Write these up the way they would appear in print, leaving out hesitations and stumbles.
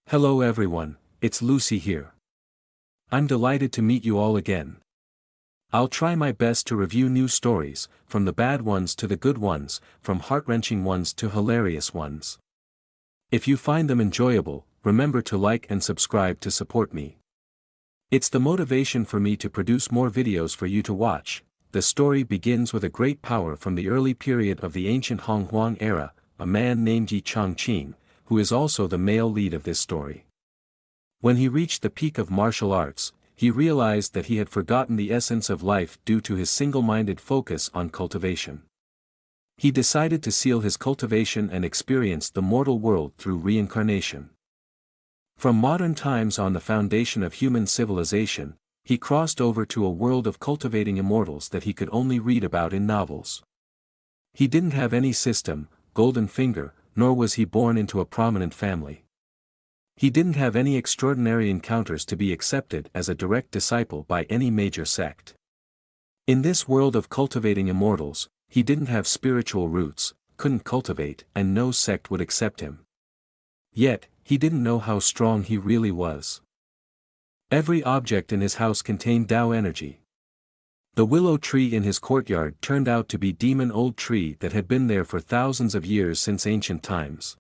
Hello everyone, it's Lucy here. I'm delighted to meet you all again. I'll try my best to review new stories, from the bad ones to the good ones, from heart-wrenching ones to hilarious ones. If you find them enjoyable, remember to like and subscribe to support me. It's the motivation for me to produce more videos for you to watch. The story begins with a great power from the early period of the ancient Honghuang era, a man named Yi Changqing, who is also the male lead of this story. When he reached the peak of martial arts, he realized that he had forgotten the essence of life due to his single-minded focus on cultivation. He decided to seal his cultivation and experience the mortal world through reincarnation. From modern times on the foundation of human civilization, he crossed over to a world of cultivating immortals that he could only read about in novels. He didn't have any system, golden finger, nor was he born into a prominent family. He didn't have any extraordinary encounters to be accepted as a direct disciple by any major sect. In this world of cultivating immortals, he didn't have spiritual roots, couldn't cultivate, and no sect would accept him. Yet, he didn't know how strong he really was. Every object in his house contained Tao energy. The willow tree in his courtyard turned out to be demon old tree that had been there for thousands of years since ancient times.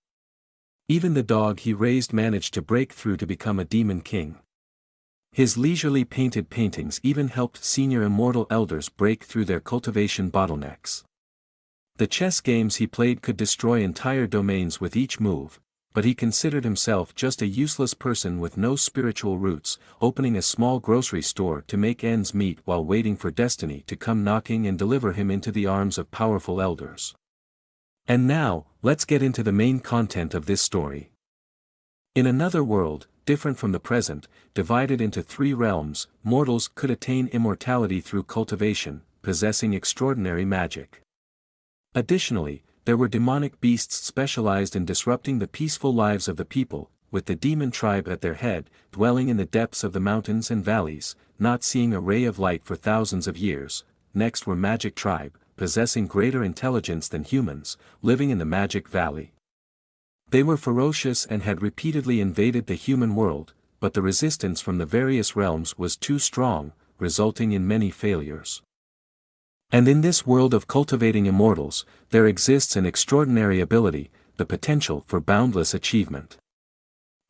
Even the dog he raised managed to break through to become a demon king. His leisurely painted paintings even helped senior immortal elders break through their cultivation bottlenecks. The chess games he played could destroy entire domains with each move, but he considered himself just a useless person with no spiritual roots, opening a small grocery store to make ends meet while waiting for destiny to come knocking and deliver him into the arms of powerful elders. And now, let's get into the main content of this story. In another world, different from the present, divided into three realms, mortals could attain immortality through cultivation, possessing extraordinary magic. Additionally, there were demonic beasts specialized in disrupting the peaceful lives of the people, with the demon tribe at their head, dwelling in the depths of the mountains and valleys, not seeing a ray of light for thousands of years. Next were magic tribe, possessing greater intelligence than humans, living in the magic valley. They were ferocious and had repeatedly invaded the human world, but the resistance from the various realms was too strong, resulting in many failures. And in this world of cultivating immortals, there exists an extraordinary ability, the potential for boundless achievement.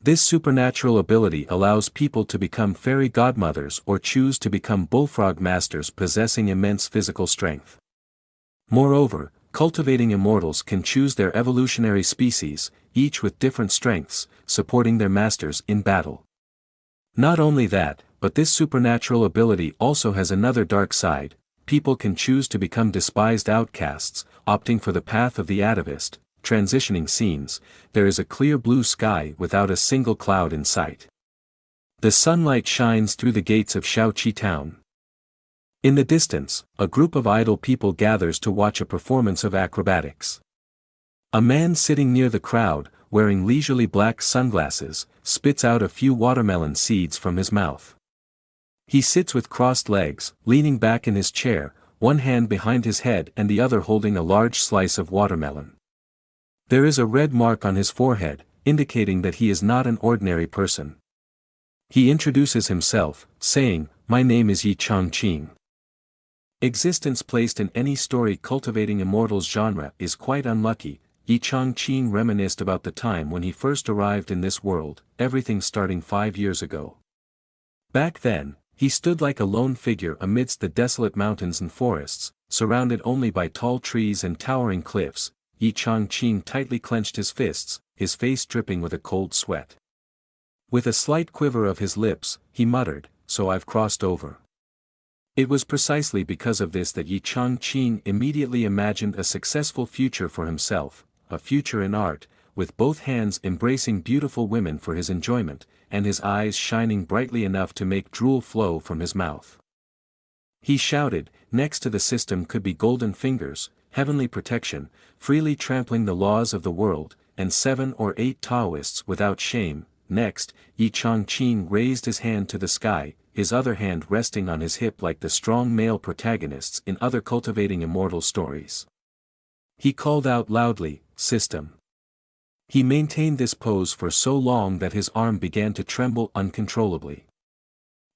This supernatural ability allows people to become fairy godmothers or choose to become bullfrog masters possessing immense physical strength. Moreover, cultivating immortals can choose their evolutionary species, each with different strengths, supporting their masters in battle. Not only that, but this supernatural ability also has another dark side. People can choose to become despised outcasts, opting for the path of the atavist. Transitioning scenes, there is a clear blue sky without a single cloud in sight. The sunlight shines through the gates of Shaoqi town. In the distance, a group of idle people gathers to watch a performance of acrobatics. A man sitting near the crowd, wearing leisurely black sunglasses, spits out a few watermelon seeds from his mouth. He sits with crossed legs, leaning back in his chair, one hand behind his head and the other holding a large slice of watermelon. There is a red mark on his forehead, indicating that he is not an ordinary person. He introduces himself, saying, "My name is Yi Changqing." Existence placed in any story cultivating immortals genre is quite unlucky. Yi Changqing reminisced about the time when he first arrived in this world, everything starting 5 years ago. Back then, he stood like a lone figure amidst the desolate mountains and forests, surrounded only by tall trees and towering cliffs. Yi Changqing tightly clenched his fists, his face dripping with a cold sweat. With a slight quiver of his lips, he muttered, "So I've crossed over." It was precisely because of this that Yi Changqing immediately imagined a successful future for himself, a future in art, with both hands embracing beautiful women for his enjoyment, and his eyes shining brightly enough to make drool flow from his mouth. He shouted, next to the system could be golden fingers, heavenly protection, freely trampling the laws of the world, and 7 or 8 Taoists without shame. Next, Yi Changqing raised his hand to the sky, his other hand resting on his hip like the strong male protagonists in other cultivating immortal stories. He called out loudly, "System." He maintained this pose for so long that his arm began to tremble uncontrollably.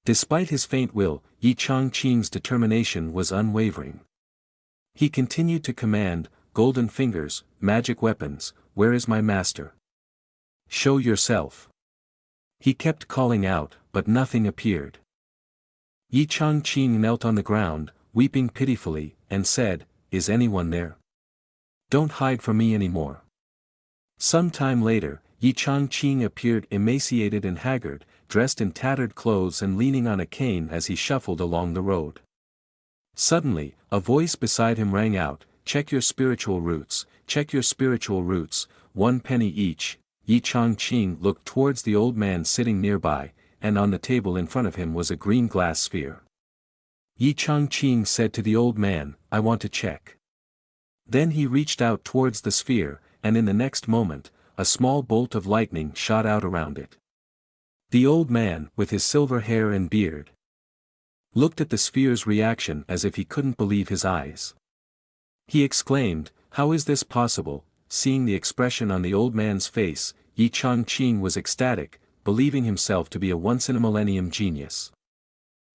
Despite his faint will, Yi Changqing's determination was unwavering. He continued to command, "Golden fingers, magic weapons, where is my master? Show yourself." He kept calling out, but nothing appeared. Yi Changqing knelt on the ground, weeping pitifully, and said, "Is anyone there? Don't hide from me anymore." Some time later, Yi Changqing appeared emaciated and haggard, dressed in tattered clothes and leaning on a cane as he shuffled along the road. Suddenly, a voice beside him rang out, "Check your spiritual roots, check your spiritual roots, 1 penny each." Yi Changqing looked towards the old man sitting nearby, and on the table in front of him was a green glass sphere. Yi Changqing said to the old man, "I want to check." Then he reached out towards the sphere, and in the next moment, a small bolt of lightning shot out around it. The old man, with his silver hair and beard, looked at the sphere's reaction as if he couldn't believe his eyes. He exclaimed, "How is this possible?" Seeing the expression on the old man's face, Yi Changqing was ecstatic, believing himself to be a once-in-a-millennium genius.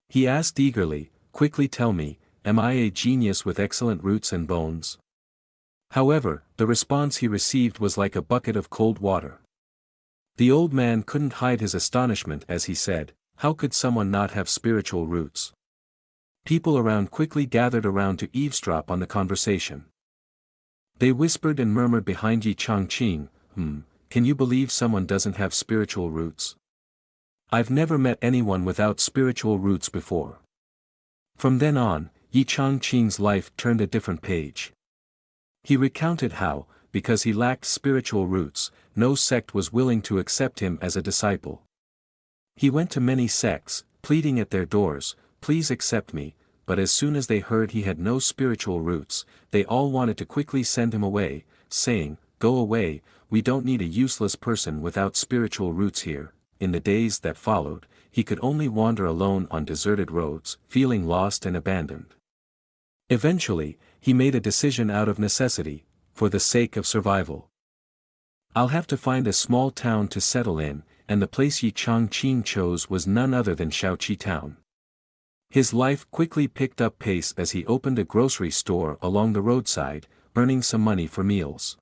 He asked eagerly, "Quickly tell me, am I a genius with excellent roots and bones?" However, the response he received was like a bucket of cold water. The old man couldn't hide his astonishment as he said, "How could someone not have spiritual roots?" People around quickly gathered around to eavesdrop on the conversation. They whispered and murmured behind Yi Changqing, "Can you believe someone doesn't have spiritual roots? I've never met anyone without spiritual roots before." From then on, Yi Changqing's life turned a different page. He recounted how, because he lacked spiritual roots, no sect was willing to accept him as a disciple. He went to many sects, pleading at their doors, "Please accept me," but as soon as they heard he had no spiritual roots, they all wanted to quickly send him away, saying, "Go away, we don't need a useless person without spiritual roots here." In the days that followed, he could only wander alone on deserted roads, feeling lost and abandoned. Eventually, he made a decision out of necessity, for the sake of survival. "I'll have to find a small town to settle in," and the place Yi Changqing chose was none other than Shaoqi town. His life quickly picked up pace as he opened a grocery store along the roadside, earning some money for meals.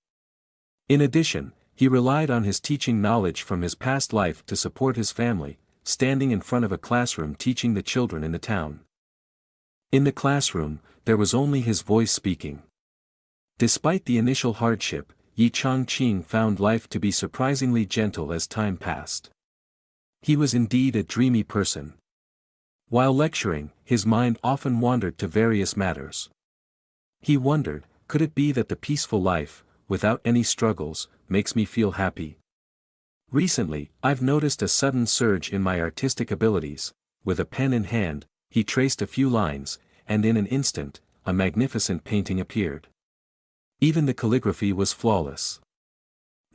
In addition, he relied on his teaching knowledge from his past life to support his family, standing in front of a classroom teaching the children in the town. In the classroom, there was only his voice speaking. Despite the initial hardship, Yi Changqing found life to be surprisingly gentle as time passed. He was indeed a dreamy person. While lecturing, his mind often wandered to various matters. He wondered, could it be that the peaceful life, without any struggles, makes me feel happy? Recently, I've noticed a sudden surge in my artistic abilities. With a pen in hand, he traced a few lines, and in an instant, a magnificent painting appeared. Even the calligraphy was flawless.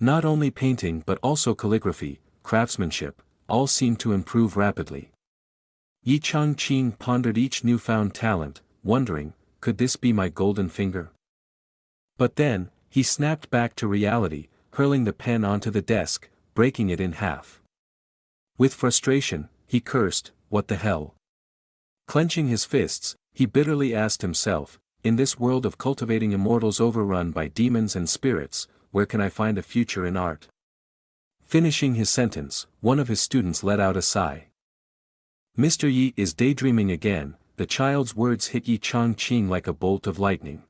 Not only painting but also calligraphy, craftsmanship, all seemed to improve rapidly. Yi Changqing pondered each newfound talent, wondering, could this be my golden finger? But then, he snapped back to reality, hurling the pen onto the desk, breaking it in half. With frustration, he cursed, "What the hell?" Clenching his fists, he bitterly asked himself, in this world of cultivating immortals overrun by demons and spirits, where can I find a future in art? Finishing his sentence, one of his students let out a sigh. "Mr. Yi is daydreaming again." The child's words hit Yi Changqing like a bolt of lightning.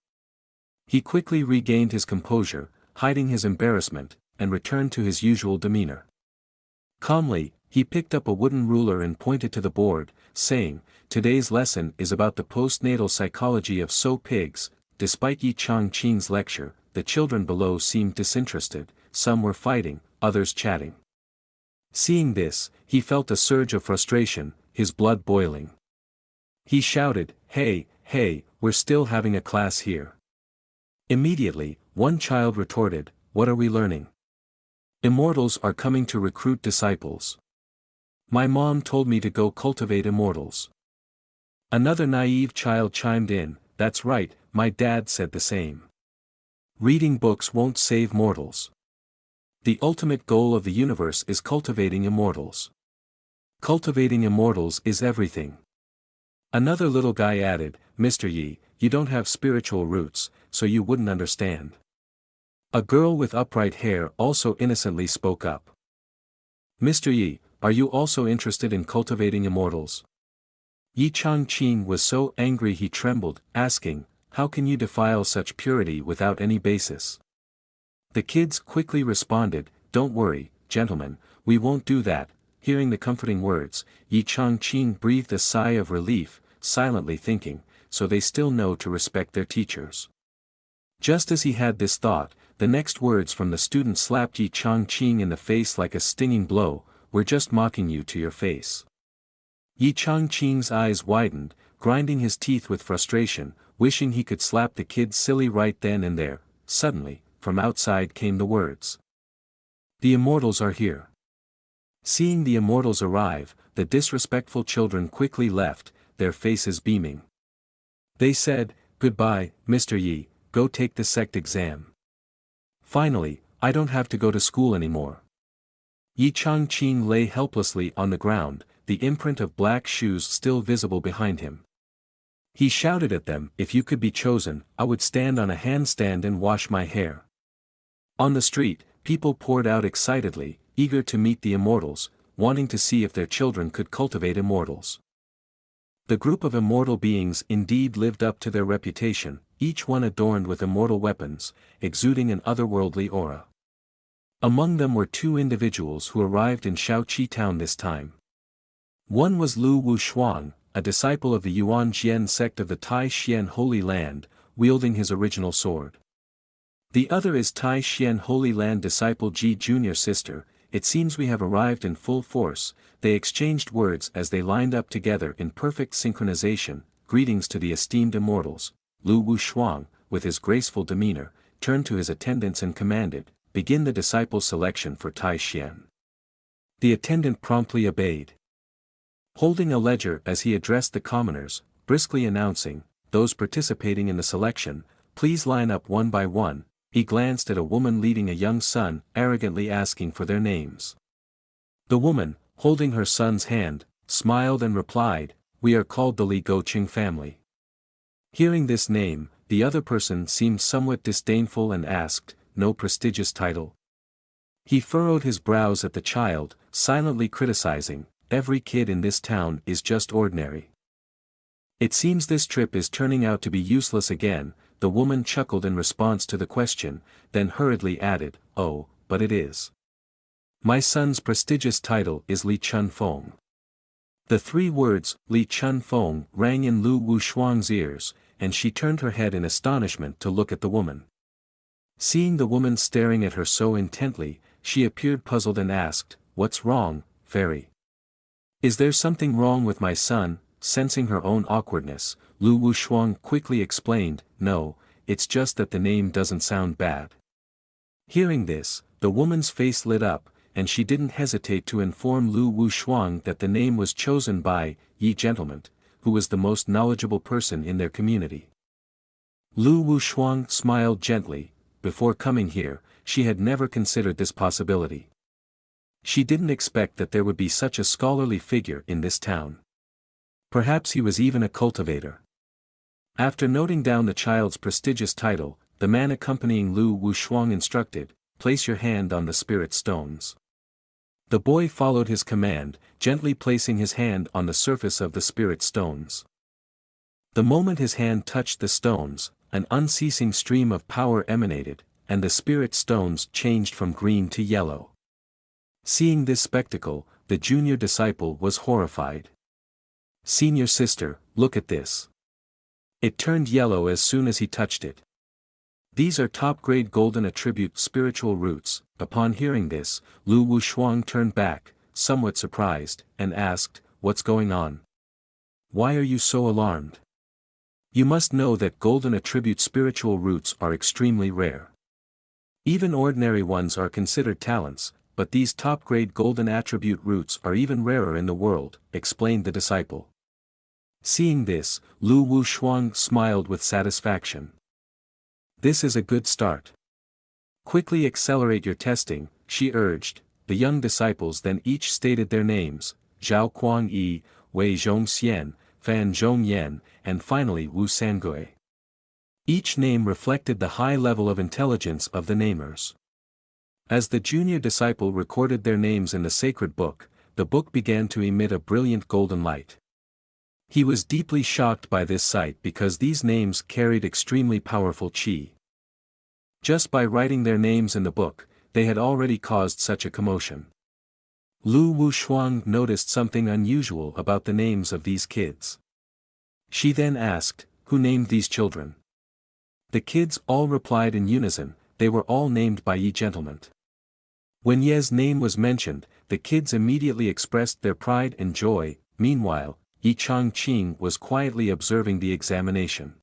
He quickly regained his composure, hiding his embarrassment, and returned to his usual demeanor. Calmly, he picked up a wooden ruler and pointed to the board, saying, "Today's lesson is about the postnatal psychology of pigs." Despite Yi Changqing's lecture, the children below seemed disinterested, some were fighting, others chatting. Seeing this, he felt a surge of frustration, his blood boiling. He shouted, "Hey, hey, we're still having a class here." Immediately, one child retorted, "What are we learning?" "Immortals are coming to recruit disciples. My mom told me to go cultivate immortals." Another naive child chimed in, "That's right, my dad said the same. Reading books won't save mortals. The ultimate goal of the universe is cultivating immortals. Cultivating immortals is everything. Another little guy added, Mr. Yi, you don't have spiritual roots, so you wouldn't understand. A girl with upright hair also innocently spoke up. Mr. Yi, are you also interested in cultivating immortals? Yi Changqing was so angry he trembled, asking, how can you defile such purity without any basis? The kids quickly responded, don't worry, gentlemen, we won't do that. Hearing the comforting words, Yi Changqing breathed a sigh of relief, silently thinking, so they still know to respect their teachers. Just as he had this thought, the next words from the student slapped Yi Changqing in the face like a stinging blow, we're just mocking you to your face. Yi Changqing's eyes widened, grinding his teeth with frustration, wishing he could slap the kid silly right then and there. Suddenly, from outside came the words. The immortals are here. Seeing the immortals arrive, the disrespectful children quickly left, their faces beaming. They said, goodbye, Mr. Yi, go take the sect exam. Finally, I don't have to go to school anymore. Yi Changqing lay helplessly on the ground, the imprint of black shoes still visible behind him. He shouted at them, if you could be chosen, I would stand on a handstand and wash my hair. On the street, people poured out excitedly, eager to meet the immortals, wanting to see if their children could cultivate immortals. The group of immortal beings indeed lived up to their reputation, each one adorned with immortal weapons, exuding an otherworldly aura. Among them were two individuals who arrived in Shaoqi town this time. One was Lu Wushuang, a disciple of the Yuan Jian sect of the Tai Xian Holy Land, wielding his original sword. The other is Tai Xian Holy Land disciple Ji Junior sister. It seems we have arrived in full force. They exchanged words as they lined up together in perfect synchronization. Greetings to the esteemed immortals. Lu Wushuang, with his graceful demeanor, turned to his attendants and commanded, begin the disciple selection for Tai Xian. The attendant promptly obeyed. Holding a ledger as he addressed the commoners, briskly announcing, those participating in the selection, please line up one by one. He glanced at a woman leading a young son, arrogantly asking for their names. The woman, holding her son's hand, smiled and replied, we are called the Li Goqing family. Hearing this name, the other person seemed somewhat disdainful and asked, no prestigious title? He furrowed his brows at the child, silently criticizing, every kid in this town is just ordinary. It seems this trip is turning out to be useless again. The woman chuckled in response to the question, then hurriedly added, oh, but it is. My son's prestigious title is Li Chunfeng. The three words, Li Chunfeng, rang in Lu Wushuang's ears, and she turned her head in astonishment to look at the woman. Seeing the woman staring at her so intently, she appeared puzzled and asked, what's wrong, fairy? Is there something wrong with my son? Sensing her own awkwardness, Lu Wushuang quickly explained, no, it's just that the name doesn't sound bad. Hearing this, the woman's face lit up, and she didn't hesitate to inform Lu Wushuang that the name was chosen by Yi Gentleman, who was the most knowledgeable person in their community. Lu Wushuang smiled gently. Before coming here, she had never considered this possibility. She didn't expect that there would be such a scholarly figure in this town. Perhaps he was even a cultivator. After noting down the child's prestigious title, the man accompanying Lu Wushuang instructed, place your hand on the spirit stones. The boy followed his command, gently placing his hand on the surface of the spirit stones. The moment his hand touched the stones, an unceasing stream of power emanated, and the spirit stones changed from green to yellow. Seeing this spectacle, the junior disciple was horrified. Senior sister, look at this. It turned yellow as soon as he touched it. These are top-grade golden attribute spiritual roots. Upon hearing this, Lu Wushuang turned back, somewhat surprised, and asked, what's going on? Why are you so alarmed? You must know that golden attribute spiritual roots are extremely rare. Even ordinary ones are considered talents, but these top-grade golden attribute roots are even rarer in the world, explained the disciple. Seeing this, Lu Wushuang smiled with satisfaction. This is a good start. Quickly accelerate your testing, she urged. The young disciples then each stated their names: Zhao Kuang Yi, Wei Zhong Xian, Fan Zhong Yan, and finally Wu Sangui. Each name reflected the high level of intelligence of the namers. As the junior disciple recorded their names in the sacred book, the book began to emit a brilliant golden light. He was deeply shocked by this sight because these names carried extremely powerful qi. Just by writing their names in the book, they had already caused such a commotion. Lu Wushuang noticed something unusual about the names of these kids. She then asked, "Who named these children?" The kids all replied in unison, they were all named by Yi gentleman. When Ye's name was mentioned, the kids immediately expressed their pride and joy. Meanwhile, Yi Changqing was quietly observing the examination.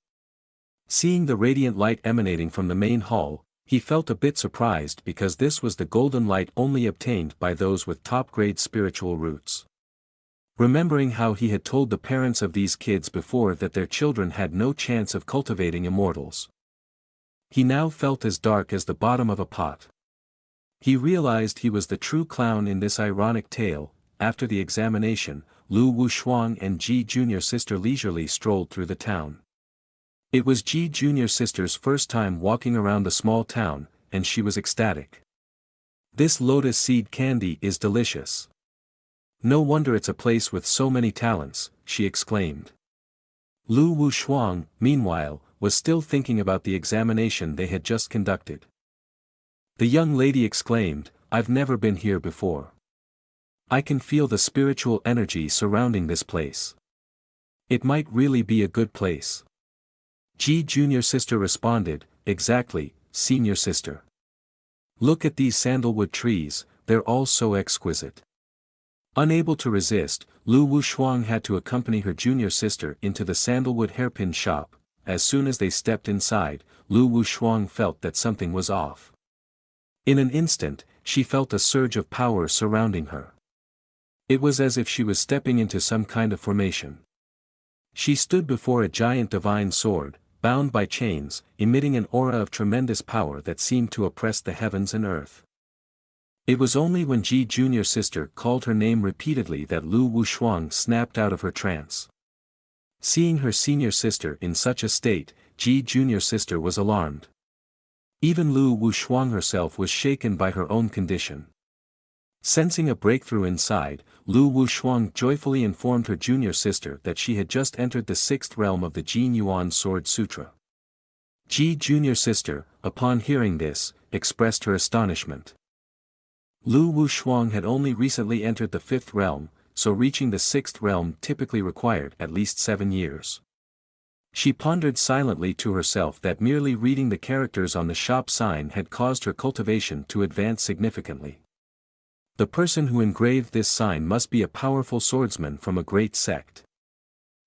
Seeing the radiant light emanating from the main hall, he felt a bit surprised because this was the golden light only obtained by those with top-grade spiritual roots. Remembering how he had told the parents of these kids before that their children had no chance of cultivating immortals, he now felt as dark as the bottom of a pot. He realized he was the true clown in this ironic tale. After the examination, Lu Wushuang and Ji Junior Sister leisurely strolled through the town. It was Ji Junior Sister's first time walking around the small town, and she was ecstatic. "This lotus seed candy is delicious. No wonder it's a place with so many talents," she exclaimed. Lu Wushuang, meanwhile, was still thinking about the examination they had just conducted. The young lady exclaimed, "I've never been here before. I can feel the spiritual energy surrounding this place. It might really be a good place." Ji Junior Sister responded, "Exactly, Senior Sister. Look at these sandalwood trees, they're all so exquisite." Unable to resist, Lu Wushuang had to accompany her junior sister into the sandalwood hairpin shop. As soon as they stepped inside, Lu Wushuang felt that something was off. In an instant, she felt a surge of power surrounding her. It was as if she was stepping into some kind of formation. She stood before a giant divine sword, bound by chains, emitting an aura of tremendous power that seemed to oppress the heavens and earth. It was only when Ji Junior Sister called her name repeatedly that Lu Wushuang snapped out of her trance. Seeing her senior sister in such a state, Ji Junior Sister was alarmed. Even Lu Wushuang herself was shaken by her own condition. Sensing a breakthrough inside, Lu Wushuang joyfully informed her junior sister that she had just entered the sixth realm of the Jin Yuan Sword Sutra. Ji Junior Sister, upon hearing this, expressed her astonishment. Lu Wushuang had only recently entered the fifth realm, so reaching the sixth realm typically required at least 7 years. She pondered silently to herself that merely reading the characters on the shop sign had caused her cultivation to advance significantly. The person who engraved this sign must be a powerful swordsman from a great sect.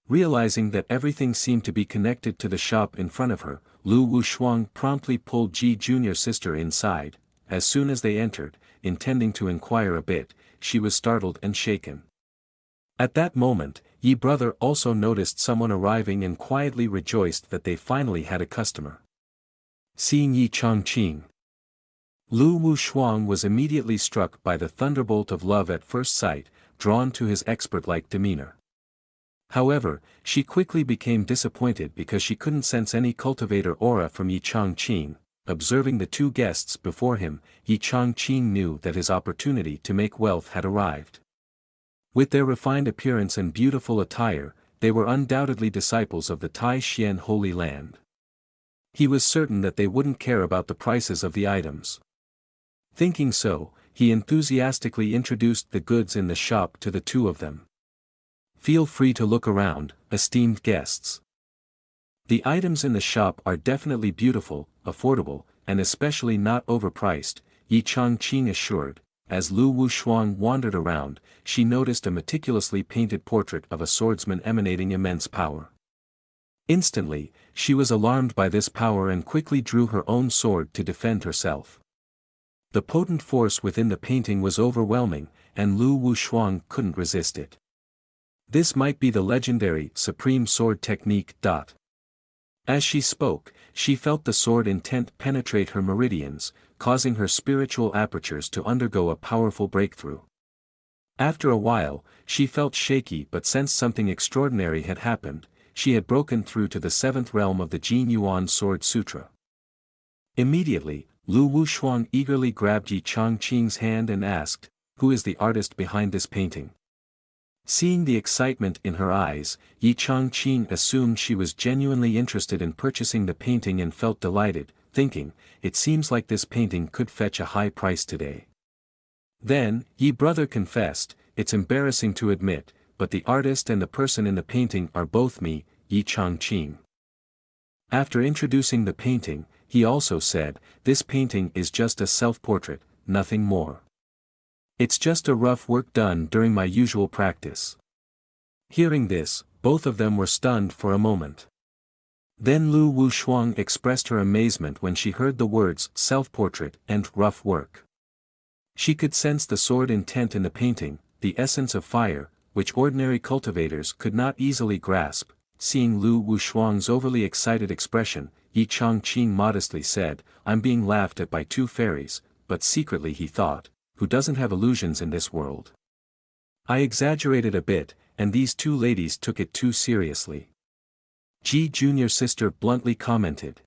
Realizing that everything seemed to be connected to the shop in front of her, Lu Wushuang promptly pulled Ji Junior Sister inside. As soon as they entered, intending to inquire a bit, she was startled and shaken. At that moment, Yi brother also noticed someone arriving and quietly rejoiced that they finally had a customer. Seeing Yi Changqing, Lu Wushuang was immediately struck by the thunderbolt of love at first sight, drawn to his expert-like demeanor. However, she quickly became disappointed because she couldn't sense any cultivator aura from Yi Changqing. Observing the two guests before him, Yi Changqing knew that his opportunity to make wealth had arrived. With their refined appearance and beautiful attire, they were undoubtedly disciples of the Tai Xian Holy Land. He was certain that they wouldn't care about the prices of the items. Thinking so, he enthusiastically introduced the goods in the shop to the two of them. "Feel free to look around, esteemed guests. The items in the shop are definitely beautiful, affordable, and especially not overpriced," Yi Changqing assured. As Lu Wushuang wandered around, she noticed a meticulously painted portrait of a swordsman emanating immense power. Instantly, she was alarmed by this power and quickly drew her own sword to defend herself. The potent force within the painting was overwhelming, and Lu Wushuang couldn't resist it. This might be the legendary Supreme Sword Technique. As she spoke, she felt the sword intent penetrate her meridians, causing her spiritual apertures to undergo a powerful breakthrough. After a while, she felt shaky but sensed something extraordinary had happened. She had broken through to the seventh realm of the Jin Yuan Sword Sutra. Immediately, Lu Wushuang eagerly grabbed Yi Changqing's hand and asked, "Who is the artist behind this painting?" Seeing the excitement in her eyes, Yi Changqing assumed she was genuinely interested in purchasing the painting and felt delighted, thinking, "It seems like this painting could fetch a high price today." Then, Yi brother confessed, "It's embarrassing to admit, but the artist and the person in the painting are both me, Yi Changqing." After introducing the painting, he also said, "This painting is just a self-portrait, nothing more. It's just a rough work done during my usual practice." Hearing this, both of them were stunned for a moment. Then Lu Wushuang expressed her amazement when she heard the words self-portrait and rough work. She could sense the sword intent in the painting, the essence of fire, which ordinary cultivators could not easily grasp. Seeing Lu Wushuang's overly excited expression, Yi Changqing modestly said, "I'm being laughed at by two fairies," but secretly he thought, "Who doesn't have illusions in this world? I exaggerated a bit, and these two ladies took it too seriously." Ji junior sister bluntly commented,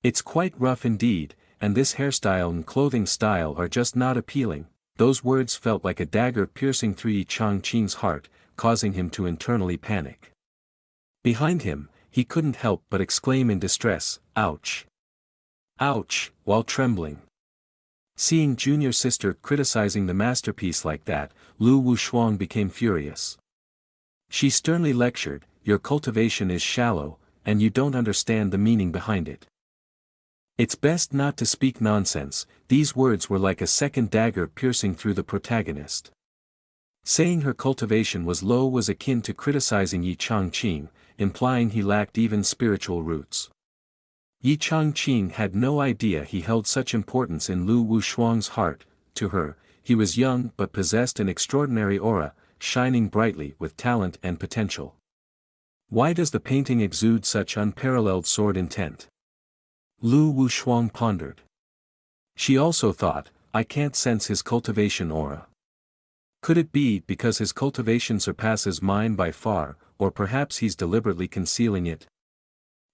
"It's quite rough indeed, and this hairstyle and clothing style are just not appealing." Those words felt like a dagger piercing through Yi Changqing's heart, causing him to internally panic. Behind him, he couldn't help but exclaim in distress, "Ouch! Ouch!" while trembling. Seeing junior sister criticizing the masterpiece like that, Lu Wushuang became furious. She sternly lectured, "Your cultivation is shallow, and you don't understand the meaning behind it. It's best not to speak nonsense." These words were like a second dagger piercing through the protagonist. Saying her cultivation was low was akin to criticizing Yi Changqing, implying he lacked even spiritual roots. Yi Changqing had no idea he held such importance in Lu Wushuang's heart. To her, he was young but possessed an extraordinary aura, shining brightly with talent and potential. Why does the painting exude such unparalleled sword intent? Lu Wushuang pondered. She also thought, "I can't sense his cultivation aura. Could it be because his cultivation surpasses mine by far, or perhaps he's deliberately concealing it?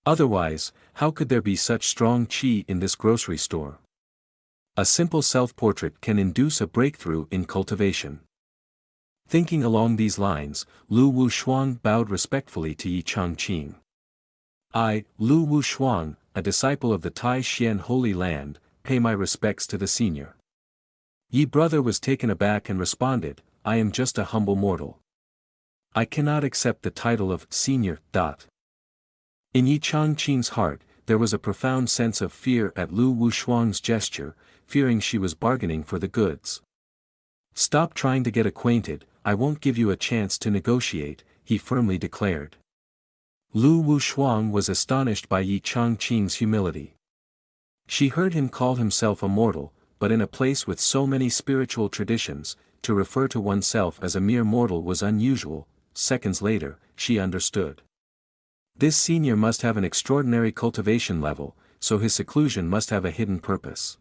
Otherwise, how could there be such strong qi in this grocery store? A simple self-portrait can induce a breakthrough in cultivation." Thinking along these lines, Lu Wushuang bowed respectfully to Yi Changqing. "I, Lu Wushuang, a disciple of the Tai Xian Holy Land, pay my respects to the senior." Yi brother was taken aback and responded, "I am just a humble mortal. I cannot accept the title of senior." In Yi Changqing's heart, there was a profound sense of fear at Lu Wushuang's gesture, fearing she was bargaining for the goods. "Stop trying to get acquainted, I won't give you a chance to negotiate," he firmly declared. Lu Wushuang was astonished by Yi Changqing's humility. She heard him call himself a mortal, but in a place with so many spiritual traditions, to refer to oneself as a mere mortal was unusual. Seconds later, she understood. This senior must have an extraordinary cultivation level, so his seclusion must have a hidden purpose.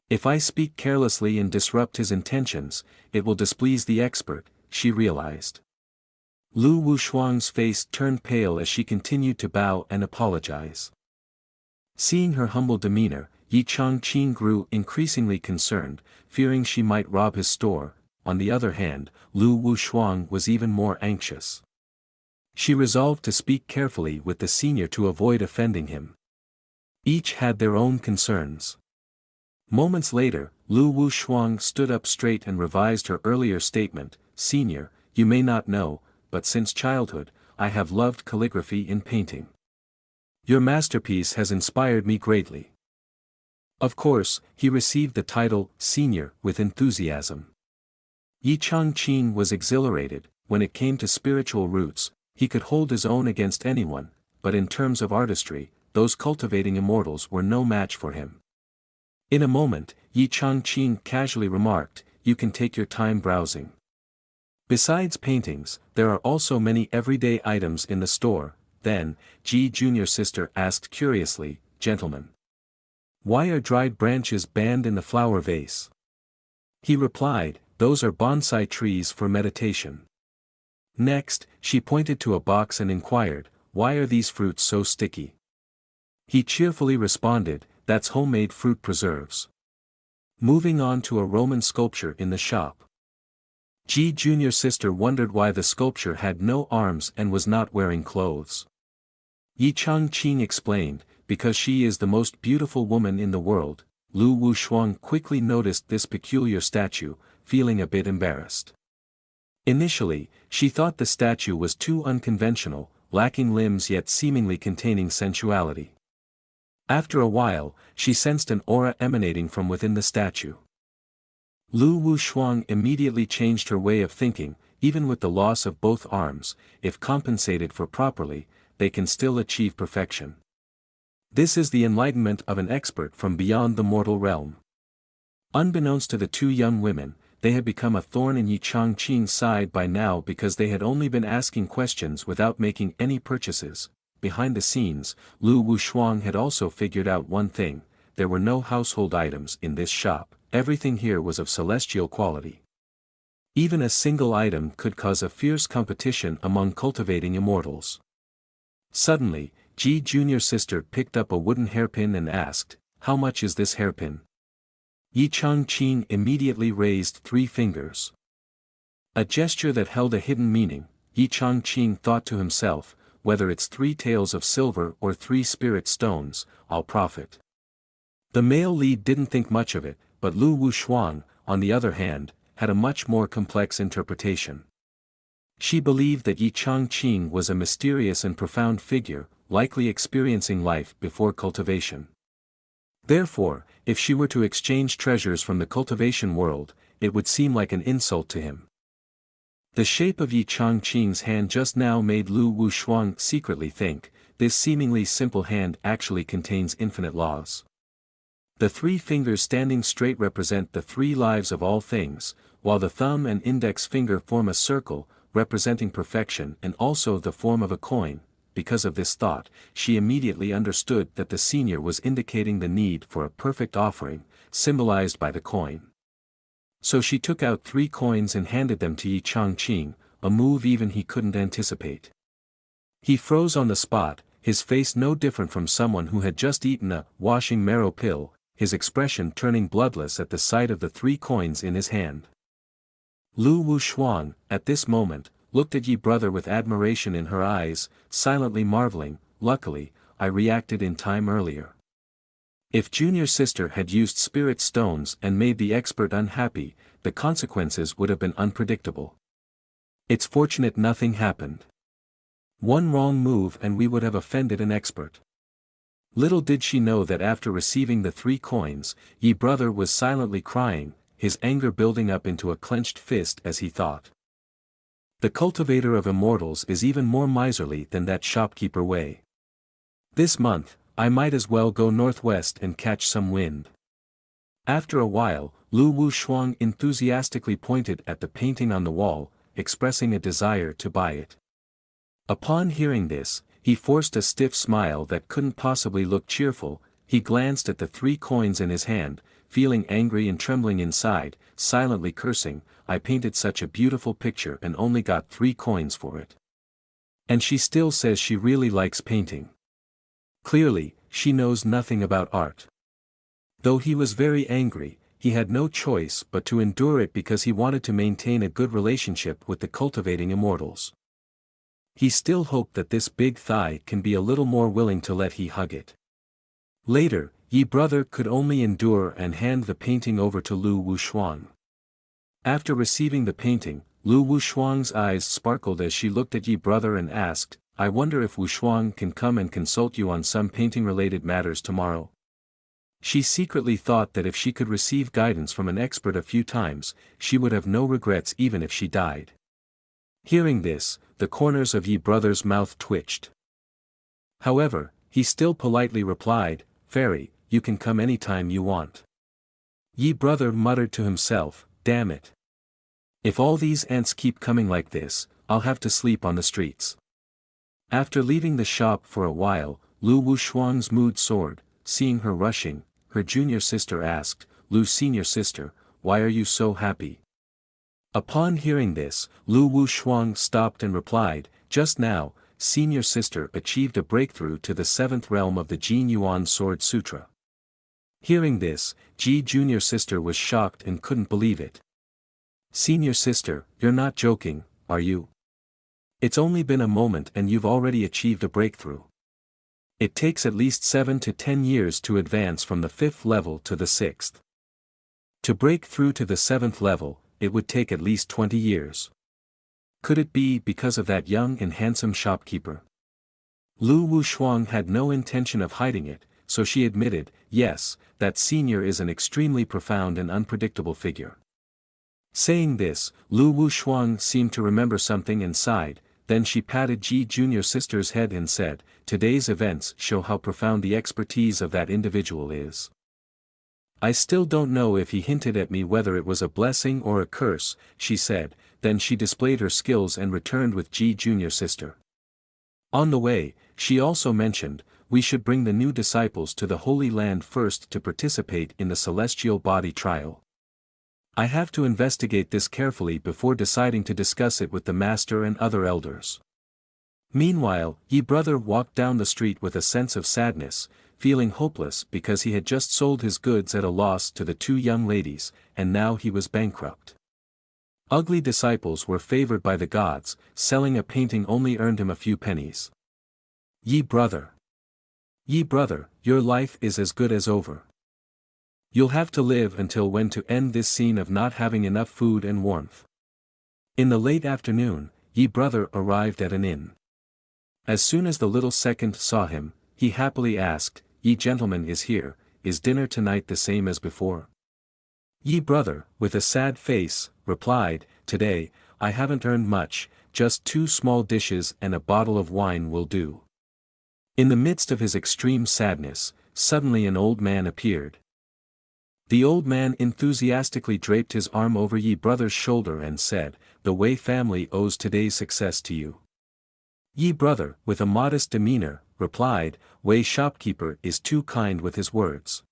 If I speak carelessly and disrupt his intentions, it will displease the expert, she realized. Lu Wushuang's face turned pale as she continued to bow and apologize. Seeing her humble demeanor, Yi Changqing grew increasingly concerned, fearing she might rob his store. On the other hand, Lu Wushuang was even more anxious. She resolved to speak carefully with the senior to avoid offending him. Each had their own concerns. Moments later, Lu Wushuang stood up straight and revised her earlier statement. "Senior, you may not know, but since childhood, I have loved calligraphy in painting. Your masterpiece has inspired me greatly." Of course, he received the title senior with enthusiasm. Yi Changqing was exhilarated. When it came to spiritual roots, he could hold his own against anyone, but in terms of artistry, those cultivating immortals were no match for him. In a moment, Yi Changqing casually remarked, "You can take your time browsing. Besides paintings, there are also many everyday items in the store." Then, Ji junior sister asked curiously, "Gentlemen, why are dried branches banned in the flower vase?" He replied, "Those are bonsai trees for meditation." Next, she pointed to a box and inquired, "Why are these fruits so sticky?" He cheerfully responded, "That's homemade fruit preserves." Moving on to a Roman sculpture in the shop. Ji junior sister wondered why the sculpture had no arms and was not wearing clothes. Yi Changqing explained, "Because she is the most beautiful woman in the world." Lu Wushuang quickly noticed this peculiar statue, feeling a bit embarrassed. Initially, she thought the statue was too unconventional, lacking limbs yet seemingly containing sensuality. After a while, she sensed an aura emanating from within the statue. Lu Wushuang immediately changed her way of thinking. Even with the loss of both arms, if compensated for properly, they can still achieve perfection. This is the enlightenment of an expert from beyond the mortal realm. Unbeknownst to the two young women, they had become a thorn in Yi Changqing's side by now because they had only been asking questions without making any purchases. Behind the scenes, Lu Wushuang had also figured out one thing: there were no household items in this shop. Everything here was of celestial quality. Even a single item could cause a fierce competition among cultivating immortals. Suddenly, Ji junior sister picked up a wooden hairpin and asked, "How much is this hairpin?" Yi Changqing immediately raised 3 fingers. A gesture that held a hidden meaning. Yi Changqing thought to himself, "Whether it's 3 taels of silver or 3 spirit stones, I'll profit." The male lead didn't think much of it, but Lu Wushuang, on the other hand, had a much more complex interpretation. She believed that Yi Changqing was a mysterious and profound figure, likely experiencing life before cultivation. Therefore, if she were to exchange treasures from the cultivation world, it would seem like an insult to him. The shape of Yi Changqing's hand just now made Lu Wushuang secretly think, this seemingly simple hand actually contains infinite laws. The 3 fingers standing straight represent the 3 lives of all things, while the thumb and index finger form a circle, representing perfection and also the form of a coin. Because of this thought, she immediately understood that the senior was indicating the need for a perfect offering, symbolized by the coin. So she took out 3 coins and handed them to Yi Changqing, a move even he couldn't anticipate. He froze on the spot, his face no different from someone who had just eaten a washing marrow pill, his expression turning bloodless at the sight of the 3 coins in his hand. Lu Wushuang, at this moment, looked at Yi brother with admiration in her eyes, silently marveling, "Luckily, I reacted in time earlier. If junior sister had used spirit stones and made the expert unhappy, the consequences would have been unpredictable. It's fortunate nothing happened. One wrong move and we would have offended an expert." Little did she know that after receiving the 3 coins, Yi brother was silently crying, his anger building up into a clenched fist as he thought. The cultivator of immortals is even more miserly than that shopkeeper Wei. This month, I might as well go northwest and catch some wind. After a while, Lu Wushuang enthusiastically pointed at the painting on the wall, expressing a desire to buy it. Upon hearing this, he forced a stiff smile that couldn't possibly look cheerful. He glanced at the 3 coins in his hand, feeling angry and trembling inside, silently cursing, "I painted such a beautiful picture and only got 3 coins for it. And she still says she really likes painting. Clearly, she knows nothing about art." Though he was very angry, he had no choice but to endure it because he wanted to maintain a good relationship with the cultivating immortals. He still hoped that this big thigh can be a little more willing to let he hug it. Later, Yi brother could only endure and hand the painting over to Lu Wushuang. After receiving the painting, Lu Wushuang's eyes sparkled as she looked at Yi brother and asked, "I wonder if Wushuang can come and consult you on some painting-related matters tomorrow." She secretly thought that if she could receive guidance from an expert a few times, she would have no regrets even if she died. Hearing this, the corners of Yi brother's mouth twitched. However, he still politely replied, "Fairy, you can come anytime you want." Yi brother muttered to himself, "Damn it. If all these ants keep coming like this, I'll have to sleep on the streets." After leaving the shop for a while, Lu Wushuang's mood soared. Seeing her rushing, her junior sister asked, "Lu, senior sister, why are you so happy?" Upon hearing this, Lu Wushuang stopped and replied, "Just now, senior sister achieved a breakthrough to the 7th realm of the Jin Yuan Sword Sutra." Hearing this, Ji junior sister was shocked and couldn't believe it. "Senior sister, you're not joking, are you? It's only been a moment and you've already achieved a breakthrough. It takes at least 7 to 10 years to advance from the 5th level to the 6th. To break through to the 7th level, it would take at least 20 years. Could it be because of that young and handsome shopkeeper?" Lu Wushuang had no intention of hiding it, so she admitted, "Yes, that senior is an extremely profound and unpredictable figure." Saying this, Lu Wushuang seemed to remember something and sighed. Then she patted Ji junior sister's head and said, "Today's events show how profound the expertise of that individual is. I still don't know if he hinted at me whether it was a blessing or a curse," she said. Then she displayed her skills and returned with Ji junior sister. On the way, she also mentioned, "We should bring the new disciples to the Holy Land first to participate in the celestial body trial. I have to investigate this carefully before deciding to discuss it with the master and other elders." Meanwhile, Yi brother walked down the street with a sense of sadness, feeling hopeless because he had just sold his goods at a loss to the 2 young ladies, and now he was bankrupt. Ugly disciples were favored by the gods, selling a painting only earned him a few pennies. Yi brother, your life is as good as over. You'll have to live until when to end this scene of not having enough food and warmth." In the late afternoon, Yi brother arrived at an inn. As soon as the little second saw him, he happily asked, "Yi gentleman is here, is dinner tonight the same as before?" Yi brother, with a sad face, replied, "Today, I haven't earned much, just 2 small dishes and a bottle of wine will do." In the midst of his extreme sadness, suddenly an old man appeared. The old man enthusiastically draped his arm over Yi brother's shoulder and said, "The Wei family owes today's success to you." Yi brother, with a modest demeanor, replied, "Wei shopkeeper is too kind with his words."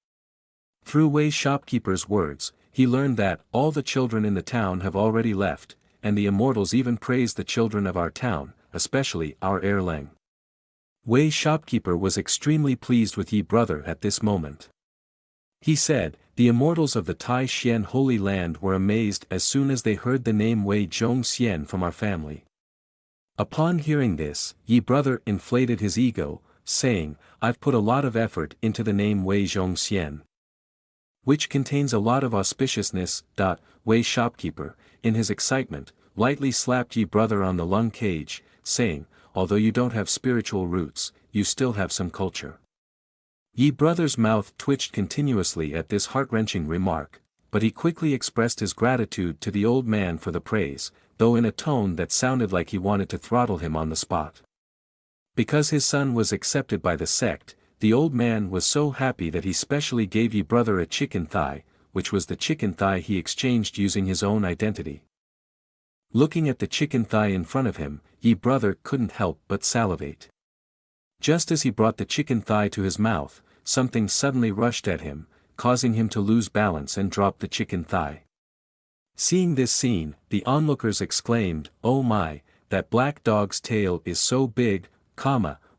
Through Wei shopkeeper's words, he learned that all the children in the town have already left, and the immortals even praise the children of our town, especially our Erlang. Wei shopkeeper was extremely pleased with Yi brother at this moment. He said, "The immortals of the Tai Xian Holy Land were amazed as soon as they heard the name Wei Zhong Xian from our family." Upon hearing this, Yi brother inflated his ego, saying, "I've put a lot of effort into the name Wei Zhong Xian, which contains a lot of auspiciousness." Wei shopkeeper, in his excitement, lightly slapped Yi brother on the lung cage, saying, "Although you don't have spiritual roots, you still have some culture." Yi brother's mouth twitched continuously at this heart-wrenching remark, but he quickly expressed his gratitude to the old man for the praise, though in a tone that sounded like he wanted to throttle him on the spot. Because his son was accepted by the sect, the old man was so happy that he specially gave Yi brother a chicken thigh, which was the chicken thigh he exchanged using his own identity. Looking at the chicken thigh in front of him, Yi brother couldn't help but salivate. Just as he brought the chicken thigh to his mouth, something suddenly rushed at him, causing him to lose balance and drop the chicken thigh. Seeing this scene, the onlookers exclaimed, "Oh my, that black dog's tail is so big,"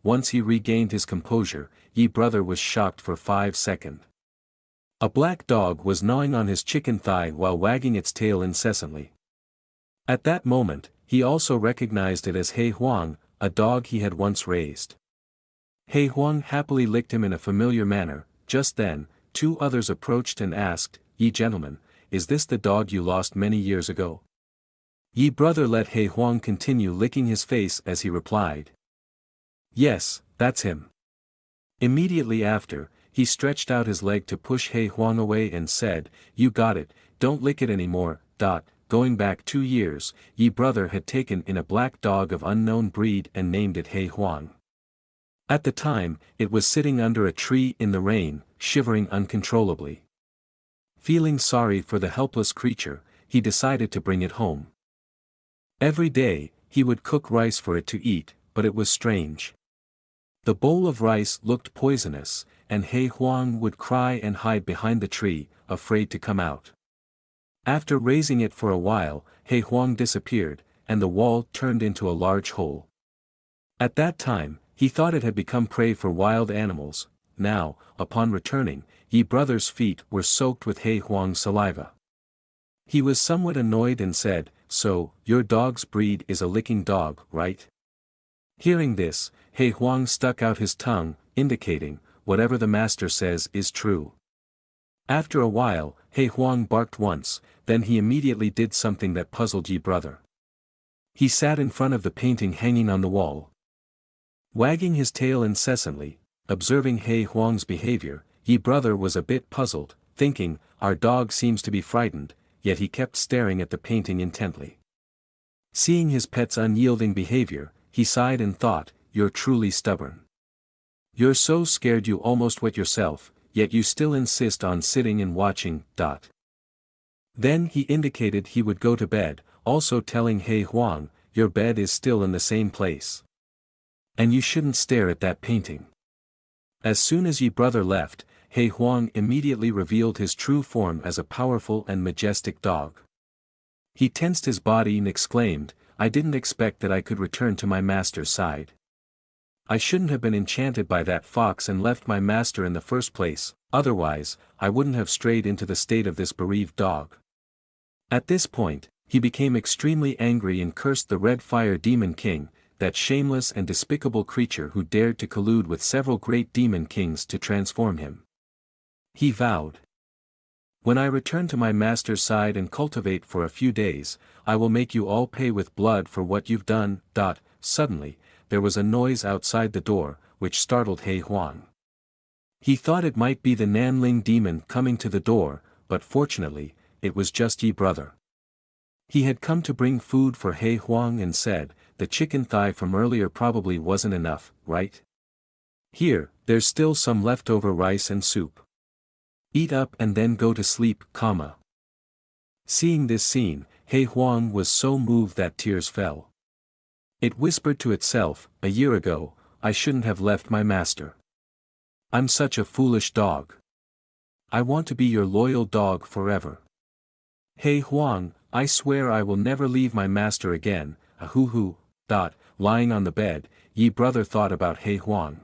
Once he regained his composure, Yi brother was shocked for 5 seconds. A black dog was gnawing on his chicken thigh while wagging its tail incessantly. At that moment, he also recognized it as He Huang, a dog he had once raised. He Huang happily licked him in a familiar manner. Just then, 2 others approached and asked, "Yi gentlemen, is this the dog you lost many years ago?" Yi brother let He Huang continue licking his face as he replied, "Yes, that's him." Immediately after, he stretched out his leg to push He Huang away and said, "You got it, don't lick it anymore." Going back 2 years, Yi brother had taken in a black dog of unknown breed and named it He Huang. At the time, it was sitting under a tree in the rain, shivering uncontrollably. Feeling sorry for the helpless creature, he decided to bring it home. Every day, he would cook rice for it to eat, but it was strange. The bowl of rice looked poisonous, and He Huang would cry and hide behind the tree, afraid to come out. After raising it for a while, He Huang disappeared, and the wall turned into a large hole. At that time, he thought it had become prey for wild animals. Now, upon returning, Yi Brother's feet were soaked with He Huang's saliva. He was somewhat annoyed and said, "So, your dog's breed is a licking dog, right?" Hearing this, He Huang stuck out his tongue, indicating, whatever the master says is true. After a while, He Huang barked once, then he immediately did something that puzzled Yi Brother. He sat in front of the painting hanging on the wall. Wagging his tail incessantly, observing He Huang's behavior, Yi Brother was a bit puzzled, thinking, our dog seems to be frightened, yet he kept staring at the painting intently. Seeing his pet's unyielding behavior, he sighed and thought, you're truly stubborn. You're so scared you almost wet yourself, yet you still insist on sitting and watching. Then he indicated he would go to bed, also telling He Huang, your bed is still in the same place. And you shouldn't stare at that painting. As soon as Yi Brother left, He Huang immediately revealed his true form as a powerful and majestic dog. He tensed his body and exclaimed, I didn't expect that I could return to my master's side. I shouldn't have been enchanted by that fox and left my master in the first place, otherwise, I wouldn't have strayed into the state of this bereaved dog. At this point, he became extremely angry and cursed the Red Fire Demon King, that shameless and despicable creature who dared to collude with several great demon kings to transform him. He vowed, when I return to my master's side and cultivate for a few days, I will make you all pay with blood for what you've done. Suddenly, there was a noise outside the door, which startled He Huang. He thought it might be the Nanling demon coming to the door, but fortunately, it was just Yi Brother. He had come to bring food for He Huang and said, the chicken thigh from earlier probably wasn't enough, right? Here, there's still some leftover rice and soup. Eat up and then go to sleep, comma. Seeing this scene, He Huang was so moved that tears fell. It whispered to itself, a year ago, I shouldn't have left my master. I'm such a foolish dog. I want to be your loyal dog forever. He Huang, I swear I will never leave my master again. Ahoo. Lying on the bed, Yi Brother thought about He Huang.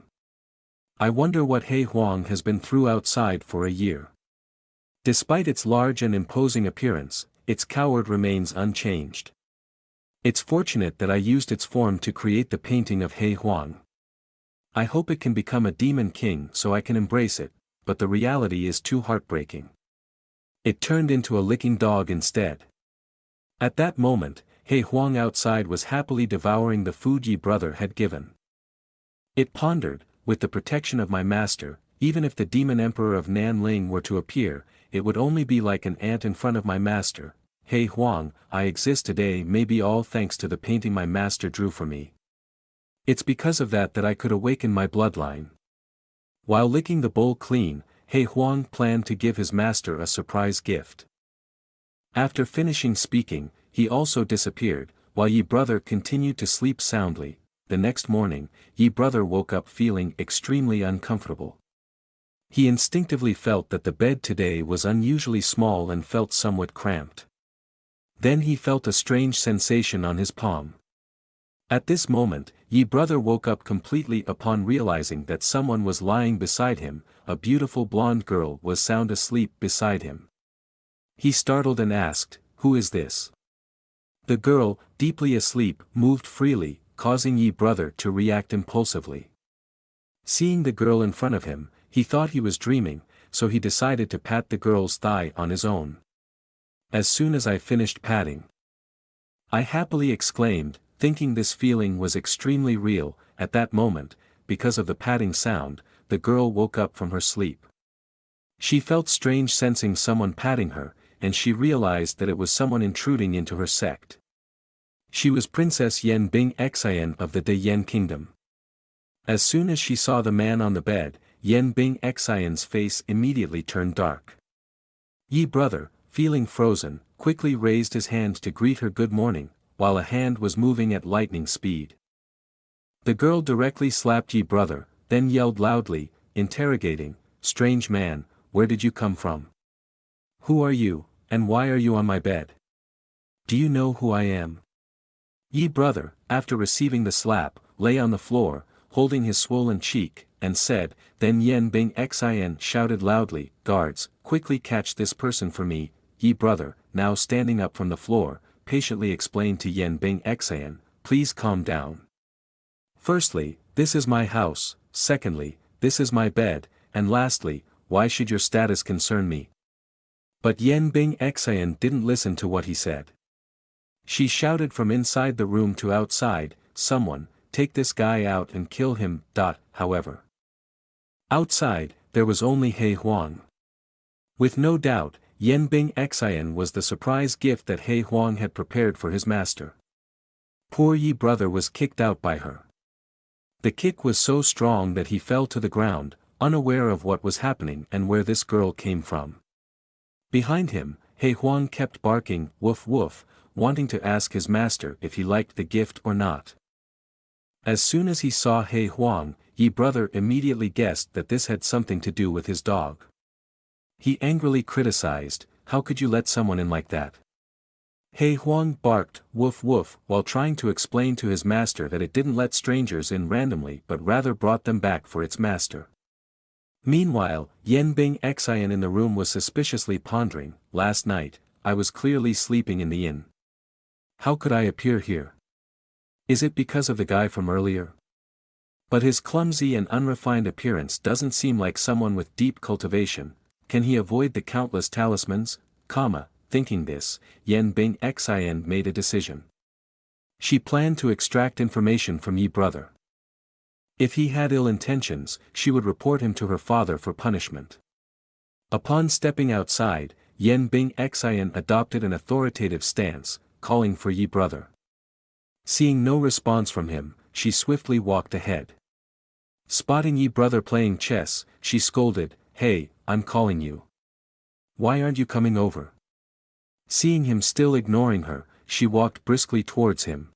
I wonder what He Huang has been through outside for a year. Despite its large and imposing appearance, its coward remains unchanged. It's fortunate that I used its form to create the painting of He Huang. I hope it can become a demon king so I can embrace it, but the reality is too heartbreaking. It turned into a licking dog instead. At that moment, He Huang outside was happily devouring the food Yi Brother had given. It pondered, with the protection of my master, even if the demon emperor of Nanling were to appear, it would only be like an ant in front of my master. He Huang, I exist today may be all thanks to the painting my master drew for me. It's because of that I could awaken my bloodline. While licking the bowl clean, He Huang planned to give his master a surprise gift. After finishing speaking, he also disappeared, while Yi Brother continued to sleep soundly. The next morning, Yi Brother woke up feeling extremely uncomfortable. He instinctively felt that the bed today was unusually small and felt somewhat cramped. Then he felt a strange sensation on his palm. At this moment, Yi Brother woke up completely upon realizing that someone was lying beside him. A beautiful blonde girl was sound asleep beside him. He startled and asked, who is this? The girl, deeply asleep, moved freely, causing Yi Brother to react impulsively. Seeing the girl in front of him, he thought he was dreaming, so he decided to pat the girl's thigh on his own. As soon as I finished patting, I happily exclaimed, thinking this feeling was extremely real. At that moment, because of the patting sound, the girl woke up from her sleep. She felt strange sensing someone patting her, and she realized that it was someone intruding into her sect. She was Princess Yen Bing Xian of the De Yen Kingdom. As soon as she saw the man on the bed, Yen Bing Xian's face immediately turned dark. Yi Brother, feeling frozen, quickly raised his hand to greet her good morning, while a hand was moving at lightning speed. The girl directly slapped Yi brother, then yelled loudly, interrogating, "Strange man, where did you come from? Who are you, and why are you on my bed? Do you know who I am?" Yi brother, after receiving the slap, lay on the floor, holding his swollen cheek, and said, then Yen Bing Xin shouted loudly, "Guards, quickly catch this person for me." Yi brother, now standing up from the floor, patiently explained to Yen Bing Xin, "Please calm down. Firstly, this is my house, secondly, this is my bed, and lastly, why should your status concern me?" But Yen Bing Xin didn't listen to what he said. She shouted from inside the room to outside, "Someone, take this guy out and kill him." However, outside, there was only He Huang. With no doubt, Yen Bing Xin was the surprise gift that He Huang had prepared for his master. Poor Yi brother was kicked out by her. The kick was so strong that he fell to the ground, unaware of what was happening and where this girl came from. Behind him, He Huang kept barking, "Woof woof," wanting to ask his master if he liked the gift or not. As soon as he saw He Huang, Yi brother immediately guessed that this had something to do with his dog. He angrily criticized, "How could you let someone in like that?" He Huang barked, "Woof woof," while trying to explain to his master that it didn't let strangers in randomly but rather brought them back for its master. Meanwhile, Yen Bing Xin in the room was suspiciously pondering, "Last night, I was clearly sleeping in the inn. How could I appear here? Is it because of the guy from earlier? But his clumsy and unrefined appearance doesn't seem like someone with deep cultivation. Can he avoid the countless talismans?" Thinking this, Yen Bing Xin made a decision. She planned to extract information from Yi brother. If he had ill intentions, she would report him to her father for punishment. Upon stepping outside, Yen Bing Xin adopted an authoritative stance, calling for Yi brother. Seeing no response from him, she swiftly walked ahead. Spotting Yi brother playing chess, she scolded, "Hey, I'm calling you. Why aren't you coming over?" Seeing him still ignoring her, she walked briskly towards him.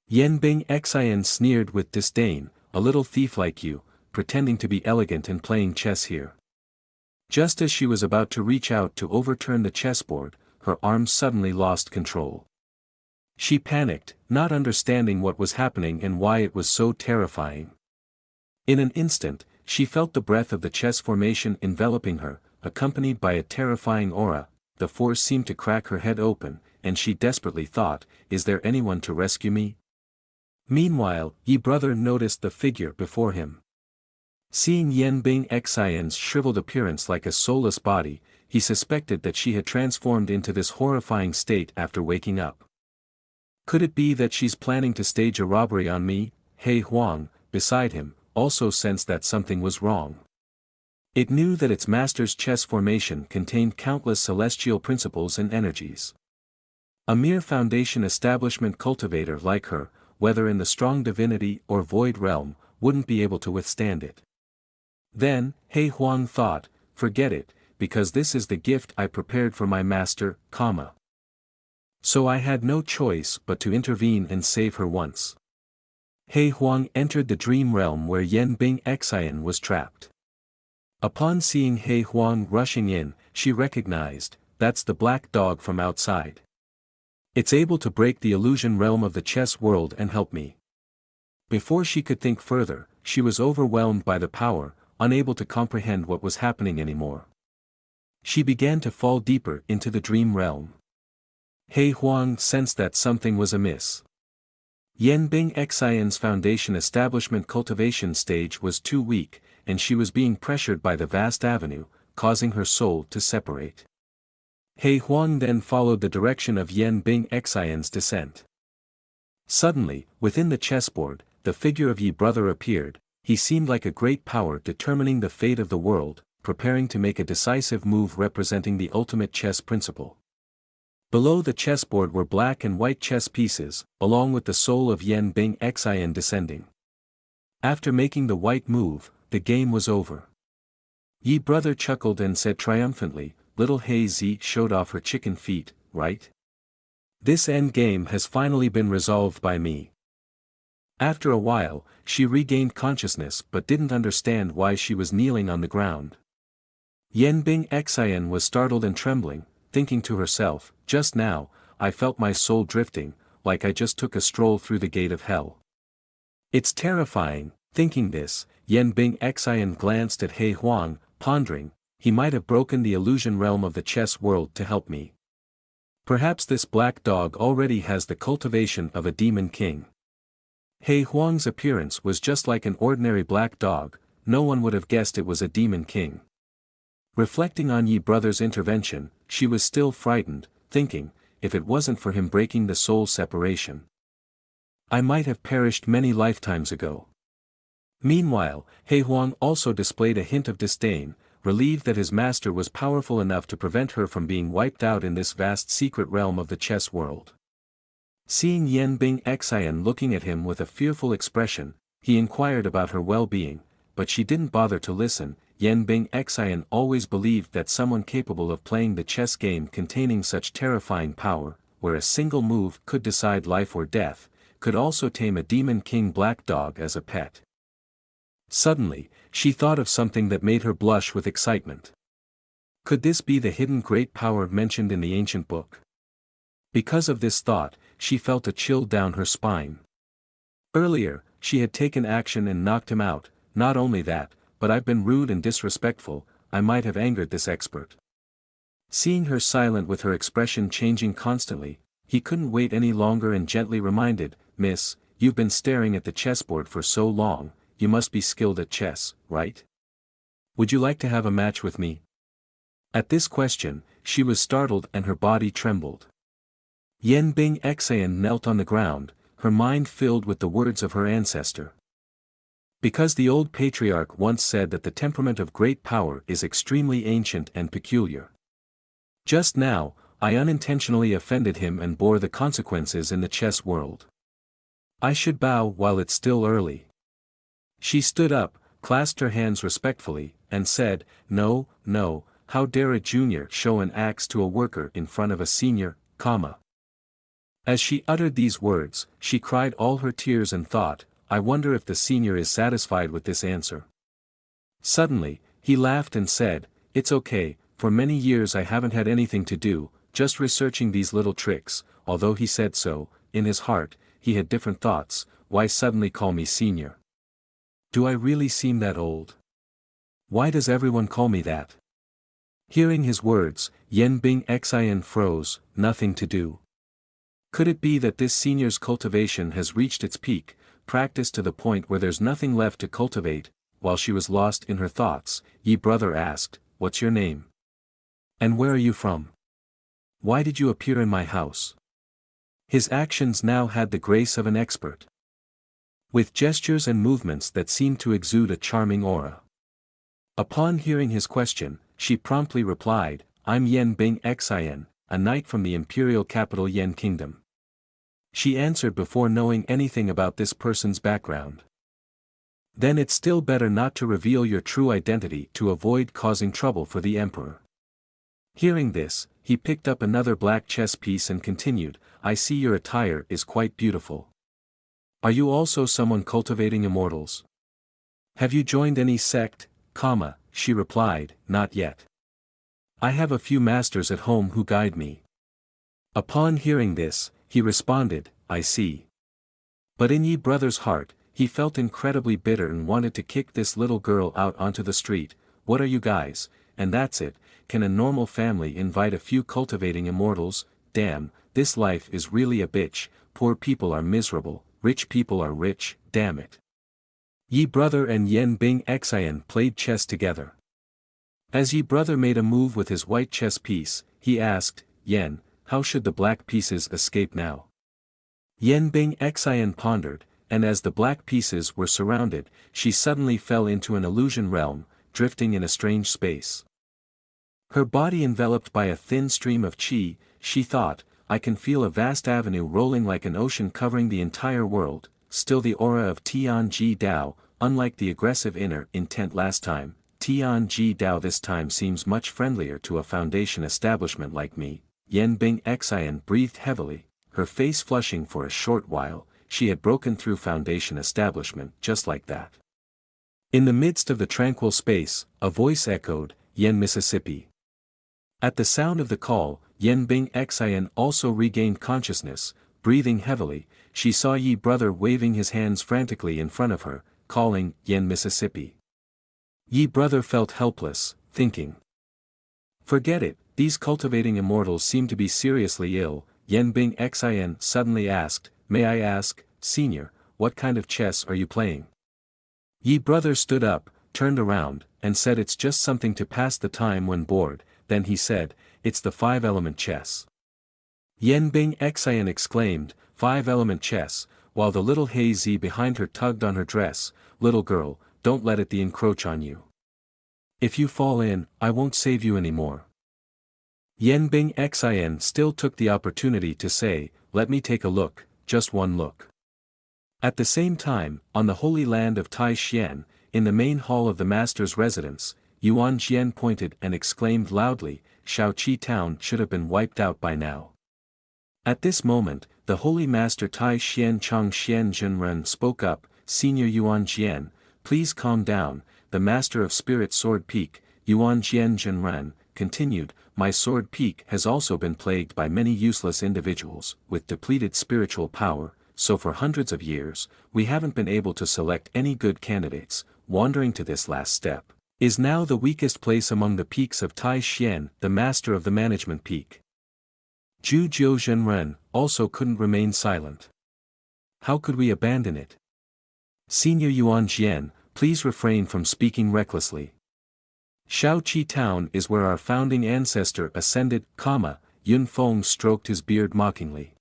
Yen Bing Xin sneered with disdain, "A little thief like you, pretending to be elegant and playing chess here." Just as she was about to reach out to overturn the chessboard, her arms suddenly lost control. She panicked, not understanding what was happening and why it was so terrifying. In an instant, she felt the breath of the chess formation enveloping her, accompanied by a terrifying aura. The force seemed to crack her head open, and she desperately thought, "Is there anyone to rescue me?" Meanwhile, Yi brother noticed the figure before him. Seeing Yen Bing Xin's shriveled appearance like a soulless body, he suspected that she had transformed into this horrifying state after waking up. "Could it be that she's planning to stage a robbery on me?" He Huang, beside him, also sensed that something was wrong. It knew that its master's chess formation contained countless celestial principles and energies. A mere foundation establishment cultivator like her, whether in the strong divinity or void realm, wouldn't be able to withstand it. Then, He Huang thought, "Forget it, because this is the gift I prepared for my master, so I had no choice but to intervene and save her once." He Huang entered the dream realm where Yen Bing Xin was trapped. Upon seeing He Huang rushing in, she recognized, "That's the black dog from outside. It's able to break the illusion realm of the chess world and help me." Before she could think further, she was overwhelmed by the power, unable to comprehend what was happening anymore. She began to fall deeper into the dream realm. He Huang sensed that something was amiss. Yen Bing Xin's foundation establishment cultivation stage was too weak, and she was being pressured by the vast avenue, causing her soul to separate. He Huang then followed the direction of Yen Bing Xin's descent. Suddenly, within the chessboard, the figure of Yi brother appeared. He seemed like a great power determining the fate of the world, preparing to make a decisive move representing the ultimate chess principle. Below the chessboard were black and white chess pieces, along with the soul of Yen Bing Xin descending. After making the white move, the game was over. Yi brother chuckled and said triumphantly, "Little He Zi showed off her chicken feet, right? This end game has finally been resolved by me." After a while, she regained consciousness but didn't understand why she was kneeling on the ground. Yen Bing Xian was startled and trembling, thinking to herself, just now, I felt my soul drifting, like I just took a stroll through the gate of hell. It's terrifying. Thinking this, Yen Bing Xian glanced at He Huang, pondering, he might have broken the illusion realm of the chess world to help me. Perhaps this black dog already has the cultivation of a demon king. He Huang's appearance was just like an ordinary black dog, no one would have guessed it was a demon king. Reflecting on Yi brother's intervention, she was still frightened, thinking, if it wasn't for him breaking the soul separation, I might have perished many lifetimes ago. Meanwhile, He Huang also displayed a hint of disdain, relieved that his master was powerful enough to prevent her from being wiped out in this vast secret realm of the chess world. Seeing Yen Bing Xian looking at him with a fearful expression, he inquired about her well-being, but she didn't bother to listen. Yen Bing Xian always believed that someone capable of playing the chess game containing such terrifying power, where a single move could decide life or death, could also tame a demon king black dog as a pet. Suddenly, she thought of something that made her blush with excitement. Could this be the hidden great power mentioned in the ancient book? Because of this thought, she felt a chill down her spine. Earlier, she had taken action and knocked him out. Not only that, but I've been rude and disrespectful, I might have angered this expert. Seeing her silent with her expression changing constantly, he couldn't wait any longer and gently reminded, Miss, you've been staring at the chessboard for so long, you must be skilled at chess, right? Would you like to have a match with me? At this question, she was startled and her body trembled. Yen Bing Xian knelt on the ground, her mind filled with the words of her ancestor. Because the old patriarch once said that the temperament of great power is extremely ancient and peculiar. Just now, I unintentionally offended him and bore the consequences in the chess world. I should bow while it's still early. She stood up, clasped her hands respectfully, and said, No, no, how dare a junior show an axe to a worker in front of a senior, comma. As she uttered these words, she cried all her tears and thought, I wonder if the senior is satisfied with this answer. Suddenly, he laughed and said, It's okay, for many years I haven't had anything to do, just researching these little tricks. Although he said so, in his heart, he had different thoughts. Why suddenly call me senior? Do I really seem that old? Why does everyone call me that? Hearing his words, Yen Bing Xian froze, nothing to do. Could it be that this senior's cultivation has reached its peak, practiced to the point where there's nothing left to cultivate? While she was lost in her thoughts, Yi brother asked, What's your name? And where are you from? Why did you appear in my house? His actions now had the grace of an expert. With gestures and movements that seemed to exude a charming aura. Upon hearing his question, she promptly replied, I'm Yen Bing Xian, a knight from the imperial capital Yen Kingdom. She answered before knowing anything about this person's background. Then it's still better not to reveal your true identity to avoid causing trouble for the emperor. Hearing this, he picked up another black chess piece and continued, I see your attire is quite beautiful. Are you also someone cultivating immortals? Have you joined any sect, comma, she replied, not yet. I have a few masters at home who guide me. Upon hearing this, he responded, I see. But in Yi brother's heart, he felt incredibly bitter and wanted to kick this little girl out onto the street. What are you guys, and that's it, can a normal family invite a few cultivating immortals? Damn, this life is really a bitch, poor people are miserable, rich people are rich, damn it. Yi brother and Yen Bing Xian played chess together. As Yi brother made a move with his white chess piece, he asked, Yen, how should the black pieces escape now? Yen Bing Xian pondered, and as the black pieces were surrounded, she suddenly fell into an illusion realm, drifting in a strange space. Her body enveloped by a thin stream of qi, she thought, I can feel a vast avenue rolling like an ocean covering the entire world, still the aura of Tianji Dao, unlike the aggressive inner intent last time, Tianji Dao this time seems much friendlier to a foundation establishment like me. Yen Bing Xian breathed heavily, her face flushing for a short while. she had broken through Foundation establishment just like that. In the midst of the tranquil space, a voice echoed, "Yen Mississippi." At the sound of the call, Yen Bing Xin also regained consciousness. Breathing heavily, she saw Yi brother waving his hands frantically in front of her, calling, "Yen Mississippi." Yi brother felt helpless, thinking. Forget it, these cultivating immortals seem to be seriously ill. Yen Bing Xin suddenly asked, "May I ask, Senior, what kind of chess are you playing?" Yi brother stood up, turned around, and said, "It's just something to pass the time when bored." Then he said, "It's the 5-element chess." Yen Bing Xin exclaimed, "5-element chess," while the little Hazy behind her tugged on her dress. "Little girl, don't let it encroach on you. If you fall in, I won't save you anymore." Yen Bing Xin still took the opportunity to say, "Let me take a look, just one look." At the same time, on the holy land of Tai Xian, in the main hall of the master's residence, Yuan Jian pointed and exclaimed loudly, "Shaoqi town should have been wiped out by now." At this moment, the holy master Tai Xian Chang Xian Zhenren spoke up, "Senior Yuan Jian, please calm down." The master of spirit sword peak, Yuan Jian Zhenren, continued, "My sword peak has also been plagued by many useless individuals with depleted spiritual power, so for hundreds of years, we haven't been able to select any good candidates. Wandering to this last step is now the weakest place among the peaks of Tai Xian, the master of the management peak." Zhu Jiu Zhenren also couldn't remain silent. "How could we abandon it? Senior Yuan Jian, please refrain from speaking recklessly. Shaoqi town is where our founding ancestor ascended, Yun Feng stroked his beard mockingly.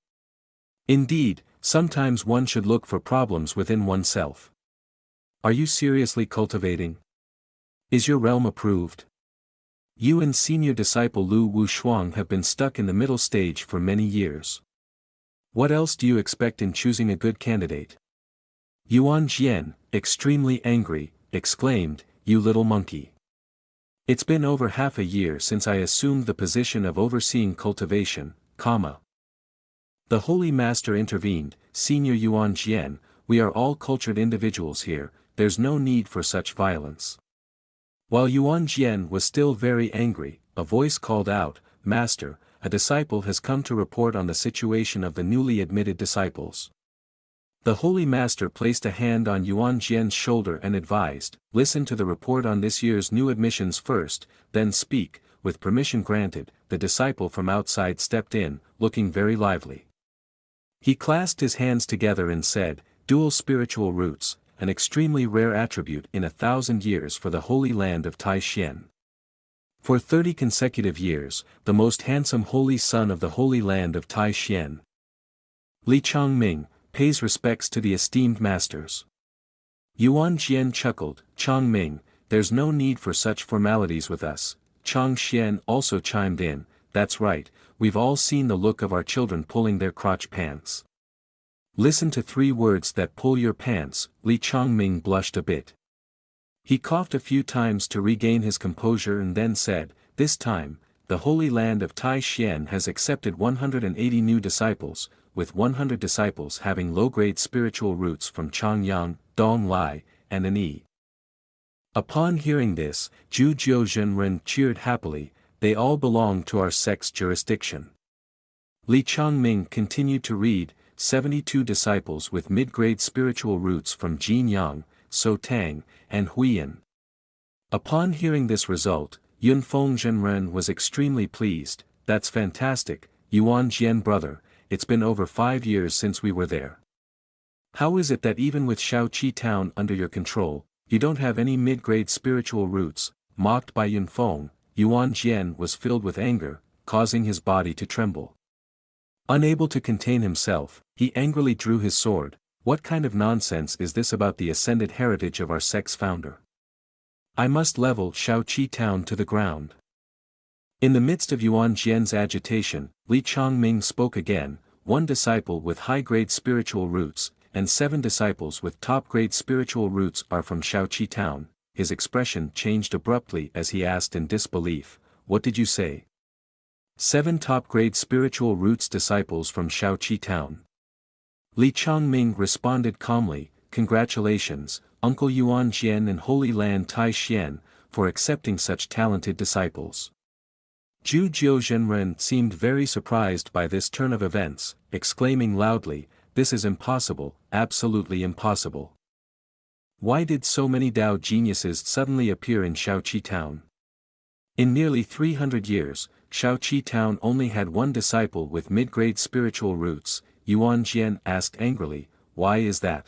"Indeed, sometimes one should look for problems within oneself. Are you seriously cultivating? Is your realm approved? You and senior disciple Lu Wushuang have been stuck in the middle stage for many years. What else do you expect in choosing a good candidate?" Yuan Jian, extremely angry, exclaimed, "You little monkey. It's been over half a year since I assumed the position of overseeing cultivation, The holy master intervened, "Senior Yuan Jian, we are all cultured individuals here, there's no need for such violence." While Yuan Jian was still very angry, a voice called out, "Master, a disciple has come to report on the situation of the newly admitted disciples." The holy master placed a hand on Yuan Jian's shoulder and advised, "Listen to the report on this year's new admissions first, then speak." With permission granted, the disciple from outside stepped in, looking very lively. He clasped his hands together and said, "Dual spiritual roots, an extremely rare attribute in 1,000 years for the holy land of Tai Xian. For 30 consecutive years, the most handsome holy son of the holy land of Tai Xian, Li Changming, pays respects to the esteemed masters." Yuan Jian chuckled, "Changming, there's no need for such formalities with us." Chang Xian also chimed in, "That's right, we've all seen the look of our children pulling their crotch pants. Listen to 3 words that pull your pants." Li Changming blushed a bit. He coughed a few times to regain his composure and then said, "This time, the holy land of Tai Xian has accepted 180 new disciples, with 100 disciples having low-grade spiritual roots from Changyang, Dong Lai, and Anyi." Upon hearing this, Zhu Jiu Zhenren cheered happily, "They all belong to our sect's jurisdiction." Li Changming continued to read, 72 disciples with mid-grade spiritual roots from Jinyang, Tang, and Huiyan. Upon hearing this result, Yun Feng Zhenren was extremely pleased. "That's fantastic, Yuan Jian brother, it's been over 5 years since we were there. How is it that even with Shaoqi town under your control, you don't have any mid-grade spiritual roots?" Mocked by Yun Feng, Yuan Jian was filled with anger, causing his body to tremble. Unable to contain himself, he angrily drew his sword. "What kind of nonsense is this about the ascended heritage of our sect's founder? I must level Shaoqi town to the ground." In the midst of Yuan Jian's agitation, Li Changming spoke again, 1 disciple with high-grade spiritual roots, and 7 disciples with top-grade spiritual roots are from Shaoqi town. His expression changed abruptly as he asked in disbelief, "What did you say? 7 top-grade spiritual roots disciples from Shaoqi town? Li Chongming responded calmly, "Congratulations, Uncle Yuan Jian and Holy Land Tai Xian, for accepting such talented disciples." Zhu Jiuzhenren seemed very surprised by this turn of events, exclaiming loudly, "This is impossible, absolutely impossible. Why did so many Dao geniuses suddenly appear in Shaoqi town? In nearly 300 years, Shaoqi town only had one disciple with mid-grade spiritual roots." Yuan Jian asked angrily, "Why is that?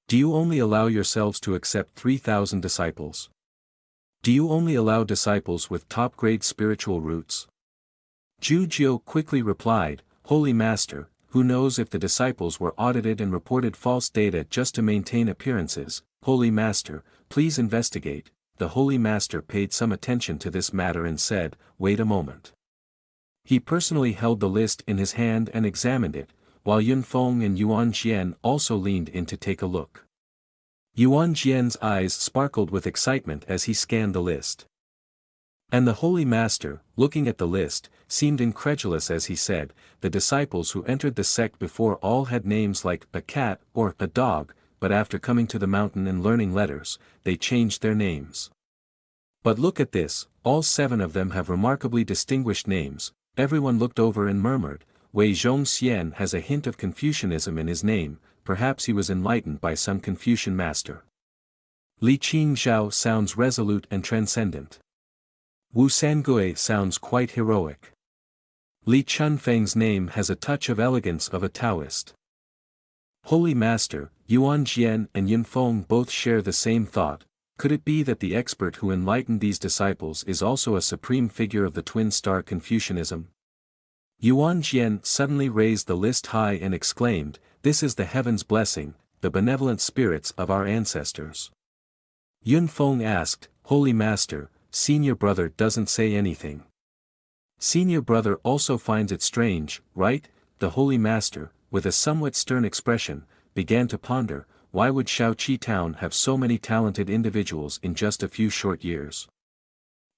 Do you only allow yourselves to accept 3,000 disciples? Do you only allow disciples with top-grade spiritual roots?" Zhu Jiu quickly replied, "Holy Master, who knows if the disciples were audited and reported false data just to maintain appearances? Holy Master, please investigate." The Holy Master paid some attention to this matter and said, "Wait a moment." He personally held the list in his hand and examined it, while Yunfeng and Yuan Jian also leaned in to take a look. Yuan Jian's eyes sparkled with excitement as he scanned the list. And the Holy Master, looking at the list, seemed incredulous as he said, "The disciples who entered the sect before all had names like a cat or a dog, but after coming to the mountain and learning letters, they changed their names. But look at this, all 7 of them have remarkably distinguished names." Everyone looked over and murmured, "Wei Zhongxian has a hint of Confucianism in his name, perhaps he was enlightened by some Confucian master. Li Qingzhao sounds resolute and transcendent. Wu Sangui sounds quite heroic. Li Chunfeng's name has a touch of elegance of a Taoist." Holy Master, Yuan Jian and Yunfeng both share the same thought. Could it be that the expert who enlightened these disciples is also a supreme figure of the twin star Confucianism? Yuan Jian suddenly raised the list high and exclaimed, "This is the heaven's blessing, the benevolent spirits of our ancestors." Yunfeng asked, "Holy Master, senior brother doesn't say anything. Senior brother also finds it strange, right?" The Holy Master, with a somewhat stern expression, began to ponder, why would Shaoqi town have so many talented individuals in just a few short years?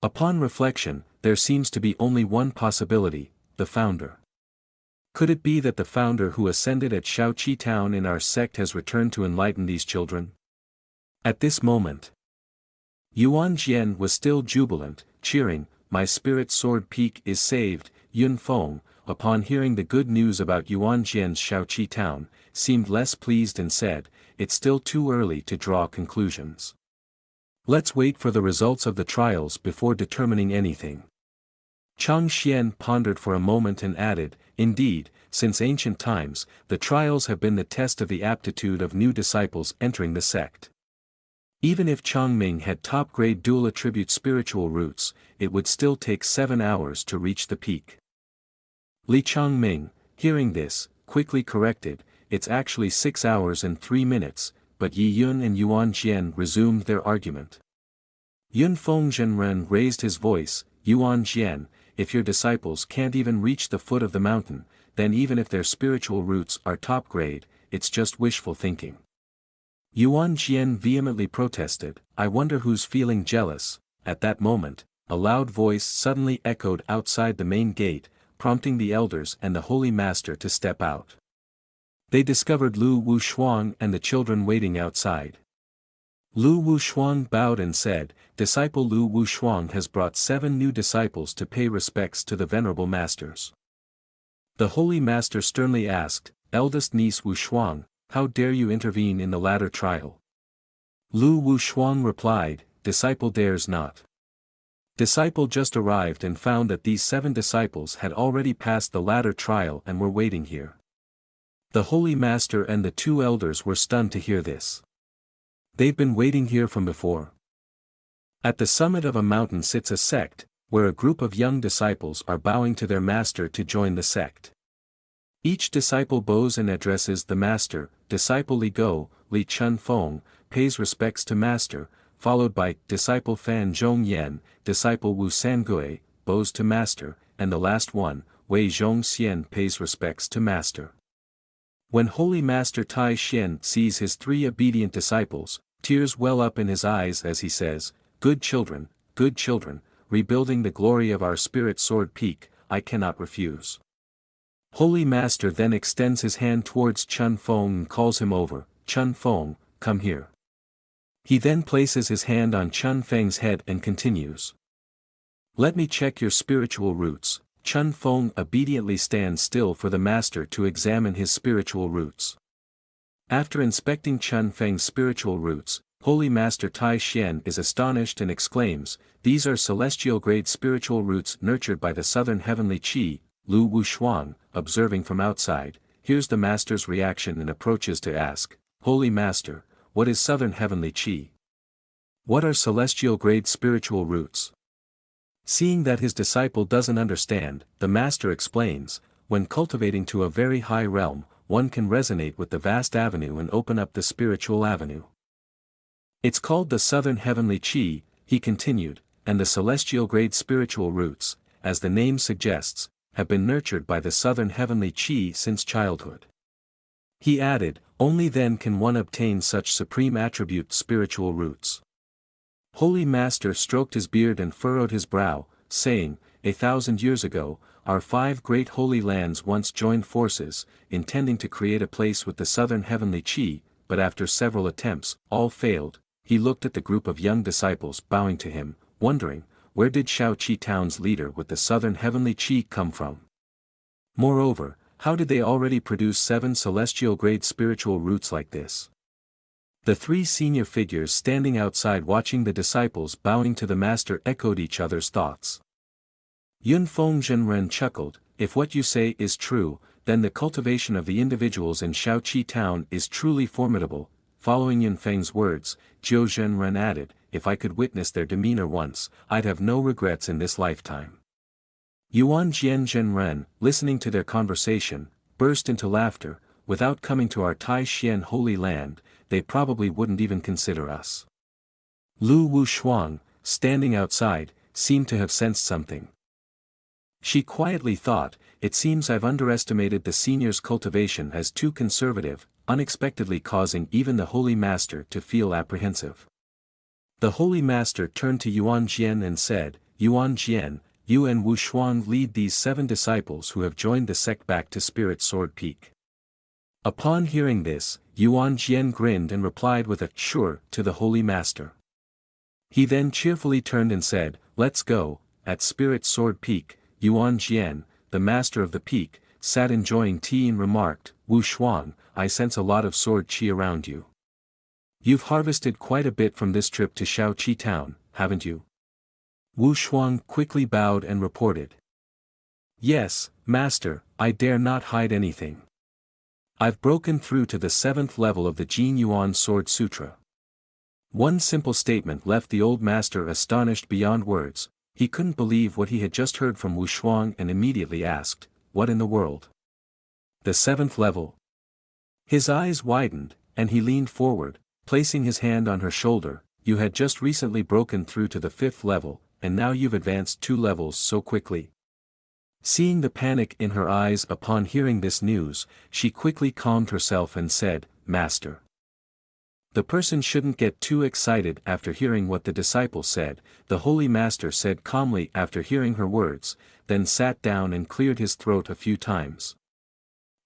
Upon reflection, there seems to be only one possibility, the founder. Could it be that the founder who ascended at Shaoqi town in our sect has returned to enlighten these children? At this moment, Yuan Jian was still jubilant, cheering, "My spirit sword peak is saved." Yunfeng, upon hearing the good news about Yuan Jian's Shaoqi town, seemed less pleased and said, "It's still too early to draw conclusions. Let's wait for the results of the trials before determining anything." Chang Xian pondered for a moment and added, "Indeed, since ancient times, the trials have been the test of the aptitude of new disciples entering the sect. Even if Chongming had top-grade dual attribute spiritual roots, it would still take 7 hours to reach the peak." Li Chongming, hearing this, quickly corrected, "It's actually 6 hours and 3 minutes, but Yi Yun and Yuan Jian resumed their argument. Yunfeng Zhenren raised his voice, "Yuan Jian, if your disciples can't even reach the foot of the mountain, then even if their spiritual roots are top grade, it's just wishful thinking." Yuan Jian vehemently protested, "I wonder who's feeling jealous." At that moment, a loud voice suddenly echoed outside the main gate, prompting the elders and the Holy Master to step out. They discovered Lu Wushuang and the children waiting outside. Lu Wushuang bowed and said, "Disciple Lu Wushuang has brought 7 new disciples to pay respects to the venerable masters." The Holy Master sternly asked, "Eldest niece Wushuang, how dare you intervene in the latter trial?" Lu Wushuang replied, "Disciple dares not. Disciple just arrived and found that these 7 disciples had already passed the latter trial and were waiting here." The Holy Master and the 2 elders were stunned to hear this. "They've been waiting here from before." At the summit of a mountain sits a sect, where a group of young disciples are bowing to their master to join the sect. Each disciple bows and addresses the master. Disciple Li Go, Li Chun Feng, pays respects to master, followed by disciple Fan Zhong Yan, disciple Wu Sangui, bows to master, and the last one, Wei Zhong Xian, pays respects to master. When Holy Master Tai Xian sees his 3 obedient disciples, tears well up in his eyes as he says, good children, rebuilding the glory of our spirit sword peak, I cannot refuse." Holy Master then extends his hand towards Chun Feng and calls him over. Chun Feng, come here. He then places his hand on Chun Feng's head and continues. Let me check your spiritual roots. Chun Feng obediently stands still for the master to examine his spiritual roots. After inspecting Chun Feng's spiritual roots, Holy Master Tai Xian is astonished and exclaims, these are celestial-grade spiritual roots nurtured by the southern heavenly qi. Lu Wushuang, observing from outside, hears the master's reaction and approaches to ask, Holy Master, what is southern heavenly qi? What are celestial-grade spiritual roots? Seeing that his disciple doesn't understand, the master explains, when cultivating to a very high realm, one can resonate with the vast avenue and open up the spiritual avenue. It's called the southern heavenly qi, he continued, and the celestial-grade spiritual roots, as the name suggests, have been nurtured by the southern heavenly qi since childhood. He added, only then can one obtain such supreme attribute spiritual roots. Holy Master stroked his beard and furrowed his brow, saying, 1,000 years ago, our 5 great holy lands once joined forces, intending to create a place with the southern heavenly qi, but after several attempts, all failed. He looked at the group of young disciples bowing to him, wondering, where did Shaoqi town's leader with the southern heavenly qi come from? Moreover, how did they already produce 7 celestial-grade spiritual roots like this? The 3 senior figures standing outside watching the disciples bowing to the master echoed each other's thoughts. Yunfeng Zhenren chuckled, if what you say is true, then the cultivation of the individuals in Shaoqi town is truly formidable. Following Yunfeng's words, Jiu Zhenren added, if I could witness their demeanor once, I'd have no regrets in this lifetime. Yuan Jian Zhenren, listening to their conversation, burst into laughter, without coming to our Tai Xian holy land, they probably wouldn't even consider us. Lu Wushuang, standing outside, seemed to have sensed something. She quietly thought, it seems I've underestimated the senior's cultivation as too conservative, unexpectedly causing even the Holy Master to feel apprehensive. The Holy Master turned to Yuan Jian and said, Yuan Jian, you and Wushuang lead these 7 disciples who have joined the sect back to Spirit Sword Peak. Upon hearing this, Yuan Jian grinned and replied with a sure to the Holy Master. He then cheerfully turned and said, let's go. At Spirit Sword Peak, Yuan Jian, the master of the peak, sat enjoying tea and remarked, Wushuang, I sense a lot of sword qi around you. You've harvested quite a bit from this trip to Shaoqi town, haven't you? Wushuang quickly bowed and reported. Yes, master, I dare not hide anything. I've broken through to the 7th level of the Jin Yuan Sword Sutra. One simple statement left the old master astonished beyond words. He couldn't believe what he had just heard from Wushuang and immediately asked, what in the world? The 7th level? His eyes widened, and he leaned forward, placing his hand on her shoulder. You had just recently broken through to the 5th level, and now you've advanced 2 levels so quickly. Seeing the panic in her eyes upon hearing this news, she quickly calmed herself and said, Master. The person shouldn't get too excited after hearing what the disciple said, the Holy Master said calmly after hearing her words, then sat down and cleared his throat a few times.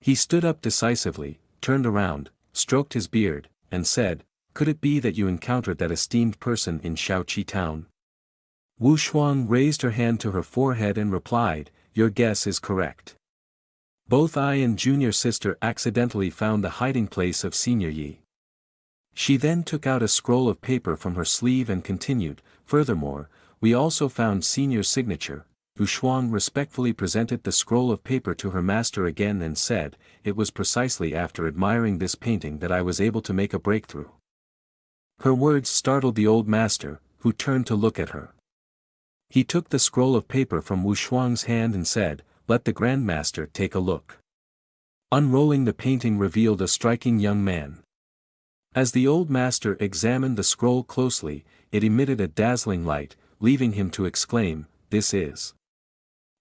He stood up decisively, turned around, stroked his beard, and said, could it be that you encountered that esteemed person in Shaoqi town? Wushuang raised her hand to her forehead and replied, your guess is correct. Both I and junior sister accidentally found the hiding place of Senior Yi. She then took out a scroll of paper from her sleeve and continued, furthermore, we also found Senior's signature. Wushuang respectfully presented the scroll of paper to her master again and said, it was precisely after admiring this painting that I was able to make a breakthrough. Her words startled the old master, who turned to look at her. He took the scroll of paper from Wushuang's hand and said, let the Grand Master take a look. Unrolling the painting revealed a striking young man. As the old master examined the scroll closely, it emitted a dazzling light, leaving him to exclaim, this is.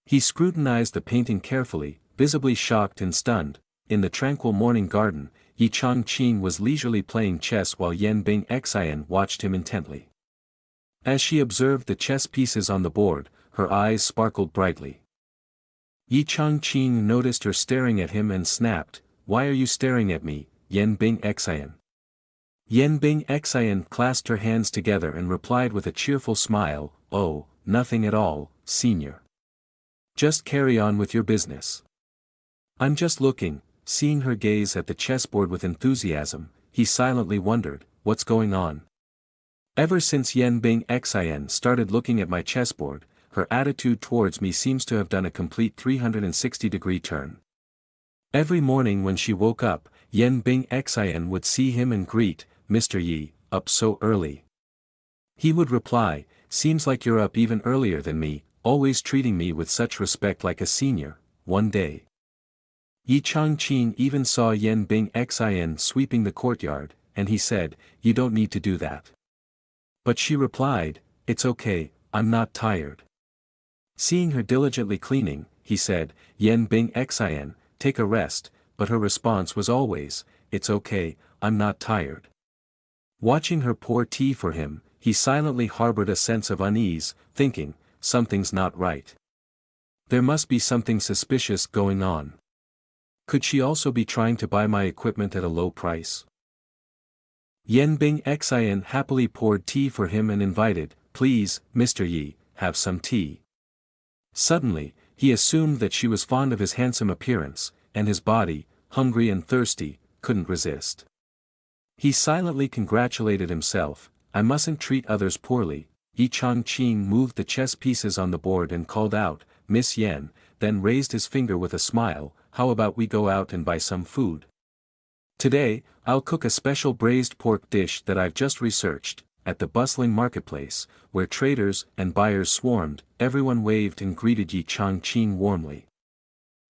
He scrutinized the painting carefully, visibly shocked and stunned. In the tranquil morning garden, Yi Changqing was leisurely playing chess while Yan Bing Xian watched him intently. As she observed the chess pieces on the board, her eyes sparkled brightly. Yi Changqing noticed her staring at him and snapped, "Why are you staring at me, Yen Bing Xian?" Yen Bing Xian clasped her hands together and replied with a cheerful smile, "Oh, nothing at all, senior. Just carry on with your business." "I'm just looking." Seeing her gaze at the chessboard with enthusiasm, he silently wondered, "What's going on?" Ever since Yen Bing Xian started looking at my chessboard, her attitude towards me seems to have done a complete 360-degree turn. Every morning when she woke up, Yen Bing Xian would see him and greet, "Mr. Yi, up so early?" He would reply, "Seems like you're up even earlier than me, always treating me with such respect like a senior." One day, Yi Changqing even saw Yen Bing Xian sweeping the courtyard, and he said, "You don't need to do that." But she replied, "It's okay, I'm not tired." Seeing her diligently cleaning, he said, "Yen Bing Xian, take a rest," but her response was always, "It's okay, I'm not tired." Watching her pour tea for him, he silently harbored a sense of unease, thinking, something's not right. There must be something suspicious going on. Could she also be trying to buy my equipment at a low price? Yen Bing Xian happily poured tea for him and invited, "Please, Mr. Yi, have some tea." Suddenly, he assumed that she was fond of his handsome appearance, and his body, hungry and thirsty, couldn't resist. He silently congratulated himself, "I mustn't treat others poorly." Yi Changqing moved the chess pieces on the board and called out, "Miss Yen," then raised his finger with a smile, "How about we go out and buy some food? Today, I'll cook a special braised pork dish that I've just researched." At the bustling marketplace, where traders and buyers swarmed, everyone waved and greeted Yi Changqing warmly.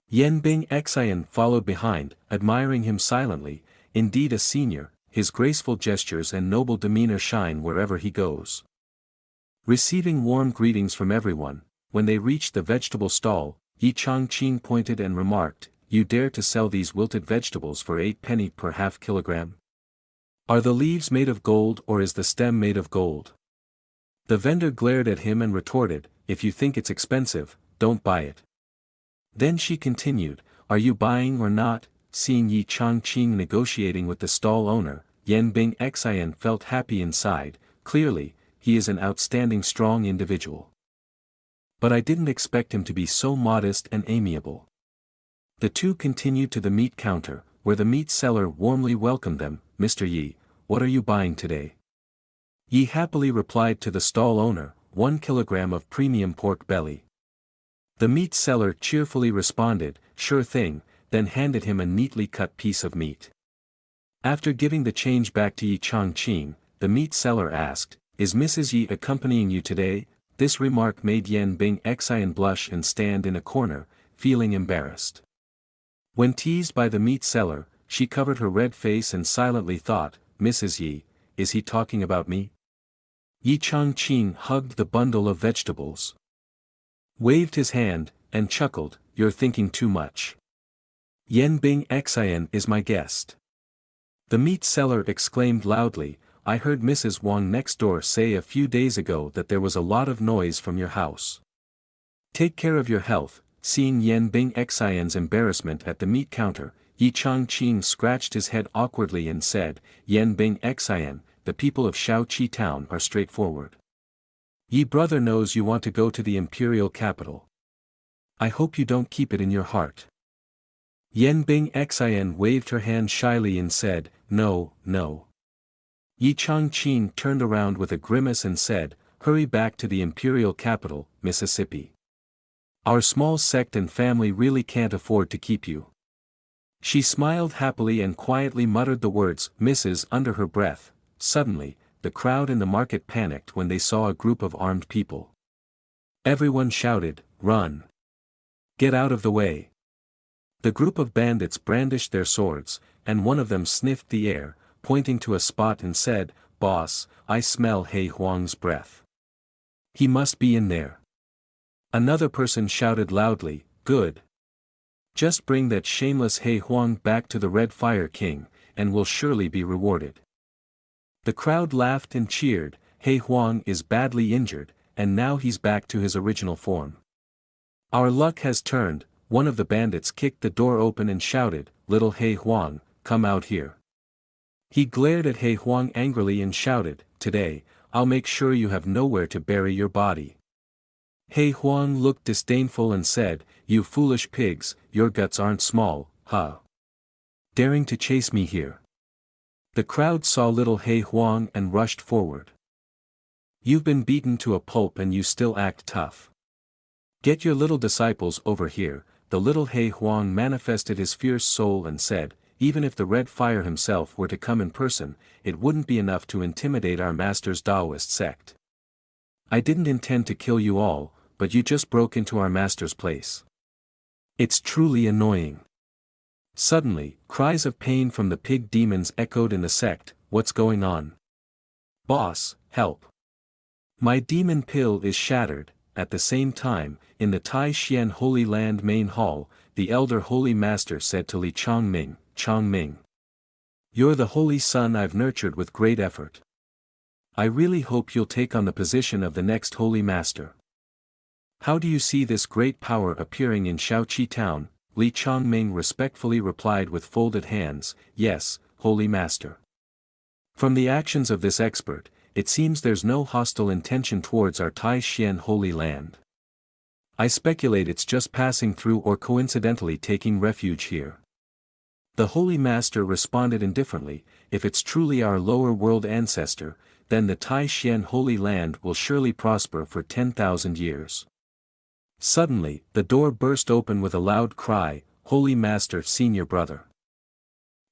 Yen Bing Xian followed behind, admiring him silently. Indeed a senior, his graceful gestures and noble demeanor shine wherever he goes. Receiving warm greetings from everyone, when they reached the vegetable stall, Yi Changqing pointed and remarked, "You dare to sell these wilted vegetables for 8 penny per half kilogram? Are the leaves made of gold or is the stem made of gold?" The vendor glared at him and retorted, "If you think it's expensive, don't buy it." Then she continued, "Are you buying or not?" Seeing Yi Changqing negotiating with the stall owner, Yen Bing Xian felt happy inside. Clearly, he is an outstanding strong individual. But I didn't expect him to be so modest and amiable. The two continued to the meat counter, where the meat seller warmly welcomed them. "Mr. Yi, what are you buying today?" Yi happily replied to the stall owner, 1 kilogram of premium pork belly." The meat seller cheerfully responded, "Sure thing," then handed him a neatly cut piece of meat. After giving the change back to Yi Changqing, the meat seller asked, "Is Mrs. Yi accompanying you today?" This remark made Yen Bing Xian blush and stand in a corner, feeling embarrassed. When teased by the meat seller, she covered her red face and silently thought, "Mrs. Yi, is he talking about me?" Yi Changqing hugged the bundle of vegetables, waved his hand, and chuckled, "You're thinking too much. Yen Bing Xian is my guest." The meat seller exclaimed loudly, "I heard Mrs. Wang next door say a few days ago that there was a lot of noise from your house. Take care of your health." Seeing Yen Bing Xian's embarrassment at the meat counter, Yi Changqing scratched his head awkwardly and said, "Yen Bing Xian, the people of Shaoqi town are straightforward. Yi brother knows you want to go to the imperial capital. I hope you don't keep it in your heart." Yen Bing Xian waved her hand shyly and said, "No, no." Yi Changqing turned around with a grimace and said, "Hurry back to the imperial capital, Mississippi. Our small sect and family really can't afford to keep you." She smiled happily and quietly muttered the words "Mrs." under her breath. Suddenly, the crowd in the market panicked when they saw a group of armed people. Everyone shouted, "Run! Get out of the way!" The group of bandits brandished their swords, and one of them sniffed the air, pointing to a spot and said, "Boss, I smell He Huang's breath. He must be in there." Another person shouted loudly, "Good. Just bring that shameless He Huang back to the Red Fire King, and we'll surely be rewarded." The crowd laughed and cheered. "He Huang is badly injured, and now he's back to his original form. Our luck has turned." one of the bandits kicked the door open and shouted, "Little He Huang, come out here." He glared at He Huang angrily and shouted, "Today, I'll make sure you have nowhere to bury your body." He Huang looked disdainful and said, "You foolish pigs, your guts aren't small, huh? Daring to chase me here." The crowd saw little He Huang and rushed forward. "You've been beaten to a pulp and you still act tough. Get your little disciples over here." The little He Huang manifested his fierce soul and said, "Even if the Red Fire himself were to come in person, it wouldn't be enough to intimidate our master's Taoist sect. I didn't intend to kill you all, but you just broke into our master's place. It's truly annoying." Suddenly, cries of pain from the pig demons echoed in the sect. "What's going on? Boss, help! My demon pill is shattered." At the same time, in the Tai Xian Holy Land main hall, the elder Holy Master said to Li Chongming, "Chongming, you're the holy son I've nurtured with great effort. I really hope you'll take on the position of the next Holy Master. How do you see this great power appearing in Shaoqi town?" Li Chongming respectfully replied with folded hands, "Yes, Holy Master. From the actions of this expert, it seems there's no hostile intention towards our Tai Xian Holy Land. I speculate it's just passing through or coincidentally taking refuge here." The Holy Master responded indifferently, "If it's truly our lower world ancestor, then the Tai Xian Holy Land will surely prosper for 10,000 years. Suddenly, the door burst open with a loud cry, "Holy Master, Senior Brother!"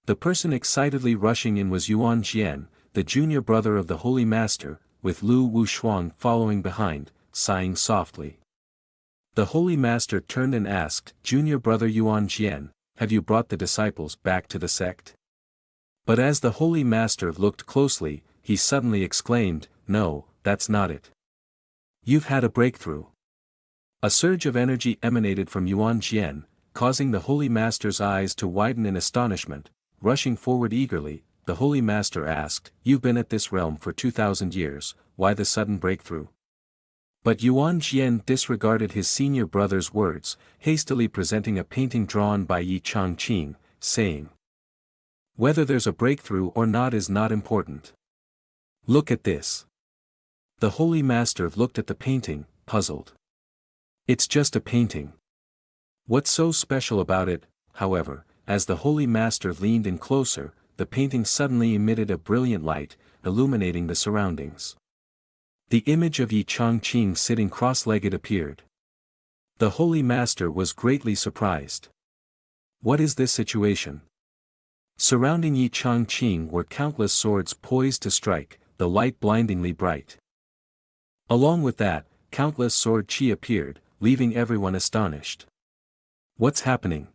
The person excitedly rushing in was Yuan Jian, the junior brother of the Holy Master, with Lu Wushuang following behind, sighing softly. The Holy Master turned and asked, "Junior brother Yuan Jian, have you brought the disciples back to the sect?" But as the Holy Master looked closely, he suddenly exclaimed, "No, that's not it. You've had a breakthrough." A surge of energy emanated from Yuan Jian, causing the Holy Master's eyes to widen in astonishment. Rushing forward eagerly, the Holy Master asked, "You've been at this realm for 2,000 years, why the sudden breakthrough?" But Yuan Jian disregarded his senior brother's words, hastily presenting a painting drawn by Yi Changqing, saying, "Whether there's a breakthrough or not is not important. Look at this." The Holy Master looked at the painting, puzzled. "It's just a painting. What's so special about it?" However, as the Holy Master leaned in closer, the painting suddenly emitted a brilliant light, illuminating the surroundings. The image of Yi Changqing sitting cross-legged appeared. The Holy Master was greatly surprised. "What is this situation?" Surrounding Yi Changqing were countless swords poised to strike, the light blindingly bright. Along with that, countless sword chi appeared, leaving everyone astonished. "What's happening?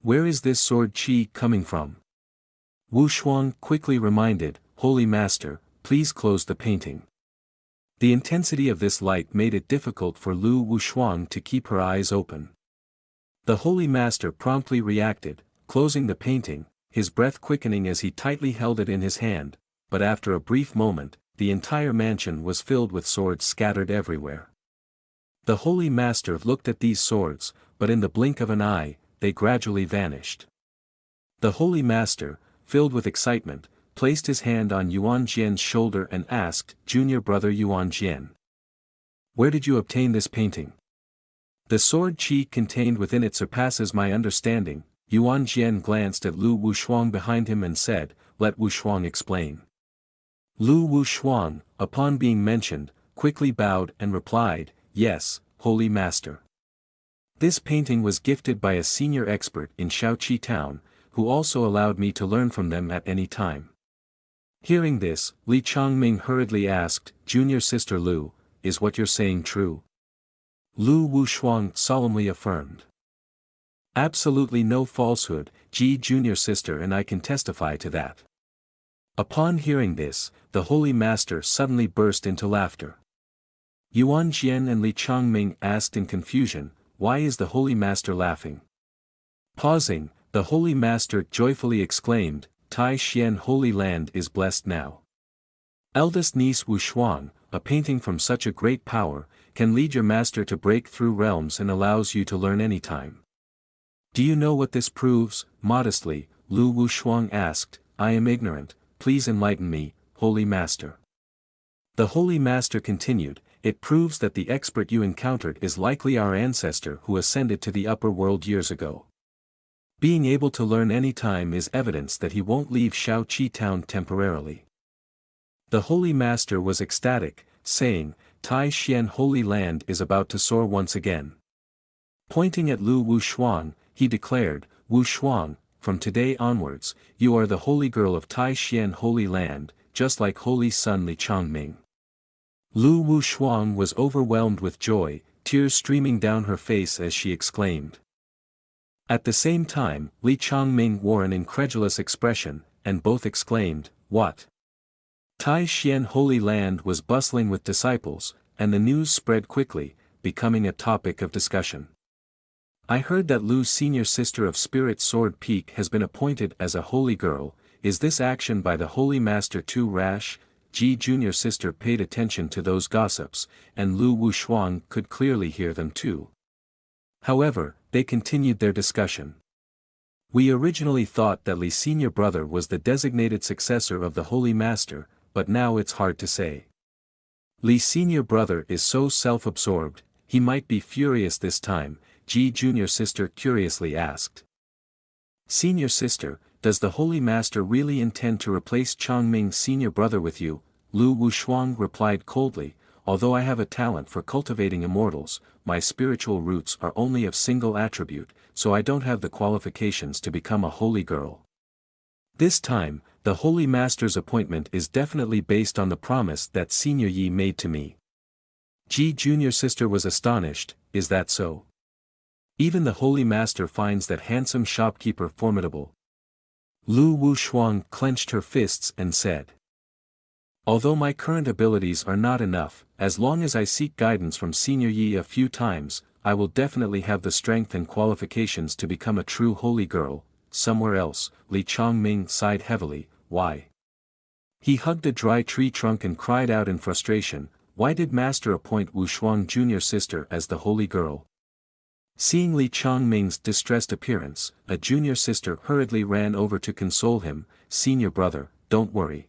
Where is this sword chi coming from?" Wu Shuang quickly reminded, "Holy Master, please close the painting." The intensity of this light made it difficult for Lu Wushuang to keep her eyes open. The Holy Master promptly reacted, closing the painting, his breath quickening as he tightly held it in his hand, but after a brief moment, the entire mansion was filled with swords scattered everywhere. The Holy Master looked at these swords, but in the blink of an eye, they gradually vanished. The Holy Master, filled with excitement, placed his hand on Yuan Jian's shoulder and asked, "Junior brother Yuan Jian, where did you obtain this painting? The sword chi contained within it surpasses my understanding." Yuan Jian glanced at Lu Wushuang behind him and said, "Let Wushuang explain." Lu Wushuang, upon being mentioned, quickly bowed and replied, "Yes, Holy Master. This painting was gifted by a senior expert in Shaoqi town, who also allowed me to learn from them at any time." Hearing this, Li Chongming hurriedly asked, "Junior sister Lu, is what you're saying true?" Lu Wushuang solemnly affirmed, "Absolutely no falsehood, junior sister, and I can testify to that." Upon hearing this, the Holy Master suddenly burst into laughter. Yuan Jian and Li Chongming asked in confusion, "Why is the Holy Master laughing?" Pausing, the Holy Master joyfully exclaimed, "Tai Xian Holy Land is blessed now. Eldest niece Wushuang, a painting from such a great power, can lead your master to break through realms and allows you to learn anytime. Do you know what this proves? Modestly, Lu Wushuang asked. I am ignorant, please enlighten me, Holy Master. The Holy Master continued, it proves that the expert you encountered is likely our ancestor who ascended to the upper world years ago. Being able to learn any time is evidence that he won't leave Shaoqi town temporarily. The Holy Master was ecstatic, saying, Tai Xian Holy Land is about to soar once again. Pointing at Lu Wushuang, he declared, Wushuang, from today onwards, you are the holy girl of Tai Xian Holy Land, just like Holy Son Li Changming. Lu Wushuang was overwhelmed with joy, tears streaming down her face as she exclaimed. At the same time, Li Changming wore an incredulous expression, and both exclaimed, what? Tai Xian Holy Land was bustling with disciples, and the news spread quickly, becoming a topic of discussion. I heard that Lu's senior sister of Spirit Sword Peak has been appointed as a holy girl. Is this action by the Holy Master too rash? Ji junior sister paid attention to those gossips, and Lu Wushuang could clearly hear them too. However, they continued their discussion. We originally thought that Li's senior brother was the designated successor of the Holy Master, but now it's hard to say. Li's senior brother is so self-absorbed, he might be furious this time, Ji junior sister curiously asked. Senior sister, does the Holy Master really intend to replace Changming's senior brother with you? Lu Wushuang replied coldly, although I have a talent for cultivating immortals, my spiritual roots are only of single attribute, so I don't have the qualifications to become a holy girl. This time, the Holy Master's appointment is definitely based on the promise that Senior Yi made to me. Ji junior sister was astonished, is that so? Even the Holy Master finds that handsome shopkeeper formidable. Lu Wushuang clenched her fists and said. Although my current abilities are not enough, as long as I seek guidance from Senior Yi a few times, I will definitely have the strength and qualifications to become a true holy girl. Somewhere else, Li Changming sighed heavily, why? He hugged a dry tree trunk and cried out in frustration, why did Master appoint Wushuang junior sister as the holy girl? Seeing Li Changming's distressed appearance, a junior sister hurriedly ran over to console him, senior brother, don't worry.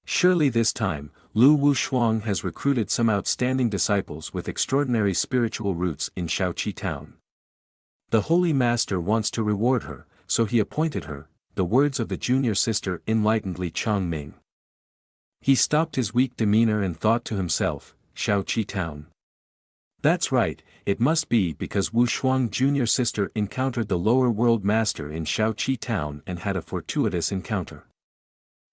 Surely this time, Lu Wushuang has recruited some outstanding disciples with extraordinary spiritual roots in Shaoqi town. The Holy Master wants to reward her, so he appointed her. The words of the junior sister enlightened Li Changming. He stopped his weak demeanor and thought to himself, Shaoqi town. That's right, it must be because Wushuang junior sister encountered the lower world master in Shaoqi town and had a fortuitous encounter.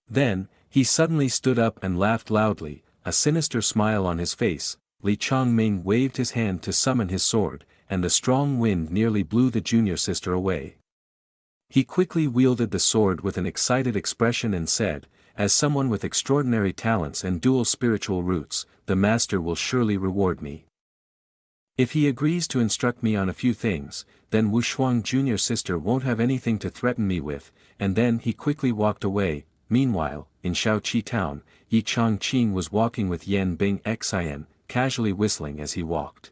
Then, he suddenly stood up and laughed loudly, a sinister smile on his face. Li Changming waved his hand to summon his sword, and the strong wind nearly blew the junior sister away. He quickly wielded the sword with an excited expression and said, as someone with extraordinary talents and dual spiritual roots, the master will surely reward me. If he agrees to instruct me on a few things, then Wushuang junior sister won't have anything to threaten me with, and then he quickly walked away. Meanwhile, in Shaoqi town, Yi Changqing was walking with Yan Bing Xian, casually whistling as he walked.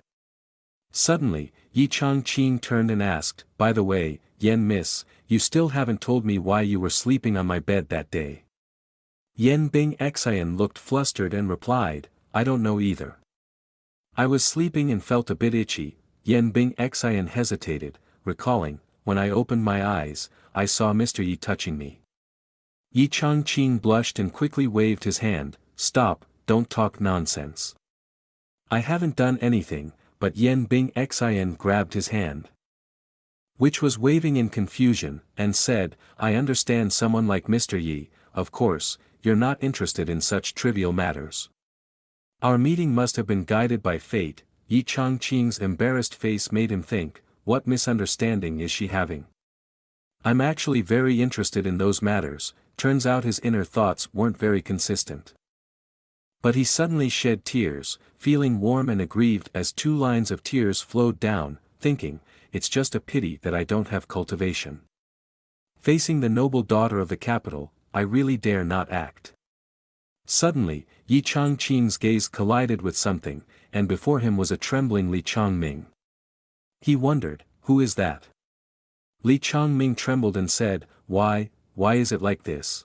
Suddenly, Yi Changqing turned and asked, by the way, Yan miss, you still haven't told me why you were sleeping on my bed that day. Yan Bing Xian looked flustered and replied, I don't know either. I was sleeping and felt a bit itchy. Yan Bing Xian hesitated, recalling, when I opened my eyes, I saw Mr. Yi touching me. Yi Changqing blushed and quickly waved his hand, stop, don't talk nonsense. I haven't done anything, but Yan Bing Xian grabbed his hand, which was waving in confusion, and said, I understand someone like Mr. Yi, of course, you're not interested in such trivial matters. Our meeting must have been guided by fate. Yi Changqing's embarrassed face made him think, what misunderstanding is she having? I'm actually very interested in those matters. Turns out his inner thoughts weren't very consistent. But he suddenly shed tears, feeling warm and aggrieved as 2 lines of tears flowed down, thinking, it's just a pity that I don't have cultivation. Facing the noble daughter of the capital, I really dare not act. Suddenly, Yi Changqing's gaze collided with something, and before him was a trembling Li Changming. He wondered, who is that? Li Chongming trembled and said, why is it like this?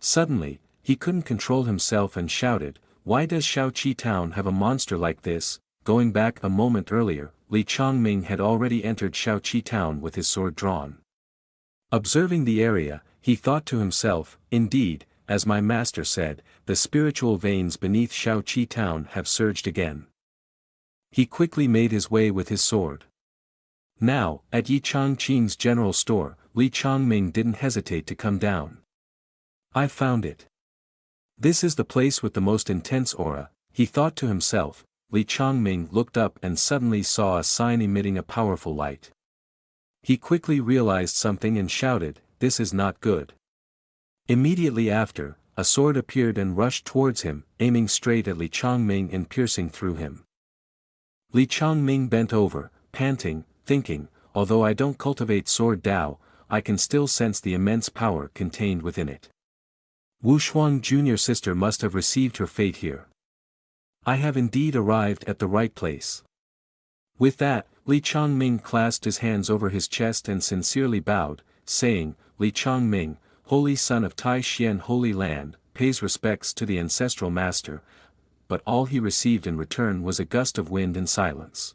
Suddenly, he couldn't control himself and shouted, why does Shaoqi Town have a monster like this? Going back a moment earlier, Li Chongming had already entered Shaoqi Town with his sword drawn. Observing the area, he thought to himself, indeed, as my master said, the spiritual veins beneath Shaoqi Town have surged again. He quickly made his way with his sword. Now, at Yi Changqing's general store, Li Chongming didn't hesitate to come down. I found it. This is the place with the most intense aura, he thought to himself. Li Chongming looked up and suddenly saw a sign emitting a powerful light. He quickly realized something and shouted, this is not good. Immediately after, a sword appeared and rushed towards him, aiming straight at Li Chongming and piercing through him. Li Chongming bent over, panting, thinking, although I don't cultivate sword Dao, I can still sense the immense power contained within it. Wu Shuang Jr. sister must have received her fate here. I have indeed arrived at the right place. With that, Li Chongming clasped his hands over his chest and sincerely bowed, saying, Li Chongming, holy son of Tai Xian Holy Land, pays respects to the ancestral master, but all he received in return was a gust of wind and silence.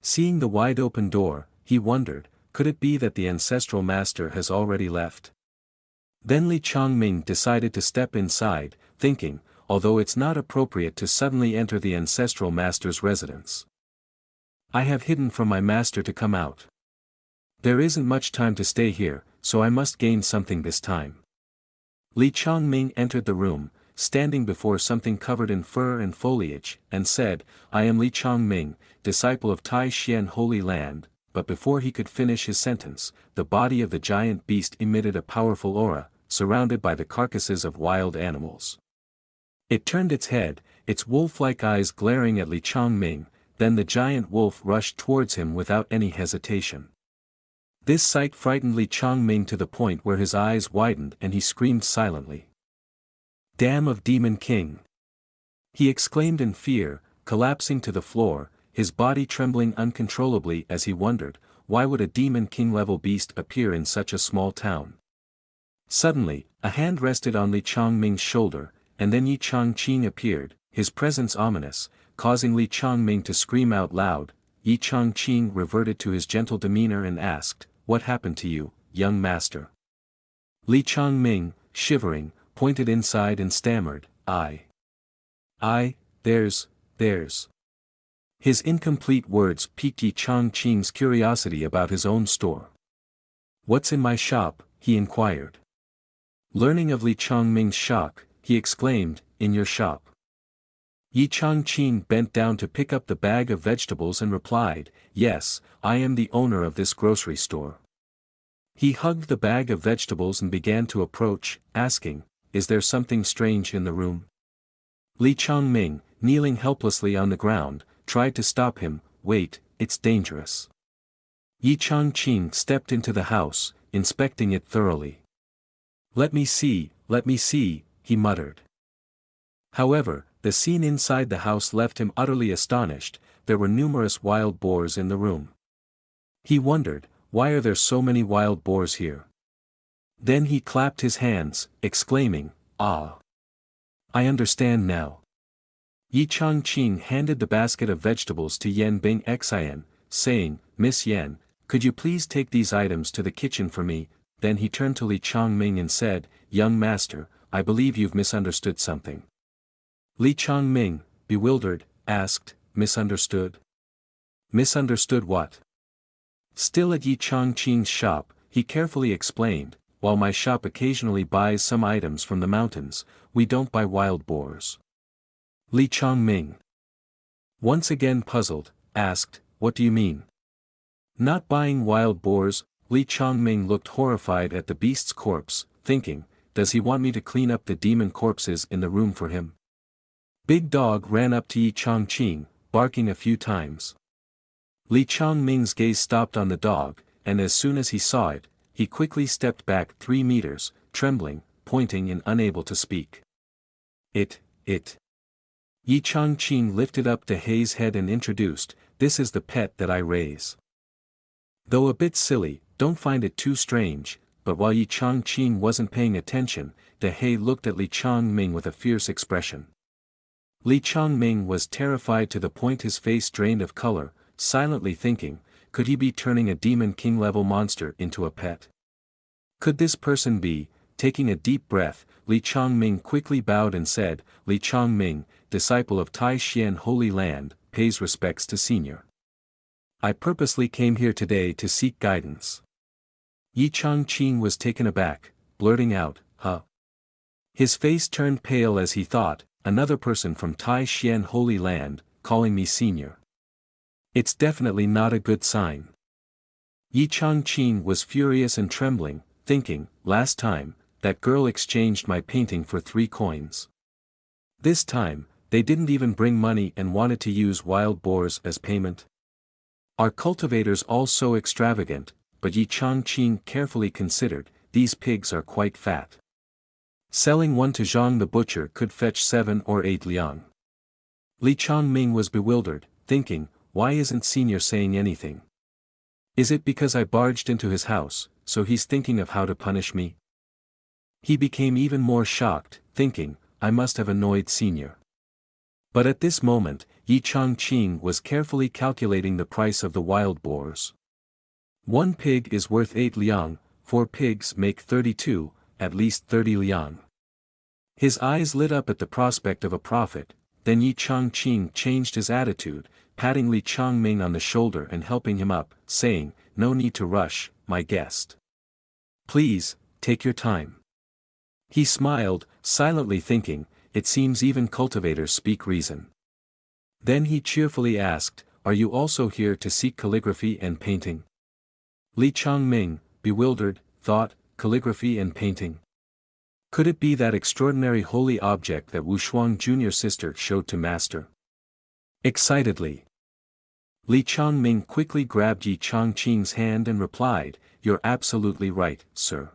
Seeing the wide-open door, he wondered, could it be that the ancestral master has already left? Then Li Chongming decided to step inside, thinking, although it's not appropriate to suddenly enter the ancestral master's residence. I have hidden from my master to come out. There isn't much time to stay here, so I must gain something this time. Li Chongming entered the room, standing before something covered in fur and foliage, and said, I am Li Chongming, disciple of Tai Xian Holy Land, but before he could finish his sentence, the body of the giant beast emitted a powerful aura, surrounded by the carcasses of wild animals. It turned its head, its wolf-like eyes glaring at Li Chongming, then the giant wolf rushed towards him without any hesitation. This sight frightened Li Chongming to the point where his eyes widened and he screamed silently. Damn of Demon King! He exclaimed in fear, collapsing to the floor, his body trembling uncontrollably as he wondered, why would a Demon King-level beast appear in such a small town? Suddenly, a hand rested on Li Chongming's shoulder, and then Yi Changqing appeared, his presence ominous, causing Li Chongming to scream out loud. Yi Changqing reverted to his gentle demeanor and asked, what happened to you, young master? Li Chongming, shivering, pointed inside and stammered, there's. His incomplete words piqued Yi Changqing's curiosity about his own store. What's in my shop? He inquired. Learning of Li Chongming's shock, he exclaimed, in your shop. Yi Changqing bent down to pick up the bag of vegetables and replied, yes, I am the owner of this grocery store. He hugged the bag of vegetables and began to approach, asking, is there something strange in the room? Li Chongming, kneeling helplessly on the ground, tried to stop him. Wait, it's dangerous. Yi Changqing stepped into the house, inspecting it thoroughly. Let me see, he muttered. However, the scene inside the house left him utterly astonished. There were numerous wild boars in the room. He wondered, why are there so many wild boars here? Then he clapped his hands, exclaiming, ah! I understand now. Yi Changqing handed the basket of vegetables to Yan Bing Xian, saying, Miss Yan, could you please take these items to the kitchen for me? Then he turned to Li Chongming and said, young master, I believe you've misunderstood something. Li Chongming, bewildered, asked, misunderstood? Misunderstood what? Still at Yi Changqing's shop, he carefully explained, while my shop occasionally buys some items from the mountains, we don't buy wild boars. Li Chongming, once again puzzled, asked, what do you mean? Not buying wild boars? Li Chongming looked horrified at the beast's corpse, thinking, does he want me to clean up the demon corpses in the room for him? Big Dog ran up to Yi Changqing, barking a few times. Li Chongming's gaze stopped on the dog, and as soon as he saw it, he quickly stepped back 3 meters, trembling, pointing and unable to speak. It. Yi Changqing lifted up De Hei's head and introduced, this is the pet that I raise. Though a bit silly, don't find it too strange, but while Yi Changqing wasn't paying attention, De He looked at Li Changming with a fierce expression. Li Changming was terrified to the point his face drained of color, silently thinking, could he be turning a demon king-level monster into a pet? Could this person be? Taking a deep breath, Li Changming quickly bowed and said, Li Changming, disciple of Tai Xian Holy Land, pays respects to senior. I purposely came here today to seek guidance. Yi Changqing was taken aback, blurting out, huh? His face turned pale as he thought, another person from Tai Xian Holy Land, calling me senior. It's definitely not a good sign. Yi Changqing was furious and trembling, thinking, last time, that girl exchanged my painting for 3 coins. This time, they didn't even bring money and wanted to use wild boars as payment. Are cultivators all so extravagant? But Yi Changqing carefully considered, these pigs are quite fat. Selling one to Zhang the butcher could fetch 7 or 8 liang. Li Changming was bewildered, thinking, why isn't senior saying anything? Is it because I barged into his house, so he's thinking of how to punish me? He became even more shocked, thinking, I must have annoyed senior. But at this moment, Yi Changqing was carefully calculating the price of the wild boars. 1 pig is worth 8 liang, 4 pigs make 32, at least 30 liang. His eyes lit up at the prospect of a profit, then Yi Changqing changed his attitude, patting Li Changming on the shoulder and helping him up, saying, no need to rush, my guest. Please, take your time. He smiled, silently thinking, it seems even cultivators speak reason. Then he cheerfully asked, are you also here to seek calligraphy and painting? Li Changming, bewildered, thought, calligraphy and painting. Could it be that extraordinary holy object that Wu Shuang Jr.'s sister showed to master? Excitedly, Li Changming quickly grabbed Yi Changqing's hand and replied, you're absolutely right, sir.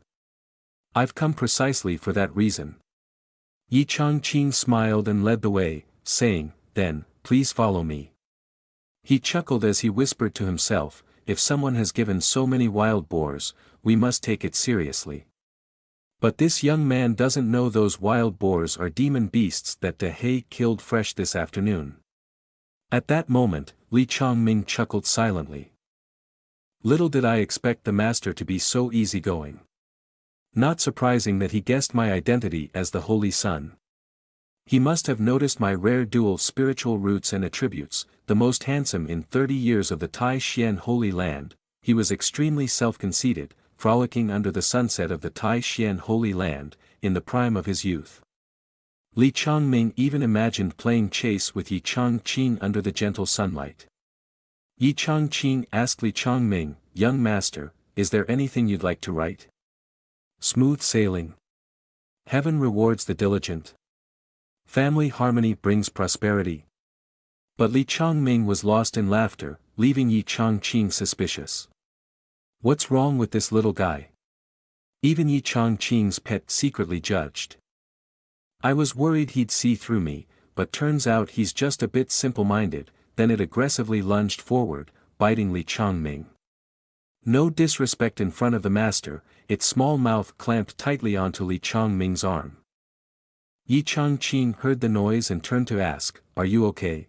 I've come precisely for that reason. Yi Changqing smiled and led the way, saying, then, please follow me. He chuckled as he whispered to himself, if someone has given so many wild boars, we must take it seriously. But this young man doesn't know those wild boars are demon beasts that De He killed fresh this afternoon. At that moment, Li Changming chuckled silently. Little did I expect the master to be so easygoing. Not surprising that he guessed my identity as the Holy Son. He must have noticed my rare dual spiritual roots and attributes, the most handsome in 30 years of the Tai Xian Holy Land. He was extremely self-conceited, frolicking under the sunset of the Tai Xian Holy Land, in the prime of his youth. Li Changming even imagined playing chase with Yi Changqing under the gentle sunlight. Yi Changqing asked Li Changming, young master, is there anything you'd like to write? Smooth sailing. Heaven rewards the diligent. Family harmony brings prosperity. But Li Changming was lost in laughter, leaving Yi Changqing suspicious. What's wrong with this little guy? Even Yi Changqing's pet secretly judged. I was worried he'd see through me, but turns out he's just a bit simple-minded. Then it aggressively lunged forward, biting Li Changming. No disrespect in front of the master, its small mouth clamped tightly onto Li Changming's arm. Yi Changqing heard the noise and turned to ask, are you okay?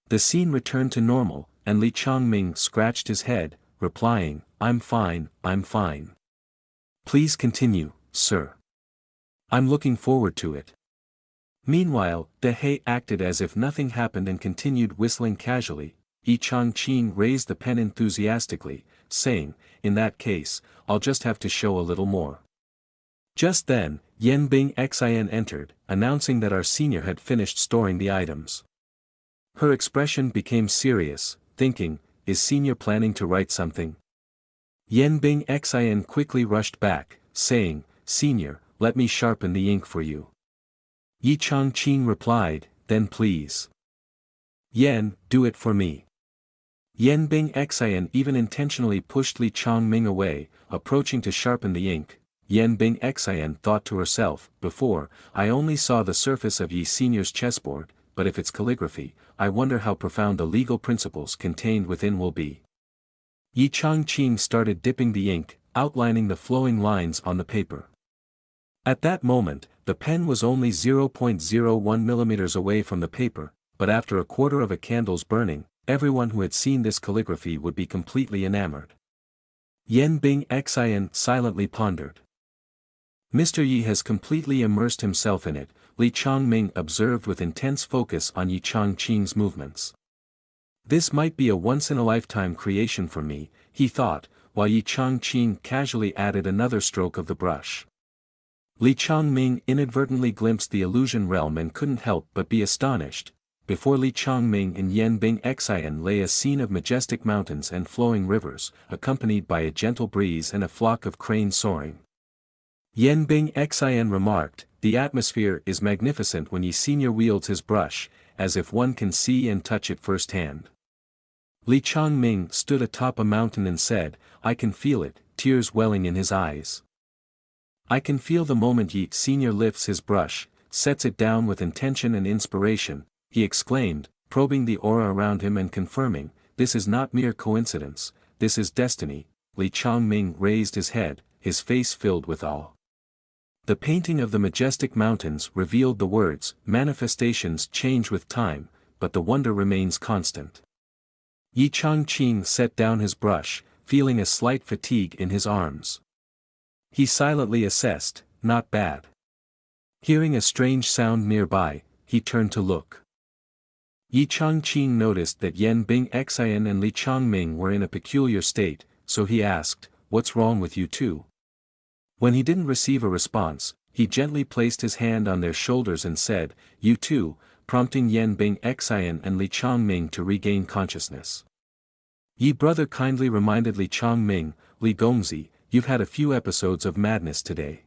The scene returned to normal, and Li Changming scratched his head, replying, I'm fine, I'm fine. Please continue, sir. I'm looking forward to it. Meanwhile, De He acted as if nothing happened and continued whistling casually. Yi Changqing raised the pen enthusiastically, saying, in that case, I'll just have to show a little more. Just then, Yan Bing Xin entered, announcing that our senior had finished storing the items. Her expression became serious, thinking, is senior planning to write something? Yan Bing Xin quickly rushed back, saying, senior, let me sharpen the ink for you. Yi Changqing replied, then please. Yan, do it for me. Yan Bing Xin even intentionally pushed Li Changming away, approaching to sharpen the ink. Yan Bing Xin thought to herself, before, I only saw the surface of Yi Senior's chessboard, but if it's calligraphy, I wonder how profound the legal principles contained within will be. Yi Changqing started dipping the ink, outlining the flowing lines on the paper. At that moment, the pen was only 0.01 millimeters away from the paper, but after a quarter of a candle's burning, everyone who had seen this calligraphy would be completely enamored. Yan Bing Xian silently pondered. Mr. Yi has completely immersed himself in it, Li Changming observed with intense focus on Yi Changqing's movements. This might be a once-in-a-lifetime creation for me, he thought, while Yi Changqing casually added another stroke of the brush. Li Changming inadvertently glimpsed the illusion realm and couldn't help but be astonished. Before Li Changming and Yan Bing Xian lay a scene of majestic mountains and flowing rivers, accompanied by a gentle breeze and a flock of cranes soaring. Yan Bing Xian remarked, "The atmosphere is magnificent when Yi Senior wields his brush, as if one can see and touch it firsthand." Li Changming stood atop a mountain and said, "I can feel it," tears welling in his eyes. "I can feel the moment Yi Senior lifts his brush, sets it down with intention and inspiration," he exclaimed, probing the aura around him and confirming, "This is not mere coincidence, this is destiny." Li Changming raised his head, his face filled with awe. The painting of the majestic mountains revealed the words, "Manifestations change with time, but the wonder remains constant." Yi Changqing set down his brush, feeling a slight fatigue in his arms. He silently assessed, "Not bad." Hearing a strange sound nearby, he turned to look. Yi Changqing noticed that Yan Bing Xian and Li Changming were in a peculiar state, so he asked, "What's wrong with you two?" When he didn't receive a response, he gently placed his hand on their shoulders and said, "You too," prompting Yan Bing Xian and Li Changming to regain consciousness. Yi brother kindly reminded Li Changming, "Li Gongzi, you've had a few episodes of madness today.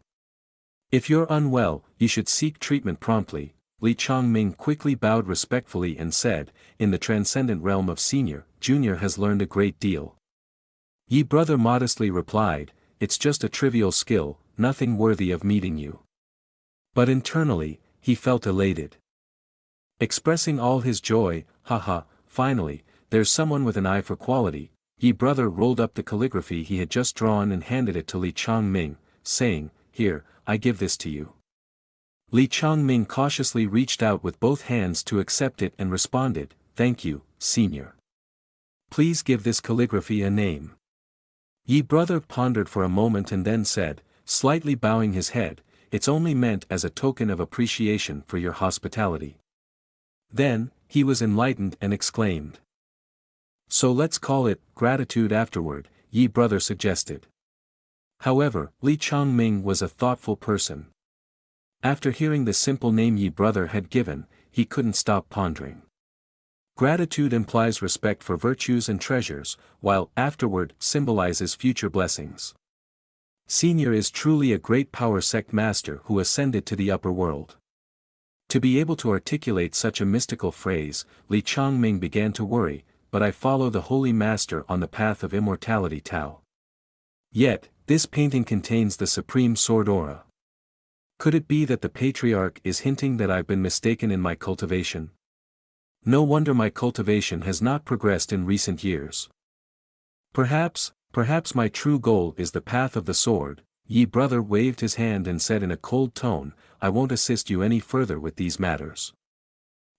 If you're unwell, you should seek treatment promptly." Li Changming quickly bowed respectfully and said, "In the transcendent realm of Senior, Junior has learned a great deal." Yi brother modestly replied, "It's just a trivial skill, nothing worthy of meeting you." But internally, he felt elated. Expressing all his joy, "Haha, finally, there's someone with an eye for quality." Yi brother rolled up the calligraphy he had just drawn and handed it to Li Changming, saying, "Here, I give this to you." Li Changming cautiously reached out with both hands to accept it and responded, "Thank you, Senior. Please give this calligraphy a name." Yi brother pondered for a moment and then said, slightly bowing his head, "It's only meant as a token of appreciation for your hospitality." Then, he was enlightened and exclaimed, "So let's call it gratitude afterward," Yi brother suggested. However, Li Changming was a thoughtful person. After hearing the simple name Yi brother had given, he couldn't stop pondering. Gratitude implies respect for virtues and treasures, while afterward symbolizes future blessings. Senior is truly a great power sect master who ascended to the upper world. To be able to articulate such a mystical phrase, Li Changming began to worry, "But I follow the holy master on the path of immortality Tao. Yet, this painting contains the supreme sword aura. Could it be that the patriarch is hinting that I've been mistaken in my cultivation? No wonder my cultivation has not progressed in recent years. Perhaps my true goal is the path of the sword." Yi brother waved his hand and said in a cold tone, "I won't assist you any further with these matters.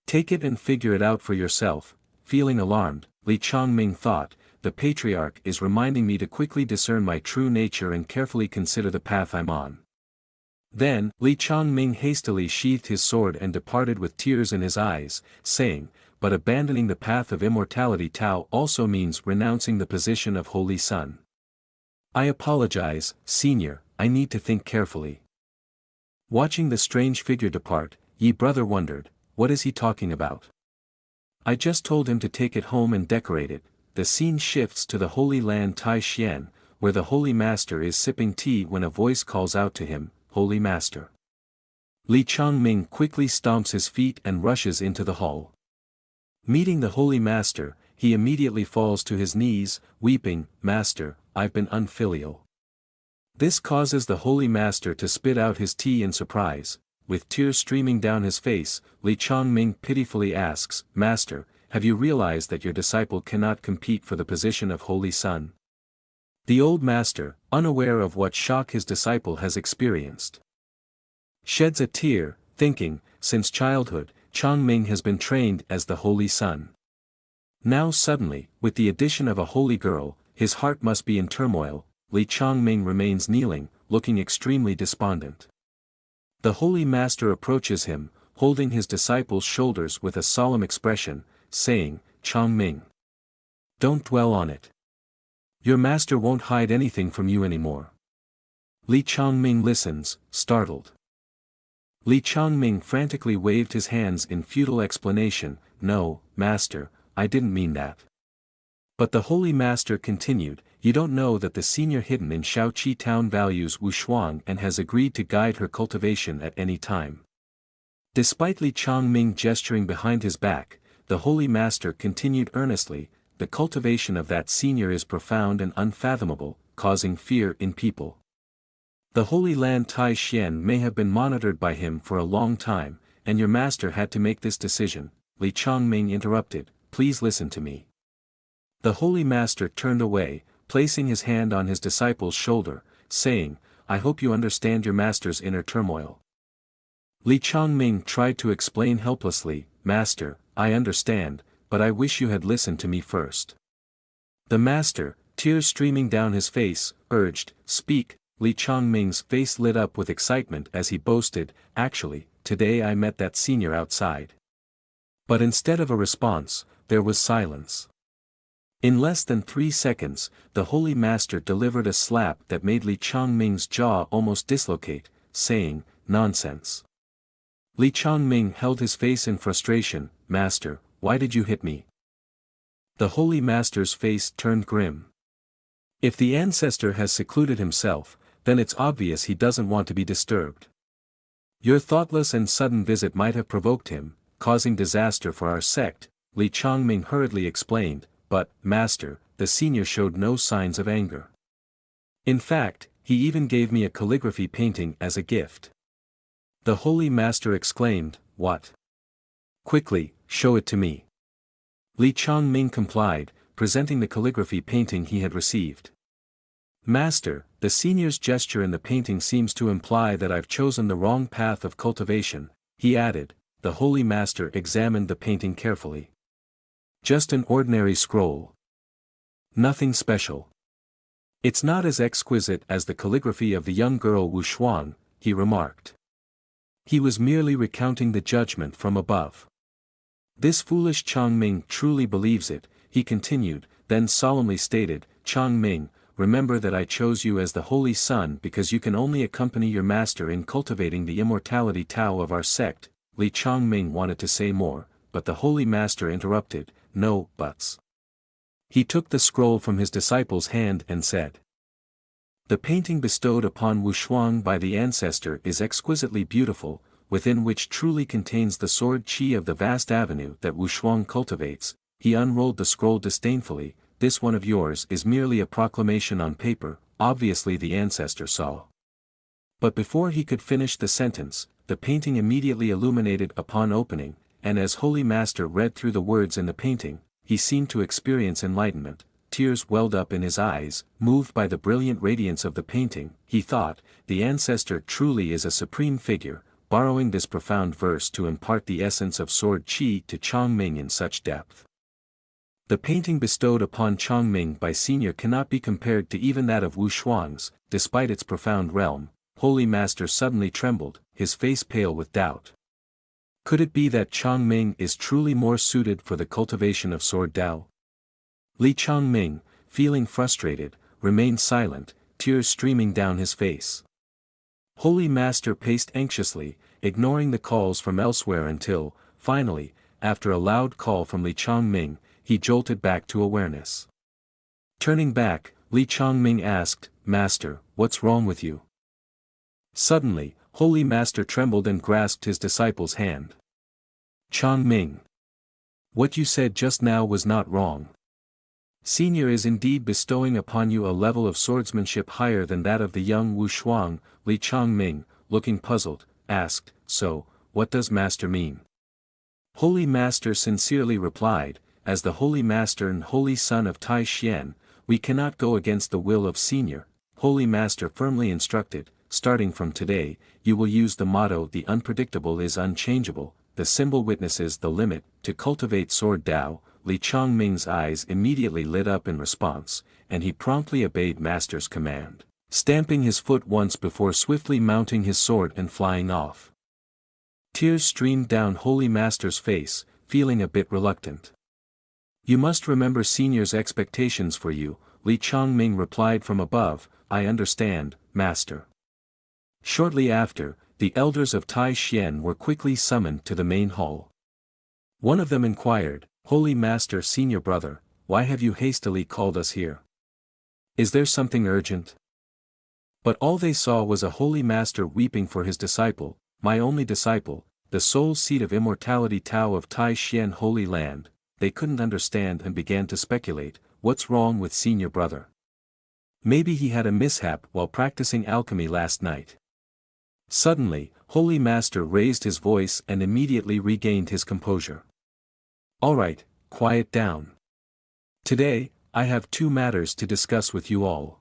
Take it and figure it out for yourself." Feeling alarmed, Li Changming thought, "The patriarch is reminding me to quickly discern my true nature and carefully consider the path I'm on." Then, Li Changming hastily sheathed his sword and departed with tears in his eyes, saying, "But abandoning the path of immortality Tao also means renouncing the position of Holy Son. I apologize, Senior, I need to think carefully." Watching the strange figure depart, Yi brother wondered, what is he talking about? "I just told him to take it home and decorate it." The scene shifts to the Holy Land Tai Xian, where the Holy Master is sipping tea when a voice calls out to him, "Holy Master." Li Changming quickly stomps his feet and rushes into the hall. Meeting the Holy Master, he immediately falls to his knees, weeping, "Master, I've been unfilial." This causes the Holy Master to spit out his tea in surprise. With tears streaming down his face, Li Changming pitifully asks, "Master, have you realized that your disciple cannot compete for the position of holy son? The old master, unaware of what shock his disciple has experienced, sheds a tear, thinking, since childhood, Changming has been trained as the holy son. Now suddenly, with the addition of a holy girl, his heart must be in turmoil. Li Changming remains kneeling, looking extremely despondent. The holy master approaches him, holding his disciple's shoulders with a solemn expression, saying, Changming, don't dwell on it. Your master won't hide anything from you anymore. Li Changming listens, startled. Li Changming frantically waved his hands in futile explanation, no, master, I didn't mean that. But the holy master continued, you don't know that the senior hidden in Shaoqi town values Wushuang and has agreed to guide her cultivation at any time. Despite Li Changming gesturing behind his back, the holy master continued earnestly, the cultivation of that senior is profound and unfathomable, causing fear in people. The Holy Land Tai Xian may have been monitored by him for a long time, and your master had to make this decision. Li Changming interrupted, please listen to me. The Holy Master turned away, placing his hand on his disciple's shoulder, saying, I hope you understand your master's inner turmoil. Li Changming tried to explain helplessly, Master, I understand, but I wish you had listened to me first. The master, tears streaming down his face, urged, speak. Li Changming's face lit up with excitement as he boasted, actually, today I met that senior outside. But instead of a response, there was silence. In less than 3 seconds, the Holy Master delivered a slap that made Li Changming's jaw almost dislocate, saying, nonsense. Li Changming held his face in frustration, Master, why did you hit me? The Holy Master's face turned grim. If the ancestor has secluded himself, then it's obvious he doesn't want to be disturbed. Your thoughtless and sudden visit might have provoked him, causing disaster for our sect, Li Changming hurriedly explained, but, Master, the senior showed no signs of anger. In fact, he even gave me a calligraphy painting as a gift. The Holy Master exclaimed, what? Quickly, show it to me. Li Changming complied, presenting the calligraphy painting he had received. Master, the senior's gesture in the painting seems to imply that I've chosen the wrong path of cultivation, he added. The Holy Master examined the painting carefully. Just an ordinary scroll. Nothing special. It's not as exquisite as the calligraphy of the young girl Wushuang, he remarked. He was merely recounting the judgment from above. This foolish Changming truly believes it, he continued, then solemnly stated, Changming, remember that I chose you as the holy son because you can only accompany your master in cultivating the immortality Tao of our sect. Li Changming wanted to say more, but the holy master interrupted, no buts. He took the scroll from his disciple's hand and said, the painting bestowed upon Wushuang by the ancestor is exquisitely beautiful, within which truly contains the sword qi of the vast avenue that Wushuang cultivates. He unrolled the scroll disdainfully, this one of yours is merely a proclamation on paper, obviously the ancestor saw. But before he could finish the sentence, the painting immediately illuminated upon opening, and as Holy Master read through the words in the painting, he seemed to experience enlightenment. Tears welled up in his eyes, moved by the brilliant radiance of the painting. He thought, the ancestor truly is a supreme figure, borrowing this profound verse to impart the essence of sword qi to Changming in such depth. The painting bestowed upon Changming by senior cannot be compared to even that of Wushuang's, despite its profound realm. Holy Master suddenly trembled, his face pale with doubt. Could it be that Changming is truly more suited for the cultivation of sword Dao? Li Changming, feeling frustrated, remained silent, tears streaming down his face. Holy Master paced anxiously, ignoring the calls from elsewhere until, finally, after a loud call from Li Changming, he jolted back to awareness. Turning back, Li Changming asked, Master, what's wrong with you? Suddenly, Holy Master trembled and grasped his disciple's hand. Changming, what you said just now was not wrong. Senior is indeed bestowing upon you a level of swordsmanship higher than that of the young Wushuang. Li Changming, looking puzzled, asked, so, what does Master mean? Holy Master sincerely replied, as the Holy Master and Holy Son of Tai Xian, we cannot go against the will of Senior. Holy Master firmly instructed, starting from today, you will use the motto the unpredictable is unchangeable, the symbol witnesses the limit, to cultivate sword Dao. Li Chongming's eyes immediately lit up in response, and he promptly obeyed Master's command, stamping his foot once before swiftly mounting his sword and flying off. Tears streamed down Holy Master's face, feeling a bit reluctant. You must remember Senior's expectations for you, Li Chongming replied from above. I understand, Master. Shortly after, the elders of Tai Xian were quickly summoned to the main hall. One of them inquired, Holy Master Senior Brother, why have you hastily called us here? Is there something urgent? But all they saw was a Holy Master weeping for his disciple, my only disciple, the sole seat of immortality Tao of Tai Xian Holy Land. They couldn't understand and began to speculate, what's wrong with Senior Brother? Maybe he had a mishap while practicing alchemy last night. Suddenly, Holy Master raised his voice and immediately regained his composure. All right, quiet down. Today, I have two matters to discuss with you all.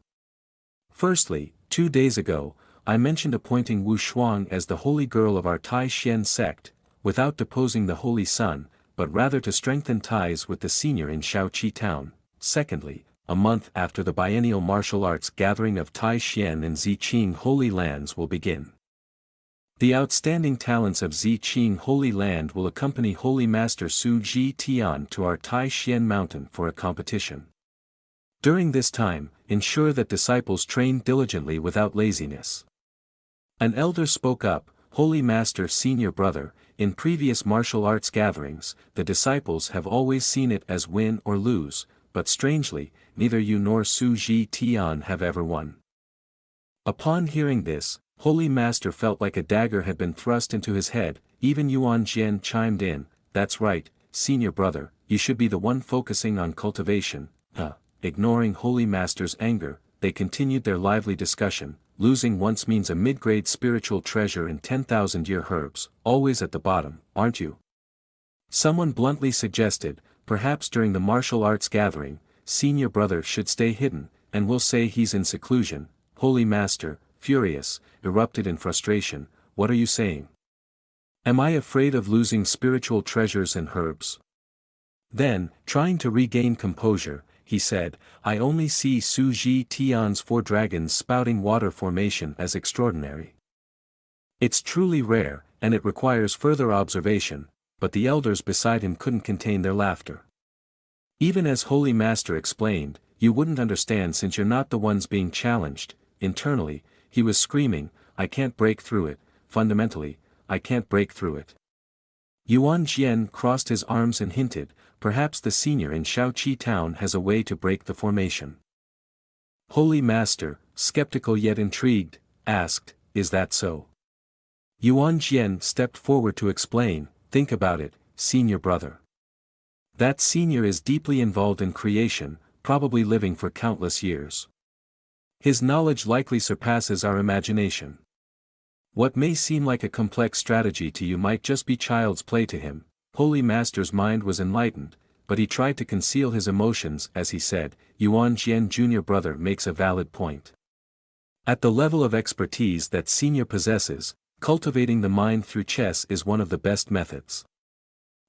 Firstly, 2 days ago, I mentioned appointing Wu Shuang as the holy girl of our Tai Xian sect, without deposing the Holy Son, but rather to strengthen ties with the senior in Shaoqi town. Secondly, a month after the biennial martial arts gathering of Tai Xian and Ziqing Holy Lands will begin. The outstanding talents of Ziqing Holy Land will accompany Holy Master Su Ji Tian to our Tai Xian mountain for a competition. During this time, ensure that disciples train diligently without laziness. An elder spoke up, Holy Master Senior Brother, in previous martial arts gatherings, the disciples have always seen it as win or lose, but strangely, neither you nor Su Ji Tian have ever won. Upon hearing this, Holy Master felt like a dagger had been thrust into his head. Even Yuan Jian chimed in, that's right, Senior Brother, you should be the one focusing on cultivation. Ignoring Holy Master's anger, they continued their lively discussion. Losing once means a mid-grade spiritual treasure in 10,000-year herbs, always at the bottom, aren't you? Someone bluntly suggested, perhaps during the martial arts gathering, Senior Brother should stay hidden, and we'll say he's in seclusion. Holy Master, furious, erupted in frustration, what are you saying? Am I afraid of losing spiritual treasures and herbs? Then, trying to regain composure, he said, I only see Su Ji Tian's 4 dragons spouting water formation as extraordinary. It's truly rare, and it requires further observation, but the elders beside him couldn't contain their laughter. Even as Holy Master explained, you wouldn't understand since you're not the ones being challenged. Internally, he was screaming, I can't break through it, fundamentally, I can't break through it. Yuan Jian crossed his arms and hinted, perhaps the senior in Shaoqi town has a way to break the formation. Holy Master, skeptical yet intrigued, asked, is that so? Yuan Jian stepped forward to explain, think about it, Senior Brother. That senior is deeply involved in creation, probably living for countless years. His knowledge likely surpasses our imagination. What may seem like a complex strategy to you might just be child's play to him. Holy Master's mind was enlightened, but he tried to conceal his emotions as he said, Yuan Jian Jr. Brother makes a valid point. At the level of expertise that senior possesses, cultivating the mind through chess is one of the best methods.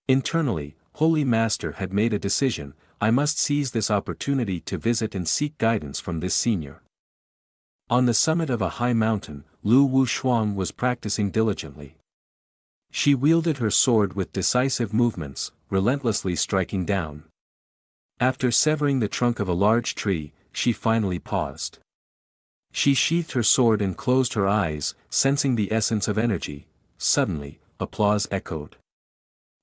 Internally, Holy Master had made a decision, I must seize this opportunity to visit and seek guidance from this senior. On the summit of a high mountain, Lu Wu Shuang was practicing diligently. She wielded her sword with decisive movements, relentlessly striking down. After severing the trunk of a large tree, she finally paused. She sheathed her sword and closed her eyes, sensing the essence of energy. Suddenly, applause echoed.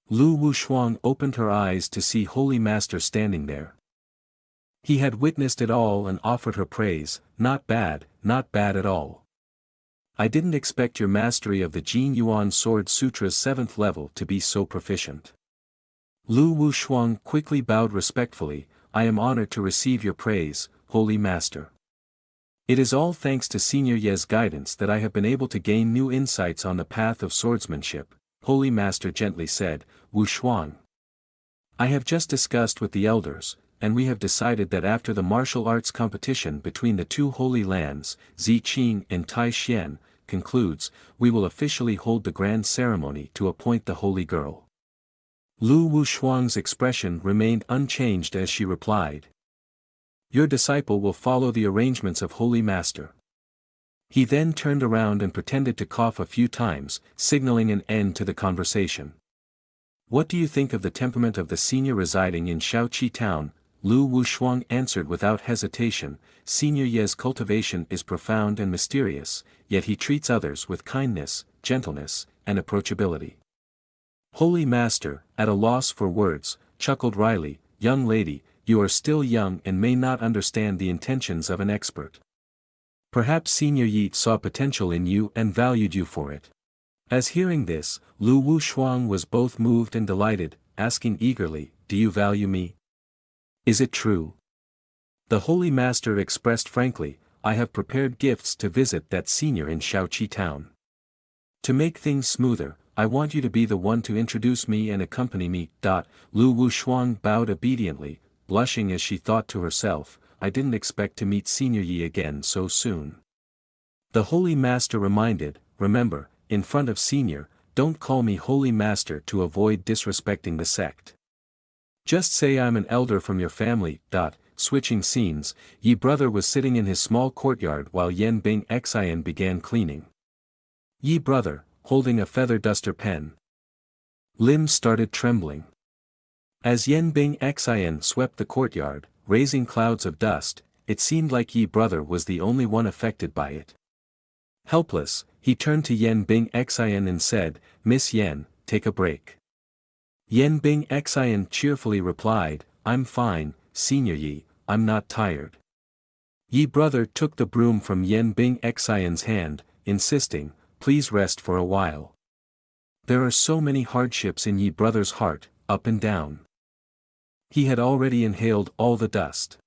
Lu Wu Shuang opened her eyes to see Holy Master standing there. He had witnessed it all and offered her praise, not bad at all. I didn't expect your mastery of the Jin Yuan Sword Sutra's 7th level to be so proficient. Lu Wu Shuang quickly bowed respectfully, I am honored to receive your praise, Holy Master. It is all thanks to Senior Ye's guidance that I have been able to gain new insights on the path of swordsmanship, Holy Master gently said, Wu Shuang. I have just discussed with the elders, and we have decided that after the martial arts competition between the two holy lands, Ziqing and Taixuan, concludes, we will officially hold the grand ceremony to appoint the holy girl. Lu Wushuang's expression remained unchanged as she replied. Your disciple will follow the arrangements of Holy Master. He then turned around and pretended to cough a few times, signaling an end to the conversation. What do you think of the temperament of the senior residing in Shaoqi town? Lu Wushuang answered without hesitation. Senior Ye's cultivation is profound and mysterious, yet he treats others with kindness, gentleness, and approachability. Holy Master, at a loss for words, chuckled wryly, young lady, you are still young and may not understand the intentions of an expert. Perhaps Senior Yi saw potential in you and valued you for it. As hearing this, Lu Wushuang was both moved and delighted, asking eagerly, do you value me? Is it true? The Holy Master expressed frankly, I have prepared gifts to visit that senior in Shaoqi town. To make things smoother, I want you to be the one to introduce me and accompany me. Lu Wushuang bowed obediently, blushing as she thought to herself, I didn't expect to meet Senior Yi again so soon. The Holy Master reminded, remember, in front of Senior, don't call me Holy Master to avoid disrespecting the sect. Just say I'm an elder from your family. Switching scenes, Yi brother was sitting in his small courtyard while Yen Bing Xian began cleaning. Yi brother, holding a feather duster pen. Limbs started trembling. As Yen Bing Xian swept the courtyard, raising clouds of dust, it seemed like Yi brother was the only one affected by it. Helpless, he turned to Yen Bing Xian and said, Miss Yen, take a break. Yen Bing Xian cheerfully replied, I'm fine, Senior Yi, I'm not tired. Yi brother took the broom from Yen Bing Xian's hand, insisting, please rest for a while. There are so many hardships in Yi brother's heart, up and down. He had already inhaled all the dust.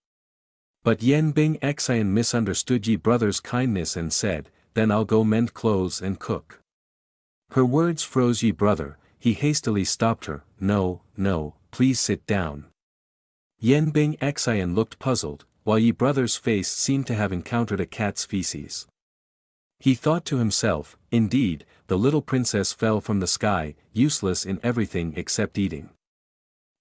But Yen Bing Xian misunderstood Yi brother's kindness and said, then I'll go mend clothes and cook. Her words froze Yi brother, he hastily stopped her, no, please sit down. Yen Bing Xian looked puzzled, while Yi brother's face seemed to have encountered a cat's feces. He thought to himself, indeed, the little princess fell from the sky, useless in everything except eating.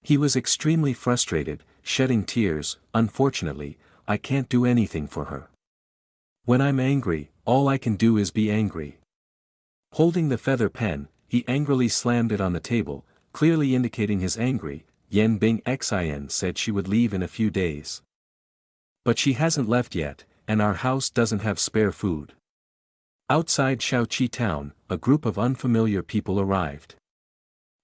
He was extremely frustrated, shedding tears, unfortunately, I can't do anything for her. When I'm angry, all I can do is be angry. Holding the feather pen, he angrily slammed it on the table, clearly indicating his anger. Yen Bing Xian said she would leave in a few days. But she hasn't left yet, and our house doesn't have spare food. Outside Shaoqi town, a group of unfamiliar people arrived.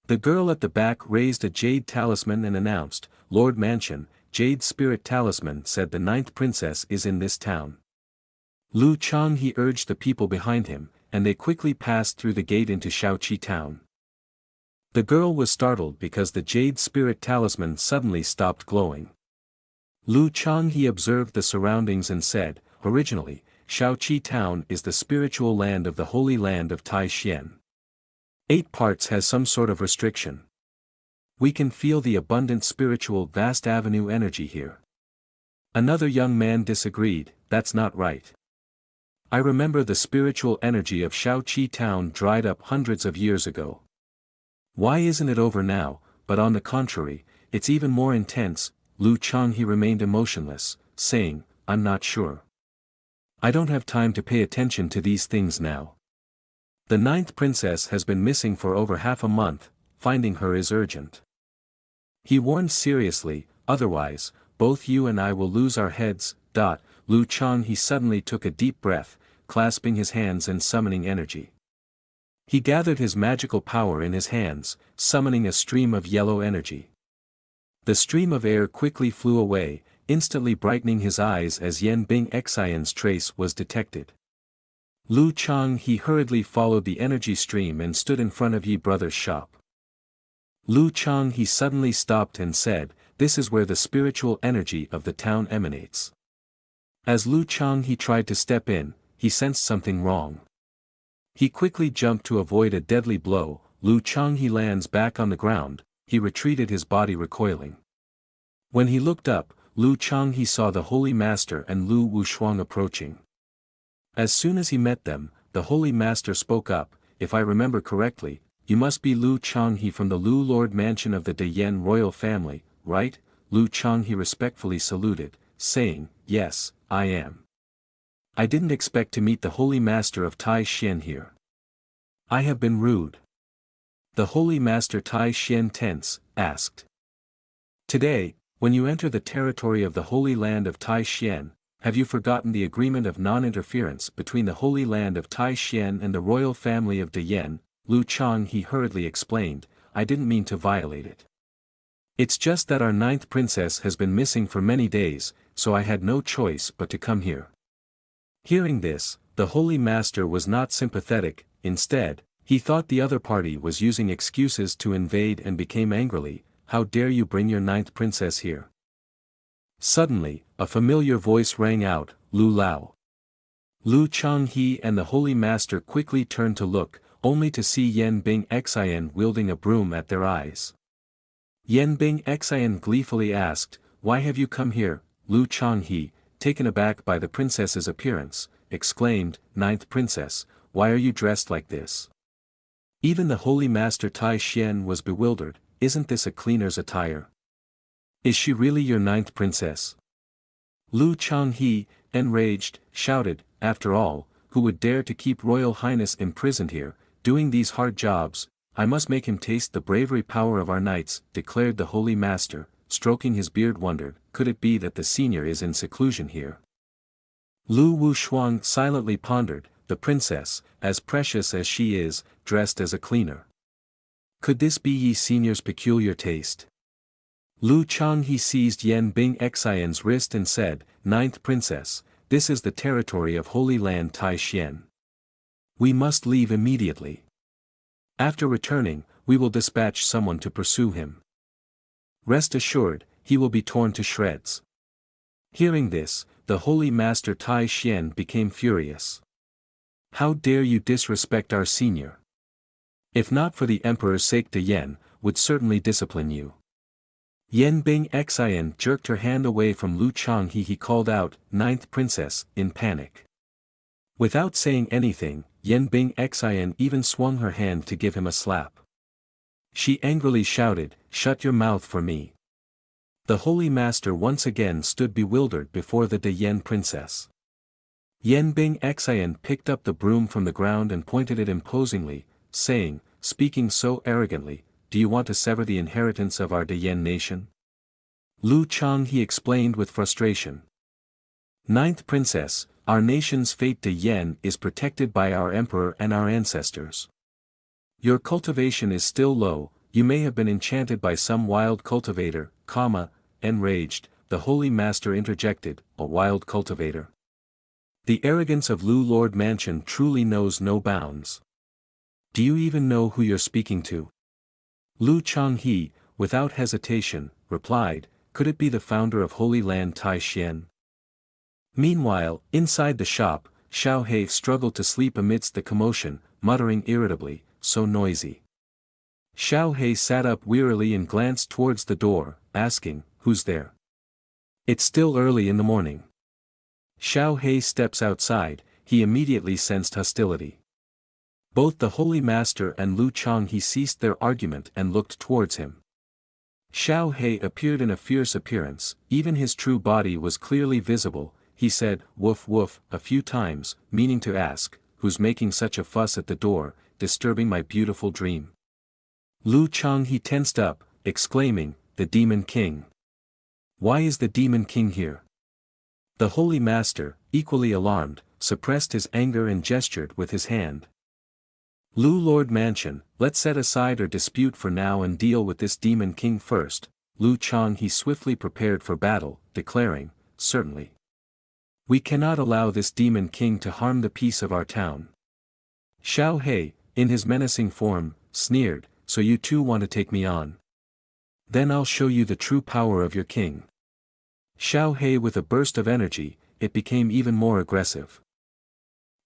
The girl at the back raised a jade talisman and announced, Lord Mansion, Jade Spirit Talisman said the 9th princess is in this town. Lu Chang he urged the people behind him, and they quickly passed through the gate into Shaoqi town. The girl was startled because the Jade Spirit Talisman suddenly stopped glowing. Lu Chang he observed the surroundings and said, originally, Shaoqi town is the spiritual land of the holy land of Taixuan. 8 parts has some sort of restriction. We can feel the abundant spiritual vast avenue energy here. Another young man disagreed, that's not right. I remember the spiritual energy of Shaoqi town dried up hundreds of years ago. Why isn't it over now, but on the contrary, it's even more intense? Lu Chang he remained emotionless, saying, I'm not sure. I don't have time to pay attention to these things now. The 9th princess has been missing for over half a month, finding her is urgent. He warned seriously, otherwise, both you and I will lose our heads. Lu Chang he suddenly took a deep breath, clasping his hands and summoning energy. He gathered his magical power in his hands, summoning a stream of yellow energy. The stream of air quickly flew away, instantly brightening his eyes as Yen Bing Xian's trace was detected. Lu Chang he hurriedly followed the energy stream and stood in front of Yi brother's shop. Lu Chang he suddenly stopped and said, this is where the spiritual energy of the town emanates. As Lu Chang he tried to step in, he sensed something wrong. He quickly jumped to avoid a deadly blow. Lu Chang he lands back on the ground, he retreated, his body recoiling. When he looked up, Lu Changhe saw the Holy Master and Lu Wushuang approaching. As soon as he met them, the Holy Master spoke up, "If I remember correctly, you must be Lu Changhe from the Lu Lord Mansion of the De Yen royal family, right?" Lu Changhe respectfully saluted, saying, "Yes, I am. I didn't expect to meet the Holy Master of Tai Xian here. I have been rude." The Holy Master Tai Xian tense, asked. "Today, when you enter the territory of the Holy Land of Tai Xian, have you forgotten the agreement of non-interference between the Holy Land of Tai Xian and the royal family of De Yen?" Lu Changhe hurriedly explained, "I didn't mean to violate it. It's just that our ninth princess has been missing for many days, so I had no choice but to come here." Hearing this, the Holy Master was not sympathetic. Instead, he thought the other party was using excuses to invade and became angrily, "How dare you bring your ninth princess here?" Suddenly, a familiar voice rang out, "Lu Lao." Lu Changhe and the Holy Master quickly turned to look, only to see Yan Bing Xian wielding a broom at their eyes. Yan Bing Xian gleefully asked, "Why have you come here?" Lu Changhe, taken aback by the princess's appearance, exclaimed, "Ninth princess, why are you dressed like this?" Even the Holy Master Tai Xian was bewildered, "Isn't this a cleaner's attire? Is she really your ninth princess?" Lu Changhe, enraged, shouted, "After all, who would dare to keep Royal Highness imprisoned here, doing these hard jobs? I must make him taste the bravery power of our knights," declared the Holy Master, stroking his beard. Wondered, could it be that the senior is in seclusion here? Lu Wushuang silently pondered, the princess, as precious as she is, dressed as a cleaner. Could this be Yi Senior's peculiar taste? Lu Changhe seized Yan Bing Xian's wrist and said, "Ninth princess, this is the territory of Holy Land Tai Xian. We must leave immediately. After returning, we will dispatch someone to pursue him. Rest assured, he will be torn to shreds." Hearing this, the Holy Master Tai Xian became furious. "How dare you disrespect our senior? If not for the Emperor's sake, De Yen would certainly discipline you." Yan Bing Xian jerked her hand away from Lu Changhe. He called out, "Ninth princess," in panic. Without saying anything, Yan Bing Xian even swung her hand to give him a slap. She angrily shouted, "Shut your mouth for me." The Holy Master once again stood bewildered before the De Yen princess. Yan Bing Xian picked up the broom from the ground and pointed it imposingly, saying, speaking so arrogantly, "Do you want to sever the inheritance of our De Yen nation?" Lu Changhe explained with frustration. "Ninth princess, our nation's fate De Yen is protected by our emperor and our ancestors. Your cultivation is still low, you may have been enchanted by some wild cultivator, enraged, the Holy Master interjected, "A wild cultivator? The arrogance of Lu Lord Mansion truly knows no bounds. Do you even know who you're speaking to?" Lu Changhe, without hesitation, replied, "Could it be the founder of Holy Land Tai Xian?" Meanwhile, inside the shop, Xiao He struggled to sleep amidst the commotion, muttering irritably, "So noisy." Xiao He sat up wearily and glanced towards the door, asking, "Who's there?" "It's still early in the morning." Xiao He steps outside, he immediately sensed hostility. Both the Holy Master and Lu Changhe ceased their argument and looked towards him. Xiao He appeared in a fierce appearance, even his true body was clearly visible. He said, "Woof woof," a few times, meaning to ask, "Who's making such a fuss at the door, disturbing my beautiful dream?" Lu Changhe tensed up, exclaiming, "The Demon King. Why is the Demon King here?" The Holy Master, equally alarmed, suppressed his anger and gestured with his hand. "Lu Lord Mansion, let's set aside our dispute for now and deal with this Demon King first." Lu Changhe swiftly prepared for battle, declaring, "Certainly. We cannot allow this Demon King to harm the peace of our town." Xiao He, in his menacing form, sneered, "So you too want to take me on? Then I'll show you the true power of your king." Xiao He with a burst of energy, it became even more aggressive.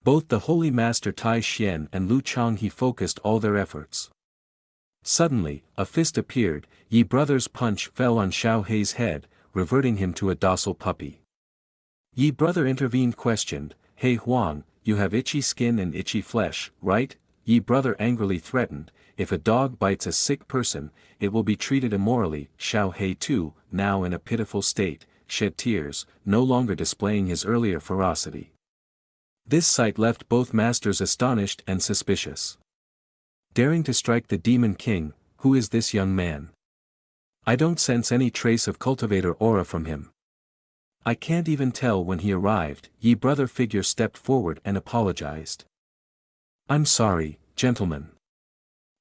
Both the Holy Master Tai Xian and Lu Changhe focused all their efforts. Suddenly, a fist appeared, Yi brother's punch fell on Xiao Hei's head, reverting him to a docile puppy. Yi brother intervened questioned, "Hey Huang, you have itchy skin and itchy flesh, right?" Yi brother angrily threatened, "If a dog bites a sick person, it will be treated immorally." Xiao Hei too, now in a pitiful state, shed tears, no longer displaying his earlier ferocity. This sight left both masters astonished and suspicious. Daring to strike the Demon King, who is this young man? I don't sense any trace of cultivator aura from him. I can't even tell when he arrived. Yi brother figure stepped forward and apologized. I'm sorry, gentlemen.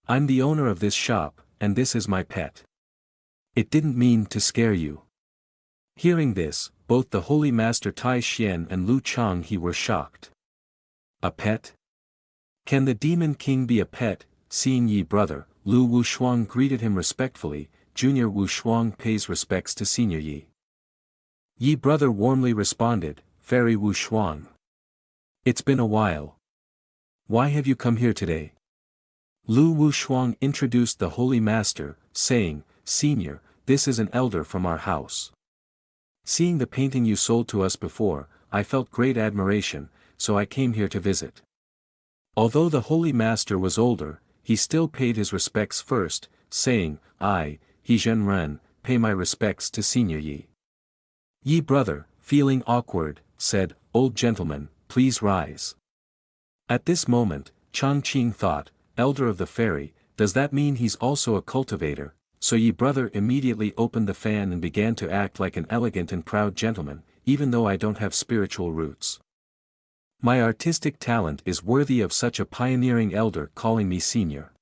I'm the owner of this shop, and this is my pet. It didn't mean to scare you. Hearing this, both the Holy Master Tai Xian and Lu Changhe were shocked. A pet? Can the Demon King be a pet? Seeing Yi brother, Lu Wushuang greeted him respectfully. Junior Wushuang pays respects to Senior Yi. Yi brother warmly responded, "Fairy Wushuang. It's been a while. Why have you come here today?" Lu Wushuang introduced the Holy Master, saying, "Senior, this is an elder from our house. Seeing the painting you sold to us before, I felt great admiration, so I came here to visit." Although the Holy Master was older, he still paid his respects first, saying, "I, He Zhen Ren, pay my respects to Senior Yi." Yi brother, feeling awkward, said, "Old gentleman, please rise." At this moment, Changqing thought, "Elder of the Fairy, does that mean he's also a cultivator?" So Yi brother immediately opened the fan and began to act like an elegant and proud gentleman, even though I don't have spiritual roots. My artistic talent is worthy of such a pioneering elder calling me senior.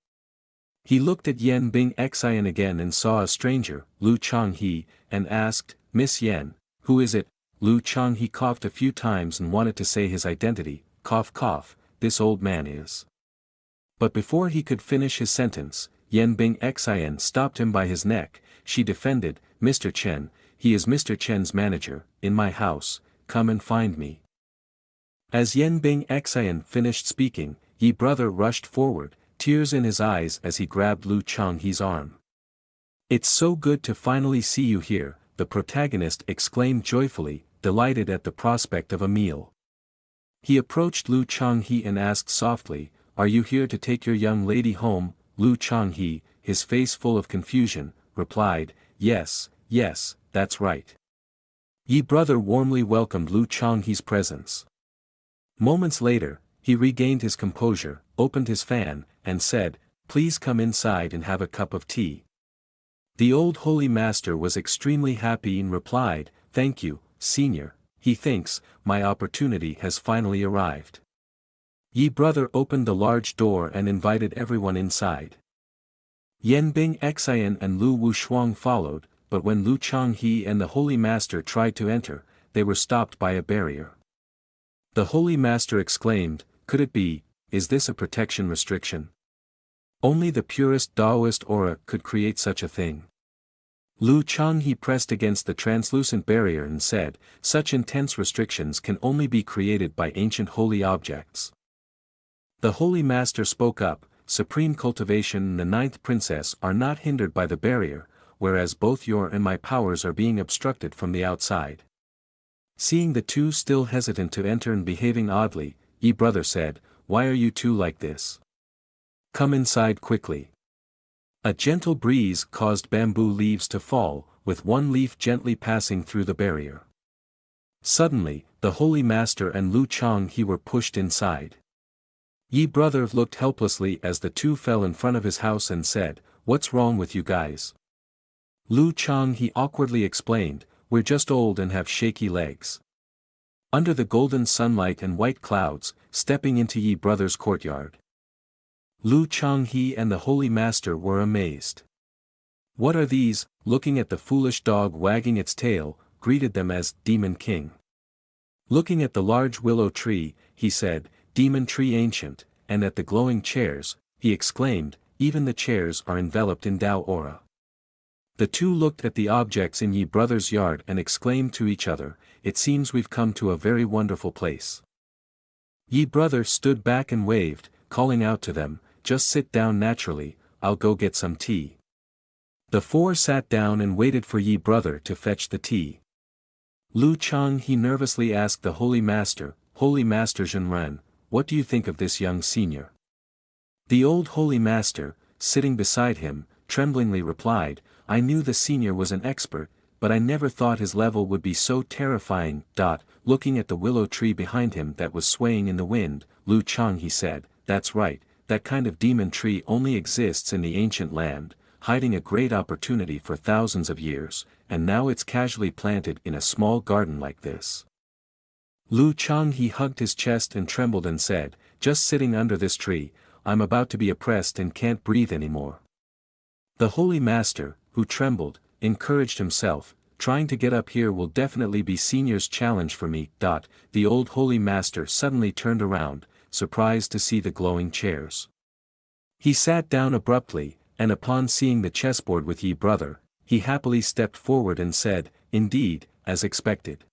He looked at Yan Bing Xian again and saw a stranger, Lu Changhe, and asked, "Miss Yan, who is it?" Lu Changhe coughed a few times and wanted to say his identity, cough cough, "This old man is." But before he could finish his sentence, Yan Bing Xian stopped him by his neck. She defended, "Mr. Chen, he is Mr. Chen's manager, in my house, come and find me." As Yan Bing Xian finished speaking, Yi brother rushed forward, tears in his eyes as he grabbed Lu Changhe's arm. "It's so good to finally see you here," the protagonist exclaimed joyfully, delighted at the prospect of a meal. He approached Lu Changhe and asked softly, "Are you here to take your young lady home?" Lu Changhe, his face full of confusion, replied, "Yes, yes, that's right." Yi brother warmly welcomed Lu Changhe's presence. Moments later, he regained his composure, opened his fan, and said, "Please come inside and have a cup of tea." The old Holy Master was extremely happy and replied, "Thank you, Senior." He thinks, "My opportunity has finally arrived." Yi brother opened the large door and invited everyone inside. Yan Bing Xian and Lu Wushuang followed, but when Lu Changhe and the Holy Master tried to enter, they were stopped by a barrier. The Holy Master exclaimed, "Could it be, is this a protection restriction? Only the purest Taoist aura could create such a thing." Lu Changhe pressed against the translucent barrier and said, "Such intense restrictions can only be created by ancient holy objects." The Holy Master spoke up, "Supreme cultivation and the ninth princess are not hindered by the barrier, whereas both your and my powers are being obstructed from the outside." Seeing the two still hesitant to enter and behaving oddly, Yi brother said, "Why are you two like this? Come inside quickly." A gentle breeze caused bamboo leaves to fall, with one leaf gently passing through the barrier. Suddenly, the Holy Master and Lu Changhe were pushed inside. Yi brother looked helplessly as the two fell in front of his house and said, "What's wrong with you guys?" Lu Changhe awkwardly explained, "We're just old and have shaky legs." Under the golden sunlight and white clouds, stepping into Yi brother's courtyard, Lu Changhe and the Holy Master were amazed. "What are these?" Looking at the foolish dog wagging its tail, greeted them as Demon King. Looking at the large willow tree, he said, "Demon tree ancient," and at the glowing chairs, he exclaimed, "Even the chairs are enveloped in Tao aura." The two looked at the objects in Yi brother's yard and exclaimed to each other, "It seems we've come to a very wonderful place." Yi brother stood back and waved, calling out to them, "Just sit down naturally, I'll go get some tea. The four sat down and waited for Yi brother to fetch the tea. Lu Chang he nervously asked the Holy Master Zhenren, what do you think of this young senior? The old Holy Master, sitting beside him, tremblingly replied, I knew the senior was an expert, but I never thought his level would be so terrifying. Looking at the willow tree behind him that was swaying in the wind, Lu Chang he said, that's right, that kind of demon tree only exists in the ancient land, hiding a great opportunity for thousands of years, and now it's casually planted in a small garden like this. Lu Chang he hugged his chest and trembled and said, just sitting under this tree, I'm about to be oppressed and can't breathe anymore. The Holy Master, who trembled, encouraged himself, trying to get up here will definitely be senior's challenge for me. The old Holy Master suddenly turned around, surprised to see the glowing chairs. He sat down abruptly, and upon seeing the chessboard with Yi brother, he happily stepped forward and said, indeed, as expected.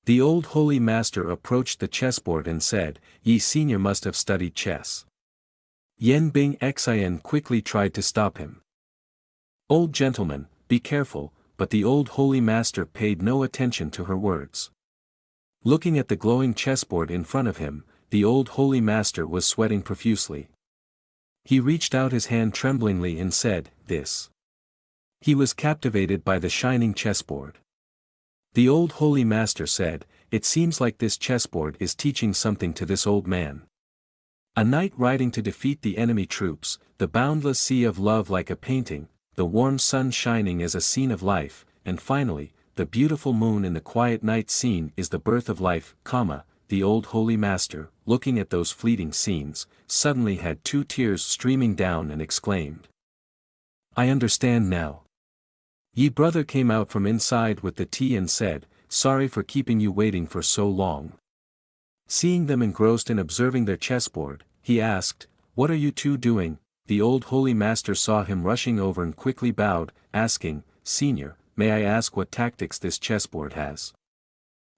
The old Holy Master approached the chessboard and said, Yi senior must have studied chess. Yen Bing Xin quickly tried to stop him. Old gentleman, be careful, but the old Holy Master paid no attention to her words. Looking at the glowing chessboard in front of him, the old Holy Master was sweating profusely. He reached out his hand tremblingly and said, this. He was captivated by the shining chessboard. The old Holy Master said, it seems like this chessboard is teaching something to this old man. A knight riding to defeat the enemy troops, the boundless sea of love like a painting, the warm sun shining as a scene of life, and finally, the beautiful moon in the quiet night scene is the birth of life, the old Holy Master, looking at those fleeting scenes, suddenly had 2 tears streaming down and exclaimed. I understand now. Yi brother came out from inside with the tea and said, sorry for keeping you waiting for so long. Seeing them engrossed in observing their chessboard, he asked, what are you two doing? The old Holy Master saw him rushing over and quickly bowed, asking, Senior, may I ask what tactics this chessboard has?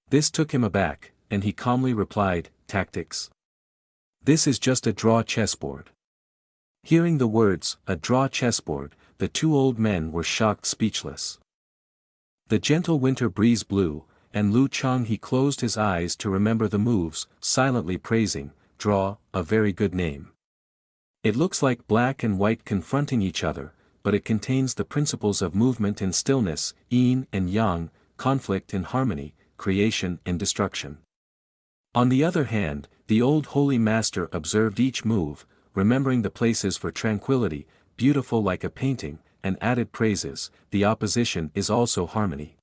This took him aback, and he calmly replied, tactics? This is just a draw chessboard. Hearing the words, a draw chessboard, the 2 old men were shocked speechless. The gentle winter breeze blew, and Lu Chang he closed his eyes to remember the moves, silently praising, draw, a very good name. It looks like black and white confronting each other, but it contains the principles of movement and stillness, yin and yang, conflict and harmony, creation and destruction. On the other hand, the old Holy Master observed each move, remembering the places for tranquility, beautiful like a painting, and added praises, the opposition is also harmony.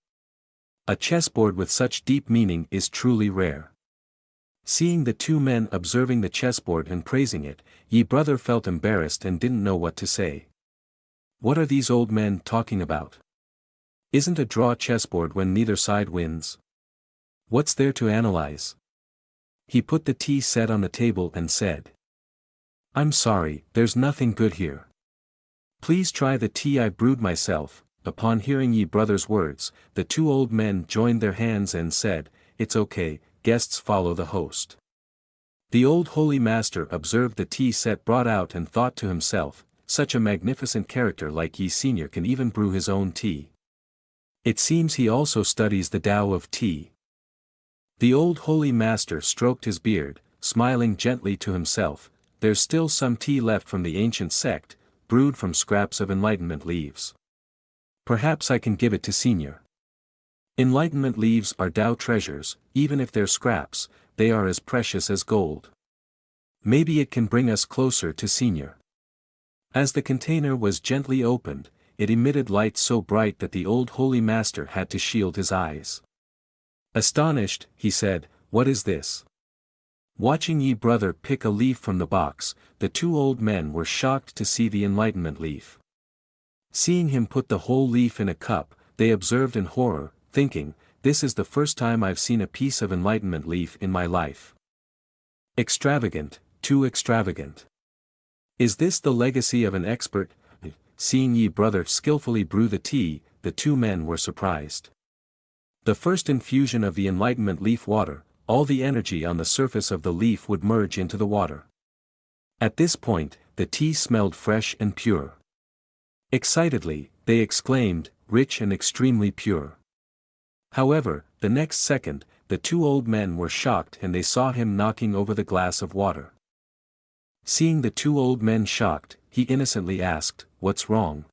A chessboard with such deep meaning is truly rare. Seeing the 2 men observing the chessboard and praising it, Yi brother felt embarrassed and didn't know what to say. What are these old men talking about? Isn't a draw chessboard when neither side wins? What's there to analyze? He put the tea set on the table and said. I'm sorry, there's nothing good here. Please try the tea I brewed myself. Upon hearing Yi brother's words, the 2 old men joined their hands and said, it's okay, guests follow the host. The old Holy Master observed the tea set brought out and thought to himself, such a magnificent character like Yi Senior can even brew his own tea. It seems he also studies the Tao of tea. The old Holy Master stroked his beard, smiling gently to himself, there's still some tea left from the ancient sect, brewed from scraps of enlightenment leaves. Perhaps I can give it to Senior. Enlightenment leaves are Tao treasures, even if they're scraps, they are as precious as gold. Maybe it can bring us closer to Senior. As the container was gently opened, it emitted light so bright that the old Holy Master had to shield his eyes. Astonished, he said, what is this? Watching Yi brother pick a leaf from the box, the 2 old men were shocked to see the enlightenment leaf. Seeing him put the whole leaf in a cup, they observed in horror, thinking, this is the first time I've seen a piece of enlightenment leaf in my life. Extravagant, too extravagant. Is this the legacy of an expert? Seeing Yi brother skillfully brew the tea, the 2 men were surprised. The first infusion of the enlightenment leaf water, all the energy on the surface of the leaf would merge into the water. At this point, the tea smelled fresh and pure. Excitedly, they exclaimed, rich and extremely pure. However, the next second, the two old men were shocked and they saw him knocking over the glass of water. Seeing the two old men shocked, he innocently asked, "What's wrong?"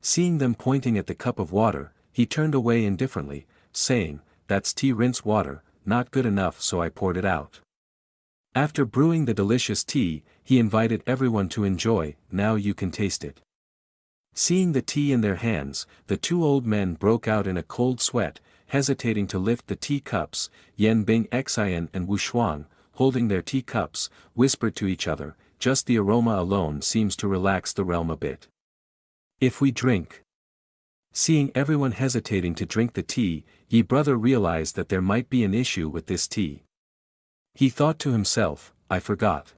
Seeing them pointing at the cup of water, he turned away indifferently, saying, "That's tea rinse water, not good enough, so I poured it out." After brewing the delicious tea, he invited everyone to enjoy. "Now you can taste it." Seeing the tea in their hands, the two old men broke out in a cold sweat, hesitating to lift the tea cups. Yan Bing Xian and Wu Shuang, holding their tea cups, whispered to each other, "Just the aroma alone seems to relax the realm a bit. If we drink." Seeing everyone hesitating to drink the tea, Yi Brother realized that there might be an issue with this tea. He thought to himself, "I forgot.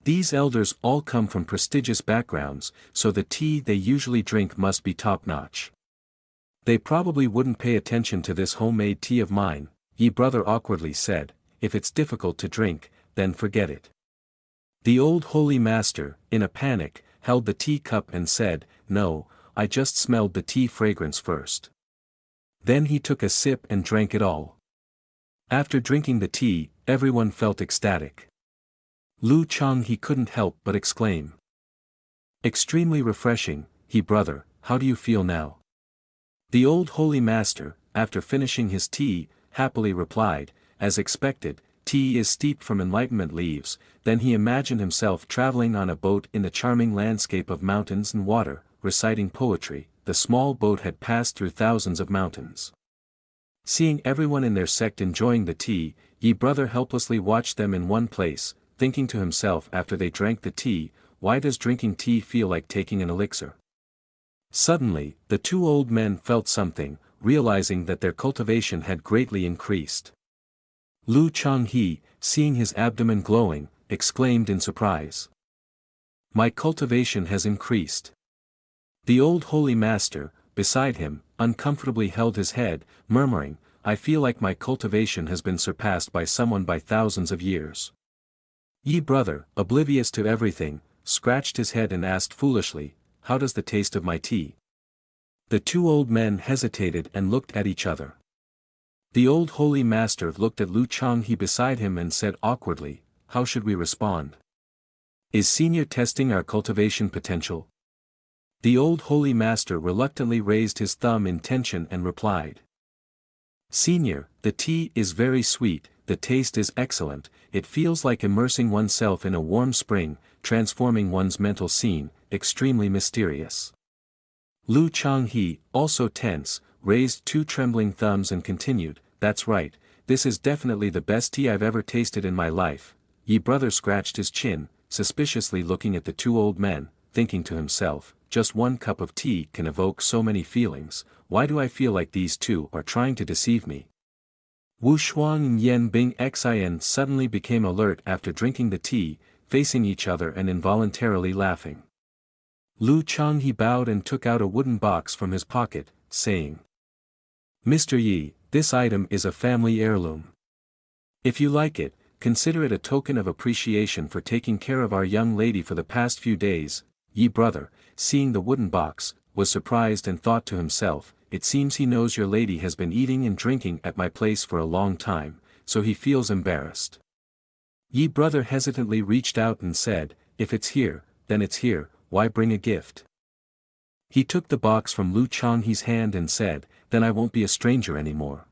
These elders all come from prestigious backgrounds, so the tea they usually drink must be top-notch. They probably wouldn't pay attention to this homemade tea of mine." Yi Brother awkwardly said, "If it's difficult to drink, then forget it." The old holy master, in a panic, held the tea cup and said, "No, I just smelled the tea fragrance first." Then he took a sip and drank it all. After drinking the tea, everyone felt ecstatic. Lu Chang he couldn't help but exclaim, "Extremely refreshing, Yi Brother, how do you feel now?" The old holy master, after finishing his tea, happily replied, "As expected, tea is steeped from enlightenment leaves." Then he imagined himself traveling on a boat in the charming landscape of mountains and water, reciting poetry. The small boat had passed through thousands of mountains. Seeing everyone in their sect enjoying the tea, Yi Brother helplessly watched them in one place, thinking to himself after they drank the tea, "Why does drinking tea feel like taking an elixir?" Suddenly, the two old men felt something, realizing that their cultivation had greatly increased. Lu Changhe, seeing his abdomen glowing, exclaimed in surprise, "My cultivation has increased." The old holy master, beside him, uncomfortably held his head, murmuring, "I feel like my cultivation has been surpassed by someone by thousands of years." Yi Brother, oblivious to everything, scratched his head and asked foolishly, "How does the taste of my tea?" The two old men hesitated and looked at each other. The old holy master looked at Lu Changhe beside him and said awkwardly, "How should we respond? Is senior testing our cultivation potential?" The old holy master reluctantly raised his thumb in tension and replied, "Senior, the tea is very sweet, the taste is excellent, it feels like immersing oneself in a warm spring, transforming one's mental scene, extremely mysterious." Lu Changhe, also tense, raised two trembling thumbs and continued, "That's right, this is definitely the best tea I've ever tasted in my life." Yi Brother scratched his chin, suspiciously looking at the two old men, thinking to himself, "Just one cup of tea can evoke so many feelings, why do I feel like these two are trying to deceive me?" Wu Shuang and Yan Bing Xian suddenly became alert after drinking the tea, facing each other and involuntarily laughing. Lu Changhe bowed and took out a wooden box from his pocket, saying, "Mr. Yi, this item is a family heirloom. If you like it, consider it a token of appreciation for taking care of our young lady for the past few days." Yi Brother, seeing the wooden box, was surprised and thought to himself, "It seems he knows your lady has been eating and drinking at my place for a long time, so he feels embarrassed." Yi Brother hesitantly reached out and said, "If it's here, then it's here, why bring a gift?" He took the box from Lu Changhe's hand and said, "Then I won't be a stranger anymore."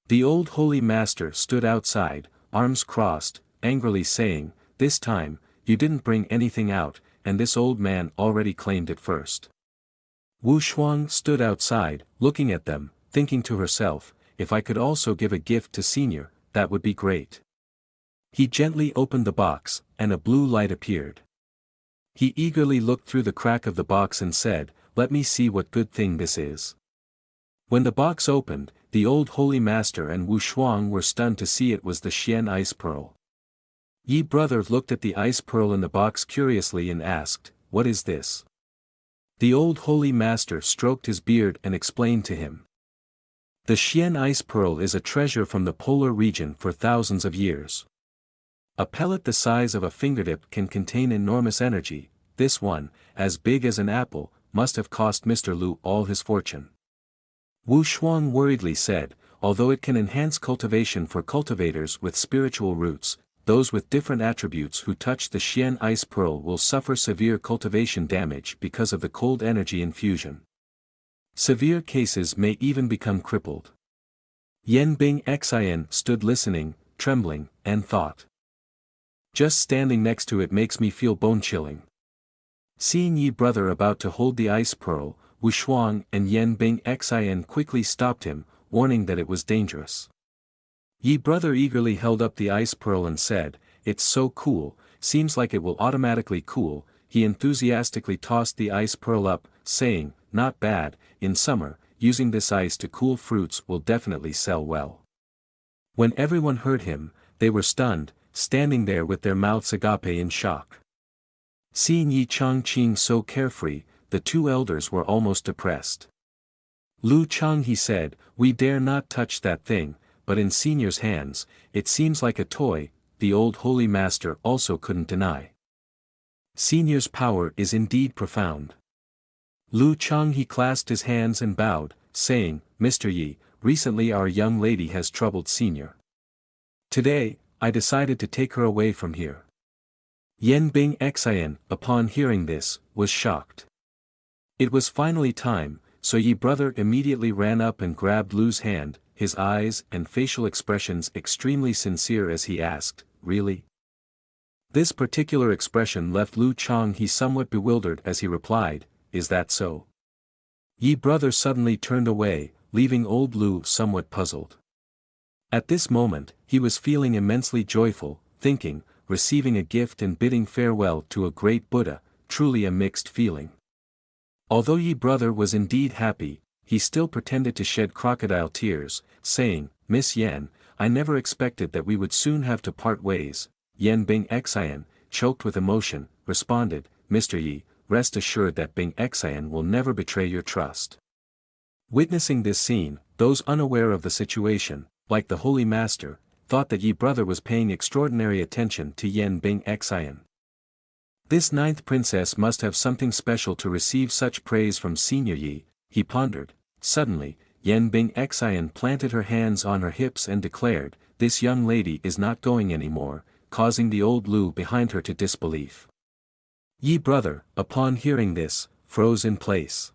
The old holy master stood outside, arms crossed, angrily saying, "This time, you didn't bring anything out, and this old man already claimed it first." Wu Shuang stood outside, looking at them, thinking to herself, "If I could also give a gift to senior, that would be great." He gently opened the box, and a blue light appeared. He eagerly looked through the crack of the box and said, "Let me see what good thing this is." When the box opened, the old holy master and Wu Shuang were stunned to see it was the Xian ice pearl. Yi Brother looked at the ice pearl in the box curiously and asked, "What is this?" The old holy master stroked his beard and explained to him. The Xian ice pearl is a treasure from the polar region for thousands of years. A pellet the size of a fingertip can contain enormous energy. This one, as big as an apple, must have cost Mr. Lu all his fortune. Wu Shuang worriedly said, although it can enhance cultivation for cultivators with spiritual roots, those with different attributes who touch the Xian ice pearl will suffer severe cultivation damage because of the cold energy infusion. Severe cases may even become crippled. Yan Bing Xin stood listening, trembling, and thought. Just standing next to it makes me feel bone-chilling. Seeing Yi brother about to hold the ice pearl, Wu Shuang and Yan Bing Xin quickly stopped him, warning that it was dangerous. Yi brother eagerly held up the ice pearl and said, "It's so cool, seems like it will automatically cool." He enthusiastically tossed the ice pearl up, saying, "Not bad, in summer, using this ice to cool fruits will definitely sell well." When everyone heard him, they were stunned, standing there with their mouths agape in shock. Seeing Yi Changqing so carefree, the two elders were almost depressed. "Lu Chang," he said, "we dare not touch that thing, but in senior's hands, it seems like a toy." The old holy master also couldn't deny. Senior's power is indeed profound. Lu Chang he clasped his hands and bowed, saying, "Mr. Yi, recently our young lady has troubled senior. Today, I decided to take her away from here." Yan Bing Xin, upon hearing this, was shocked. It was finally time, so Yi brother immediately ran up and grabbed Lu's hand, his eyes and facial expressions extremely sincere as he asked, "Really?" This particular expression left Lu Chang he somewhat bewildered as he replied, "Is that so?" Yi brother suddenly turned away, leaving old Lu somewhat puzzled. At this moment, he was feeling immensely joyful, thinking, receiving a gift and bidding farewell to a great Buddha, truly a mixed feeling. Although Yi brother was indeed happy, he still pretended to shed crocodile tears, saying, "Miss Yan, I never expected that we would soon have to part ways." Yan Bing Xin, choked with emotion, responded, "Mr. Yi, rest assured that Bing Xin will never betray your trust." Witnessing this scene, those unaware of the situation, like the holy master, thought that Yi brother was paying extraordinary attention to Yan Bing Xin. This ninth princess must have something special to receive such praise from Senior Yi, he pondered. Suddenly, Yan Bing Xin planted her hands on her hips and declared, "This young lady is not going anymore," causing the old Lu behind her to disbelief. Yi brother, upon hearing this, froze in place.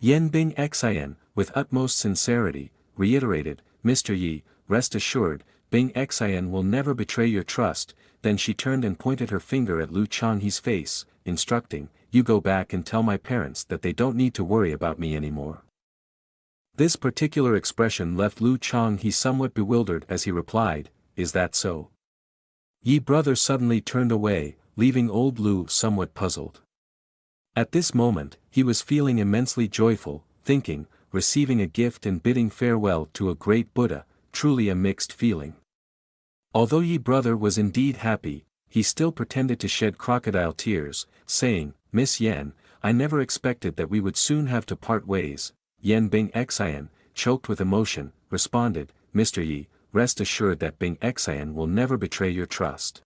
Yan Bing Xin, with utmost sincerity, reiterated, "Mr. Yi, rest assured, Bing Xin will never betray your trust." Then she turned and pointed her finger at Lu Changhe's face, instructing, "You go back and tell my parents that they don't need to worry about me anymore." This particular expression left Lu Changhe somewhat bewildered as he replied, "Is that so?" Yi brother suddenly turned away, leaving old Lu somewhat puzzled. At this moment, he was feeling immensely joyful, thinking, receiving a gift and bidding farewell to a great Buddha, truly a mixed feeling. Although Yi brother was indeed happy, he still pretended to shed crocodile tears, saying, "Miss Yan, I never expected that we would soon have to part ways." Yan Bing Xin, choked with emotion, responded, "Mr. Yi, rest assured that Bing Xin will never betray your trust."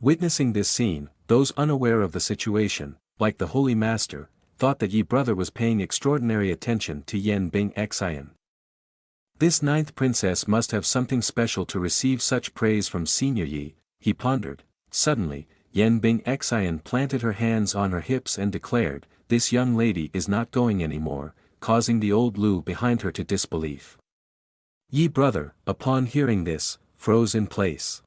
Witnessing this scene, those unaware of the situation, like the holy master, thought that Yi brother was paying extraordinary attention to Yan Bing Xin. This ninth princess must have something special to receive such praise from Senior Yi, he pondered. Suddenly, Yan Bing Xin planted her hands on her hips and declared, "This young lady is not going anymore," causing the old Lu behind her to disbelief. Yi brother, upon hearing this, froze in place.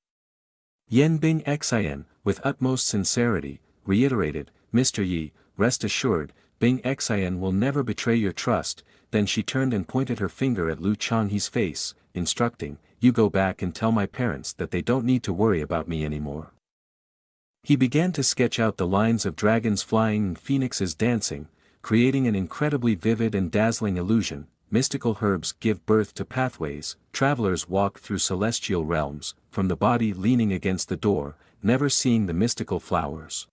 Yan Bing Xin, with utmost sincerity, reiterated, "Mr. Yi, rest assured, Bing Xin will never betray your trust." Then she turned and pointed her finger at Lu Changhe's face, instructing, "You go back and tell my parents that they don't need to worry about me anymore." He began to sketch out the lines of dragons flying and phoenixes dancing, creating an incredibly vivid and dazzling illusion. Mystical herbs give birth to pathways, travelers walk through celestial realms, from the body leaning against the door, never seeing the mystical flowers.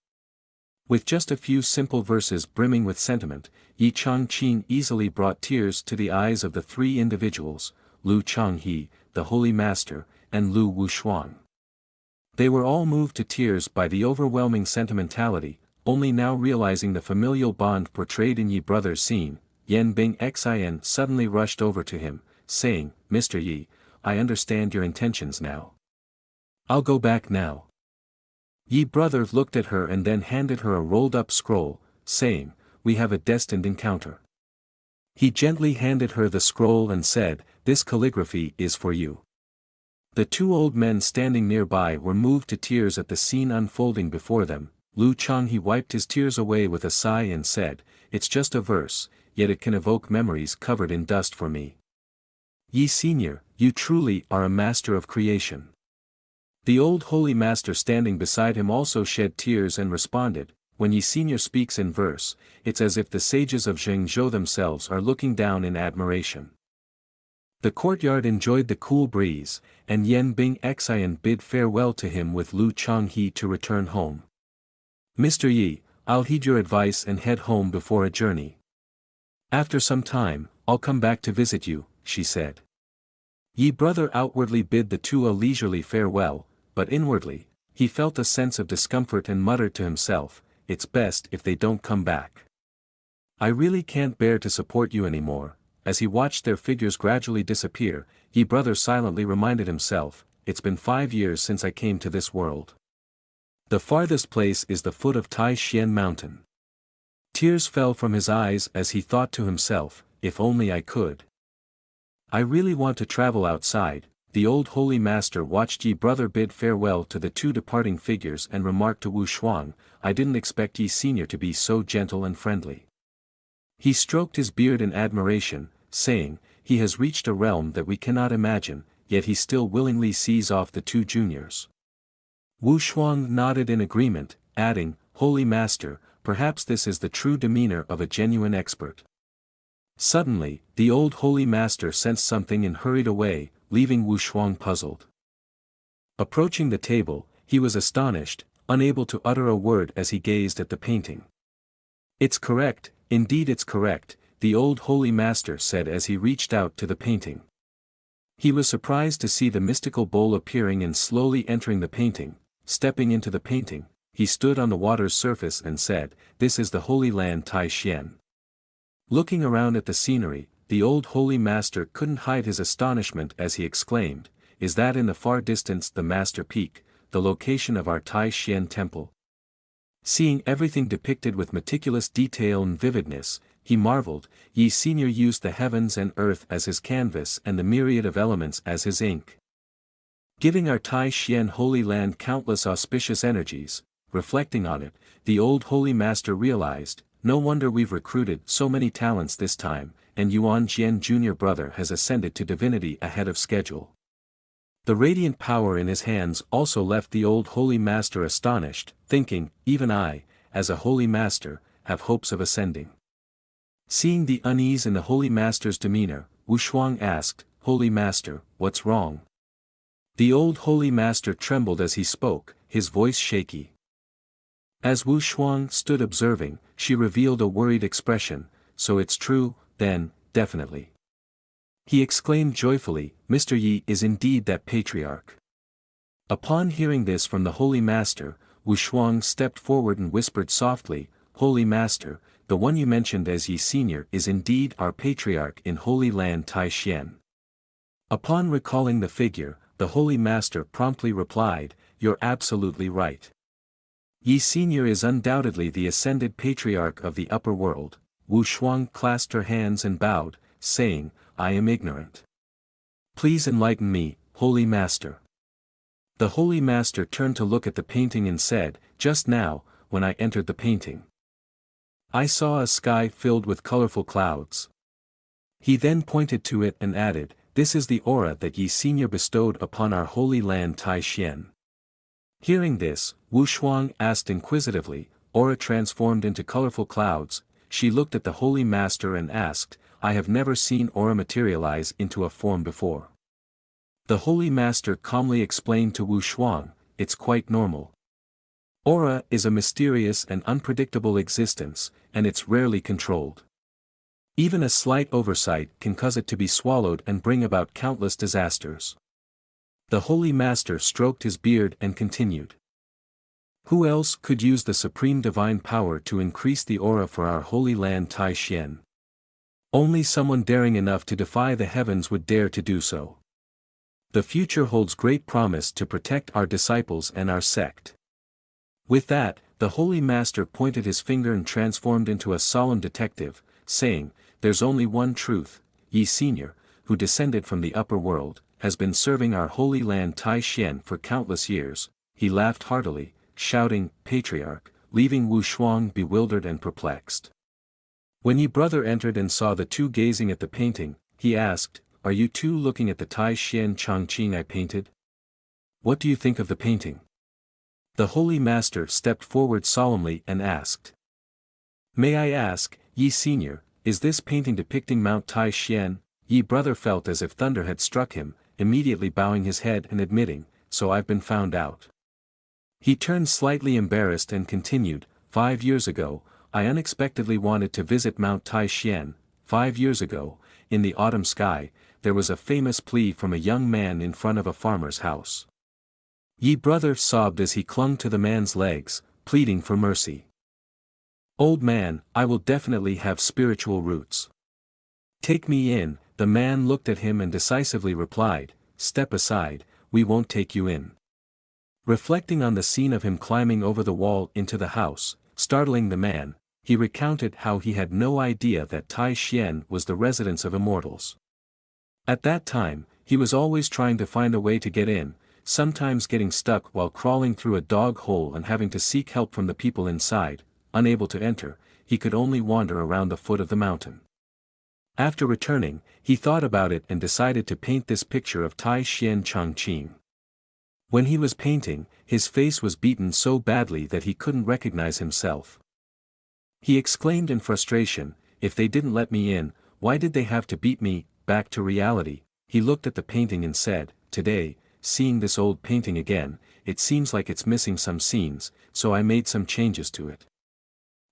With just a few simple verses brimming with sentiment, Yi Changqing easily brought tears to the eyes of the three individuals, Lu Changhe, the Holy Master, and Lu Wushuang. They were all moved to tears by the overwhelming sentimentality, only now realizing the familial bond portrayed in Yi Brother's scene. Yen Bing Xin suddenly rushed over to him, saying, "Mr. Yi, I understand your intentions now. I'll go back now." Yi Brother looked at her and then handed her a rolled-up scroll, saying, "We have a destined encounter." He gently handed her the scroll and said, "This calligraphy is for you." The two old men standing nearby were moved to tears at the scene unfolding before them. Lu Changhe wiped his tears away with a sigh and said, "It's just a verse, yet it can evoke memories covered in dust for me. Yi Senior, you truly are a master of creation." The old holy master standing beside him also shed tears and responded, "When Yi Senior speaks in verse, it's as if the sages of Zhengzhou themselves are looking down in admiration." The courtyard enjoyed the cool breeze, and Yen Bing Xian bid farewell to him with Lu Changhe to return home. "Mr. Yi, I'll heed your advice and head home before a journey. After some time, I'll come back to visit you," she said. Yi Brother outwardly bid the two a leisurely farewell, but inwardly, he felt a sense of discomfort and muttered to himself, "It's best if they don't come back. I really can't bear to support you anymore." As he watched their figures gradually disappear, Yi Brother silently reminded himself, "It's been 5 years since I came to this world. The farthest place is the foot of Tai Xian Mountain." Tears fell from his eyes as he thought to himself, "If only I could. I really want to travel outside." The old holy master watched Yi Brother bid farewell to the two departing figures and remarked to Wu Shuang, "I didn't expect Yi Senior to be so gentle and friendly." He stroked his beard in admiration, saying, "He has reached a realm that we cannot imagine, yet he still willingly sees off the two juniors." Wu Shuang nodded in agreement, adding, "Holy Master, perhaps this is the true demeanor of a genuine expert." Suddenly, the old holy master sensed something and hurried away, leaving Wu Shuang puzzled. Approaching the table, he was astonished, unable to utter a word as he gazed at the painting. "It's correct, indeed it's correct," the old holy master said as he reached out to the painting. He was surprised to see the mystical bowl appearing and slowly entering the painting. Stepping into the painting, he stood on the water's surface and said, "This is the Holy Land Tai Xian." Looking around at the scenery, the old holy master couldn't hide his astonishment as he exclaimed, "Is that in the far distance the Master Peak, the location of our Tai Xian temple?" Seeing everything depicted with meticulous detail and vividness, he marveled. Yi Senior used the heavens and earth as his canvas and the myriad of elements as his ink, giving our Tai Xian Holy Land countless auspicious energies. Reflecting on it, the old holy master realized, "No wonder we've recruited so many talents this time, and Yuan Jian Jr. Brother has ascended to divinity ahead of schedule." The radiant power in his hands also left the old holy master astonished, thinking, "Even I, as a holy master, have hopes of ascending." Seeing the unease in the holy master's demeanor, Wu Shuang asked, "Holy master, what's wrong?" The old holy master trembled as he spoke, his voice shaky. As Wu Shuang stood observing, she revealed a worried expression, "So it's true, then, definitely." He exclaimed joyfully, "Mr. Yi is indeed that patriarch." Upon hearing this from the holy master, Wu Shuang stepped forward and whispered softly, "Holy master, the one you mentioned as Yi Senior is indeed our patriarch in Holy Land Tai Xian." Upon recalling the figure, the holy master promptly replied, "You're absolutely right. Yi Senior is undoubtedly the ascended patriarch of the upper world." Wu Shuang clasped her hands and bowed, saying, "I am ignorant. Please enlighten me, Holy Master." The Holy Master turned to look at the painting and said, "Just now, when I entered the painting, I saw a sky filled with colorful clouds." He then pointed to it and added, "This is the aura that Yi Senior bestowed upon our Holy Land Tai Xian." Hearing this, Wu Shuang asked inquisitively, "Aura transformed into colorful clouds?" She looked at the Holy Master and asked, "I have never seen aura materialize into a form before." The Holy Master calmly explained to Wu Shuang, "It's quite normal. Aura is a mysterious and unpredictable existence, and it's rarely controlled. Even a slight oversight can cause it to be swallowed and bring about countless disasters. The holy master stroked his beard and continued. Who else could use the supreme divine power to increase the aura for our holy land Tai Xian? Only someone daring enough to defy the heavens would dare to do so. The future holds great promise to protect our disciples and our sect. With that, the holy master pointed his finger and transformed into a solemn detective, saying, "There's only one truth, Yi Senior, who descended from the upper world, has been serving our holy land Tai Xian for countless years." He laughed heartily, shouting, "Patriarch," leaving Wu Shuang bewildered and perplexed. When Yi brother entered and saw the two gazing at the painting, he asked, "Are you two looking at the Tai Xian Changqing I painted? What do you think of the painting?" The holy master stepped forward solemnly and asked. "May I ask, Yi Senior, is this painting depicting Mount Tai Xian?" Yi brother felt as if thunder had struck him, immediately bowing his head and admitting, "So I've been found out." He turned slightly embarrassed and continued, 5 years ago, I unexpectedly wanted to visit Mount Tai Xian. 5 years ago, in the autumn sky, there was a famous plea from a young man in front of a farmer's house. Yi brother sobbed as he clung to the man's legs, pleading for mercy. "Old man, I will definitely have spiritual roots. Take me in." The man looked at him and decisively replied, "Step aside, we won't take you in." Reflecting on the scene of him climbing over the wall into the house, startling the man, he recounted how he had no idea that Tai Xian was the residence of immortals. At that time, he was always trying to find a way to get in, sometimes getting stuck while crawling through a dog hole and having to seek help from the people inside. Unable to enter, he could only wander around the foot of the mountain. After returning, he thought about it and decided to paint this picture of Tai Xian Changqing. When he was painting, his face was beaten so badly that he couldn't recognize himself. He exclaimed in frustration, "If they didn't let me in, why did they have to beat me?" Back to reality, he looked at the painting and said, "Today, seeing this old painting again, it seems like it's missing some scenes, so I made some changes to it."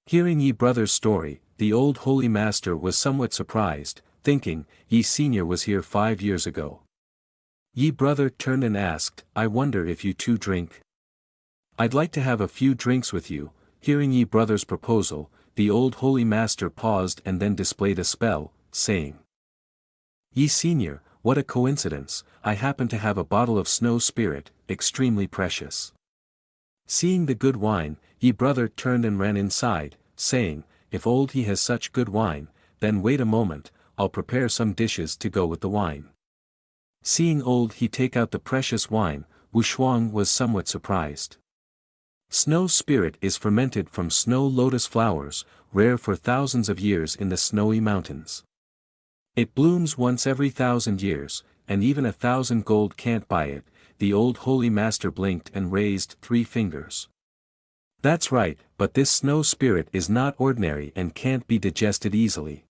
Hearing Yi brother's story, the old holy master was somewhat surprised, thinking, Yi Senior was here 5 years ago. Yi brother turned and asked, "I wonder if you two drink?" "I'd like to have a few drinks with you." Hearing Yi brother's proposal, the old holy master paused and then displayed a spell, saying, "Yi Senior, what a coincidence, I happen to have a bottle of snow spirit, extremely precious." Seeing the good wine, Yi brother turned and ran inside, saying, "If old he has such good wine, then wait a moment, I'll prepare some dishes to go with the wine." Seeing old he take out the precious wine, Wu Shuang was somewhat surprised. Snow spirit is fermented from snow lotus flowers, rare for thousands of years in the snowy mountains. It blooms once every 1,000 years, and even 1,000 gold can't buy it. The old holy master blinked and raised 3 fingers. "That's right, but this snow spirit is not ordinary and can't be digested easily.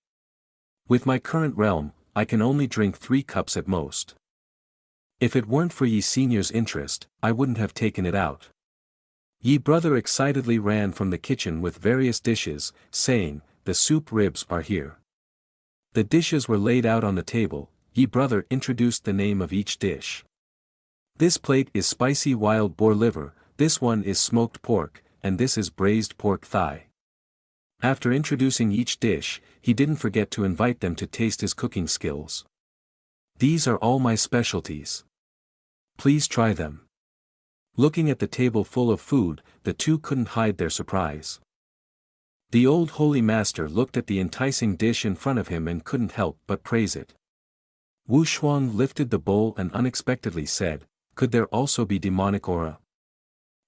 With my current realm, I can only drink 3 cups at most. If it weren't for Yi Senior's interest, I wouldn't have taken it out." Yi brother excitedly ran from the kitchen with various dishes, saying, "The soup ribs are here." The dishes were laid out on the table. Yi brother introduced the name of each dish. "This plate is spicy wild boar liver, this one is smoked pork, and this is braised pork thigh." After introducing each dish, he didn't forget to invite them to taste his cooking skills. "These are all my specialties. Please try them." Looking at the table full of food, the two couldn't hide their surprise. The old holy master looked at the enticing dish in front of him and couldn't help but praise it. Wu Shuang lifted the bowl and unexpectedly said, "Could there also be demonic aura?"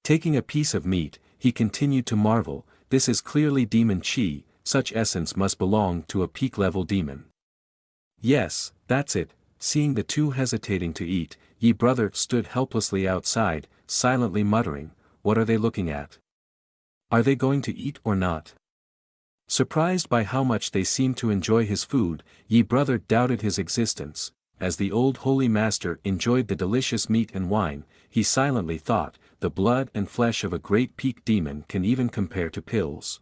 Taking a piece of meat, he continued to marvel, "This is clearly demon chi, such essence must belong to a peak-level demon." "Yes, that's it." Seeing the two hesitating to eat, Yi brother stood helplessly outside, silently muttering, "What are they looking at? Are they going to eat or not?" Surprised by how much they seemed to enjoy his food, Yi brother doubted his existence. As the old holy master enjoyed the delicious meat and wine, he silently thought, "The blood and flesh of a great peak demon can even compare to pills.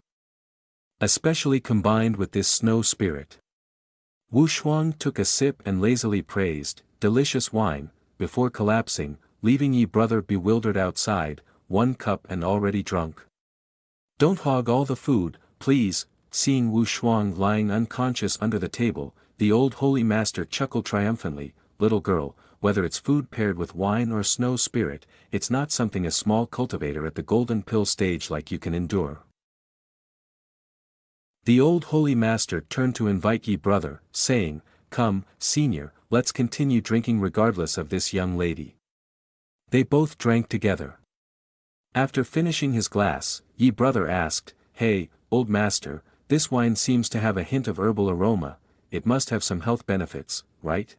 Especially combined with this snow spirit." Wu Shuang took a sip and lazily praised, "Delicious wine, before collapsing, leaving ye brother bewildered outside, 1 cup and already drunk. Don't hog all the food, please. Seeing Wu Shuang lying unconscious under the table, the old holy master chuckled triumphantly, little girl, whether it's food paired with wine or snow spirit, it's not something a small cultivator at the golden pill stage like you can endure. The old holy master turned to invite ye brother, saying, come, senior, let's continue drinking regardless of this young lady. They both drank together. After finishing his glass, ye brother asked, hey, old master, this wine seems to have a hint of herbal aroma, it must have some health benefits, right?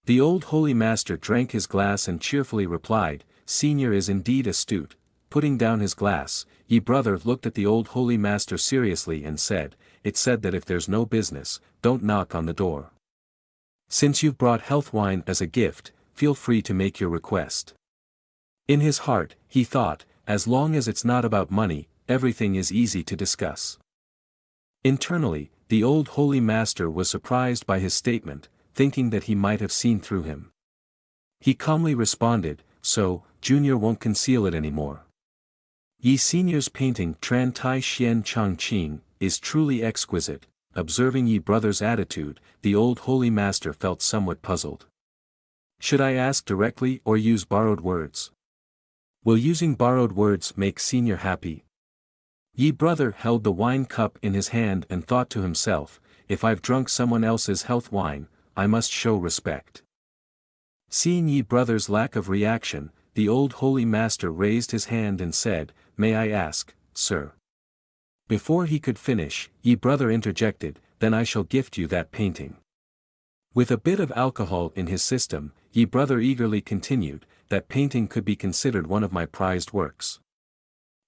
The old holy master drank his glass and cheerfully replied, senior is indeed astute. Putting down his glass, ye brother looked at the old holy master seriously and said, it's said that if there's no business, don't knock on the door. Since you've brought health wine as a gift, feel free to make your request. In his heart, he thought, as long as it's not about money, everything is easy to discuss. Internally, the old holy master was surprised by his statement, thinking that he might have seen through him. He calmly responded, so, Junior won't conceal it anymore. Ye senior's painting Tran Tai Xian Chang Qing is truly exquisite. Observing ye brother's attitude, the old holy master felt somewhat puzzled. Should I ask directly or use borrowed words? Will using borrowed words make senior happy? Ye brother held the wine cup in his hand and thought to himself, if I've drunk someone else's health wine, I must show respect. Seeing ye brother's lack of reaction, the old holy master raised his hand and said, may I ask, sir? Before he could finish, ye brother interjected, then I shall gift you that painting. With a bit of alcohol in his system, ye brother eagerly continued, that painting could be considered one of my prized works.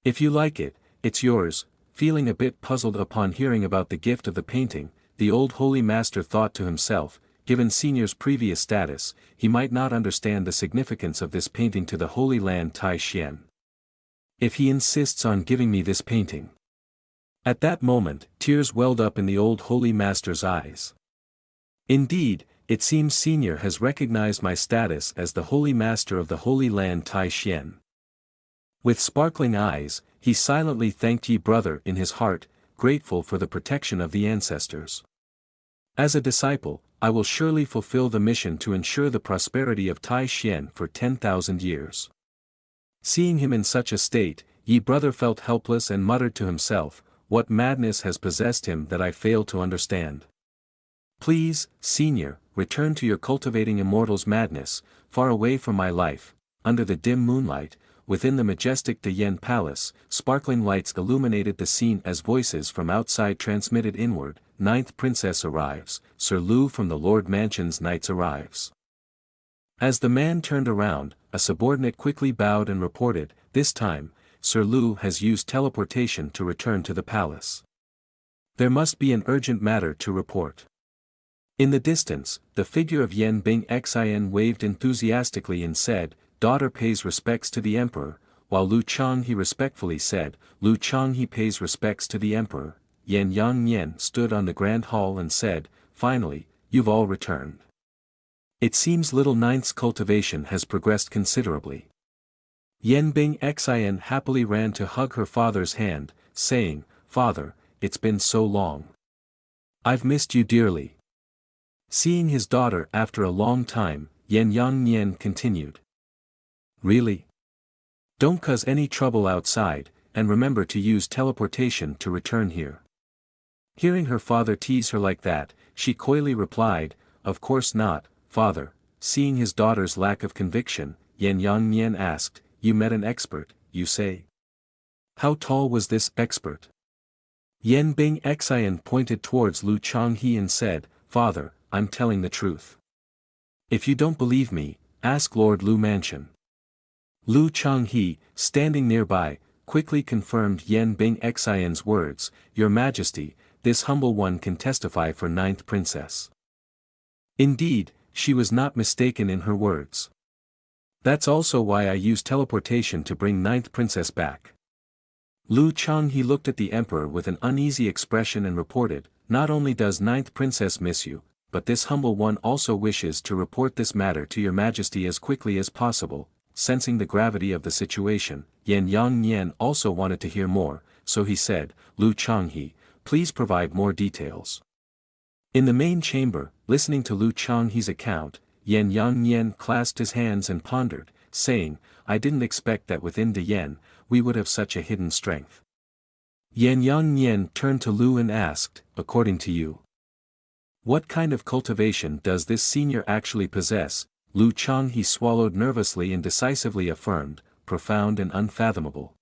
If you like it, it's yours. Feeling a bit puzzled upon hearing about the gift of the painting, the old holy master thought to himself, given senior's previous status, he might not understand the significance of this painting to the Holy Land Tai Xian. If he insists on giving me this painting. At that moment, tears welled up in the old holy master's eyes. Indeed, it seems senior has recognized my status as the holy master of the Holy Land Tai Xian. With sparkling eyes, he silently thanked ye brother in his heart, grateful for the protection of the ancestors. As a disciple, I will surely fulfill the mission to ensure the prosperity of Tai Xian for 10,000 years. Seeing him in such a state, ye brother felt helpless and muttered to himself, what madness has possessed him that I fail to understand? Please, senior, return to your cultivating immortal's madness, far away from my life. Under the dim moonlight, within the majestic De Yen Palace, sparkling lights illuminated the scene as voices from outside transmitted inward. 9th Princess arrives, Sir Lu from the Lord Mansion's knights arrives. As the man turned around, a subordinate quickly bowed and reported, this time, Sir Lu has used teleportation to return to the palace. There must be an urgent matter to report. In the distance, the figure of Yen Bing Xin waved enthusiastically and said, daughter pays respects to the emperor, while Lu Changhe respectfully said, Lu Changhe pays respects to the emperor. Yen Yang Yen stood on the grand hall and said, finally, you've all returned. It seems little ninth's cultivation has progressed considerably. Yen Bing Xin happily ran to hug her father's hand, saying, Father, it's been so long. I've missed you dearly. Seeing his daughter after a long time, Yen Yang Yen continued. Really? Don't cause any trouble outside, and remember to use teleportation to return here. Hearing her father tease her like that, she coyly replied, of course not, father. Seeing his daughter's lack of conviction, Yen Yang Yen asked, you met an expert, you say? How tall was this expert? Yen Bing Xin pointed towards Lu Changhe and said, Father, I'm telling the truth. If you don't believe me, ask Lord Lu Mansion. Lu Changhe, standing nearby, quickly confirmed Yen Bing Xin's words, Your Majesty, this humble one can testify for 9th Princess. Indeed, she was not mistaken in her words. That's also why I used teleportation to bring 9th Princess back. Lu Changhe looked at the emperor with an uneasy expression and reported, not only does 9th Princess miss you, but this humble one also wishes to report this matter to your majesty as quickly as possible." Sensing the gravity of the situation, Yan Yang Nian also wanted to hear more, so he said, "Lu Changhe, please provide more details." In the main chamber, listening to Lu Changhe's account, Yan Yang Nian clasped his hands and pondered, saying, "I didn't expect that within the Yan, we would have such a hidden strength." Yan Yang Nian turned to Lu and asked, "According to you, what kind of cultivation does this senior actually possess?" Lu Changhe swallowed nervously and decisively affirmed, "Profound and unfathomable."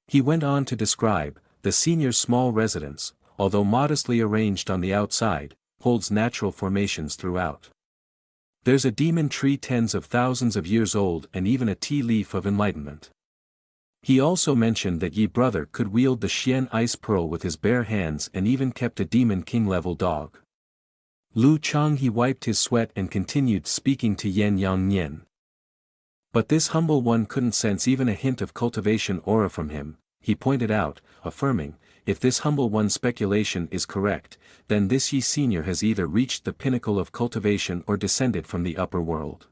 He went on to describe, the senior's small residence, although modestly arranged on the outside, holds natural formations throughout. There's a demon tree tens of thousands of years old and even a tea leaf of enlightenment. He also mentioned that Yi brother could wield the Xian ice pearl with his bare hands and even kept a demon king-level dog. Lu Changhe wiped his sweat and continued speaking to Yan Yang Nian. But this humble one couldn't sense even a hint of cultivation aura from him, he pointed out, affirming, "If this humble one's speculation is correct, then this Yi senior has either reached the pinnacle of cultivation or descended from the upper world."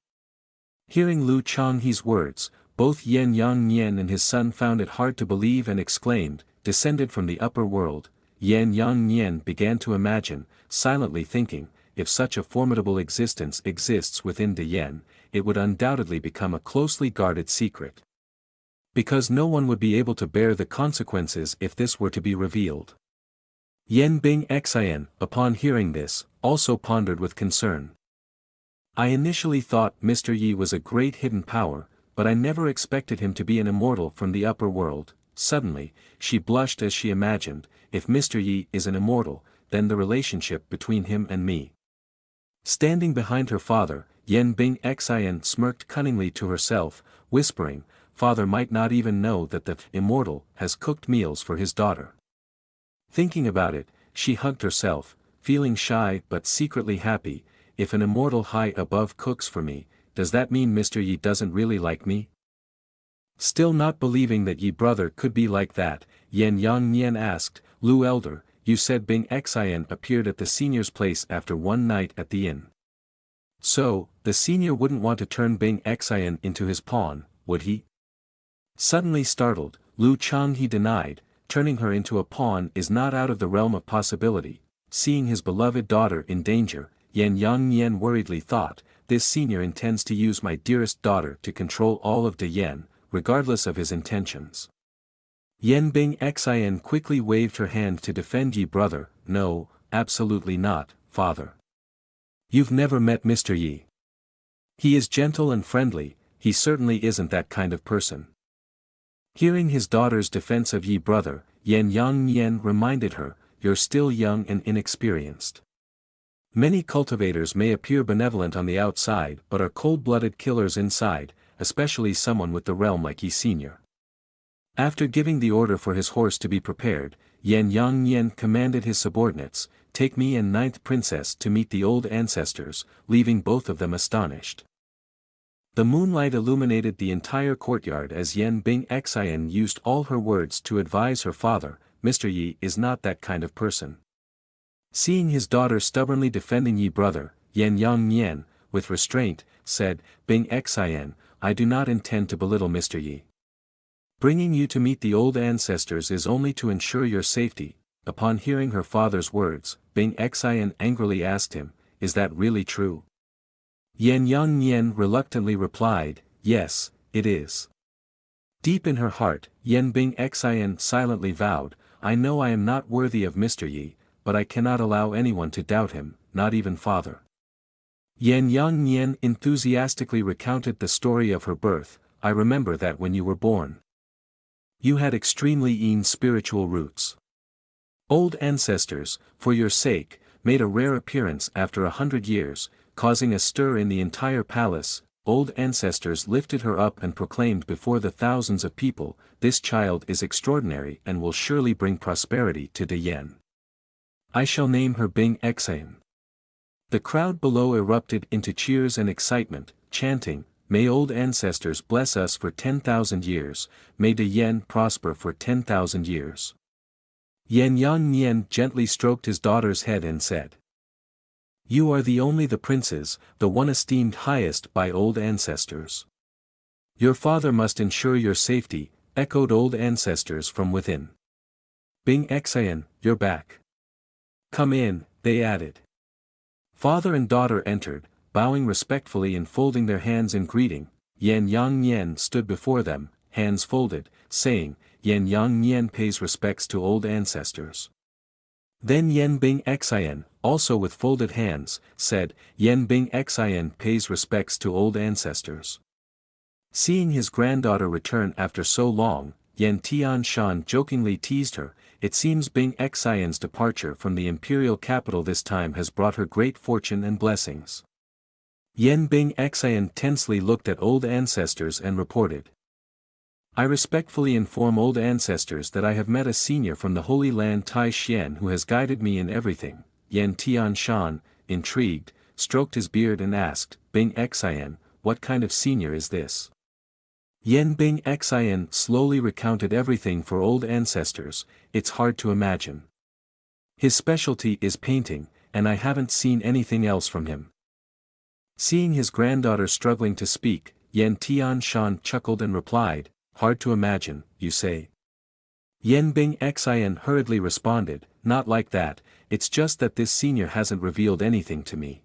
Hearing Lu Changhe's words, both Yan Yang Nian and his son found it hard to believe and exclaimed, "Descended from the upper world." Yan Yang Nian began to imagine, silently thinking, if such a formidable existence exists within the Yan, it would undoubtedly become a closely guarded secret. Because no one would be able to bear the consequences if this were to be revealed. Yan Bing Xian, upon hearing this, also pondered with concern. "I initially thought Mr. Yi was a great hidden power, but I never expected him to be an immortal from the upper world." Suddenly, she blushed as she imagined, if Mr. Yi is an immortal, then the relationship between him and me. Standing behind her father, Yan Bing Xian smirked cunningly to herself, whispering, "Father might not even know that the immortal has cooked meals for his daughter." Thinking about it, she hugged herself, feeling shy but secretly happy. If an immortal high above cooks for me, does that mean Mr. Yi doesn't really like me? Still not believing that Yi brother could be like that, Yan Yang Nian asked, "Lu elder, you said Bing Xian appeared at the senior's place after one night at the inn. So, the senior wouldn't want to turn Bing Xian into his pawn, would he?" Suddenly startled, Lu Changhe denied, "Turning her into a pawn is not out of the realm of possibility." Seeing his beloved daughter in danger, Yan Yang Nian worriedly thought, "This senior intends to use my dearest daughter to control all of the Yan, regardless of his intentions." Yan Bing Xian quickly waved her hand to defend Yi brother, "No, absolutely not, father. You've never met Mr. Yi. He is gentle and friendly, he certainly isn't that kind of person." Hearing his daughter's defense of Yi brother, Yan Yang Nian reminded her, "You're still young and inexperienced. Many cultivators may appear benevolent on the outside but are cold-blooded killers inside, especially someone with the realm like Yi senior." After giving the order for his horse to be prepared, Yan Yang Nian commanded his subordinates, "Take me and ninth princess to meet the old ancestors," leaving both of them astonished. The moonlight illuminated the entire courtyard as Yan Bing Xian used all her words to advise her father, "Mr. Yi is not that kind of person." Seeing his daughter stubbornly defending Yi brother, Yan Yang Nian, with restraint, said, "Bing Xian, I do not intend to belittle Mr. Yi. Bringing you to meet the old ancestors is only to ensure your safety." Upon hearing her father's words, Bing Xian angrily asked him, "Is that really true?" Yan Yang Nian reluctantly replied, "Yes, it is." Deep in her heart, Yan Bing Xian silently vowed, "I know I am not worthy of Mr. Yi, but I cannot allow anyone to doubt him, not even father." Yan Yang Nian enthusiastically recounted the story of her birth. "I remember that when you were born, you had extremely keen spiritual roots. Old ancestors, for your sake, made a rare appearance after 100 years, causing a stir in the entire palace. Old ancestors lifted her up and proclaimed before the thousands of people, 'This child is extraordinary and will surely bring prosperity to the Yan. I shall name her Bing Xian.'" The crowd below erupted into cheers and excitement, chanting, "May old ancestors bless us for 10,000 years, may the Yan prosper for 10,000 years." Yan Yang Nian gently stroked his daughter's head and said, You are the only the princes, the one esteemed highest by old ancestors. Your father must ensure your safety, echoed old ancestors from within. Bing Xian, you're back. Come in, they added. Father and daughter entered, bowing respectfully and folding their hands in greeting. Yan Yang Nian stood before them, hands folded, saying, Yan Yang Nian pays respects to old ancestors. Then Yan Bing Xian, also with folded hands, said, Yan Bing Xian pays respects to old ancestors. Seeing his granddaughter return after so long, Yan Tian Shan jokingly teased her, it seems Bing Xian's departure from the imperial capital this time has brought her great fortune and blessings. Yan Bing Xian tensely looked at old ancestors and reported. I respectfully inform old ancestors that I have met a senior from the Holy Land Tai Xian who has guided me in everything. Yan Tian Shan, intrigued, stroked his beard and asked, Bing Xian, what kind of senior is this? Yan Bing Xian slowly recounted everything for old ancestors, it's hard to imagine. His specialty is painting, and I haven't seen anything else from him. Seeing his granddaughter struggling to speak, Yan Tian Shan chuckled and replied, hard to imagine, you say. Yan Bing Xian hurriedly responded, not like that, it's just that this senior hasn't revealed anything to me.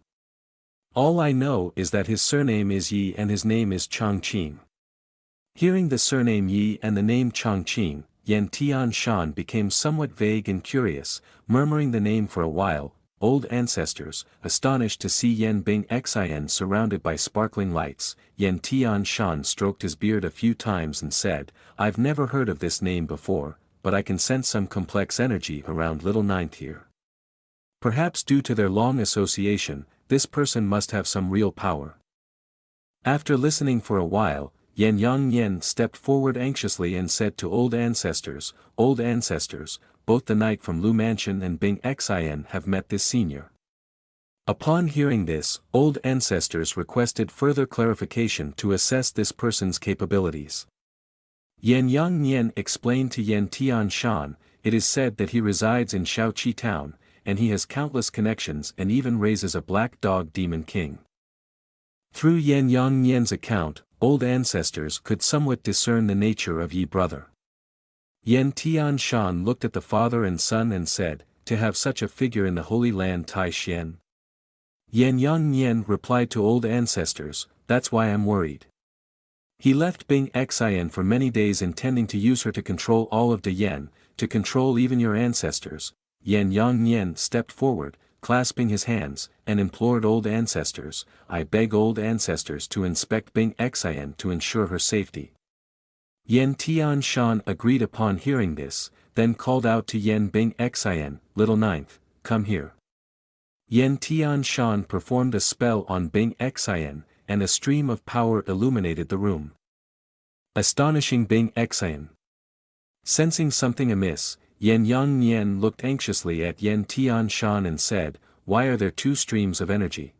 All I know is that his surname is Yi and his name is Chongqing. Hearing the surname Yi and the name Chongqing, Yan Tian Shan became somewhat vague and curious, murmuring the name for a while. Old ancestors, astonished to see Yan Bing Xian surrounded by sparkling lights, Yan Tian Shan stroked his beard a few times and said, I've never heard of this name before, but I can sense some complex energy around Little Ninth here. Perhaps due to their long association, this person must have some real power. After listening for a while, Yan Yang Yen stepped forward anxiously and said to old ancestors, both the knight from Lu Mansion and Bing Xian have met this senior. Upon hearing this, old ancestors requested further clarification to assess this person's capabilities. Yan Yang Yen explained to Yan Tian Shan, it is said that he resides in Shaoqi town, and he has countless connections and even raises a black dog demon king. Through Yan Yang Yen's account, old ancestors could somewhat discern the nature of Yi brother. Yan Tian Shan looked at the father and son and said, to have such a figure in the Holy Land Tai Xian. Yan Yang Yen replied to old ancestors, that's why I'm worried. He left Bing Xian for many days intending to use her to control all of Dayan, to control even your ancestors. Yan Yang Yen stepped forward, clasping his hands, and implored old ancestors, I beg old ancestors to inspect Bing Xian to ensure her safety. Yan Tian Shan agreed upon hearing this, then called out to Yan Bing Xian, Little Ninth, come here. Yan Tian Shan performed a spell on Bing Xian, and a stream of power illuminated the room. Astonishing Bing Xian. Sensing something amiss, Yan Yang Yen looked anxiously at Yan Tian Shan and said, why are there two streams of energy?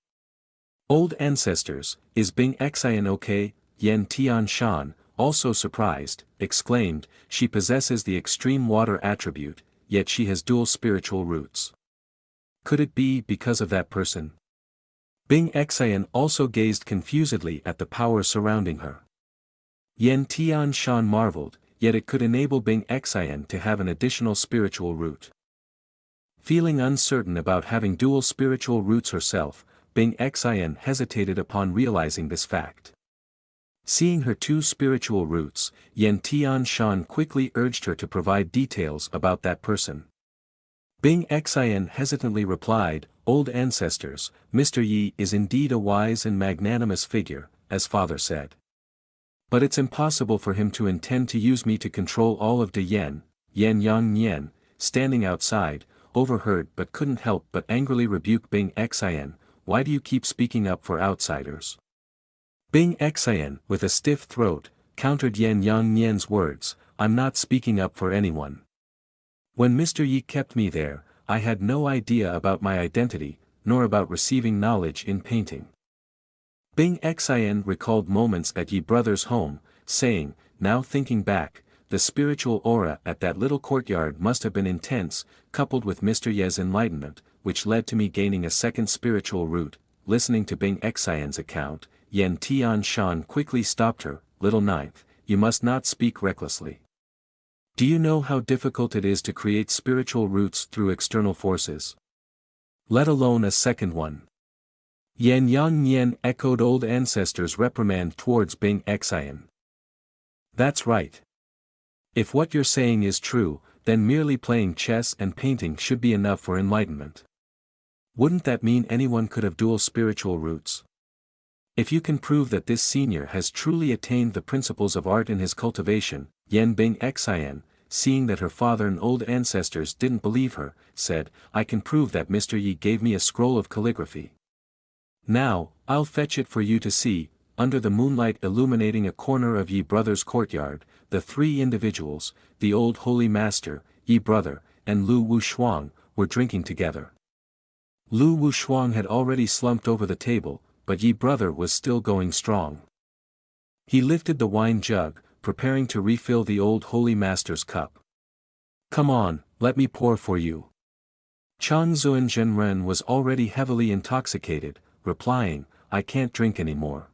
Old ancestors, is Bing Xian okay? Yan Tian Shan, also surprised, exclaimed, she possesses the extreme water attribute, yet she has dual spiritual roots. Could it be because of that person? Bing Xian also gazed confusedly at the power surrounding her. Yan Tian Shan marveled, yet it could enable Bing Xian to have an additional spiritual root. Feeling uncertain about having dual spiritual roots herself, Bing Xian hesitated upon realizing this fact. Seeing her two spiritual roots, Yan Tian Shan quickly urged her to provide details about that person. Bing Xian hesitantly replied, old ancestors, Mr. Yi is indeed a wise and magnanimous figure, as father said. But it's impossible for him to intend to use me to control all of Dayan. Yan Yang Yen, standing outside, overheard but couldn't help but angrily rebuke Bing Xian, why do you keep speaking up for outsiders? Bing Xian, with a stiff throat, countered Yan Yang Yen's words, I'm not speaking up for anyone. When Mr. Yi kept me there, I had no idea about my identity, nor about receiving knowledge in painting. Bing Xian recalled moments at Yi brother's home, saying, now thinking back, the spiritual aura at that little courtyard must have been intense, coupled with Mr. Ye's enlightenment, which led to me gaining a second spiritual root. Listening to Bing Xian's account, Yan Tian Shan quickly stopped her. Little ninth, you must not speak recklessly. Do you know how difficult it is to create spiritual roots through external forces? Let alone a second one. Yan Yang Yan echoed old ancestors' reprimand towards Bing Xian. That's right. If what you're saying is true, then merely playing chess and painting should be enough for enlightenment. Wouldn't that mean anyone could have dual spiritual roots? If you can prove that this senior has truly attained the principles of art in his cultivation, Yan Bing Xian, seeing that her father and old ancestors didn't believe her, said, I can prove that Mr. Yi gave me a scroll of calligraphy. Now, I'll fetch it for you to see. Under the moonlight illuminating a corner of Yi Brother's courtyard, the three individuals, the old holy master, Yi Brother, and Lu Wushuang, were drinking together. Lu Wushuang had already slumped over the table, but Yi Brother was still going strong. He lifted the wine jug, preparing to refill the old holy master's cup. Come on, let me pour for you. Chang Zuan Zhenren was already heavily intoxicated, replying, I can't drink anymore.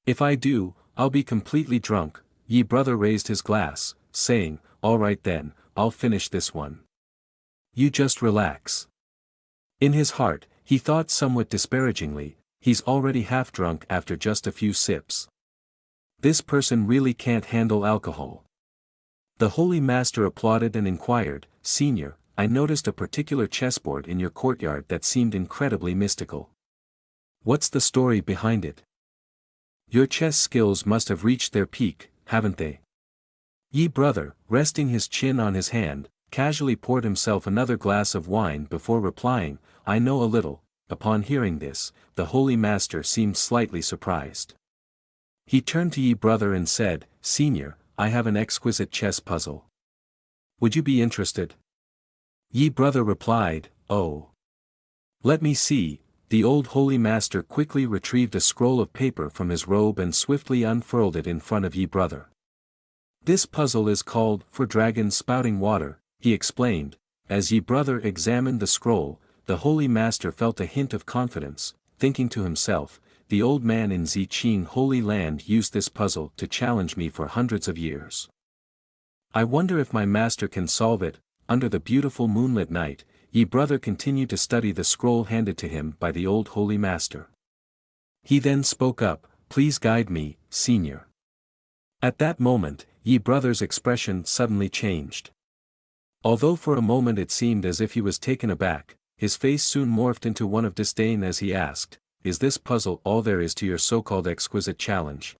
If I do, I'll be completely drunk. Yi Brother raised his glass, saying, all right then, I'll finish this one. You just relax. In his heart, he thought somewhat disparagingly, he's already half drunk after just a few sips. This person really can't handle alcohol. The holy master applauded and inquired, Senior, I noticed a particular chessboard in your courtyard that seemed incredibly mystical. What's the story behind it? Your chess skills must have reached their peak, haven't they? Yi Brother, resting his chin on his hand, casually poured himself another glass of wine before replying, I know a little. Upon hearing this, the holy master seemed slightly surprised. He turned to Yi Brother and said, Senior, I have an exquisite chess puzzle. Would you be interested? Yi Brother replied, oh. Let me see. The old holy master quickly retrieved a scroll of paper from his robe and swiftly unfurled it in front of Yi Brother. This puzzle is called, For Dragons Spouting Water, he explained. As Yi Brother examined the scroll, the holy master felt a hint of confidence, thinking to himself, the old man in Ziqing Holy Land used this puzzle to challenge me for hundreds of years. I wonder if my master can solve it. Under the beautiful moonlit night, Yi Brother continued to study the scroll handed to him by the old holy master. He then spoke up, please guide me, Senior. At that moment, Yi Brother's expression suddenly changed. Although for a moment it seemed as if he was taken aback, his face soon morphed into one of disdain as he asked, is this puzzle all there is to your so-called exquisite challenge?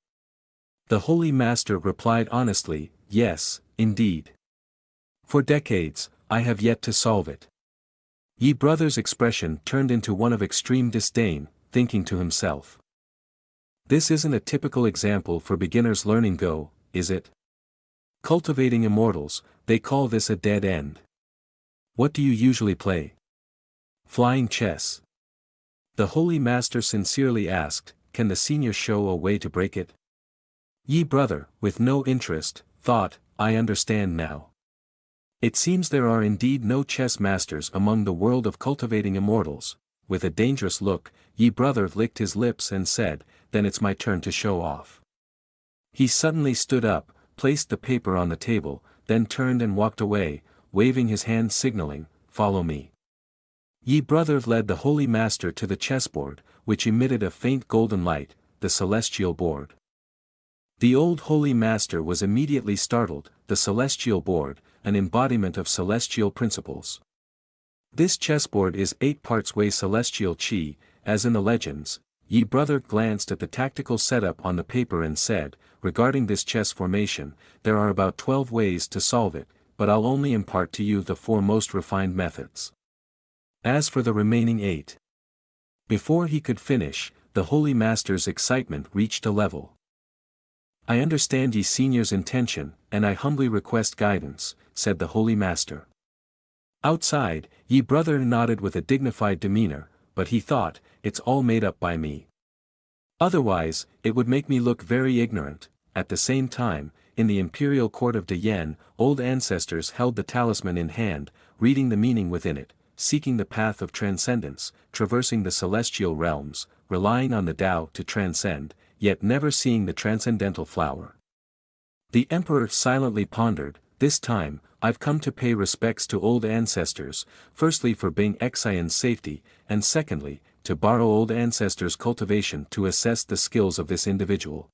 The holy master replied honestly, yes, indeed. For decades, I have yet to solve it. Yi Brother's expression turned into one of extreme disdain, thinking to himself. This isn't a typical example for beginners learning Go, is it? Cultivating immortals, they call this a dead end. What do you usually play? Flying chess. The holy master sincerely asked, can the senior show a way to break it? Yi Brother, with no interest, thought, I understand now. It seems there are indeed no chess masters among the world of cultivating immortals. With a dangerous look, Yi Brother licked his lips and said, then it's my turn to show off. He suddenly stood up, placed the paper on the table, then turned and walked away, waving his hand signaling, follow me. Yi Brother led the holy master to the chessboard, which emitted a faint golden light, the celestial board. The old holy master was immediately startled, the celestial board, an embodiment of celestial principles. This chessboard is 8 parts way celestial chi, as in the legends. Yi Brother glanced at the tactical setup on the paper and said, regarding this chess formation, there are about 12 ways to solve it, but I'll only impart to you the 4 most refined methods. As for the remaining 8. Before he could finish, the holy master's excitement reached a level. I understand ye senior's intention, and I humbly request guidance, said the holy master. Outside, Yi Brother nodded with a dignified demeanor, but he thought, it's all made up by me. Otherwise, it would make me look very ignorant. At the same time, in the imperial court of Dayan, old ancestors held the talisman in hand, reading the meaning within it. seeking the path of transcendence, traversing the celestial realms, relying on the Tao to transcend, yet never seeing the transcendental flower. The emperor silently pondered, "This time, I've come to pay respects to old ancestors, firstly for Bing Xian's safety, and secondly, to borrow old ancestors' cultivation to assess the skills of this individual."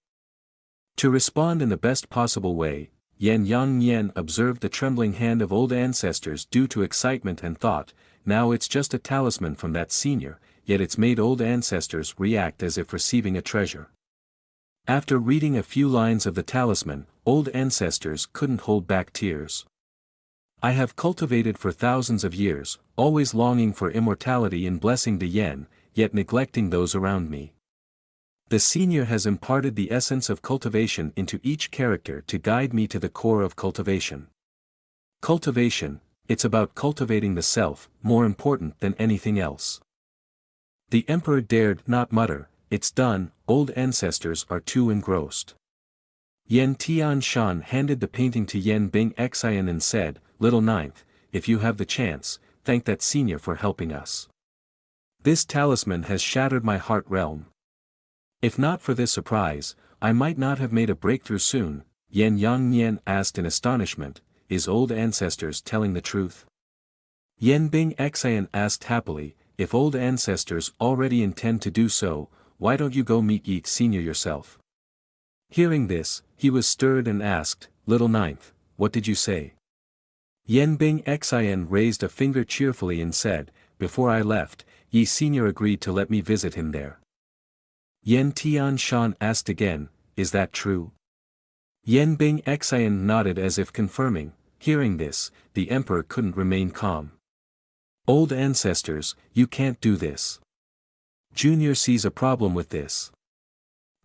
To respond in the best possible way, Yan Yang observed the trembling hand of old ancestors due to excitement and thought, now it's just a talisman from that senior, yet it's made old ancestors react as if receiving a treasure. After reading a few lines of the talisman, old ancestors couldn't hold back tears. "I have cultivated for thousands of years, always longing for immortality in blessing the yen, yet neglecting those around me. The senior has imparted the essence of cultivation into each character to guide me to the core of cultivation. Cultivation, it's about cultivating the self, more important than anything else." The emperor dared not mutter, "It's done, old ancestors are too engrossed." Yen Tianshan handed the painting to Yen Bing Xian and said, "Little ninth, if you have the chance, thank that senior for helping us. This talisman has shattered my heart realm. If not for this surprise, I might not have made a breakthrough soon." Yen Yang asked in astonishment, "Is old ancestors telling the truth?" Yen Bing Xian asked happily, "If old ancestors already intend to do so, why don't you go meet Yi Senior yourself?" Hearing this, he was stirred and asked, "Little ninth, what did you say?" Yen Bing Xian raised a finger cheerfully and said, "Before I left, Yi Senior agreed to let me visit him there." Yen Tianshan asked again, "Is that true?" Yen Bing Xian nodded as if confirming. Hearing this, the emperor couldn't remain calm. "Old ancestors, you can't do this. Junior sees a problem with this.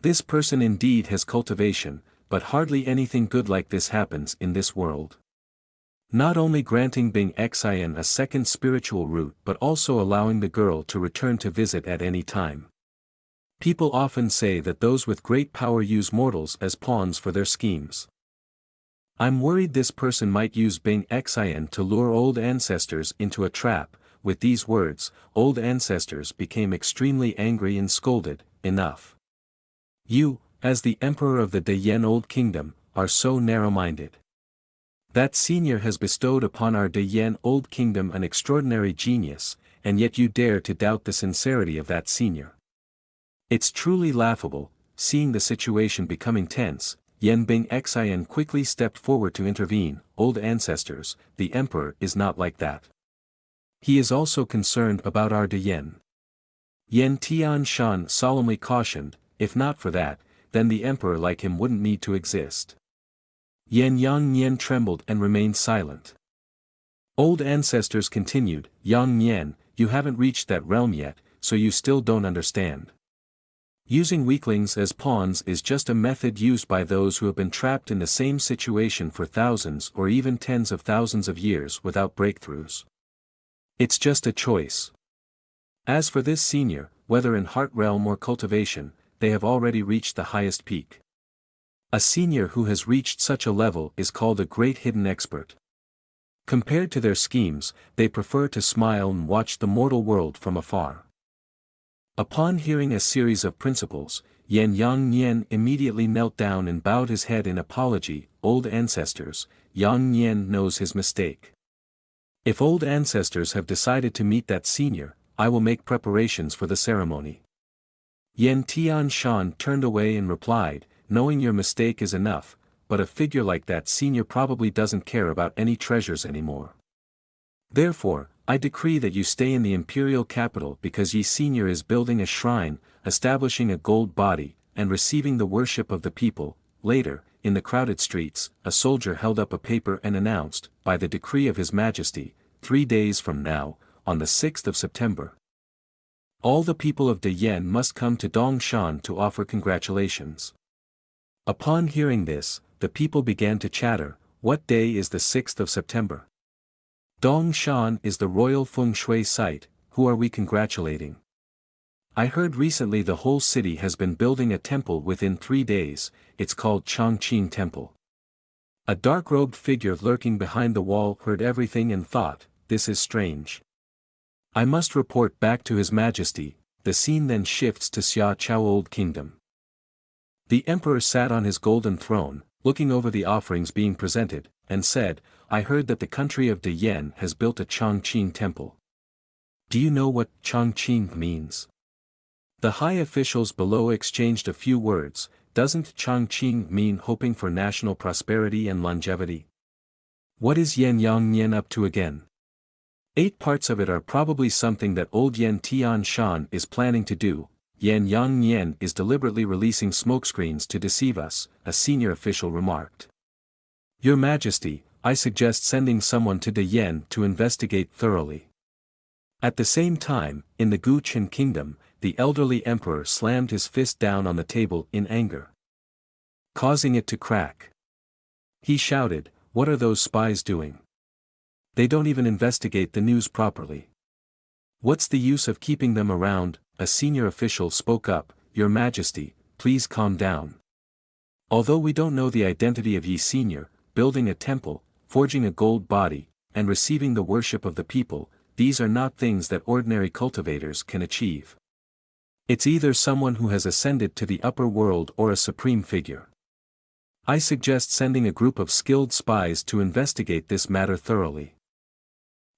This person indeed has cultivation, but hardly anything good like this happens in this world. Not only granting Bing Xian a second spiritual route but also allowing the girl to return to visit at any time. People often say that those with great power use mortals as pawns for their schemes. I'm worried this person might use Bing Xian to lure old ancestors into a trap." With these words, old ancestors became extremely angry and scolded, "Enough. You, as the emperor of the Dayen Old Kingdom, are so narrow-minded. That senior has bestowed upon our Dayen Old Kingdom an extraordinary genius, and yet you dare to doubt the sincerity of that senior. It's truly laughable." Seeing the situation becoming tense, Yen Bing Xian quickly stepped forward to intervene. "Old ancestors, the emperor is not like that. He is also concerned about our Dayen." Yen Tianshan solemnly cautioned, "If not for that, then the emperor like him wouldn't need to exist." Yen Yang trembled and remained silent. Old ancestors continued, "Yang, you haven't reached that realm yet, so you still don't understand. Using weaklings as pawns is just a method used by those who have been trapped in the same situation for thousands or even tens of thousands of years without breakthroughs. It's just a choice. As for this senior, whether in heart realm or cultivation, they have already reached the highest peak. A senior who has reached such a level is called a great hidden expert. Compared to their schemes, they prefer to smile and watch the mortal world from afar." Upon hearing a series of principles, Yen Yang immediately knelt down and bowed his head in apology. "Old ancestors, Yang knows his mistake. If old ancestors have decided to meet that senior, I will make preparations for the ceremony." Yen Tianshan turned away and replied, "Knowing your mistake is enough, but a figure like that senior probably doesn't care about any treasures anymore. Therefore, I decree that you stay in the imperial capital because Yi Senior is building a shrine, establishing a gold body, and receiving the worship of the people." Later, in the crowded streets, a soldier held up a paper and announced, "By the decree of His Majesty, 3 days from now, on the 6th of September, all the people of Dayen must come to Dongshan to offer congratulations." Upon hearing this, the people began to chatter, "What day is the 6th of September? Dongshan is the royal feng shui site, who are we congratulating? I heard recently the whole city has been building a temple within 3 days, it's called Chongqing Temple." A dark-robed figure lurking behind the wall heard everything and thought, "This is strange. I must report back to His Majesty. The scene then shifts to Xia Chao Old Kingdom. The emperor sat on his golden throne, looking over the offerings being presented, and said, I heard that the country of De Yen has built a Chongqing temple. Do you know what Chongqing means? The high officials below exchanged a few words. Doesn't Chongqing mean hoping for national prosperity and longevity? What is Yan Yangnian up to again? 8 parts of it are probably something that old Yan Tianshan is planning to do. Yan Yangnian is deliberately releasing smokescreens to deceive us, a senior official remarked. Your Majesty, I suggest sending someone to De Yen to investigate thoroughly. At the same time, in the Guqin kingdom, the elderly emperor slammed his fist down on the table in anger, causing it to crack. He shouted, what are those spies doing? They don't even investigate the news properly. What's the use of keeping them around? A senior official spoke up, Your Majesty, please calm down. Although we don't know the identity of Yi Senior, building a temple, forging a gold body, and receiving the worship of the people, these are not things that ordinary cultivators can achieve. It's either someone who has ascended to the upper world or a supreme figure. I suggest sending a group of skilled spies to investigate this matter thoroughly.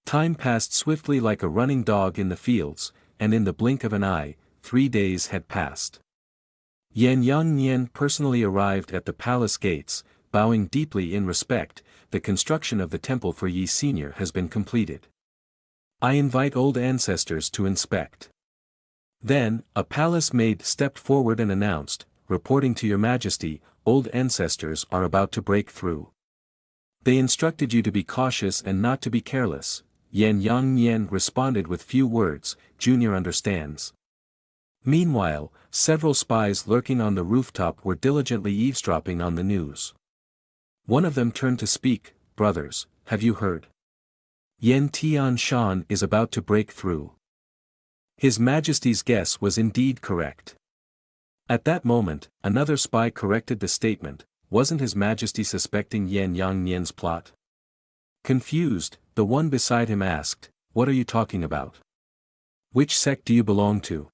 Time passed swiftly like a running dog in the fields, and in the blink of an eye, 3 days had passed. Yan Yangnian personally arrived at the palace gates, bowing deeply in respect. The construction of the temple for Yi Senior has been completed. I invite old ancestors to inspect. Then, a palace maid stepped forward and announced, reporting to Your Majesty, old ancestors are about to break through. They instructed you to be cautious and not to be careless. Yan Yangnian responded with few words, Junior understands. Meanwhile, several spies lurking on the rooftop were diligently eavesdropping on the news. One of them turned to speak, brothers, have you heard? Yan Tianshan is about to break through. His Majesty's guess was indeed correct. At that moment, another spy corrected the statement, wasn't His Majesty suspecting Yan Yangnian's plot? Confused, the one beside him asked, what are you talking about? Which sect do you belong to?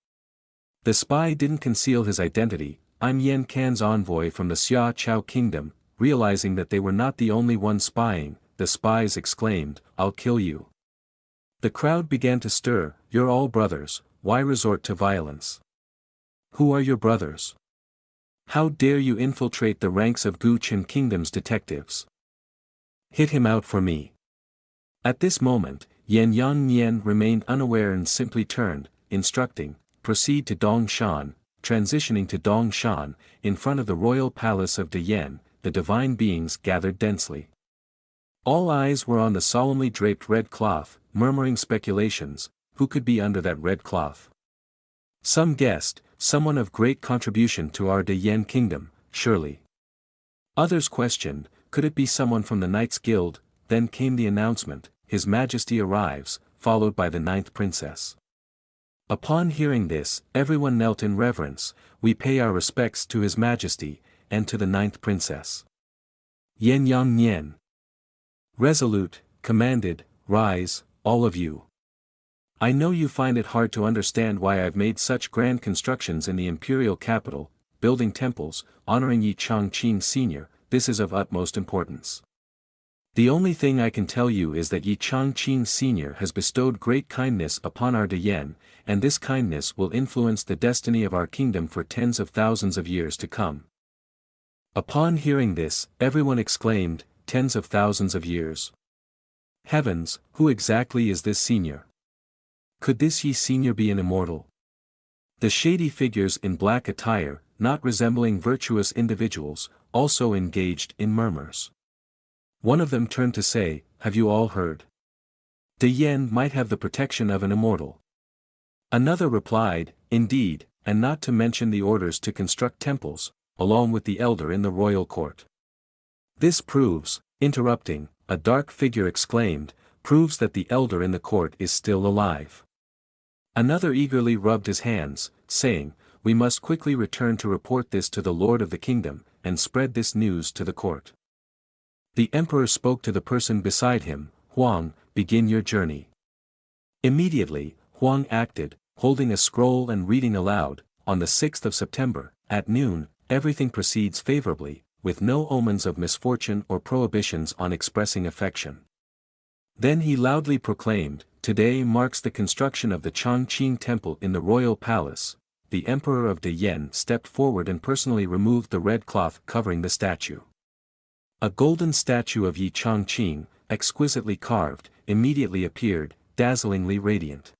The spy didn't conceal his identity, I'm Yan Kan's envoy from the Xia Chao kingdom. Realizing that they were not the only one spying, the spies exclaimed, I'll kill you. The crowd began to stir, you're all brothers, why resort to violence? Who are your brothers? How dare you infiltrate the ranks of Guqin Kingdom's detectives? Hit him out for me. At this moment, Yan Yangnian remained unaware and simply turned, instructing, proceed to Dongshan. Transitioning to Dongshan, in front of the royal palace of De Yen, the divine beings gathered densely. All eyes were on the solemnly draped red cloth, murmuring speculations, who could be under that red cloth? Some guessed, someone of great contribution to our De Yen kingdom, surely. Others questioned, could it be someone from the Knights Guild? Then came the announcement, His Majesty arrives, followed by the 9th princess. Upon hearing this, everyone knelt in reverence, we pay our respects to His Majesty, and to the 9th princess. Yan Yangnian, resolute, commanded, rise, all of you. I know you find it hard to understand why I've made such grand constructions in the imperial capital, building temples, honoring Yi Chongqing Senior, this is of utmost importance. The only thing I can tell you is that Yi Chongqing Senior has bestowed great kindness upon our De Yen, and this kindness will influence the destiny of our kingdom for tens of thousands of years to come. Upon hearing this, everyone exclaimed, tens of thousands of years. Heavens, who exactly is this senior? Could this Yi Senior be an immortal? The shady figures in black attire, not resembling virtuous individuals, also engaged in murmurs. One of them turned to say, have you all heard? De Yen might have the protection of an immortal. Another replied, indeed, and not to mention the orders to construct temples, along with the elder in the royal court. This proves, interrupting, a dark figure exclaimed, proves that the elder in the court is still alive. Another eagerly rubbed his hands, saying, we must quickly return to report this to the lord of the kingdom, and spread this news to the court. The emperor spoke to the person beside him, Huang, begin your journey. Immediately, Huang acted, holding a scroll and reading aloud. On the 6th of September, at noon, everything proceeds favorably, with no omens of misfortune or prohibitions on expressing affection. Then he loudly proclaimed, "Today marks the construction of the Chongqing Temple in the royal palace." The Emperor of De Yen stepped forward and personally removed the red cloth covering the statue. A golden statue of Yi Chongqing, exquisitely carved, immediately appeared, dazzlingly radiant.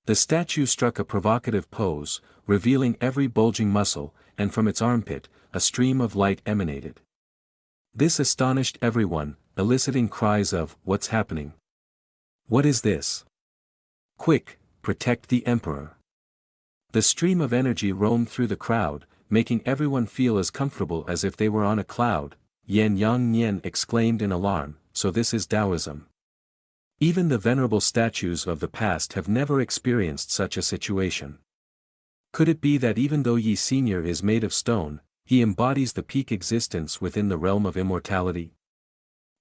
The statue struck a provocative pose, revealing every bulging muscle, and from its armpit, a stream of light emanated. This astonished everyone, eliciting cries of, "What's happening? What is this? Quick, protect the emperor." The stream of energy roamed through the crowd, making everyone feel as comfortable as if they were on a cloud. Yan Yang Nian exclaimed in alarm, "So this is Taoism. Even the venerable statues of the past have never experienced such a situation. Could it be that even though Yi Senior is made of stone, he embodies the peak existence within the realm of immortality?"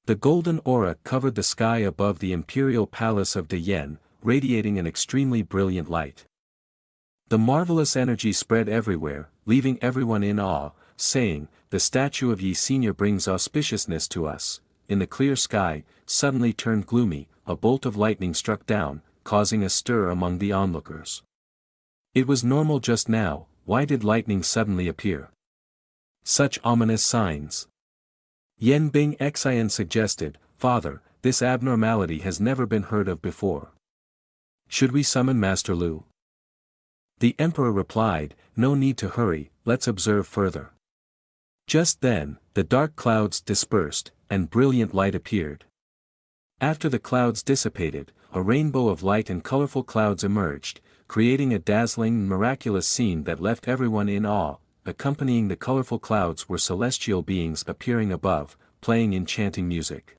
The golden aura covered the sky above the imperial palace of De Yen, radiating an extremely brilliant light. The marvelous energy spread everywhere, leaving everyone in awe, saying, "The statue of Yi Senior brings auspiciousness to us." In the clear sky, suddenly turned gloomy, a bolt of lightning struck down, causing a stir among the onlookers. It was normal just now, why did lightning suddenly appear? Such ominous signs. Yan Bing Xian suggested, "Father, this abnormality has never been heard of before. Should we summon Master Lu?" The emperor replied, "No need to hurry, let's observe further." Just then, the dark clouds dispersed, and brilliant light appeared. After the clouds dissipated, a rainbow of light and colorful clouds emerged, creating a dazzling and miraculous scene that left everyone in awe. Accompanying the colorful clouds were celestial beings appearing above, playing enchanting music.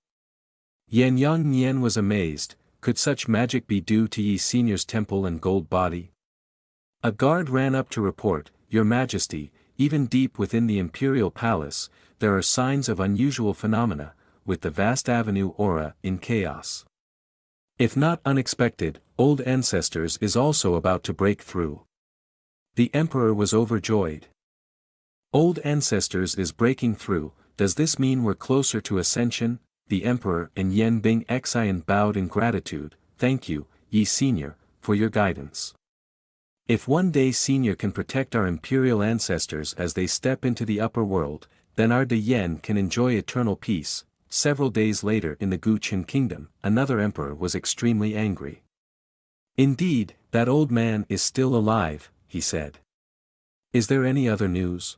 Yan Yang Nian was amazed, could such magic be due to Yi Senior's temple and gold body? A guard ran up to report, "Your Majesty, even deep within the imperial palace, there are signs of unusual phenomena, with the vast avenue aura in chaos. If not unexpected, old ancestors is also about to break through." The emperor was overjoyed. Old ancestors is breaking through, does this mean we're closer to ascension? The emperor and Yan Bing Xian bowed in gratitude, "Thank you, Yi Senior, for your guidance. If one day Senior can protect our imperial ancestors as they step into the upper world, then our De Yen can enjoy eternal peace." Several days later in the Guqin kingdom, another emperor was extremely angry. "Indeed, that old man is still alive," he said. "Is there any other news?"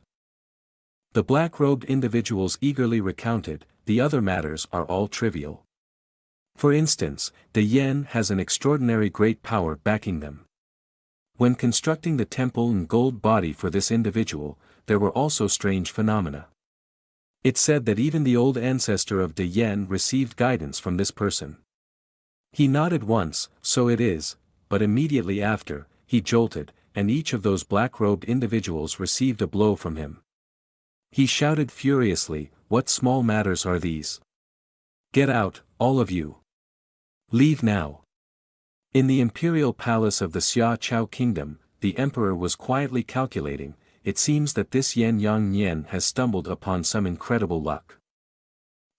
The black-robed individuals eagerly recounted, "The other matters are all trivial. For instance, De Yen has an extraordinary great power backing them. When constructing the temple and gold body for this individual, there were also strange phenomena. It said that even the old ancestor of De Yen received guidance from this person." He nodded once, "So it is," but immediately after, he jolted, and each of those black-robed individuals received a blow from him. He shouted furiously, "What small matters are these? Get out, all of you. Leave now." In the imperial palace of the Xia Chao kingdom, the emperor was quietly calculating, "It seems that this Yan Yang Nian has stumbled upon some incredible luck."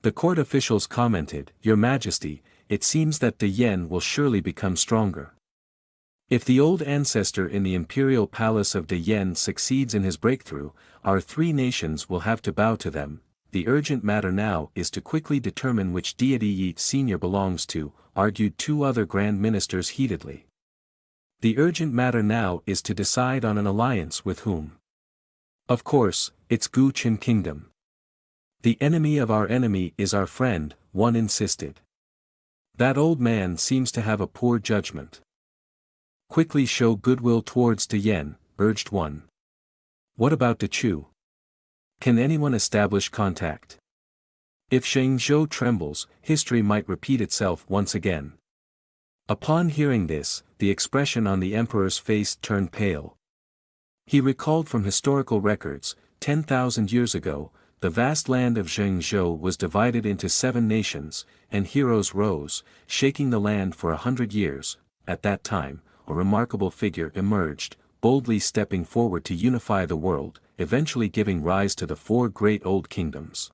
The court officials commented, "Your Majesty, it seems that De Yen will surely become stronger. If the old ancestor in the imperial palace of De Yen succeeds in his breakthrough, our three nations will have to bow to them. The urgent matter now is to quickly determine which deity Yi Senior belongs to," argued two other grand ministers heatedly. "The urgent matter now is to decide on an alliance with whom? Of course, it's Guqin kingdom. The enemy of our enemy is our friend," one insisted. "That old man seems to have a poor judgment. Quickly show goodwill towards De Yen," urged one. "What about De Chu? Can anyone establish contact? If Shenzhou trembles, history might repeat itself once again." Upon hearing this, the expression on the emperor's face turned pale. He recalled from historical records, 10,000 years ago, the vast land of Zhengzhou was divided into 7 nations, and heroes rose, shaking the land for 100 years. At that time, a remarkable figure emerged, boldly stepping forward to unify the world, eventually giving rise to the 4 great old kingdoms.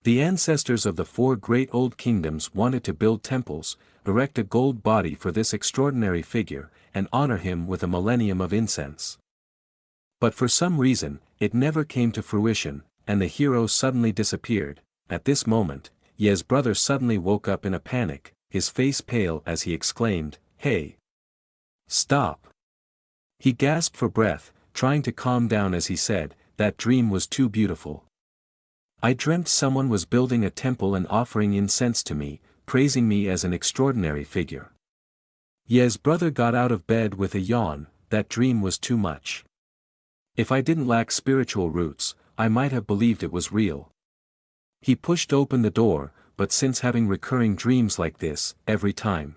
The ancestors of the 4 great old kingdoms wanted to build temples, erect a gold body for this extraordinary figure, and honor him with a millennium of incense. But for some reason, it never came to fruition, and the hero suddenly disappeared. At this moment, Ye's brother suddenly woke up in a panic, his face pale as he exclaimed, "Hey! Stop!" He gasped for breath, trying to calm down as he said, "That dream was too beautiful. I dreamt someone was building a temple and offering incense to me, praising me as an extraordinary figure." Ye's brother got out of bed with a yawn. That dream was too much. If I didn't lack spiritual roots, I might have believed it was real. He pushed open the door, but since having recurring dreams like this, every time,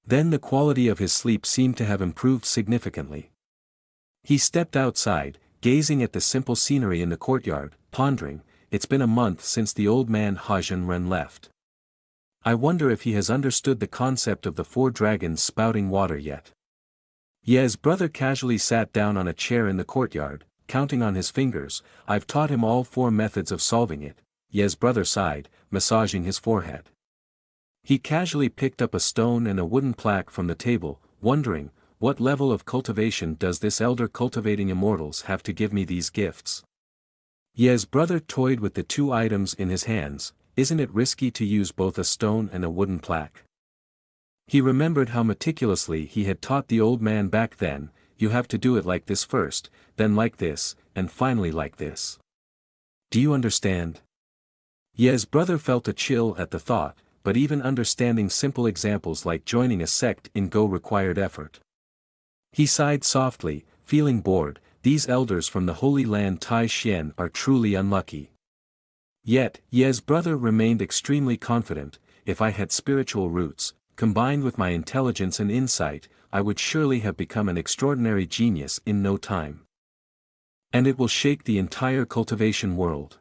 then the quality of his sleep seemed to have improved significantly. He stepped outside, gazing at the simple scenery in the courtyard, pondering, it's been a month since the old man Ren left. I wonder if he has understood the concept of the 4 dragons spouting water yet. Ye's brother casually sat down on a chair in the courtyard, counting on his fingers. I've taught him all 4 methods of solving it. Ye's brother sighed, massaging his forehead. He casually picked up a stone and a wooden plaque from the table, wondering, what level of cultivation does this elder cultivating immortals have to give me these gifts? Ye's brother toyed with the 2 items in his hands. Isn't it risky to use both a stone and a wooden plaque? He remembered how meticulously he had taught the old man back then. You have to do it like this first, then like this, and finally like this. Do you understand? Ye's brother felt a chill at the thought, but even understanding simple examples like joining a sect in Go required effort. He sighed softly, feeling bored. These elders from the Holy Land Tai Xian are truly unlucky. Yet, Ye's brother remained extremely confident. If I had spiritual roots, combined with my intelligence and insight, I would surely have become an extraordinary genius in no time. And it will shake the entire cultivation world.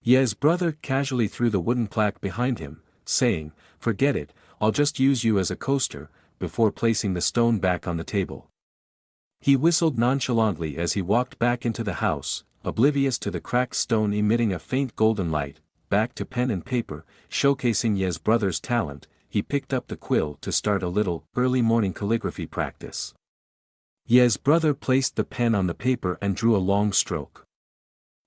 Ye's brother casually threw the wooden plaque behind him, saying, "Forget it, I'll just use you as a coaster," before placing the stone back on the table. He whistled nonchalantly as he walked back into the house, oblivious to the cracked stone emitting a faint golden light. Back to pen and paper, showcasing Ye's brother's talent, he picked up the quill to start a little, early morning calligraphy practice. Ye's brother placed the pen on the paper and drew a long stroke.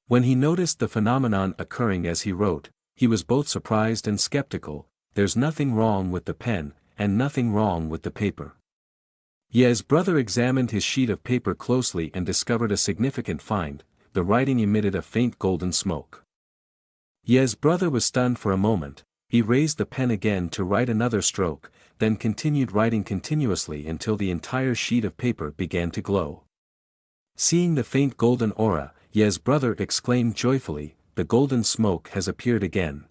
When he noticed the phenomenon occurring as he wrote, he was both surprised and skeptical. There's nothing wrong with the pen, and nothing wrong with the paper. Ye's brother examined his sheet of paper closely and discovered a significant find. The writing emitted a faint golden smoke. Ye's brother was stunned for a moment. He raised the pen again to write another stroke, then continued writing continuously until the entire sheet of paper began to glow. Seeing the faint golden aura, Ye's brother exclaimed joyfully, "The golden smoke has appeared again."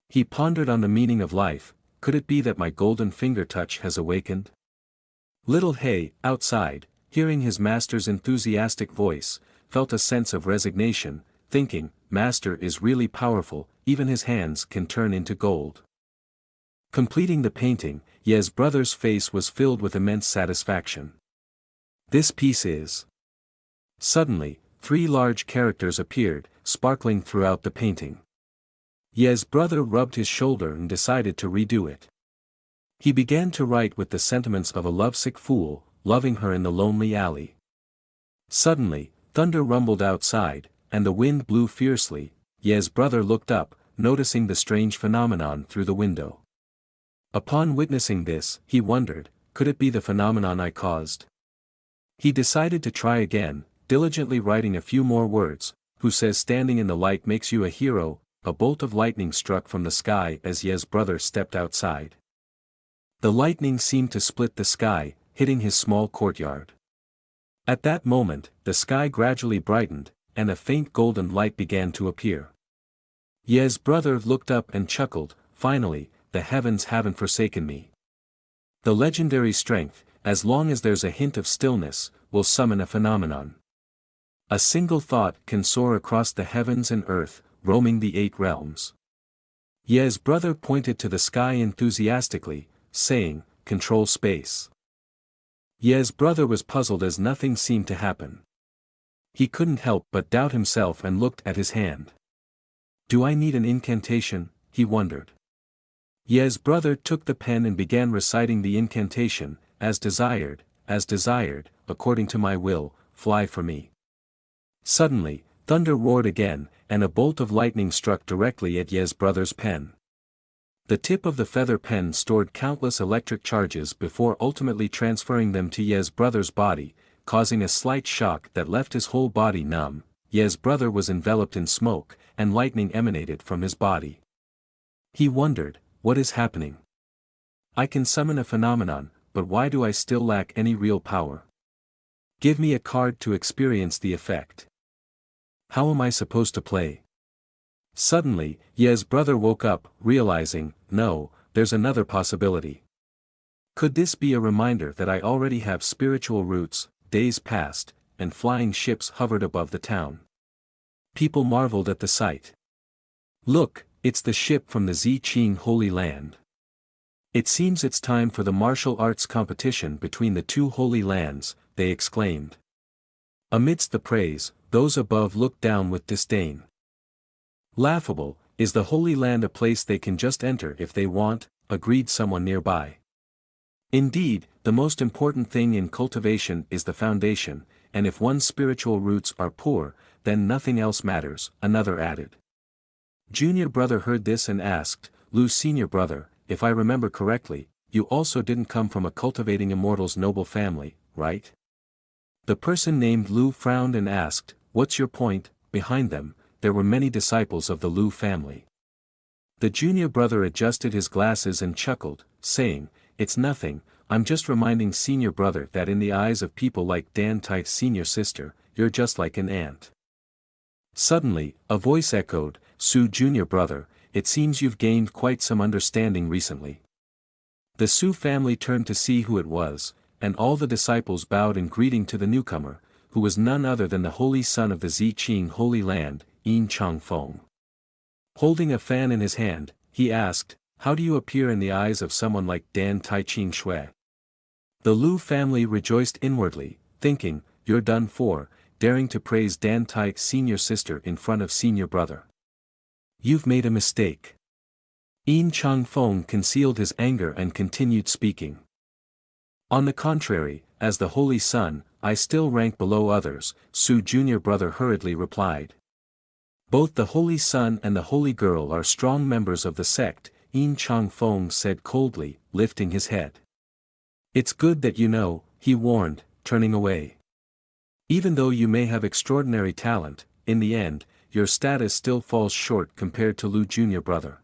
He pondered on the meaning of life. Could it be that my golden finger touch has awakened? Little He, outside, hearing his master's enthusiastic voice, felt a sense of resignation, thinking, Master is really powerful, even his hands can turn into gold. Completing the painting, Ye's brother's face was filled with immense satisfaction. This piece is. Suddenly, 3 large characters appeared, sparkling throughout the painting. Ye's brother rubbed his shoulder and decided to redo it. He began to write with the sentiments of a lovesick fool, loving her in the lonely alley. Suddenly, thunder rumbled outside, and the wind blew fiercely. Ye's brother looked up, noticing the strange phenomenon through the window. Upon witnessing this, he wondered, could it be the phenomenon I caused? He decided to try again, diligently writing a few more words. Who says standing in the light makes you a hero? A bolt of lightning struck from the sky as Ye's brother stepped outside. The lightning seemed to split the sky, hitting his small courtyard. At that moment, the sky gradually brightened, and a faint golden light began to appear. Ye's brother looked up and chuckled, finally, the heavens haven't forsaken me. The legendary strength, as long as there's a hint of stillness, will summon a phenomenon. A single thought can soar across the heavens and earth, roaming the 8 realms. Ye's brother pointed to the sky enthusiastically, saying, "Control space." Ye's brother was puzzled as nothing seemed to happen. He couldn't help but doubt himself and looked at his hand. "Do I need an incantation?" he wondered. Ye's brother took the pen and began reciting the incantation, as desired, according to my will, fly for me." Suddenly, thunder roared again, and a bolt of lightning struck directly at Ye's brother's pen. The tip of the feather pen stored countless electric charges before ultimately transferring them to Ye's brother's body, causing a slight shock that left his whole body numb. Ye's brother was enveloped in smoke, and lightning emanated from his body. He wondered, "What is happening? I can summon a phenomenon, but why do I still lack any real power? Give me a card to experience the effect. How am I supposed to play?" Suddenly, Ye's brother woke up, realizing, "No, there's another possibility. Could this be a reminder that I already have spiritual roots?" Days passed, and flying ships hovered above the town. People marveled at the sight. "Look, it's the ship from the Ziqing Holy Land. It seems it's time for the martial arts competition between the 2 holy lands," they exclaimed. Amidst the praise, those above looked down with disdain. "Laughable, is the Holy Land a place they can just enter if they want?" agreed someone nearby. "Indeed, the most important thing in cultivation is the foundation, and if one's spiritual roots are poor, then nothing else matters," another added. Junior brother heard this and asked, "Lu's senior brother, if I remember correctly, you also didn't come from a cultivating immortal's noble family, right?" The person named Lu frowned and asked, "What's your point?" Behind them, there were many disciples of the Lu family. The junior brother adjusted his glasses and chuckled, saying, "It's nothing, I'm just reminding senior brother that in the eyes of people like Dan Tite's senior sister, you're just like an ant." Suddenly, a voice echoed, "Su junior brother, it seems you've gained quite some understanding recently." The Su family turned to see who it was, and all the disciples bowed in greeting to the newcomer, who was none other than the holy son of the Ziqing Holy Land, Yin Changfeng. Holding a fan in his hand, he asked, "How do you appear in the eyes of someone like Dan Taiqing Shui?" The Lu family rejoiced inwardly, thinking, "You're done for, daring to praise Dan Tai's senior sister in front of senior brother. You've made a mistake." Yin Changfeng concealed his anger and continued speaking. "On the contrary, as the holy son, I still rank below others," Su junior brother hurriedly replied. "Both the holy son and the holy girl are strong members of the sect," Yin Changfeng said coldly, lifting his head. "It's good that you know," he warned, turning away. "Even though you may have extraordinary talent, in the end, your status still falls short compared to Lu junior brother.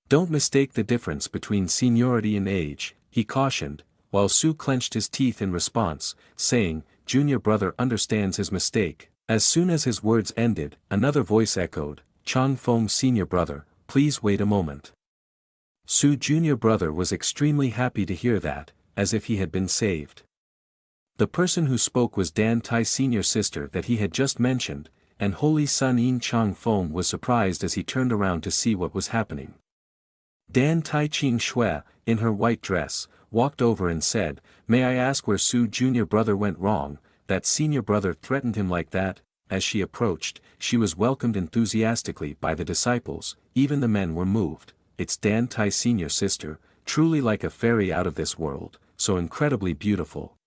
Don't mistake the difference between seniority and age," he cautioned, while Su clenched his teeth in response, saying, "Junior brother understands his mistake." As soon as his words ended, another voice echoed, "Changfeng senior brother, please wait a moment." Su junior brother was extremely happy to hear that, as if he had been saved. The person who spoke was Dan Tai's senior sister that he had just mentioned, and holy son Yin Changfeng was surprised as he turned around to see what was happening. Dan Taiqing Shui, in her white dress, walked over and said, "May I ask where Su junior brother went wrong, that senior brother threatened him like that?" As she approached, she was welcomed enthusiastically by the disciples, even the men were moved. "It's Dan Tai's senior sister, truly like a fairy out of this world, so incredibly beautiful."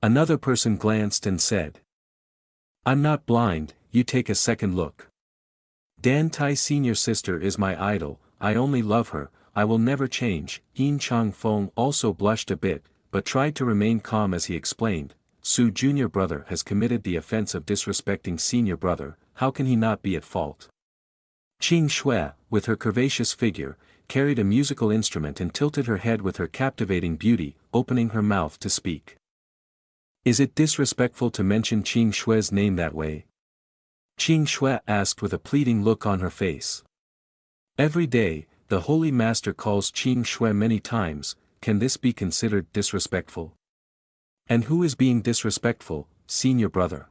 Another person glanced and said, "I'm not blind, you take a second look. Dan Tai's senior sister is my idol, I only love her, I will never change." Yin Changfeng also blushed a bit, but tried to remain calm as he explained, "Su junior brother has committed the offense of disrespecting senior brother, how can he not be at fault?" Qing Shui, with her curvaceous figure, carried a musical instrument and tilted her head with her captivating beauty, opening her mouth to speak. "Is it disrespectful to mention Qing Shui's name that way?" Qing Shui asked with a pleading look on her face. "Every day, the Holy Master calls Qing Shui many times, can this be considered disrespectful? And who is being disrespectful, senior brother?"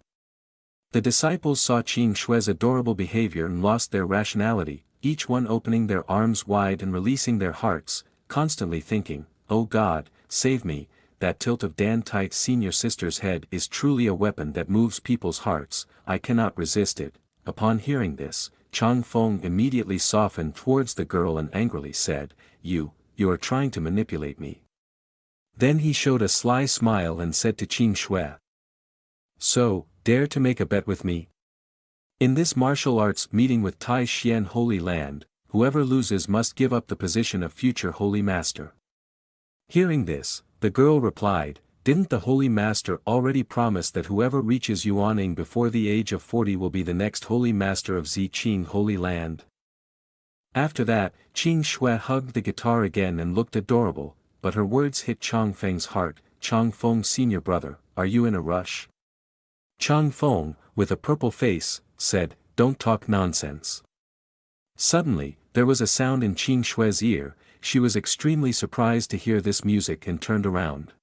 The disciples saw Qing Shui's adorable behavior and lost their rationality, each one opening their arms wide and releasing their hearts, constantly thinking, "Oh God, save me." That tilt of Dan Tai's senior sister's head is truly a weapon that moves people's hearts. I cannot resist it. Upon hearing this, Chang Feng immediately softened towards the girl and angrily said, You are trying to manipulate me." Then he showed a sly smile and said to Qing Shui, "So, dare to make a bet with me? In this martial arts meeting with Tai Xian Holy Land, whoever loses must give up the position of future Holy Master." Hearing this, the girl replied, "Didn't the Holy Master already promise that whoever reaches Yuaning before the age of 40 will be the next Holy Master of Ziqing Holy Land?" After that, Qing Shui hugged the guitar again and looked adorable, but her words hit Chang Feng's heart. "Chang Feng's senior brother, are you in a rush?" Chang Feng, with a purple face, said, "Don't talk nonsense." Suddenly, there was a sound in Qing Shui's ear. She was extremely surprised to hear this music and turned around.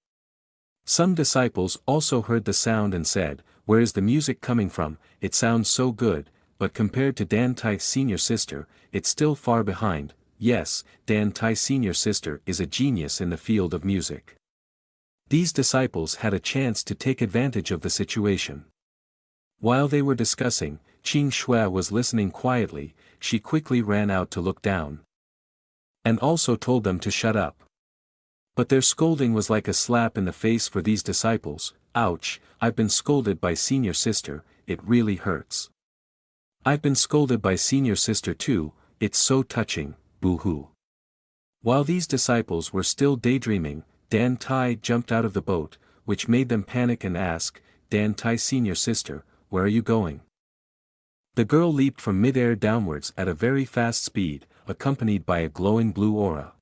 Some disciples also heard the sound and said, "Where is the music coming from? It sounds so good," but compared to Dan Tai's senior sister, it's still far behind. Yes, Dan Tai's senior sister is a genius in the field of music. These disciples had a chance to take advantage of the situation. While they were discussing, Qing Shui was listening quietly. She quickly ran out to look down. And also told them to shut up. But their scolding was like a slap in the face for these disciples. "Ouch, I've been scolded by senior sister, it really hurts." "I've been scolded by senior sister too, it's so touching, boo-hoo." While these disciples were still daydreaming, Dan Tai jumped out of the boat, which made them panic and ask, "Dan Tai senior sister, where are you going?" The girl leaped from mid-air downwards at a very fast speed, accompanied by a glowing blue aura.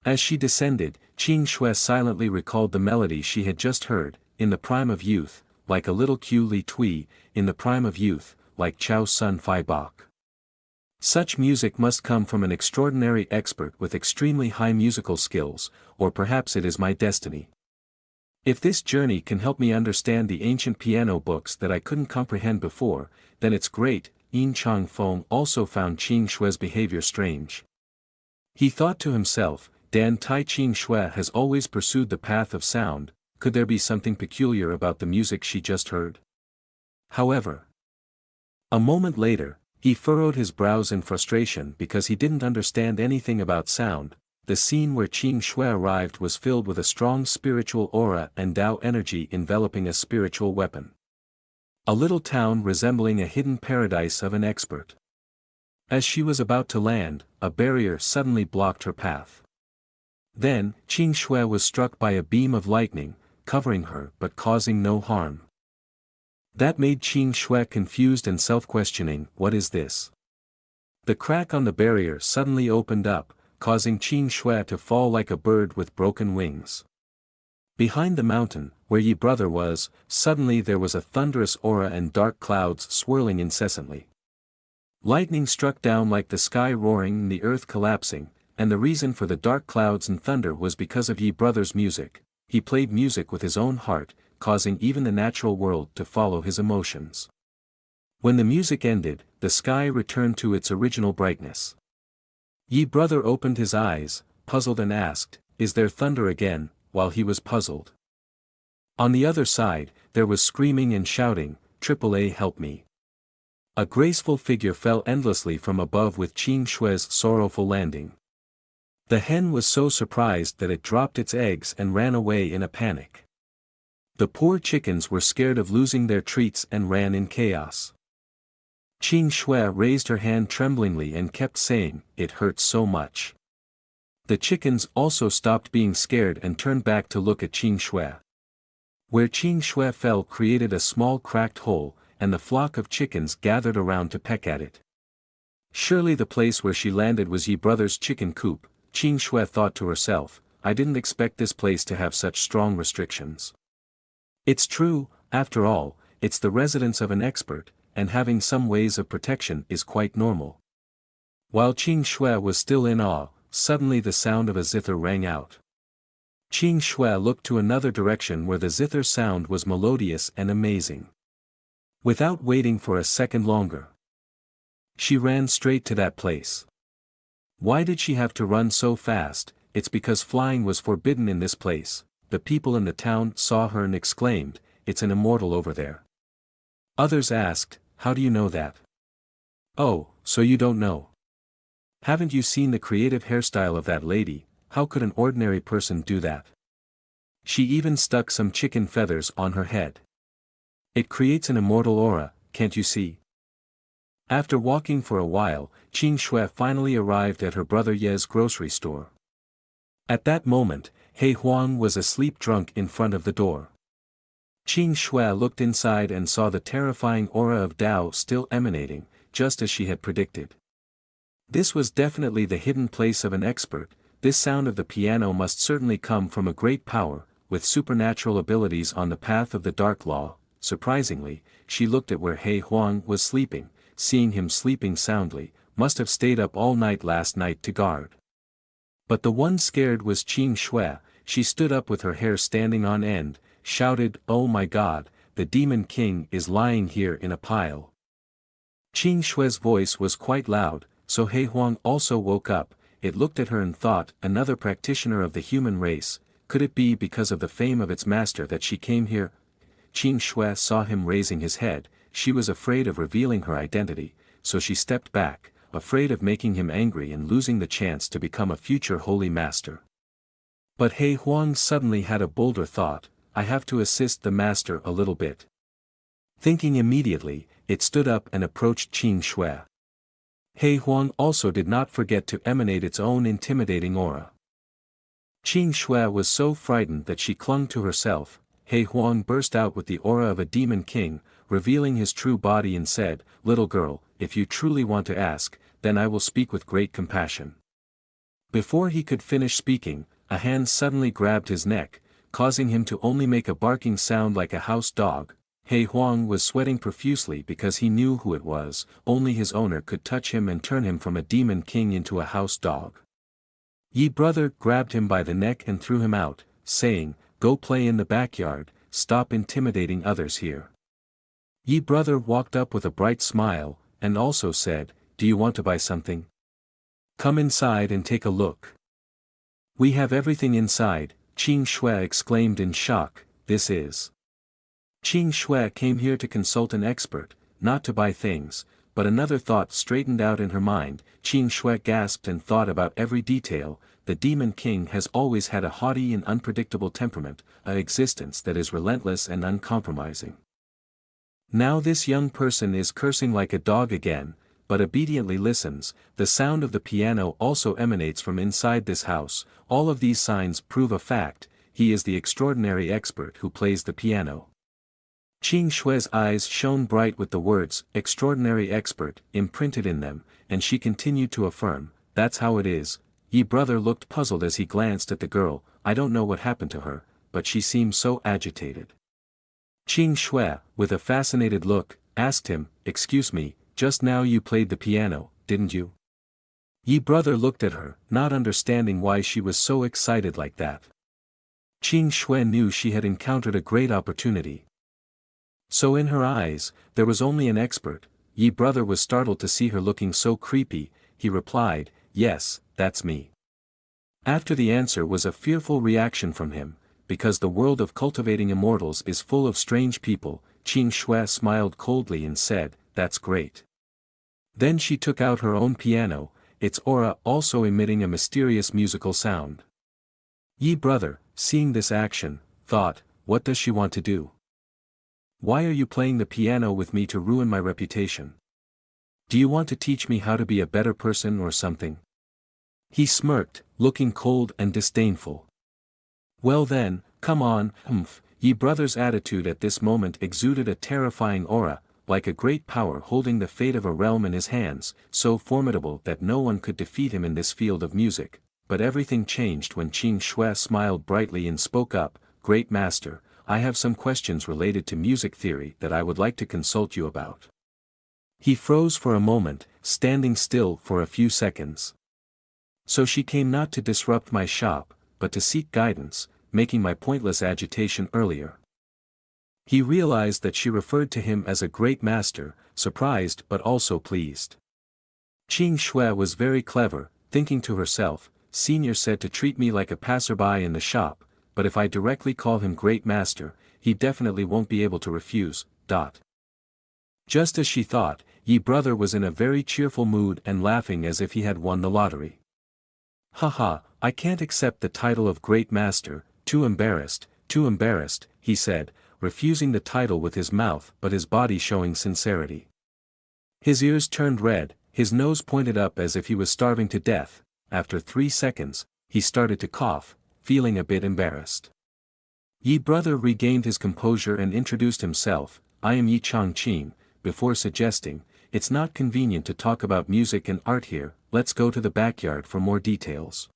As she descended, Qing Shui silently recalled the melody she had just heard. "In the prime of youth, like a little Q Li Tui, in the prime of youth, like Chao Sun Fai Bok." Such music must come from an extraordinary expert with extremely high musical skills, or perhaps it is my destiny. If this journey can help me understand the ancient piano books that I couldn't comprehend before, then it's great. Yin Chang Feng also found Qing Shui's behavior strange. He thought to himself, Dan Tai Qing Shui has always pursued the path of sound, could there be something peculiar about the music she just heard? However, a moment later, he furrowed his brows in frustration because he didn't understand anything about sound. The scene where Qing Shui arrived was filled with a strong spiritual aura and Tao energy enveloping a spiritual weapon. A little town resembling a hidden paradise of an expert. As she was about to land, a barrier suddenly blocked her path. Then, Qing Shui was struck by a beam of lightning, covering her but causing no harm. That made Qing Shui confused and self-questioning, what is this? The crack on the barrier suddenly opened up, causing Qing Shui to fall like a bird with broken wings. Behind the mountain, where Yi brother was, suddenly there was a thunderous aura and dark clouds swirling incessantly. Lightning struck down like the sky roaring and the earth collapsing, and the reason for the dark clouds and thunder was because of Yi brother's music. He played music with his own heart, causing even the natural world to follow his emotions. When the music ended, the sky returned to its original brightness. Yi brother opened his eyes, puzzled and asked, "Is there thunder again?" while he was puzzled. On the other side, there was screaming and shouting, "AAA help me." A graceful figure fell endlessly from above with Qing Shui's sorrowful landing. The hen was so surprised that it dropped its eggs and ran away in a panic. The poor chickens were scared of losing their treats and ran in chaos. Qing Shui raised her hand tremblingly and kept saying, "It hurts so much." The chickens also stopped being scared and turned back to look at Qing Shui. Where Qing Shui fell created a small cracked hole, and the flock of chickens gathered around to peck at it. Surely the place where she landed was Yi brother's chicken coop. Qing Shui thought to herself, I didn't expect this place to have such strong restrictions. It's true, after all, it's the residence of an expert, and having some ways of protection is quite normal. While Qing Shui was still in awe, suddenly the sound of a zither rang out. Qing Shui looked to another direction where the zither sound was melodious and amazing. Without waiting for a second longer, she ran straight to that place. Why did she have to run so fast? It's because flying was forbidden in this place. The people in the town saw her and exclaimed, "It's an immortal over there." Others asked, "How do you know that?" "Oh, so you don't know? Haven't you seen the creative hairstyle of that lady? How could an ordinary person do that? She even stuck some chicken feathers on her head. It creates an immortal aura, can't you see?" After walking for a while, Qing Shui finally arrived at her brother Ye's grocery store. At that moment, He Huang was asleep drunk in front of the door. Qing Shui looked inside and saw the terrifying aura of Tao still emanating, just as she had predicted. This was definitely the hidden place of an expert. This sound of the piano must certainly come from a great power, with supernatural abilities on the path of the dark law. Surprisingly, she looked at where He Huang was sleeping, seeing him sleeping soundly, must have stayed up all night last night to guard. But the one scared was Qing Shui. She stood up with her hair standing on end, shouted, "Oh my God, the Demon King is lying here in a pile." Qing Shui's voice was quite loud, so He Huang also woke up. It looked at her and thought, another practitioner of the human race. Could it be because of the fame of its master that she came here? Qing Shui saw him raising his head. She was afraid of revealing her identity, so she stepped back, afraid of making him angry and losing the chance to become a future holy master. But He Huang suddenly had a bolder thought, "I have to assist the master a little bit." Thinking immediately, it stood up and approached Qing Shui. He Huang also did not forget to emanate its own intimidating aura. Qing Shui was so frightened that she clung to herself. He Huang burst out with the aura of a demon king, revealing his true body and said, "Little girl, if you truly want to ask, then I will speak with great compassion." Before he could finish speaking, a hand suddenly grabbed his neck, causing him to only make a barking sound like a house dog. He Huang was sweating profusely because he knew who it was. Only his owner could touch him and turn him from a demon king into a house dog. Yi brother grabbed him by the neck and threw him out, saying, "Go play in the backyard, stop intimidating others here." Yi brother walked up with a bright smile, and also said, "Do you want to buy something? Come inside and take a look." "We have everything inside," Qing Shui exclaimed in shock. "This is..." Qing Shui came here to consult an expert, not to buy things, but another thought straightened out in her mind. Qing Shui gasped and thought about every detail. The Demon King has always had a haughty and unpredictable temperament, an existence that is relentless and uncompromising. Now this young person is cursing like a dog again, but obediently listens. The sound of the piano also emanates from inside this house. All of these signs prove a fact: he is the extraordinary expert who plays the piano. Qing Shui's eyes shone bright with the words, "extraordinary expert," imprinted in them, and she continued to affirm, "That's how it is." Yi brother looked puzzled as he glanced at the girl. "I don't know what happened to her, but she seems so agitated." Qing Shui, with a fascinated look, asked him, "Excuse me, just now you played the piano, didn't you?" Yi brother looked at her, not understanding why she was so excited like that. Qing Shui knew she had encountered a great opportunity. So in her eyes, there was only an expert. Yi brother was startled to see her looking so creepy. He replied, "Yes, that's me." After the answer was a fearful reaction from him, because the world of cultivating immortals is full of strange people. Qing Shui smiled coldly and said, "That's great." Then she took out her own piano, its aura also emitting a mysterious musical sound. Yi brother, seeing this action, thought, "What does she want to do? Why are you playing the piano with me to ruin my reputation? Do you want to teach me how to be a better person or something?" He smirked, looking cold and disdainful. "Well then, come on, humph." Yi brother's attitude at this moment exuded a terrifying aura, like a great power holding the fate of a realm in his hands, so formidable that no one could defeat him in this field of music. But everything changed when Qing Shui smiled brightly and spoke up, "Great master, I have some questions related to music theory that I would like to consult you about." He froze for a moment, standing still for a few seconds. "So she came not to disrupt my shop, but to seek guidance, making my pointless agitation earlier." He realized that she referred to him as a great master, surprised but also pleased. Qing Shui was very clever, thinking to herself, Senior said to treat me like a passerby in the shop, but if I directly call him great master, he definitely won't be able to refuse. Just as she thought, Yi brother was in a very cheerful mood and laughing as if he had won the lottery. Haha, I can't accept the title of great master, too embarrassed, he said, refusing the title with his mouth but his body showing sincerity. His ears turned red, his nose pointed up as if he was starving to death. After 3 seconds, he started to cough, feeling a bit embarrassed. Yi brother regained his composure and introduced himself, I am Yi Changqing, before suggesting, it's not convenient to talk about music and art here, let's go to the backyard for more details.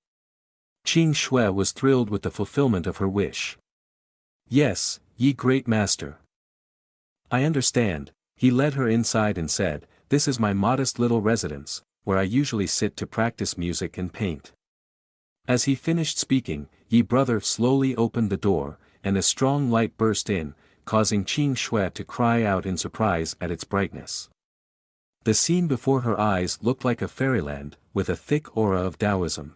Qing Shui was thrilled with the fulfillment of her wish. Yes, Yi great master. I understand, he led her inside and said, this is my modest little residence, where I usually sit to practice music and paint. As he finished speaking, Yi brother slowly opened the door, and a strong light burst in, causing Qing Shui to cry out in surprise at its brightness. The scene before her eyes looked like a fairyland, with a thick aura of Taoism.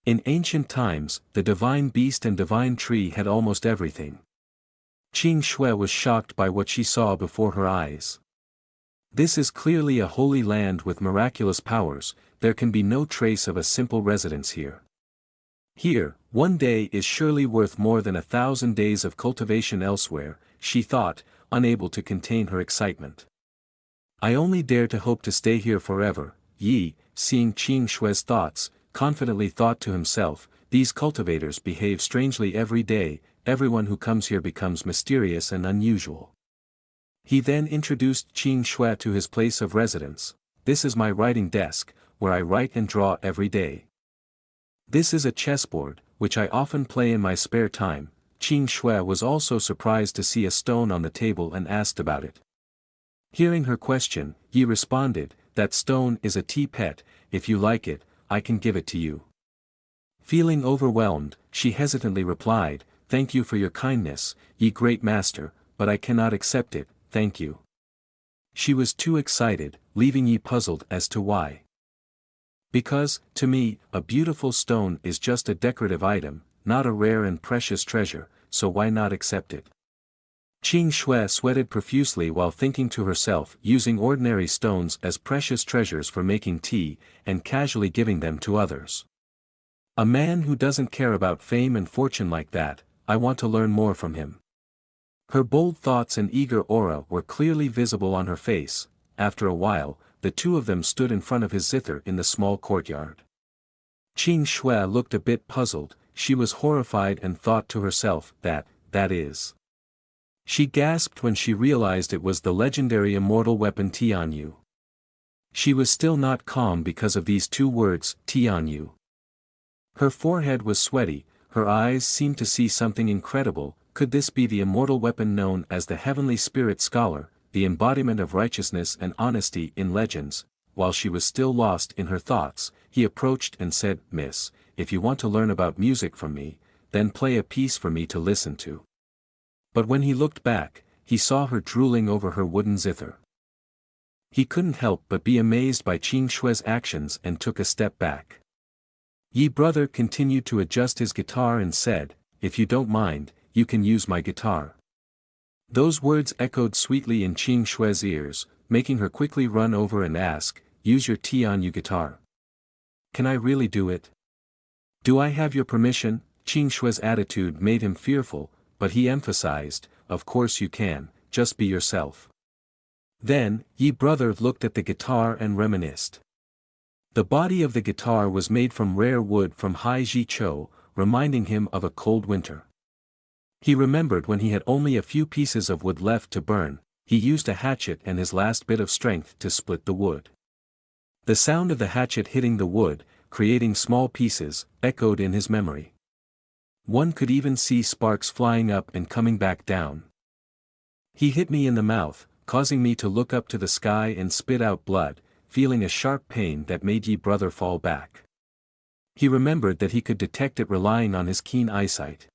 In ancient times, the divine beast and divine tree had almost everything. Qing Shui was shocked by what she saw before her eyes. This is clearly a holy land with miraculous powers, there can be no trace of a simple residence here. Here, one day is surely worth more than 1,000 days of cultivation elsewhere, she thought, unable to contain her excitement. I only dare to hope to stay here forever, Yi, seeing Qing Shui's thoughts, confidently thought to himself, these cultivators behave strangely every day, everyone who comes here becomes mysterious and unusual. He then introduced Qing Shui to his place of residence. This is my writing desk, where I write and draw every day. This is a chessboard, which I often play in my spare time. Qing Shui was also surprised to see a stone on the table and asked about it. Hearing her question, Yi responded, that stone is a tea pet, if you like it, I can give it to you. Feeling overwhelmed, she hesitantly replied, thank you for your kindness, Yi great master, but I cannot accept it, thank you. She was too excited, leaving Yi puzzled as to why. Because, to me, a beautiful stone is just a decorative item, not a rare and precious treasure, so why not accept it? Qing Shui sweated profusely while thinking to herself, using ordinary stones as precious treasures for making tea, and casually giving them to others. A man who doesn't care about fame and fortune like that, I want to learn more from him. Her bold thoughts and eager aura were clearly visible on her face. After a while, the two of them stood in front of his zither in the small courtyard. Qing Shui looked a bit puzzled, she was horrified and thought to herself, that is. She gasped when she realized it was the legendary immortal weapon Tianyu. She was still not calm because of these two words, Tianyu. Her forehead was sweaty, her eyes seemed to see something incredible. Could this be the immortal weapon known as the Heavenly Spirit Scholar, the embodiment of righteousness and honesty in legends? While she was still lost in her thoughts, he approached and said, Miss, if you want to learn about music from me, then play a piece for me to listen to. But when he looked back, he saw her drooling over her wooden zither. He couldn't help but be amazed by Qing Shui's actions and took a step back. Yi brother continued to adjust his guitar and said, if you don't mind, you can use my guitar. Those words echoed sweetly in Qing Shui's ears, making her quickly run over and ask, use your Tianyu guitar. Can I really do it? Do I have your permission? Qing Shui's attitude made him fearful, but he emphasized, of course you can, just be yourself. Then, Yi brother looked at the guitar and reminisced. The body of the guitar was made from rare wood from Hai-ji Chou, reminding him of a cold winter. He remembered when he had only a few pieces of wood left to burn, he used a hatchet and his last bit of strength to split the wood. The sound of the hatchet hitting the wood, creating small pieces, echoed in his memory. One could even see sparks flying up and coming back down. He hit me in the mouth, causing me to look up to the sky and spit out blood, feeling a sharp pain that made Yi brother fall back. He remembered that he could detect it relying on his keen eyesight.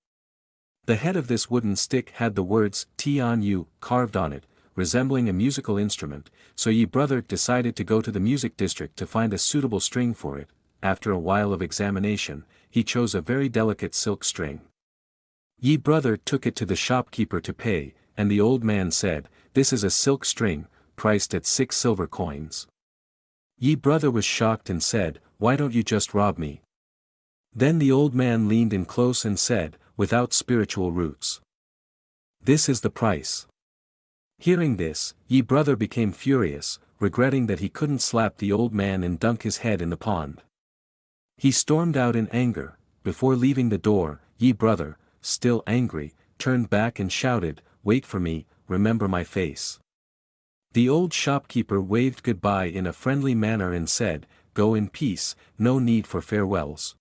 The head of this wooden stick had the words Tian Yu carved on it, resembling a musical instrument, so Yi brother decided to go to the music district to find a suitable string for it. After a while of examination, he chose a very delicate silk string. Yi brother took it to the shopkeeper to pay, and the old man said, "This is a silk string, priced at 6 silver coins." Yi brother was shocked and said, "Why don't you just rob me?" Then the old man leaned in close and said, "Without spiritual roots. This is the price." Hearing this, Yi brother became furious, regretting that he couldn't slap the old man and dunk his head in the pond. He stormed out in anger. Before leaving the door, Yi brother, still angry, turned back and shouted, "Wait for me, remember my face." The old shopkeeper waved goodbye in a friendly manner and said, "Go in peace, no need for farewells.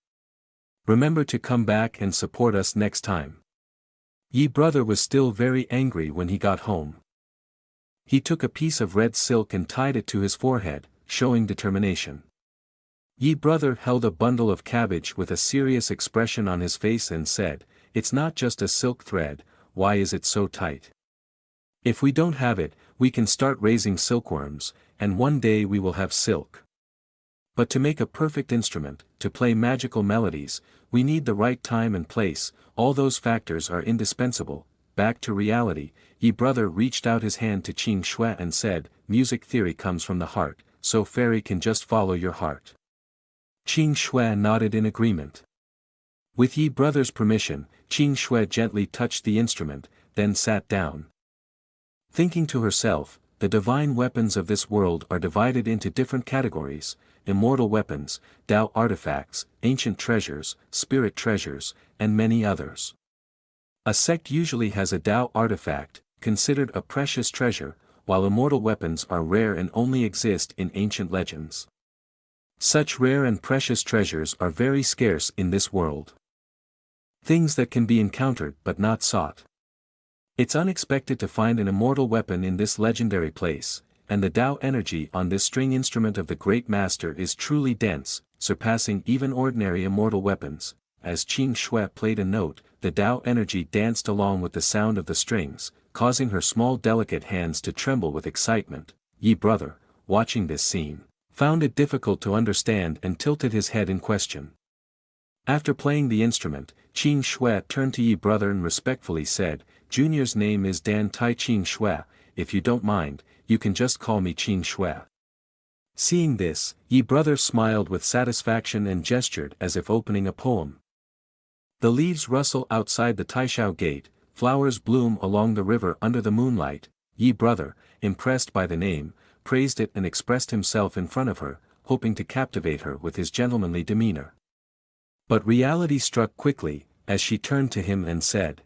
Remember to come back and support us next time." Yi brother was still very angry when he got home. He took a piece of red silk and tied it to his forehead, showing determination. Yi brother held a bundle of cabbage with a serious expression on his face and said, "It's not just a silk thread, why is it so tight? If we don't have it, we can start raising silkworms, and one day we will have silk. But to make a perfect instrument, to play magical melodies, we need the right time and place, all those factors are indispensable." Back to reality, Yi brother reached out his hand to Qing Shui and said, "Music theory comes from the heart, so fairy can just follow your heart." Qing Shui nodded in agreement. With Yi brother's permission, Qing Shui gently touched the instrument, then sat down. Thinking to herself, the divine weapons of this world are divided into different categories: immortal weapons, Tao artifacts, ancient treasures, spirit treasures, and many others. A sect usually has a Tao artifact, considered a precious treasure, while immortal weapons are rare and only exist in ancient legends. Such rare and precious treasures are very scarce in this world. Things that can be encountered but not sought. It's unexpected to find an immortal weapon in this legendary place, and the Tao energy on this string instrument of the great master is truly dense, surpassing even ordinary immortal weapons. As Qing Shui played a note, the Tao energy danced along with the sound of the strings, causing her small delicate hands to tremble with excitement. Yi brother, watching this scene, found it difficult to understand and tilted his head in question. After playing the instrument, Qing Shui turned to Yi brother and respectfully said, "Junior's name is Dan Tai Qing Shui, if you don't mind, you can just call me Qing Shui." Seeing this, Yi brother smiled with satisfaction and gestured as if opening a poem. The leaves rustle outside the Taishao gate, flowers bloom along the river under the moonlight. Yi brother, impressed by the name, praised it and expressed himself in front of her, hoping to captivate her with his gentlemanly demeanor. But reality struck quickly, as she turned to him and said,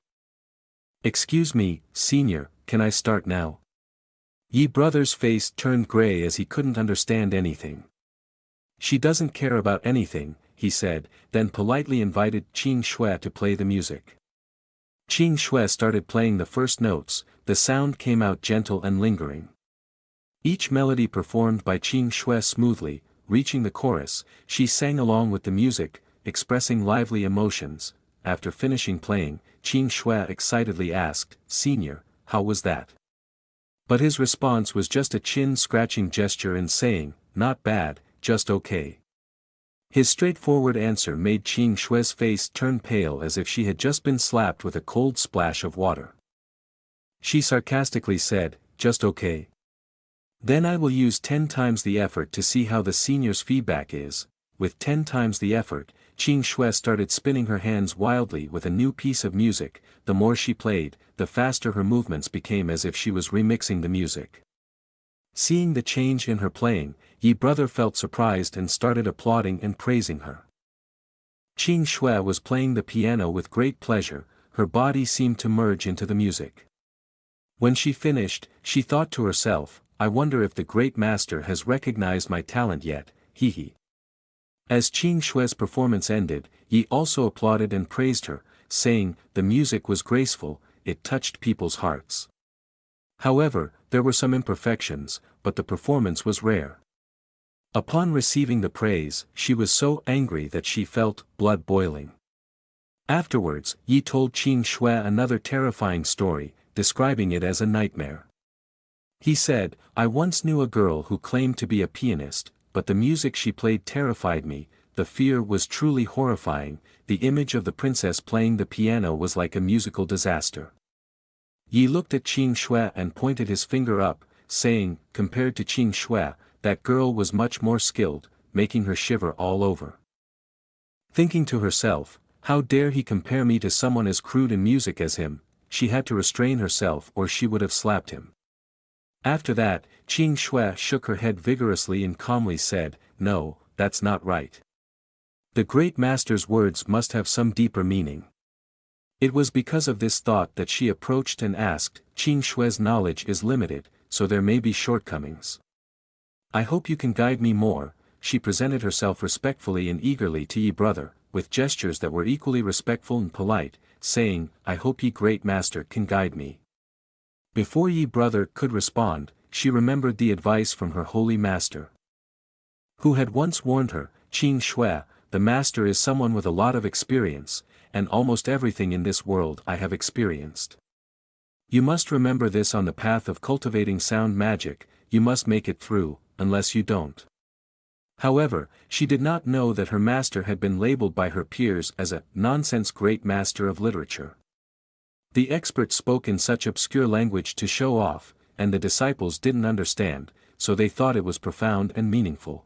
"Excuse me, senior, can I start now?" Yi brother's face turned gray as he couldn't understand anything. "She doesn't care about anything," he said, then politely invited Qing Shui to play the music. Qing Shui started playing the first notes, the sound came out gentle and lingering. Each melody performed by Qing Shui smoothly, reaching the chorus, she sang along with the music, expressing lively emotions. After finishing playing, Qing Shui excitedly asked, "Senior, how was that?" But his response was just a chin-scratching gesture and saying, "Not bad, just okay." His straightforward answer made Qing Shui's face turn pale as if she had just been slapped with a cold splash of water. She sarcastically said, "Just okay? Then I will use 10 times the effort to see how the senior's feedback is." With 10 times the effort, Qing Shui started spinning her hands wildly with a new piece of music. The more she played, the faster her movements became, as if she was remixing the music. Seeing the change in her playing, Yi brother felt surprised and started applauding and praising her. Qing Shui was playing the piano with great pleasure, her body seemed to merge into the music. When she finished, she thought to herself, "I wonder if the great master has recognized my talent yet, hee hee." As Qing Shui's performance ended, Yi also applauded and praised her, saying, "The music was graceful, it touched people's hearts." However, there were some imperfections, but the performance was rare. Upon receiving the praise, she was so angry that she felt blood boiling. Afterwards, Yi told Qing Shui another terrifying story, describing it as a nightmare. He said, I once knew a girl who claimed to be a pianist, but the music she played terrified me, the fear was truly horrifying, the image of the princess playing the piano was like a musical disaster. Yi looked at Qing Shui and pointed his finger up, saying, compared to Qing Shui, that girl was much more skilled, making her shiver all over. Thinking to herself, how dare he compare me to someone as crude in music as him, she had to restrain herself or she would have slapped him. After that, Qing Shui shook her head vigorously and calmly said, no, that's not right. The great master's words must have some deeper meaning. It was because of this thought that she approached and asked, Qing Shui's knowledge is limited, so there may be shortcomings. I hope you can guide me more. She presented herself respectfully and eagerly to Yi brother, with gestures that were equally respectful and polite, saying, I hope Yi great master can guide me. Before Yi brother could respond, she remembered the advice from her holy master, who had once warned her, Qing Shui, the master is someone with a lot of experience, and almost everything in this world I have experienced. You must remember this on the path of cultivating sound magic, you must make it through, unless you don't. However, she did not know that her master had been labeled by her peers as a nonsense great master of literature. The expert spoke in such obscure language to show off, and the disciples didn't understand, so they thought it was profound and meaningful.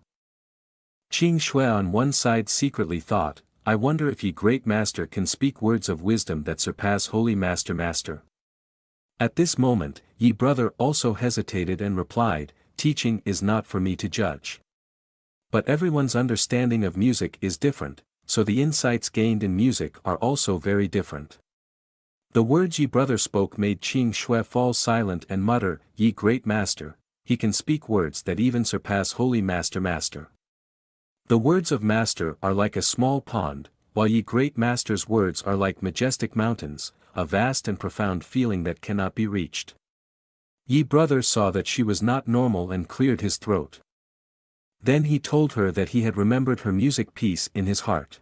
Qing Shui on one side secretly thought, I wonder if Yi great master can speak words of wisdom that surpass holy master. At this moment, Yi brother also hesitated and replied, teaching is not for me to judge. But everyone's understanding of music is different, so the insights gained in music are also very different. The words Yi brother spoke made Qing Shui fall silent and mutter, Yi great master, he can speak words that even surpass holy master. The words of master are like a small pond, while Yi great master's words are like majestic mountains, a vast and profound feeling that cannot be reached. Yi brother saw that she was not normal and cleared his throat. Then he told her that he had remembered her music piece in his heart.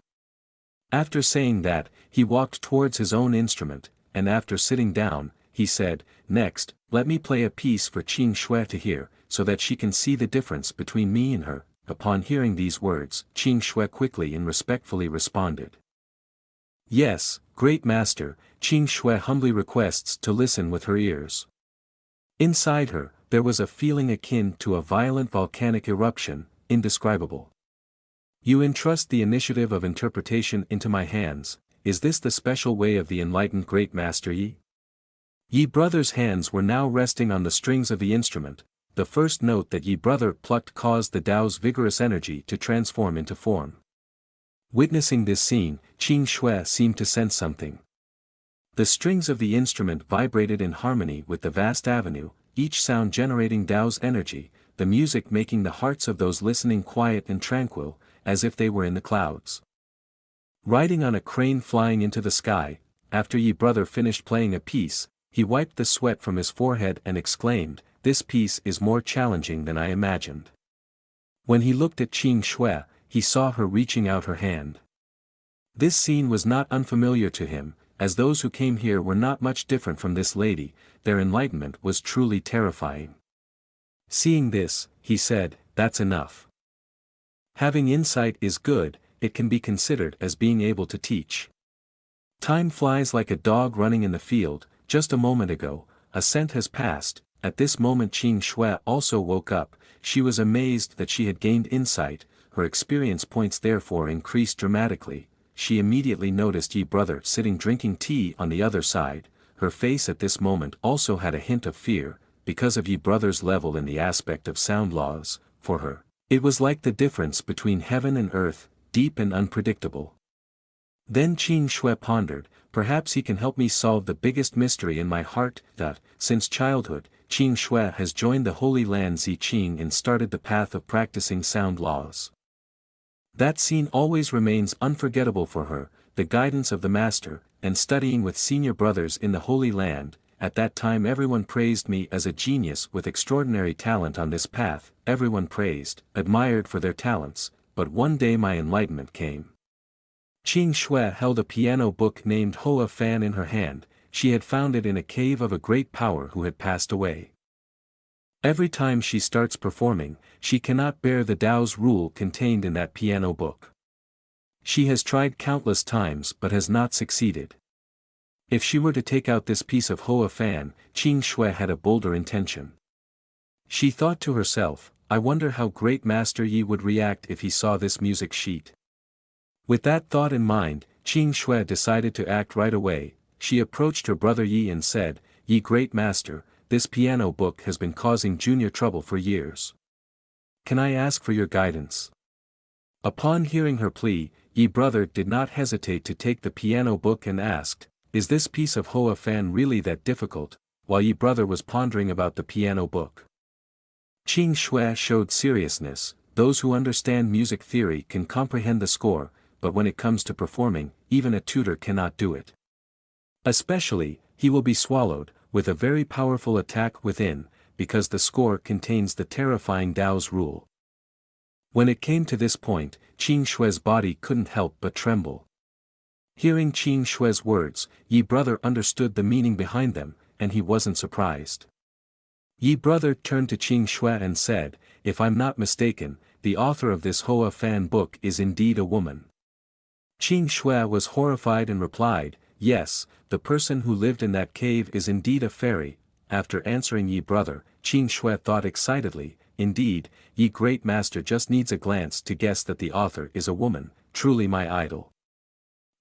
After saying that, he walked towards his own instrument, and after sitting down, he said, next, let me play a piece for Qing Shui to hear, so that she can see the difference between me and her. Upon hearing these words, Qing Shui quickly and respectfully responded. Yes, great master, Qing Shui humbly requests to listen with her ears. Inside her, there was a feeling akin to a violent volcanic eruption, indescribable. You entrust the initiative of interpretation into my hands, is this the special way of the enlightened great master Yi? Yi brother's hands were now resting on the strings of the instrument, the first note that Yi brother plucked caused the Tao's vigorous energy to transform into form. Witnessing this scene, Qing Shui seemed to sense something. The strings of the instrument vibrated in harmony with the vast avenue, each sound generating Tao's energy, the music making the hearts of those listening quiet and tranquil, as if they were in the clouds. Riding on a crane flying into the sky, after Yi brother finished playing a piece, he wiped the sweat from his forehead and exclaimed, this piece is more challenging than I imagined. When he looked at Qing Shui, he saw her reaching out her hand. This scene was not unfamiliar to him, as those who came here were not much different from this lady, their enlightenment was truly terrifying. Seeing this, he said, that's enough. Having insight is good, it can be considered as being able to teach. Time flies like a dog running in the field, just a moment ago, a cent has passed. At this moment Qing Shui also woke up, she was amazed that she had gained insight, her experience points therefore increased dramatically. She immediately noticed Yi brother sitting drinking tea on the other side, her face at this moment also had a hint of fear, because of Yi brother's level in the aspect of sound laws, for her, it was like the difference between heaven and earth, deep and unpredictable. Then Qing Shui pondered, perhaps he can help me solve the biggest mystery in my heart. Since childhood, Qing Shui has joined the Holy Land Zi Qing and started the path of practicing sound laws. That scene always remains unforgettable for her, the guidance of the master, and studying with senior brothers in the Holy Land. At that time everyone praised me as a genius with extraordinary talent on this path, everyone praised, admired for their talents, but one day my enlightenment came. Qing Shui held a piano book named Hoa Fan in her hand. She had found it in a cave of a great power who had passed away. Every time she starts performing, she cannot bear the Tao's rule contained in that piano book. She has tried countless times but has not succeeded. If she were to take out this piece of Hoa Fan, Qing Shui had a bolder intention. She thought to herself, I wonder how great Master Yi would react if he saw this music sheet. With that thought in mind, Qing Shui decided to act right away. She approached her brother Yi and said, Yi great master, this piano book has been causing Junior trouble for years. Can I ask for your guidance? Upon hearing her plea, Yi brother did not hesitate to take the piano book and asked, Is this piece of Hoa Fan really that difficult? While Yi brother was pondering about the piano book, Qing Shui showed seriousness. Those who understand music theory can comprehend the score, but when it comes to performing, even a tutor cannot do it. Especially, he will be swallowed, with a very powerful attack within, because the score contains the terrifying Tao's rule. When it came to this point, Qing Shui's body couldn't help but tremble. Hearing Qing Shui's words, Yi brother understood the meaning behind them, and he wasn't surprised. Yi brother turned to Qing Shui and said, If I'm not mistaken, the author of this Hoa Fan book is indeed a woman. Qing Shui was horrified and replied, Yes, the person who lived in that cave is indeed a fairy. After answering Yi brother, Qing Shui thought excitedly, Indeed, Yi great master just needs a glance to guess that the author is a woman, truly my idol.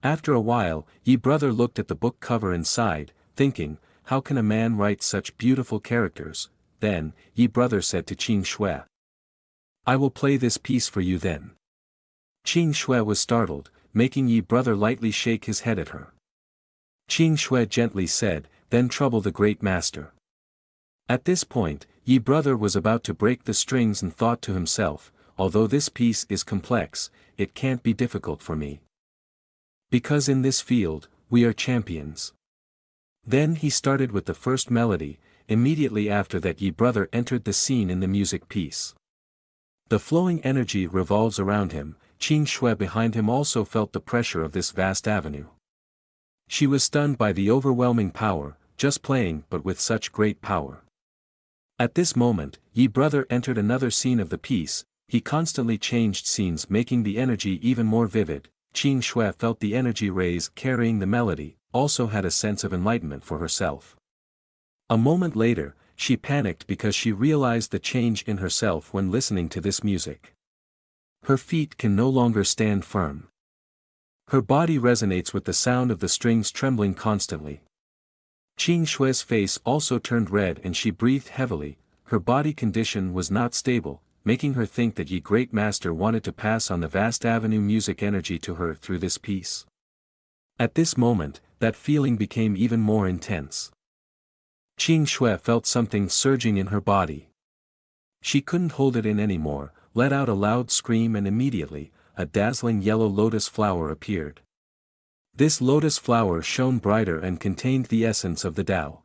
After a while, Yi brother looked at the book cover and sighed, thinking, How can a man write such beautiful characters? Then, Yi brother said to Qing Shui, I will play this piece for you then. Qing Shui was startled, making Yi brother lightly shake his head at her. Qing Shui gently said, Then trouble the great master. At this point, Yi brother was about to break the strings and thought to himself, Although this piece is complex, it can't be difficult for me. Because in this field, we are champions. Then he started with the first melody. Immediately after that Yi brother entered the scene in the music piece. The flowing energy revolves around him. Qing Shui behind him also felt the pressure of this vast avenue. She was stunned by the overwhelming power, just playing but with such great power. At this moment, Yi brother entered another scene of the piece. He constantly changed scenes, making the energy even more vivid. Qing Shui felt the energy rays carrying the melody, also had a sense of enlightenment for herself. A moment later, she panicked because she realized the change in herself when listening to this music. Her feet can no longer stand firm. Her body resonates with the sound of the strings trembling constantly. Qing Shui's face also turned red and she breathed heavily. Her body condition was not stable, making her think that Yi great master wanted to pass on the vast avenue music energy to her through this piece. At this moment, that feeling became even more intense. Qing Shui felt something surging in her body. She couldn't hold it in anymore, let out a loud scream, and immediately, a dazzling yellow lotus flower appeared. This lotus flower shone brighter and contained the essence of the Tao.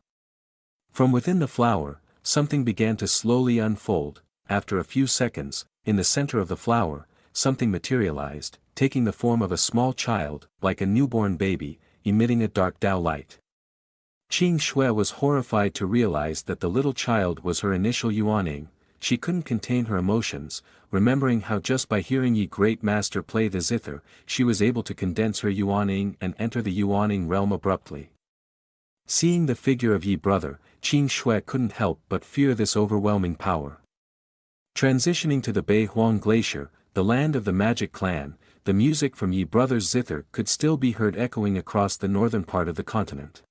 From within the flower, something began to slowly unfold. After a few seconds, in the center of the flower, something materialized, taking the form of a small child, like a newborn baby, emitting a dark Tao light. Qing Shui was horrified to realize that the little child was her initial Yuaning. She couldn't contain her emotions, remembering how just by hearing Yi great master play the zither, she was able to condense her Yuaning and enter the Yuaning realm abruptly. Seeing the figure of Yi brother, Qing Shui couldn't help but fear this overwhelming power. Transitioning to the Bei Huang Glacier, the land of the magic clan, the music from Yi brother's zither could still be heard echoing across the northern part of the continent.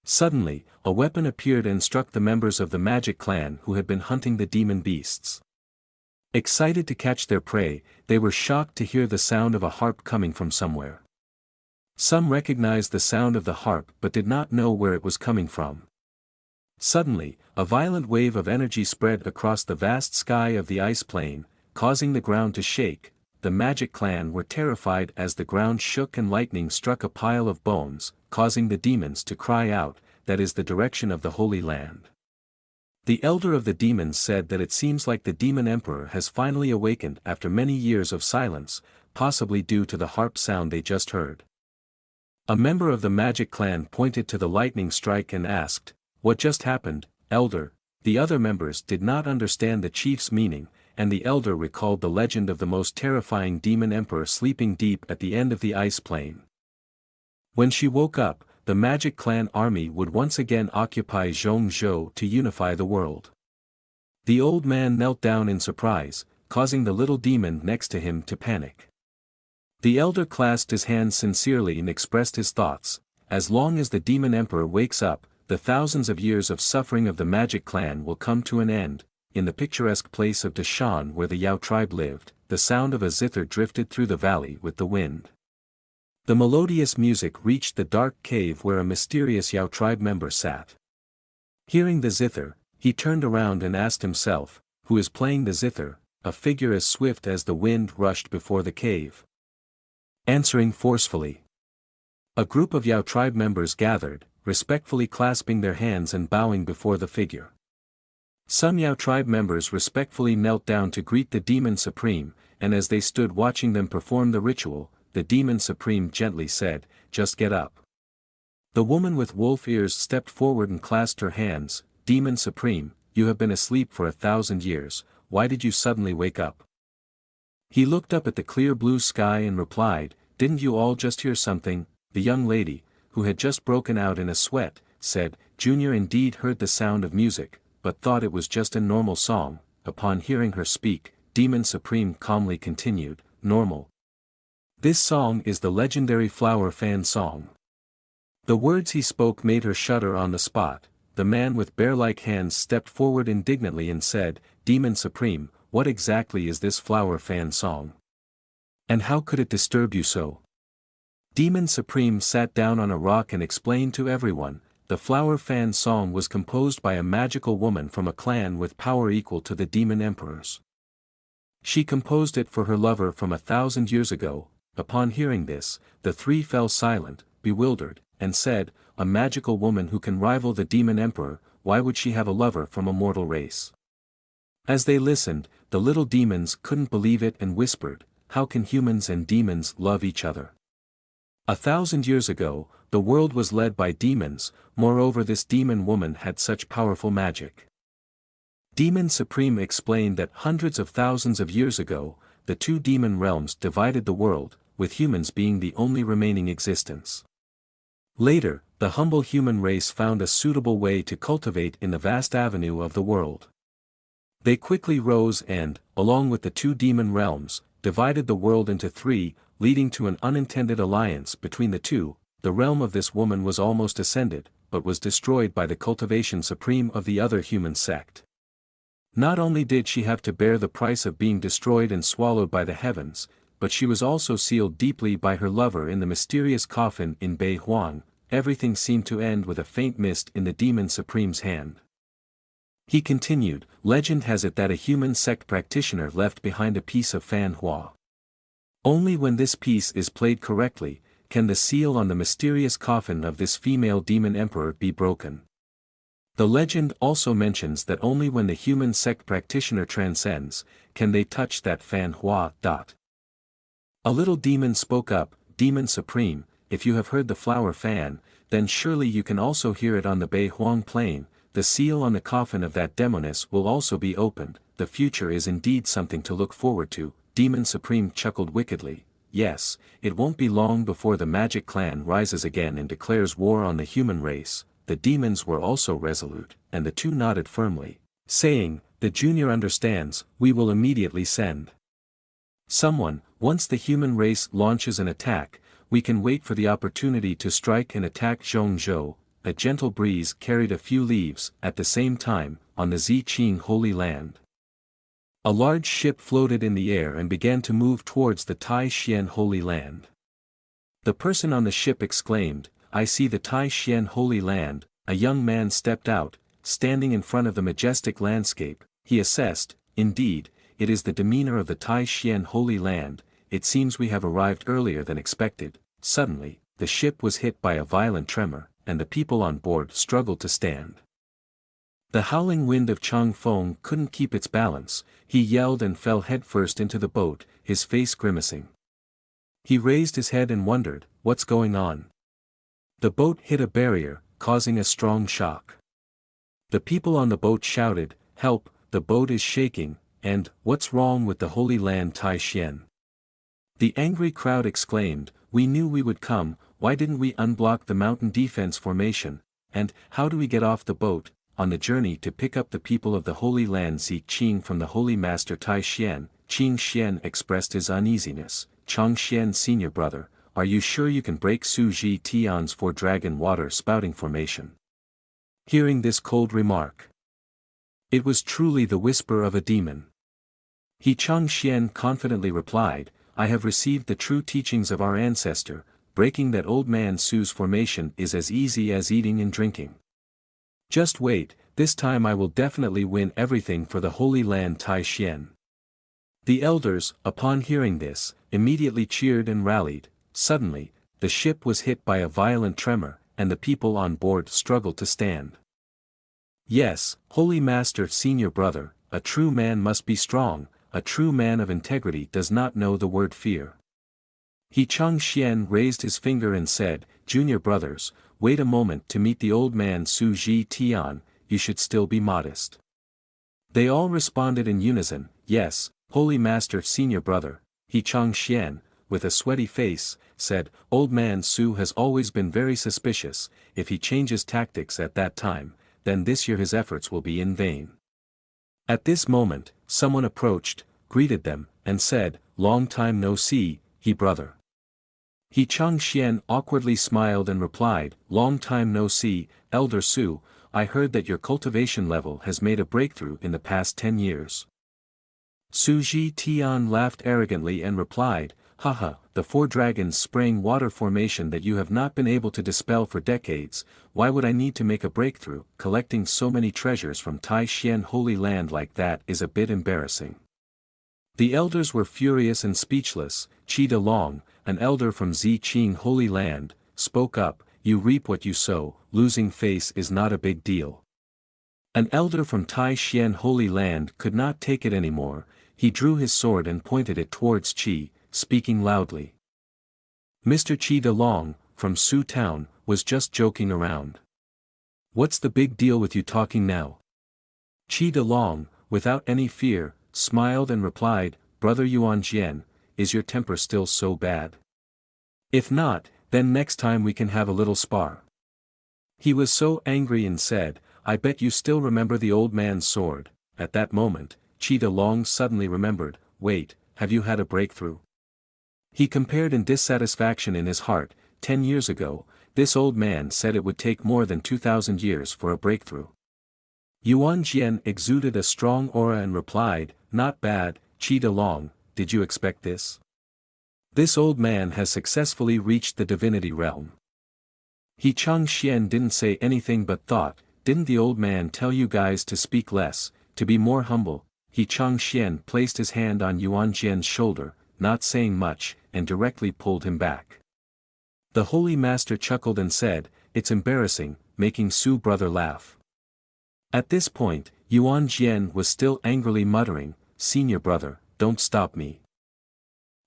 Suddenly, a weapon appeared and struck the members of the magic clan who had been hunting the demon beasts. Excited to catch their prey, they were shocked to hear the sound of a harp coming from somewhere. Some recognized the sound of the harp but did not know where it was coming from. Suddenly, a violent wave of energy spread across the vast sky of the ice plain, causing the ground to shake. The magic clan were terrified as the ground shook and lightning struck a pile of bones, causing the demons to cry out, "That is the direction of the Holy Land." The elder of the demons said that it seems like the demon emperor has finally awakened after many years of silence, possibly due to the harp sound they just heard. A member of the magic clan pointed to the lightning strike and asked, "What just happened, elder?" The other members did not understand the chief's meaning, and the elder recalled the legend of the most terrifying demon emperor sleeping deep at the end of the ice plain. When she woke up, the magic clan army would once again occupy Zhongzhou to unify the world. The old man knelt down in surprise, causing the little demon next to him to panic. The elder clasped his hands sincerely and expressed his thoughts. As long as the demon emperor wakes up, the thousands of years of suffering of the magic clan will come to an end. In the picturesque place of Dashan where the Yao tribe lived, the sound of a zither drifted through the valley with the wind. The melodious music reached the dark cave where a mysterious Yao tribe member sat. Hearing the zither, he turned around and asked himself, "Who is playing the zither?" A figure as swift as the wind rushed before the cave, answering forcefully. A group of Yao tribe members gathered, respectfully clasping their hands and bowing before the figure. Some Yao tribe members respectfully knelt down to greet the demon supreme, and as they stood watching them perform the ritual, the demon supreme gently said, "Just get up." The woman with wolf ears stepped forward and clasped her hands. "Demon supreme, you have been asleep for 1,000 years, why did you suddenly wake up?" He looked up at the clear blue sky and replied, "Didn't you all just hear something?" The young lady, who had just broken out in a sweat, said, "Junior indeed heard the sound of music, but thought it was just a normal song." Upon hearing her speak, Demon Supreme calmly continued, "Normal. This song is the legendary Flower Fan song." The words he spoke made her shudder on the spot. The man with bear-like hands stepped forward indignantly and said, "Demon Supreme, what exactly is this Flower Fan song? And how could it disturb you so?" Demon Supreme sat down on a rock and explained to everyone, the Flower Fan song was composed by a magical woman from a clan with power equal to the demon emperors. She composed it for her lover from 1,000 years ago. Upon hearing this, the three fell silent, bewildered, and said, "A magical woman who can rival the demon emperor, why would she have a lover from a mortal race?" As they listened, the little demons couldn't believe it and whispered, "How can humans and demons love each other?" 1,000 years ago, the world was led by demons, moreover this demon woman had such powerful magic. Demon Supreme explained that hundreds of thousands of years ago, the two demon realms divided the world, with humans being the only remaining existence. Later, the humble human race found a suitable way to cultivate in the vast avenue of the world. They quickly rose and, along with the two demon realms, divided the world into three, leading to an unintended alliance between the two. The realm of this woman was almost ascended, but was destroyed by the cultivation supreme of the other human sect. Not only did she have to bear the price of being destroyed and swallowed by the heavens, but she was also sealed deeply by her lover in the mysterious coffin in Bei Huang. Everything seemed to end with a faint mist in the demon supreme's hand. He continued, "Legend has it that a human sect practitioner left behind a piece of Fan Hua. Only when this piece is played correctly, can the seal on the mysterious coffin of this female demon emperor be broken. The legend also mentions that only when the human sect practitioner transcends, can they touch that Fan Hua. A little demon spoke up, "Demon Supreme, if you have heard the flower fan, then surely you can also hear it on the Bei Huang plain. The seal on the coffin of that demoness will also be opened. The future is indeed something to look forward to." Demon Supreme chuckled wickedly, "Yes, it won't be long before the magic clan rises again and declares war on the human race." The demons were also resolute, and the two nodded firmly, saying, "The junior understands, we will immediately send someone. Once the human race launches an attack, we can wait for the opportunity to strike and attack Zhongzhou." A gentle breeze carried a few leaves. At the same time, on the Ziqing Holy Land, a large ship floated in the air and began to move towards the Tai Xian Holy Land. The person on the ship exclaimed, "I see the Tai Xian Holy Land." A young man stepped out, standing in front of the majestic landscape. He assessed, "Indeed, it is the demeanor of the Tai Xian Holy Land. It seems we have arrived earlier than expected." Suddenly, the ship was hit by a violent tremor, and the people on board struggled to stand. The howling wind of Changfeng couldn't keep its balance. He yelled and fell headfirst into the boat, his face grimacing. He raised his head and wondered, what's going on? The boat hit a barrier, causing a strong shock. The people on the boat shouted, "Help, the boat is shaking," and, "What's wrong with the Holy Land Tai Xian?" The angry crowd exclaimed, "We knew we would come, why didn't we unblock the mountain defense formation, and, how do we get off the boat?" On the journey to pick up the people of the Holy Land Xi Qing from the Holy Master Tai Xian, Qing Xian expressed his uneasiness. "Chang Xian senior brother, are you sure you can break Su Ji Tian's four-dragon water spouting formation?" Hearing this cold remark, it was truly the whisper of a demon. He Chang Xian confidently replied, "I have received the true teachings of our ancestor, breaking that old man Su's formation is as easy as eating and drinking. Just wait, this time I will definitely win everything for the Holy Land Tai Xian." The elders, upon hearing this, immediately cheered and rallied. Suddenly, the ship was hit by a violent tremor, and the people on board struggled to stand. "Yes, Holy Master senior brother, a true man must be strong, a true man of integrity does not know the word fear." He Chang Xian raised his finger and said, "Junior brothers, wait a moment to meet the old man Su Ji Tian, you should still be modest." They all responded in unison, "Yes, Holy Master senior brother." He Chang Xian, with a sweaty face, said, "Old man Su has always been very suspicious, if he changes tactics at that time, then this year his efforts will be in vain." At this moment, someone approached, greeted them, and said, "Long time no see, he brother." He Chang Xian awkwardly smiled and replied, "Long time no see, Elder Su, I heard that your cultivation level has made a breakthrough in the past 10 years. Su Ji Tian laughed arrogantly and replied, "Haha, the four dragons spraying water formation that you have not been able to dispel for decades, why would I need to make a breakthrough? Collecting so many treasures from Tai Xian Holy Land like that is a bit embarrassing." The elders were furious and speechless. Qi De Long, an elder from Xi Qing Holy Land, spoke up, "You reap what you sow, losing face is not a big deal." An elder from Tai Xian Holy Land could not take it anymore, he drew his sword and pointed it towards Qi, speaking loudly. Mr. Qi De Long, from Su Town, was just joking around. "What's the big deal with you talking now?" Qi De Long, without any fear, smiled and replied, "Brother Yuan Jian, is your temper still so bad? If not, then next time we can have a little spar." He was so angry and said, "I bet you still remember the old man's sword." At that moment, Qi De Long suddenly remembered, "Wait, have you had a breakthrough?" He compared in dissatisfaction in his heart, 10 years ago, this old man said it would take more than 2,000 years for a breakthrough. Yuan Jian exuded a strong aura and replied, "Not bad, Qi De Long, did you expect this? This old man has successfully reached the divinity realm." He Chang Xian didn't say anything but thought, "Didn't the old man tell you guys to speak less, to be more humble?" He Chang Xian placed his hand on Yuan Jian's shoulder, not saying much, and directly pulled him back. The Holy Master chuckled and said, "It's embarrassing, making Su brother laugh." At this point, Yuan Jian was still angrily muttering, "Senior brother, don't stop me."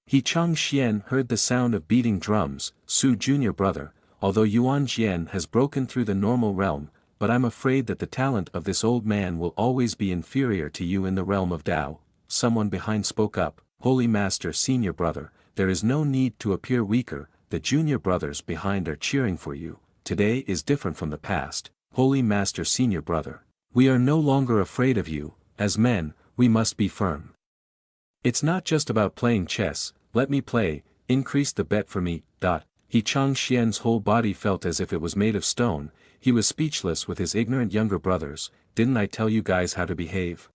He Chang Xian heard the sound of beating drums, "Su junior brother, although Yuan Jian has broken through the normal realm, but I'm afraid that the talent of this old man will always be inferior to you in the realm of Tao." Someone behind spoke up, "Holy Master senior brother, there is no need to appear weaker, the junior brothers behind are cheering for you, today is different from the past, Holy Master senior brother. We are no longer afraid of you, as men, we must be firm. It's not just about playing chess, let me play, increase the bet for me." He Chang Xian's whole body felt as if it was made of stone, he was speechless with his ignorant younger brothers, "Didn't I tell you guys how to behave?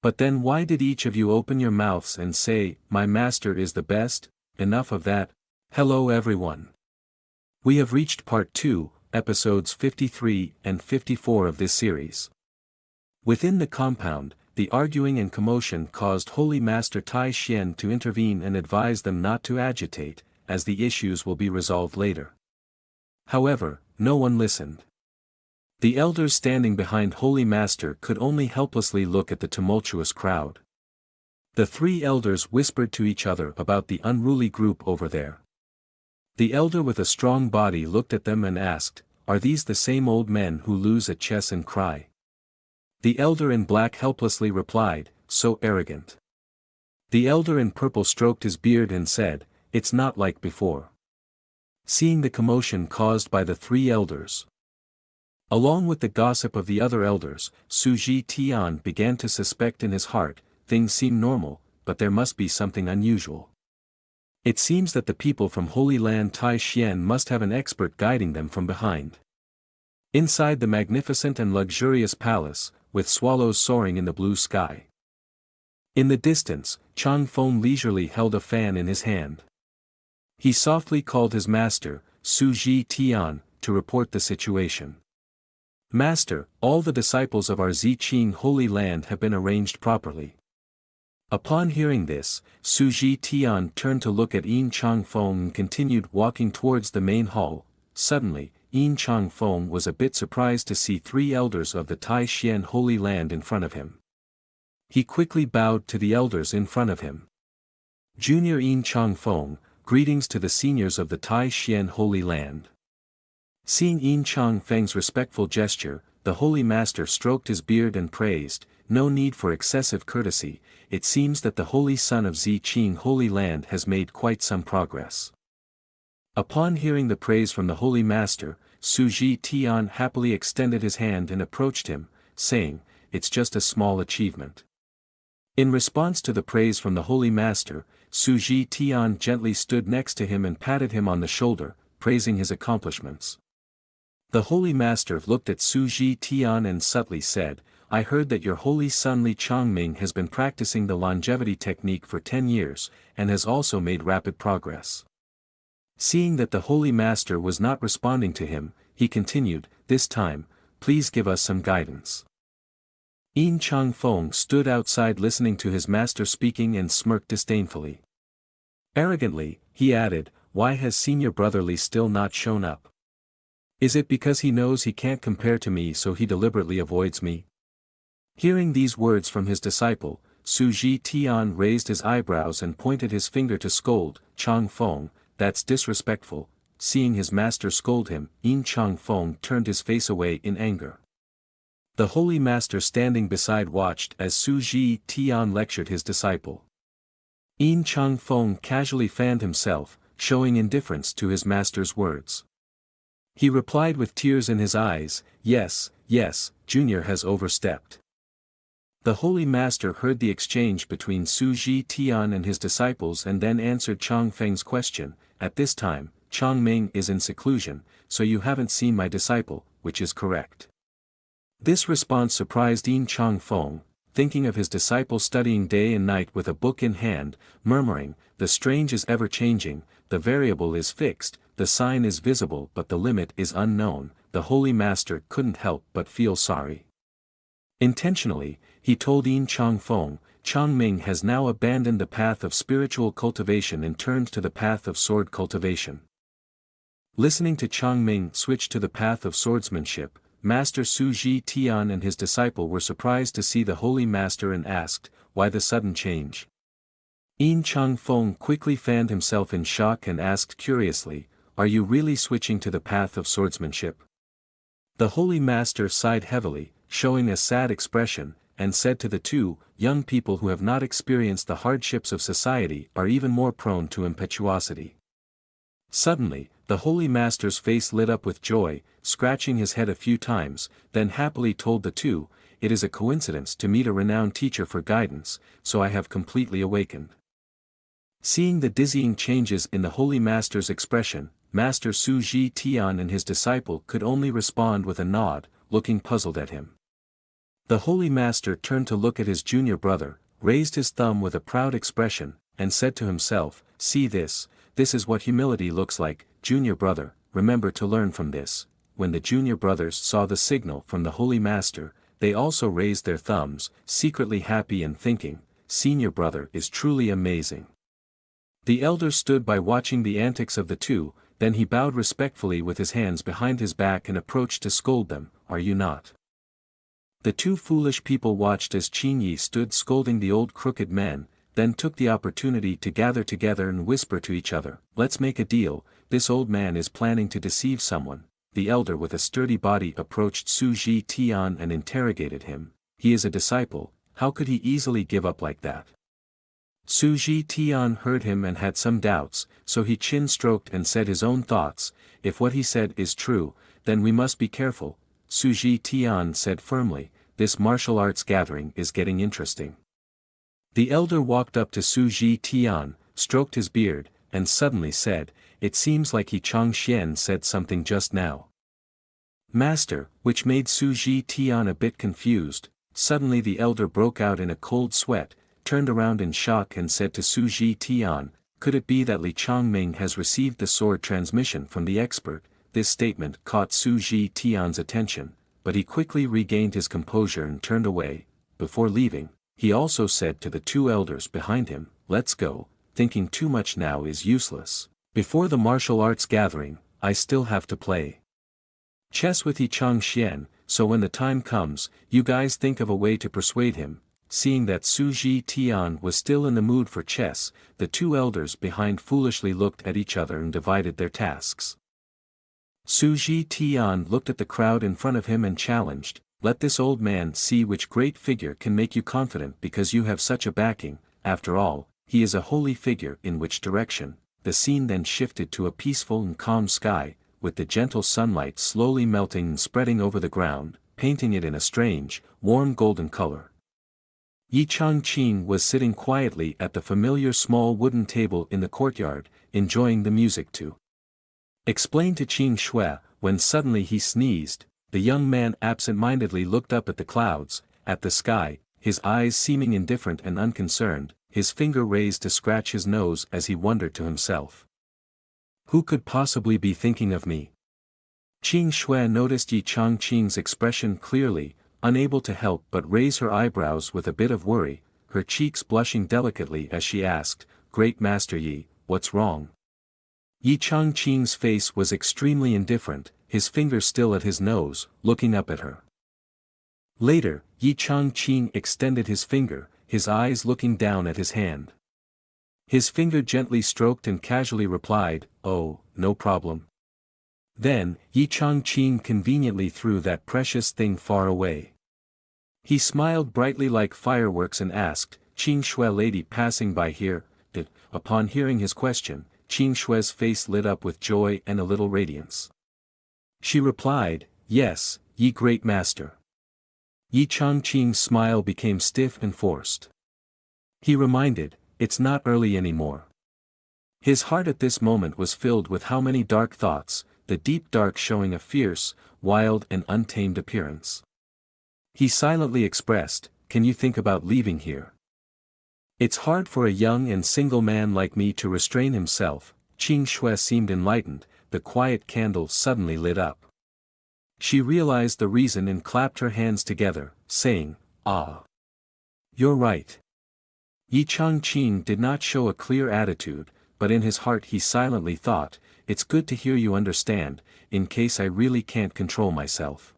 But then why did each of you open your mouths and say, 'My master is the best'? Enough of that." Hello everyone. We have reached part 2, episodes 53 and 54 of this series. Within the compound, the arguing and commotion caused Holy Master Tai Xian to intervene and advise them not to agitate, as the issues will be resolved later. However, no one listened. The elders standing behind Holy Master could only helplessly look at the tumultuous crowd. The three elders whispered to each other about the unruly group over there. The elder with a strong body looked at them and asked, "Are these the same old men who lose at chess and cry?" The elder in black helplessly replied, "So arrogant." The elder in purple stroked his beard and said, "It's not like before." Seeing the commotion caused by the three elders, along with the gossip of the other elders, Suji Tian began to suspect in his heart, things seem normal, but there must be something unusual. It seems that the people from Holy Land Tai Xian must have an expert guiding them from behind. Inside the magnificent and luxurious palace, with swallows soaring in the blue sky. In the distance, Chang Feng leisurely held a fan in his hand. He softly called his master, Suji Tian, to report the situation. "Master, all the disciples of our Ziqing Holy Land have been arranged properly." Upon hearing this, Suji Tian turned to look at Yin Chang Feng and continued walking towards the main hall. Suddenly, Yin Chang Feng was a bit surprised to see three elders of the Tai Xian Holy Land in front of him. He quickly bowed to the elders in front of him. "Junior Yin Chang Feng, greetings to the seniors of the Tai Xian Holy Land." Seeing Yin Chang Feng's respectful gesture, the Holy Master stroked his beard and praised, "No need for excessive courtesy, it seems that the Holy Son of Ziqing Holy Land has made quite some progress." Upon hearing the praise from the Holy Master, Suji Tian happily extended his hand and approached him, saying, "It's just a small achievement." In response to the praise from the Holy Master, Suji Tian gently stood next to him and patted him on the shoulder, praising his accomplishments. The Holy Master looked at Suji Tian and subtly said, "I heard that your holy son Li Changming has been practicing the longevity technique for 10 years, and has also made rapid progress." Seeing that the Holy Master was not responding to him, he continued, "This time, please give us some guidance." Yin Chang Feng stood outside listening to his master speaking and smirked disdainfully. Arrogantly, he added, "Why has senior brother Li still not shown up? Is it because he knows he can't compare to me so he deliberately avoids me?" Hearing these words from his disciple, Suji Tian raised his eyebrows and pointed his finger to scold, "Chang Feng, that's disrespectful." Seeing his master scold him, Yin Chang Feng turned his face away in anger. The Holy Master standing beside watched as Suji Tian lectured his disciple. Yin Chang Feng casually fanned himself, showing indifference to his master's words. He replied with tears in his eyes, "Yes, yes, Junior has overstepped." The Holy Master heard the exchange between Suji Tian and his disciples and then answered Chang Feng's question, "At this time, Chang Ming is in seclusion, so you haven't seen my disciple, which is correct." This response surprised Yin Chang Feng, thinking of his disciple studying day and night with a book in hand, murmuring, "The strange is ever changing, the variable is fixed, the sign is visible but the limit is unknown." The Holy Master couldn't help but feel sorry. Intentionally, he told Yin Chang Feng, "Chang Ming has now abandoned the path of spiritual cultivation and turned to the path of sword cultivation." Listening to Chang Ming switch to the path of swordsmanship, Master Suji Tian and his disciple were surprised to see the Holy Master and asked, "Why the sudden change?" Yin Chang Feng quickly fanned himself in shock and asked curiously, "Are you really switching to the path of swordsmanship?" The Holy Master sighed heavily, showing a sad expression, and said to the two, "Young people who have not experienced the hardships of society are even more prone to impetuosity." Suddenly, the Holy Master's face lit up with joy, scratching his head a few times, then happily told the two, "It is a coincidence to meet a renowned teacher for guidance, so I have completely awakened." Seeing the dizzying changes in the Holy Master's expression, Master Suji Tian and his disciple could only respond with a nod, looking puzzled at him. The Holy Master turned to look at his junior brother, raised his thumb with a proud expression, and said to himself, "See this is what humility looks like, junior brother, remember to learn from this." When the junior brothers saw the signal from the Holy Master, they also raised their thumbs, secretly happy and thinking, "Senior brother is truly amazing." The elder stood by watching the antics of the two, then he bowed respectfully with his hands behind his back and approached to scold them, "Are you not?" The two foolish people watched as Qin Yi stood scolding the old crooked man, then took the opportunity to gather together and whisper to each other, "Let's make a deal, this old man is planning to deceive someone." The elder with a sturdy body approached Su Ji Tian and interrogated him. "He is a disciple, how could he easily give up like that?" Su Ji Tian heard him and had some doubts, so he chin-stroked and said his own thoughts. "If what he said is true, then we must be careful," Su Ji Tian said firmly. "This martial arts gathering is getting interesting." The elder walked up to Su Ji Tian, stroked his beard, and suddenly said, "It seems like He Changxian said something just now." "Master," which made Su Ji Tian a bit confused. Suddenly the elder broke out in a cold sweat, turned around in shock and said to Su Ji Tian, "Could it be that Li Changming has received the sword transmission from the expert?" This statement caught Su Ji Tian's attention, but he quickly regained his composure and turned away. Before leaving, he also said to the two elders behind him, "Let's go, thinking too much now is useless. Before the martial arts gathering, I still have to play chess with Yi Changxian, so when the time comes, you guys think of a way to persuade him." Seeing that Su Ji Tian was still in the mood for chess, the two elders behind foolishly looked at each other and divided their tasks. Su Ji Tian looked at the crowd in front of him and challenged, "Let this old man see which great figure can make you confident because you have such a backing. After all, he is a holy figure. In which direction?" The scene then shifted to a peaceful and calm sky, with the gentle sunlight slowly melting and spreading over the ground, painting it in a strange, warm golden color. Yi Changqing was sitting quietly at the familiar small wooden table in the courtyard, enjoying the music too. Explained to Qing Shui, when suddenly he sneezed. The young man absent-mindedly looked up at the clouds, at the sky, his eyes seeming indifferent and unconcerned, his finger raised to scratch his nose as he wondered to himself, "Who could possibly be thinking of me?" Qing Shui noticed Yi Changqing's expression clearly, unable to help but raise her eyebrows with a bit of worry, her cheeks blushing delicately as she asked, "Great Master Yi, what's wrong?" Yi Changqing's face was extremely indifferent, his finger still at his nose, looking up at her. Later, Yi Changqing extended his finger, his eyes looking down at his hand. His finger gently stroked and casually replied, "Oh, no problem." Then, Yi Changqing conveniently threw that precious thing far away. He smiled brightly like fireworks and asked, "Qing Shui lady passing by here, did?" Upon hearing his question, Qing Shui's face lit up with joy and a little radiance. She replied, "Yes, Yi great master." Yi Changqing's smile became stiff and forced. He reminded, "It's not early anymore." His heart at this moment was filled with how many dark thoughts, the deep dark showing a fierce, wild and untamed appearance. He silently expressed, "Can you think about leaving here? It's hard for a young and single man like me to restrain himself." Qing Shui seemed enlightened, the quiet candle suddenly lit up. She realized the reason and clapped her hands together, saying, "Ah. You're right." Yi Changqing did not show a clear attitude, but in his heart he silently thought, "It's good to hear you understand, in case I really can't control myself."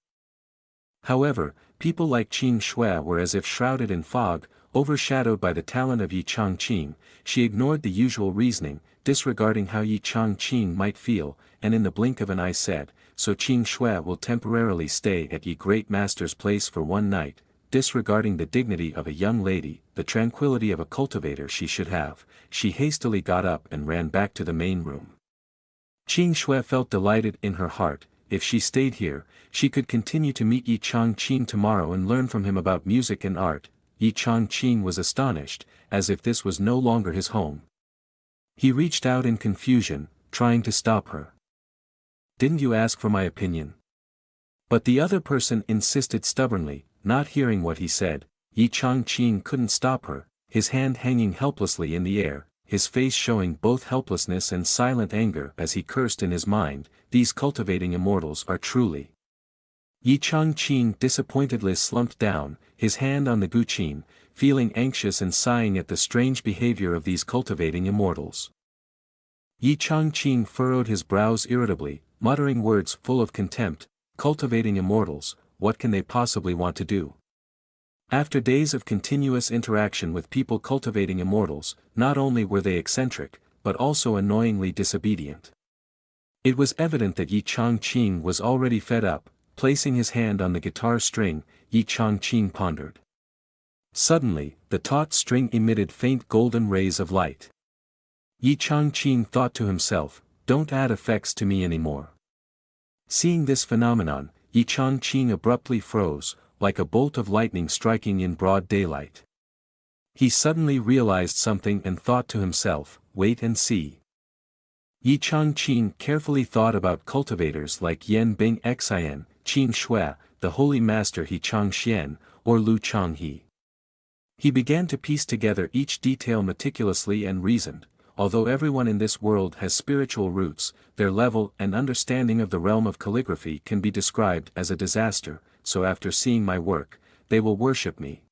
However, people like Qing Shui were as if shrouded in fog, overshadowed by the talent of Yi Changqing. She ignored the usual reasoning, disregarding how Yi Changqing might feel, and in the blink of an eye said, "So Qing Shui will temporarily stay at Yi great master's place for one night." Disregarding the dignity of a young lady, the tranquility of a cultivator she should have, she hastily got up and ran back to the main room. Qing Shui felt delighted in her heart. If she stayed here, she could continue to meet Yi Changqing tomorrow and learn from him about music and art. Yi Changqing was astonished, as if this was no longer his home. He reached out in confusion, trying to stop her. "Didn't you ask for my opinion?" But the other person insisted stubbornly, not hearing what he said. Yi Changqing couldn't stop her, his hand hanging helplessly in the air, his face showing both helplessness and silent anger as he cursed in his mind, "These cultivating immortals are truly." Yi Changqing disappointedly slumped down, his hand on the guqin, feeling anxious and sighing at the strange behavior of these cultivating immortals. Yi Changqing furrowed his brows irritably, muttering words full of contempt, "Cultivating immortals, what can they possibly want to do?" After days of continuous interaction with people cultivating immortals, not only were they eccentric, but also annoyingly disobedient. It was evident that Yi Changqing was already fed up. Placing his hand on the guitar string, Yi Changqing pondered. Suddenly, the taut string emitted faint golden rays of light. Yi Changqing thought to himself, "Don't add effects to me anymore." Seeing this phenomenon, Yi Changqing abruptly froze, like a bolt of lightning striking in broad daylight. He suddenly realized something and thought to himself, "Wait and see." Yi Changqing carefully thought about cultivators like Yan Bing Xian, Qin Shui, the holy master He Changxian, or Lu Changhe. He began to piece together each detail meticulously and reasoned, although everyone in this world has spiritual roots, their level and understanding of the realm of calligraphy can be described as a disaster, so after seeing my work, they will worship me.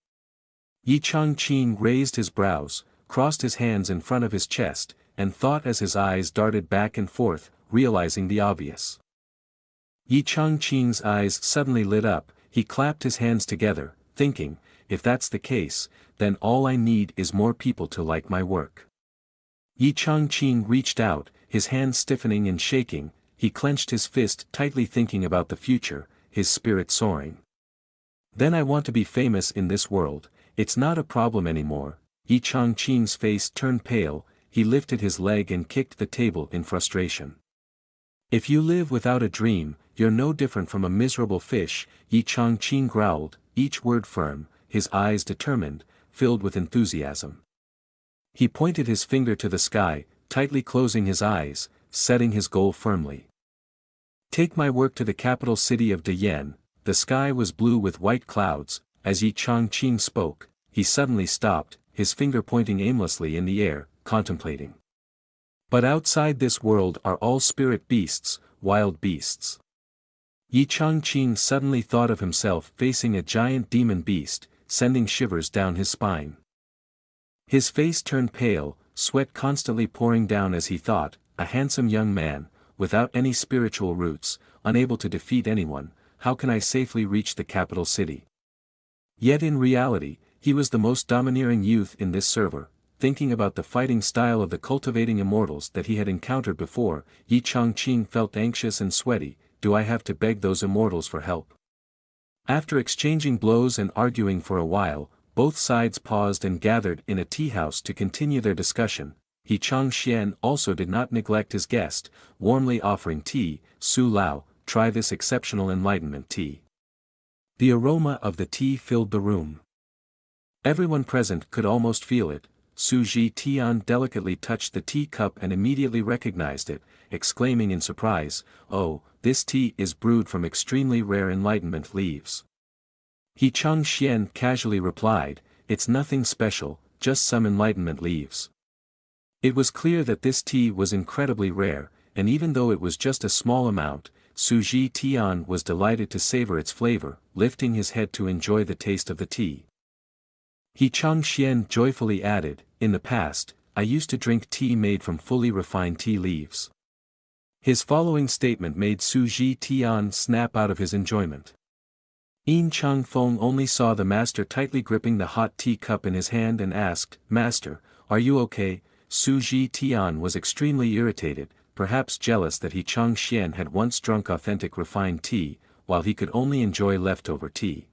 Yi Changqing raised his brows, crossed his hands in front of his chest, and thought as his eyes darted back and forth, realizing the obvious. Yi Changqing's eyes suddenly lit up, he clapped his hands together, thinking, "If that's the case, then all I need is more people to like my work." Yi Changqing reached out, his hands stiffening and shaking, he clenched his fist tightly thinking about the future, his spirit soaring. "Then I want to be famous in this world, it's not a problem anymore." Yi Changqing's face turned pale, he lifted his leg and kicked the table in frustration. "If you live without a dream, you're no different from a miserable fish," Yi Changqing growled, each word firm, his eyes determined, filled with enthusiasm. He pointed his finger to the sky, tightly closing his eyes, setting his goal firmly. "Take my work to the capital city of Diyan." The sky was blue with white clouds. As Yi Changqing spoke, he suddenly stopped, his finger pointing aimlessly in the air, contemplating. "But outside this world are all spirit beasts, wild beasts." Yi Changqing suddenly thought of himself facing a giant demon beast, sending shivers down his spine. His face turned pale, sweat constantly pouring down as he thought, a handsome young man, without any spiritual roots, unable to defeat anyone, how can I safely reach the capital city? Yet in reality, he was the most domineering youth in this server. Thinking about the fighting style of the cultivating immortals that he had encountered before, Yi Changqing felt anxious and sweaty. Do I have to beg those immortals for help? After exchanging blows and arguing for a while, both sides paused and gathered in a tea house to continue their discussion. He Changxian also did not neglect his guest, warmly offering tea. "Su Lao, try this exceptional enlightenment tea." The aroma of the tea filled the room. Everyone present could almost feel it. Su Ji Tian delicately touched the tea cup and immediately recognized it, exclaiming in surprise, "Oh, this tea is brewed from extremely rare enlightenment leaves." He Changxian casually replied, "It's nothing special, just some enlightenment leaves." It was clear that this tea was incredibly rare, and even though it was just a small amount, Su Ji Tian was delighted to savor its flavor, lifting his head to enjoy the taste of the tea. He Changxian joyfully added, "In the past, I used to drink tea made from fully refined tea leaves." His following statement made Su Ji Tian snap out of his enjoyment. Yin Changfeng only saw the master tightly gripping the hot tea cup in his hand and asked, "Master, are you okay?" Su Ji Tian was extremely irritated, perhaps jealous that He Changxian had once drunk authentic refined tea, while he could only enjoy leftover tea.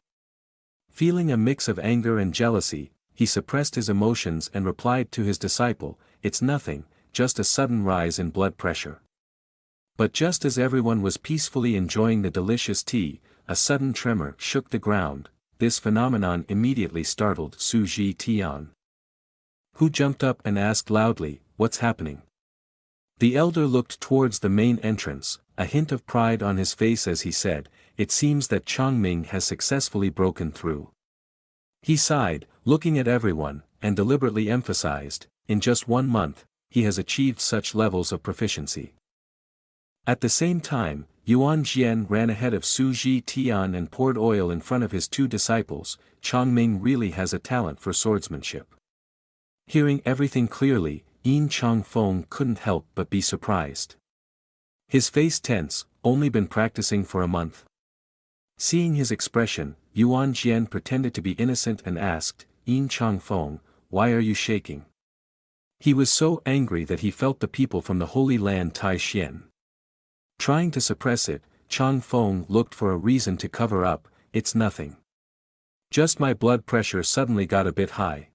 Feeling a mix of anger and jealousy, he suppressed his emotions and replied to his disciple, "It's nothing, just a sudden rise in blood pressure." But just as everyone was peacefully enjoying the delicious tea, a sudden tremor shook the ground. This phenomenon immediately startled Su Ji Tian, who jumped up and asked loudly, "What's happening?" The elder looked towards the main entrance, a hint of pride on his face as he said, "It seems that Changming has successfully broken through." He sighed, looking at everyone, and deliberately emphasized, "In just 1 month, he has achieved such levels of proficiency." At the same time, Yuan Jian ran ahead of Su Ji Tian and poured oil in front of his 2 disciples. "Changming really has a talent for swordsmanship." Hearing everything clearly, Yin Changfeng couldn't help but be surprised. His face tense, only been practicing for a month. Seeing his expression, Yuan Jian pretended to be innocent and asked, "Yin Changfeng, why are you shaking?" He was so angry that he felt the people from the Holy Land Tai Xian. Trying to suppress it, Changfeng looked for a reason to cover up. "It's nothing. Just my blood pressure suddenly got a bit high."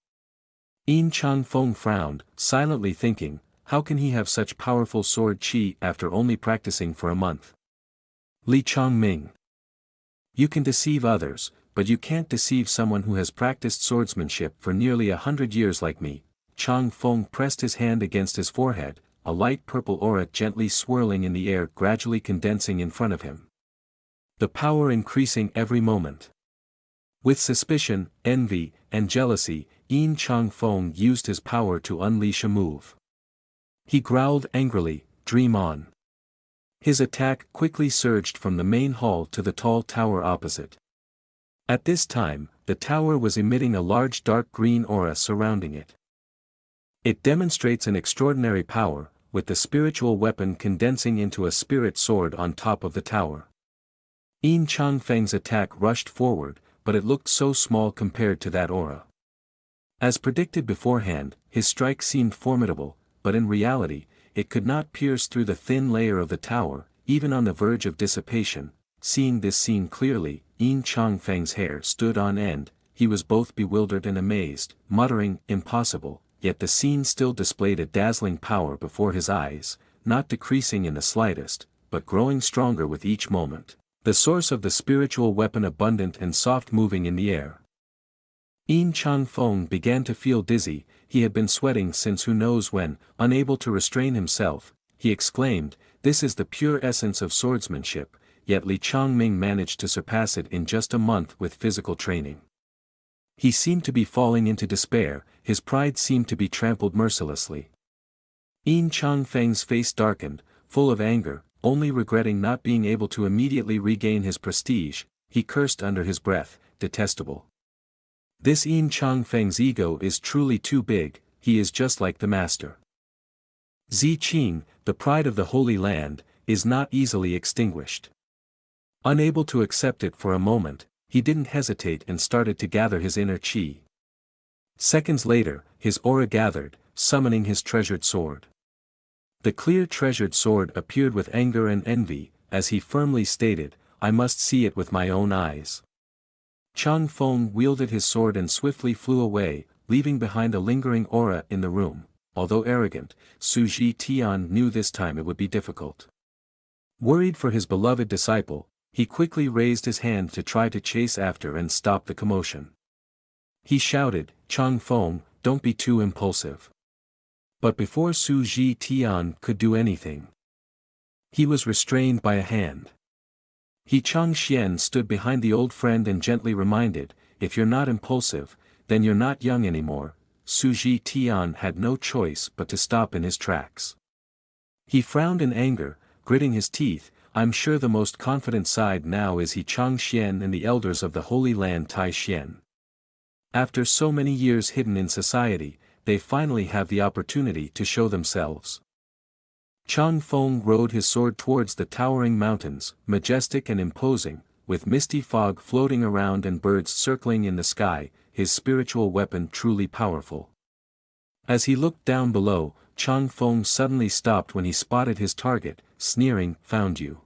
Yin Changfeng frowned, silently thinking, how can he have such powerful sword qi after only practicing for a month? Li Changming. You can deceive others, but you can't deceive someone who has practiced swordsmanship for nearly 100 years like me. Changfeng pressed his hand against his forehead, a light purple aura gently swirling in the air gradually condensing in front of him. The power increasing every moment. With suspicion, envy, and jealousy, Yin Changfeng used his power to unleash a move. He growled angrily, "Dream on." His attack quickly surged from the main hall to the tall tower opposite. At this time, the tower was emitting a large dark green aura surrounding it. It demonstrates an extraordinary power, with the spiritual weapon condensing into a spirit sword on top of the tower. Yin Changfeng's attack rushed forward, but it looked so small compared to that aura. As predicted beforehand, his strike seemed formidable, but in reality, it could not pierce through the thin layer of the tower, even on the verge of dissipation. Seeing this scene clearly, Yin Changfeng's hair stood on end. He was both bewildered and amazed, muttering, "Impossible," yet the scene still displayed a dazzling power before his eyes, not decreasing in the slightest, but growing stronger with each moment. The source of the spiritual weapon abundant and soft moving in the air. Yin Changfeng began to feel dizzy. He had been sweating since who knows when. Unable to restrain himself, he exclaimed, "This is the pure essence of swordsmanship," yet Li Changming managed to surpass it in just a month with physical training. He seemed to be falling into despair, his pride seemed to be trampled mercilessly. Yin Changfeng's face darkened, full of anger, only regretting not being able to immediately regain his prestige. He cursed under his breath, "Detestable. This Yin Changfeng's ego is truly too big, he is just like the master. Zi Qing, the pride of the Holy Land, is not easily extinguished." Unable to accept it for a moment, he didn't hesitate and started to gather his inner qi. Seconds later, his aura gathered, summoning his treasured sword. The clear treasured sword appeared with anger and envy, as he firmly stated, "I must see it with my own eyes." Changfeng wielded his sword and swiftly flew away, leaving behind a lingering aura in the room. Although arrogant, Su Ji Tian knew this time it would be difficult. Worried for his beloved disciple, he quickly raised his hand to try to chase after and stop the commotion. He shouted, "Changfeng, don't be too impulsive." But before Su Ji Tian could do anything, he was restrained by a hand. He Changxian stood behind the old friend and gently reminded, "If you're not impulsive, then you're not young anymore." Su Ji Tian had no choice but to stop in his tracks. He frowned in anger, gritting his teeth. "I'm sure the most confident side now is he Changxian and the elders of the Holy Land Tai Xian. After so many years hidden in society, they finally have the opportunity to show themselves." Changfeng rode his sword towards the towering mountains, majestic and imposing, with misty fog floating around and birds circling in the sky, his spiritual weapon truly powerful. As he looked down below, Changfeng suddenly stopped when he spotted his target, sneering, "Found you."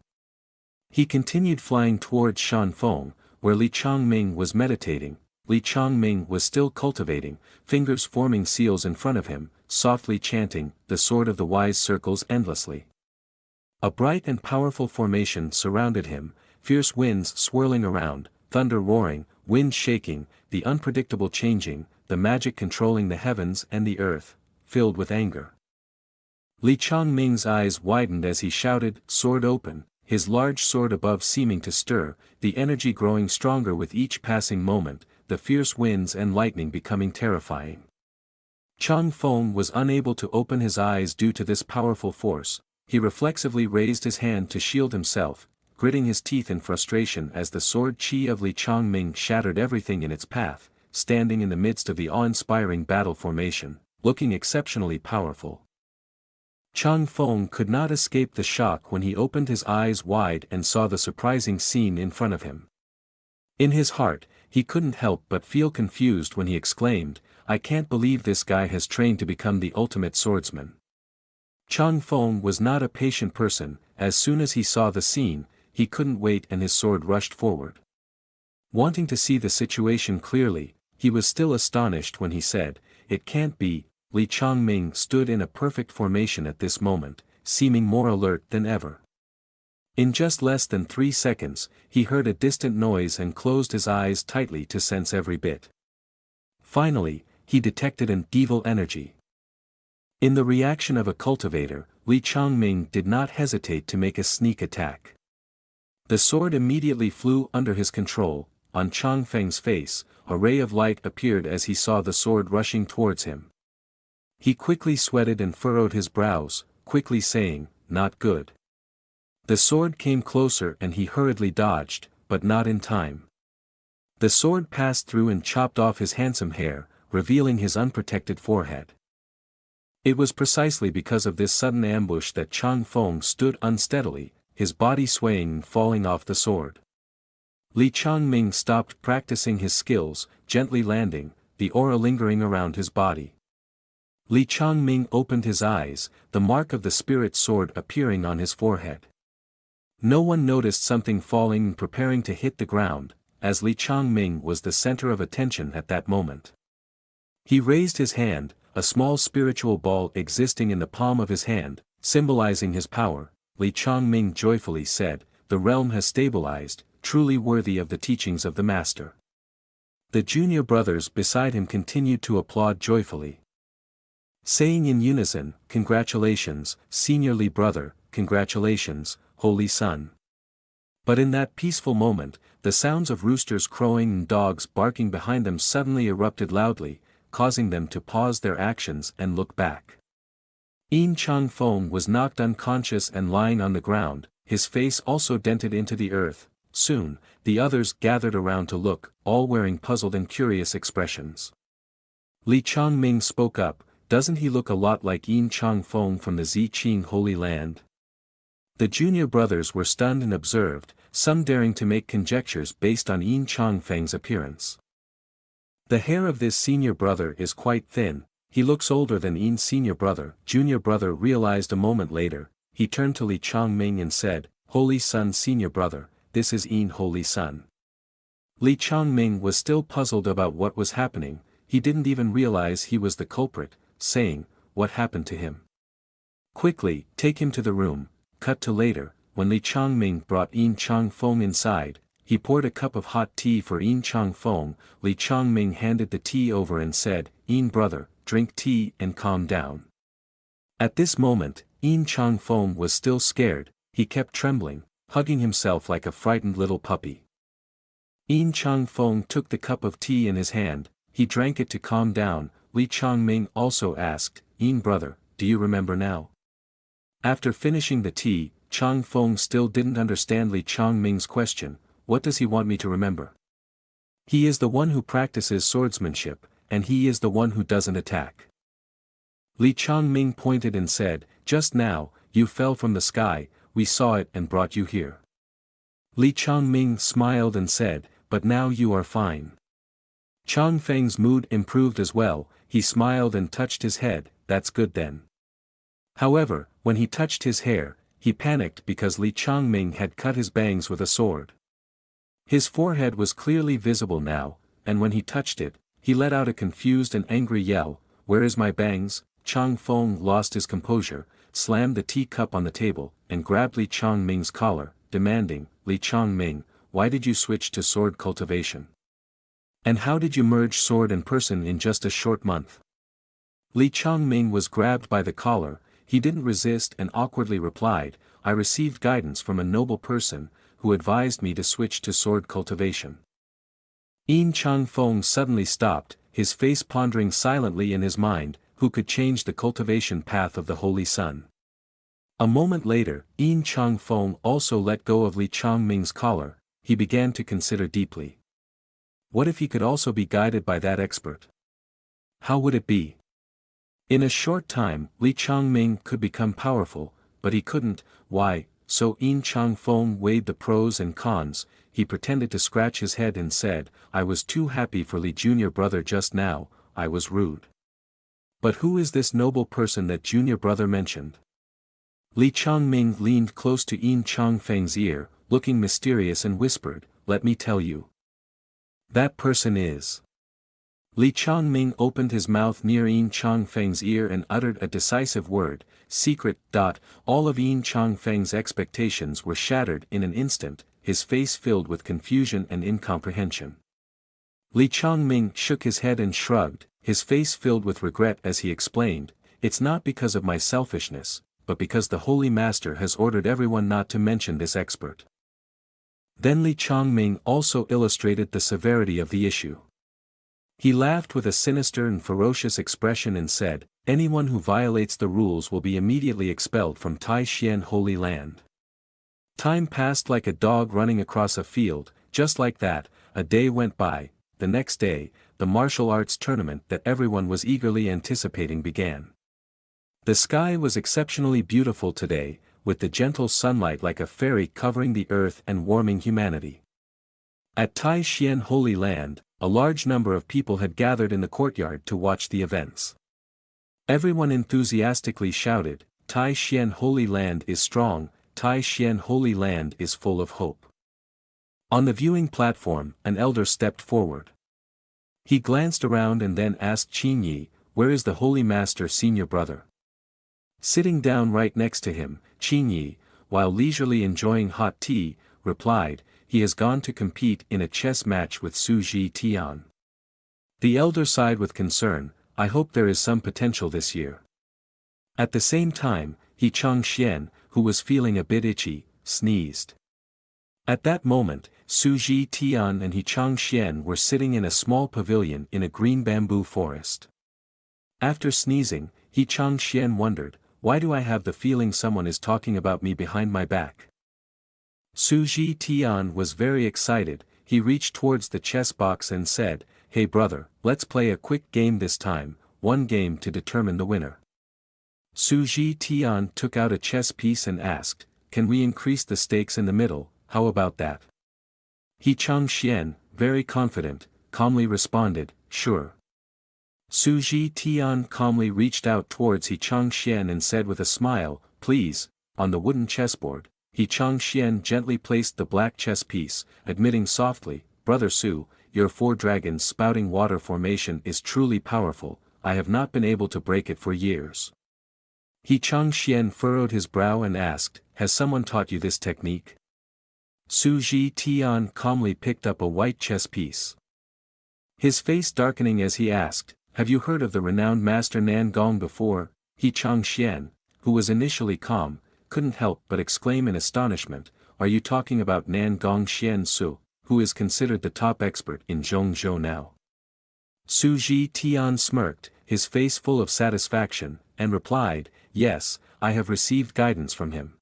He continued flying towards Shanfeng, where Li Changming was meditating. Li Changming was still cultivating, fingers forming seals in front of him, softly chanting, "The sword of the wise circles endlessly." A bright and powerful formation surrounded him, fierce winds swirling around, thunder roaring, wind shaking, the unpredictable changing, the magic controlling the heavens and the earth, filled with anger. Li Changming's eyes widened as he shouted, "Sword open," his large sword above seeming to stir, the energy growing stronger with each passing moment, the fierce winds and lightning becoming terrifying. Changfeng was unable to open his eyes due to this powerful force. He reflexively raised his hand to shield himself, gritting his teeth in frustration as the sword qi of Li Changming shattered everything in its path, standing in the midst of the awe-inspiring battle formation, looking exceptionally powerful. Changfeng could not escape the shock when he opened his eyes wide and saw the surprising scene in front of him. In his heart, he couldn't help but feel confused when he exclaimed, "I can't believe this guy has trained to become the ultimate swordsman." Chang Feng was not a patient person. As soon as he saw the scene, he couldn't wait and his sword rushed forward. Wanting to see the situation clearly, he was still astonished when he said, "It can't be." Li Changming stood in a perfect formation at this moment, seeming more alert than ever. In just less than 3 seconds, he heard a distant noise and closed his eyes tightly to sense every bit. Finally, he detected an evil energy. In the reaction of a cultivator, Li Changming did not hesitate to make a sneak attack. The sword immediately flew under his control. On Chang Feng's face, a ray of light appeared as he saw the sword rushing towards him. He quickly sweated and furrowed his brows, quickly saying, "Not good." The sword came closer and he hurriedly dodged, but not in time. The sword passed through and chopped off his handsome hair, revealing his unprotected forehead. It was precisely because of this sudden ambush that Chang Feng stood unsteadily, his body swaying and falling off the sword. Li Changming stopped practicing his skills, gently landing, the aura lingering around his body. Li Changming opened his eyes, the mark of the spirit sword appearing on his forehead. No one noticed something falling and preparing to hit the ground, as Li Changming was the center of attention at that moment. He raised his hand, a small spiritual ball existing in the palm of his hand, symbolizing his power. Li Changming joyfully said, "The realm has stabilized, truly worthy of the teachings of the master." The junior brothers beside him continued to applaud joyfully, saying in unison, "Congratulations, senior Li brother, congratulations, holy son." But in that peaceful moment, the sounds of roosters crowing and dogs barking behind them suddenly erupted loudly, causing them to pause their actions and look back. Yin Chang Feng was knocked unconscious and lying on the ground, his face also dented into the earth. Soon, the others gathered around to look, all wearing puzzled and curious expressions. Li Changming spoke up, "Doesn't he look a lot like Yin Chang Feng from the Ziqing Holy Land?" The junior brothers were stunned and observed, some daring to make conjectures based on Yin Chang Feng's appearance. "The hair of this senior brother is quite thin, he looks older than Yin's senior brother." Junior brother realized a moment later. He turned to Li Changming and said, "Holy son, senior brother, this is Yin holy son." Li Changming was still puzzled about what was happening. He didn't even realize he was the culprit, saying, "What happened to him? Quickly, take him to the room." Cut to later, when Li Changming brought Yin Chang Feng inside, he poured a cup of hot tea for Yin Chang Feng. Li Changming handed the tea over and said, "Yin brother, drink tea and calm down." At this moment, Yin Chang Feng was still scared. He kept trembling, hugging himself like a frightened little puppy. Yin Chang Feng took the cup of tea in his hand, he drank it to calm down. Li Changming also asked, "Yin brother, do you remember now?" After finishing the tea, Chang Feng still didn't understand Li Changming's question. "What does he want me to remember?" "He is the one who practices swordsmanship, and he is the one who doesn't attack." Li Changming pointed and said, "Just now, you fell from the sky, we saw it and brought you here." Li Changming smiled and said, "But now you are fine." Chang Feng's mood improved as well, he smiled and touched his head. "That's good then." However, when he touched his hair, he panicked because Li Changming had cut his bangs with a sword. His forehead was clearly visible now, and when he touched it, he let out a confused and angry yell, "Where is my bangs?" Chang Feng lost his composure, slammed the teacup on the table, and grabbed Li Changming's collar, demanding, "Li Changming, why did you switch to sword cultivation? And how did you merge sword and person in just a short month?" Li Changming was grabbed by the collar. He didn't resist and awkwardly replied, "I received guidance from a noble person, who advised me to switch to sword cultivation." Yin Chang Feng suddenly stopped, his face pondering silently in his mind, who could change the cultivation path of the Holy Sun. A moment later, Yin Chang Feng also let go of Li Changming's collar. He began to consider deeply. What if he could also be guided by that expert? How would it be? In a short time, Li Changming could become powerful, but he couldn't. Why? So Yin Chang Feng weighed the pros and cons. he pretended to scratch his head and said, "I was too happy for Li Junior brother just now, I was rude. But who is this noble person that Junior brother mentioned?" Li Changming leaned close to Yin Changfeng's ear, looking mysterious and whispered, "Let me tell you. That person is." Li Changming opened his mouth near Yin Changfeng's ear and uttered a decisive word, "Secret." All of Yin Changfeng's expectations were shattered in an instant, his face filled with confusion and incomprehension. Li Changming shook his head and shrugged, his face filled with regret as he explained, "It's not because of my selfishness, but because the Holy Master has ordered everyone not to mention this expert." Then Li Changming also illustrated the severity of the issue. He laughed with a sinister and ferocious expression and said, "Anyone who violates the rules will be immediately expelled from Tai Xian Holy Land." Time passed like a dog running across a field, just like that, a day went by. The next day, the martial arts tournament that everyone was eagerly anticipating began. The sky was exceptionally beautiful today, with the gentle sunlight like a fairy covering the earth and warming humanity. At Tai Xian Holy Land, a large number of people had gathered in the courtyard to watch the events. Everyone enthusiastically shouted, "Tai Xian Holy Land is strong, Tai Xian Holy Land is full of hope." On the viewing platform, an elder stepped forward. He glanced around and then asked Qin Yi, "Where is the Holy Master Senior Brother?" Sitting down right next to him, Qin Yi, while leisurely enjoying hot tea, replied, "He has gone to compete in a chess match with Su Ji Tian." The elder sighed with concern, "I hope there is some potential this year." At the same time, He Changxian, who was feeling a bit itchy, sneezed. At that moment, Su Ji Tian and He Changxian were sitting in a small pavilion in a green bamboo forest. After sneezing, He Changxian wondered, "Why do I have the feeling someone is talking about me behind my back?" Su Ji Tian was very excited. He reached towards the chess box and said, "Hey brother, let's play a quick game this time, one game to determine the winner." Su Ji Tian took out a chess piece and asked, "Can we increase the stakes in the middle, how about that?" He Changxian, very confident, calmly responded, "Sure." Su Ji Tian calmly reached out towards He Changxian and said with a smile, "Please." On the wooden chessboard, He Changxian gently placed the black chess piece, admitting softly, "Brother Su, your four dragons spouting water formation is truly powerful, I have not been able to break it for years." He Changxian furrowed his brow and asked, "Has someone taught you this technique?" Su Ji Tian calmly picked up a white chess piece. His face darkening as he asked, "Have you heard of the renowned master Nan Gong before?" He Changxian, who was initially calm, couldn't help but exclaim in astonishment, "Are you talking about Nan Gong Xian Su, who is considered the top expert in Zhongzhou now?" Su Ji Tian smirked, his face full of satisfaction, and replied, "Yes, I have received guidance from him."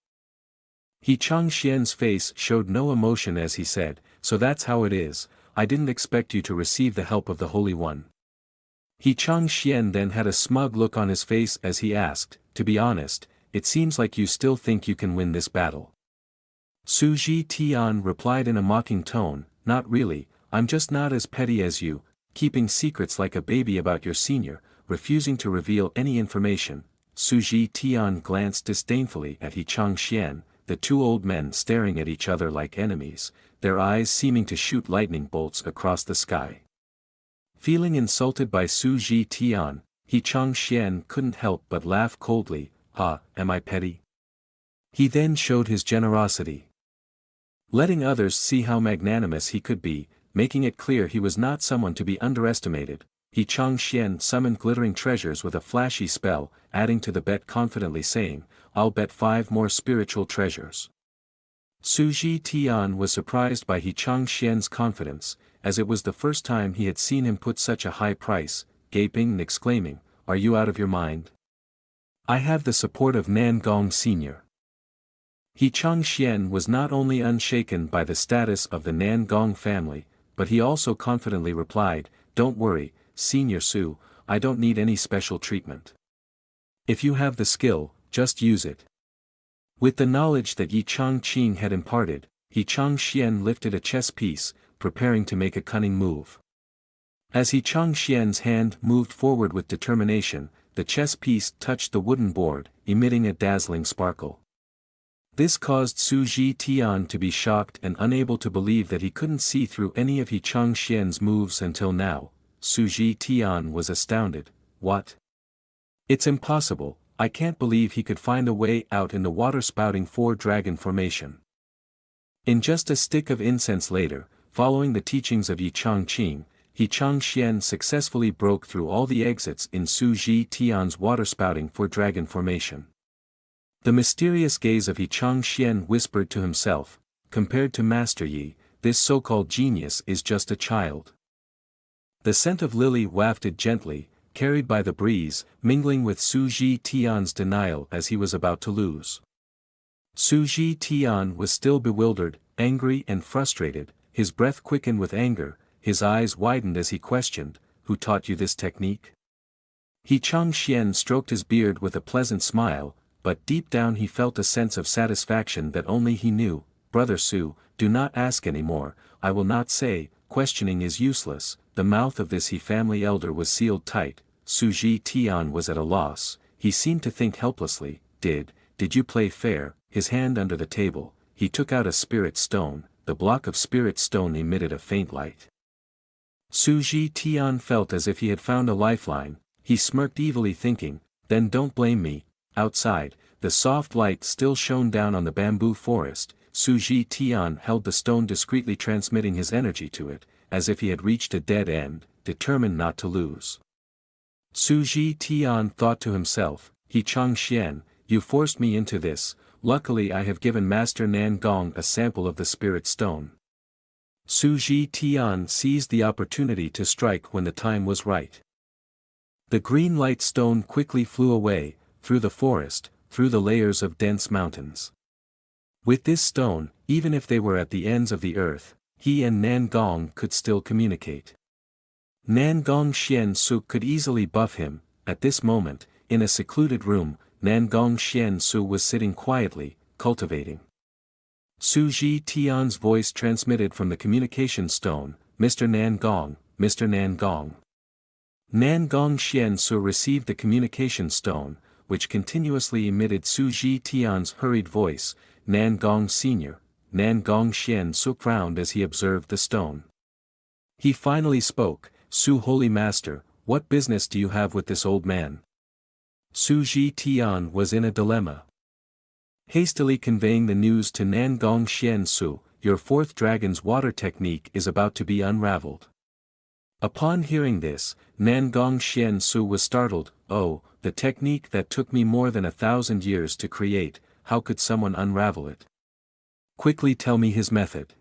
He Changxian's face showed no emotion as he said, "So that's how it is, I didn't expect you to receive the help of the Holy One." He Changxian then had a smug look on his face as he asked, "To be honest, it seems like you still think you can win this battle." Su Ji Tian replied in a mocking tone, "Not really, I'm just not as petty as you, keeping secrets like a baby about your senior, refusing to reveal any information." Su Ji Tian glanced disdainfully at He Changxian, the two old men staring at each other like enemies, their eyes seeming to shoot lightning bolts across the sky. Feeling insulted by Su Ji Tian, He Changxian couldn't help but laugh coldly, "Ha, am I petty?" He then showed his generosity, letting others see how magnanimous he could be, making it clear he was not someone to be underestimated. He Changxian summoned glittering treasures with a flashy spell, adding to the bet confidently saying, "I'll bet 5 more spiritual treasures." Su Ji Tian was surprised by He Changxian's confidence, as it was the first time he had seen him put such a high price, gaping and exclaiming, "Are you out of your mind? I have the support of Nan Gong Sr." He Changxian was not only unshaken by the status of the Nan Gong family, but he also confidently replied, "Don't worry, Senior Su, I don't need any special treatment. If you have the skill, just use it." With the knowledge that Yi Changqing had imparted, He Changxian lifted a chess piece, preparing to make a cunning move. As He Changxian's hand moved forward with determination, the chess piece touched the wooden board, emitting a dazzling sparkle. This caused Su Ji Tian to be shocked and unable to believe that he couldn't see through any of He Changxian's moves until now. Su Ji Tian was astounded. What? It's impossible, I can't believe he could find a way out in the water-spouting four-dragon formation. In just a stick of incense later, following the teachings of Yi Changqing, He Changxian successfully broke through all the exits in Su Ji Tian's water-spouting four-dragon formation. The mysterious gaze of He Changxian whispered to himself, compared to Master Yi, this so-called genius is just a child. The scent of lily wafted gently, carried by the breeze, mingling with Su Ji Tian's denial as he was about to lose. Su Ji Tian was still bewildered, angry and frustrated, his breath quickened with anger, his eyes widened as he questioned, "Who taught you this technique?" He Changxian stroked his beard with a pleasant smile, but deep down he felt a sense of satisfaction that only he knew. "Brother Su, do not ask any more, I will not say, questioning is useless." The mouth of this He family elder was sealed tight. Su Ji Tian was at a loss, he seemed to think helplessly. Did you play fair?" His hand under the table, he took out a spirit stone, the block of spirit stone emitted a faint light. Su Ji Tian felt as if he had found a lifeline, he smirked evilly thinking, "Then don't blame me." Outside, the soft light still shone down on the bamboo forest. Su Ji Tian held the stone discreetly, transmitting his energy to it, as if he had reached a dead end, determined not to lose. Su Ji Tian thought to himself, "He Changxian, you forced me into this, luckily I have given Master Nan Gong a sample of the spirit stone." Su Ji Tian seized the opportunity to strike when the time was right. The green light stone quickly flew away, through the forest, through the layers of dense mountains. With this stone, even if they were at the ends of the earth, he and Nan Gong could still communicate. Nan Gong Xian Su could easily buff him. At this moment, in a secluded room, Nan Gong Xian Su was sitting quietly, cultivating. Su Ji Tian's voice transmitted from the communication stone, "Mr. Nan Gong, Mr. Nan Gong." Nan Gong Xian Su received the communication stone, which continuously emitted Su Ji Tian's hurried voice, "Nan Gong Sr." Nan Gong Xian Su frowned as he observed the stone. He finally spoke, "Su Holy Master, what business do you have with this old man?" Su Ji Tian was in a dilemma. Hastily conveying the news to Nan Gong Xian Su, "Your fourth dragon's water technique is about to be unraveled." Upon hearing this, Nan Gong Xian Su was startled. "Oh, the technique that took me more than 1,000 years to create, how could someone unravel it? Quickly tell me his method."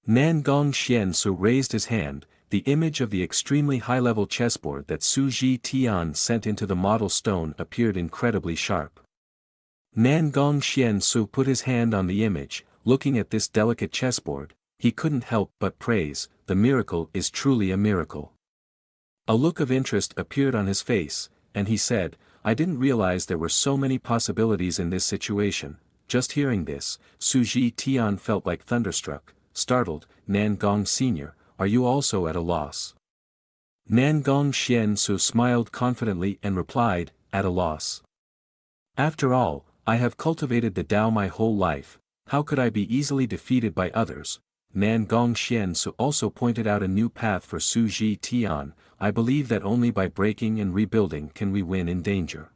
Nan Gong Xian Su raised his hand, the image of the extremely high-level chessboard that Su Ji Tian sent into the model stone appeared incredibly sharp. Nan Gong Xian Su put his hand on the image, looking at this delicate chessboard, he couldn't help but praise, "The miracle is truly a miracle." A look of interest appeared on his face, and he said, "I didn't realize there were so many possibilities in this situation." Just hearing this, Su Ji Tian felt like thunderstruck, startled. "Nan Gong Sr., are you also at a loss?" Nan Gong Xian Su smiled confidently and replied, "At a loss. After all, I have cultivated the Tao my whole life, how could I be easily defeated by others?" Nan Gong Xian Su also pointed out a new path for Su Ji Tian, "I believe that only by breaking and rebuilding can we win in danger."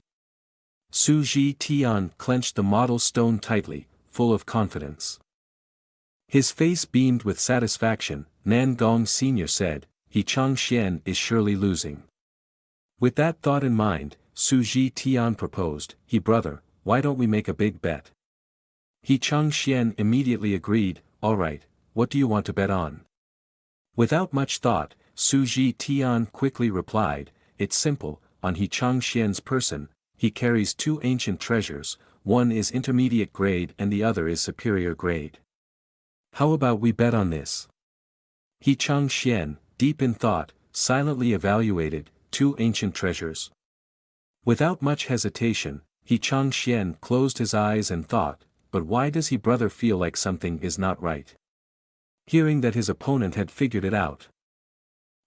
Su Ji Tian clenched the model stone tightly, full of confidence. His face beamed with satisfaction. Nan Gong Sr. said, "He Changxian is surely losing." With that thought in mind, Su Ji Tian proposed, "He brother, why don't we make a big bet?" He Changxian immediately agreed, "All right, what do you want to bet on?" Without much thought, Su Ji Tian quickly replied, "It's simple, on He Changxian's person, he carries two ancient treasures, one is intermediate grade and the other is superior grade. How about we bet on this?" He Changxian, deep in thought, silently evaluated, two ancient treasures. Without much hesitation, He Changxian closed his eyes and thought, but why does he brother feel like something is not right? Hearing that his opponent had figured it out,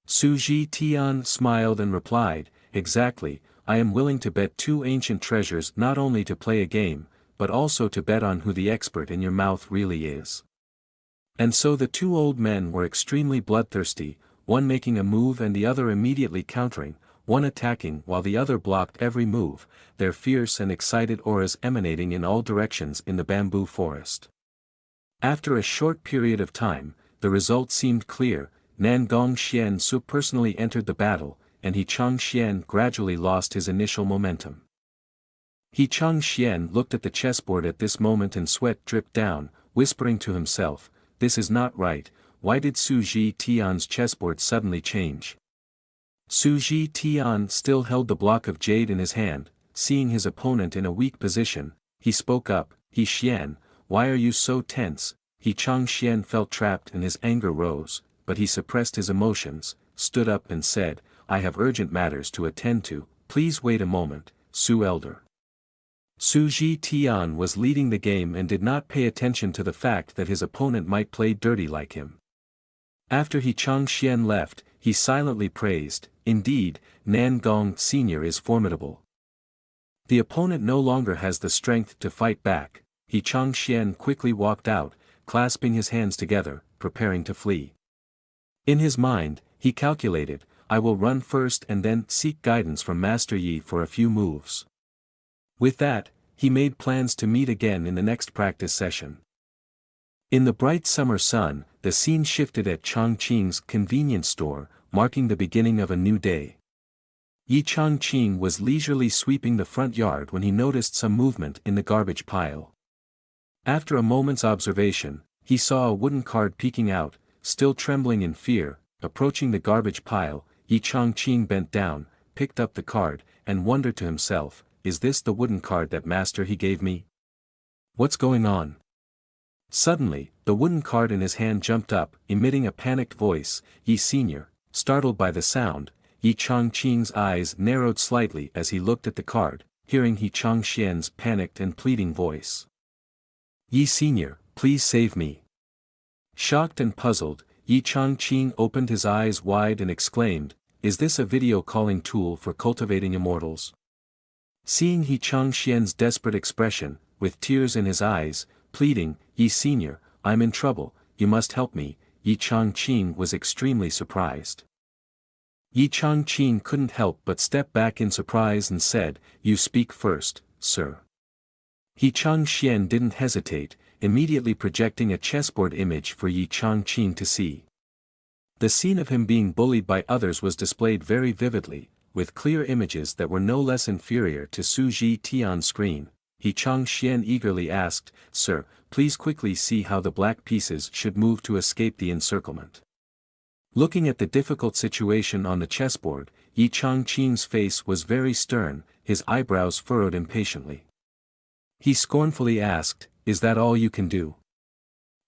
Su Ji Tian smiled and replied, exactly, I am willing to bet 2 ancient treasures not only to play a game, but also to bet on who the expert in your mouth really is. And so the 2 old men were extremely bloodthirsty, one making a move and the other immediately countering, one attacking while the other blocked every move, their fierce and excited auras emanating in all directions in the bamboo forest. After a short period of time, the result seemed clear. Nan Gong Xian Su personally entered the battle, and He Chang Xian gradually lost his initial momentum. He Chang Xian looked at the chessboard at this moment and sweat dripped down, whispering to himself, this is not right, why did Su Ji Tian's chessboard suddenly change? Su Ji Tian still held the block of jade in his hand, seeing his opponent in a weak position, he spoke up, He Xian, why are you so tense? He Chang Xian felt trapped and his anger rose, but he suppressed his emotions, stood up and said, I have urgent matters to attend to, please wait a moment, Su Elder. Su Ji Tian was leading the game and did not pay attention to the fact that his opponent might play dirty like him. After He Chang Xian left, he silently praised, indeed, Nan Gong Sr. is formidable. The opponent no longer has the strength to fight back. He Chang Xian quickly walked out, clasping his hands together, preparing to flee. In his mind, he calculated, I will run first and then seek guidance from Master Yi for a few moves. With that, he made plans to meet again in the next practice session. In the bright summer sun, the scene shifted at Chongqing's convenience store, marking the beginning of a new day. Yi Chongqing was leisurely sweeping the front yard when he noticed some movement in the garbage pile. After a moment's observation, he saw a wooden card peeking out, still trembling in fear. Approaching the garbage pile, Yi Chongqing bent down, picked up the card, and wondered to himself, is this the wooden card that Master He gave me? What's going on? Suddenly, the wooden card in his hand jumped up, emitting a panicked voice, Yi Senior. Startled by the sound, Yi Chongqing's eyes narrowed slightly as he looked at the card, hearing He Changxian's panicked and pleading voice. Yi Senior, please save me. Shocked and puzzled, Yi Chongqing opened his eyes wide and exclaimed, is this a video calling tool for cultivating immortals? Seeing He Changxian's desperate expression, with tears in his eyes, pleading, Yi Senior, I'm in trouble, you must help me, Yi Chongqing was extremely surprised. Yi Chongqing couldn't help but step back in surprise and said, you speak first, sir. He Changxian didn't hesitate, immediately projecting a chessboard image for Yi Chongqing to see. The scene of him being bullied by others was displayed very vividly, with clear images that were no less inferior to Su Ji Tian's screen. He Changxian eagerly asked, Sir, please quickly see how the black pieces should move to escape the encirclement. Looking at the difficult situation on the chessboard, Yi Chongqing's face was very stern, his eyebrows furrowed impatiently. He scornfully asked, is that all you can do?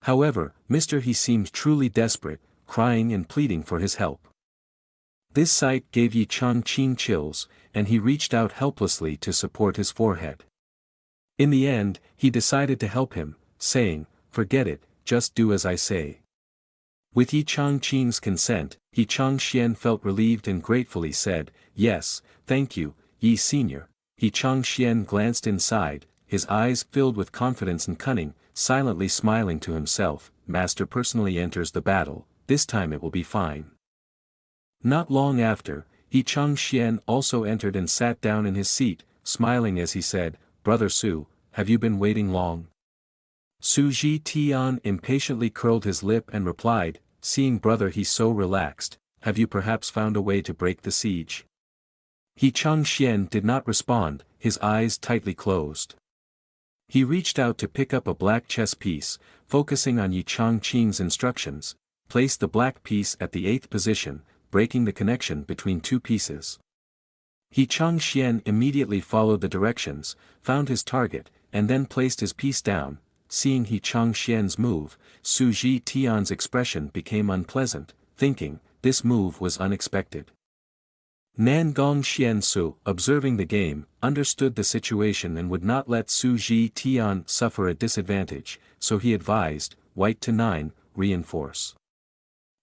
However, Mr. He seemed truly desperate, crying and pleading for his help. This sight gave Yi Chongqing chills, and he reached out helplessly to support his forehead. In the end, he decided to help him, saying, forget it, just do as I say. With Yi Chongqing's consent, Yi Changxian felt relieved and gratefully said, yes, thank you, Yi Senior. Yi Changxian glanced inside, his eyes filled with confidence and cunning, silently smiling to himself, Master personally enters the battle, this time it will be fine. Not long after, Yi Changxian also entered and sat down in his seat, smiling as he said, Brother Su, have you been waiting long? Su Ji Tian impatiently curled his lip and replied, seeing Brother He so relaxed, have you perhaps found a way to break the siege? He Changxian did not respond, his eyes tightly closed. He reached out to pick up a black chess piece, focusing on Yi Changqing's instructions, placed the black piece at the 8th position, breaking the connection between 2 pieces. He Changxian immediately followed the directions, found his target, and then placed his piece down. Seeing He Changxian's move, Su Ji Tian's expression became unpleasant, thinking, this move was unexpected. Nan Gongxian Su, observing the game, understood the situation and would not let Su Ji Tian suffer a disadvantage, so he advised, White to 9, reinforce.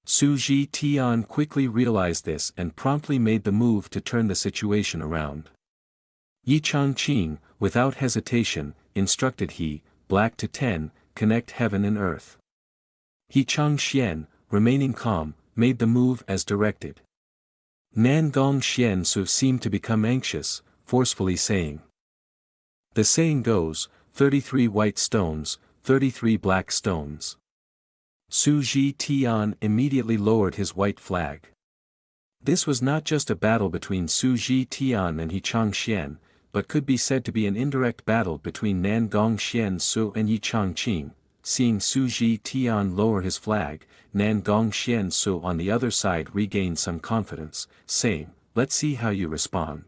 Su Ji Tian quickly realized this and promptly made the move to turn the situation around. Yi Changqing, without hesitation, instructed he, Black to 10, connect heaven and earth. He Changxian, remaining calm, made the move as directed. Nan Gongxian Su seemed to become anxious, forcefully saying. The saying goes, 33 white stones, 33 black stones. Su Ji Tian immediately lowered his white flag. This was not just a battle between Su Ji Tian and He Changxian, but could be said to be an indirect battle between Nan Gongxian Su and Yi Changqing. Seeing Su Ji Tian lower his flag, Nan Gongxian Su on the other side regained some confidence, saying, Let's see how you respond.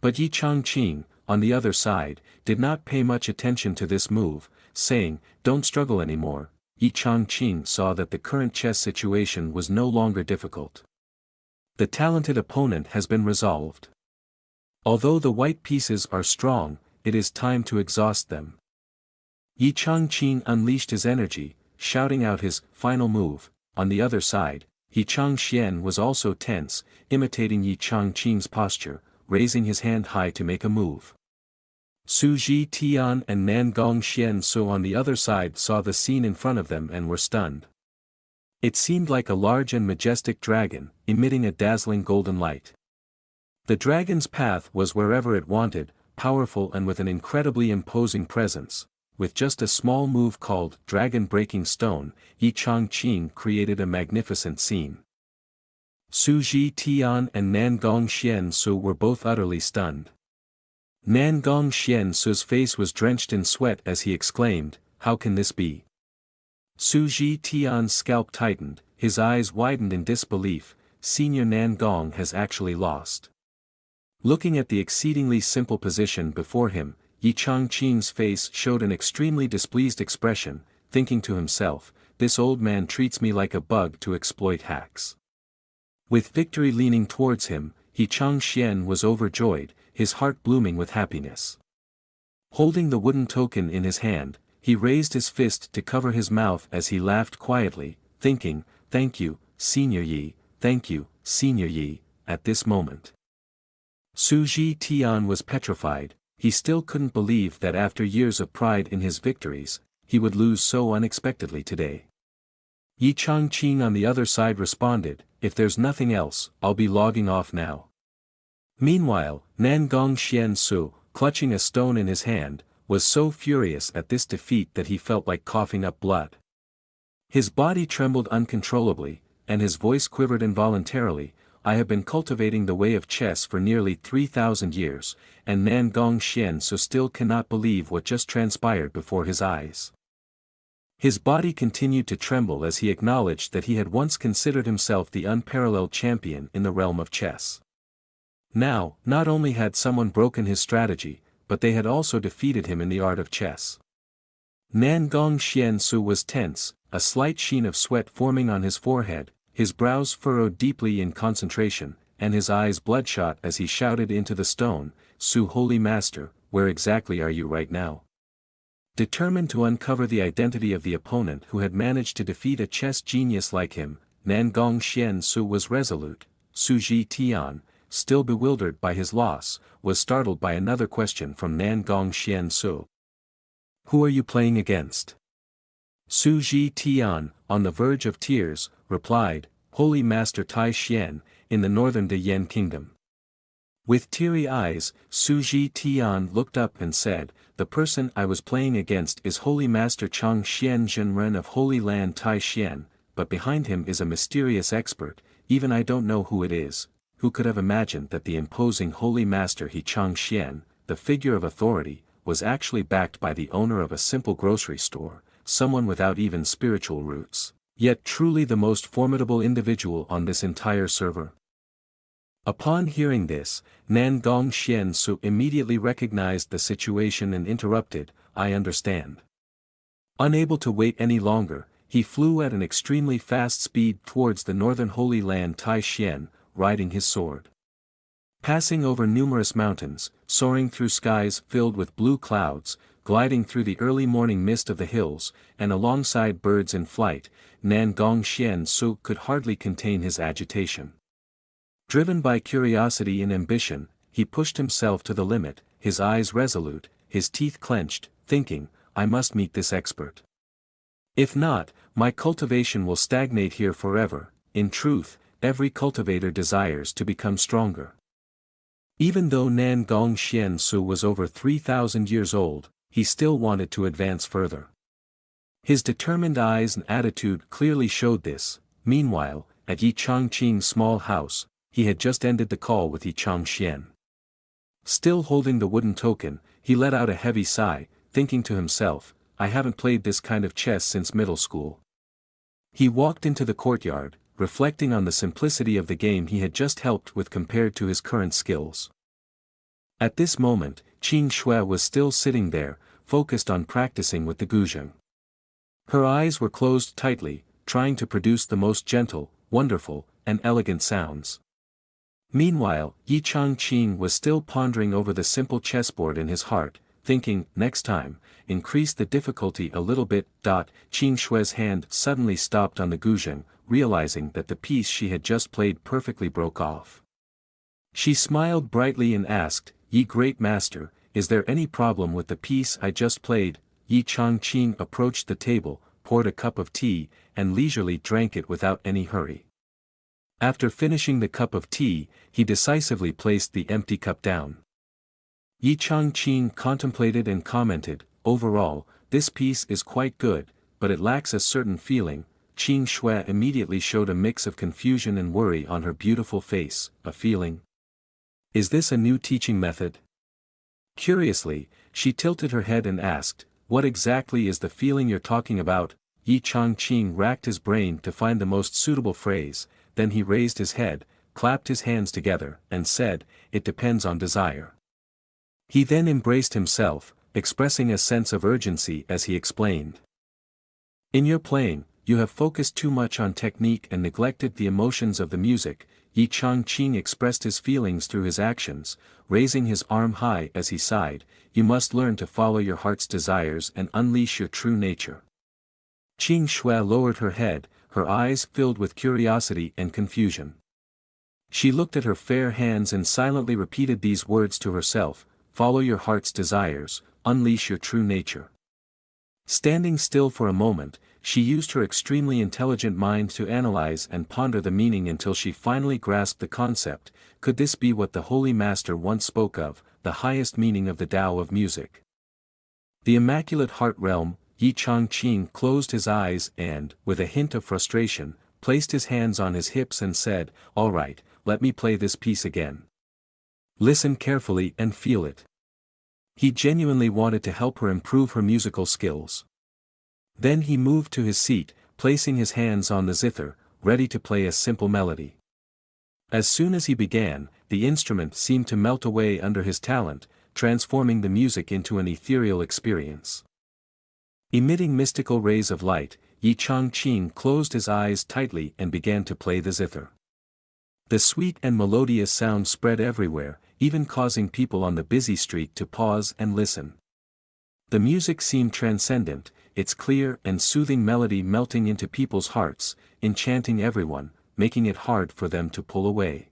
But Yi Changqing, on the other side, did not pay much attention to this move, saying, Don't struggle anymore. Yi Changqing saw that the current chess situation was no longer difficult. The talented opponent has been resolved. Although the white pieces are strong, it is time to exhaust them. Yi Changqing unleashed his energy, shouting out his final move. On the other side, He Changxian was also tense, imitating Yi Changqing's posture, raising his hand high to make a move. Su Ji Tian and Nan Gongxian Su on the other side saw the scene in front of them and were stunned. It seemed like a large and majestic dragon, emitting a dazzling golden light. The dragon's path was wherever it wanted, powerful and with an incredibly imposing presence. With just a small move called dragon-breaking stone, Yi Changqing created a magnificent scene. Su Ji Tian and Nan Gongxian Su were both utterly stunned. Nan Gongxian Su's face was drenched in sweat as he exclaimed, How can this be? Su Ji Tian's scalp tightened, his eyes widened in disbelief. Senior Nan Gong has actually lost. Looking at the exceedingly simple position before him, Yi Changqing's face showed an extremely displeased expression, thinking to himself, This old man treats me like a bug to exploit hacks. With victory leaning towards him, He Changxian was overjoyed, his heart blooming with happiness. Holding the wooden token in his hand, he raised his fist to cover his mouth as he laughed quietly, thinking, Thank you, Senior Yi, thank you, Senior Yi, at this moment. Su Ji Tian was petrified, he still couldn't believe that after years of pride in his victories, he would lose so unexpectedly today. Yi Changqing on the other side responded, If there's nothing else, I'll be logging off now. Meanwhile, Nan Gongxian Su, clutching a stone in his hand, was so furious at this defeat that he felt like coughing up blood. His body trembled uncontrollably, and his voice quivered involuntarily. I have been cultivating the way of chess for nearly 3,000 years, and Nan Gongxian Su still cannot believe what just transpired before his eyes. His body continued to tremble as he acknowledged that he had once considered himself the unparalleled champion in the realm of chess. Now, not only had someone broken his strategy, but they had also defeated him in the art of chess. Nan Gongxian Su was tense, a slight sheen of sweat forming on his forehead, his brows furrowed deeply in concentration, and his eyes bloodshot as he shouted into the stone, Su Holy Master, where exactly are you right now? Determined to uncover the identity of the opponent who had managed to defeat a chess genius like him, Nan Gongxian Su was resolute. Su Ji Tian, still bewildered by his loss, was startled by another question from Nan Gongxian Su. Who are you playing against? Su Ji Tian, on the verge of tears, replied, Holy Master Tai Xian, in the northern De Yen Kingdom. With teary eyes, Su Ji Tian looked up and said, The person I was playing against is Holy Master Chang Xian Zhenren of Holy Land Tai Xian, but behind him is a mysterious expert, even I don't know who it is. Who could have imagined that the imposing Holy Master He Changxian, the figure of authority, was actually backed by the owner of a simple grocery store, someone without even spiritual roots, yet truly the most formidable individual on this entire server? Upon hearing this, Nan Gongxian Su immediately recognized the situation and interrupted, I understand. Unable to wait any longer, he flew at an extremely fast speed towards the northern Holy Land Tai Xian, riding his sword. Passing over numerous mountains, soaring through skies filled with blue clouds, gliding through the early morning mist of the hills, and alongside birds in flight, Nan Gong Xian Su could hardly contain his agitation. Driven by curiosity and ambition, he pushed himself to the limit, his eyes resolute, his teeth clenched, thinking, I must meet this expert. If not, my cultivation will stagnate here forever. In truth, every cultivator desires to become stronger. Even though Nan Gong Xian Su was over 3,000 years old, he still wanted to advance further. His determined eyes and attitude clearly showed this. Meanwhile, at Yi Changqing's small house, he had just ended the call with Yi Changxian. Still holding the wooden token, he let out a heavy sigh, thinking to himself, I haven't played this kind of chess since middle school. He walked into the courtyard, reflecting on the simplicity of the game he had just helped with compared to his current skills. At this moment, Qing Shui was still sitting there, focused on practicing with the guzheng. Her eyes were closed tightly, trying to produce the most gentle, wonderful, and elegant sounds. Meanwhile, Yi Changqing was still pondering over the simple chessboard in his heart, thinking, next time, increase the difficulty a little bit. Qing Shui's hand suddenly stopped on the guzheng, realizing that the piece she had just played perfectly broke off. She smiled brightly and asked, Yi great master, is there any problem with the piece I just played? Yi Changqing approached the table, poured a cup of tea, and leisurely drank it without any hurry. After finishing the cup of tea, he decisively placed the empty cup down. Yi Changqing contemplated and commented, overall, this piece is quite good, but it lacks a certain feeling. Qing Shui immediately showed a mix of confusion and worry on her beautiful face. A feeling? Is this a new teaching method? Curiously, she tilted her head and asked, what exactly is the feeling you're talking about? Yi Changqing racked his brain to find the most suitable phrase, then he raised his head, clapped his hands together, and said, it depends on desire. He then embraced himself, expressing a sense of urgency as he explained. In your playing, you have focused too much on technique and neglected the emotions of the music. Yi Changqing expressed his feelings through his actions, raising his arm high as he sighed, you must learn to follow your heart's desires and unleash your true nature. Qing Shui lowered her head, her eyes filled with curiosity and confusion. She looked at her fair hands and silently repeated these words to herself, follow your heart's desires, unleash your true nature. Standing still for a moment, she used her extremely intelligent mind to analyze and ponder the meaning until she finally grasped the concept. Could this be what the Holy Master once spoke of, the highest meaning of the Tao of music? The Immaculate Heart Realm. Yi Changqing closed his eyes and, with a hint of frustration, placed his hands on his hips and said, all right, let me play this piece again. Listen carefully and feel it. He genuinely wanted to help her improve her musical skills. Then he moved to his seat, placing his hands on the zither, ready to play a simple melody. As soon as he began, the instrument seemed to melt away under his talent, transforming the music into an ethereal experience. Emitting mystical rays of light, Yi Changqing closed his eyes tightly and began to play the zither. The sweet and melodious sound spread everywhere, even causing people on the busy street to pause and listen. The music seemed transcendent, its clear and soothing melody melting into people's hearts, enchanting everyone, making it hard for them to pull away.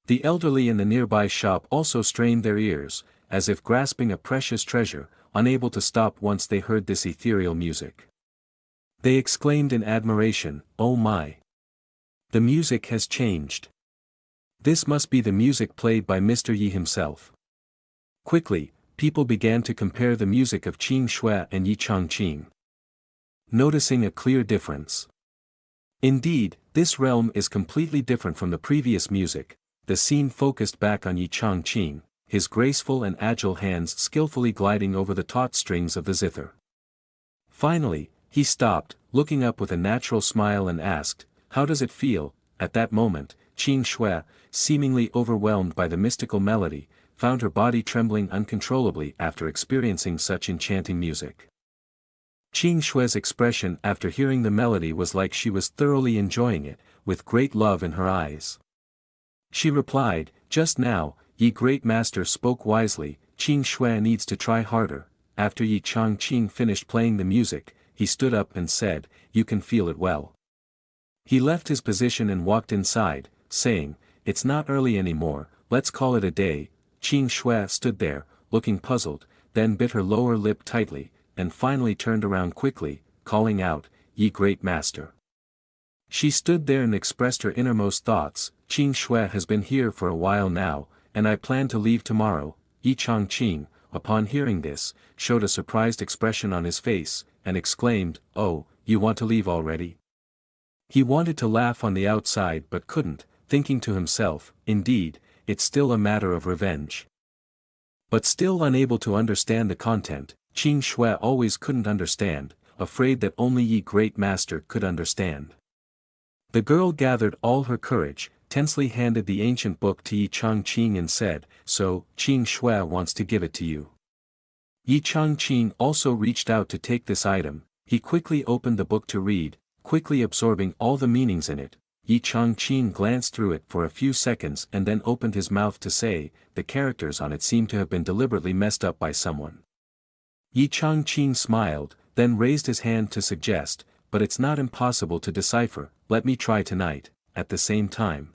The elderly in the nearby shop also strained their ears, as if grasping a precious treasure, unable to stop once they heard this ethereal music. They exclaimed in admiration, oh my! The music has changed. This must be the music played by Mr. Yi himself. Quickly, people began to compare the music of Qing Shui and Yi Changqing, noticing a clear difference. Indeed, this realm is completely different from the previous music. The scene focused back on Yi Changqing, his graceful and agile hands skillfully gliding over the taut strings of the zither. Finally, he stopped, looking up with a natural smile and asked, how does it feel? At that moment, Qing Shui, seemingly overwhelmed by the mystical melody, found her body trembling uncontrollably after experiencing such enchanting music. Qing Shui's expression after hearing the melody was like she was thoroughly enjoying it, with great love in her eyes. She replied, just now, ye great master spoke wisely, Qing Shui needs to try harder. After Yi Changqing finished playing the music, he stood up and said, you can feel it well. He left his position and walked inside, saying, it's not early anymore, let's call it a day. Qing Shui stood there, looking puzzled, then bit her lower lip tightly, and finally turned around quickly, calling out, ye great master. She stood there and expressed her innermost thoughts, Qing Shui has been here for a while now, and I plan to leave tomorrow. Yi Changqing, upon hearing this, showed a surprised expression on his face, and exclaimed, oh, you want to leave already? He wanted to laugh on the outside but couldn't, thinking to himself, indeed, it's still a matter of revenge. But still unable to understand the content, Qing Shui always couldn't understand, afraid that only Yi great master could understand. The girl gathered all her courage, tensely handed the ancient book to Yi Changqing and said, so, Qing Shui wants to give it to you. Yi Changqing also reached out to take this item. He quickly opened the book to read, quickly absorbing all the meanings in it. Yi Changqing glanced through it for a few seconds and then opened his mouth to say, the characters on it seem to have been deliberately messed up by someone. Yi Changqing smiled, then raised his hand to suggest, but it's not impossible to decipher, let me try tonight. At the same time,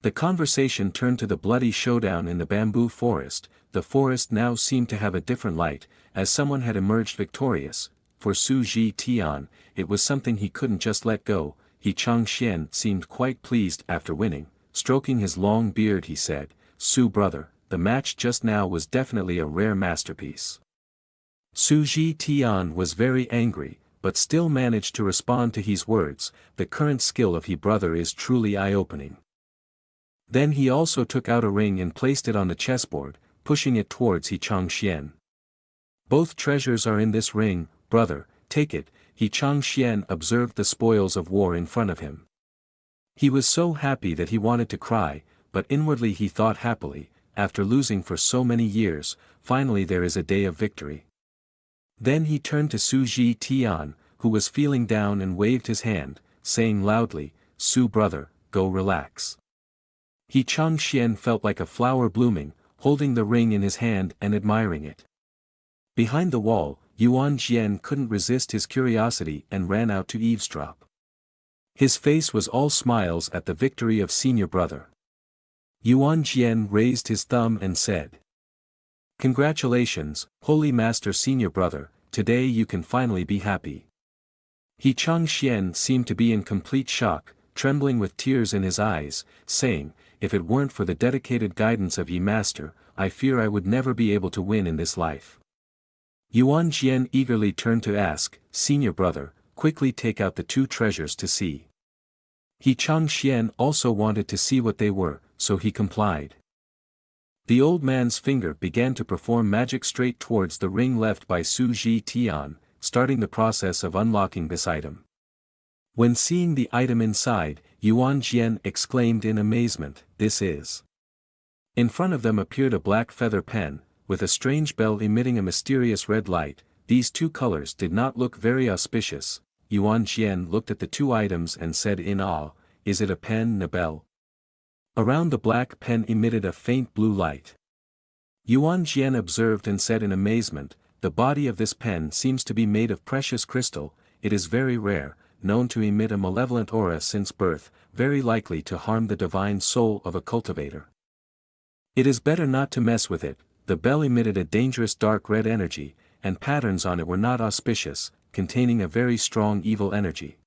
the conversation turned to the bloody showdown in the bamboo forest. The forest now seemed to have a different light, as someone had emerged victorious. For Su Ji Tian, it was something he couldn't just let go. He Changxian seemed quite pleased after winning. Stroking his long beard he said, Su brother, the match just now was definitely a rare masterpiece. Su Ji Tian was very angry, but still managed to respond to his words, the current skill of he brother is truly eye-opening. Then he also took out a ring and placed it on the chessboard, pushing it towards He Changxian. Both treasures are in this ring, brother, take it. He Changxian observed the spoils of war in front of him. He was so happy that he wanted to cry, but inwardly he thought happily, after losing for so many years, finally there is a day of victory. Then he turned to Su Ji Tian, who was feeling down and waved his hand, saying loudly, Su brother, go relax. He Changxian felt like a flower blooming, holding the ring in his hand and admiring it. Behind the wall, Yuan Jian couldn't resist his curiosity and ran out to eavesdrop. His face was all smiles at the victory of senior brother. Yuan Jian raised his thumb and said, congratulations, holy master senior brother, today you can finally be happy. He Changxian seemed to be in complete shock, trembling with tears in his eyes, saying, if it weren't for the dedicated guidance of ye master, I fear I would never be able to win in this life. Yuan Jian eagerly turned to ask, senior brother, quickly take out the two treasures to see. He Changxian also wanted to see what they were, so he complied. The old man's finger began to perform magic straight towards the ring left by Su Ji Tian, starting the process of unlocking this item. When seeing the item inside, Yuan Jian exclaimed in amazement, this is. In front of them appeared a black feather pen, with a strange bell emitting a mysterious red light. These two colors did not look very auspicious. Yuan Jian looked at the two items and said in awe, is it a pen, a bell? Around the black pen emitted a faint blue light. Yuan Jian observed and said in amazement, the body of this pen seems to be made of precious crystal, it is very rare, known to emit a malevolent aura since birth, very likely to harm the divine soul of a cultivator. It is better not to mess with it. The bell emitted a dangerous dark red energy, and patterns on it were not auspicious, containing a very strong evil energy.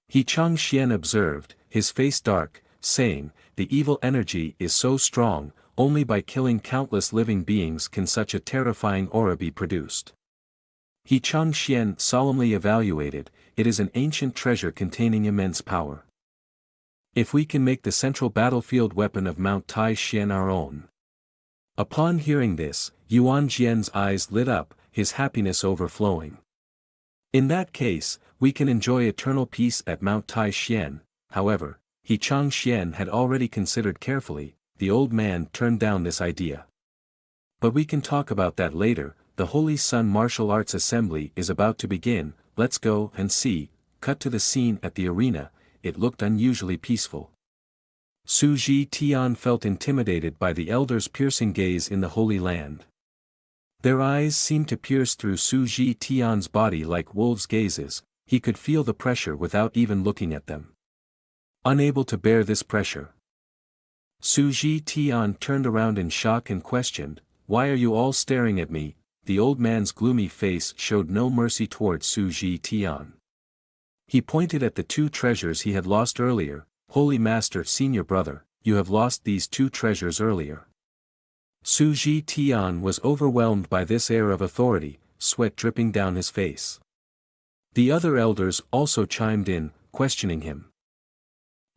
He Changxian observed, his face dark, saying, the evil energy is so strong, only by killing countless living beings can such a terrifying aura be produced. He Changxian solemnly evaluated, it is an ancient treasure containing immense power. If we can make the central battlefield weapon of Mount Tai Xian our own. Upon hearing this, Yuan Jian's eyes lit up, his happiness overflowing. In that case, we can enjoy eternal peace at Mount Tai Xian. However, He Changxian had already considered carefully, the old man turned down this idea. But we can talk about that later. The Holy Sun Martial Arts Assembly is about to begin, let's go and see. Cut to the scene at the arena, it looked unusually peaceful. Su Ji Tian felt intimidated by the elders' piercing gaze in the Holy Land. Their eyes seemed to pierce through Su Ji Tian's body like wolves' gazes. He could feel the pressure without even looking at them. Unable to bear this pressure, Su Ji Tian turned around in shock and questioned, "Why are you all staring at me?" The old man's gloomy face showed no mercy towards Su Ji Tian. He pointed at the two treasures he had lost earlier. "Holy Master, Senior Brother, you have lost these two treasures earlier." Su Ji Tian was overwhelmed by this air of authority, sweat dripping down his face. The other elders also chimed in, questioning him.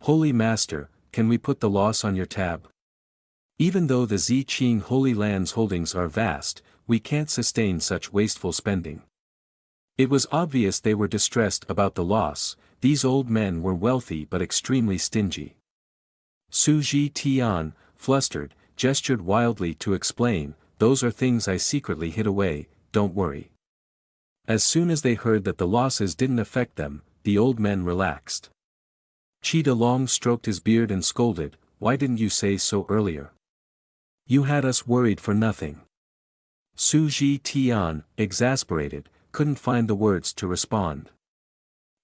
"Holy Master, can we put the loss on your tab? Even though the Ziqing Holy Land's holdings are vast, we can't sustain such wasteful spending." It was obvious they were distressed about the loss. These old men were wealthy but extremely stingy. Su Ji Tian, flustered, gestured wildly to explain, "Those are things I secretly hid away, don't worry." As soon as they heard that the losses didn't affect them, the old men relaxed. Qi Long stroked his beard and scolded, "Why didn't you say so earlier? You had us worried for nothing." Su Ji Tian, exasperated, couldn't find the words to respond.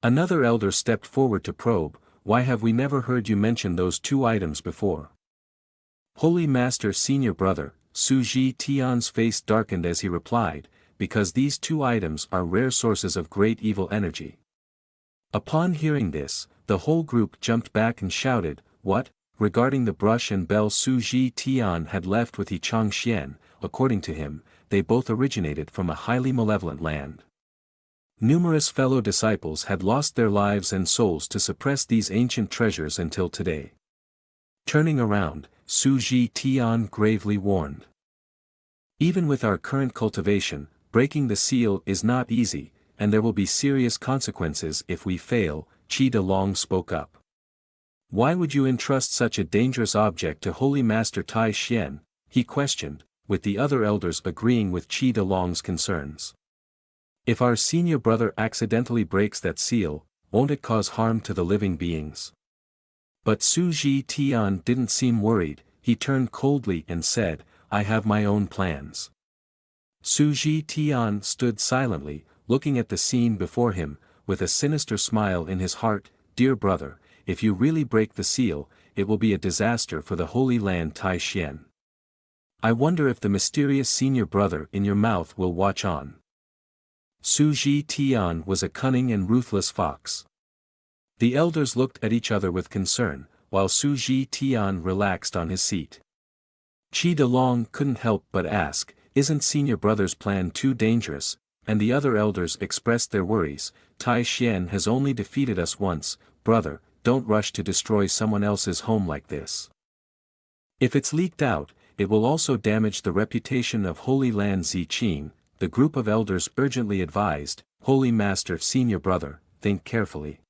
Another elder stepped forward to probe, "Why have we never heard you mention those two items before?" "Holy Master, Senior Brother," Su Ji Tian's face darkened as he replied, "because these two items are rare sources of great evil energy." Upon hearing this, the whole group jumped back and shouted, "What?" Regarding the brush and bell Su Ji Tian had left with Yi Chang Xian, according to him, they both originated from a highly malevolent land. Numerous fellow disciples had lost their lives and souls to suppress these ancient treasures until today. Turning around, Su Ji Tian gravely warned. "Even with our current cultivation, breaking the seal is not easy, and there will be serious consequences if we fail," Qi Long spoke up. "Why would you entrust such a dangerous object to Holy Master Tai Xian?" he questioned, with the other elders agreeing with Qi Long's concerns. "If our senior brother accidentally breaks that seal, won't it cause harm to the living beings?" But Su Ji Tian didn't seem worried. He turned coldly and said, "I have my own plans." Su Ji Tian stood silently, looking at the scene before him, with a sinister smile in his heart. "Dear brother, if you really break the seal, it will be a disaster for the Holy Land Tai Xian. I wonder if the mysterious senior brother in your mouth will watch on." Su Ji Tian was a cunning and ruthless fox. The elders looked at each other with concern, while Su Ji Tian relaxed on his seat. Qi Long couldn't help but ask, "Isn't senior brother's plan too dangerous?" And the other elders expressed their worries. "Tai Xian has only defeated us once, brother, don't rush to destroy someone else's home like this. If it's leaked out, it will also damage the reputation of Holy Land Ziqing," the group of elders urgently advised. "Holy Master, Senior Brother, think carefully."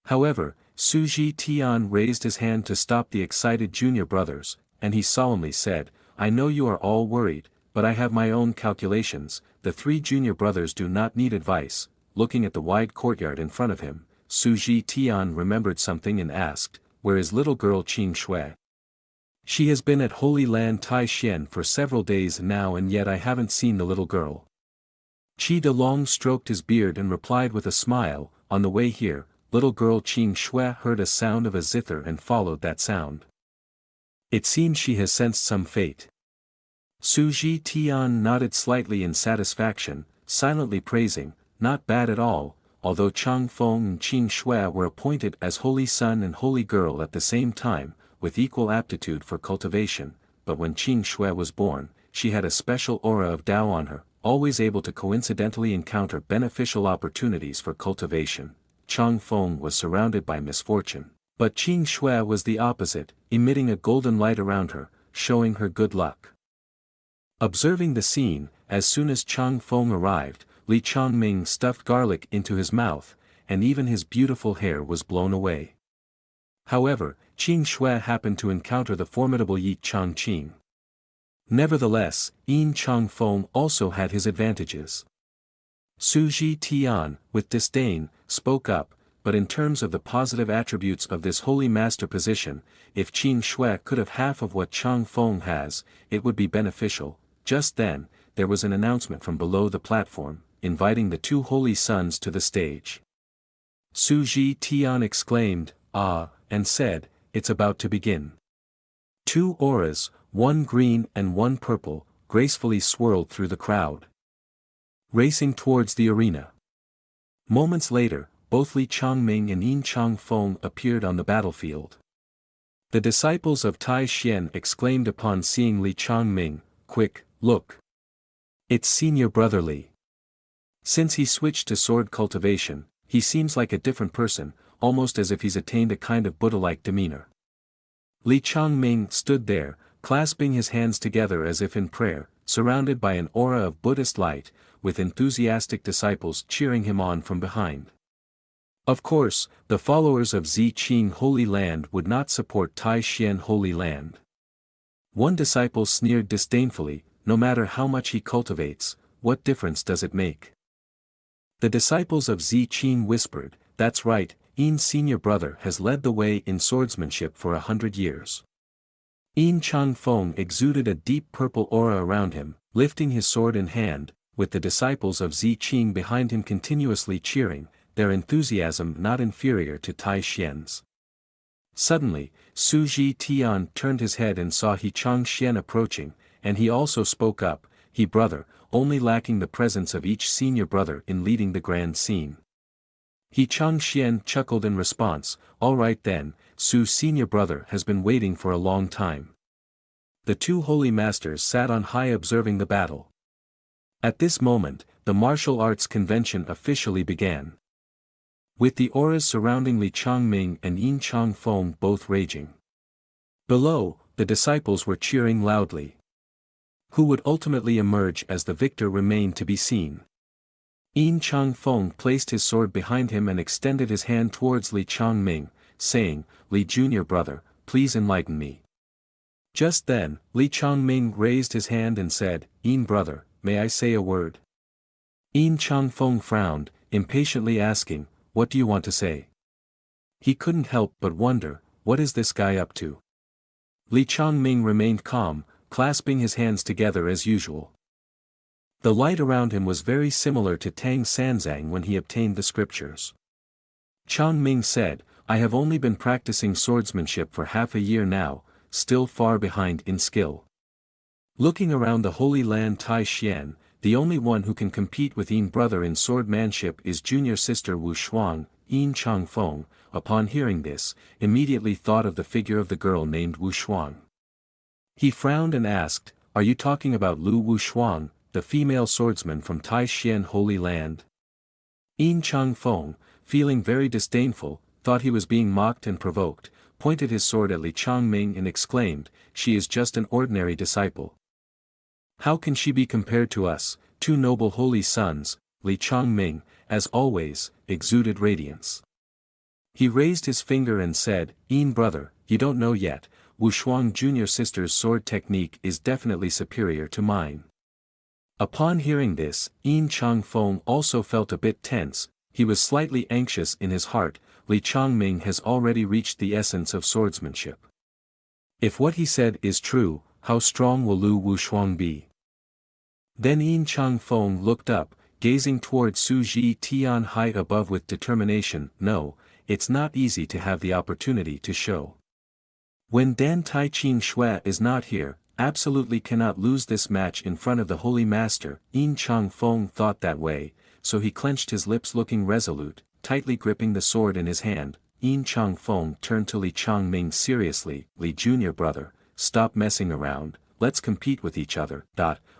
However, Su Ji Tian raised his hand to stop the excited junior brothers, and he solemnly said, "I know you are all worried, but I have my own calculations." The three junior brothers do not need advice. Looking at the wide courtyard in front of him, Su Ji Tian remembered something and asked, "Where is little girl Qing Shui? She has been at Holy Land Tai Xian for several days now and yet I haven't seen the little girl." Qi Long stroked his beard and replied with a smile, "On the way here, little girl Qing Shui heard a sound of a zither and followed that sound. It seems she has sensed some fate." Su Ji Tian nodded slightly in satisfaction, silently praising, "Not bad at all." Although Chang Feng and Qing Shui were appointed as Holy Son and Holy Girl at the same time, with equal aptitude for cultivation, but when Qing Shui was born, she had a special aura of Tao on her, always able to coincidentally encounter beneficial opportunities for cultivation. Chang Feng was surrounded by misfortune, but Qing Shui was the opposite, emitting a golden light around her, showing her good luck. Observing the scene, as soon as Chang Feng arrived, Li Changming stuffed garlic into his mouth, and even his beautiful hair was blown away. However, Qing Shui happened to encounter the formidable Yi Changqing. Nevertheless, Yin Chang Feng also had his advantages. Su Ji Tian, with disdain, spoke up, but in terms of the positive attributes of this holy master position, if Qin Shui could have half of what Chang Feng has, it would be beneficial. Just then, there was an announcement from below the platform, inviting the two holy sons to the stage. Su Ji Tian exclaimed, "Ah," and said, "It's about to begin." Two auras, one green and one purple, gracefully swirled through the crowd, racing towards the arena. Moments later, both Li Changming and Yin Changfeng appeared on the battlefield. The disciples of Tai Xian exclaimed upon seeing Li Changming, "Quick, look! It's senior brother Li. Since he switched to sword cultivation, he seems like a different person, almost as if he's attained a kind of Buddha-like demeanor." Li Changming stood there, clasping his hands together as if in prayer, surrounded by an aura of Buddhist light, with enthusiastic disciples cheering him on from behind. Of course, the followers of Ziqing Holy Land would not support Tai Xian Holy Land. One disciple sneered disdainfully, "No matter how much he cultivates, what difference does it make?" The disciples of Ziqing whispered, "That's right, Yin's senior brother has led the way in swordsmanship for 100 years. Yin Changfeng exuded a deep purple aura around him, lifting his sword in hand, with the disciples of Ziqing behind him continuously cheering, their enthusiasm not inferior to Tai Xian's. Suddenly, Su Ji Tian turned his head and saw He Changxian approaching, and he also spoke up, "He brother," only lacking the presence of each senior brother in leading the grand scene. He Changxian chuckled in response, "All right then, Su senior brother has been waiting for a long time." The two holy masters sat on high observing the battle. At this moment, the martial arts convention officially began. With the auras surrounding Li Changming and Yin Changfeng both raging. Below, the disciples were cheering loudly. Who would ultimately emerge as the victor remained to be seen. Yin Changfeng placed his sword behind him and extended his hand towards Li Changming, saying, "Li Junior brother, please enlighten me." Just then, Li Changming raised his hand and said, "Yin brother, may I say a word?" Yin Changfeng frowned, impatiently asking, "What do you want to say?" He couldn't help but wonder, what is this guy up to? Li Changming remained calm, clasping his hands together as usual. The light around him was very similar to Tang Sanzang when he obtained the scriptures. Changming said, "I have only been practicing swordsmanship for half a year now, still far behind in skill. Looking around the Holy Land Tai Xian, the only one who can compete with Yin brother in swordmanship is junior sister Wu Shuang." Yin Changfeng, upon hearing this, immediately thought of the figure of the girl named Wu Shuang. He frowned and asked, "Are you talking about Lu Wu Shuang, the female swordsman from Tai Xian Holy Land?" Yin Changfeng, feeling very disdainful, thought he was being mocked and provoked, pointed his sword at Li Changming and exclaimed, "She is just an ordinary disciple. How can she be compared to us, two noble holy sons?" Li Changming, as always, exuded radiance. He raised his finger and said, "Yin brother, you don't know yet, Wu Shuang junior sister's sword technique is definitely superior to mine." Upon hearing this, Yin Changfeng also felt a bit tense, he was slightly anxious in his heart, Li Changming has already reached the essence of swordsmanship. If what he said is true, how strong will Lu Wu Shuang be? Then Yin Changfeng looked up, gazing toward Su Ji Tian high above with determination. "No, it's not easy to have the opportunity to show. When Dan Tai Qin Shui is not here, absolutely cannot lose this match in front of the Holy Master." Yin Changfeng thought that way, so he clenched his lips looking resolute, tightly gripping the sword in his hand. Yin Changfeng turned to Li Changming seriously, "Li Junior brother, stop messing around, let's compete with each other."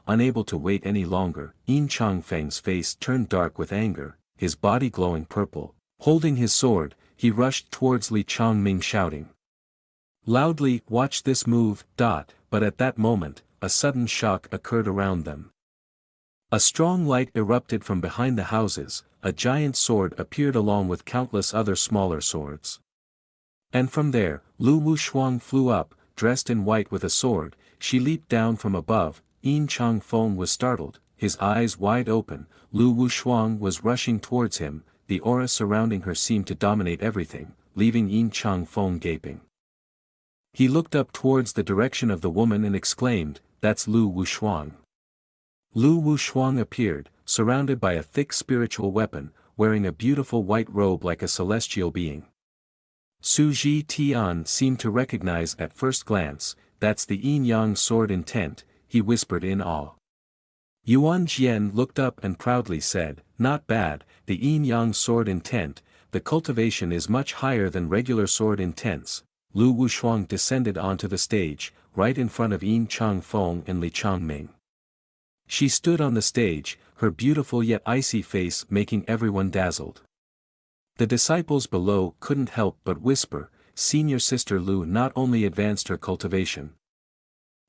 Unable to wait any longer, Yin Changfeng's face turned dark with anger, his body glowing purple. Holding his sword, he rushed towards Li Changming shouting loudly, "Watch this move." But at that moment, a sudden shock occurred around them. A strong light erupted from behind the houses, a giant sword appeared along with countless other smaller swords. And from there, Lu Wu Shuang flew up, dressed in white with a sword. She leaped down from above. Yin Changfeng was startled, his eyes wide open. Lu Wu Shuang was rushing towards him, the aura surrounding her seemed to dominate everything, leaving Yin Chang-feng gaping. He looked up towards the direction of the woman and exclaimed, "That's Lu Wushuang." Lu Wushuang appeared, surrounded by a thick spiritual weapon, wearing a beautiful white robe like a celestial being. Su Ji Tian seemed to recognize at first glance, "That's the yin-yang sword intent," he whispered in awe. Yuan Jian looked up and proudly said, "Not bad, the yin-yang sword intent, the cultivation is much higher than regular sword intents." Lu Wushuang descended onto the stage, right in front of Yin Chang-feng and Li Changming. She stood on the stage, her beautiful yet icy face making everyone dazzled. The disciples below couldn't help but whisper, "Senior Sister Lu not only advanced her cultivation,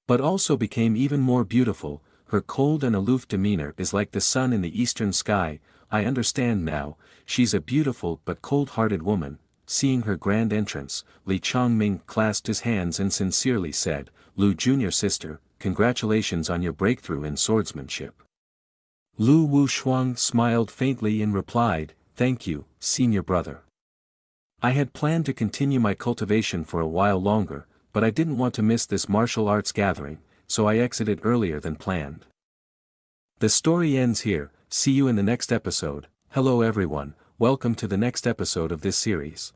but also became even more beautiful. Her cold and aloof demeanor is like the sun in the eastern sky. I understand now, she's a beautiful but cold-hearted woman." Seeing her grand entrance, Li Changming clasped his hands and sincerely said, "Lu junior sister, congratulations on your breakthrough in swordsmanship." Lu Wushuang smiled faintly and replied, "Thank you, senior brother. I had planned to continue my cultivation for a while longer, but I didn't want to miss this martial arts gathering, so I exited earlier than planned." The story ends here. See you in the next episode. Hello everyone, welcome to the next episode of this series.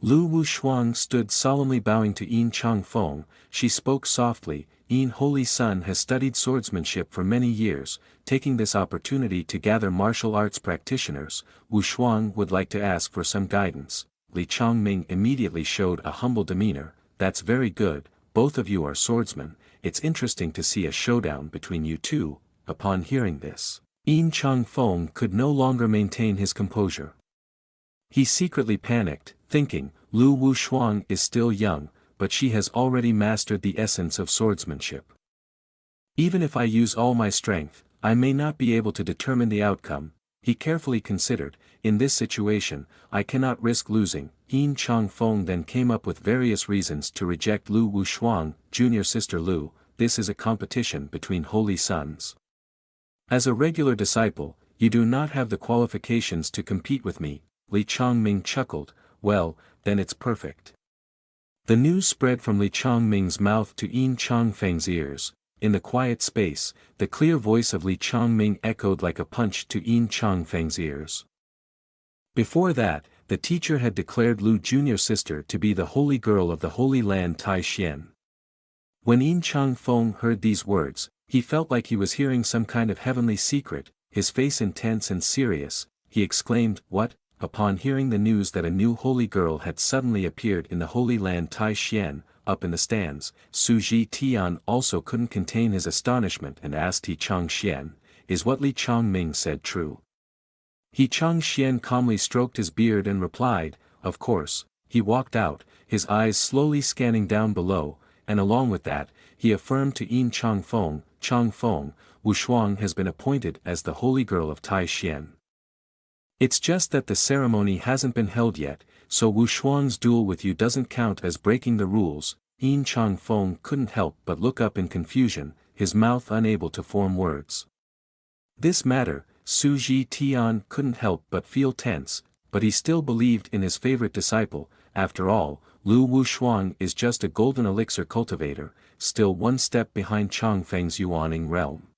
Lu Wushuang stood solemnly bowing to Yin Chang-feng. She spoke softly, "Yin Holy Son has studied swordsmanship for many years, taking this opportunity to gather martial arts practitioners. Wushuang would like to ask for some guidance." Li Changming immediately showed a humble demeanor, "That's very good, both of you are swordsmen, it's interesting to see a showdown between you two." Upon hearing this, Yin Chang-feng could no longer maintain his composure. He secretly panicked, thinking, "Lu Wushuang is still young, but she has already mastered the essence of swordsmanship. Even if I use all my strength, I may not be able to determine the outcome." He carefully considered, "In this situation, I cannot risk losing." Yin Chang-feng then came up with various reasons to reject Lu Wushuang. "Junior sister Lu, this is a competition between holy sons. As a regular disciple, you do not have the qualifications to compete with me." Li Changming chuckled, "Well, then it's perfect." The news spread from Li Changming's mouth to Yin Changfeng's ears. In the quiet space, the clear voice of Li Changming echoed like a punch to Yin Changfeng's ears. Before that, the teacher had declared Lu junior sister to be the holy girl of the Holy Land Tai Xian. When Yin Chang-feng heard these words, he felt like he was hearing some kind of heavenly secret. His face intense and serious, he exclaimed, "What?" Upon hearing the news that a new holy girl had suddenly appeared in the Holy Land Tai Xian, up in the stands, Su Ji Tian also couldn't contain his astonishment and asked He Changxian, "Is what Li Changming said true?" He Changxian calmly stroked his beard and replied, "Of course." He walked out, his eyes slowly scanning down below, and along with that, he affirmed to Yin Chang-feng, "Chang-feng, Wushuang has been appointed as the holy girl of Tai Xian. It's just that the ceremony hasn't been held yet, so Wushuang's duel with you doesn't count as breaking the rules." Yin Chang-feng couldn't help but look up in confusion, his mouth unable to form words. This matter, Su Ji Tian couldn't help but feel tense, but he still believed in his favorite disciple. After all, Lu Wushuang is just a golden elixir cultivator, still one step behind Changfeng's Yuaning realm.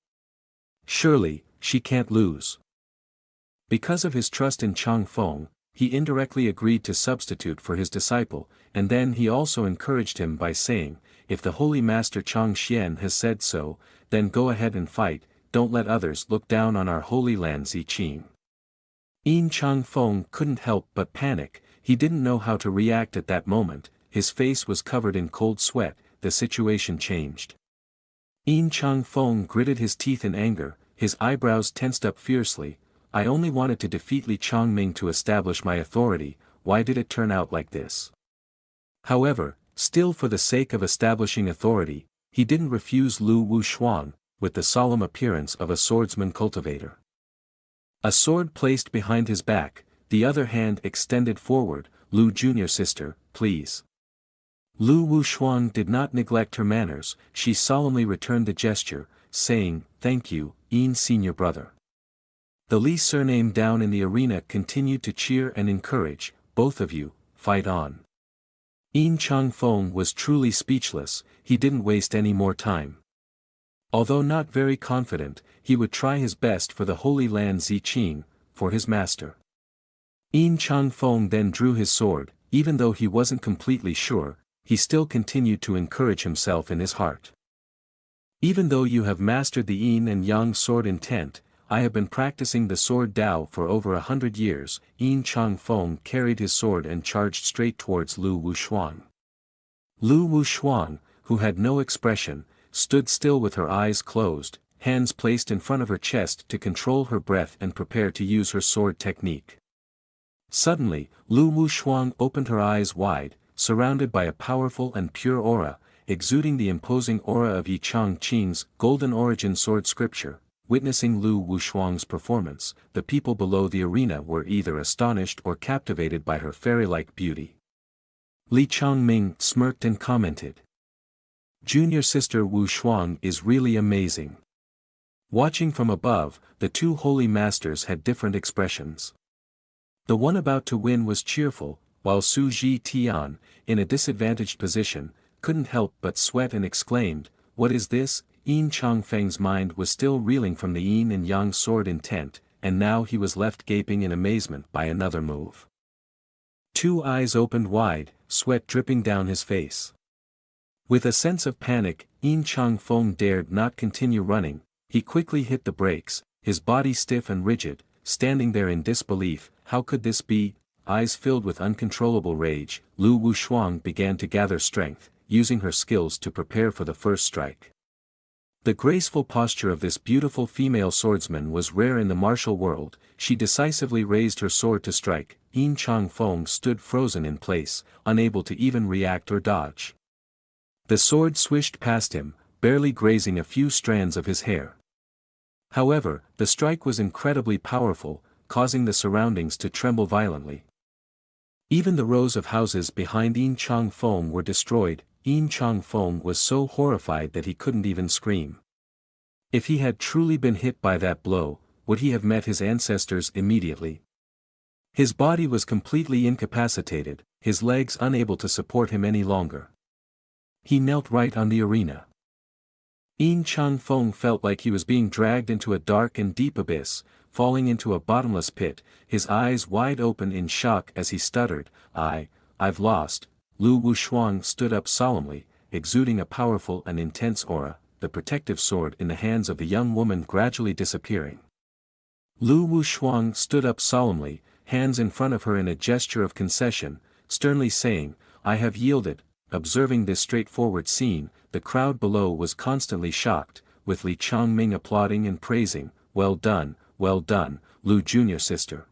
Surely, she can't lose. Because of his trust in Chang-feng, he indirectly agreed to substitute for his disciple, and then he also encouraged him by saying, "If the holy master Changxian has said so, then go ahead and fight, don't let others look down on our holy land Ziqing." Yin Chang-feng couldn't help but panic. He didn't know how to react at that moment. His face was covered in cold sweat. The situation changed. Yin Chang-feng gritted his teeth in anger, his eyebrows tensed up fiercely. "I only wanted to defeat Li Changming to establish my authority, why did it turn out like this?" However, still for the sake of establishing authority, he didn't refuse Lu Wushuang, with the solemn appearance of a swordsman cultivator. A sword placed behind his back, the other hand extended forward. "Lu junior sister, please." Lu Wushuang did not neglect her manners, she solemnly returned the gesture, saying, "Thank you, Yin senior brother." The Li surname down in the arena continued to cheer and encourage, both of you, fight on. Yin Chang Feng was truly speechless, he didn't waste any more time. Although not very confident, he would try his best for the Holy Land Ziqing, for his master. Yin Chang Feng then drew his sword, even though he wasn't completely sure, he still continued to encourage himself in his heart. Even though you have mastered the yin and yang sword intent, I have been practicing the sword Dao for over 100 years. Yin Chang Feng carried his sword and charged straight towards Lu Wushuang. Lu Wushuang, who had no expression, stood still with her eyes closed, hands placed in front of her chest to control her breath and prepare to use her sword technique. Suddenly, Lu Wushuang opened her eyes wide, surrounded by a powerful and pure aura, exuding the imposing aura of Yi Chang Qing's golden origin sword scripture. Witnessing Lu Wushuang's performance, the people below the arena were either astonished or captivated by her fairy-like beauty. Li Changming smirked and commented. Junior sister Wushuang is really amazing. Watching from above, the two holy masters had different expressions. The one about to win was cheerful, while Su Ji Tian, in a disadvantaged position, couldn't help but sweat and exclaimed, "What is this?" Yin Chang Feng's mind was still reeling from the yin and yang sword intent, and now he was left gaping in amazement by another move. Two eyes opened wide, sweat dripping down his face. With a sense of panic, Yin Chang Feng dared not continue running, he quickly hit the brakes, his body stiff and rigid, standing there in disbelief. How could this be? Eyes filled with uncontrollable rage, Lu Wushuang began to gather strength, using her skills to prepare for the first strike. The graceful posture of this beautiful female swordsman was rare in the martial world. She decisively raised her sword to strike. Yin Chang Feng stood frozen in place, unable to even react or dodge. The sword swished past him, barely grazing a few strands of his hair. However, the strike was incredibly powerful, causing the surroundings to tremble violently. Even the rows of houses behind Yin Chang Feng were destroyed. Yin Chang Feng was so horrified that he couldn't even scream. If he had truly been hit by that blow, would he have met his ancestors immediately? His body was completely incapacitated, his legs unable to support him any longer. He knelt right on the arena. Yin Chang Feng felt like he was being dragged into a dark and deep abyss, falling into a bottomless pit, his eyes wide open in shock as he stuttered, I've lost." Lu Wushuang stood up solemnly, exuding a powerful and intense aura, the protective sword in the hands of the young woman gradually disappearing. Lu Wushuang stood up solemnly, hands in front of her in a gesture of concession, sternly saying, "I have yielded." Observing this straightforward scene, the crowd below was constantly shocked, with Li Changming applauding and praising, well done, Lu junior sister."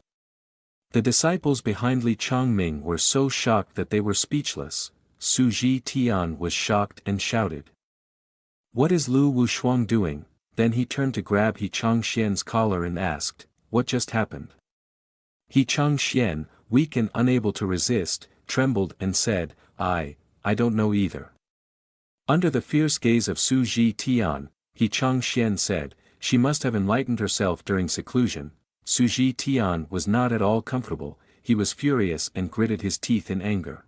The disciples behind Li Changming were so shocked that they were speechless. Su Ji Tian was shocked and shouted. "What is Lu Wushuang doing?" Then he turned to grab He Changxian's collar and asked, "What just happened?" He Changxian, weak and unable to resist, trembled and said, I don't know either." Under the fierce gaze of Su Ji Tian, He Changxian said, "She must have enlightened herself during seclusion." Su Ji Tian was not at all comfortable, he was furious and gritted his teeth in anger.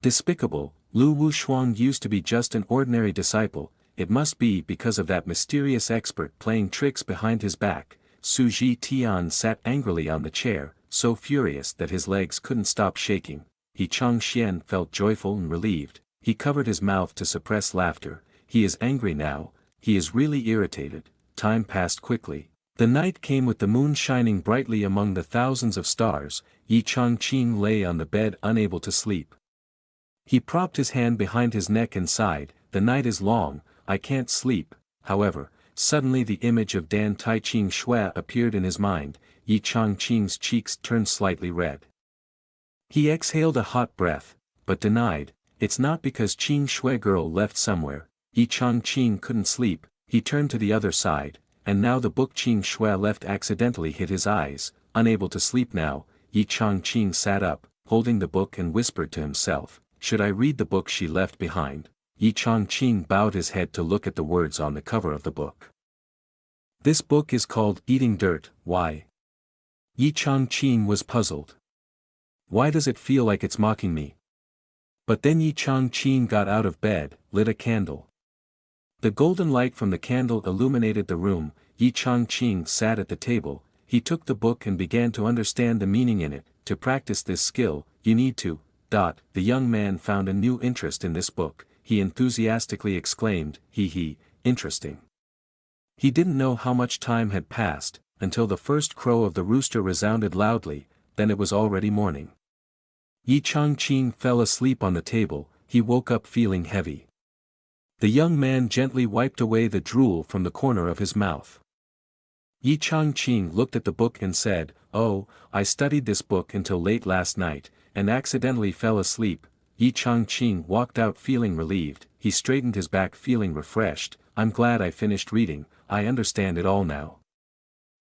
Despicable, Lu Wushuang used to be just an ordinary disciple, it must be because of that mysterious expert playing tricks behind his back. Su Ji Tian sat angrily on the chair, so furious that his legs couldn't stop shaking. He Changxian felt joyful and relieved, he covered his mouth to suppress laughter. He is angry now, he is really irritated. Time passed quickly. The night came with the moon shining brightly among the thousands of stars. Yi Changqing lay on the bed unable to sleep. He propped his hand behind his neck and sighed, "The night is long, I can't sleep." However, suddenly the image of Dan Taiqing Shui appeared in his mind. Yi Changqing's cheeks turned slightly red. He exhaled a hot breath, but denied, "It's not because Qing Shui girl left somewhere." Yi Changqing couldn't sleep, he turned to the other side. And now the book Qing Shui left accidentally hit his eyes. Unable to sleep now, Yi Changqing sat up, holding the book and whispered to himself, "Should I read the book she left behind?" Yi Changqing bowed his head to look at the words on the cover of the book. This book is called Eating Dirt. Why? Yi Changqing was puzzled. Why does it feel like it's mocking me? But then Yi Changqing got out of bed, lit a candle. The golden light from the candle illuminated the room. Yi Changqing sat at the table. He took the book and began to understand the meaning in it. To practice this skill, you need to. The young man found a new interest in this book. He enthusiastically exclaimed, interesting. He didn't know how much time had passed, until the first crow of the rooster resounded loudly, then it was already morning. Yi Changqing fell asleep on the table. He woke up feeling heavy. The young man gently wiped away the drool from the corner of his mouth. Yi Changqing looked at the book and said, "Oh, I studied this book until late last night, and accidentally fell asleep." Yi Changqing walked out feeling relieved. He straightened his back feeling refreshed. "I'm glad I finished reading, I understand it all now."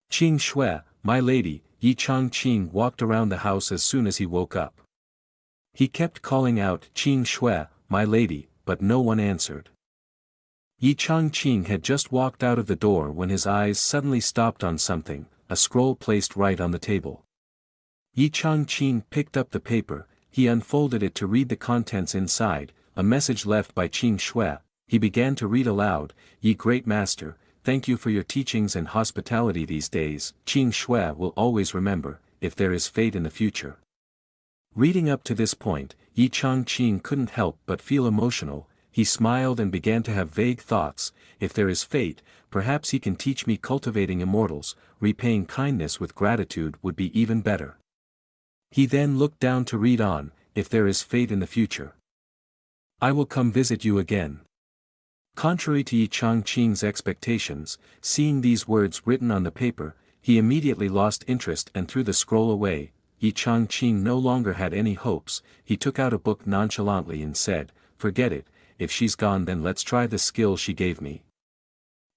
"Qing Shui, my lady." Yi Changqing walked around the house as soon as he woke up. He kept calling out, "Qing Shui, my lady," but no one answered. Yi Changqing had just walked out of the door when his eyes suddenly stopped on something, a scroll placed right on the table. Yi Changqing picked up the paper. He unfolded it to read the contents inside, a message left by Qing Shui. He began to read aloud, "Ye great master, thank you for your teachings and hospitality these days. Qing Shui will always remember, if there is fate in the future." Reading up to this point, Yi Changqing couldn't help but feel emotional. He smiled and began to have vague thoughts. If there is fate, perhaps he can teach me cultivating immortals. Repaying kindness with gratitude would be even better. He then looked down to read on, "If there is fate in the future, I will come visit you again." Contrary to Yi Changqing's expectations, seeing these words written on the paper, he immediately lost interest and threw the scroll away. Yi Changqing no longer had any hopes. He took out a book nonchalantly and said, "Forget it. If she's gone, then let's try the skill she gave me."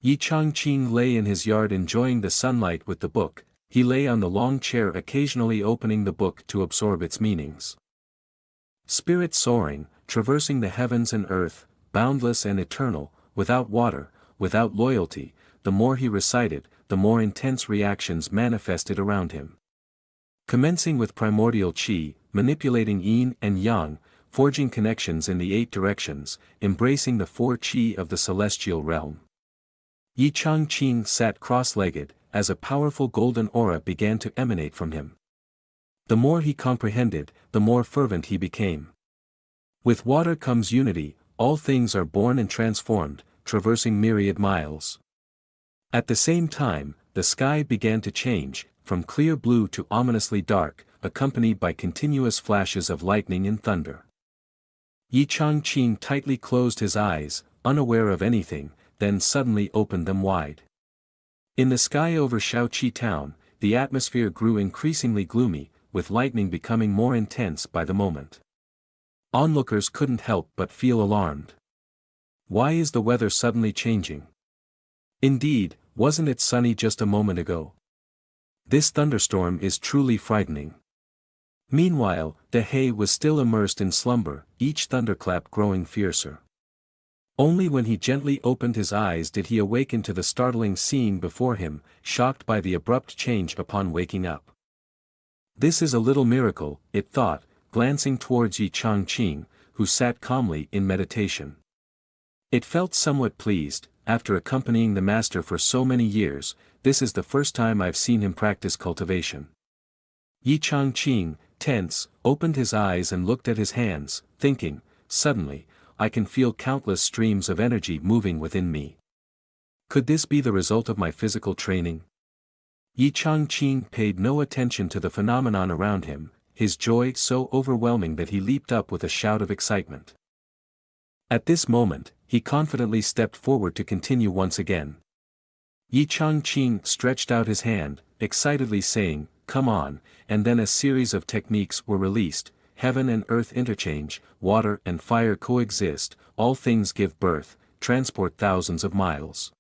Yi Changqing lay in his yard enjoying the sunlight with the book. He lay on the long chair occasionally opening the book to absorb its meanings. Spirit soaring, traversing the heavens and earth, boundless and eternal, without water, without loyalty. The more he recited, the more intense reactions manifested around him. Commencing with primordial qi, manipulating yin and yang, forging connections in the 8 directions, embracing the 4 qi of the celestial realm. Yi Changqing sat cross-legged, as a powerful golden aura began to emanate from him. The more he comprehended, the more fervent he became. With water comes unity, all things are born and transformed, traversing myriad miles. At the same time, the sky began to change, from clear blue to ominously dark, accompanied by continuous flashes of lightning and thunder. Yi Changqing tightly closed his eyes, unaware of anything, then suddenly opened them wide. In the sky over Shaoqi town, the atmosphere grew increasingly gloomy, with lightning becoming more intense by the moment. Onlookers couldn't help but feel alarmed. Why is the weather suddenly changing? Indeed, wasn't it sunny just a moment ago? This thunderstorm is truly frightening. Meanwhile, De He was still immersed in slumber, each thunderclap growing fiercer. Only when he gently opened his eyes did he awaken to the startling scene before him, shocked by the abrupt change upon waking up. This is a little miracle, it thought, glancing towards Yi Changqing, who sat calmly in meditation. It felt somewhat pleased. After accompanying the master for so many years, this is the first time I've seen him practice cultivation. Yi Changqing, tense, opened his eyes and looked at his hands, thinking, suddenly, I can feel countless streams of energy moving within me. Could this be the result of my physical training? Yi Changqing paid no attention to the phenomenon around him, his joy so overwhelming that he leaped up with a shout of excitement. At this moment, he confidently stepped forward to continue once again. Yi Changqing stretched out his hand, excitedly saying, "Come on," and then a series of techniques were released. Heaven and earth interchange, water and fire coexist, all things give birth, transport thousands of miles.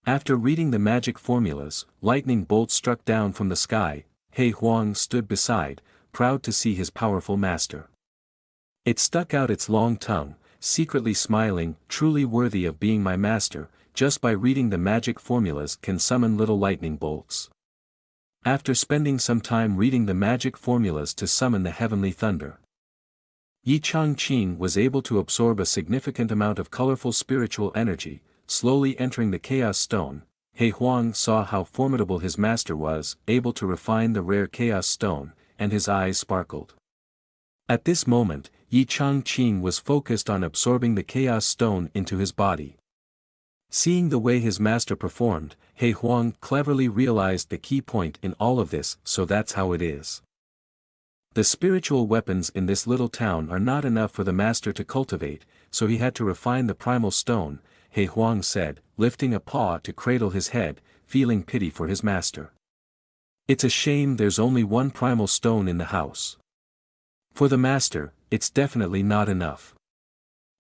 After reading the magic formulas, lightning bolts struck down from the sky. He Huang stood beside, proud to see his powerful master. It stuck out its long tongue, secretly smiling, "Truly worthy of being my master, just by reading the magic formulas can summon little lightning bolts. After spending some time reading the magic formulas to summon the heavenly thunder, Yi Changqing was able to absorb a significant amount of colorful spiritual energy, slowly entering the Chaos Stone. He Huang saw how formidable his master was, able to refine the rare Chaos Stone, and his eyes sparkled. At this moment, Yi Changqing was focused on absorbing the Chaos Stone into his body. Seeing the way his master performed, He Huang cleverly realized the key point in all of this, so that's how it is. The spiritual weapons in this little town are not enough for the master to cultivate, so he had to refine the primal stone, He Huang said, lifting a paw to cradle his head, feeling pity for his master. It's a shame there's only one primal stone in the house. For the master, it's definitely not enough.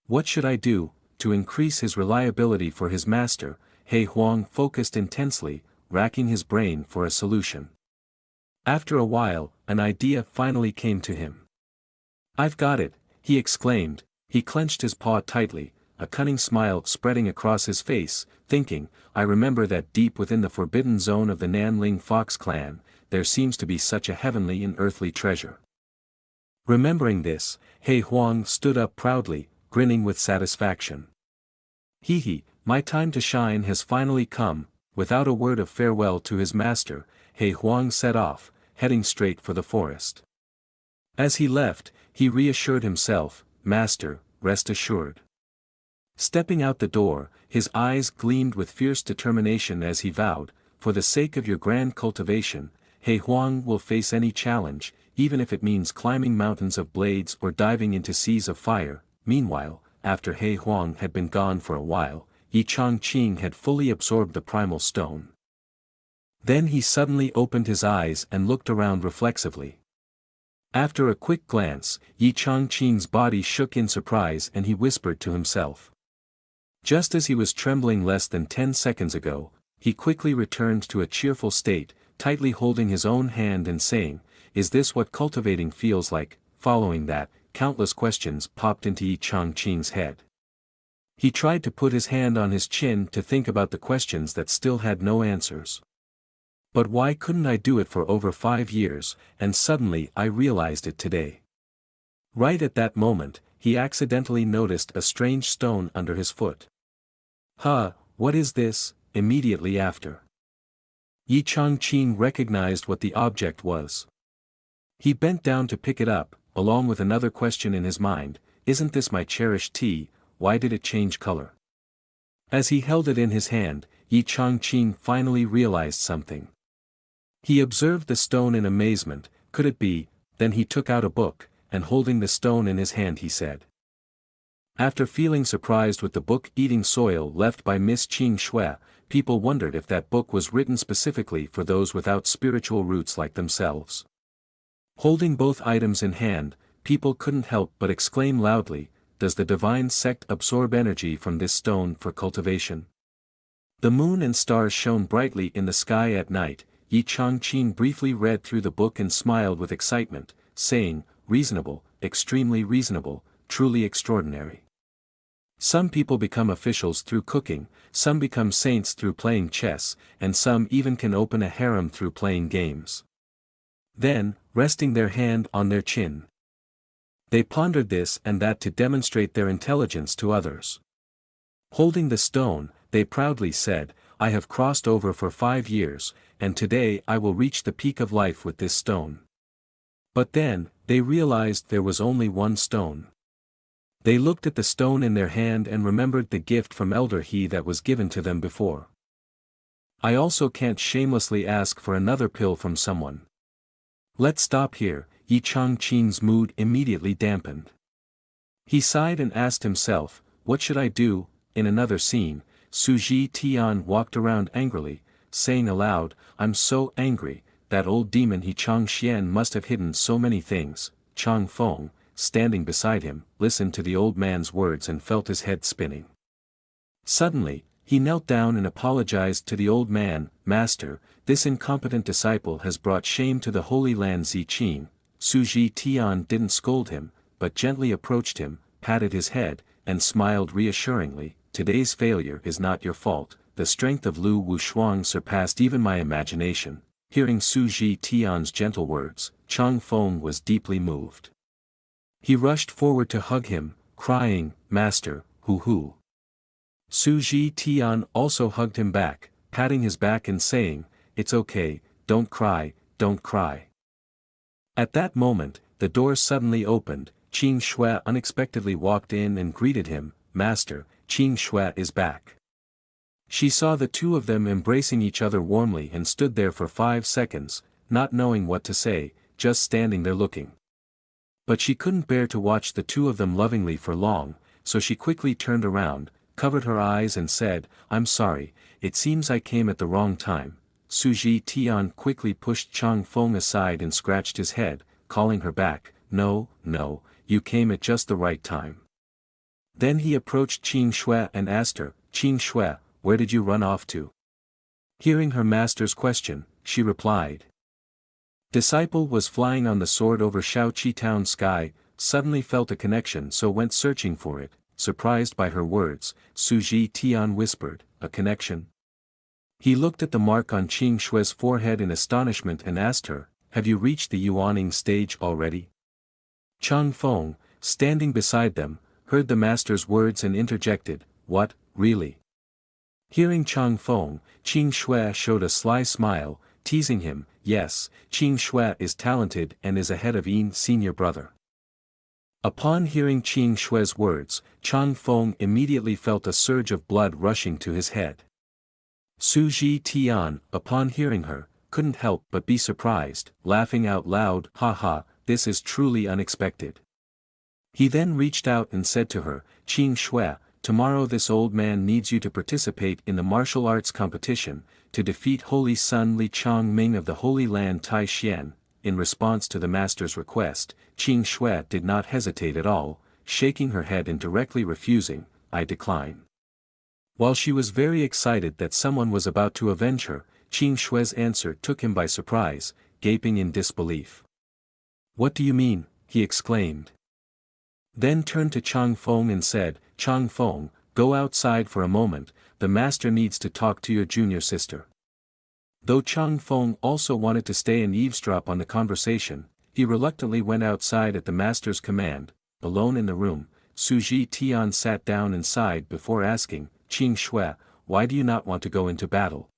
What should I do to increase his reliability for his master? He Huang focused intensely, racking his brain for a solution. After a while, an idea finally came to him. I've got it, he exclaimed. He clenched his paw tightly, a cunning smile spreading across his face, thinking, I remember that deep within the forbidden zone of the Nanling Fox clan, there seems to be such a heavenly and earthly treasure. Remembering this, He Huang stood up proudly, grinning with satisfaction. Hee, my time to shine has finally come. Without a word of farewell to his master, He Huang set off, heading straight for the forest. As he left, he reassured himself, Master, rest assured. Stepping out the door, his eyes gleamed with fierce determination as he vowed, for the sake of your grand cultivation, He Huang will face any challenge, even if it means climbing mountains of blades or diving into seas of fire. Meanwhile, after He Huang had been gone for a while, Yi Changqing had fully absorbed the primal stone. Then he suddenly opened his eyes and looked around reflexively. After a quick glance, Yi Changqing's body shook in surprise and he whispered to himself. Just as he was trembling less than 10 seconds ago, he quickly returned to a cheerful state, tightly holding his own hand and saying, Is this what cultivating feels like? Following that, countless questions popped into Yi Changqing's head. He tried to put his hand on his chin to think about the questions that still had no answers. But why couldn't I do it for over 5 years, and suddenly I realized it today. Right at that moment, he accidentally noticed a strange stone under his foot. What is this? Immediately after, Yi Changqing recognized what the object was. He bent down to pick it up, along with another question in his mind, Isn't this my cherished tea? Why did it change color? As he held it in his hand, Yi Changqing finally realized something. He observed the stone in amazement. Could it be? Then he took out a book, and holding the stone in his hand he said. After feeling surprised with the book Eating Soil left by Miss Qing Shui, people wondered if that book was written specifically for those without spiritual roots like themselves. Holding both items in hand, people couldn't help but exclaim loudly, Does the divine sect absorb energy from this stone for cultivation? The moon and stars shone brightly in the sky at night. Yi Changqing briefly read through the book and smiled with excitement, saying, Reasonable, extremely reasonable, truly extraordinary. Some people become officials through cooking, some become saints through playing chess, and some even can open a harem through playing games. Then, resting their hand on their chin, they pondered this and that to demonstrate their intelligence to others. Holding the stone, they proudly said, I have crossed over for 5 years, and today I will reach the peak of life with this stone. But then, they realized there was only one stone. They looked at the stone in their hand and remembered the gift from Elder He that was given to them before. I also can't shamelessly ask for another pill from someone. Let's stop here. Yi Changqing's mood immediately dampened. He sighed and asked himself, What should I do? In another scene, Su Ji Tian walked around angrily, saying aloud, I'm so angry, that old demon He Changxian must have hidden so many things. Chang Feng, standing beside him, listened to the old man's words and felt his head spinning. Suddenly, he knelt down and apologized to the old man, Master, this incompetent disciple has brought shame to the Holy Land Ziqing. Su Ji Tian didn't scold him, but gently approached him, patted his head, and smiled reassuringly, today's failure is not your fault. The strength of Lu Wushuang surpassed even my imagination. Hearing Su Ji Tian's gentle words, Chang Feng was deeply moved. He rushed forward to hug him, crying, "Master, hoo." Su Ji Tian also hugged him back, patting his back and saying, "It's okay, don't cry, don't cry." At that moment, the door suddenly opened. Qing Shui unexpectedly walked in and greeted him, "Master, Qing Shui is back." She saw the two of them embracing each other warmly and stood there for 5 seconds, not knowing what to say, just standing there looking. But she couldn't bear to watch the two of them lovingly for long, so she quickly turned around, covered her eyes and said, "I'm sorry, it seems I came at the wrong time." Su Ji Tian quickly pushed Chang Feng aside and scratched his head, calling her back, No, you came at just the right time." Then he approached Qing Shui and asked her, "Qing Shui, where did you run off to?" Hearing her master's question, she replied. Disciple was flying on the sword over Shaoqi town sky, suddenly felt a connection so went searching for it. Surprised by her words, Su Ji Tian whispered, "A connection?" He looked at the mark on Qing Shui's forehead in astonishment and asked her, "Have you reached the yuaning stage already?" Chang Feng, standing beside them, heard the master's words and interjected, "What, really?" Hearing Chang Feng, Qing Shui showed a sly smile, teasing him, "Yes, Qing Shui is talented and is ahead of Yin's senior brother." Upon hearing Qing Shui's words, Chang Feng immediately felt a surge of blood rushing to his head. Su Ji Tian, upon hearing her, couldn't help but be surprised, laughing out loud, "Ha, this is truly unexpected." He then reached out and said to her, "Qing Shui, tomorrow this old man needs you to participate in the martial arts competition, to defeat Holy Sun Li Changming of the Holy Land Taixien." In response to the master's request, Qing Shui did not hesitate at all, shaking her head and directly refusing, "I decline." While she was very excited that someone was about to avenge her, Qing Shui's answer took him by surprise, gaping in disbelief. "What do you mean?" he exclaimed. Then turned to Chang Feng and said, "Chang Feng, go outside for a moment, the master needs to talk to your junior sister." Though Chang Feng also wanted to stay and eavesdrop on the conversation, he reluctantly went outside at the master's command. Alone in the room, Su Ji Tian sat down and sighed before asking, "Qing Shui, why do you not want to go into battle?"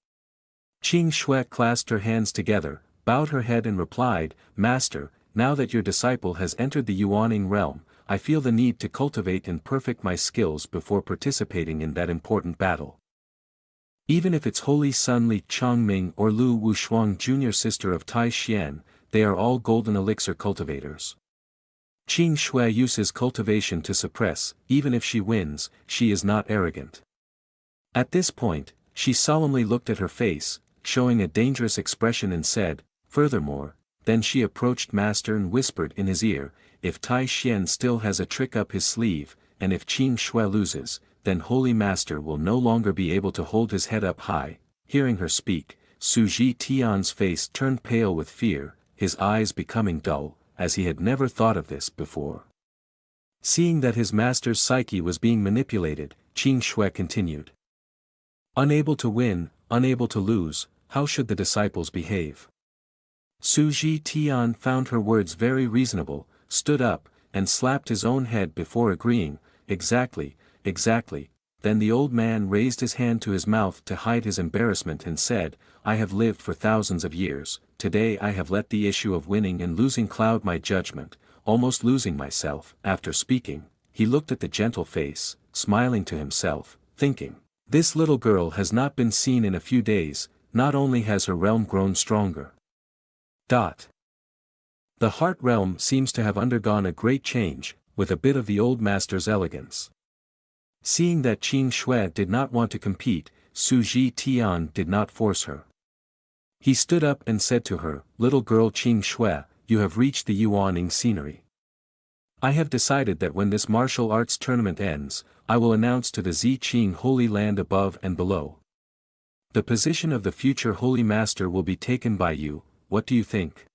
Qing Shui clasped her hands together, bowed her head and replied, "Master, now that your disciple has entered the Yuaning realm, I feel the need to cultivate and perfect my skills before participating in that important battle. Even if it's Holy Sun Li Changming or Lu Wushuang junior sister of Tai Xian, they are all golden elixir cultivators. Qing Shui uses cultivation to suppress, even if she wins, she is not arrogant." At this point, she solemnly looked at her face, showing a dangerous expression and said, "Furthermore," then she approached Master and whispered in his ear, "If Tai Xian still has a trick up his sleeve, and if Qing Shui loses, then Holy Master will no longer be able to hold his head up high." Hearing her speak, Su Ji Tian's face turned pale with fear, his eyes becoming dull, as he had never thought of this before. Seeing that his master's psyche was being manipulated, Qing Shui continued. "Unable to win, unable to lose, how should the disciples behave?" Su Ji Tian found her words very reasonable, stood up, and slapped his own head before agreeing, Exactly. Then the old man raised his hand to his mouth to hide his embarrassment and said, "I have lived for thousands of years, today I have let the issue of winning and losing cloud my judgment, almost losing myself." After speaking, he looked at the gentle face, smiling to himself, thinking, "This little girl has not been seen in a few days, not only has her realm grown stronger. The heart realm seems to have undergone a great change, with a bit of the old master's elegance." Seeing that Qing Shui did not want to compete, Su Ji Tian did not force her. He stood up and said to her, "Little girl Qing Shui, you have reached the Yuaning scenery. I have decided that when this martial arts tournament ends, I will announce to the Ziqing Holy Land above and below. The position of the future Holy Master will be taken by you. What do you think?"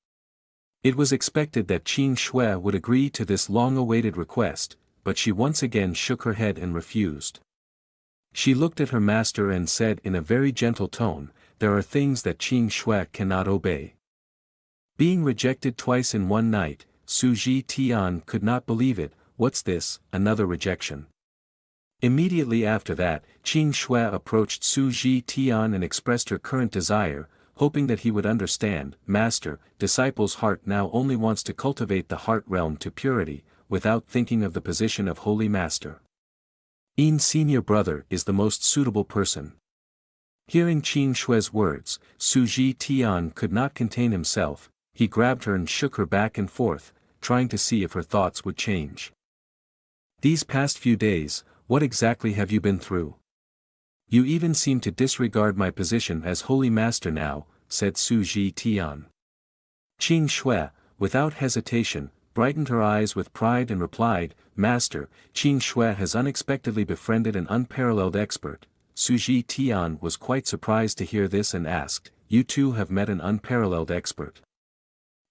It was expected that Qing Shui would agree to this long-awaited request, but she once again shook her head and refused. She looked at her master and said in a very gentle tone, "There are things that Qing Shui cannot obey." Being rejected twice in one night, Su Ji Tian could not believe it. What's this, another rejection? Immediately after that, Qing Shui approached Su Ji Tian and expressed her current desire, hoping that he would understand. Master, disciple's heart now only wants to cultivate the heart realm to purity, without thinking of the position of holy master. Yin senior brother is the most suitable person. Hearing Qing Shui's words, Su Ji Tian could not contain himself. He grabbed her and shook her back and forth, trying to see if her thoughts would change. These past few days, what exactly have you been through? You even seem to disregard my position as holy master now, said Su Ji Tian. Qing Shui, without hesitation, brightened her eyes with pride and replied, Master, Qing Shui has unexpectedly befriended an unparalleled expert. Su Ji Tian was quite surprised to hear this and asked, You too have met an unparalleled expert?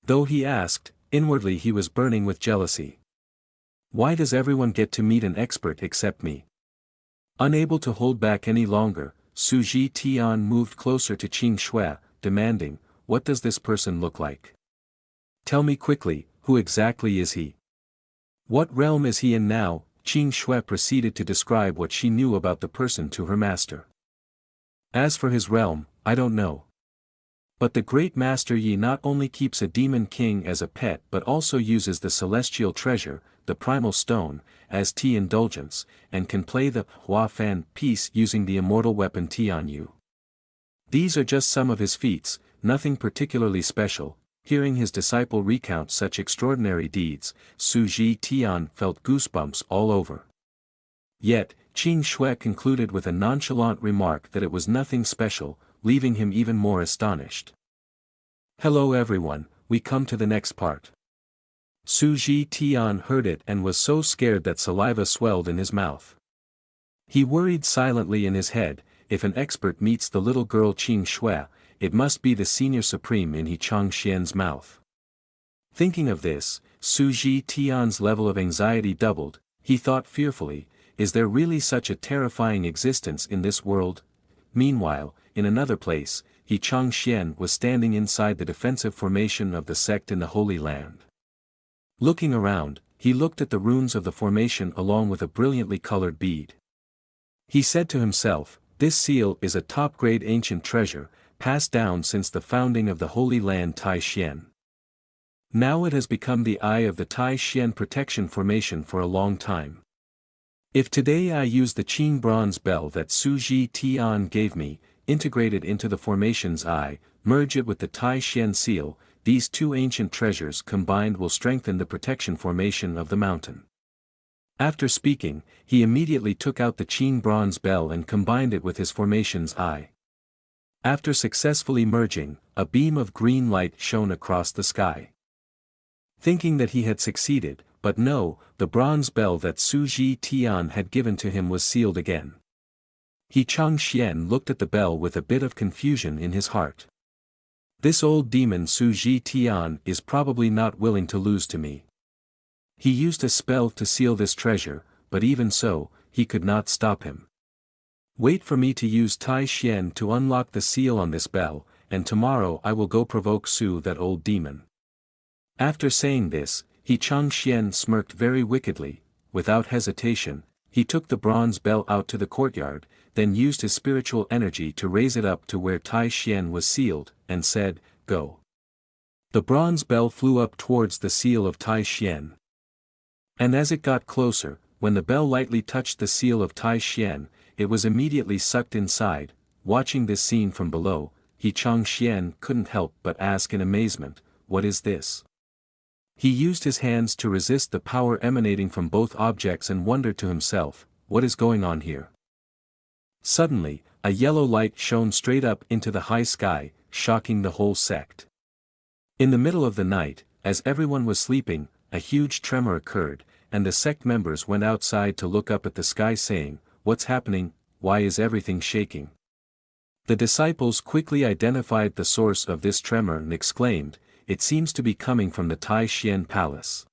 Though he asked, inwardly he was burning with jealousy. Why does everyone get to meet an expert except me? Unable to hold back any longer, Su Ji Tian moved closer to Qing Shui, demanding, What does this person look like? Tell me quickly, who exactly is he? What realm is he in now? Qing Shui proceeded to describe what she knew about the person to her master. As for his realm, I don't know. But the great master Yi not only keeps a demon king as a pet but also uses the celestial treasure, the primal stone, as tea indulgence, and can play the Hua Fan piece using the immortal weapon Tianyu. These are just some of his feats, nothing particularly special. Hearing his disciple recount such extraordinary deeds, Su Ji Tian felt goosebumps all over. Yet, Qing Shui concluded with a nonchalant remark that it was nothing special, leaving him even more astonished. Hello everyone, we come to the next part. Su Ji Tian heard it and was so scared that saliva swelled in his mouth. He worried silently in his head, if an expert meets the little girl Qing Shui, it must be the senior supreme in He Changxian's mouth. Thinking of this, Su Ji Tian's level of anxiety doubled. He thought fearfully, is there really such a terrifying existence in this world? Meanwhile, in another place, He Changxian was standing inside the defensive formation of the sect in the Holy Land. Looking around, he looked at the runes of the formation along with a brilliantly colored bead. He said to himself, this seal is a top-grade ancient treasure, passed down since the founding of the Holy Land Tai-Xian. Now it has become the eye of the Tai-Xian protection formation for a long time. If today I use the Qing bronze bell that Su Ji Tian gave me, integrate it into the formation's eye, merge it with the Tai-Xian seal, these two ancient treasures combined will strengthen the protection formation of the mountain. After speaking, he immediately took out the Qing bronze bell and combined it with his formation's eye. After successfully merging, a beam of green light shone across the sky. Thinking that he had succeeded, but no, the bronze bell that Su Ji Tian had given to him was sealed again. He Changxian looked at the bell with a bit of confusion in his heart. This old demon Su Ji Tian is probably not willing to lose to me. He used a spell to seal this treasure, but even so, he could not stop him. Wait for me to use Tai-Xian to unlock the seal on this bell, and tomorrow I will go provoke Su that old demon. After saying this, He Changxian smirked very wickedly. Without hesitation, he took the bronze bell out to the courtyard, then used his spiritual energy to raise it up to where Tai-Xian was sealed, and said, Go. The bronze bell flew up towards the seal of Tai-Xian. And as it got closer, when the bell lightly touched the seal of Tai-Xian, it was immediately sucked inside. Watching this scene from below, He Changxian couldn't help but ask in amazement, what is this? He used his hands to resist the power emanating from both objects and wondered to himself, what is going on here? Suddenly, a yellow light shone straight up into the high sky, shocking the whole sect. In the middle of the night, as everyone was sleeping, a huge tremor occurred, and the sect members went outside to look up at the sky saying, What's happening? Why is everything shaking? The disciples quickly identified the source of this tremor and exclaimed, It seems to be coming from the Tai-Xian palace.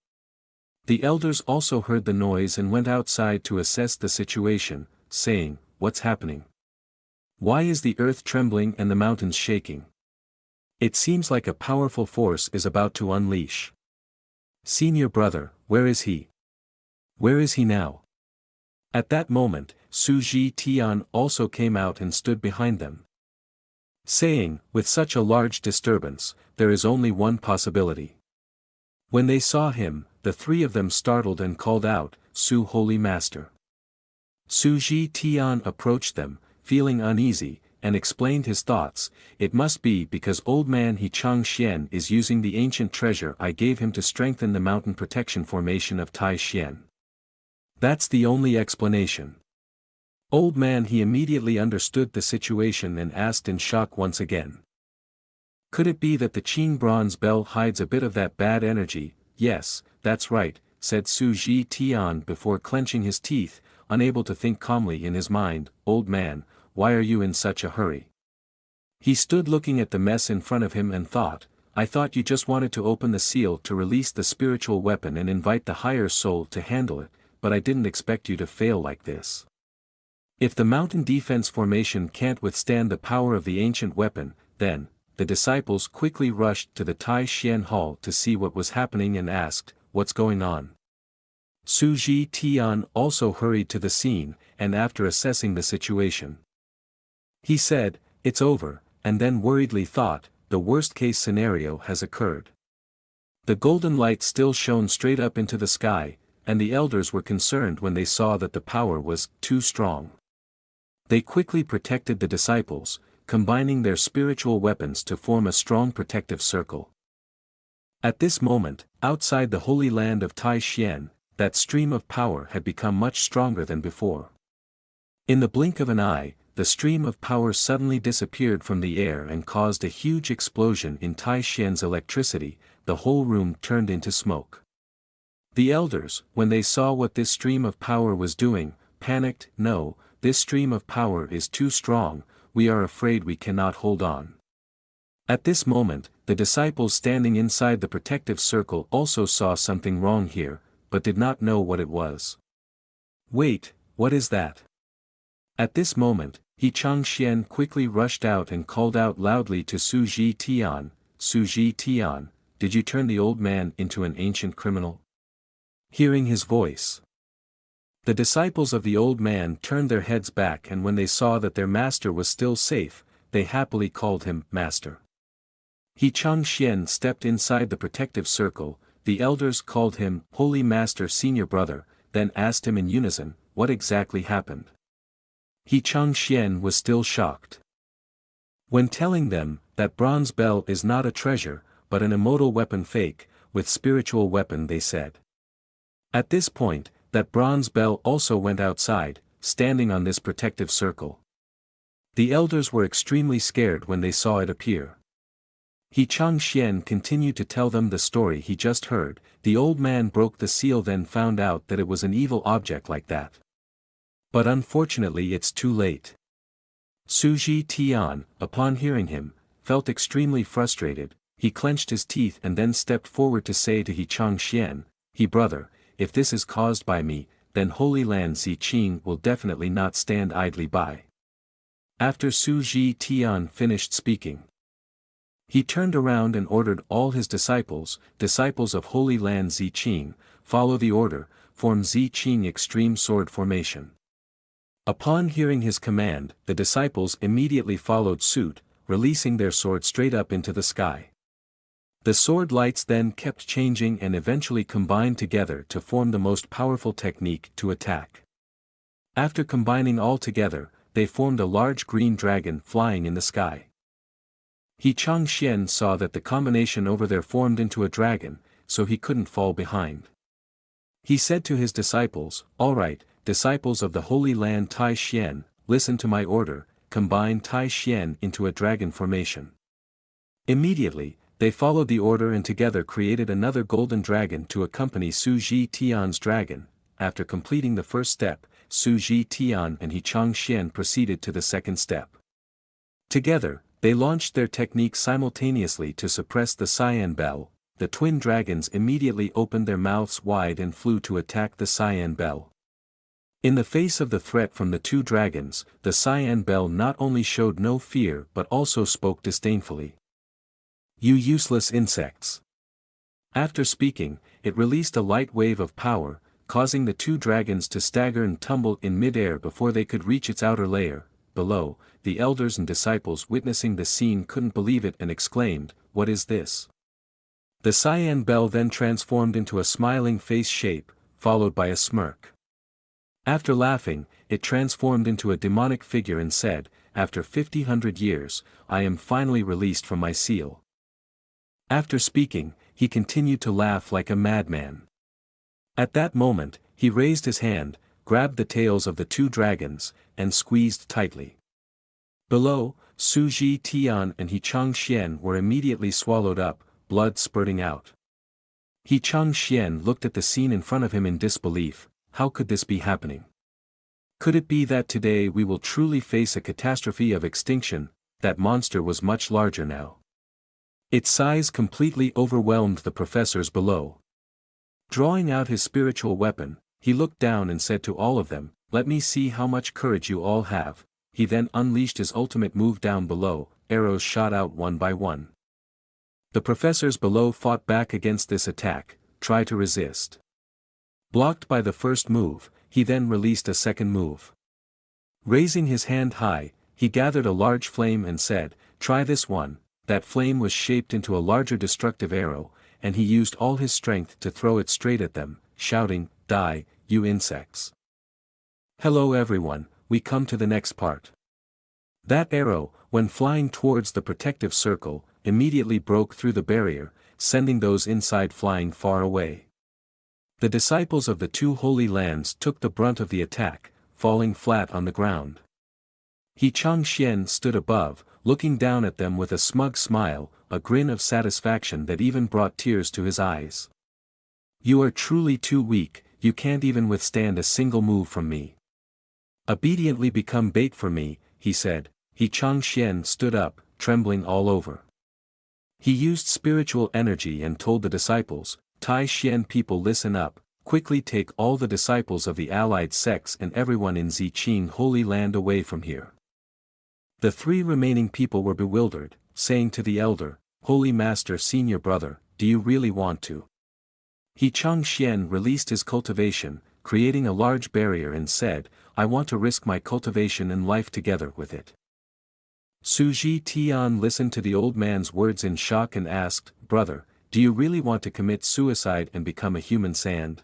The elders also heard the noise and went outside to assess the situation, saying, what's happening? Why is the earth trembling and the mountains shaking? It seems like a powerful force is about to unleash. Senior brother, where is he? Where is he now? At that moment, Su Ji Tian also came out and stood behind them, saying, with such a large disturbance, there is only one possibility. When they saw him, the three of them startled and called out, Su Holy Master. Su Ji Tian approached them, feeling uneasy, and explained his thoughts. It must be because old man He Chang Xian is using the ancient treasure I gave him to strengthen the mountain protection formation of Tai Xian. That's the only explanation. Old man He immediately understood the situation and asked in shock once again. Could it be that the Qing bronze bell hides a bit of that bad energy? Yes, that's right, said Su Ji Tian before clenching his teeth, unable to think calmly in his mind. Old man, why are you in such a hurry? He stood looking at the mess in front of him and thought, I thought you just wanted to open the seal to release the spiritual weapon and invite the higher soul to handle it, but I didn't expect you to fail like this. If the mountain defense formation can't withstand the power of the ancient weapon, then, the disciples quickly rushed to the Tai Xian Hall to see what was happening and asked, what's going on? Su Ji Tian also hurried to the scene, and after assessing the situation, he said, it's over, and then worriedly thought, the worst-case scenario has occurred. The golden light still shone straight up into the sky, and the elders were concerned when they saw that the power was too strong. They quickly protected the disciples, combining their spiritual weapons to form a strong protective circle. At this moment, outside the holy land of Tai Xian, that stream of power had become much stronger than before. In the blink of an eye, the stream of power suddenly disappeared from the air and caused a huge explosion in Tai Xian's electricity. The whole room turned into smoke. The elders, when they saw what this stream of power was doing, panicked. No, this stream of power is too strong, we are afraid we cannot hold on. At this moment, the disciples standing inside the protective circle also saw something wrong here, but did not know what it was. Wait, what is that? At this moment, He Chang Xian quickly rushed out and called out loudly to Su Ji Tian, Su Ji Tian, did you turn the old man into an ancient criminal? Hearing his voice, the disciples of the old man turned their heads back, and when they saw that their master was still safe, they happily called him master. He Chang Xian stepped inside the protective circle. The elders called him Holy Master Senior Brother, then asked him in unison, what exactly happened? He Chang Xian was still shocked. When telling them that bronze bell is not a treasure, but an immortal weapon fake, with spiritual weapon, they said. At this point, that bronze bell also went outside, standing on this protective circle. The elders were extremely scared when they saw it appear. He Chang Xian continued to tell them the story he just heard. The old man broke the seal, then found out that it was an evil object like that. But unfortunately it's too late. Su Ji Tian, upon hearing him, felt extremely frustrated. He clenched his teeth and then stepped forward to say to He Chang Xian, He brother, if this is caused by me, then Holy Land Ziqing will definitely not stand idly by. After Su Ji Tian finished speaking, he turned around and ordered all his disciples of Holy Land Ziqing, follow the order, form Ziqing extreme sword formation. Upon hearing his command, the disciples immediately followed suit, releasing their sword straight up into the sky. The sword lights then kept changing and eventually combined together to form the most powerful technique to attack. After combining all together, they formed a large green dragon flying in the sky. He Chang Xian saw that the combination over there formed into a dragon, so he couldn't fall behind. He said to his disciples, all right, disciples of the Holy Land Tai Xian, listen to my order, combine Tai Xian into a dragon formation. Immediately, they followed the order and together created another golden dragon to accompany Su Ji Tian's dragon. After completing the first step, Su Ji Tian and He Chang Xian proceeded to the second step. Together, they launched their technique simultaneously to suppress the cyan bell. The twin dragons immediately opened their mouths wide and flew to attack the cyan bell. In the face of the threat from the two dragons, the cyan bell not only showed no fear but also spoke disdainfully. You useless insects! After speaking, it released a light wave of power, causing the two dragons to stagger and tumble in mid-air before they could reach its outer layer. Below, the elders and disciples witnessing the scene couldn't believe it and exclaimed, "What is this?" The cyan bell then transformed into a smiling face shape, followed by a smirk. After laughing, it transformed into a demonic figure and said, "After 50 years, I am finally released from my seal." After speaking, he continued to laugh like a madman. At that moment, he raised his hand, grabbed the tails of the two dragons, and squeezed tightly. Below, Su Ji Tian and He Chang Xian were immediately swallowed up, blood spurting out. He Chang Xian looked at the scene in front of him in disbelief. How could this be happening? Could it be that today we will truly face a catastrophe of extinction? That monster was much larger now. Its size completely overwhelmed the professors below. Drawing out his spiritual weapon, he looked down and said to all of them, "Let me see how much courage you all have." He then unleashed his ultimate move down below, arrows shot out one by one. The professors below fought back against this attack, tried to resist. Blocked by the first move, he then released a second move. Raising his hand high, he gathered a large flame and said, "Try this one." That flame was shaped into a larger destructive arrow, and he used all his strength to throw it straight at them, shouting, "Die, you insects!" Hello everyone, we come to the next part. That arrow, when flying towards the protective circle, immediately broke through the barrier, sending those inside flying far away. The disciples of the two holy lands took the brunt of the attack, falling flat on the ground. He Chang Xian stood above, looking down at them with a smug smile, a grin of satisfaction that even brought tears to his eyes. "You are truly too weak, you can't even withstand a single move from me. Obediently become bait for me," he said. He Chang Xian stood up, trembling all over. He used spiritual energy and told the disciples, "Tai Xian people listen up, quickly take all the disciples of the allied sects and everyone in Ziqing Holy Land away from here." The three remaining people were bewildered, saying to the elder, "Holy Master Senior Brother, do you really want to?" He Chang Xian released his cultivation, creating a large barrier and said, "I want to risk my cultivation and life together with it." Su Ji Tian listened to the old man's words in shock and asked, "Brother, do you really want to commit suicide and become a human sand?"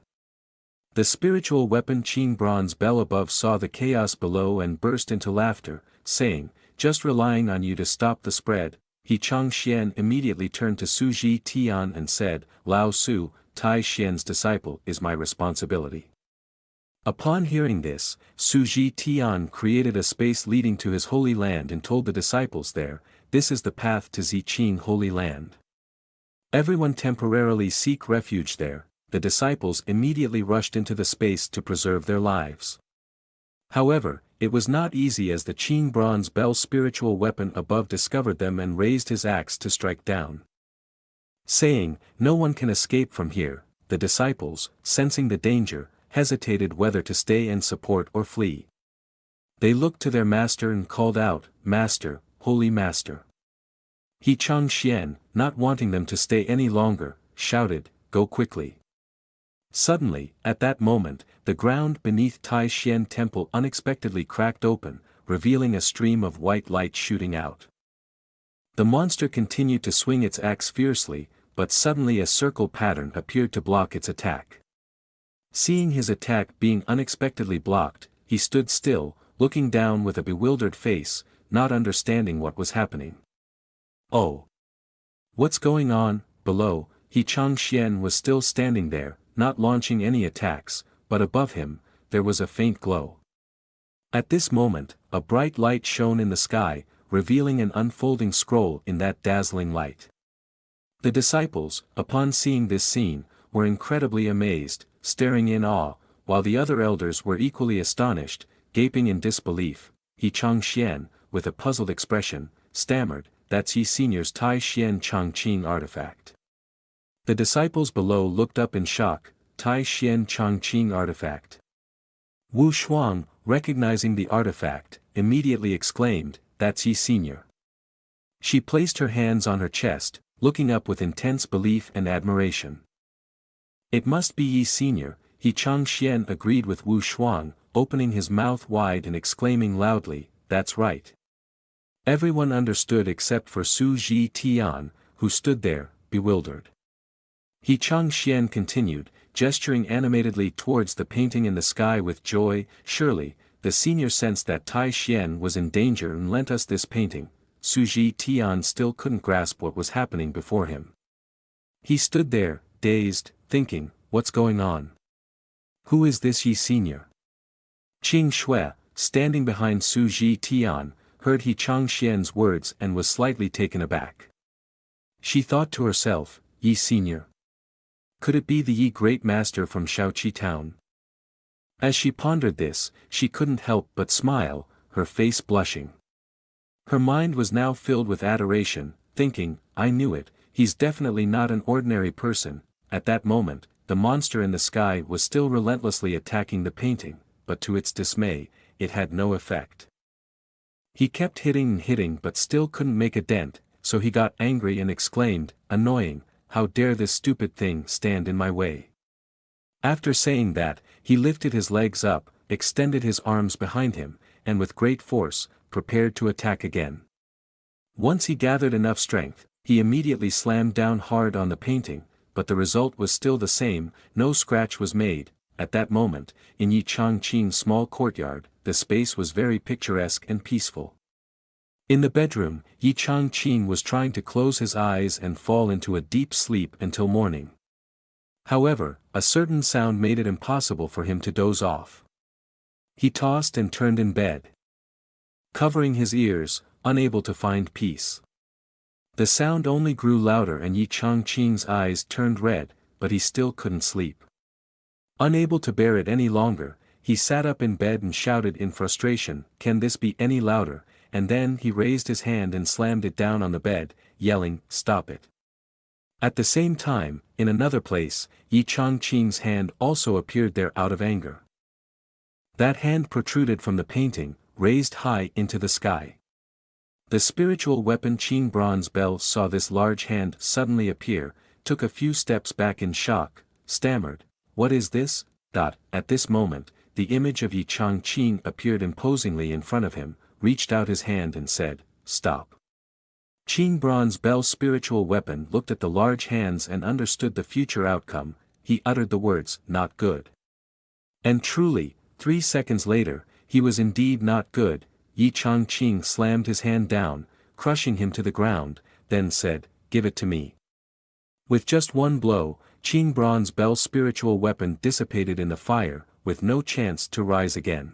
The spiritual weapon Qing bronze bell above saw the chaos below and burst into laughter, saying, "Just relying on you to stop the spread." He Chang Xian immediately turned to Su Ji Tian and said, "Lao Su, Tai Xian's disciple, is my responsibility." Upon hearing this, Su Ji Tian created a space leading to his holy land and told the disciples there, "This is the path to Ziqing Holy Land. Everyone temporarily seek refuge there." The disciples immediately rushed into the space to preserve their lives. However, it was not easy as the Qing bronze bell spiritual weapon above discovered them and raised his axe to strike down. Saying, "No one can escape from here," the disciples, sensing the danger, hesitated whether to stay and support or flee. They looked to their master and called out, "Master, Holy Master." He Chang Xian, not wanting them to stay any longer, shouted, "Go quickly." Suddenly, at that moment, the ground beneath Tai Xian Temple unexpectedly cracked open, revealing a stream of white light shooting out. The monster continued to swing its axe fiercely, but suddenly a circle pattern appeared to block its attack. Seeing his attack being unexpectedly blocked, he stood still, looking down with a bewildered face, not understanding what was happening. "Oh! What's going on?" Below, He Chang Xian was still standing there, not launching any attacks, but above him, there was a faint glow. At this moment, a bright light shone in the sky, revealing an unfolding scroll in that dazzling light. The disciples, upon seeing this scene, were incredibly amazed, staring in awe, while the other elders were equally astonished, gaping in disbelief. He Chang Xian, with a puzzled expression, stammered, "That's Yi Senior's Tai Xian Changqing artifact." The disciples below looked up in shock. Tai Xian Changqing artifact. Wu Shuang, recognizing the artifact, immediately exclaimed, "That's Yi Senior." She placed her hands on her chest, looking up with intense belief and admiration. "It must be Yi Senior," He Changxian agreed with Wu Shuang, opening his mouth wide and exclaiming loudly, "That's right." Everyone understood except for Su Ji Tian, who stood there, bewildered. He Changxian continued, gesturing animatedly towards the painting in the sky with joy, "Surely, the senior sensed that Tai Xian was in danger and lent us this painting." Su Ji Tian still couldn't grasp what was happening before him. He stood there, dazed, thinking, "What's going on? Who is this Yi Senior?" Qing Shui, standing behind Su Ji Tian, heard He Changxian's words and was slightly taken aback. She thought to herself, "Yi Senior? Could it be the Yi Great Master from Shaoqi Town?" As she pondered this, she couldn't help but smile, her face blushing. Her mind was now filled with adoration, thinking, "I knew it, he's definitely not an ordinary person." At that moment, the monster in the sky was still relentlessly attacking the painting, but to its dismay, it had no effect. He kept hitting and hitting but still couldn't make a dent, so he got angry and exclaimed, "Annoying, how dare this stupid thing stand in my way." After saying that, he lifted his legs up, extended his arms behind him, and with great force, prepared to attack again. Once he gathered enough strength, he immediately slammed down hard on the painting, but the result was still the same, no scratch was made. At that moment, in Yi Changqing's small courtyard, the space was very picturesque and peaceful. In the bedroom, Yi Changqing was trying to close his eyes and fall into a deep sleep until morning. However, a certain sound made it impossible for him to doze off. He tossed and turned in bed, covering his ears, unable to find peace. The sound only grew louder and Yi Changqing's eyes turned red, but he still couldn't sleep. Unable to bear it any longer, he sat up in bed and shouted in frustration, "Can this be any louder?" And then he raised his hand and slammed it down on the bed, yelling, "Stop it." At the same time, in another place, Yi Changqing's hand also appeared there out of anger. That hand protruded from the painting, raised high into the sky. The spiritual weapon Qing Bronze Bell saw this large hand suddenly appear, took a few steps back in shock, stammered, "What is this?" At this moment, the image of Yi Changqing appeared imposingly in front of him, reached out his hand and said, "Stop." Qing Bronze Bell's spiritual weapon looked at the large hands and understood the future outcome. He uttered the words, "Not good." And truly, 3 seconds later, he was indeed not good. Yi Changqing slammed his hand down, crushing him to the ground, then said, "Give it to me." With just one blow, Qing Bronze Bell's spiritual weapon dissipated in the fire, with no chance to rise again.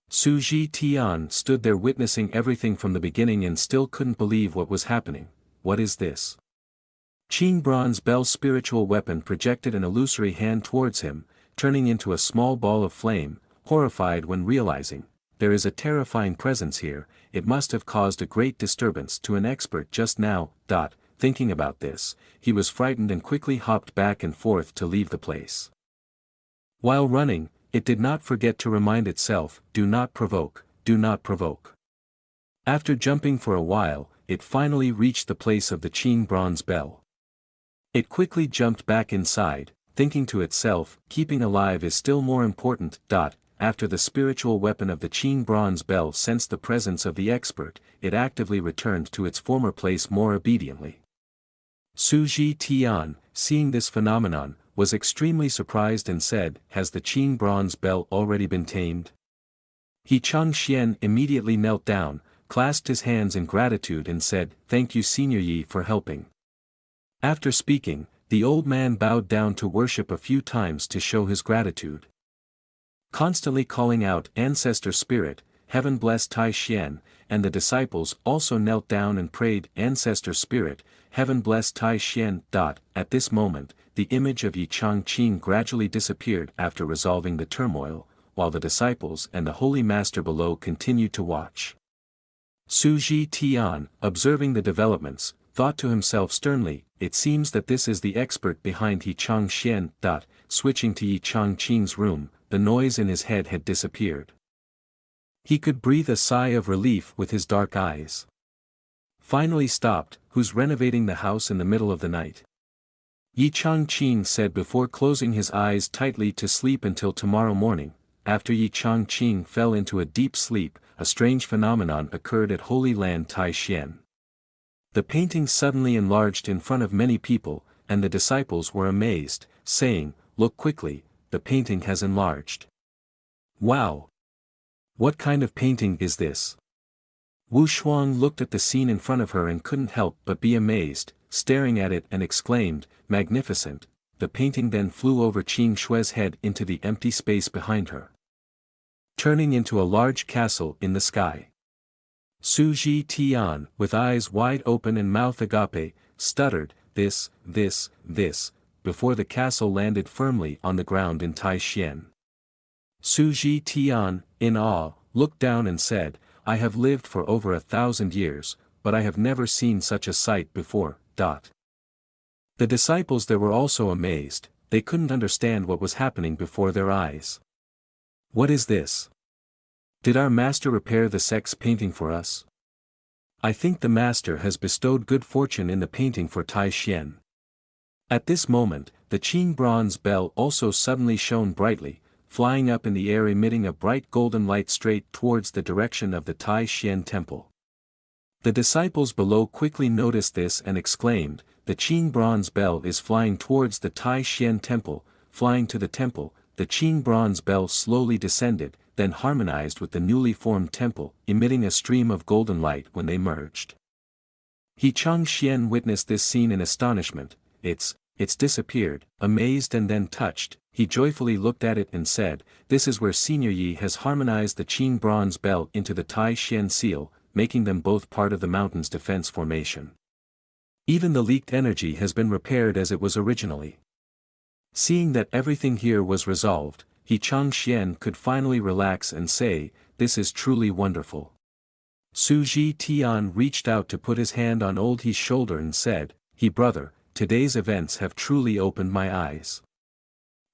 Su Ji Tian stood there witnessing everything from the beginning and still couldn't believe what was happening. What is this? Qing Bronze Bell's spiritual weapon projected an illusory hand towards him, turning into a small ball of flame. Horrified when realizing, there is a terrifying presence here, it must have caused a great disturbance to an expert just now. Thinking about this, he was frightened and quickly hopped back and forth to leave the place. While running, it did not forget to remind itself, "Do not provoke, do not provoke." After jumping for a while, it finally reached the place of the Qing Bronze Bell. It quickly jumped back inside, thinking to itself, "Keeping alive is still more important." After the spiritual weapon of the Qing Bronze Bell sensed the presence of the expert, it actively returned to its former place more obediently. Su Ji Tian, seeing this phenomenon, was extremely surprised and said, "Has the Qing Bronze Bell already been tamed?" He Changxian immediately knelt down, clasped his hands in gratitude and said, "Thank you Senior Yi for helping." After speaking, the old man bowed down to worship a few times to show his gratitude. Constantly calling out, "Ancestor Spirit, Heaven bless Tai Xian," and the disciples also knelt down and prayed, "Ancestor Spirit, Heaven bless Tai Xian." At this moment, the image of Yi Changqing gradually disappeared after resolving the turmoil, while the disciples and the Holy Master below continued to watch. Su Ji Tian, observing the developments, thought to himself sternly, "It seems that this is the expert behind Yi Changxian." Switching to Yi Changqing's room, the noise in his head had disappeared. He could breathe a sigh of relief with his dark eyes. Finally stopped, who's renovating the house in the middle of the night? Yi Changqing said before closing his eyes tightly to sleep until tomorrow morning. After Yi Changqing fell into a deep sleep, a strange phenomenon occurred at Holy Land Taixien. The painting suddenly enlarged in front of many people, and the disciples were amazed, saying, "Look quickly, the painting has enlarged." Wow! What kind of painting is this? Wu Shuang looked at the scene in front of her and couldn't help but be amazed, staring at it and exclaimed, "Magnificent." The painting then flew over Qing Shue's head into the empty space behind her, turning into a large castle in the sky. Su Ji Tian, with eyes wide open and mouth agape, stuttered, this, before the castle landed firmly on the ground in Taixien. Su Ji Tian, in awe, looked down and said, "I have lived for over 1,000 years, but I have never seen such a sight before." The disciples there were also amazed, they couldn't understand what was happening before their eyes. What is this? Did our master repair the sex painting for us? I think the master has bestowed good fortune in the painting for Taixien. At this moment, the Qing bronze bell also suddenly shone brightly, flying up in the air emitting a bright golden light straight towards the direction of the Taixien temple. The disciples below quickly noticed this and exclaimed, "The Qing bronze bell is flying towards the Taixien temple." Flying to the temple, the Qing bronze bell slowly descended, then harmonized with the newly formed temple, emitting a stream of golden light when they merged. He Changxian witnessed this scene in astonishment. It's disappeared. Amazed and then touched, he joyfully looked at it and said, "This is where Senior Yi has harmonized the Qing bronze bell into the Taixien seal, making them both part of the mountain's defense formation. Even the leaked energy has been repaired as it was originally." Seeing that everything here was resolved, He Changxian could finally relax and say, "This is truly wonderful." Su Ji Tian reached out to put his hand on old He's shoulder and said, "He brother, today's events have truly opened my eyes.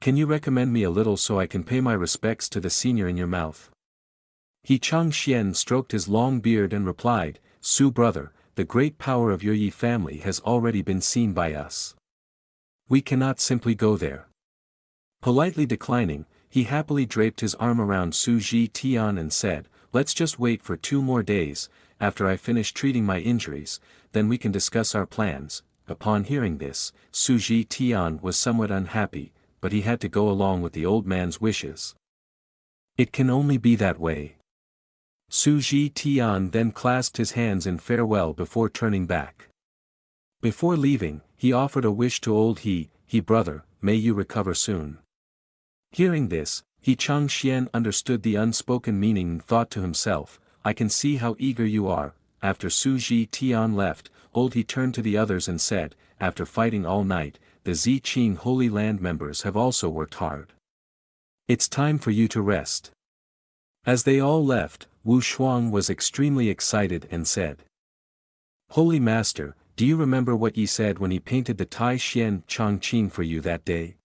Can you recommend me a little so I can pay my respects to the senior in your mouth?" He Changxian stroked his long beard and replied, "Su brother, the great power of your Yi family has already been seen by us. We cannot simply go there." Politely declining, he happily draped his arm around Su Ji Tian and said, "Let's just wait for 2 more days, after I finish treating my injuries, then we can discuss our plans." Upon hearing this, Su Ji Tian was somewhat unhappy, but he had to go along with the old man's wishes. It can only be that way. Su Ji Tian then clasped his hands in farewell before turning back. Before leaving, he offered a wish to old He brother, "May you recover soon." Hearing this, He Changxian understood the unspoken meaning and thought to himself, "I can see how eager you are." After Su Ji Tian left, old He turned to the others and said, "After fighting all night, the Ziqing Holy Land members have also worked hard. It's time for you to rest." As they all left, Wu Shuang was extremely excited and said, "Holy Master, do you remember what Yi said when he painted the Taixien Changqing for you that day?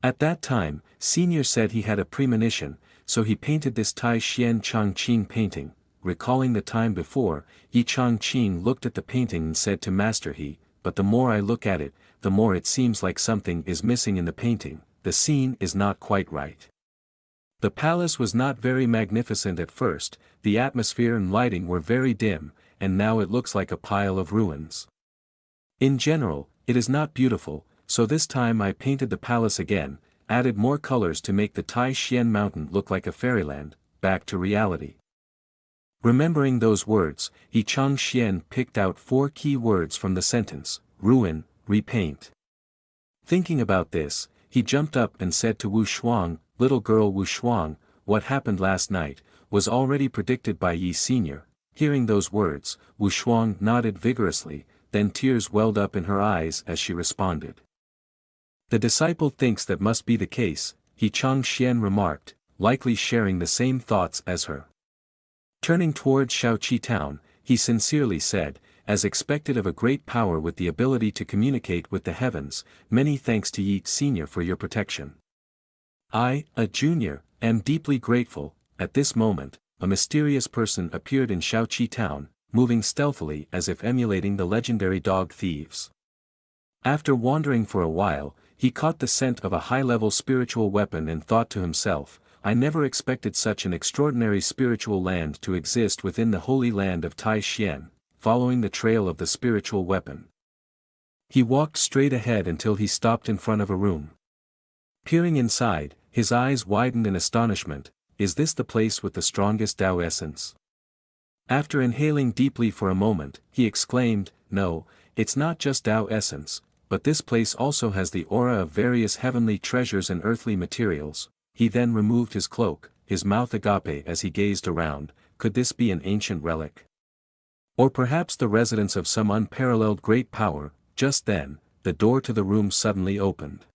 At that time, Senior said he had a premonition, so he painted this Taixien Changqing painting." Recalling the time before, Yi Changqing looked at the painting and said to Master He, "But the more I look at it, the more it seems like something is missing in the painting, the scene is not quite right. The palace was not very magnificent at first, the atmosphere and lighting were very dim, and now it looks like a pile of ruins. In general, it is not beautiful, so this time I painted the palace again, added more colors to make the Taixien mountain look like a fairyland, back to reality." Remembering those words, He Changxian picked out 4 key words from the sentence, ruin, repaint. Thinking about this, he jumped up and said to Wu Shuang, "Little girl Wu Shuang, what happened last night, was already predicted by Yi Senior." Hearing those words, Wu Shuang nodded vigorously, then tears welled up in her eyes as she responded. "The disciple thinks that must be the case," He Changxian remarked, likely sharing the same thoughts as her. Turning towards Shaoqi town, he sincerely said, "As expected of a great power with the ability to communicate with the heavens, many thanks to Yi Senior for your protection. I, a junior, am deeply grateful. At this moment, a mysterious person appeared in Shaoqi town, moving stealthily as if emulating the legendary dog thieves. After wandering for a while, he caught the scent of a high-level spiritual weapon and thought to himself, I never expected such an extraordinary spiritual land to exist within the holy land of Tai Xian, following the trail of the spiritual weapon. He walked straight ahead until he stopped in front of a room. Peering inside, his eyes widened in astonishment. Is this the place with the strongest Tao essence? After inhaling deeply for a moment, he exclaimed, no, it's not just Tao essence, but this place also has the aura of various heavenly treasures and earthly materials. He then removed his cloak, his mouth agape as he gazed around. Could this be an ancient relic? Or perhaps the residence of some unparalleled great power? Just then, the door to the room suddenly opened.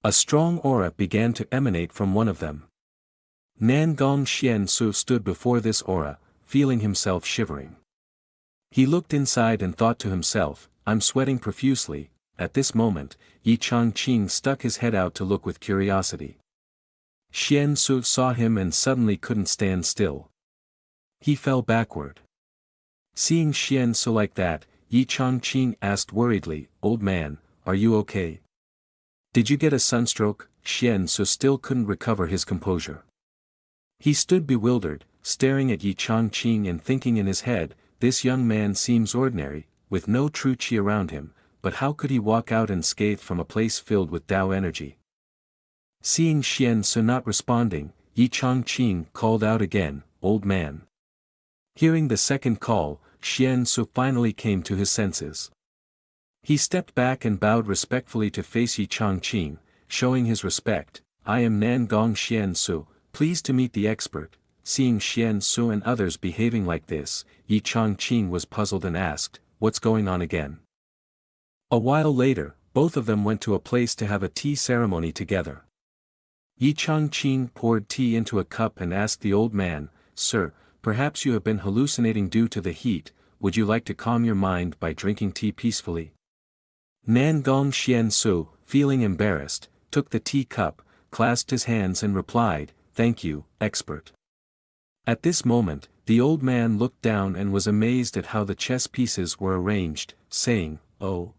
A strong aura began to emanate from one of them. Nan Gongxian Su stood before this aura, feeling himself shivering. He looked inside and thought to himself, I'm sweating profusely. At this moment, Yi Changqing stuck his head out to look with curiosity. Xian Su saw him and suddenly couldn't stand still. He fell backward. Seeing Xian Su like that, Yi Changqing asked worriedly, Old man, are you okay? Did you get a sunstroke? Xian Su still couldn't recover his composure. He stood bewildered, staring at Yi Changqing and thinking in his head, this young man seems ordinary, with no true qi around him, but how could he walk out unscathed from a place filled with Tao energy? Seeing Xian Su not responding, Yi Changqing called out again, Old man. Hearing the second call, Xian Su finally came to his senses. He stepped back and bowed respectfully to face Yi Changqing, showing his respect. I am Nan Gongxian Su, pleased to meet the expert. Seeing Xian Su and others behaving like this, Yi Changqing was puzzled and asked, what's going on again? A while later, both of them went to a place to have a tea ceremony together. Yi Changqing poured tea into a cup and asked the old man, Sir, perhaps you have been hallucinating due to the heat, would you like to calm your mind by drinking tea peacefully? Nan Gongxian Su, feeling embarrassed, took the tea cup, clasped his hands and replied, Thank you, expert. At this moment, the old man looked down and was amazed at how the chess pieces were arranged, saying, Oh.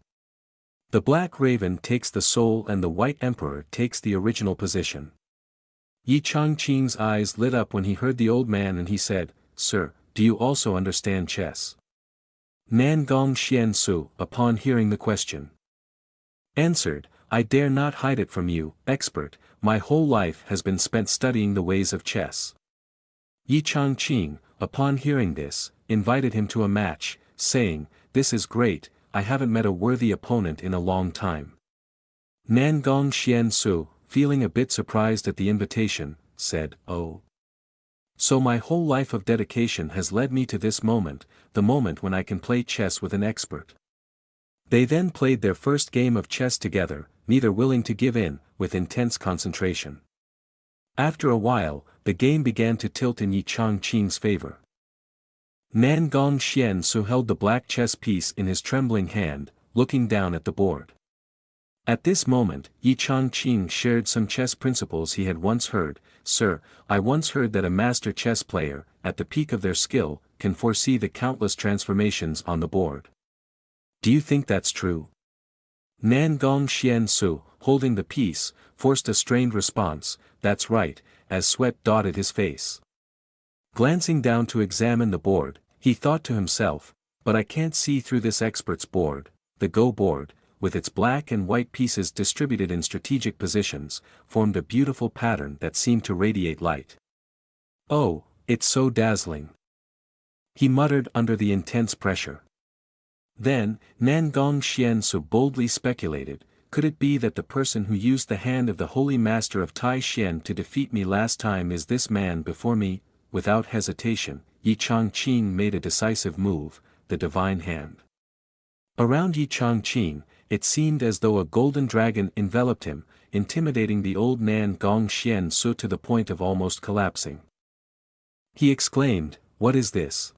The black raven takes the soul and the white emperor takes the original position. Yi Changqing's eyes lit up when he heard the old man and he said, Sir, do you also understand chess? Nan Gongxian Su, upon hearing the question, answered, I dare not hide it from you, expert, my whole life has been spent studying the ways of chess. Yi Changqing, upon hearing this, invited him to a match, saying, This is great, I haven't met a worthy opponent in a long time. Nan Gongxian Su, feeling a bit surprised at the invitation, said, Oh. So my whole life of dedication has led me to this moment, the moment when I can play chess with an expert. They then played their first game of chess together, neither willing to give in, with intense concentration. After a while, the game began to tilt in Yi Changqing's favor. Nan Gongxian Su held the black chess piece in his trembling hand, looking down at the board. At this moment, Yi Changqing shared some chess principles he had once heard. Sir, I once heard that a master chess player, at the peak of their skill, can foresee the countless transformations on the board. Do you think that's true? Nan Gongxian Su, holding the piece, forced a strained response, That's right, as sweat dotted his face. Glancing down to examine the board, he thought to himself, But I can't see through this expert's board. The Go board, with its black and white pieces distributed in strategic positions, formed a beautiful pattern that seemed to radiate light. Oh, it's so dazzling. He muttered under the intense pressure. Then, Nan Gongxian Su boldly speculated, could it be that the person who used the hand of the holy master of Tai Xian to defeat me last time is this man before me? Without hesitation, Yi Changqing made a decisive move, the divine hand. Around Yi Changqing, it seemed as though a golden dragon enveloped him, intimidating the old Nan Gongxian Su to the point of almost collapsing. He exclaimed, What is this?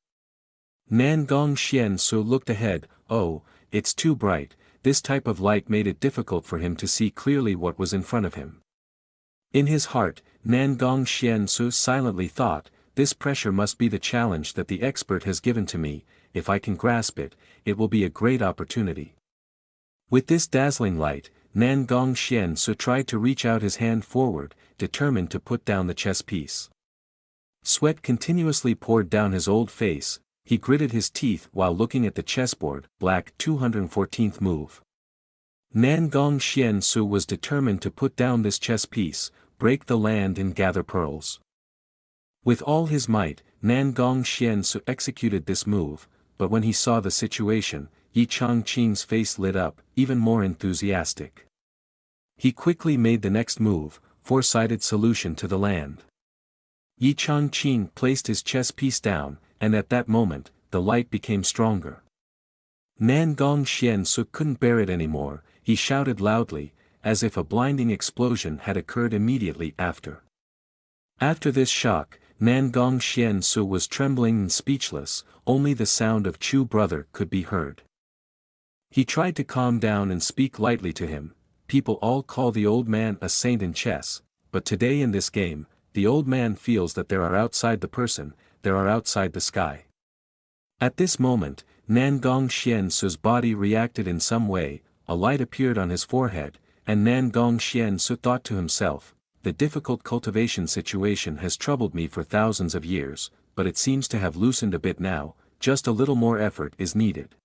Nan Gongxian Su looked ahead, Oh, it's too bright. This type of light made it difficult for him to see clearly what was in front of him. In his heart, Nan Gongxian Su silently thought, this pressure must be the challenge that the expert has given to me. If I can grasp it, it will be a great opportunity. With this dazzling light, Nan Gongxian Su tried to reach out his hand forward, determined to put down the chess piece. Sweat continuously poured down his old face, he gritted his teeth while looking at the chessboard. Black 214th move. Nan Gongxian Su was determined to put down this chess piece, break the land and gather pearls. With all his might, Nan Gongxian Su executed this move, but when he saw the situation, Yi Changqing's face lit up, even more enthusiastic. He quickly made the next move, four-sided solution to the land. Yi Changqing placed his chess piece down, and at that moment, the light became stronger. Nan Gongxian Su couldn't bear it anymore, he shouted loudly, as if a blinding explosion had occurred immediately after. After this shock, Nan Gongxian Su was trembling and speechless, only the sound of Chu brother could be heard. He tried to calm down and speak lightly to him. People all call the old man a saint in chess, but today in this game, the old man feels that there are outside the person, there are outside the sky. At this moment, Nan Gongxian Su's body reacted in some way, a light appeared on his forehead, and Nan Gongxian Su thought to himself, the difficult cultivation situation has troubled me for thousands of years, but it seems to have loosened a bit now, just a little more effort is needed.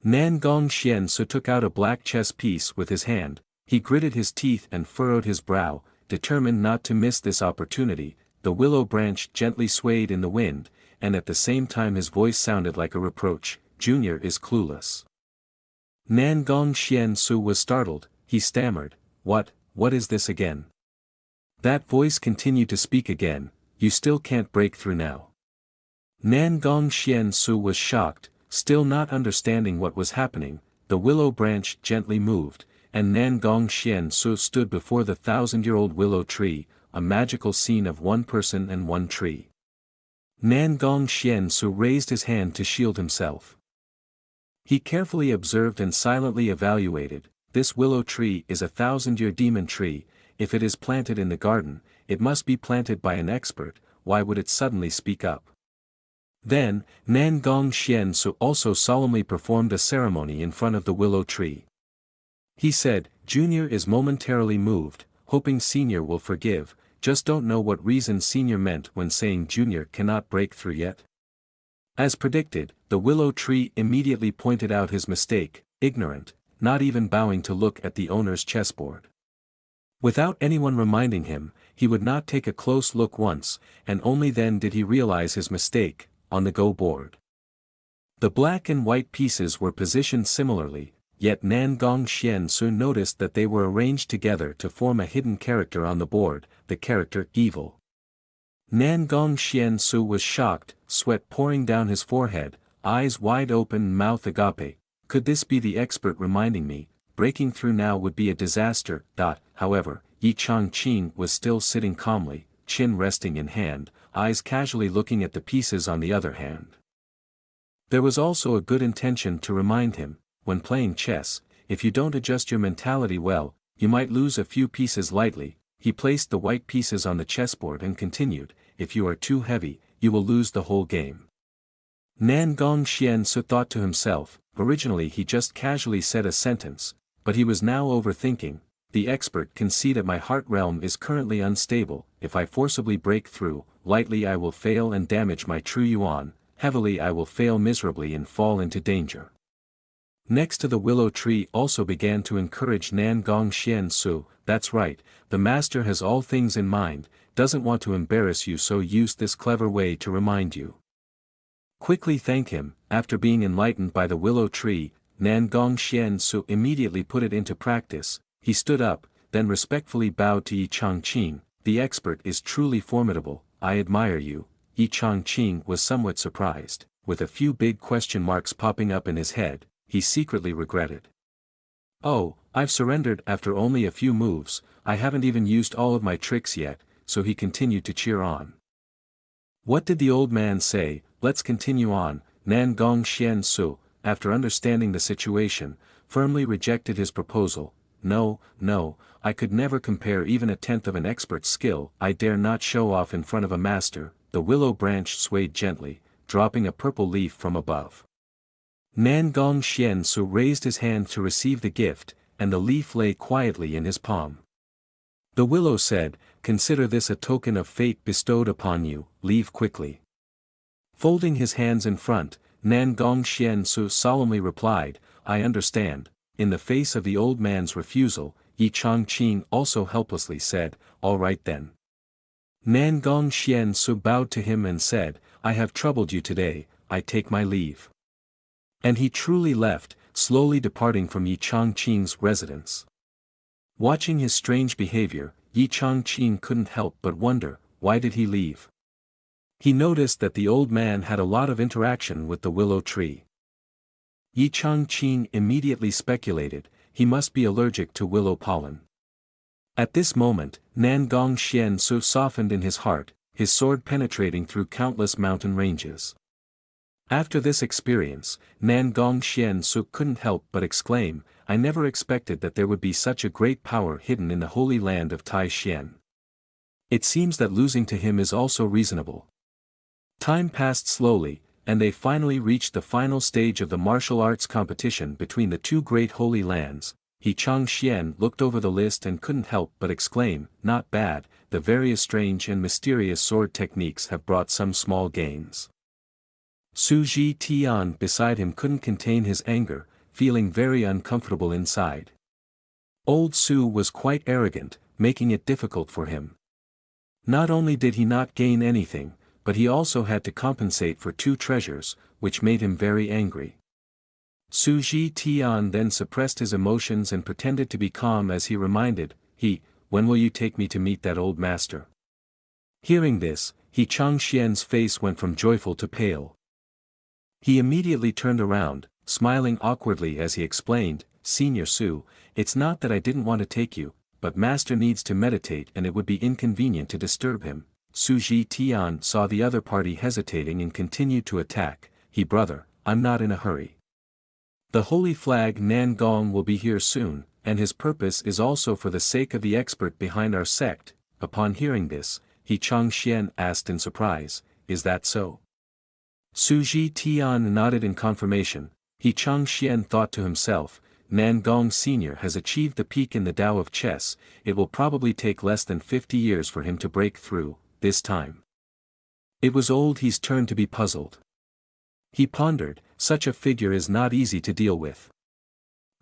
Nan Gongxian Su took out a black chess piece with his hand, he gritted his teeth and furrowed his brow, determined not to miss this opportunity. The willow branch gently swayed in the wind, and at the same time his voice sounded like a reproach, Junior is clueless. Nan Gongxian Su was startled, he stammered, what is this again? That voice continued to speak again, you still can't break through now. Nan Gongxian Su was shocked, still not understanding what was happening. The willow branch gently moved, and Nan Gongxian Su stood before the 1,000-year-old willow tree, a magical scene of one person and one tree. Nan Gongxian Su raised his hand to shield himself. He carefully observed and silently evaluated, this willow tree is a 1,000-year demon tree, if it is planted in the garden, it must be planted by an expert, why would it suddenly speak up? Then, Nan Gongxian Su also solemnly performed a ceremony in front of the willow tree. He said, Junior is momentarily moved, hoping Senior will forgive, just don't know what reason Senior meant when saying Junior cannot break through yet. As predicted, the willow tree immediately pointed out his mistake, ignorant, not even bowing to look at the owner's chessboard. Without anyone reminding him, he would not take a close look once, and only then did he realize his mistake, on the go board. The black and white pieces were positioned similarly, yet Nan Gongxian Su noticed that they were arranged together to form a hidden character on the board, the character Evil. Nan Gongxian Su was shocked, sweat pouring down his forehead, eyes wide open, mouth agape. Could this be the expert reminding me? Breaking through now would be a disaster. However, Yi Changqing was still sitting calmly, chin resting in hand, eyes casually looking at the pieces on the other hand. There was also a good intention to remind him, when playing chess, if you don't adjust your mentality well, you might lose a few pieces lightly. He placed the white pieces on the chessboard and continued, if you are too heavy, you will lose the whole game. Nan Gongxian Su thought to himself, originally he just casually said a sentence, but he was now overthinking, the expert can see that my heart realm is currently unstable, if I forcibly break through, lightly I will fail and damage my true yuan, heavily I will fail miserably and fall into danger. Next to the willow tree also began to encourage Nan Gongxian Su, that's right, the master has all things in mind, doesn't want to embarrass you, so use this clever way to remind you. Quickly thank him. After being enlightened by the willow tree, Nan Gongxian Su immediately put it into practice. He stood up, then respectfully bowed to Yi Changqing, the expert is truly formidable, I admire you. Yi Changqing was somewhat surprised, with a few big question marks popping up in his head, he secretly regretted. Oh, I've surrendered after only a few moves, I haven't even used all of my tricks yet, so he continued to cheer on. What did the old man say? Let's continue on. Nan Gongxian Su, after understanding the situation, firmly rejected his proposal. no, no, I could never compare even a tenth of an expert's skill. I dare not show off in front of a master. The willow branch swayed gently, dropping a purple leaf from above. Nan Gong Xian Su raised his hand to receive the gift, and the leaf lay quietly in his palm. The willow said, "Consider this a token of fate bestowed upon you, leave quickly." Folding his hands in front, Nan Gong Xian Su solemnly replied, "I understand." In the face of the old man's refusal, Yi Chongqing also helplessly said, "All right then." Nan Gong Xian Su bowed to him and said, "I have troubled you today, I take my leave." And he truly left, slowly departing from Yi Chongqing's residence. Watching his strange behavior, Yi Chongqing couldn't help but wonder, why did he leave? He noticed that the old man had a lot of interaction with the willow tree. Yi Chongqing immediately speculated, he must be allergic to willow pollen. At this moment, Nan Gong Xian Su softened in his heart, his sword penetrating through countless mountain ranges. After this experience, Nan Gong Xian Su couldn't help but exclaim, "I never expected that there would be such a great power hidden in the holy land of Tai Xian. It seems that losing to him is also reasonable." Time passed slowly, and they finally reached the final stage of the martial arts competition between the two great holy lands. He Chongxian looked over the list and couldn't help but exclaim, "Not bad, the various strange and mysterious sword techniques have brought some small gains." Su Ji Tian beside him couldn't contain his anger, feeling very uncomfortable inside. Old Su was quite arrogant, making it difficult for him. Not only did he not gain anything, but he also had to compensate for 2 treasures, which made him very angry. Su Ji Tian then suppressed his emotions and pretended to be calm as he reminded, "When will you take me to meet that old master?" Hearing this, He Chongxian's face went from joyful to pale. He immediately turned around, smiling awkwardly as he explained, "Senior Su, it's not that I didn't want to take you, but master needs to meditate and it would be inconvenient to disturb him." Su Ji Tian saw the other party hesitating and continued to attack, "Brother, I'm not in a hurry. The holy flag Nan Gong will be here soon, and his purpose is also for the sake of the expert behind our sect." Upon hearing this, He Chongxian asked in surprise, "Is that so?" Su Ji Tian nodded in confirmation. He Chongxian thought to himself, "Nan Gong Sr. has achieved the peak in the Tao of chess, it will probably take less than 50 years for him to break through, this time." It was old He's turn to be puzzled. He pondered, such a figure is not easy to deal with.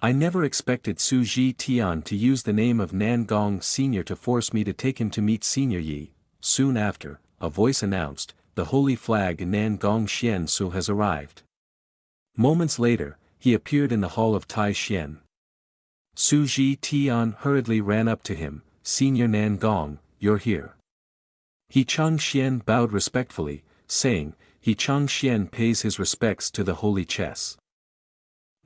I never expected Su Ji Tian to use the name of Nan Gong Sr. to force me to take him to meet Senior Yi. Soon after, a voice announced, "The holy flag Nan Gong Xian Su has arrived." Moments later, he appeared in the hall of Tai Xian. Su Ji Tian hurriedly ran up to him, "Senior Nan Gong, you're here." He Chongxian bowed respectfully, saying, "He Chongxian pays his respects to the holy chess."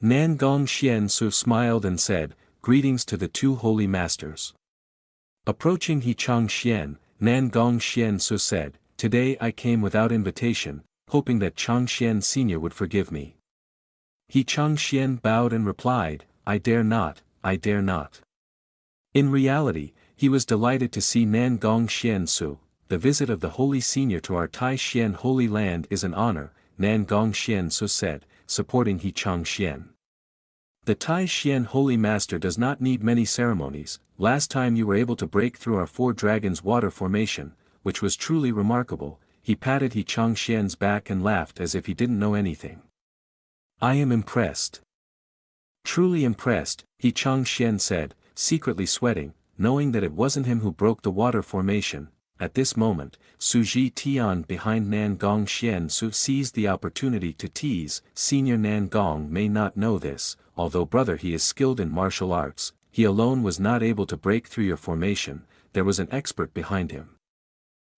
Nan Gong Xian Su smiled and said, "Greetings to the 2 holy masters." Approaching He Chongxian, Nan Gong Xian Su said, "Today I came without invitation, hoping that Chongxian Sr. would forgive me." He Chongxian bowed and replied, I dare not, I dare not." In reality, he was delighted to see Nan Gong Xian Su. "The visit of the holy senior to our Tai Xian holy land is an honor," Nan Gong Xian Su said, supporting He Chongxian. "The Tai Xian holy master does not need many ceremonies. Last time you were able to break through our 4 dragons water formation, which was truly remarkable." He patted He Chongxian's back and laughed as if he didn't know anything. "I am impressed. Truly impressed," He Chongxian said, secretly sweating, knowing that it wasn't him who broke the water formation. At this moment, Su Ji Tian behind Nan Gong Xian Su seized the opportunity to tease, "Senior Nan Gong may not know this, although brother he is skilled in martial arts, he alone was not able to break through your formation, there was an expert behind him."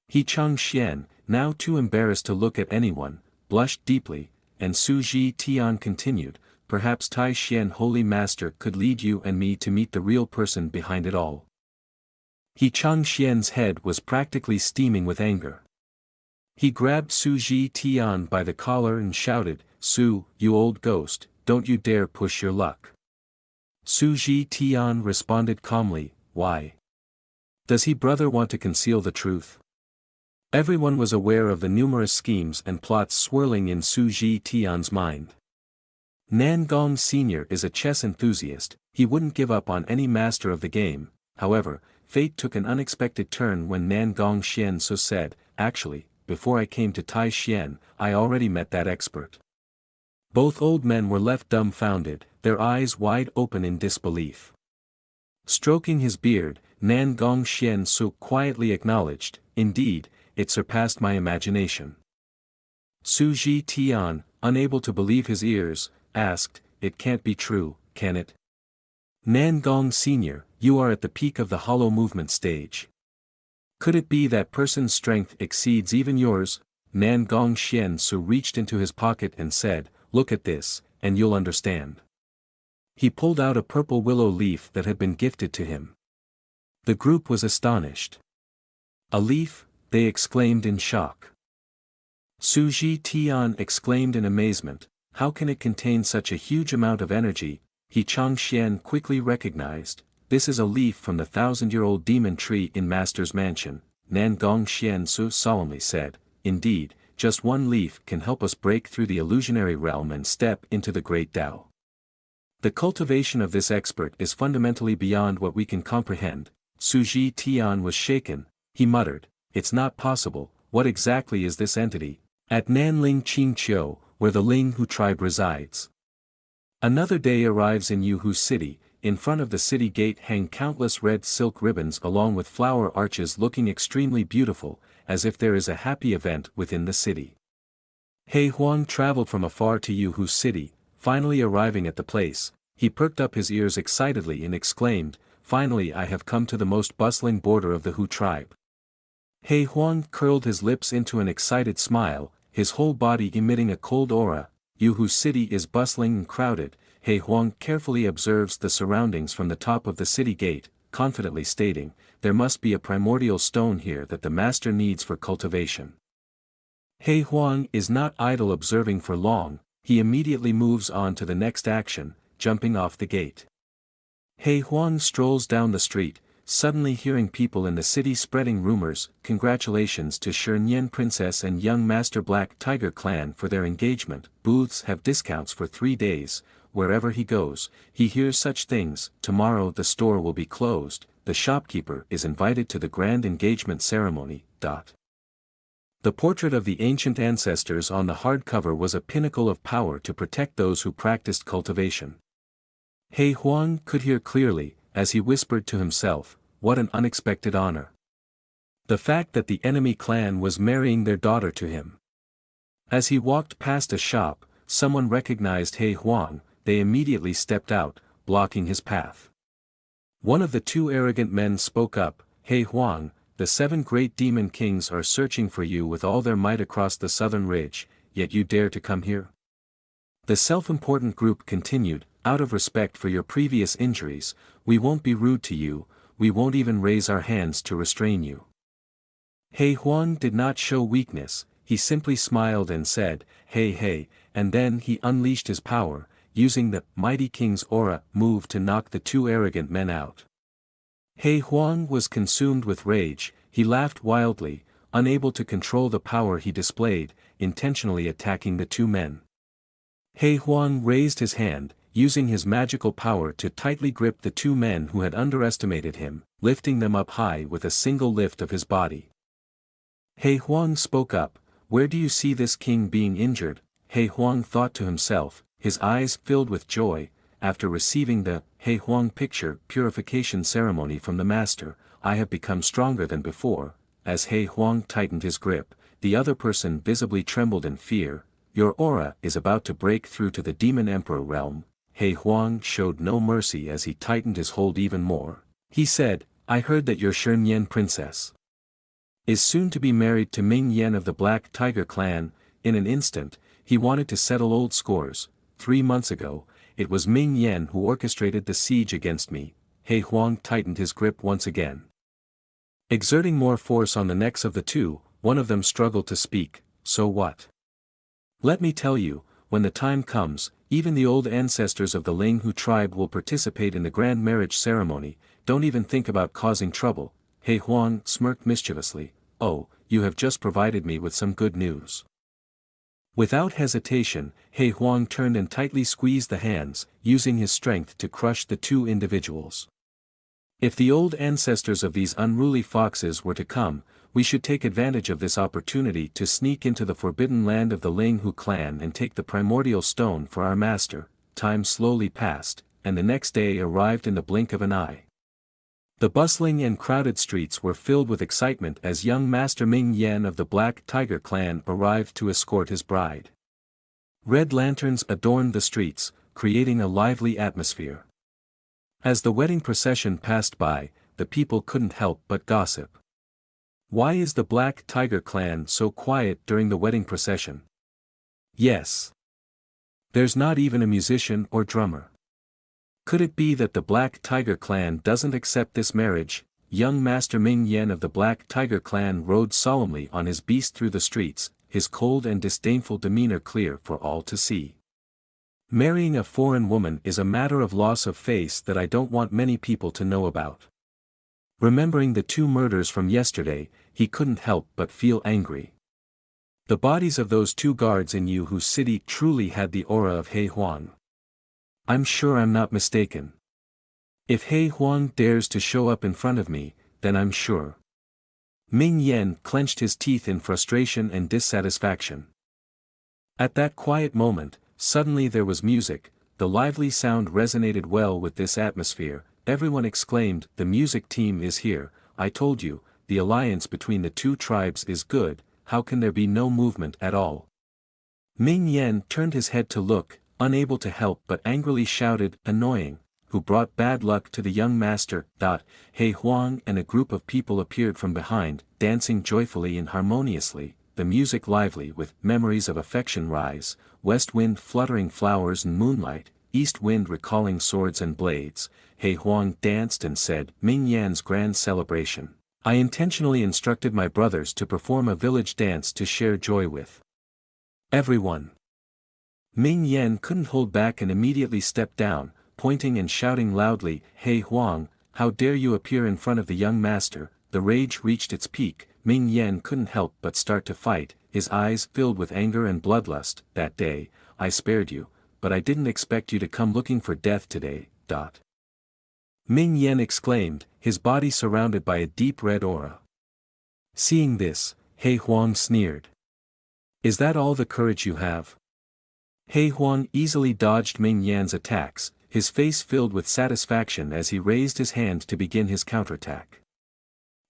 He Chongxian, now too embarrassed to look at anyone, blushed deeply, and Su Ji Tian continued, "Perhaps Tai Xian holy master could lead you and me to meet the real person behind it all." He Chongxian's head was practically steaming with anger. He grabbed Su Ji Tian by the collar and shouted, "Su, you old ghost, don't you dare push your luck. Su Ji Tian responded calmly, why? Does he brother want to conceal the truth? Everyone was aware of the numerous schemes and plots swirling in Su Ji Tian's mind. Nan Gong Sr. is a chess enthusiast, he wouldn't give up on any master of the game. However, fate took an unexpected turn when Nan Gong Xian so said, actually, before I came to Tai Xian, I already met that expert. Both old men were left dumbfounded, their eyes wide open in disbelief. Stroking his beard, Nan Gong Xian so quietly acknowledged, indeed, it surpassed my imagination. Su Ji Tian, unable to believe his ears, asked, it can't be true, can it? Nan Gong Sr., you are at the peak of the hollow movement stage. Could it be that person's strength exceeds even yours? Nan Gong Xian Su reached into his pocket and said, look at this, and you'll understand. He pulled out a purple willow leaf that had been gifted to him. The group was astonished. A leaf? They exclaimed in shock. Su Ji Tian exclaimed in amazement, how can it contain such a huge amount of energy? He Changxian quickly recognized, this is a leaf from the 1,000-year-old demon tree in Master's mansion. Nan Gong Xian Su solemnly said, indeed, just one leaf can help us break through the illusionary realm and step into the great Tao. The cultivation of this expert is fundamentally beyond what we can comprehend. Su Ji Tian was shaken, he muttered, it's not possible, what exactly is this entity? At Nanling Qingqiu, where the Ling Hu tribe resides. Another day arrives in Yuhu City, in front of the city gate hang countless red silk ribbons along with flower arches looking extremely beautiful, as if there is a happy event within the city. He Huang traveled from afar to Yuhu City, finally arriving at the place, he perked up his ears excitedly and exclaimed, finally I have come to the most bustling border of the Hu tribe. He Huang curled his lips into an excited smile, his whole body emitting a cold aura. Yuhu City is bustling and crowded. He Huang carefully observes the surroundings from the top of the city gate, confidently stating, there must be a primordial stone here that the master needs for cultivation. He Huang is not idle observing for long, he immediately moves on to the next action, jumping off the gate. He Huang strolls down the street, suddenly hearing people in the city spreading rumors, congratulations to Shernyan Princess and young Master Black Tiger Clan for their engagement, booths have discounts for 3 days, wherever he goes, he hears such things, tomorrow the store will be closed, the shopkeeper is invited to the grand engagement ceremony. The portrait of the ancient ancestors on the hardcover was a pinnacle of power to protect those who practiced cultivation. He Huang could hear clearly, as he whispered to himself, what an unexpected honor. The fact that the enemy clan was marrying their daughter to him. As he walked past a shop, someone recognized He Huang, they immediately stepped out, blocking his path. One of the 2 arrogant men spoke up, He Huang, the 7 great demon kings are searching for you with all their might across the southern ridge, yet you dare to come here? The self-important group continued, out of respect for your previous injuries, we won't be rude to you, we won't even raise our hands to restrain you. He Huang did not show weakness, he simply smiled and said, hey, and then he unleashed his power, using the mighty king's aura move to knock the 2 arrogant men out. He Huang was consumed with rage, he laughed wildly, unable to control the power he displayed, intentionally attacking the 2 men. He Huang raised his hand, using his magical power to tightly grip the 2 men who had underestimated him, lifting them up high with a single lift of his body. He Huang spoke up, where do you see this king being injured? He Huang thought to himself, his eyes filled with joy, after receiving the He Huang picture purification ceremony from the master, I have become stronger than before. As He Huang tightened his grip, the other person visibly trembled in fear, your aura is about to break through to the demon emperor realm. He Huang showed no mercy as he tightened his hold even more. He said, I heard that your Shernyan princess is soon to be married to Ming Yen of the Black Tiger clan. In an instant, he wanted to settle old scores. 3 months ago, it was Ming Yen who orchestrated the siege against me. He Huang tightened his grip once again. Exerting more force on the necks of the 2, one of them struggled to speak, so what? Let me tell you, when the time comes, even the old ancestors of the Linghu tribe will participate in the grand marriage ceremony. Don't even think about causing trouble." He Huang smirked mischievously. "Oh, you have just provided me with some good news." Without hesitation, He Huang turned and tightly squeezed the hands, using his strength to crush the two individuals. "If the old ancestors of these unruly foxes were to come, we should take advantage of this opportunity to sneak into the forbidden land of the Linghu clan and take the primordial stone for our master." Time slowly passed, and the next day arrived in the blink of an eye. The bustling and crowded streets were filled with excitement as young Master Ming Yan of the Black Tiger clan arrived to escort his bride. Red lanterns adorned the streets, creating a lively atmosphere. As the wedding procession passed by, the people couldn't help but gossip. "Why is the Black Tiger clan so quiet during the wedding procession? Yes. There's not even a musician or drummer. Could it be that the Black Tiger clan doesn't accept this marriage?" Young Master Ming Yan of the Black Tiger clan rode solemnly on his beast through the streets, his cold and disdainful demeanor clear for all to see. "Marrying a foreign woman is a matter of loss of face that I don't want many people to know about." Remembering the two murders from yesterday, he couldn't help but feel angry. The bodies of those two guards in Yuhu City truly had the aura of He Huang. I'm sure I'm not mistaken. If He Huang dares to show up in front of me, then I'm sure. Ming Yan clenched his teeth in frustration and dissatisfaction. At that quiet moment, suddenly there was music. The lively sound resonated well with this atmosphere. Everyone exclaimed, "The music team is here. I told you, the alliance between the two tribes is good. How can there be no movement at all?" Ming Yan turned his head to look, unable to help but angrily shouted, "Annoying, who brought bad luck to the young master?" He Huang and a group of people appeared from behind, dancing joyfully and harmoniously, the music lively with "Memories of Affection Rise," west wind fluttering flowers and moonlight, east wind recalling swords and blades. He Huang danced and said, "Ming Yan's grand celebration. I intentionally instructed my brothers to perform a village dance to share joy with everyone." Ming Yan couldn't hold back and immediately stepped down, pointing and shouting loudly, "He Huang, how dare you appear in front of the young master?" The rage reached its peak. Ming Yan couldn't help but start to fight, his eyes filled with anger and bloodlust. "That day, I spared you, but I didn't expect you to come looking for death today." Ming Yan exclaimed, his body surrounded by a deep red aura. Seeing this, He Huang sneered. "Is that all the courage you have?" He Huang easily dodged Ming Yan's attacks, his face filled with satisfaction as he raised his hand to begin his counterattack.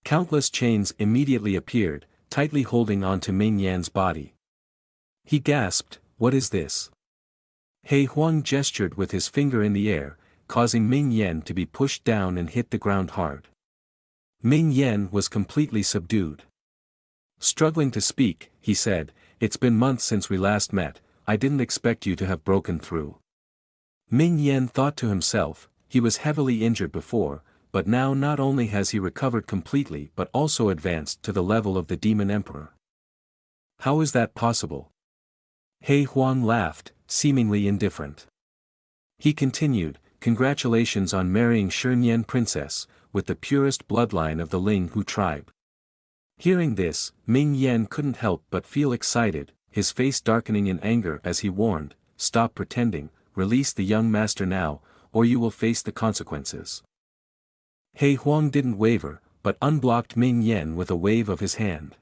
Countless chains immediately appeared, tightly holding onto Ming Yan's body. He gasped, "What is this?" He Huang gestured with his finger in the air, causing Ming Yan to be pushed down and hit the ground hard. Ming Yan was completely subdued. Struggling to speak, he said, "It's been months since we last met. I didn't expect you to have broken through." Ming Yan thought to himself, he was heavily injured before, but now not only has he recovered completely but also advanced to the level of the Demon Emperor. How is that possible? He Huang laughed, seemingly indifferent. He continued, "Congratulations on marrying Shernyan Princess, with the purest bloodline of the Linghu tribe." Hearing this, Ming Yan couldn't help but feel excited, his face darkening in anger as he warned, "Stop pretending, release the young master now, or you will face the consequences." He Huang didn't waver, but unblocked Ming Yan with a wave of his hand.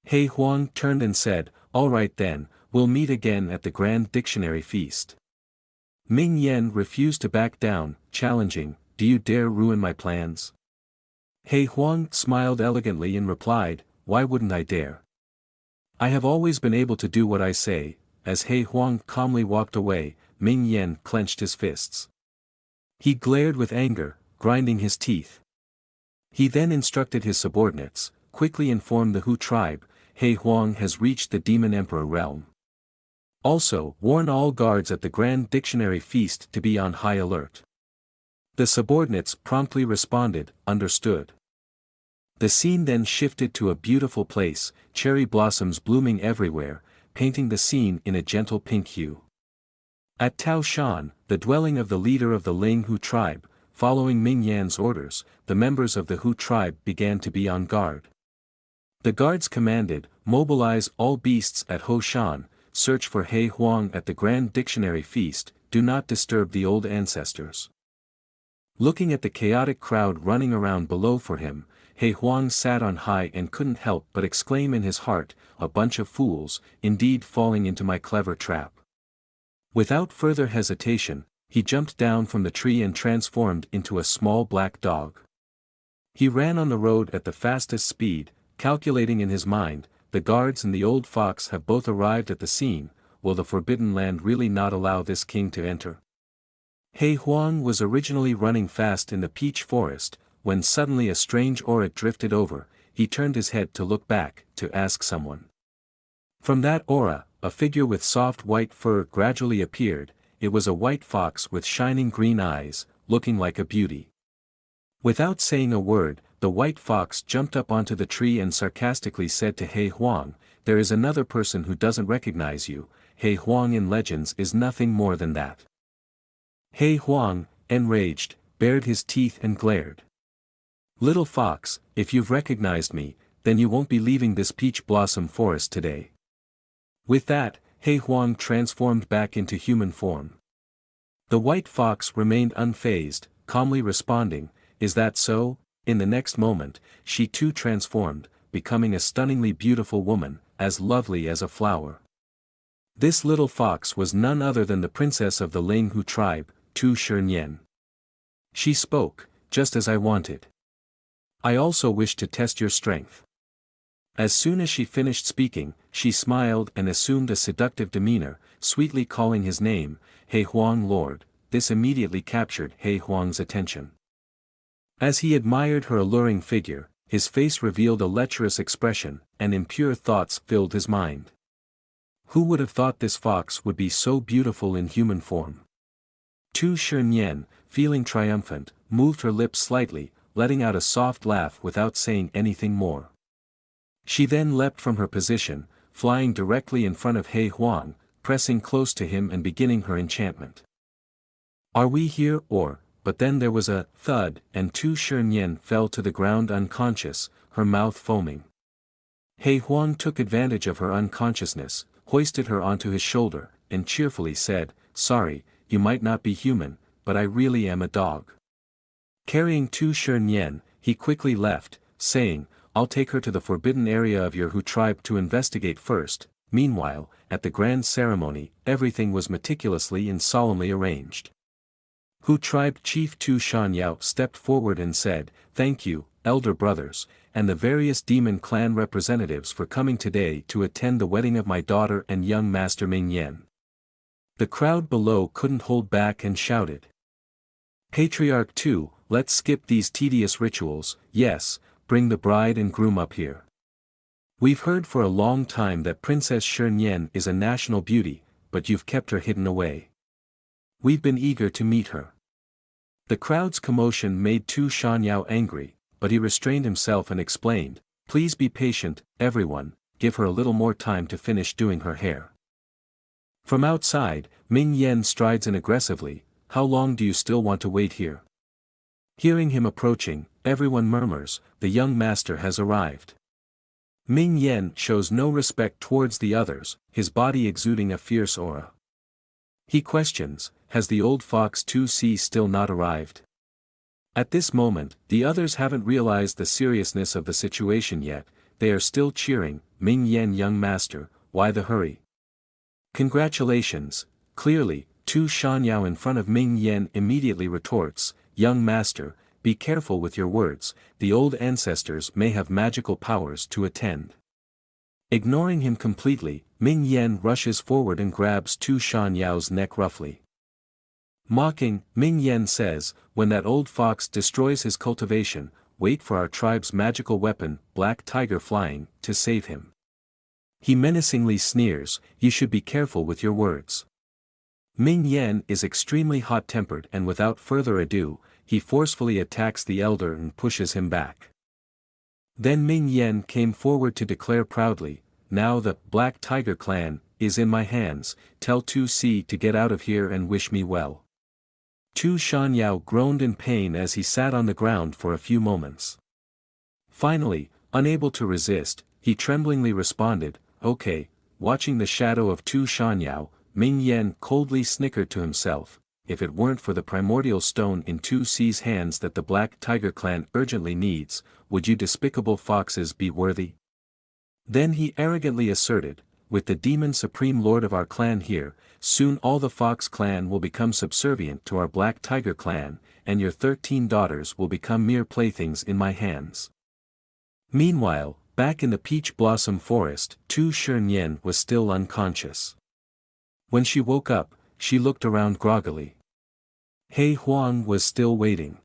He Huang turned and said, "All right then, we'll meet again at the Grand Dictionary Feast." Ming Yan refused to back down, challenging, "Do you dare ruin my plans?" He Huang smiled elegantly and replied, "Why wouldn't I dare? I have always been able to do what I say." As He Huang calmly walked away, Ming Yan clenched his fists. He glared with anger, grinding his teeth. He then instructed his subordinates, "Quickly inform the Hu tribe, He Huang has reached the Demon Emperor realm. Also, warn all guards at the Grand Dictionary Feast to be on high alert." The subordinates promptly responded, "Understood." The scene then shifted to a beautiful place, cherry blossoms blooming everywhere, painting the scene in a gentle pink hue. At Tao Shan, the dwelling of the leader of the Ling Hu tribe, following Ming Yan's orders, the members of the Hu tribe began to be on guard. The guards commanded, mobilize all beasts at Ho Shan, search for He Huang at the Grand Dictionary Feast, do not disturb the old ancestors. Looking at the chaotic crowd running around below for him, He Huang sat on high and couldn't help but exclaim in his heart, a bunch of fools, indeed falling into my clever trap. Without further hesitation, he jumped down from the tree and transformed into a small black dog. He ran on the road at the fastest speed, calculating in his mind, the guards and the old fox have both arrived at the scene, will the forbidden land really not allow this king to enter? He Huang was originally running fast in the peach forest, when suddenly a strange aura drifted over, he turned his head to look back, to ask someone. From that aura, a figure with soft white fur gradually appeared, it was a white fox with shining green eyes, looking like a beauty. Without saying a word, the white fox jumped up onto the tree and sarcastically said to He Huang, there is another person who doesn't recognize you, He Huang in legends is nothing more than that. He Huang, enraged, bared his teeth and glared. Little fox, if you've recognized me, then you won't be leaving this peach blossom forest today. With that, He Huang transformed back into human form. The white fox remained unfazed, calmly responding, is that so? In the next moment, she too transformed, becoming a stunningly beautiful woman, as lovely as a flower. This little fox was none other than the princess of the Ling Hu tribe, Tu Shernyen. She spoke, just as I wanted. I also wish to test your strength. As soon as she finished speaking, she smiled and assumed a seductive demeanor, sweetly calling his name, He Huang Lord. This immediately captured He Huang's attention. As he admired her alluring figure, his face revealed a lecherous expression, and impure thoughts filled his mind. Who would have thought this fox would be so beautiful in human form? Tu Shernyen, feeling triumphant, moved her lips slightly, letting out a soft laugh without saying anything more. She then leapt from her position, flying directly in front of He Huang, pressing close to him and beginning her enchantment. Are we here or? But then there was a thud and Tu Shernyen fell to the ground unconscious, her mouth foaming. He Huang took advantage of her unconsciousness, hoisted her onto his shoulder, and cheerfully said, sorry, you might not be human, but I really am a dog. Carrying Tu Shernyen, he quickly left, saying, I'll take her to the forbidden area of your Hu tribe to investigate first. Meanwhile, at the grand ceremony, everything was meticulously and solemnly arranged. Hu tribe chief Tu Shanyao stepped forward and said, thank you, elder brothers, and the various demon clan representatives for coming today to attend the wedding of my daughter and young master Ming Yan. The crowd below couldn't hold back and shouted. Patriarch 2, let's skip these tedious rituals, yes, bring the bride and groom up here. We've heard for a long time that Princess Shernyen is a national beauty, but you've kept her hidden away. We've been eager to meet her. The crowd's commotion made Tu Shanyao angry, but he restrained himself and explained, please be patient, everyone, give her a little more time to finish doing her hair. From outside, Ming Yan strides in aggressively, how long do you still want to wait here? Hearing him approaching, everyone murmurs, the young master has arrived. Ming Yan shows no respect towards the others, his body exuding a fierce aura. He questions, has the old fox 2C still not arrived? At this moment, the others haven't realized the seriousness of the situation yet, they are still cheering, Ming Yan young master, why the hurry? Congratulations, clearly, Tu Shanyao in front of Ming Yan immediately retorts, young master, be careful with your words, the old ancestors may have magical powers to attend. Ignoring him completely, Ming Yan rushes forward and grabs Tu Shanyao's neck roughly. Mocking, Ming Yan says, when that old fox destroys his cultivation, wait for our tribe's magical weapon, Black Tiger flying, to save him. He menacingly sneers, you should be careful with your words. Ming Yan is extremely hot-tempered and without further ado, he forcefully attacks the elder and pushes him back. Then Ming Yan came forward to declare proudly, now the Black Tiger clan is in my hands. Tell 2C to get out of here and wish me well. 2 Shanyao groaned in pain as he sat on the ground for a few moments. Finally, unable to resist, he tremblingly responded, okay. Watching the shadow of 2 Shanyao, Ming Yen coldly snickered to himself, if it weren't for the primordial stone in 2C's hands that the Black Tiger clan urgently needs, would you despicable foxes be worthy? Then he arrogantly asserted, with the demon supreme lord of our clan here, soon all the Fox clan will become subservient to our Black Tiger clan, and your 13 daughters will become mere playthings in my hands. Meanwhile, back in the Peach Blossom Forest, 2 Shernyen was still unconscious. When she woke up, she looked around groggily. He Huang was still waiting.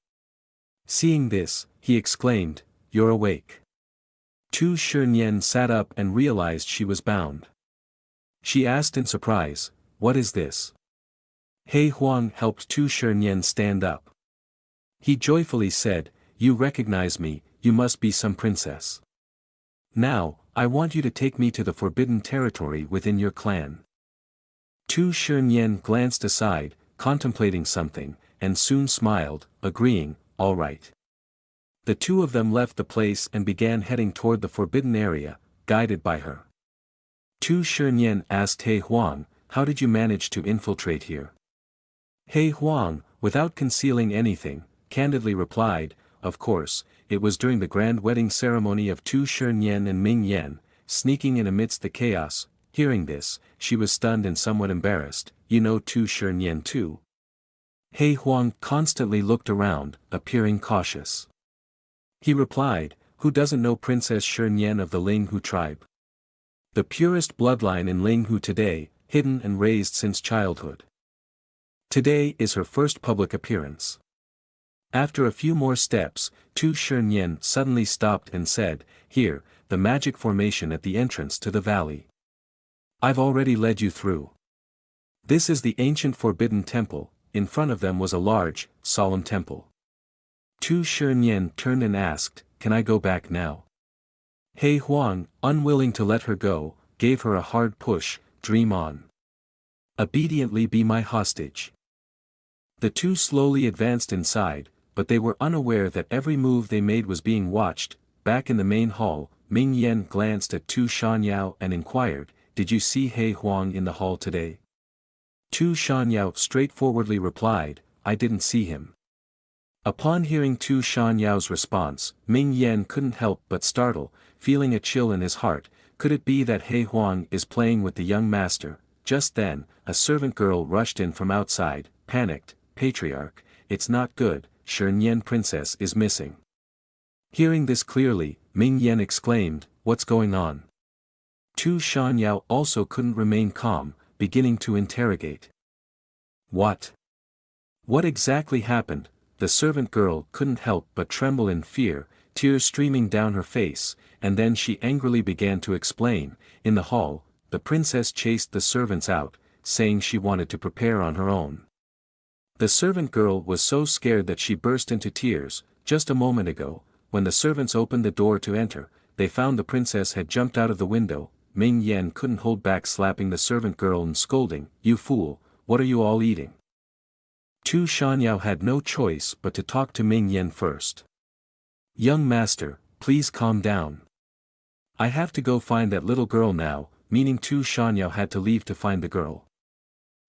Seeing this, he exclaimed, "You're awake." 2 Shernyen sat up and realized she was bound. She asked in surprise, "What is this?" He Huang helped 2 Shernyen stand up. He joyfully said, "You recognize me, you must be some princess. Now, I want you to take me to the forbidden territory within your clan." 2 Shernyen glanced aside, contemplating something, and soon smiled, agreeing, "All right." The two of them left the place and began heading toward the forbidden area, guided by her. 2 Shernyen asked He Huang, "How did you manage to infiltrate here?" He Huang, without concealing anything, candidly replied, "Of course, it was during the grand wedding ceremony of 2 Shernyen and Ming Yen, sneaking in amidst the chaos." Hearing this, she was stunned and somewhat embarrassed. "You know 2 Shernyen too?" He Huang constantly looked around, appearing cautious. He replied, "Who doesn't know Princess Shernyen of the Linghu tribe? The purest bloodline in Linghu today, hidden and raised since childhood. Today is her first public appearance." After a few more steps, 2 Shernyen suddenly stopped and said, "Here, the magic formation at the entrance to the valley. I've already led you through. This is the ancient forbidden temple." In front of them was a large, solemn temple. 2 Shernyen turned and asked, "Can I go back now?" He Huang, unwilling to let her go, gave her a hard push, "Dream on. Obediently be my hostage." The two slowly advanced inside, but they were unaware that every move they made was being watched. Back in the main hall, Ming Yen glanced at 2 Shanyao and inquired, "Did you see He Huang in the hall today?" 2 Shanyao straightforwardly replied, "I didn't see him." Upon hearing 2 Shanyao's response, Ming Yen couldn't help but startle, feeling a chill in his heart. Could it be that He Huang is playing with the young master? Just then, a servant girl rushed in from outside, panicked, "Patriarch, it's not good, Shernyen princess is missing." Hearing this clearly, Ming Yen exclaimed, "What's going on?" 2 Shanyao also couldn't remain calm, beginning to interrogate. What exactly happened? The servant girl couldn't help but tremble in fear, tears streaming down her face, and then she angrily began to explain. In the hall, the princess chased the servants out, saying she wanted to prepare on her own. The servant girl was so scared that she burst into tears. Just a moment ago, when the servants opened the door to enter, they found the princess had jumped out of the window. Ming Yen couldn't hold back slapping the servant girl and scolding, "You fool, what are you all eating?" 2 Shanyao had no choice but to talk to Ming Yen first. "Young master, please calm down. I have to go find that little girl now," meaning 2 Shanyao had to leave to find the girl.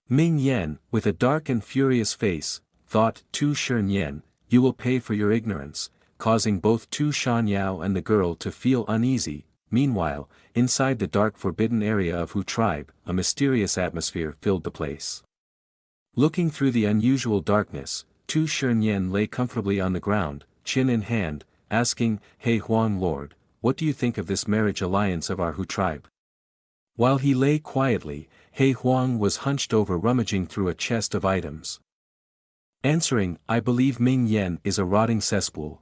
Ming Yen, with a dark and furious face, thought, 2 Shernyen, you will pay for your ignorance, causing both 2 Shanyao and the girl to feel uneasy. Meanwhile, inside the dark forbidden area of Hu tribe, a mysterious atmosphere filled the place. Looking through the unusual darkness, 2 Shernyen lay comfortably on the ground, chin in hand, asking, "He Huang Lord, what do you think of this marriage alliance of our Hu tribe?" While he lay quietly, He Huang was hunched over rummaging through a chest of items. Answering, "I believe Ming Yen is a rotting cesspool."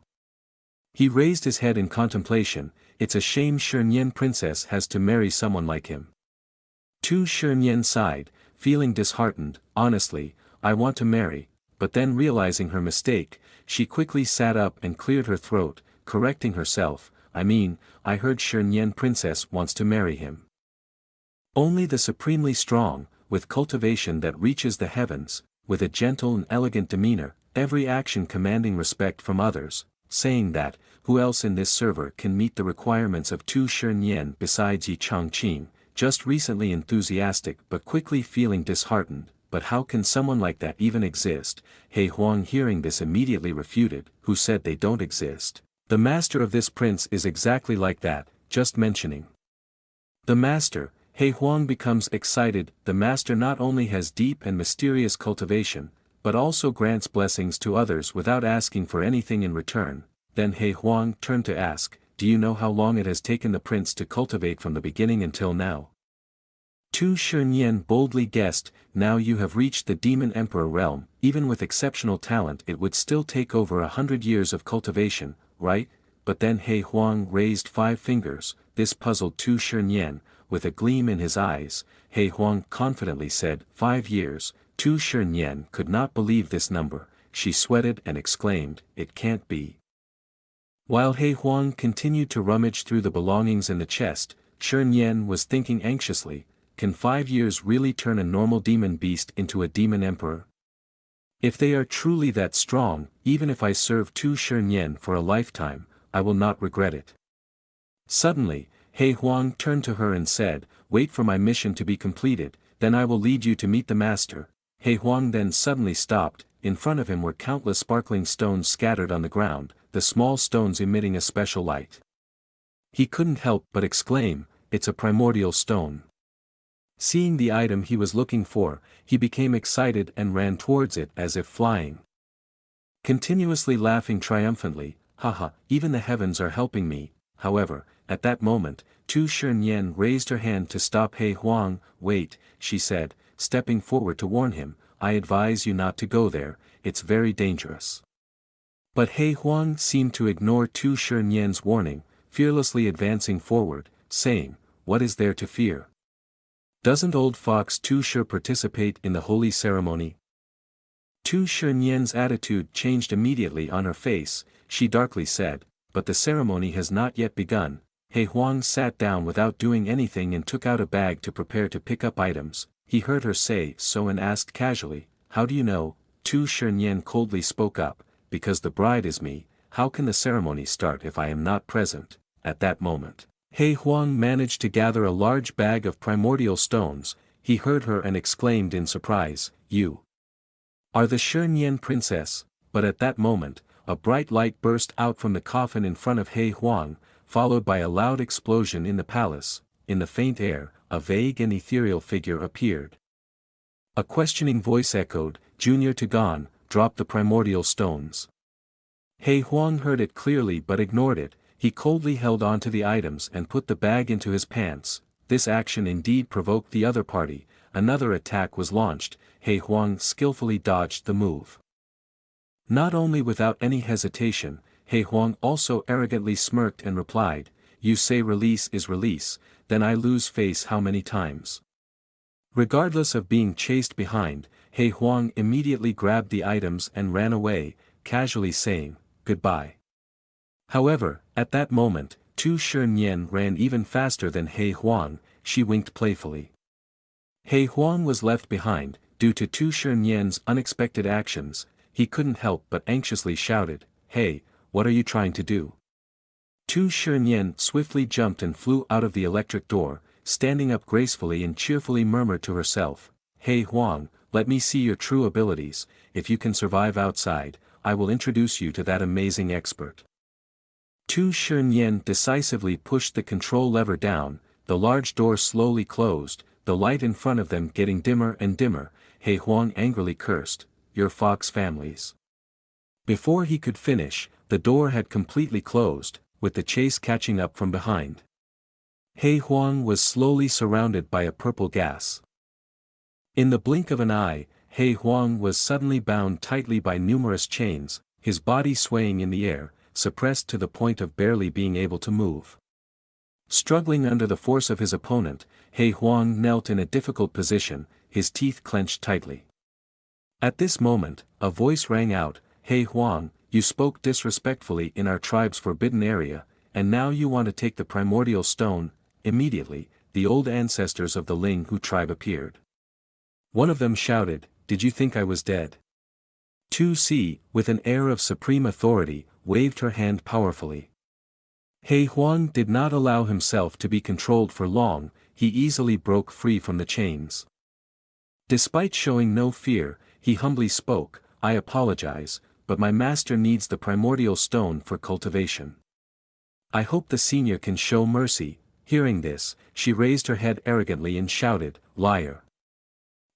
He raised his head in contemplation. "It's a shame Shernyen princess has to marry someone like him." 2 Shernyen sighed, feeling disheartened. "Honestly, I want to marry," but then realizing her mistake, she quickly sat up and cleared her throat, correcting herself, I heard Shernyen princess wants to marry him. Only the supremely strong, with cultivation that reaches the heavens, with a gentle and elegant demeanor, every action commanding respect from others, saying that, who else in this server can meet the requirements of Tu Shernyen besides Yi Changqing, just recently enthusiastic but quickly feeling disheartened, but how can someone like that even exist? He Huang hearing this immediately refuted, who said they don't exist. The master of this prince is exactly like that, just mentioning. The master, He Huang becomes excited. The master not only has deep and mysterious cultivation, but also grants blessings to others without asking for anything in return. Then He Huang turned to ask, do you know how long it has taken the prince to cultivate from the beginning until now? Tu Shernyen boldly guessed, now you have reached the demon emperor realm, even with exceptional talent it would still take over 100 years of cultivation, right? But then He Huang raised 5 fingers, this puzzled Tu Shernyen, with a gleam in his eyes. He Huang confidently said, 5 years. Tu Shernyen could not believe this number, she sweated and exclaimed, it can't be. While He Huang continued to rummage through the belongings in the chest, Shernyen was thinking anxiously, can 5 years really turn a normal demon beast into a demon emperor? If they are truly that strong, even if I serve Tu Shernyen for a lifetime, I will not regret it. Suddenly, He Huang turned to her and said, wait for my mission to be completed, then I will lead you to meet the master. He Huang then suddenly stopped. In front of him were countless sparkling stones scattered on the ground, the small stones emitting a special light. He couldn't help but exclaim, it's a primordial stone. Seeing the item he was looking for, he became excited and ran towards it as if flying. Continuously laughing triumphantly, haha, even the heavens are helping me. However, at that moment, Tu Shernyen raised her hand to stop He Huang. Wait, she said, stepping forward to warn him, I advise you not to go there, it's very dangerous. But He Huang seemed to ignore Tu Shernyen's warning, fearlessly advancing forward, saying, what is there to fear? Doesn't old fox Tu Shi participate in the holy ceremony? Tu Shernyen's attitude changed immediately on her face, she darkly said, but the ceremony has not yet begun. He Huang sat down without doing anything and took out a bag to prepare to pick up items. He heard her say so and asked casually, how do you know? Tu Shernyen coldly spoke up, because the bride is me. How can the ceremony start if I am not present? At that moment, He Huang managed to gather a large bag of primordial stones. He heard her and exclaimed in surprise, you are the Shernyen princess. But at that moment, a bright light burst out from the coffin in front of He Huang, followed by a loud explosion in the palace. In the faint air, a vague and ethereal figure appeared. A questioning voice echoed, Junior Tagon, drop the primordial stones. He Huang heard it clearly but ignored it. He coldly held on to the items and put the bag into his pants. This action indeed provoked the other party. Another attack was launched. He Huang skillfully dodged the move. Not only without any hesitation, He Huang also arrogantly smirked and replied, you say release is release, then I lose face how many times? Regardless of being chased behind, He Huang immediately grabbed the items and ran away, casually saying, goodbye. However, at that moment, Tu Shernyen ran even faster than He Huang. She winked playfully. He Huang was left behind, due to Tu Shernyen's unexpected actions. He couldn't help but anxiously shouted, hey, what are you trying to do? Tu Shernyen swiftly jumped and flew out of the electric door, standing up gracefully and cheerfully murmured to herself, He Huang, let me see your true abilities. If you can survive outside, I will introduce you to that amazing expert. Tu Shernyen decisively pushed the control lever down, the large door slowly closed, the light in front of them getting dimmer and dimmer. He Huang angrily cursed, your fox families. Before he could finish, the door had completely closed, with the chase catching up from behind. He Huang was slowly surrounded by a purple gas. In the blink of an eye, He Huang was suddenly bound tightly by numerous chains, his body swaying in the air, suppressed to the point of barely being able to move. Struggling under the force of his opponent, He Huang knelt in a difficult position, his teeth clenched tightly. At this moment, a voice rang out, He Huang, you spoke disrespectfully in our tribe's forbidden area, and now you want to take the primordial stone. Immediately, the old ancestors of the Ling Hu tribe appeared. One of them shouted, "Did you think I was dead?" 2C, with an air of supreme authority, waved her hand powerfully. He Huang did not allow himself to be controlled for long, he easily broke free from the chains. Despite showing no fear, he humbly spoke, "I apologize, but my master needs the primordial stone for cultivation. I hope the senior can show mercy." Hearing this, she raised her head arrogantly and shouted, "Liar!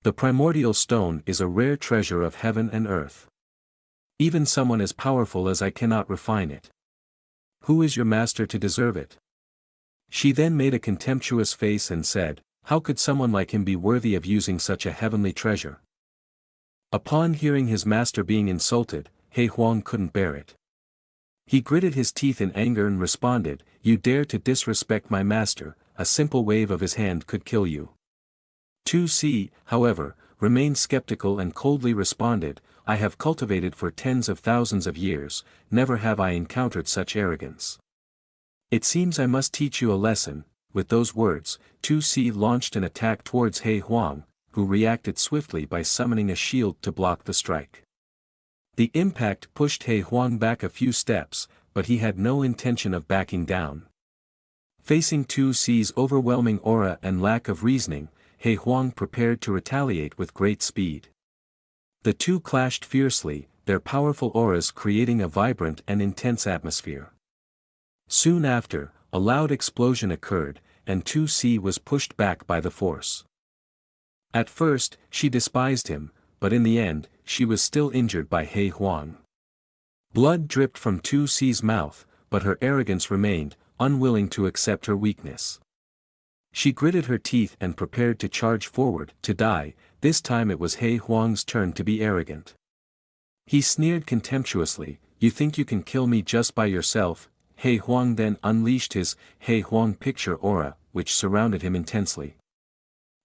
The primordial stone is a rare treasure of heaven and earth. Even someone as powerful as I cannot refine it. Who is your master to deserve it?" She then made a contemptuous face and said, "How could someone like him be worthy of using such a heavenly treasure?" Upon hearing his master being insulted, He Huang couldn't bear it. He gritted his teeth in anger and responded, "You dare to disrespect my master, a simple wave of his hand could kill you." 2C, however, remained skeptical and coldly responded, "I have cultivated for tens of thousands of years, never have I encountered such arrogance. It seems I must teach you a lesson." With those words, 2C launched an attack towards He Huang, who reacted swiftly by summoning a shield to block the strike. The impact pushed He Huang back a few steps, but he had no intention of backing down. Facing 2C's overwhelming aura and lack of reasoning, He Huang prepared to retaliate with great speed. The two clashed fiercely, their powerful auras creating a vibrant and intense atmosphere. Soon after, a loud explosion occurred, and 2C was pushed back by the force. At first, she despised him, but in the end, she was still injured by He Huang. Blood dripped from 2C's mouth, but her arrogance remained, unwilling to accept her weakness. She gritted her teeth and prepared to charge forward, to die. This time it was He Huang's turn to be arrogant. He sneered contemptuously, "You think you can kill me just by yourself?" He Huang then unleashed his He Huang picture aura, which surrounded him intensely.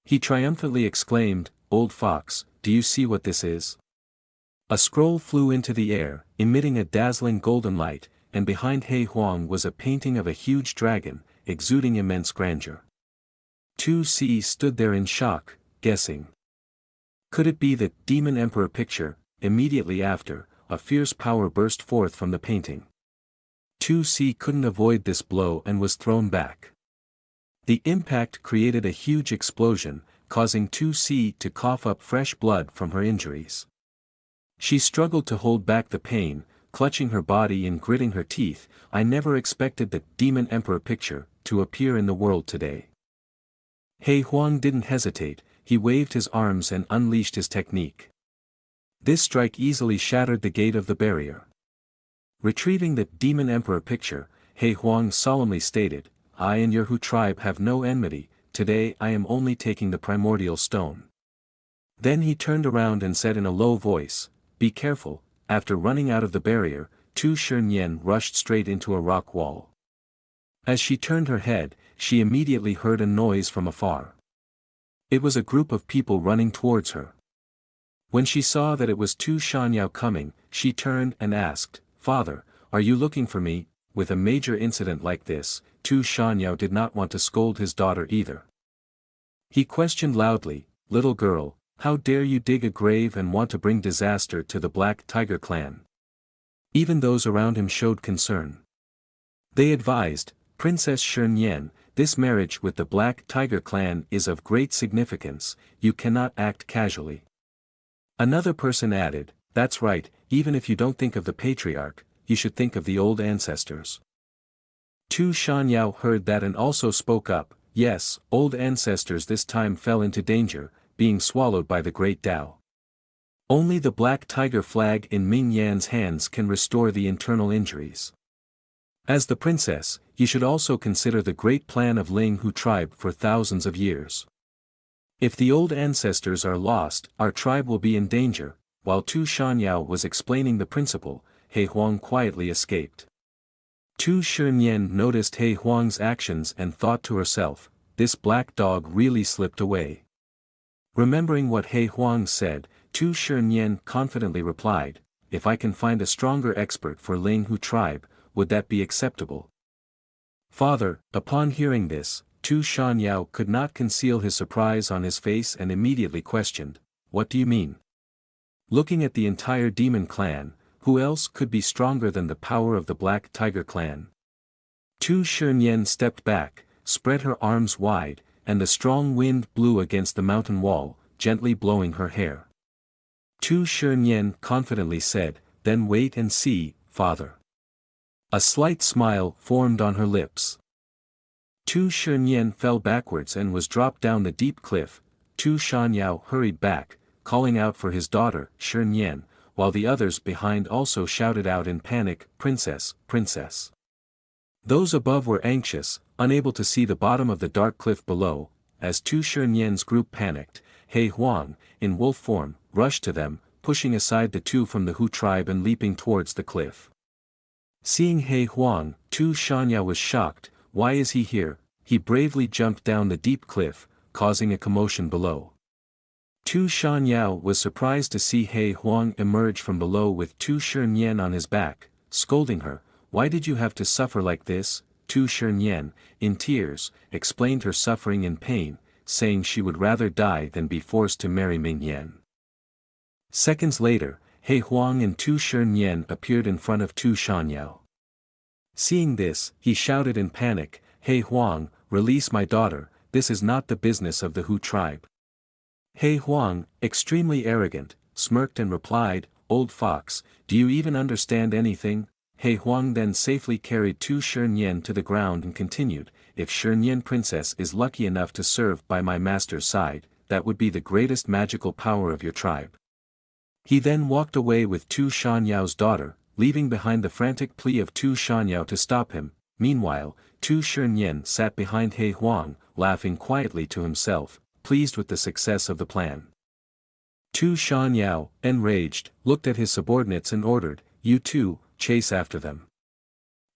He triumphantly exclaimed, "Old fox, do you see what this is?" A scroll flew into the air, emitting a dazzling golden light, and behind He Huang was a painting of a huge dragon, exuding immense grandeur. 2C stood there in shock, guessing. Could it be the Demon Emperor picture? Immediately after, a fierce power burst forth from the painting. 2C couldn't avoid this blow and was thrown back. The impact created a huge explosion, causing 2C to cough up fresh blood from her injuries. She struggled to hold back the pain, clutching her body and gritting her teeth. "I never expected the Demon Emperor picture to appear in the world today." He Huang didn't hesitate, he waved his arms and unleashed his technique. This strike easily shattered the gate of the barrier. Retrieving the Demon Emperor picture, He Huang solemnly stated, "I and your Hu tribe have no enmity, today I am only taking the primordial stone." Then he turned around and said in a low voice, "Be careful." After running out of the barrier, Tu Shunyan rushed straight into a rock wall. As she turned her head, she immediately heard a noise from afar. It was a group of people running towards her. When she saw that it was Tu Shanyao coming, she turned and asked, "Father, are you looking for me?" With a major incident like this, Tu Shanyao did not want to scold his daughter either. He questioned loudly, "Little girl, how dare you dig a grave and want to bring disaster to the Black Tiger clan?" Even those around him showed concern. They advised, "Princess Shunyan, this marriage with the Black Tiger clan is of great significance, you cannot act casually." Another person added, "That's right, even if you don't think of the patriarch, you should think of the old ancestors." Tu Shanyao heard that and also spoke up, "Yes, old ancestors this time fell into danger, being swallowed by the great Tao. Only the Black Tiger flag in Ming Yan's hands can restore the internal injuries. As the princess, you should also consider the great plan of Ling Hu tribe for thousands of years. If the old ancestors are lost, our tribe will be in danger." While Tu Shanyao was explaining the principle, He Huang quietly escaped. Tu Shunyan noticed He Huang's actions and thought to herself, "This black dog really slipped away." Remembering what He Huang said, Tu Shunyan confidently replied, "If I can find a stronger expert for Ling Hu tribe, would that be acceptable?" Father, upon hearing this, Tu Shan could not conceal his surprise on his face and immediately questioned, "What do you mean?" Looking at the entire demon clan, who else could be stronger than the power of the Black Tiger clan? Tu Shan stepped back, spread her arms wide, and the strong wind blew against the mountain wall, gently blowing her hair. Tu Shan confidently said, "Then wait and see, Father." A slight smile formed on her lips. Tu Shan fell backwards and was dropped down the deep cliff. Tu Shanyao hurried back, calling out for his daughter, Shan, while the others behind also shouted out in panic, "Princess, princess." Those above were anxious, unable to see the bottom of the dark cliff below. As Tu Shan's group panicked, He Huang, in wolf form, rushed to them, pushing aside the two from the Hu tribe and leaping towards the cliff. Seeing He Huang, Tu Shanya was shocked. "Why is he here?" He bravely jumped down the deep cliff, causing a commotion below. Tu Shanyao was surprised to see He Huang emerge from below with Tu Shan on his back, scolding her, "Why did you have to suffer like this?" Tu Shan, in tears, explained her suffering and pain, saying she would rather die than be forced to marry Ming Yan. Seconds later, He Huang and Tu Shan appeared in front of Tu Shanyao. Seeing this, he shouted in panic, "He Huang, release my daughter, this is not the business of the Hu tribe." He Huang, extremely arrogant, smirked and replied, "Old fox, do you even understand anything?" He Huang then safely carried Tu Shan to the ground and continued, "If Shan princess is lucky enough to serve by my master's side, that would be the greatest magical power of your tribe." He then walked away with Tu Shanyao's daughter, leaving behind the frantic plea of Tu Shanyao to stop him. Meanwhile, Tu Shan sat behind He Huang, laughing quietly to himself, pleased with the success of the plan. Tu Shanyao, enraged, looked at his subordinates and ordered, "You two, chase after them."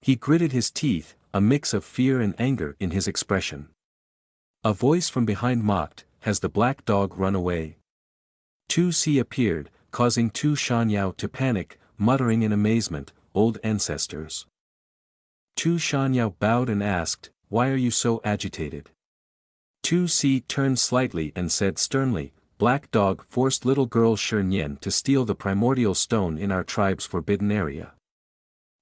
He gritted his teeth, a mix of fear and anger in his expression. A voice from behind mocked, "Has the black dog run away?" Tu Si appeared, causing Tu Shanyao to panic, muttering in amazement, "Old ancestors." Tu Shanyao bowed and asked, "Why are you so agitated?" Tu Si turned slightly and said sternly, "Black dog forced little girl Shan to steal the primordial stone in our tribe's forbidden area."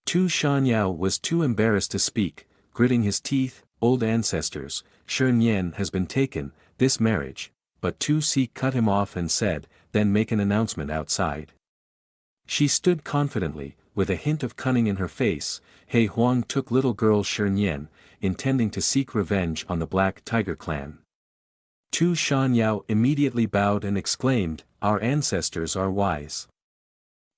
Tu Shanyao was too embarrassed to speak, gritting his teeth, "Old ancestors, Shan has been taken, this marriage," but Tu Si cut him off and said, "Then make an announcement outside." She stood confidently, with a hint of cunning in her face. He Huang took little girl Shan, intending to seek revenge on the Black Tiger clan. Tu Shanyao immediately bowed and exclaimed, "Our ancestors are wise."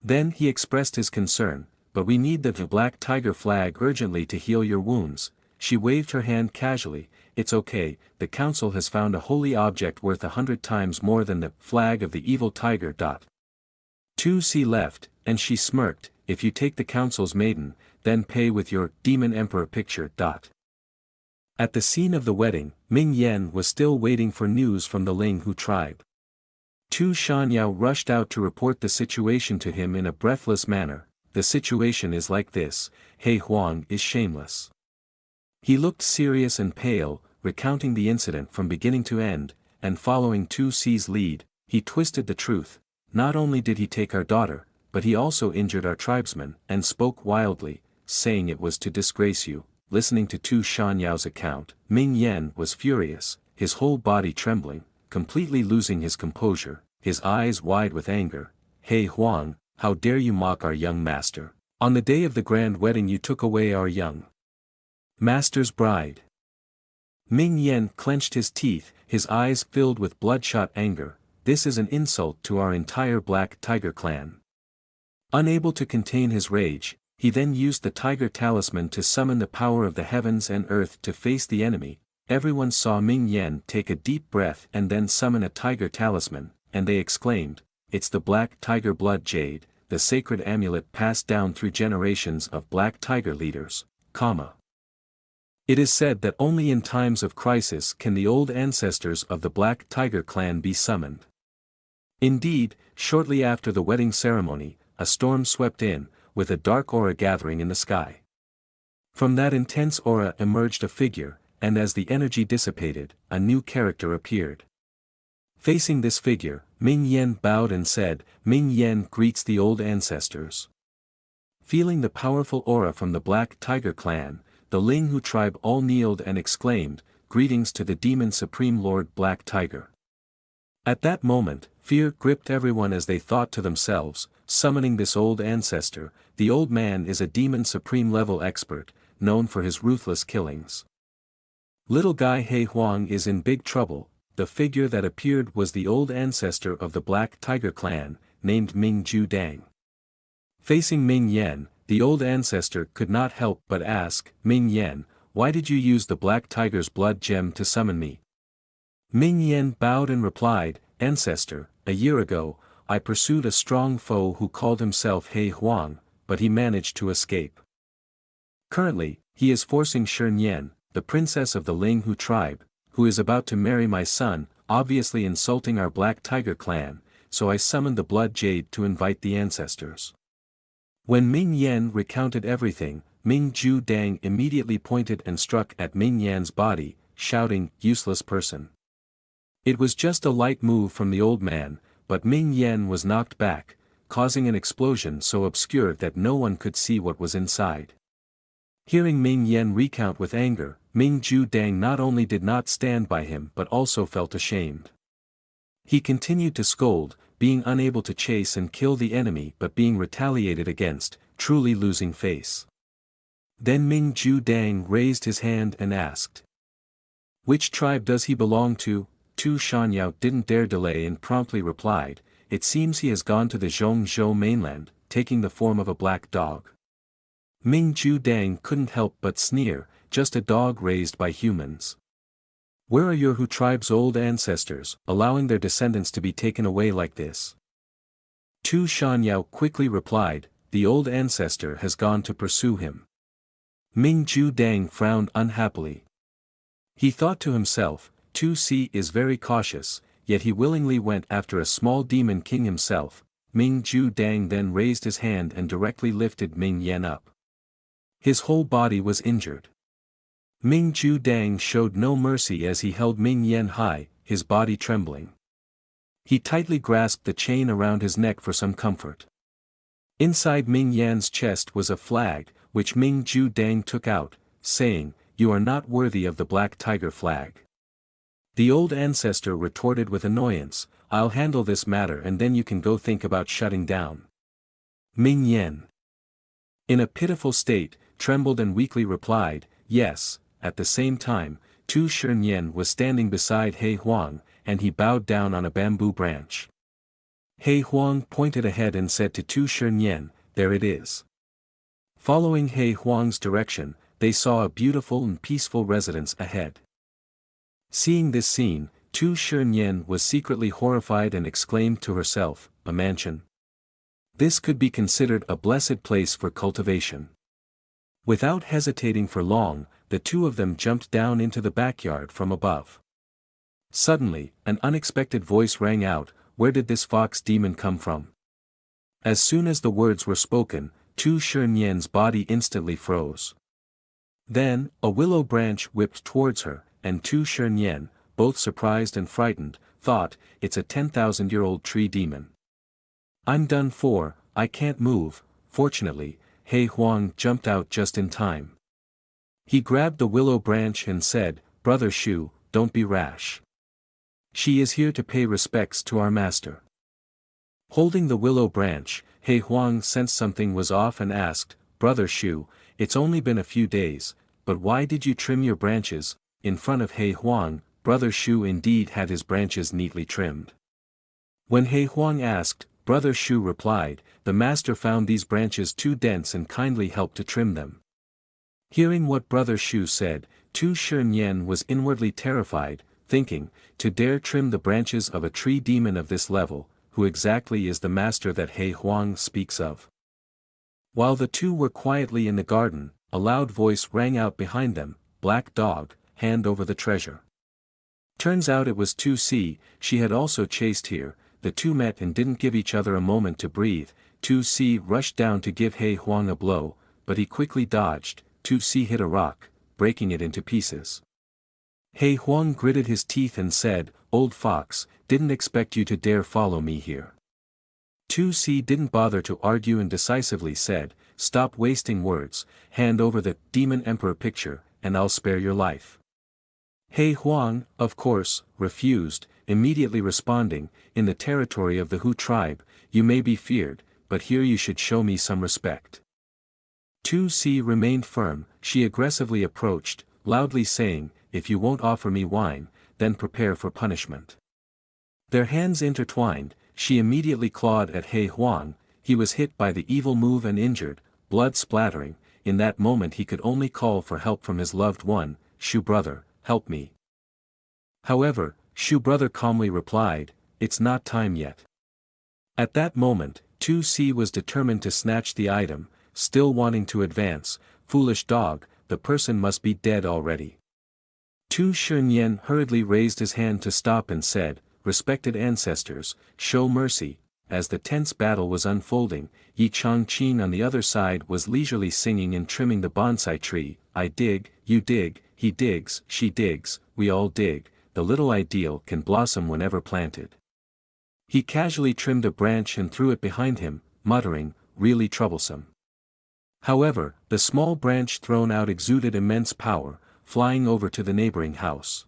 Then he expressed his concern, "But we need the Black Tiger flag urgently to heal your wounds." She waved her hand casually, "It's okay, the council has found a holy object worth 100 times more than the flag of the evil tiger. Tu Si left, and she smirked, "If you take the council's maiden, then pay with your demon emperor picture. At the scene of the wedding, Ming Yan was still waiting for news from the Ling Hu tribe. Tu Shanyao rushed out to report the situation to him in a breathless manner. "The situation is like this, He Huang is shameless." He looked serious and pale, recounting the incident from beginning to end, and following Tu Si's lead, he twisted the truth. "Not only did he take our daughter, but he also injured our tribesmen," and spoke wildly, saying it was to disgrace you. Listening to Tu Shanyao's account, Ming Yan was furious, his whole body trembling, completely losing his composure, his eyes wide with anger. "He Huang, how dare you mock our young master? On the day of the grand wedding you took away our young master's bride." Ming Yan clenched his teeth, his eyes filled with bloodshot anger. "This is an insult to our entire Black Tiger clan." Unable to contain his rage, he then used the tiger talisman to summon the power of the heavens and earth to face the enemy. Everyone saw Ming Yan take a deep breath and then summon a tiger talisman, and they exclaimed, "It's the Black Tiger blood jade, the sacred amulet passed down through generations of Black Tiger leaders, It is said that only in times of crisis can the old ancestors of the Black Tiger clan be summoned. Indeed, shortly after the wedding ceremony, a storm swept in, with a dark aura gathering in the sky. From that intense aura emerged a figure, and as the energy dissipated, a new character appeared. Facing this figure, Ming Yen bowed and said, "Ming Yen greets the old ancestors." Feeling the powerful aura from the Black Tiger clan, the Linghu tribe all kneeled and exclaimed, "Greetings to the Demon Supreme Lord Black Tiger." At that moment, fear gripped everyone as they thought to themselves, summoning this old ancestor, the old man is a Demon Supreme level expert, known for his ruthless killings. Little guy He Huang is in big trouble. The figure that appeared was the old ancestor of the Black Tiger clan, named Ming Ju Dang. Facing Ming Yen, the old ancestor could not help but ask, "Ming Yen, why did you use the Black Tiger's blood gem to summon me?" Ming Yen bowed and replied, "Ancestor, a year ago, I pursued a strong foe who called himself He Huang, but he managed to escape. Currently, he is forcing Shern Yen, the princess of the Linghu tribe, who is about to marry my son, obviously insulting our Black Tiger clan, so I summoned the blood jade to invite the ancestors." When Ming Yen recounted everything, Ming Ju Dang immediately pointed and struck at Ming Yan's body, shouting, "Useless person." It was just a light move from the old man, but Ming Yen was knocked back, causing an explosion so obscure that no one could see what was inside. Hearing Ming Yen recount with anger, Ming Ju Dang not only did not stand by him but also felt ashamed. He continued to scold, being unable to chase and kill the enemy but being retaliated against, truly losing face. Then Ming Ju Dang raised his hand and asked, "Which tribe does he belong to?" Tu Shanyao didn't dare delay and promptly replied, "It seems he has gone to the Zhongzhou mainland, taking the form of a black dog." Ming Ju Dang couldn't help but sneer, "Just a dog raised by humans. Where are your Hu tribe's old ancestors, allowing their descendants to be taken away like this?" Tu Shanyao quickly replied, "The old ancestor has gone to pursue him." Ming Ju Dang frowned unhappily. He thought to himself, Tu Si is very cautious, yet he willingly went after a small demon king himself. Ming Ju Dang then raised his hand and directly lifted Ming Yen up. His whole body was injured. Ming Ju Dang showed no mercy as he held Ming Yen high, his body trembling. He tightly grasped the chain around his neck for some comfort. Inside Ming Yan's chest was a flag, which Ming Ju Dang took out, saying, "You are not worthy of the Black Tiger flag." The old ancestor retorted with annoyance, "I'll handle this matter and then you can go think about shutting down." Ming Yen, in a pitiful state, trembled and weakly replied, "Yes." At the same time, Tu Shern Yen was standing beside He Huang, and he bowed down on a bamboo branch. He Huang pointed ahead and said to Tu Shern Yen, "There it is." Following He Huang's direction, they saw a beautiful and peaceful residence ahead. Seeing this scene, Tu Shern Yen was secretly horrified and exclaimed to herself, "A mansion? This could be considered a blessed place for cultivation." Without hesitating for long, the two of them jumped down into the backyard from above. Suddenly, an unexpected voice rang out, "Where did this fox demon come from?" As soon as the words were spoken, Tu Shern Yen's body instantly froze. Then, a willow branch whipped towards her, and Tu Shern Yen, both surprised and frightened, thought, "It's a 10,000-year-old tree demon. I'm done for, I can't move." Fortunately, He Huang jumped out just in time. He grabbed the willow branch and said, "Brother Shu, don't be rash. She is here to pay respects to our master." Holding the willow branch, He Huang sensed something was off and asked, "Brother Shu, it's only been a few days, but why did you trim your branches?" In front of He Huang, Brother Shu indeed had his branches neatly trimmed. When He Huang asked, Brother Shu replied, "The master found these branches too dense and kindly helped to trim them." Hearing what Brother Shu said, Tu Shern Yen was inwardly terrified, thinking, to dare trim the branches of a tree demon of this level, who exactly is the master that He Huang speaks of? While the two were quietly in the garden, a loud voice rang out behind them, "Black dog, hand over the treasure." Turns out it was Tu Si. She had also chased here. The two met and didn't give each other a moment to breathe. Tu Si rushed down to give He Huang a blow, but he quickly dodged, 2C hit a rock, breaking it into pieces. He Huang gritted his teeth and said, "Old fox, didn't expect you to dare follow me here." 2C didn't bother to argue and decisively said, "Stop wasting words, hand over the Demon Emperor picture, and I'll spare your life." He Huang, of course, refused, immediately responding, "In the territory of the Hu tribe, you may be feared, but here you should show me some respect." 2C remained firm. She aggressively approached, loudly saying, "If you won't offer me wine, then prepare for punishment." Their hands intertwined, she immediately clawed at He Huang. He was hit by the evil move and injured, blood splattering. In that moment he could only call for help from his loved one, "Shu brother, help me." However, Shu brother calmly replied, "It's not time yet." At that moment, 2C was determined to snatch the item, still wanting to advance. "Foolish dog, the person must be dead already." Tu Shunyan hurriedly raised his hand to stop and said, "Respected ancestors, show mercy." As the tense battle was unfolding, Yi Changqing on the other side was leisurely singing and trimming the bonsai tree. "I dig, you dig, he digs, she digs, we all dig, the little ideal can blossom whenever planted." He casually trimmed a branch and threw it behind him, muttering, "Really troublesome." However, the small branch thrown out exuded immense power, flying over to the neighboring house.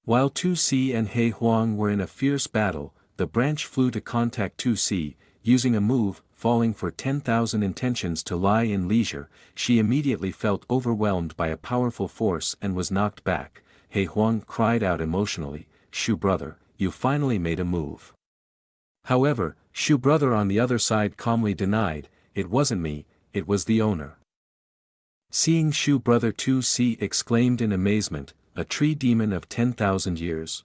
While 2C and He Huang were in a fierce battle, the branch flew to contact 2C, using a move, falling for 10,000 intentions to lie in leisure. She immediately felt overwhelmed by a powerful force and was knocked back. He Huang cried out emotionally, "Shu brother, you finally made a move." However, Shu brother on the other side calmly denied, "It wasn't me, it was the owner." Seeing Shu brother, 2C exclaimed in amazement, "A tree demon of 10,000 years."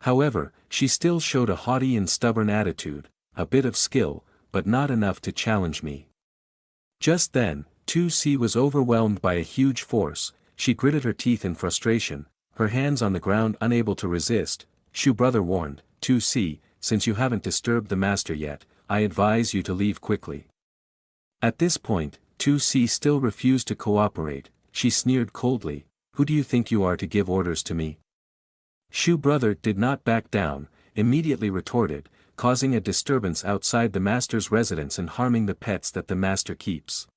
However, she still showed a haughty and stubborn attitude, "A bit of skill, but not enough to challenge me." Just then, 2C was overwhelmed by a huge force. She gritted her teeth in frustration, her hands on the ground unable to resist. Shu brother warned, 2C, "Since you haven't disturbed the master yet, I advise you to leave quickly." At this point, 2C still refused to cooperate. She sneered coldly, "Who do you think you are to give orders to me?" Shu brother did not back down, immediately retorted, causing a disturbance outside the master's residence and harming the pets that the master keeps.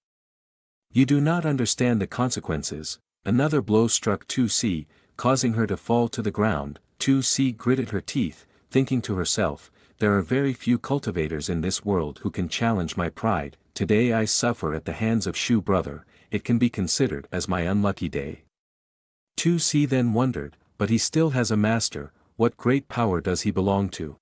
"You do not understand the consequences." Another blow struck 2C, causing her to fall to the ground. 2C gritted her teeth, thinking to herself, "There are very few cultivators in this world who can challenge my pride. Today I suffer at the hands of Shu brother, it can be considered as my unlucky day." 2C then wondered, "But he still has a master, what great power does he belong to?"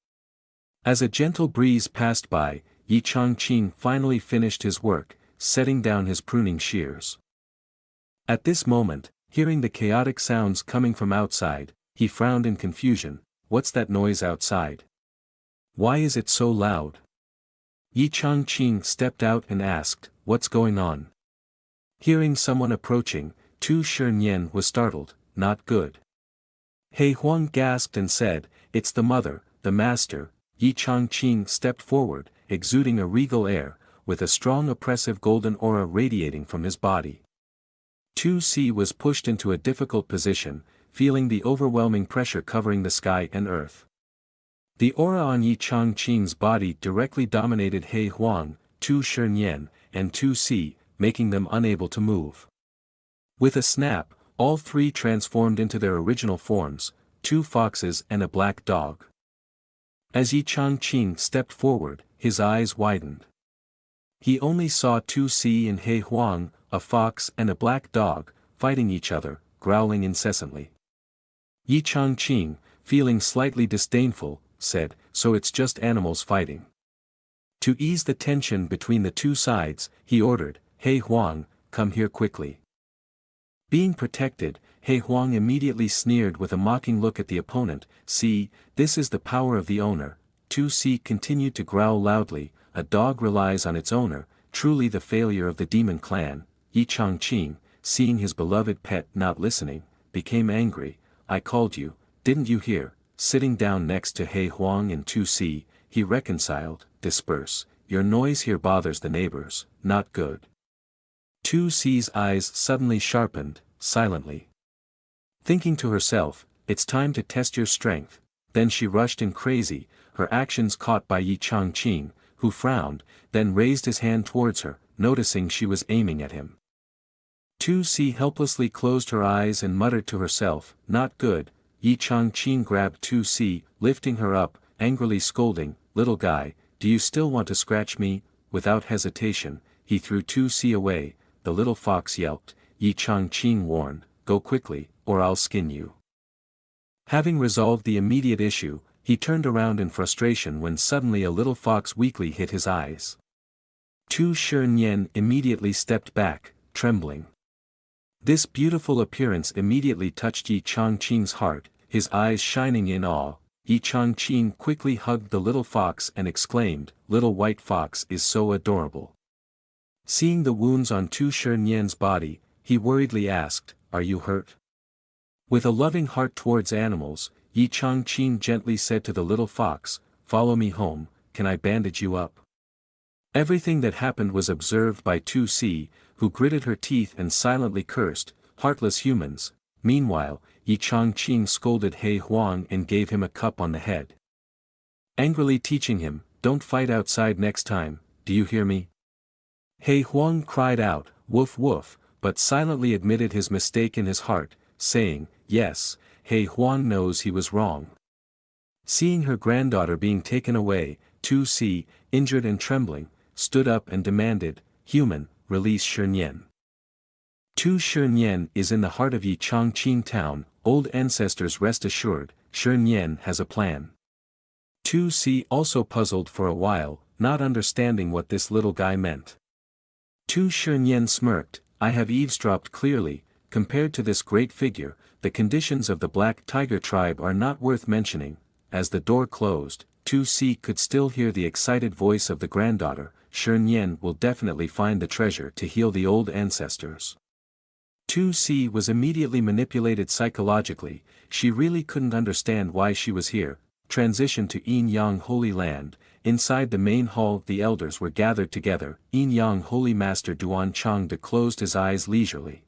As a gentle breeze passed by, Yi Changqing finally finished his work, setting down his pruning shears. At this moment, hearing the chaotic sounds coming from outside, he frowned in confusion. "What's that noise outside? Why is it so loud?" Yi Changqing stepped out and asked, "What's going on?" Hearing someone approaching, Tu Shunyan was startled, "Not good." He Huang gasped and said, "It's the mother, the master." Yi Changqing stepped forward, exuding a regal air, with a strong oppressive golden aura radiating from his body. 2C was pushed into a difficult position, feeling the overwhelming pressure covering the sky and earth. The aura on Yi Changqing's body directly dominated He Huang, Tu Shunyan, and 2C, making them unable to move. With a snap, all three transformed into their original forms, two foxes and a black dog. As Yi Changqing stepped forward, his eyes widened. He only saw 2C and He Huang, a fox and a black dog, fighting each other, growling incessantly. Yi Changqing, feeling slightly disdainful, said, "So it's just animals fighting." To ease the tension between the two sides, he ordered, "He Huang, come here quickly." Being protected, He Huang immediately sneered with a mocking look at the opponent. "See, this is the power of the owner." 2C continued to growl loudly, "A dog relies on its owner, truly the failure of the demon clan." Yi Changqing, seeing his beloved pet not listening, became angry. "I called you, didn't you hear?" Sitting down next to He Huang and 2C, he reconciled, "Disperse, your noise here bothers the neighbors, not good." 2C's eyes suddenly sharpened, silently. Thinking to herself, it's time to test your strength, then she rushed in crazy, her actions caught by Yi Changqing, who frowned, then raised his hand towards her, noticing she was aiming at him. 2C helplessly closed her eyes and muttered to herself, not good. Yi Changqing grabbed 2C, lifting her up, angrily scolding, little guy, do you still want to scratch me? Without hesitation, he threw 2C away. The little fox yelped. Yi Changqing warned, go quickly, or I'll skin you. Having resolved the immediate issue, he turned around in frustration when suddenly a little fox weakly hit his eyes. 2 immediately stepped back, trembling. This beautiful appearance immediately touched Yi Changqing's heart, his eyes shining in awe. Yi Changqing quickly hugged the little fox and exclaimed, little white fox is so adorable. Seeing the wounds on 2 body, he worriedly asked, are you hurt? With a loving heart towards animals, Yi Changqing gently said to the little fox, follow me home, can I bandage you up? Everything that happened was observed by 2C, who gritted her teeth and silently cursed, heartless humans. Meanwhile, Yi Changqing scolded He Huang and gave him a cup on the head. Angrily teaching him, don't fight outside next time, do you hear me? He Huang cried out, woof woof, but silently admitted his mistake in his heart, saying, yes, He Huang knows he was wrong. Seeing her granddaughter being taken away, 2C, injured and trembling, stood up and demanded, human, release Shernyen. 2 is in the heart of Yi Changqing town, old ancestors rest assured, Shernyen has a plan. 2C also puzzled for a while, not understanding what this little guy meant. 2 smirked, I have eavesdropped clearly, compared to this great figure, the conditions of the Black Tiger tribe are not worth mentioning. As the door closed, 2C could still hear the excited voice of the granddaughter, Shernyen will definitely find the treasure to heal the old ancestors. 2C was immediately manipulated psychologically, she really couldn't understand why she was here. Transition to Yin Yang Holy Land. Inside the main hall the elders were gathered together. Yin Yang Holy Master Duan Changde closed his eyes leisurely.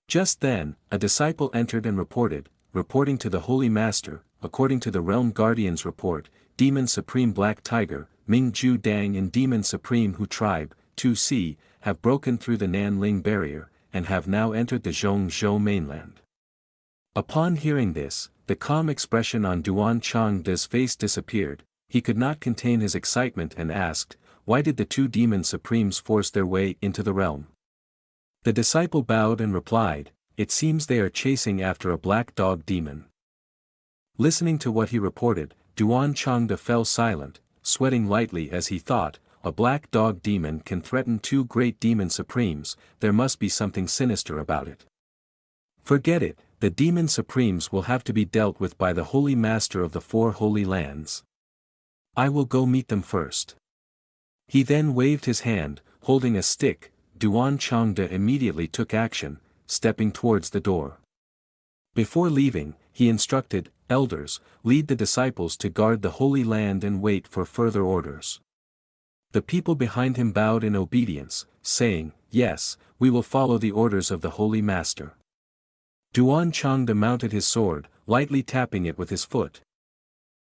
Just then, a disciple entered and reporting to the Holy Master, according to the Realm Guardian's report, Demon Supreme Black Tiger, Mingju Dang and Demon Supreme Hu Tribe, 2C, have broken through the Nanling barrier, and have now entered the Zhongzhou mainland. Upon hearing this, the calm expression on Duan Changde's face disappeared, he could not contain his excitement and asked, why did the two demon supremes force their way into the realm? The disciple bowed and replied, it seems they are chasing after a black dog demon. Listening to what he reported, Duan Changde fell silent, sweating lightly as he thought, a black dog demon can threaten two great demon supremes, there must be something sinister about it. Forget it, the demon supremes will have to be dealt with by the Holy Master of the Four Holy Lands. I will go meet them first. He then waved his hand, holding a stick. Duan Changde immediately took action, stepping towards the door. Before leaving, he instructed, elders, lead the disciples to guard the Holy Land and wait for further orders. The people behind him bowed in obedience, saying, yes, we will follow the orders of the Holy Master. Duan Changde mounted his sword, lightly tapping it with his foot.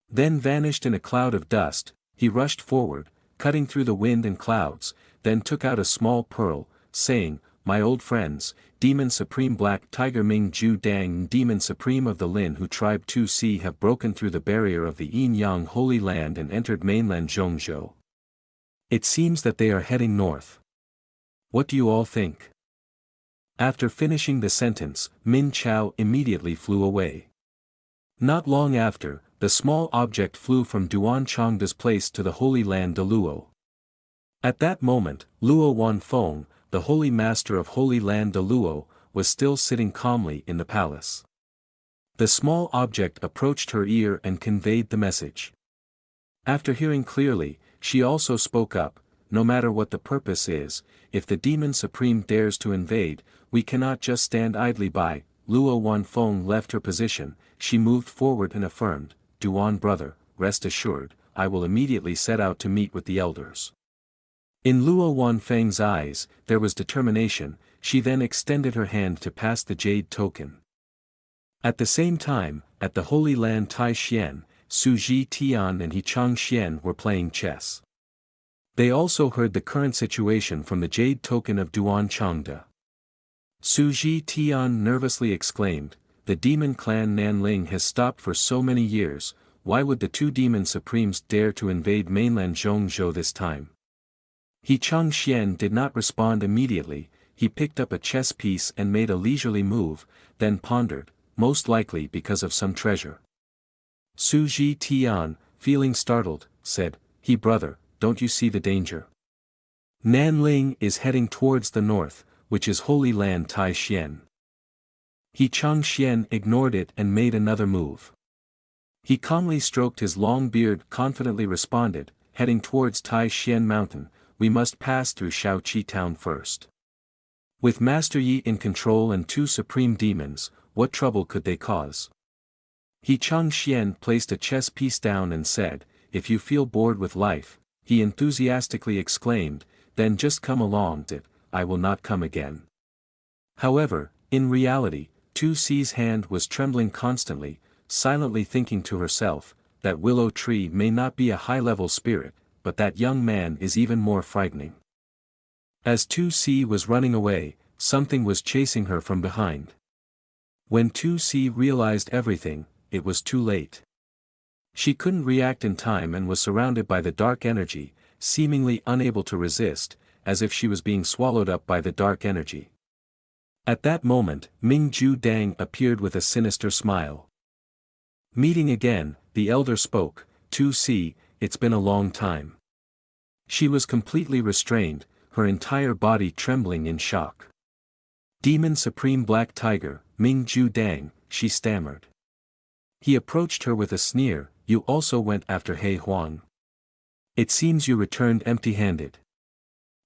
Then vanished in a cloud of dust. He rushed forward, cutting through the wind and clouds, then took out a small pearl, saying, my old friends, Demon Supreme Black Tiger Ming Ju Dang and Demon Supreme of the Lin Hu Tribe 2C have broken through the barrier of the Yin Yang Holy Land and entered mainland Zhongzhou. It seems that they are heading north. What do you all think? After finishing the sentence, Min Chao immediately flew away. Not long after, the small object flew from Duan Changde's place to the Holy Land de Luo. At that moment, Luo Wanfeng, the Holy Master of Holy Land de Luo, was still sitting calmly in the palace. The small object approached her ear and conveyed the message. After hearing clearly, she also spoke up, no matter what the purpose is, if the Demon Supreme dares to invade, we cannot just stand idly by. Luo Wanfeng left her position, she moved forward and affirmed, Duan brother, rest assured, I will immediately set out to meet with the elders. In Luo Wanfeng's eyes, there was determination. She then extended her hand to pass the jade token. At the same time, at the Holy Land Tai Xian, Su Ji Tian and He Chang Xian were playing chess. They also heard the current situation from the jade token of Duan Changde. Su Ji Tian nervously exclaimed, "The demon clan Nanling has stopped for so many years, why would the two demon supremes dare to invade mainland Zhongzhou this time?" He Chang Xian did not respond immediately. He picked up a chess piece and made a leisurely move, then pondered, most likely because of some treasure. Su Ji Tian, feeling startled, said, "He brother, don't you see the danger? Nanling is heading towards the north, which is Holy Land Tai Xian." He Chang Xian ignored it and made another move. He calmly stroked his long beard, confidently responded, "Heading towards Tai Xian Mountain, we must pass through Shaoqi town first. With Master Yi in control and two supreme demons, what trouble could they cause?" He Chang Xian placed a chess piece down and said, "If you feel bored with life," he enthusiastically exclaimed, "then just come along, I will not come again." However, in reality, Tu Si's hand was trembling constantly, silently thinking to herself, that willow tree may not be a high-level spirit, but that young man is even more frightening. As Tu Si was running away, something was chasing her from behind. When Tu Si realized everything, it was too late. She couldn't react in time and was surrounded by the dark energy, seemingly unable to resist, as if she was being swallowed up by the dark energy. At that moment, Ming Ju Dang appeared with a sinister smile. Meeting again, the elder spoke, "Tu Si, it's been a long time." She was completely restrained, her entire body trembling in shock. "Demon Supreme Black Tiger, Ming Ju Dang," she stammered. He approached her with a sneer, "You also went after He Huang. It seems you returned empty-handed."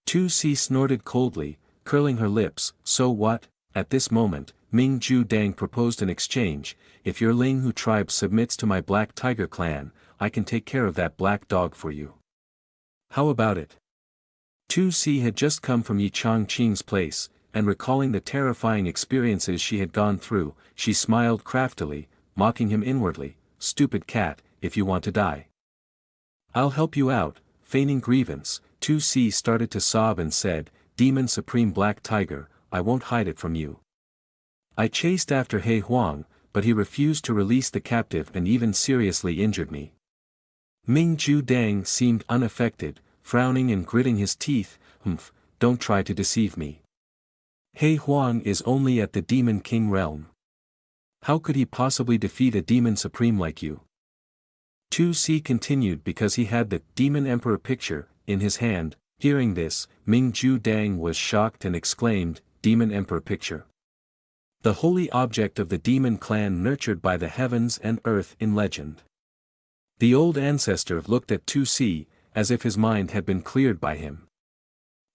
Tu Si snorted coldly, curling her lips, "So what?" At this moment, Ming Ju Dang proposed an exchange. "If your Linghu tribe submits to my Black Tiger clan, I can take care of that black dog for you. How about it?" Tu Si had just come from Yi Chang Qing's place, and recalling the terrifying experiences she had gone through, she smiled craftily, mocking him inwardly, "Stupid cat, if you want to die, I'll help you out." Feigning grievance, Tu Si started to sob and said, "Demon Supreme Black Tiger, I won't hide it from you. I chased after He Huang, but he refused to release the captive and even seriously injured me." Ming Ju Dang seemed unaffected, frowning and gritting his teeth, "Humph, don't try to deceive me. He Huang is only at the Demon King realm. How could he possibly defeat a Demon Supreme like you?" Tu Si continued because he had the Demon Emperor picture in his hand. Hearing this, Ming Ju Dang was shocked and exclaimed, "Demon Emperor picture? The holy object of the demon clan nurtured by the heavens and earth in legend." The old ancestor looked at Tu Si, as if his mind had been cleared by him.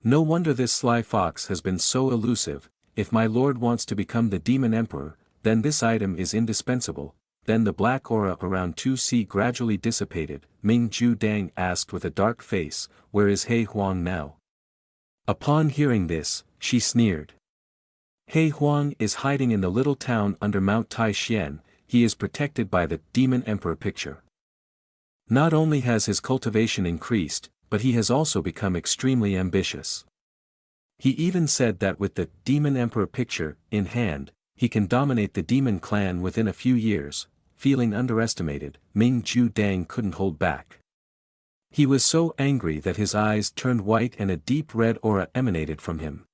"No wonder this sly fox has been so elusive. If my lord wants to become the Demon Emperor, then this item is indispensable." Then the black aura around Tu Si gradually dissipated. Ming Ju Dang asked with a dark face, "Where is He Huang now?" Upon hearing this, she sneered. "He Huang is hiding in the little town under Mount Tai Xian. He is protected by the Demon Emperor picture. Not only has his cultivation increased, but he has also become extremely ambitious. He even said that with the Demon Emperor picture in hand, he can dominate the demon clan within a few years." Feeling underestimated, Ming Ju Dang couldn't hold back. He was so angry that his eyes turned white and a deep red aura emanated from him.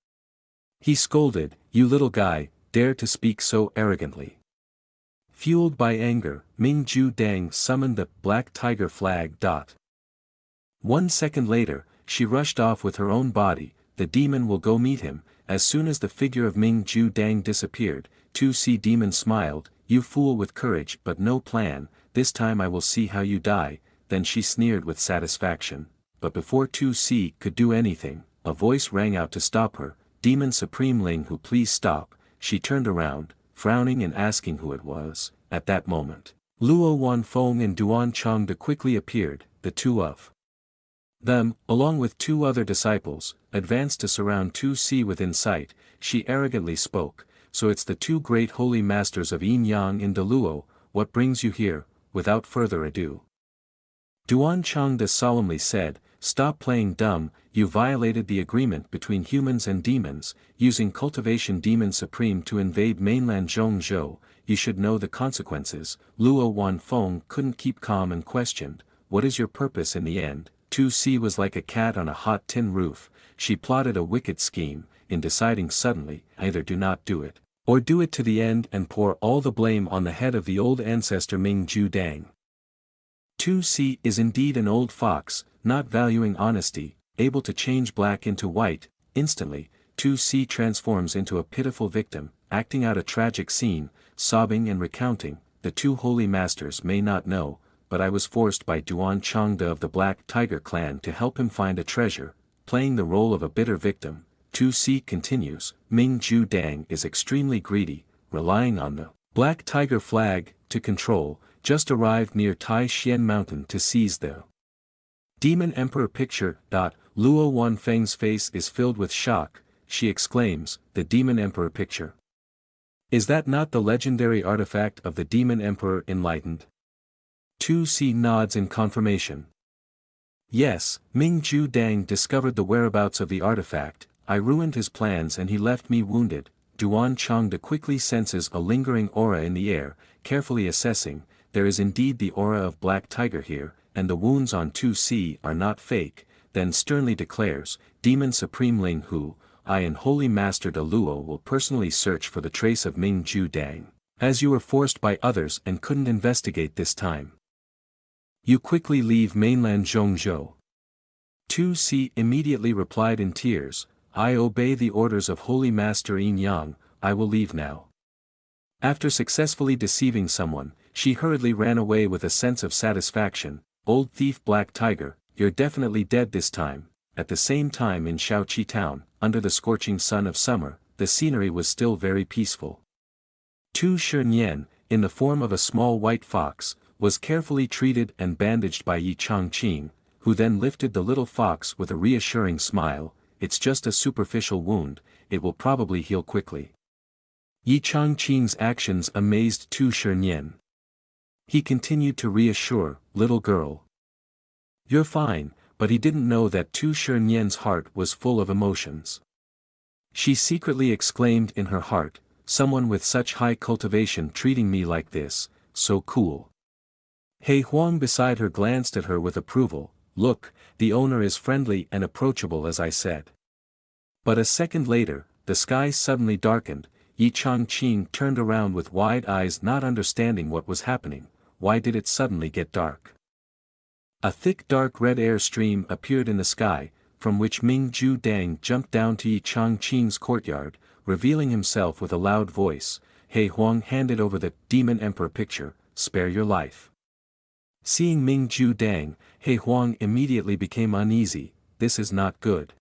He scolded, "You little guy, dare to speak so arrogantly." Fueled by anger, Ming Ju Dang summoned the Black Tiger flag. 1 second later, she rushed off with her own body. "The demon will go meet him." As soon as the figure of Ming Ju Dang disappeared, Tu Si Demon smiled, "You fool with courage but no plan, this time I will see how you die." Then she sneered with satisfaction. But before Tu Si could do anything, a voice rang out to stop her, "Demon Supreme Linghu, please stop." She turned around, frowning and asking who it was. At that moment, Luo Wanfeng and Duan Changde quickly appeared, the two of Them, along with two other disciples, advanced to surround 2C within sight. She arrogantly spoke, "So it's the two great holy masters of Yin Yang in Deluo, what brings you here?" Without further ado, Duan Changde solemnly said, "Stop playing dumb, you violated the agreement between humans and demons, using cultivation demon supreme to invade mainland Zhongzhou, you should know the consequences." Luo Wanfeng couldn't keep calm and questioned, "What is your purpose in the end?" 2C was like a cat on a hot tin roof. She plotted a wicked scheme, in deciding suddenly, either do not do it, or do it to the end and pour all the blame on the head of the old ancestor Ming Ju Dang. 2C is indeed an old fox, not valuing honesty, able to change black into white. Instantly, 2C transforms into a pitiful victim, acting out a tragic scene, sobbing and recounting, "The two holy masters may not know, but I was forced by Duan Changde of the Black Tiger clan to help him find a treasure," playing the role of a bitter victim. 2C continues, "Ming Ju Dang is extremely greedy, relying on the Black Tiger flag to control, just arrived near Tai Xian Mountain to seize the Demon Emperor picture. Luo Wanfeng's face is filled with shock. She exclaims, "The Demon Emperor picture? Is that not the legendary artifact of the Demon Emperor enlightened?" 2C nods in confirmation. "Yes, Ming Ju Dang discovered the whereabouts of the artifact, I ruined his plans and he left me wounded." Duan Changde quickly senses a lingering aura in the air, carefully assessing, there is indeed the aura of Black Tiger here, and the wounds on 2C are not fake, then sternly declares, "Demon Supreme Ling Hu, I and Holy Master De Luo will personally search for the trace of Ming Ju Dang, as you were forced by others and couldn't investigate this time. You quickly leave mainland Zhongzhou." 2C immediately replied in tears, "I obey the orders of Holy Master Yin Yang, I will leave now." After successfully deceiving someone, she hurriedly ran away with a sense of satisfaction. "Old thief Black Tiger, you're definitely dead this time." At the same time in Shaoqi town, under the scorching sun of summer, the scenery was still very peaceful. Tu Shernyan, in the form of a small white fox, was carefully treated and bandaged by Yi Changqing, who then lifted the little fox with a reassuring smile, "It's just a superficial wound, it will probably heal quickly." Yi Changqing's actions amazed Tu Shernyan. He continued to reassure, "Little girl, you're fine," but he didn't know that Tu Shernyan's heart was full of emotions. She secretly exclaimed in her heart, "Someone with such high cultivation treating me like this, so cool." He Huang beside her glanced at her with approval, "Look, the owner is friendly and approachable as I said." But a second later, the sky suddenly darkened. Yi Changqing turned around with wide eyes, not understanding what was happening. Why did it suddenly get dark? A thick dark red air stream appeared in the sky, from which Ming Ju Dang jumped down to Yi Changqing's courtyard, revealing himself with a loud voice. He Huang handed over the Demon Emperor picture, "Spare your life." Seeing Ming Ju Dang, He Huang immediately became uneasy, "This is not good."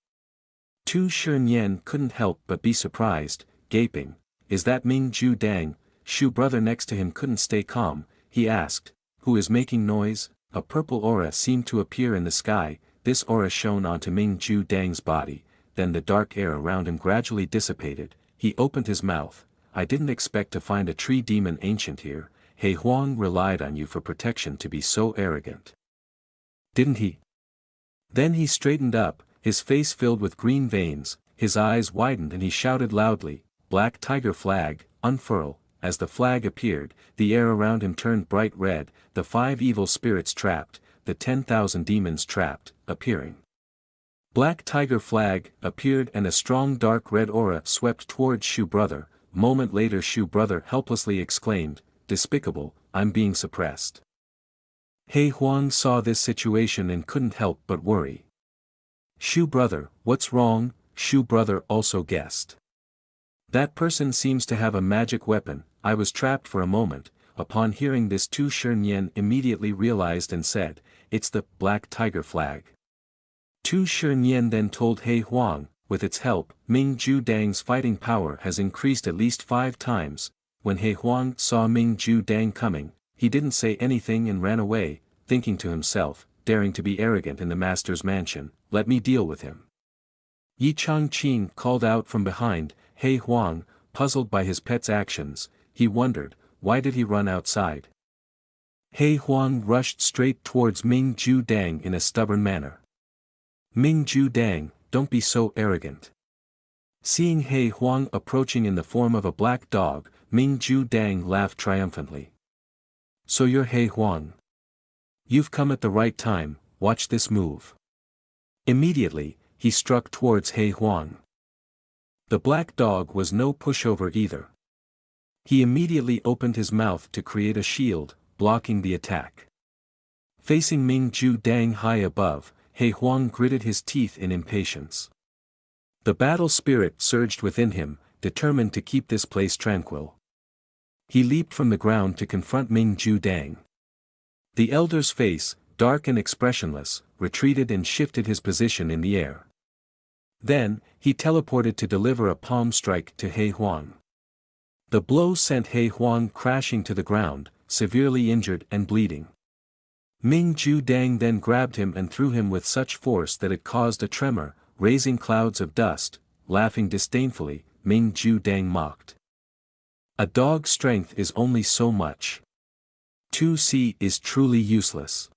Tu Shernyan couldn't help but be surprised, gaping, "Is that Ming Ju Dang?" Shu brother next to him couldn't stay calm. He asked, "Who is making noise?" A purple aura seemed to appear in the sky. This aura shone onto Ming Ju Dang's body, then the dark air around him gradually dissipated. He opened his mouth, "I didn't expect to find a tree demon ancient here. He Huang relied on you for protection to be so arrogant, didn't he?" Then he straightened up, his face filled with green veins, his eyes widened and he shouted loudly, "Black Tiger flag, unfurl." As the flag appeared, the air around him turned bright red, the 5 evil spirits trapped, the 10,000 demons trapped, appearing. Black Tiger flag appeared and a strong dark red aura swept towards Shu brother. Moment later Shu brother helplessly exclaimed, "Despicable, I'm being suppressed." He Huang saw this situation and couldn't help but worry. "Shu brother, what's wrong?" Shu brother also guessed. "That person seems to have a magic weapon, I was trapped for a moment." Upon hearing this Tu Shernyan immediately realized and said, "It's the Black Tiger flag." Tu Shernyan then told He Huang, with its help, Ming Ju Dang's fighting power has increased at least 5 times. When He Huang saw Ming Ju Dang coming, he didn't say anything and ran away, thinking to himself, daring to be arrogant in the master's mansion, let me deal with him. Yi Changqing called out from behind. He Huang, puzzled by his pet's actions, he wondered, why did he run outside? He Huang rushed straight towards Ming Ju Dang in a stubborn manner. Ming Ju Dang, don't be so arrogant. Seeing He Huang approaching in the form of a black dog, Ming Ju Dang laughed triumphantly. So you're He Huang. You've come at the right time, watch this move. Immediately, he struck towards He Huang. The black dog was no pushover either. He immediately opened his mouth to create a shield, blocking the attack. Facing Ming Ju Dang high above, He Huang gritted his teeth in impatience. The battle spirit surged within him, determined to keep this place tranquil. He leaped from the ground to confront Ming Ju Dang. The elder's face, dark and expressionless, retreated and shifted his position in the air. Then, he teleported to deliver a palm strike to He Huang. The blow sent He Huang crashing to the ground, severely injured and bleeding. Ming Ju Dang then grabbed him and threw him with such force that it caused a tremor, raising clouds of dust. Laughing disdainfully, Ming Ju Dang mocked. A dog's strength is only so much. 2C is truly useless.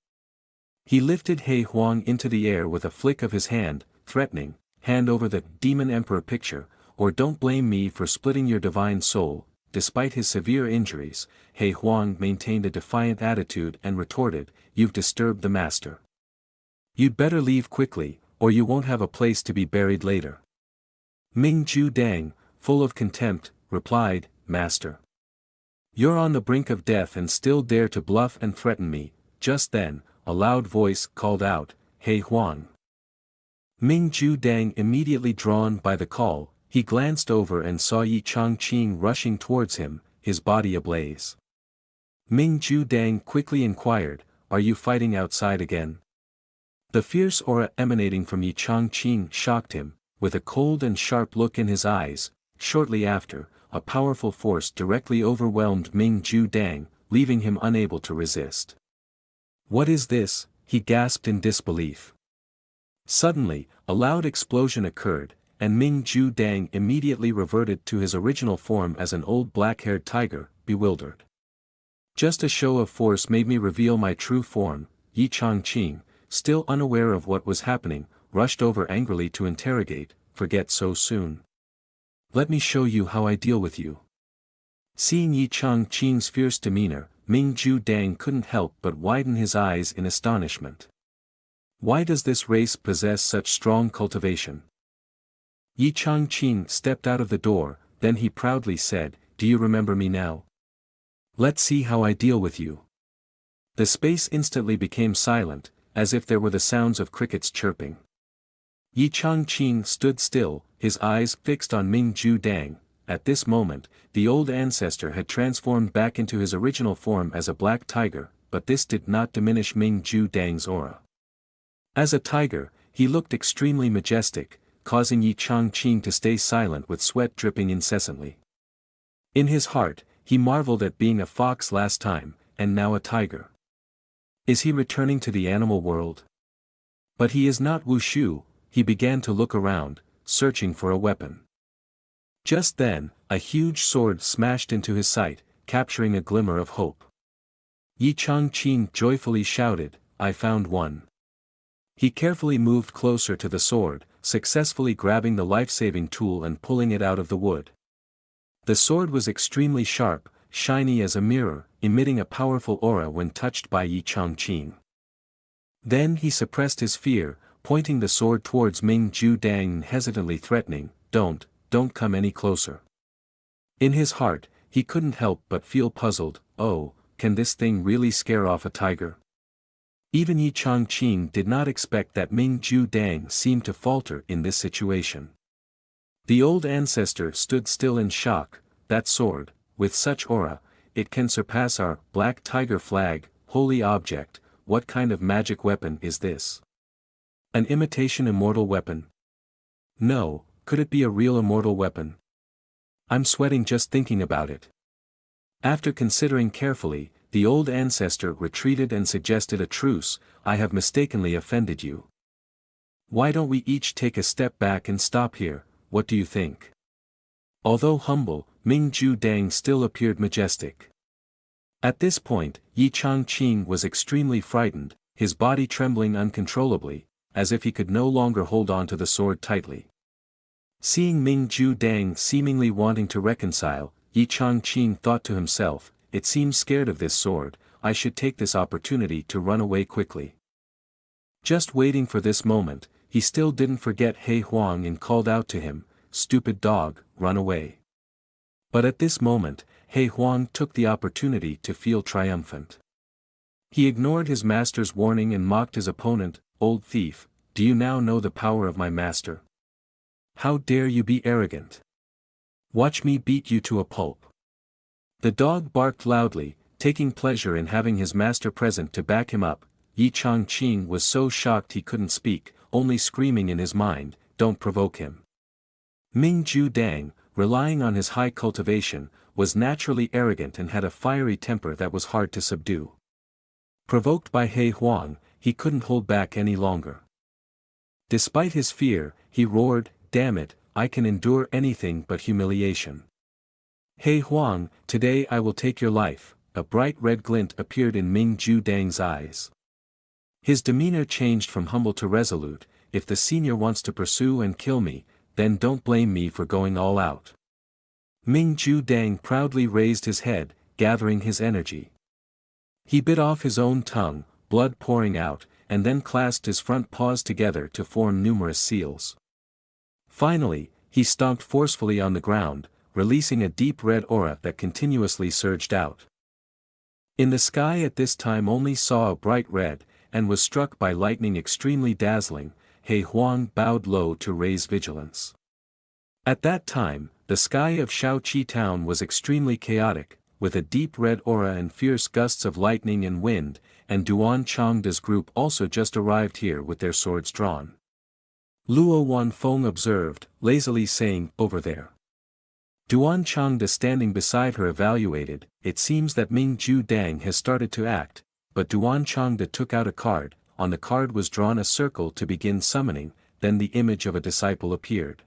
He lifted He Huang into the air with a flick of his hand, threatening, hand over the Demon Emperor picture, or don't blame me for splitting your divine soul. Despite his severe injuries, He Huang maintained a defiant attitude and retorted, you've disturbed the master. You'd better leave quickly, or you won't have a place to be buried later. Ming Ju Dang, full of contempt, replied, Master. You're on the brink of death and still dare to bluff and threaten me. Just then, a loud voice called out, He Huang. Ming Ju Dang, immediately drawn by the call, he glanced over and saw Yi Changqing rushing towards him, his body ablaze. Ming Ju Dang quickly inquired, are you fighting outside again? The fierce aura emanating from Yi Changqing shocked him, with a cold and sharp look in his eyes. Shortly after, a powerful force directly overwhelmed Ming Ju Dang, leaving him unable to resist. What is this? He gasped in disbelief. Suddenly, a loud explosion occurred, and Ming Ju Dang immediately reverted to his original form as an old black-haired tiger, bewildered. Just a show of force made me reveal my true form. Yi Changqing, still unaware of what was happening, rushed over angrily to interrogate, forget so soon. Let me show you how I deal with you. Seeing Yi Changqing's fierce demeanor, Ming Ju Dang couldn't help but widen his eyes in astonishment. Why does this race possess such strong cultivation? Yi Changqing stepped out of the door, then he proudly said, do you remember me now? Let's see how I deal with you. The space instantly became silent, as if there were the sounds of crickets chirping. Yi Changqing stood still, his eyes fixed on Ming Ju Dang. At this moment, the old ancestor had transformed back into his original form as a black tiger, but this did not diminish Ming Ju Dang's aura. As a tiger, he looked extremely majestic, causing Yi Changqing to stay silent with sweat dripping incessantly. In his heart, he marveled at being a fox last time, and now a tiger. Is he returning to the animal world? But he is not Wushu. He began to look around, searching for a weapon. Just then, a huge sword smashed into his sight, capturing a glimmer of hope. Yi Changqing joyfully shouted, I found one. He carefully moved closer to the sword, successfully grabbing the life-saving tool and pulling it out of the wood. The sword was extremely sharp, shiny as a mirror, emitting a powerful aura when touched by Yi Changqing. Then he suppressed his fear, pointing the sword towards Ming Ju Dang and hesitantly threatening, don't come any closer. In his heart, he couldn't help but feel puzzled, oh, can this thing really scare off a tiger? Even Yi Changqing did not expect that Ming Ju Dang seemed to falter in this situation. The old ancestor stood still in shock, that sword, with such aura, it can surpass our black tiger flag, holy object, what kind of magic weapon is this? An imitation immortal weapon? No, could it be a real immortal weapon? I'm sweating just thinking about it. After considering carefully, the old ancestor retreated and suggested a truce. I have mistakenly offended you. Why don't we each take a step back and stop here, what do you think? Although humble, Ming Ju Dang still appeared majestic. At this point, Yi Changqing was extremely frightened, his body trembling uncontrollably, as if he could no longer hold on to the sword tightly. Seeing Ming Ju Dang seemingly wanting to reconcile, Yi Changqing thought to himself, it seems scared of this sword, I should take this opportunity to run away quickly. Just waiting for this moment, he still didn't forget He Huang and called out to him, stupid dog, run away. But at this moment, He Huang took the opportunity to feel triumphant. He ignored his master's warning and mocked his opponent, old thief, do you now know the power of my master? How dare you be arrogant? Watch me beat you to a pulp. The dog barked loudly, taking pleasure in having his master present to back him up. Yi Changqing was so shocked he couldn't speak, only screaming in his mind, don't provoke him. Ming Ju Dang, relying on his high cultivation, was naturally arrogant and had a fiery temper that was hard to subdue. Provoked by He Huang, he couldn't hold back any longer. Despite his fear, he roared, damn it, I can endure anything but humiliation. He Huang, today I will take your life. A bright red glint appeared in Ming Ju Dang's eyes. His demeanor changed from humble to resolute, if the senior wants to pursue and kill me, then don't blame me for going all out. Ming Ju Dang proudly raised his head, gathering his energy. He bit off his own tongue, blood pouring out, and then clasped his front paws together to form numerous seals. Finally, he stomped forcefully on the ground, releasing a deep red aura that continuously surged out. In the sky at this time only saw a bright red, and was struck by lightning extremely dazzling. He Huang bowed low to raise vigilance. At that time, the sky of Shaoqi town was extremely chaotic, with a deep red aura and fierce gusts of lightning and wind, and Duan Changda's group also just arrived here with their swords drawn. Luo Wanfeng observed, lazily saying, over there. Duan Changda standing beside her evaluated, it seems that Ming Ju Dang has started to act, but Duan Changda took out a card, on the card was drawn a circle to begin summoning, then the image of a disciple appeared.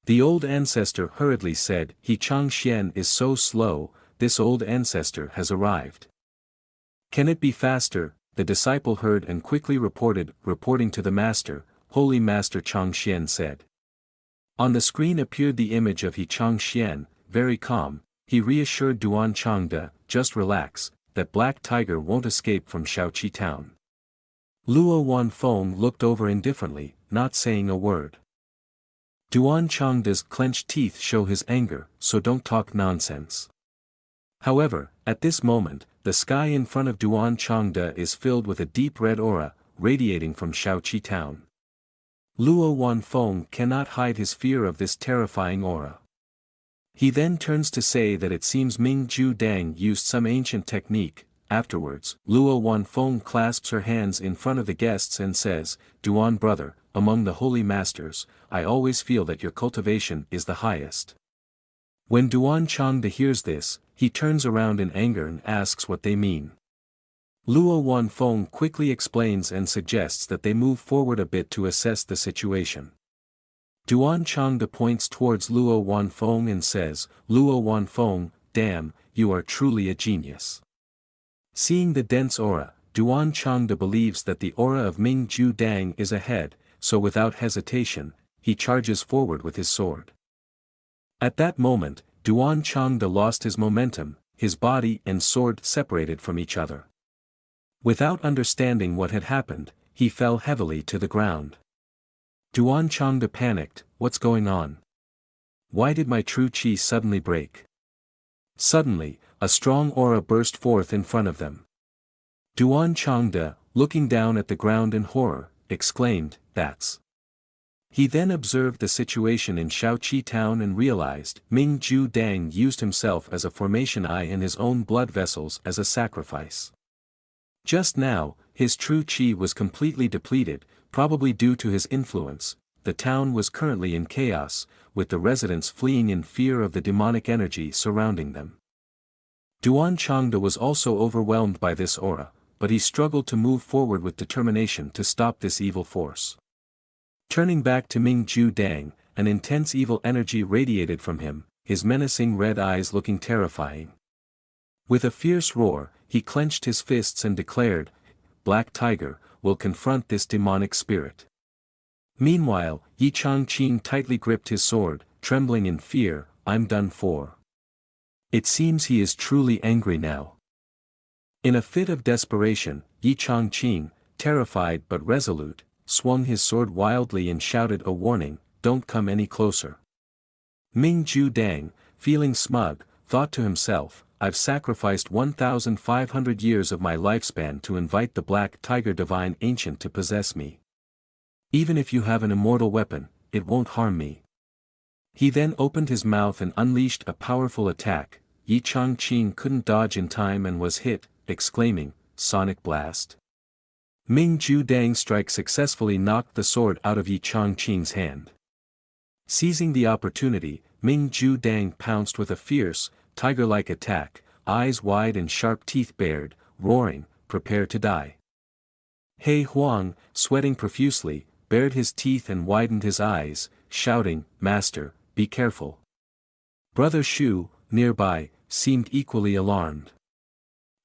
The old ancestor hurriedly said, He Changxian is so slow, this old ancestor has arrived. Can it be faster? The disciple heard and quickly reporting to the master, Holy Master Changxian said. On the screen appeared the image of He Changxian, very calm, he reassured Duan Changda, just relax, that Black Tiger won't escape from Shaoqi town. Luo Wanfeng looked over indifferently, not saying a word. Duan Changda's clenched teeth show his anger, so don't talk nonsense. However, at this moment, the sky in front of Duan Changda is filled with a deep red aura, radiating from Shaoqi town. Luo Wanfeng cannot hide his fear of this terrifying aura. He then turns to say that it seems Ming Ju Dang used some ancient technique. Afterwards, Luo Wanfeng clasps her hands in front of the guests and says, Duan brother, among the holy masters, I always feel that your cultivation is the highest. When Duan Changda hears this, he turns around in anger and asks what they mean. Luo Wanfeng quickly explains and suggests that they move forward a bit to assess the situation. Duan Changda points towards Luo Wanfeng and says, Luo Wanfeng, damn, you are truly a genius. Seeing the dense aura, Duan Changda believes that the aura of Ming Ju Dang is ahead, so without hesitation, he charges forward with his sword. At that moment, Duan Changda lost his momentum, his body and sword separated from each other. Without understanding what had happened, he fell heavily to the ground. Duan Changda panicked, what's going on? Why did my true qi suddenly break? Suddenly, a strong aura burst forth in front of them. Duan Changda, looking down at the ground in horror, exclaimed, that's. He then observed the situation in Shaoqi town and realized Ming Ju Dang used himself as a formation eye and his own blood vessels as a sacrifice. Just now, his true qi was completely depleted, probably due to his influence. The town was currently in chaos, with the residents fleeing in fear of the demonic energy surrounding them. Duan Changde was also overwhelmed by this aura, but he struggled to move forward with determination to stop this evil force. Turning back to Ming Ju Dang, an intense evil energy radiated from him, his menacing red eyes looking terrifying. With a fierce roar, he clenched his fists and declared, "Black Tiger, will confront this demonic spirit." Meanwhile, Yi Changqing tightly gripped his sword, trembling in fear, "I'm done for." It seems he is truly angry now. In a fit of desperation, Yi Changqing, terrified but resolute, swung his sword wildly and shouted a warning, "Don't come any closer." Ming Ju Dang, feeling smug, thought to himself, "I've sacrificed 1,500 years of my lifespan to invite the Black Tiger Divine Ancient to possess me. Even if you have an immortal weapon, it won't harm me." He then opened his mouth and unleashed a powerful attack. Yi Changqing couldn't dodge in time and was hit, exclaiming, "Sonic Blast." Ming Ju Dang's strike successfully knocked the sword out of Yi Changqing's hand. Seizing the opportunity, Ming Ju Dang pounced with a fierce, tiger-like attack, eyes wide and sharp teeth bared, roaring, "Prepare to die." He Huang, sweating profusely, bared his teeth and widened his eyes, shouting, "Master, be careful." Brother Shu, nearby, seemed equally alarmed.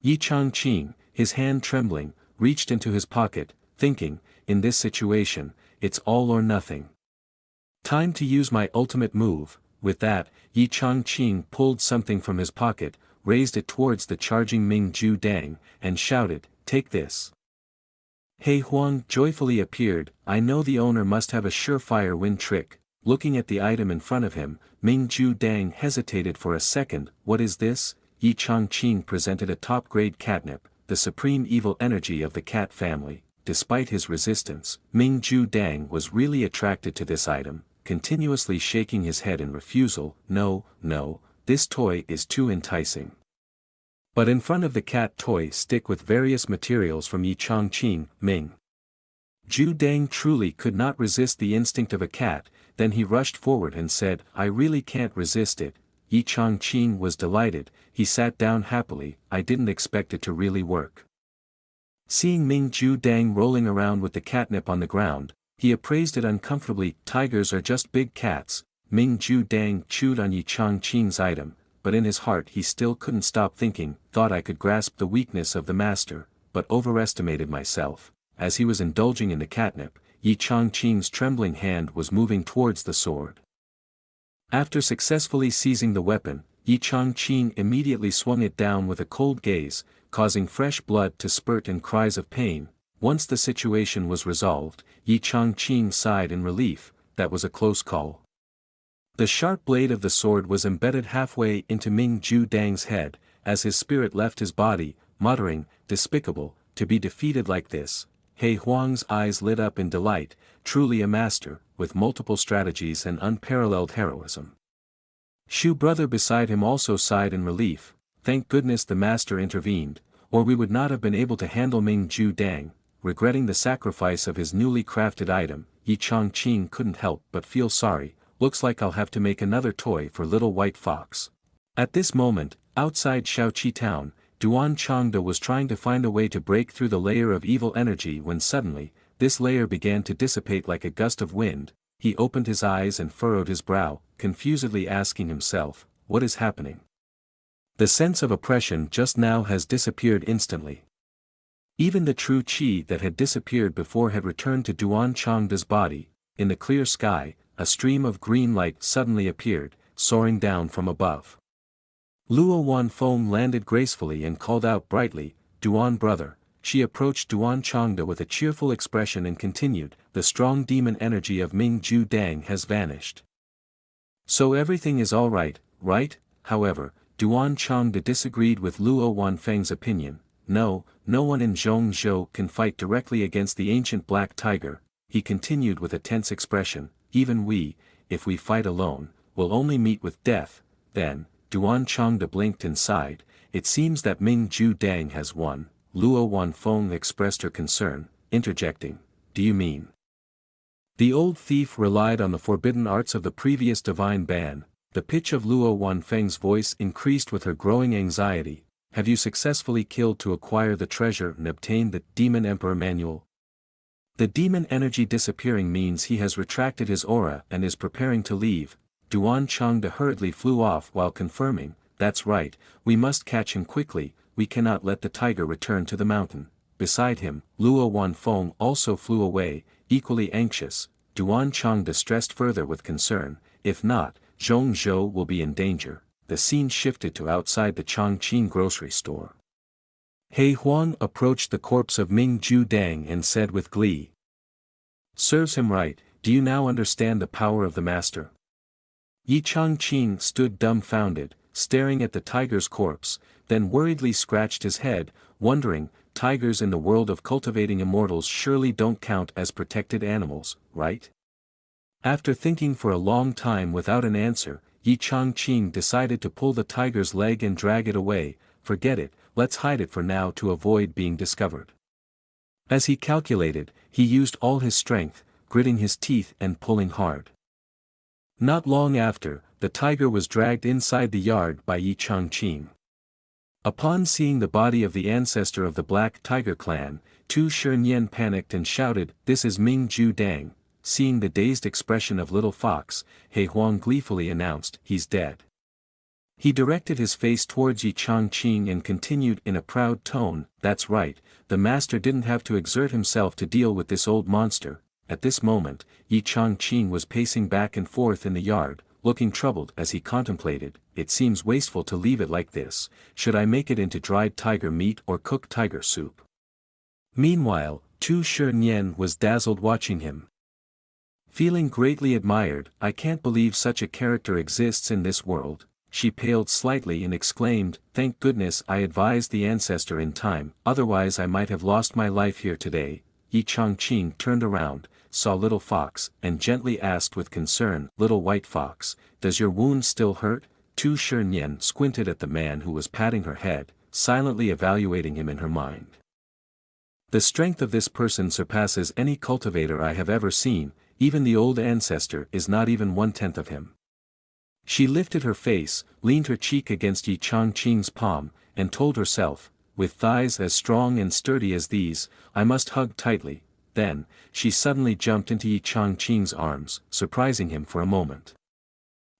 Yi Changqing, his hand trembling, reached into his pocket, thinking, "In this situation, it's all or nothing. Time to use my ultimate move." With that, Yi Changqing pulled something from his pocket, raised it towards the charging Ming Ju Dang, and shouted, "Take this." He Huang joyfully appeared. "I know the owner must have a surefire wind trick." Looking at the item in front of him, Ming Ju Dang hesitated for a second. "What is this?" Yi Changqing presented a top-grade catnip, the supreme evil energy of the cat family. Despite his resistance, Ming Ju Dang was really attracted to this item, continuously shaking his head in refusal. "No, no, this toy is too enticing." But in front of the cat toy stick with various materials from Yi Changqing, Ming Ju Dang truly could not resist the instinct of a cat. Then he rushed forward and said, "I really can't resist it." Yi Changqing was delighted. He sat down happily. "I didn't expect it to really work." Seeing Ming Ju Dang rolling around with the catnip on the ground, he appraised it uncomfortably. "Tigers are just big cats." Ming Ju Dang chewed on Yi Changqing's item, but in his heart he still couldn't stop thinking, "Thought I could grasp the weakness of the master, but overestimated myself." As he was indulging in the catnip, Yi Changqing's trembling hand was moving towards the sword. After successfully seizing the weapon, Yi Changqing immediately swung it down with a cold gaze, causing fresh blood to spurt and cries of pain. Once the situation was resolved, Yi Changqing sighed in relief. That was a close call. The sharp blade of the sword was embedded halfway into Ming Ju Dang's head, as his spirit left his body, muttering, "Despicable, to be defeated like this." He Huang's eyes lit up in delight, truly a master, with multiple strategies and unparalleled heroism. Shu brother beside him also sighed in relief. Thank goodness the master intervened, or we would not have been able to handle Ming Ju Dang. Regretting the sacrifice of his newly crafted item, Yi Changqing couldn't help but feel sorry. Looks like I'll have to make another toy for little white fox. At this moment, outside Shaoqi town, Duan Changde was trying to find a way to break through the layer of evil energy when suddenly, this layer began to dissipate like a gust of wind. He opened his eyes and furrowed his brow, confusedly asking himself, "What is happening?" The sense of oppression just now has disappeared instantly. Even the true qi that had disappeared before had returned to Duan Changde's body. In the clear sky, a stream of green light suddenly appeared, soaring down from above. Luo Wanfeng landed gracefully and called out brightly, "Duan brother." She approached Duan Changde with a cheerful expression and continued, "The strong demon energy of Ming Ju Dang has vanished. So everything is all right, right?" However, Duan Changde disagreed with Luo Wanfeng's opinion. No one in Zhongzhou can fight directly against the ancient black tiger," he continued with a tense expression. "Even we, if we fight alone, will only meet with death." Then, Duan Changde blinked and sighed. "It seems that Ming Ju Dang has won." Luo Wanfeng expressed her concern, interjecting, "Do you mean?" The old thief relied on the forbidden arts of the previous divine ban. The pitch of Luo Wanfeng's voice increased with her growing anxiety. have you successfully killed to acquire the treasure and obtain the Demon Emperor Manual? The demon energy disappearing means he has retracted his aura and is preparing to leave. Duan Changde hurriedly flew off while confirming, that's right, we must catch him quickly, we cannot let the tiger return to the mountain. Beside him, Luo Wanfeng also flew away, equally anxious. Duan Changde stressed further with concern, if not, Zhong Zhou will be in danger. The scene shifted to outside the Chongqing grocery store. He Huang approached the corpse of Ming Ju Dang and said with glee. Serves him right, do you now understand the power of the master? Yi Chongqing stood dumbfounded, staring at the tiger's corpse, then worriedly scratched his head, wondering, tigers in the world of cultivating immortals surely don't count as protected animals, right? After thinking for a long time without an answer, Yi Chongqing decided to pull the tiger's leg and drag it away. Forget it, let's hide it for now to avoid being discovered. As he calculated, he used all his strength, gritting his teeth and pulling hard. Not long after, the tiger was dragged inside the yard by Yi Chongqing. Upon seeing the body of the ancestor of the Black Tiger clan, Tu Shernyen panicked and shouted, "This is Ming Ju Dang." Seeing the dazed expression of Little Fox, He Huang gleefully announced, "He's dead." He directed his face towards Yi Chongqing and continued in a proud tone, "That's right, the master didn't have to exert himself to deal with this old monster." At this moment, Yi Chongqing was pacing back and forth in the yard, looking troubled as he contemplated, "It seems wasteful to leave it like this, should I make it into dried tiger meat or cook tiger soup?" Meanwhile, Tu Shernyen was dazzled watching him. Feeling greatly admired, "I can't believe such a character exists in this world." She paled slightly and exclaimed, "Thank goodness I advised the ancestor in time, otherwise I might have lost my life here today." Yi Chongqing turned around, saw Little Fox, and gently asked with concern, "Little White Fox, does your wound still hurt?" Tu Shernyen squinted at the man who was patting her head, silently evaluating him in her mind. "The strength of this person surpasses any cultivator I have ever seen, even the old ancestor is not even 1/10 of him." She lifted her face, leaned her cheek against Yi Chongqing's palm, and told herself, "With thighs as strong and sturdy as these, I must hug tightly." Then, she suddenly jumped into Yi Chongqing's arms, surprising him for a moment.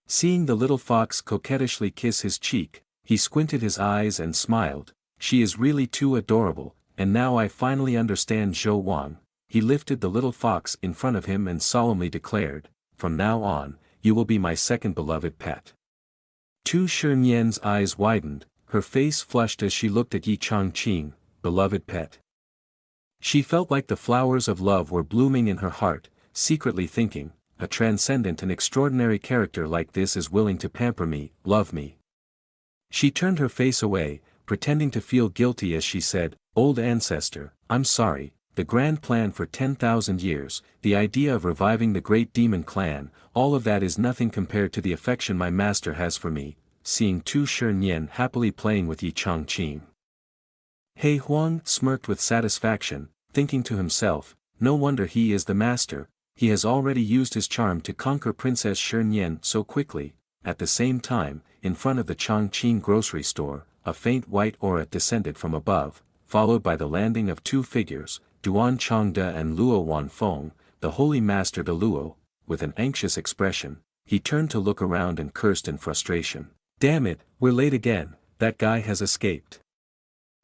Seeing the little fox coquettishly kiss his cheek, he squinted his eyes and smiled, "She is really too adorable, and now I finally understand Zhou Wang." He lifted the little fox in front of him and solemnly declared, "From now on, you will be my second beloved pet." Tu Shernyen's eyes widened, her face flushed as she looked at Yi Chongqing, "Beloved pet." She felt like the flowers of love were blooming in her heart, secretly thinking, "A transcendent and extraordinary character like this is willing to pamper me, love me." She turned her face away, pretending to feel guilty as she said, "Old ancestor, I'm sorry. The grand plan for 10,000 years, the idea of reviving the great demon clan, all of that is nothing compared to the affection my master has for me." Seeing Tu Shernyen happily playing with Yi Chongqing, He Huang smirked with satisfaction, thinking to himself, "No wonder he is the master, he has already used his charm to conquer Princess Shernyen so quickly." At the same time, in front of the Chongqing grocery store, a faint white aura descended from above, followed by the landing of two figures, Duan Changde and Luo Wanfeng, the holy master de Luo. With an anxious expression, he turned to look around and cursed in frustration, "Damn it, we're late again, that guy has escaped."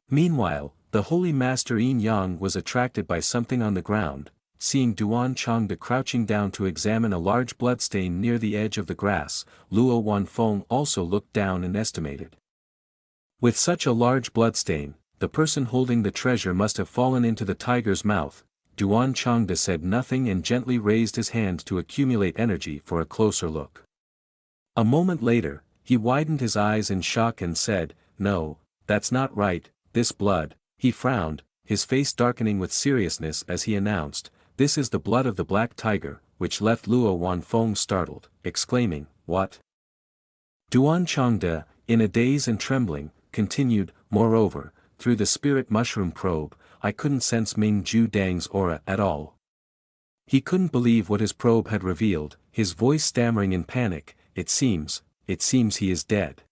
Meanwhile, the holy master Yin Yang was attracted by something on the ground. Seeing Duan Changde crouching down to examine a large bloodstain near the edge of the grass, Luo Wanfeng also looked down and estimated. With such a large bloodstain, the person holding the treasure must have fallen into the tiger's mouth. Duan Changde said nothing and gently raised his hand to accumulate energy for a closer look. A moment later, he widened his eyes in shock and said, "No, that's not right, this blood." He frowned, his face darkening with seriousness as he announced, "This is the blood of the black tiger," which left Luo Wanfeng startled, exclaiming, "What?" Duan Changde, in a daze and trembling, continued, "Moreover, through the spirit mushroom probe, I couldn't sense Ming Ju Dang's aura at all." He couldn't believe what his probe had revealed, his voice stammering in panic, it seems he is dead."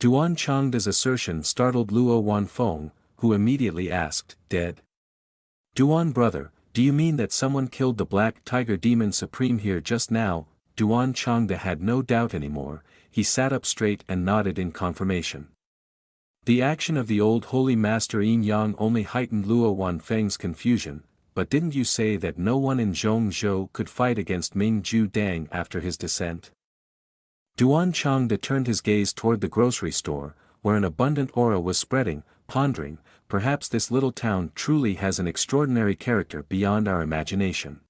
Duan Changda's assertion startled Luo Wanfeng, who immediately asked, dead? Duan brother, do you mean that someone killed the Black Tiger Demon Supreme here just now? Duan Changda had no doubt anymore, he sat up straight and nodded in confirmation. The action of the old holy master Yin Yang only heightened Luo Wanfeng's confusion, but didn't you say that no one in Zhongzhou could fight against Ming Ju Dang after his descent? Duan Changda turned his gaze toward the grocery store, where an abundant aura was spreading, pondering, perhaps this little town truly has an extraordinary character beyond our imagination.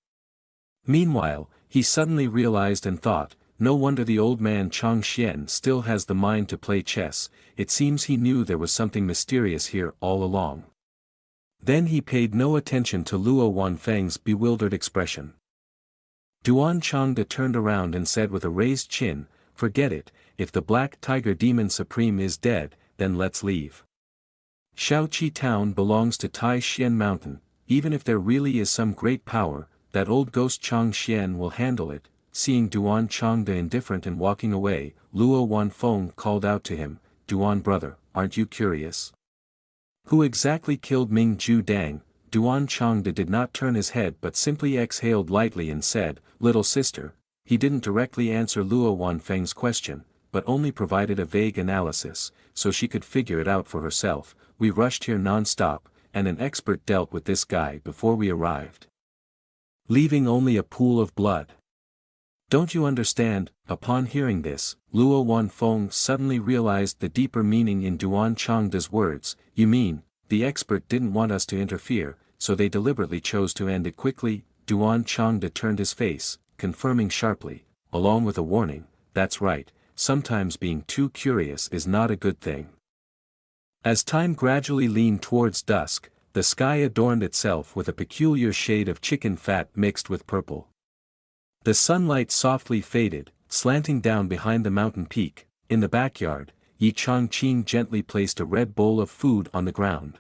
Meanwhile, he suddenly realized and thought, no wonder the old man Chang Xian still has the mind to play chess, it seems he knew there was something mysterious here all along. Then he paid no attention to Luo Wanfeng's bewildered expression. Duan Changda turned around and said with a raised chin, forget it, if the Black Tiger Demon Supreme is dead, then let's leave. Shaoqi Town belongs to Tai Xian Mountain, even if there really is some great power, that old ghost Chang Xian will handle it. Seeing Duan Changda indifferent and walking away, Luo Wanfeng called out to him, Duan brother, aren't you curious? Who exactly killed Ming Ju Dang? Duan Changda did not turn his head but simply exhaled lightly and said, little sister. He didn't directly answer Luo Wanfeng's question, but only provided a vague analysis, so she could figure it out for herself. We rushed here non-stop, and an expert dealt with this guy before we arrived. Leaving only a pool of blood. Don't you understand? Upon hearing this, Luo Wanfeng suddenly realized the deeper meaning in Duan Changda's words. You mean, the expert didn't want us to interfere, so they deliberately chose to end it quickly? Duan Changda turned his face, confirming sharply, along with a warning, that's right, sometimes being too curious is not a good thing. As time gradually leaned towards dusk, the sky adorned itself with a peculiar shade of chicken fat mixed with purple. The sunlight softly faded, slanting down behind the mountain peak. In the backyard, Yi Changqing gently placed a red bowl of food on the ground.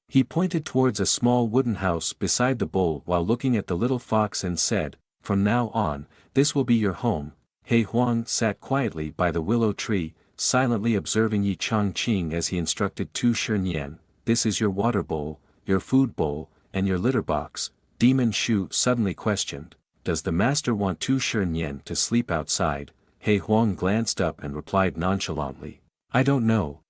He pointed towards a small wooden house beside the bowl while looking at the little fox and said, from now on, this will be your home. He Huang sat quietly by the willow tree, silently observing Yi Changqing as he instructed Tu Shernyan, this is your water bowl, your food bowl, and your litter box. Demon Shu suddenly questioned, does the master want Tu Shernyan to sleep outside? He Huang glanced up and replied nonchalantly, I don't know.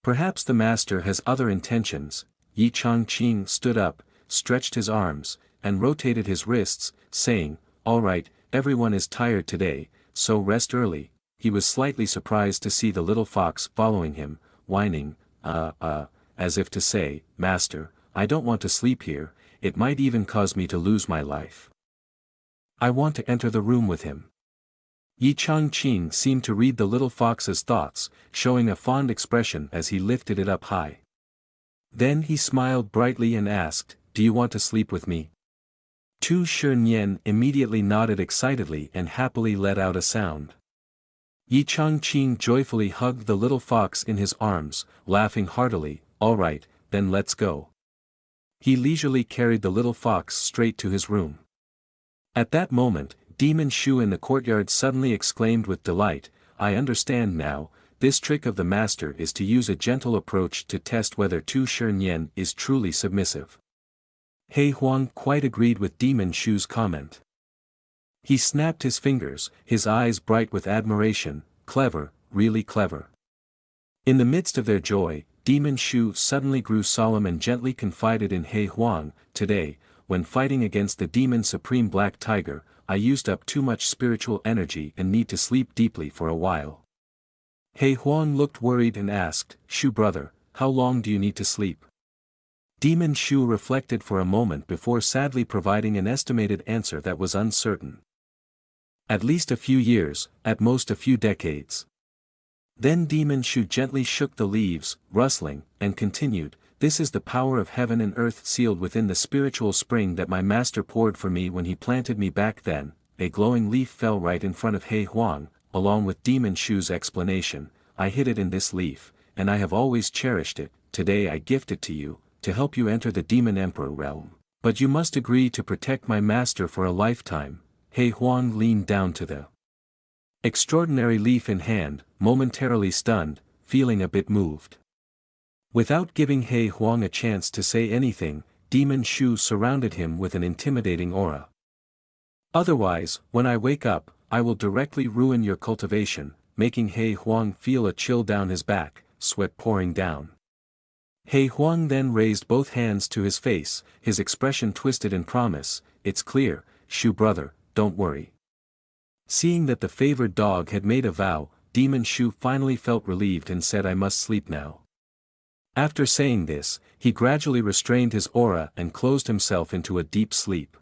Perhaps the master has other intentions. Yi Changqing stood up, stretched his arms, and rotated his wrists, saying, all right, everyone is tired today, so rest early. He was slightly surprised to see the little fox following him, whining, as if to say, master, I don't want to sleep here, it might even cause me to lose my life. I want to enter the room with him. Yi Changqing seemed to read the little fox's thoughts, showing a fond expression as he lifted it up high. Then he smiled brightly and asked, do you want to sleep with me? Tu Shernyan immediately nodded excitedly and happily let out a sound. Yi Changqing joyfully hugged the little fox in his arms, laughing heartily, all right, then let's go. He leisurely carried the little fox straight to his room. At that moment, Demon Shu in the courtyard suddenly exclaimed with delight, I understand now, this trick of the master is to use a gentle approach to test whether Tu Shernyan is truly submissive. He Huang quite agreed with Demon Shu's comment. He snapped his fingers, his eyes bright with admiration, clever, really clever. In the midst of their joy, Demon Shu suddenly grew solemn and gently confided in He Huang, today, when fighting against the Demon Supreme Black Tiger, I used up too much spiritual energy and need to sleep deeply for a while. He Huang looked worried and asked, Shu brother, how long do you need to sleep? Demon Shu reflected for a moment before sadly providing an estimated answer that was uncertain. At least a few years, at most a few decades. Then Demon Shu gently shook the leaves, rustling, and continued, this is the power of heaven and earth sealed within the spiritual spring that my master poured for me when he planted me back then. A glowing leaf fell right in front of He Huang, along with Demon Shu's explanation, I hid it in this leaf, and I have always cherished it, today I gift it to you, to help you enter the Demon Emperor realm. But you must agree to protect my master for a lifetime. He Huang leaned down to the Extraordinary leaf in hand, momentarily stunned, feeling a bit moved. Without giving He Huang a chance to say anything, Demon Shu surrounded him with an intimidating aura. Otherwise, when I wake up, I will directly ruin your cultivation, making He Huang feel a chill down his back, sweat pouring down. He Huang then raised both hands to his face, his expression twisted in promise. It's clear, Shu brother, don't worry. Seeing that the favored dog had made a vow, Demon Shu finally felt relieved and said I must sleep now. After saying this, he gradually restrained his aura and closed himself into a deep sleep.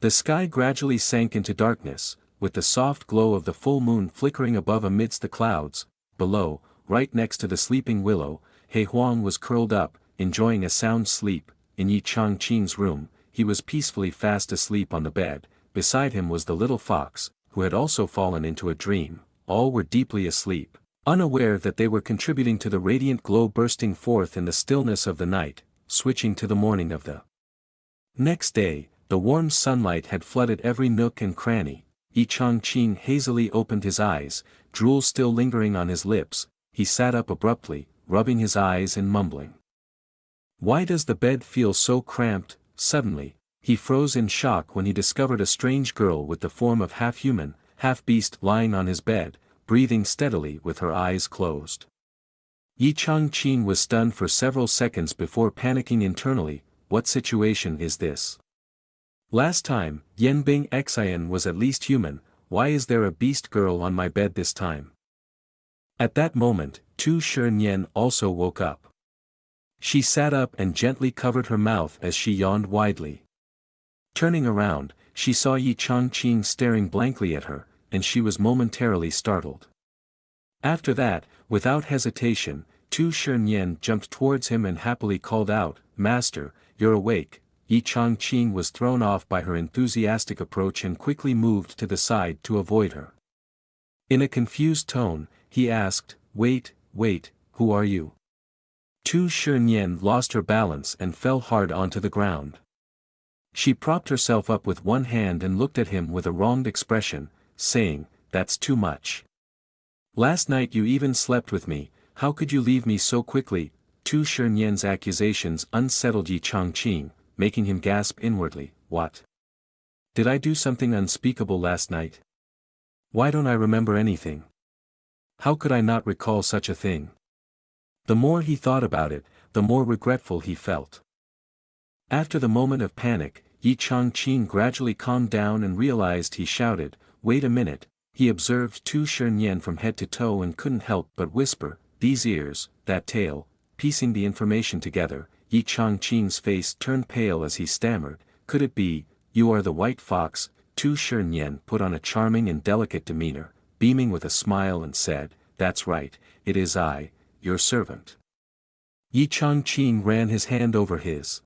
The sky gradually sank into darkness, with the soft glow of the full moon flickering above amidst the clouds. Below, right next to the sleeping willow, He Huang was curled up, enjoying a sound sleep. In Yi Changqing's room, he was peacefully fast asleep on the bed. Beside him was the little fox, who had also fallen into a dream. All were deeply asleep, unaware that they were contributing to the radiant glow bursting forth in the stillness of the night, switching to the morning of the next day. The warm sunlight had flooded every nook and cranny. Yi Changqing hazily opened his eyes, drool still lingering on his lips. He sat up abruptly, rubbing his eyes and mumbling. Why does the bed feel so cramped? Suddenly, he froze in shock when he discovered a strange girl with the form of half-human, half-beast lying on his bed, breathing steadily with her eyes closed. Yi Changqing was stunned for several seconds before panicking internally. What situation is this? Last time, Yanbing Xian was at least human. Why is there a beast girl on my bed this time? At that moment, Tu Shernyan also woke up. She sat up and gently covered her mouth as she yawned widely. Turning around, she saw Yi Changqing staring blankly at her, and she was momentarily startled. After that, without hesitation, Tu Shernyan jumped towards him and happily called out, "Master, you're awake." Yi Changqing was thrown off by her enthusiastic approach and quickly moved to the side to avoid her. In a confused tone, he asked, wait, who are you?" Tu Shernyan lost her balance and fell hard onto the ground. She propped herself up with one hand and looked at him with a wronged expression, saying, "That's too much. Last night you even slept with me, how could you leave me so quickly?" Tu Shernyan's accusations unsettled Yi Changqing, making him gasp inwardly, "What? Did I do something unspeakable last night? Why don't I remember anything? How could I not recall such a thing?" The more he thought about it, the more regretful he felt. After the moment of panic, Yi Changqing gradually calmed down and realized. He shouted, "Wait a minute." He observed Tu Shernyan from head to toe and couldn't help but whisper, "These ears, that tail." Piecing the information together, Yi Changqing's face turned pale as he stammered, "Could it be, you are the white fox?" Tu Shernyan put on a charming and delicate demeanor, beaming with a smile and said, "That's right, it is I, your servant." Yi Changqing ran his hand over his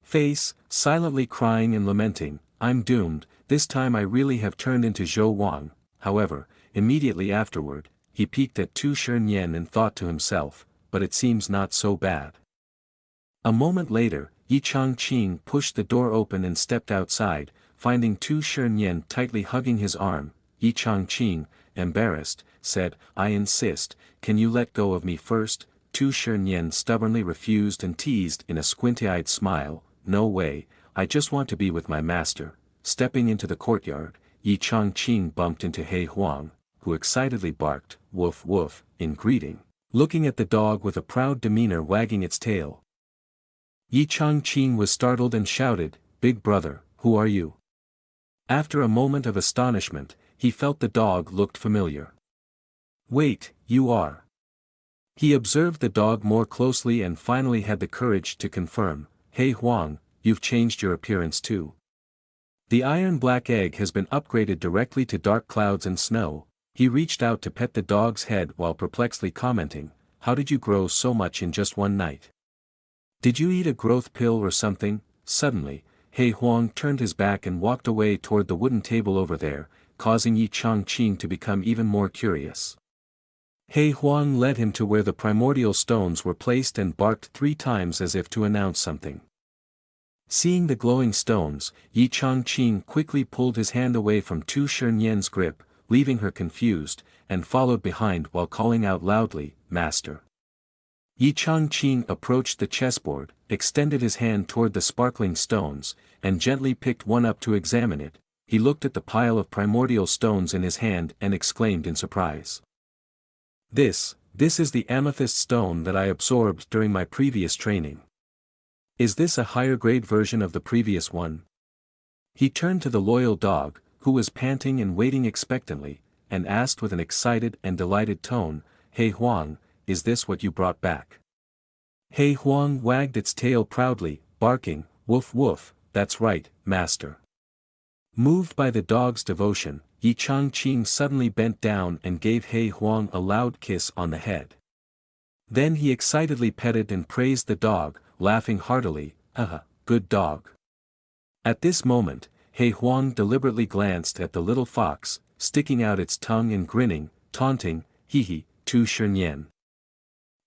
face, silently crying and lamenting, "I'm doomed, this time I really have turned into Zhou Wang." However, immediately afterward, he peeked at Tu Shernyan and thought to himself, "But it seems not so bad." A moment later, Yi Changqing pushed the door open and stepped outside, finding Tu Shernyan tightly hugging his arm. Yi Changqing, embarrassed, said, "I insist, can you let go of me first?" Tu Shernyan stubbornly refused and teased in a squinty-eyed smile, "No way, I just want to be with my master." Stepping into the courtyard, Yi Changqing bumped into He Huang, who excitedly barked, "Woof woof," in greeting, looking at the dog with a proud demeanor wagging its tail. Yi Changqing was startled and shouted, "Big brother, who are you?" After a moment of astonishment, he felt the dog looked familiar. "Wait, you are..." He observed the dog more closely and finally had the courage to confirm, "Hey Huang, you've changed your appearance too. The iron black egg has been upgraded directly to dark clouds and snow." He reached out to pet the dog's head while perplexedly commenting, "How did you grow so much in just one night? Did you eat a growth pill or something?" Suddenly, He Huang turned his back and walked away toward the wooden table over there, causing Yi Changqing to become even more curious. He Huang led him to where the primordial stones were placed and barked 3 times as if to announce something. Seeing the glowing stones, Yi Changqing quickly pulled his hand away from Tu Shernyan's grip, leaving her confused, and followed behind while calling out loudly, "Master." Yi Changqing approached the chessboard, extended his hand toward the sparkling stones, and gently picked one up to examine it. He looked at the pile of primordial stones in his hand and exclaimed in surprise. This is the amethyst stone that I absorbed during my previous training. Is this a higher grade version of the previous one? He turned to the loyal dog, who was panting and waiting expectantly, and asked with an excited and delighted tone, "Hey Huang, is this what you brought back?" Hey Huang wagged its tail proudly, barking, "Woof woof, that's right, master." Moved by the dog's devotion, Yi Changqing suddenly bent down and gave He Huang a loud kiss on the head. Then he excitedly petted and praised the dog, laughing heartily, "Haha, good dog." At this moment, He Huang deliberately glanced at the little fox, sticking out its tongue and grinning, taunting, "Hee, Tu Shernyen.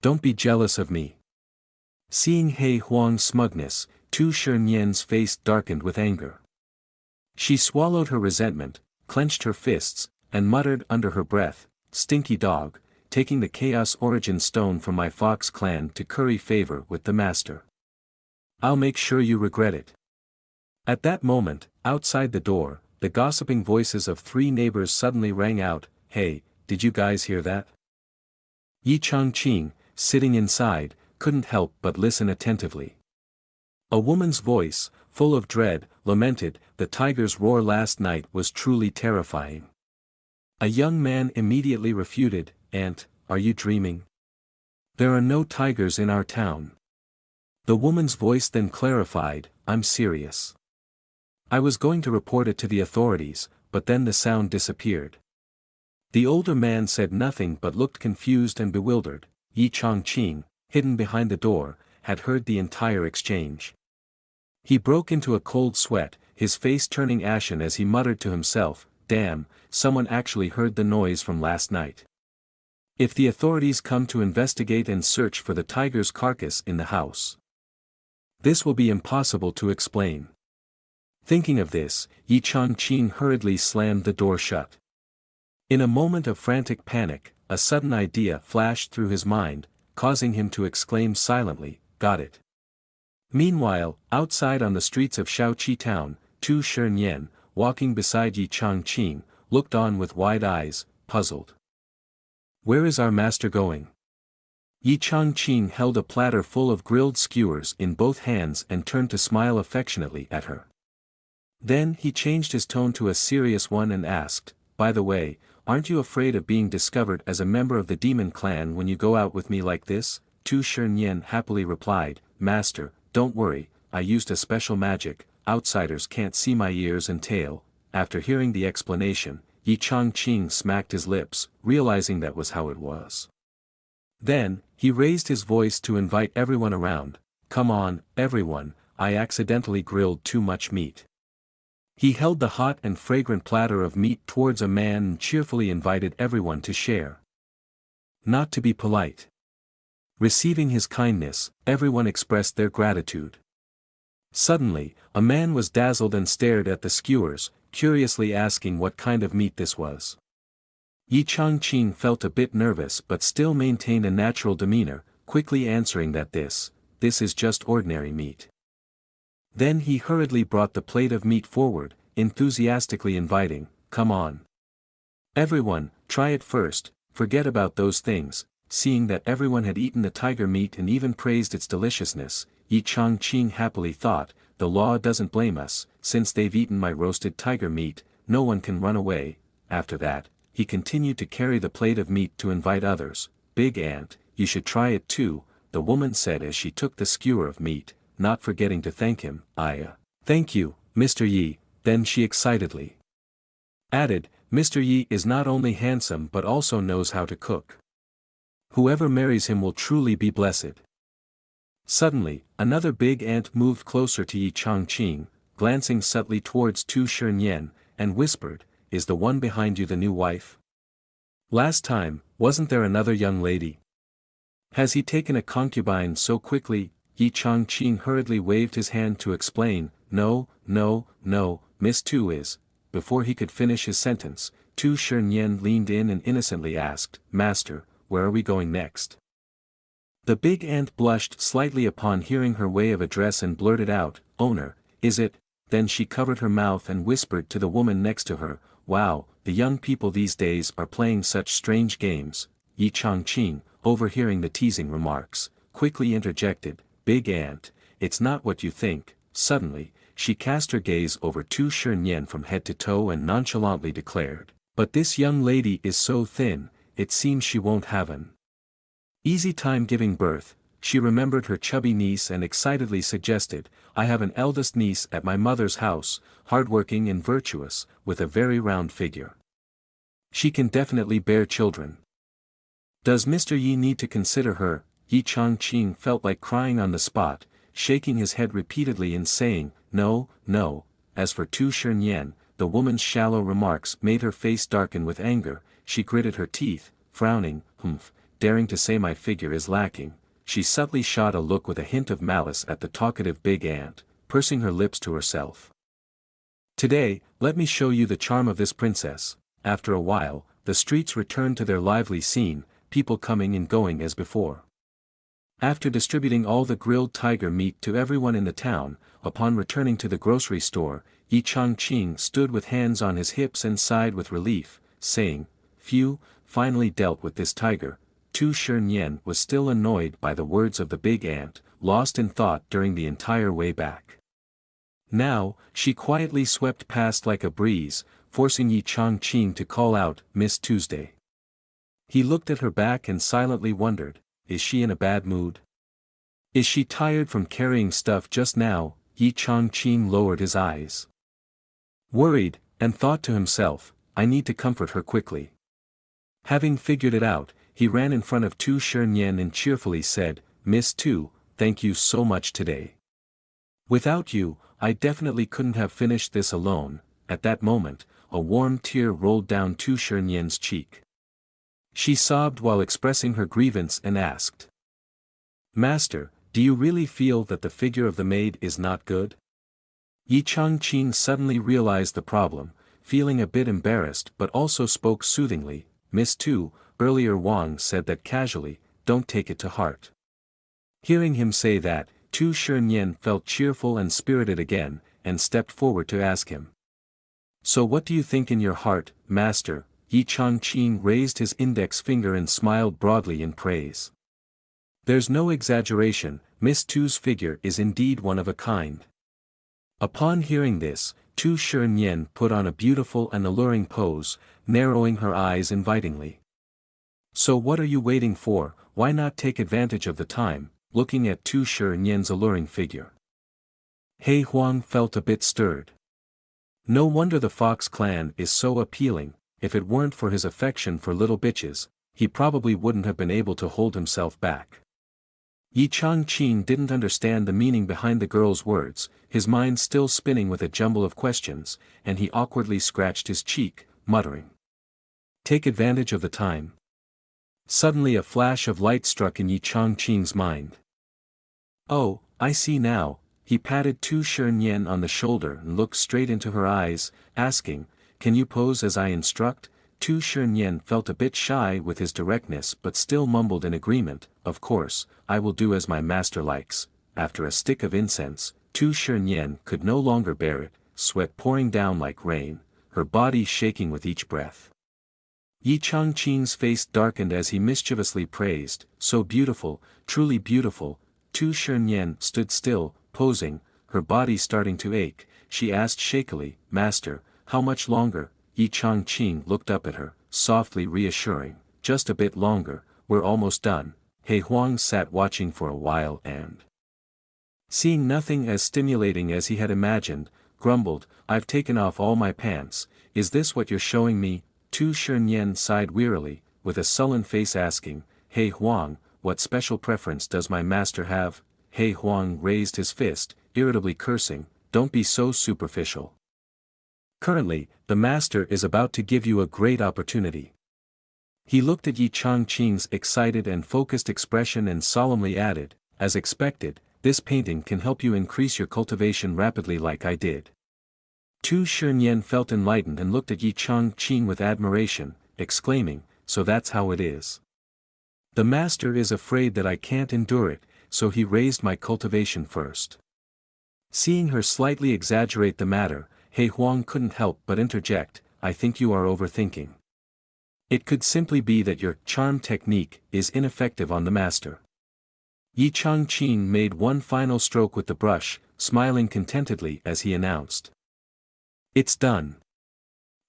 Don't be jealous of me." Seeing He Huang's smugness, Tu Shernyen's face darkened with anger. She swallowed her resentment, clenched her fists, and muttered under her breath, "Stinky dog, taking the Chaos Origin Stone from my fox clan to curry favor with the master. I'll make sure you regret it." At that moment, outside the door, the gossiping voices of 3 neighbors suddenly rang out, "Hey, did you guys hear that?" Yi Changqing, sitting inside, couldn't help but listen attentively. A woman's voice, full of dread, lamented, "The tiger's roar last night was truly terrifying." A young man immediately refuted, "Aunt, are you dreaming? There are no tigers in our town." The woman's voice then clarified, "I'm serious. I was going to report it to the authorities, but then the sound disappeared." The older man said nothing but looked confused and bewildered. Yi Changqing, hidden behind the door, had heard the entire exchange. He broke into a cold sweat, his face turning ashen as he muttered to himself, "Damn, someone actually heard the noise from last night. If the authorities come to investigate and search for the tiger's carcass in the house, this will be impossible to explain." Thinking of this, Yi Changqing hurriedly slammed the door shut. In a moment of frantic panic, a sudden idea flashed through his mind, causing him to exclaim silently, "Got it." Meanwhile, outside on the streets of Shaoqi town, Tu Shernyen, walking beside Yi Changqing, looked on with wide eyes, puzzled. "Where is our master going?" Yi Changqing held a platter full of grilled skewers in both hands and turned to smile affectionately at her. Then he changed his tone to a serious one and asked, "By the way, aren't you afraid of being discovered as a member of the demon clan when you go out with me like this?" Tu Shernyen happily replied, "Master, don't worry, I used a special magic, outsiders can't see my ears and tail." After hearing the explanation, Yi Changqing smacked his lips, realizing that was how it was. Then, he raised his voice to invite everyone around, "Come on, everyone, I accidentally grilled too much meat." He held the hot and fragrant platter of meat towards a man and cheerfully invited everyone to share. Not to be polite. Receiving his kindness, everyone expressed their gratitude. Suddenly, a man was dazzled and stared at the skewers, curiously asking what kind of meat this was. Yi Changqing felt a bit nervous but still maintained a natural demeanor, quickly answering that this is just ordinary meat. Then he hurriedly brought the plate of meat forward, enthusiastically inviting, "Come on. Everyone, try it first, forget about those things." Seeing that everyone had eaten the tiger meat and even praised its deliciousness, Yi Changqing happily thought, "The law doesn't blame us, since they've eaten my roasted tiger meat, no one can run away." After that, he continued to carry the plate of meat to invite others. "Big Ant, you should try it too," the woman said as she took the skewer of meat, not forgetting to thank him. Thank you, Mr. Yi." Then she excitedly added, "Mr. Yi is not only handsome but also knows how to cook. Whoever marries him will truly be blessed." Suddenly, another big ant moved closer to Yi Changqing, glancing subtly towards Tu Shernyen, and whispered, "Is the one behind you the new wife? Last time, wasn't there another young lady? Has he taken a concubine so quickly?" Yi Changqing hurriedly waved his hand to explain, No, Miss Tu is." Before he could finish his sentence, Tu Shernyen leaned in and innocently asked, "Master, where are we going next?" The big ant blushed slightly upon hearing her way of address and blurted out, "Owner, is it?" Then she covered her mouth and whispered to the woman next to her, "Wow, the young people these days are playing such strange games." Yi Changqing, overhearing the teasing remarks, quickly interjected, "Big ant, it's not what you think." Suddenly, she cast her gaze over Tu Shernyen from head to toe and nonchalantly declared, "But this young lady is so thin, it seems she won't have an easy time giving birth." She remembered her chubby niece and excitedly suggested, "I have an eldest niece at my mother's house, hardworking and virtuous, with a very round figure. She can definitely bear children. Does Mr. Yi need to consider her?" Yi Changqing felt like crying on the spot, shaking his head repeatedly and saying, "No, no." As for Tu Shernyen, the woman's shallow remarks made her face darken with anger. She gritted her teeth, frowning, "Humph, daring to say my figure is lacking." She subtly shot a look with a hint of malice at the talkative big ant, pursing her lips to herself. "Today, let me show you the charm of this princess." After a while, the streets returned to their lively scene, people coming and going as before. After distributing all the grilled tiger meat to everyone in the town, upon returning to the grocery store, Yi Changqing stood with hands on his hips and sighed with relief, saying, "Phew, finally dealt with this tiger." Tu Shernyen was still annoyed by the words of the big ant, lost in thought during the entire way back. Now, she quietly swept past like a breeze, forcing Yi Changqing to call out, "Miss Tuesday." He looked at her back and silently wondered, is she in a bad mood? Is she tired from carrying stuff just now? Yi Changqing lowered his eyes, worried, and thought to himself, I need to comfort her quickly. Having figured it out, he ran in front of Tu Shernyen and cheerfully said, "Miss Tu, thank you so much today. Without you, I definitely couldn't have finished this alone." At that moment, a warm tear rolled down Tu Shernyen's cheek. She sobbed while expressing her grievance and asked, "Master, do you really feel that the figure of the maid is not good?" Yi Changqing suddenly realized the problem, feeling a bit embarrassed but also spoke soothingly, "Miss Tu, earlier Wang said that casually, don't take it to heart." Hearing him say that, Tu Shernyen felt cheerful and spirited again, and stepped forward to ask him, "So what do you think in your heart, master?" Yi Changqing raised his index finger and smiled broadly in praise. "There's no exaggeration, Miss Tu's figure is indeed one of a kind." Upon hearing this, Tu Shernyen put on a beautiful and alluring pose, narrowing her eyes invitingly. "So what are you waiting for? Why not take advantage of the time?" Looking at Tu Shernyen's alluring figure, He Huang felt a bit stirred. No wonder the Fox clan is so appealing. If it weren't for his affection for little bitches, he probably wouldn't have been able to hold himself back. Yi Changqing didn't understand the meaning behind the girl's words, his mind still spinning with a jumble of questions, and he awkwardly scratched his cheek, muttering, "Take advantage of the time." Suddenly a flash of light struck in Yi Changqing's mind. "Oh, I see now." He patted Tu Shernyen on the shoulder and looked straight into her eyes, asking, "Can you pose as I instruct?" Tu Shernyen felt a bit shy with his directness but still mumbled in agreement, "Of course, I will do as my master likes." After a stick of incense, Tu Shernyen could no longer bear it, sweat pouring down like rain, her body shaking with each breath. Yi Changqing's face darkened as he mischievously praised, "So beautiful, truly beautiful." Tu Shernyen stood still, posing, her body starting to ache. She asked shakily, "Master, how much longer?" Yi Changqing looked up at her, softly reassuring, "Just a bit longer, we're almost done." He Huang sat watching for a while and, seeing nothing as stimulating as he had imagined, grumbled, "I've taken off all my pants, is this what you're showing me?" Tu Shernyen sighed wearily, with a sullen face asking, "He Huang, what special preference does my master have?" He Huang raised his fist, irritably cursing, "Don't be so superficial. Currently, the master is about to give you a great opportunity." He looked at Yi Changqing's excited and focused expression and solemnly added, "As expected, this painting can help you increase your cultivation rapidly like I did." Tu Shernyen felt enlightened and looked at Yi Changqing with admiration, exclaiming, so that's how it is. The master is afraid that I can't endure it, so he raised my cultivation first. Seeing her slightly exaggerate the matter, He Huang couldn't help but interject, I think you are overthinking. It could simply be that your charm technique is ineffective on the master. Yi Changqing made one final stroke with the brush, smiling contentedly as he announced. It's done.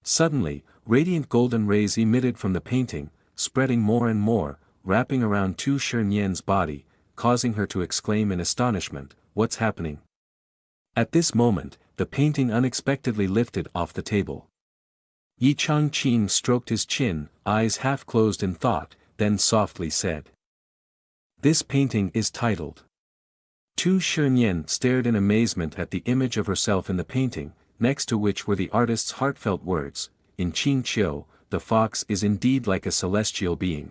Suddenly, radiant golden rays emitted from the painting, spreading more and more, wrapping around Tu Shernyen's body, causing her to exclaim in astonishment, what's happening? At this moment, the painting unexpectedly lifted off the table. Yi Changqing stroked his chin, eyes half closed in thought, then softly said. This painting is titled. Tu Shernyen stared in amazement at the image of herself in the painting, next to which were the artist's heartfelt words, in Qingqiu, the fox is indeed like a celestial being.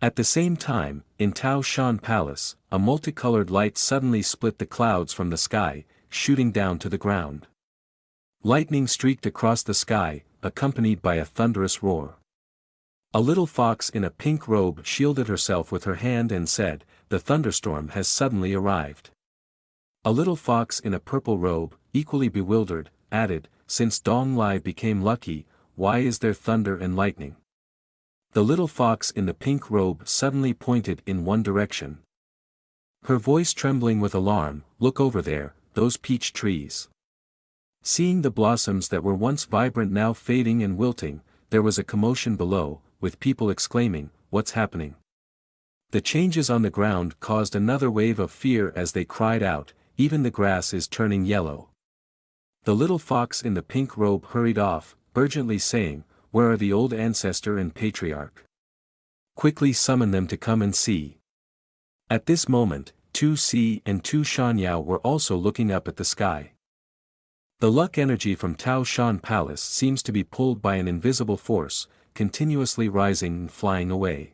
At the same time, in Tao Shan Palace, a multicolored light suddenly split the clouds from the sky, shooting down to the ground. Lightning streaked across the sky, accompanied by a thunderous roar. A little fox in a pink robe shielded herself with her hand and said, the thunderstorm has suddenly arrived. A little fox in a purple robe, equally bewildered, added, since Dong Lai became lucky, why is there thunder and lightning? The little fox in the pink robe suddenly pointed in one direction. Her voice trembling with alarm, look over there, those peach trees. Seeing the blossoms that were once vibrant now fading and wilting, there was a commotion below, with people exclaiming, what's happening? The changes on the ground caused another wave of fear as they cried out, even the grass is turning yellow. The little fox in the pink robe hurried off, urgently saying, where are the old ancestor and patriarch? Quickly summon them to come and see. At this moment, Tu Si and Tu Shanyao were also looking up at the sky. The luck energy from Tao Shan Palace seems to be pulled by an invisible force, continuously rising and flying away.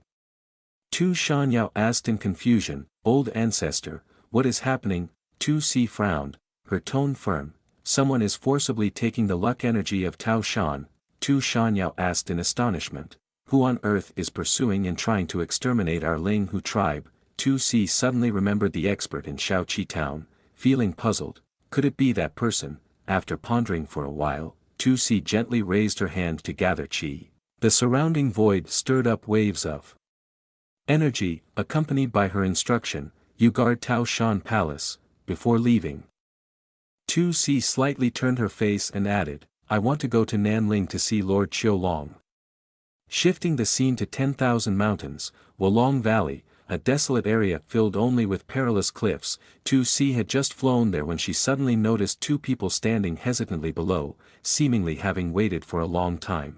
Tu Shanyao asked in confusion, old ancestor, what is happening? Tu Si frowned, her tone firm, someone is forcibly taking the luck energy of Tao Shan. Tu Shanyao asked in astonishment, who on earth is pursuing and trying to exterminate our Ling Hu tribe? Tu Si suddenly remembered the expert in Shaoqi town, feeling puzzled, could it be that person? After pondering for a while, Tu Si gently raised her hand to gather qi. The surrounding void stirred up waves of energy, accompanied by her instruction, you guard Tao Shan Palace, before leaving. Tu Si slightly turned her face and added, I want to go to Nanling to see Lord Qiulong. Shifting the scene to 10,000 mountains, Wolong Valley, a desolate area filled only with perilous cliffs, Tu Si had just flown there when she suddenly noticed two people standing hesitantly below, seemingly having waited for a long time.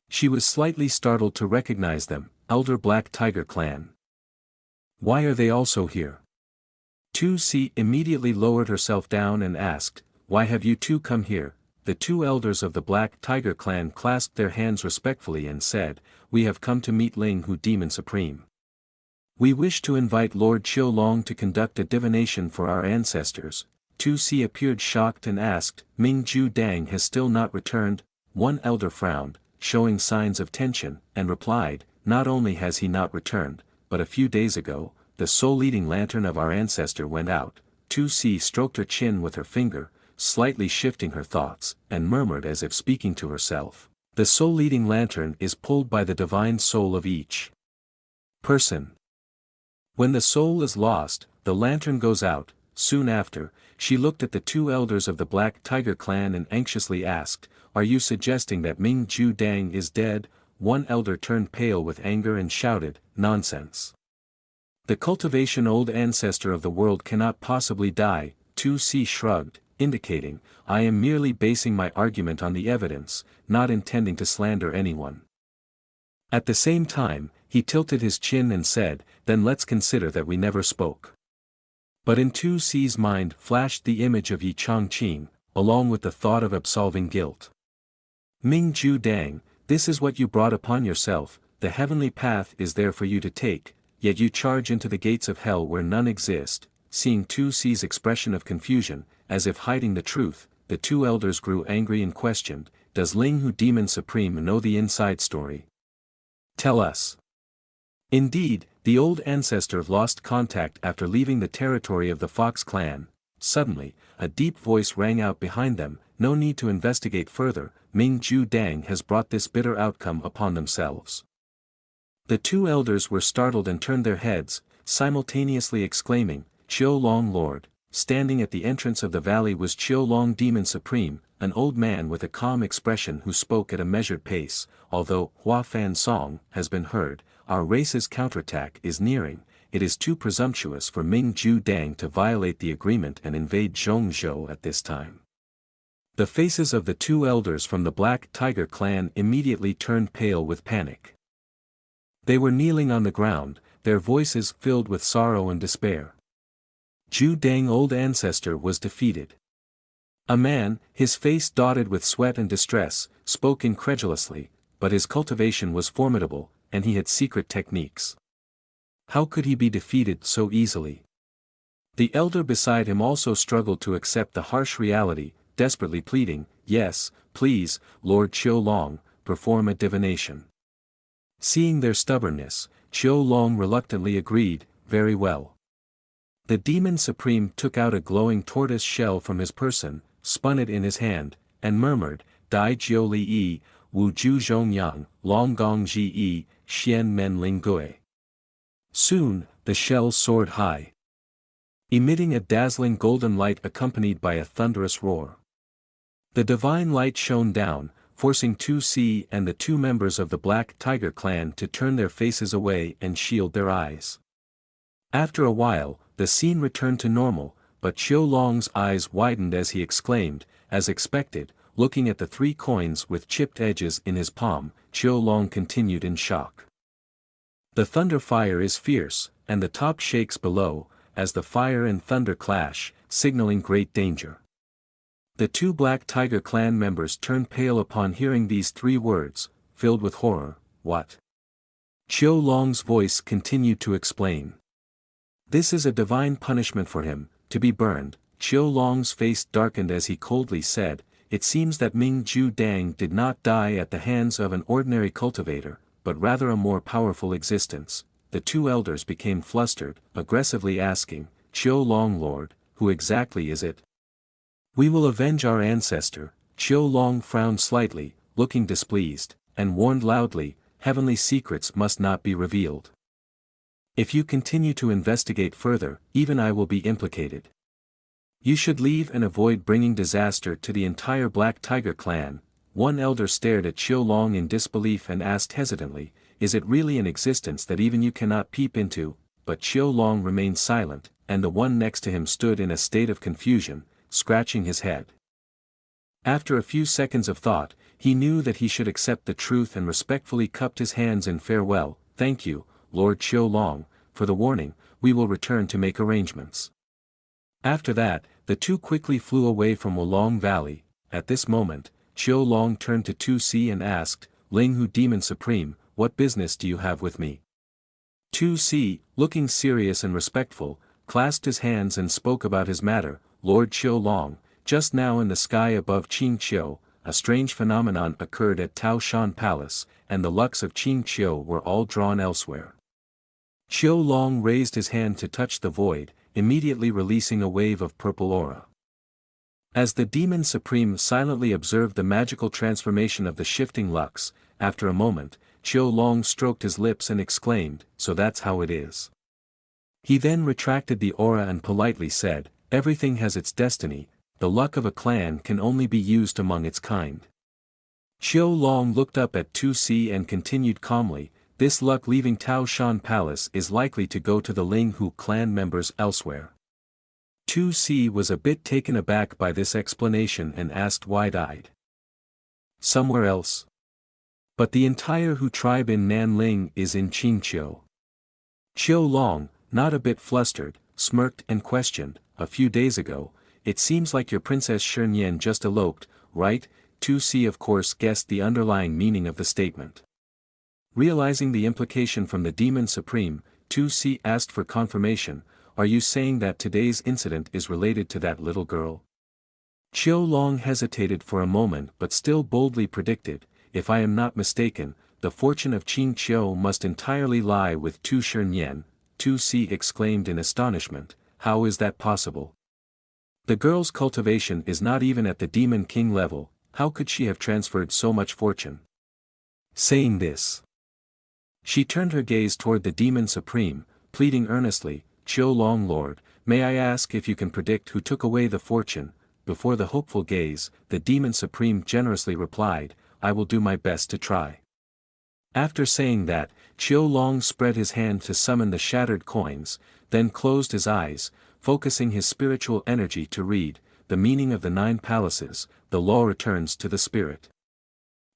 She was slightly startled to recognize them, Elder Black Tiger Clan. Why are they also here? Tu Si immediately lowered herself down and asked, why have you two come here? The two elders of the Black Tiger Clan clasped their hands respectfully and said, we have come to meet Ling Hu Demon Supreme. We wish to invite Lord Qiulong to conduct a divination for our ancestors. Tu Si appeared shocked and asked, Ming Ju Dang has still not returned? One elder frowned, showing signs of tension, and replied, not only has he not returned, but a few days ago, the soul-leading lantern of our ancestor went out. Tu Si stroked her chin with her finger, slightly shifting her thoughts, and murmured as if speaking to herself, the soul-leading lantern is pulled by the divine soul of each person. When the soul is lost, the lantern goes out. Soon after, she looked at the two elders of the Black Tiger Clan and anxiously asked, are you suggesting that Ming Ju Dang is dead? One elder turned pale with anger and shouted, nonsense. The cultivation old ancestor of the world cannot possibly die. Tu Si shrugged, indicating, I am merely basing my argument on the evidence, not intending to slander anyone. At the same time, he tilted his chin and said, then let's consider that we never spoke. But in Tu Si's mind flashed the image of Yi Changqing, along with the thought of absolving guilt. Ming Ju Dang, this is what you brought upon yourself, the heavenly path is there for you to take, yet you charge into the gates of hell where none exist. Seeing Tu Si's expression of confusion, as if hiding the truth, the two elders grew angry and questioned, "Does Ling Hu Demon Supreme know the inside story? Tell us." Indeed, the old ancestor lost contact after leaving the territory of the Fox clan. Suddenly, a deep voice rang out behind them, "No need to investigate further, Ming Ju Dang has brought this bitter outcome upon themselves." The two elders were startled and turned their heads, simultaneously exclaiming, "Qiu Long Lord." Standing at the entrance of the valley was Qiu Long Demon Supreme, an old man with a calm expression who spoke at a measured pace. "Although Hua Fan's song has been heard, our race's counterattack is nearing. It is too presumptuous for Ming Ju Dang to violate the agreement and invade Zhongzhou at this time." The faces of the two elders from the Black Tiger clan immediately turned pale with panic. They were kneeling on the ground, their voices filled with sorrow and despair. Ju Dang old ancestor was defeated. A man, his face dotted with sweat and distress, spoke incredulously, but his cultivation was formidable, and he had secret techniques. How could he be defeated so easily? The elder beside him also struggled to accept the harsh reality, desperately pleading, "Yes, please, Lord Qiu Long, perform a divination." Seeing their stubbornness, Qiu Long reluctantly agreed, "Very well." The Demon Supreme took out a glowing tortoise shell from his person, spun it in his hand, and murmured, "Dai Jiu Li Yi, Wu Ju Zhong Yang, Long Gong Ji Yi, Xian Men Ling Gui." Soon, the shell soared high, emitting a dazzling golden light accompanied by a thunderous roar. The divine light shone down, forcing 2C and the two members of the Black Tiger clan to turn their faces away and shield their eyes. After a while, the scene returned to normal, but Qiu Long's eyes widened as he exclaimed, as expected, looking at the 3 coins with chipped edges in his palm. Qiu Long continued in shock. "The thunder fire is fierce, and the top shakes below, as the fire and thunder clash, signaling great danger." The two Black Tiger clan members turned pale upon hearing these 3 words, filled with horror. "What?" Qiu Long's voice continued to explain. "This is a divine punishment for him, to be burned." Qiu Long's face darkened as he coldly said, "It seems that Ming Ju Dang did not die at the hands of an ordinary cultivator, but rather a more powerful existence." The two elders became flustered, aggressively asking, "Qiu Long Lord, who exactly is it?" "We will avenge our ancestor." Qiu Long frowned slightly, looking displeased, and warned loudly, "Heavenly secrets must not be revealed. If you continue to investigate further, even I will be implicated. You should leave and avoid bringing disaster to the entire Black Tiger clan." One elder stared at Qiu Long in disbelief and asked hesitantly, "Is it really an existence that even you cannot peep into?" But Qiu Long remained silent, and the one next to him stood in a state of confusion, scratching his head. After a few seconds of thought, he knew that he should accept the truth and respectfully cupped his hands in farewell. "Thank you, Lord Qiu Long, for the warning. We will return to make arrangements." After that, the two quickly flew away from Wulong Valley. At this moment, Qiu Long turned to 2C and asked, "Ling Hu Demon Supreme, what business do you have with me?" 2C, looking serious and respectful, clasped his hands and spoke about his matter. "Lord Qiu Long, just now in the sky above Qingqiu, a strange phenomenon occurred at Tao Shan Palace, and the lucks of Qingqiu were all drawn elsewhere." Qiu Long raised his hand to touch the void, immediately releasing a wave of purple aura. As the Demon Supreme silently observed the magical transformation of the shifting lucks, after a moment, Qiu Long stroked his lips and exclaimed, "So that's how it is." He then retracted the aura and politely said, "Everything has its destiny, the luck of a clan can only be used among its kind." Qiu Long looked up at 2C and continued calmly, "This luck leaving Tao Shan Palace is likely to go to the Ling Hu clan members elsewhere." 2C was a bit taken aback by this explanation and asked wide-eyed, "Somewhere else?" "But the entire Hu tribe in Nanling is in Qingqiu." Qiu Long, not a bit flustered, smirked and questioned, "A few days ago, it seems like your Princess Shernyan just eloped, right?" 2C of course guessed the underlying meaning of the statement. Realizing the implication from the Demon Supreme, 2C asked for confirmation, "Are you saying that today's incident is related to that little girl?" Chiu Long hesitated for a moment but still boldly predicted, if I am not mistaken, the fortune of Qing Qiu must entirely lie with Tu Shernyan. Tu Si exclaimed in astonishment, how is that possible? The girl's cultivation is not even at the Demon King level, how could she have transferred so much fortune? Saying this, she turned her gaze toward the Demon Supreme, pleading earnestly, Chiu Long Lord, may I ask if you can predict who took away the fortune? Before the hopeful gaze, the Demon Supreme generously replied, I will do my best to try. After saying that, Chiu Long spread his hand to summon the shattered coins, then closed his eyes, focusing his spiritual energy to read, the meaning of the 9 palaces, the law returns to the spirit.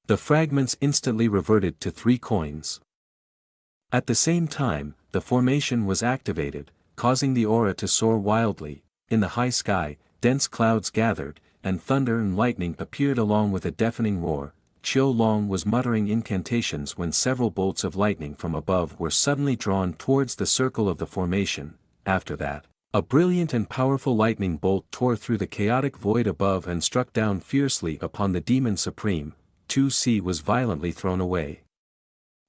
The fragments instantly reverted to 3 coins. At the same time, the formation was activated, causing the aura to soar wildly. In the high sky, dense clouds gathered, and thunder and lightning appeared along with a deafening roar. Chiu Long was muttering incantations when several bolts of lightning from above were suddenly drawn towards the circle of the formation. After that, a brilliant and powerful lightning bolt tore through the chaotic void above and struck down fiercely upon the Demon Supreme. Tu Si was violently thrown away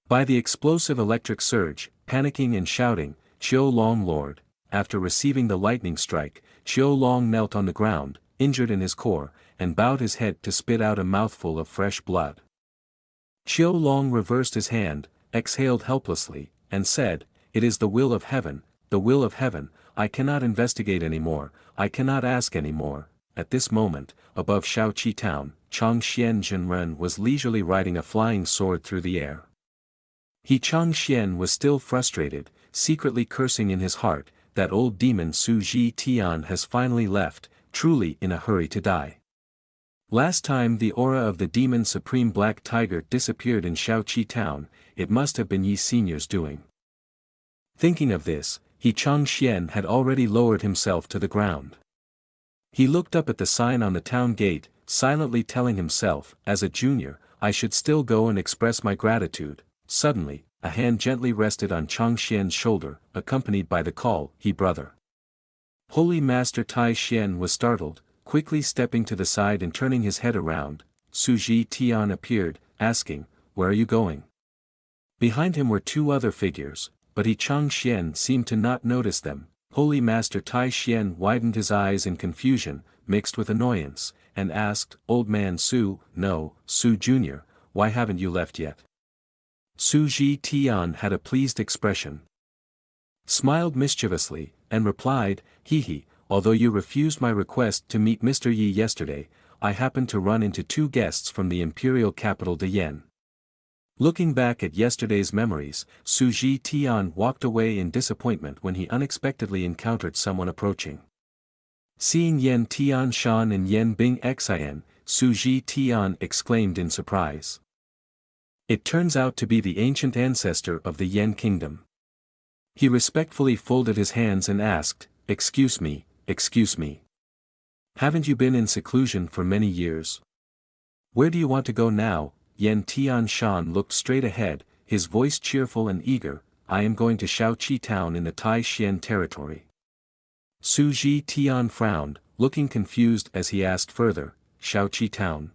by the explosive electric surge. Panicking and shouting, Chiu Long Lord, after receiving the lightning strike, Chiu Long knelt on the ground, injured in his core, and bowed his head to spit out a mouthful of fresh blood. Chiu Long reversed his hand, exhaled helplessly, and said, it is the will of heaven, I cannot investigate anymore, I cannot ask anymore. At this moment, above Shaoqi town, Changxian Zhenren was leisurely riding a flying sword through the air. Changxian was still frustrated, secretly cursing in his heart, that old demon Su Ji Tian has finally left, truly in a hurry to die. Last time the aura of the Demon Supreme Black Tiger disappeared in Shaoqi town, it must have been Yi Senior's doing. Thinking of this, Changxian had already lowered himself to the ground. He looked up at the sign on the town gate, silently telling himself, as a junior, I should still go and express my gratitude. Suddenly, a hand gently rested on Changxian's shoulder, accompanied by the call, He brother. Holy Master Tai Xian was startled, quickly stepping to the side and turning his head around. Su Ji Tian appeared, asking, where are you going? Behind him were 2 other figures, but Changxian seemed to not notice them. Holy Master Tai Xian widened his eyes in confusion, mixed with annoyance, and asked, Old man Su, no, Su Jr., why haven't you left yet? Su Ji Tian had a pleased expression, smiled mischievously, and replied, He, although you refused my request to meet Mr. Yi yesterday, I happened to run into 2 guests from the imperial capital de Yen. Looking back at yesterday's memories, Su Ji Tian walked away in disappointment when he unexpectedly encountered someone approaching. Seeing Yen Tian Shan and Yen Bing Xian, Su Ji Tian exclaimed in surprise. It turns out to be the ancient ancestor of the Yen kingdom. He respectfully folded his hands and asked, Excuse me. Haven't you been in seclusion for many years? Where do you want to go now? Yen Tian Shan looked straight ahead, his voice cheerful and eager, I am going to Shaoqi town in the Tai Xian territory. Su Ji Tian frowned, looking confused as he asked further, Shaoqi town?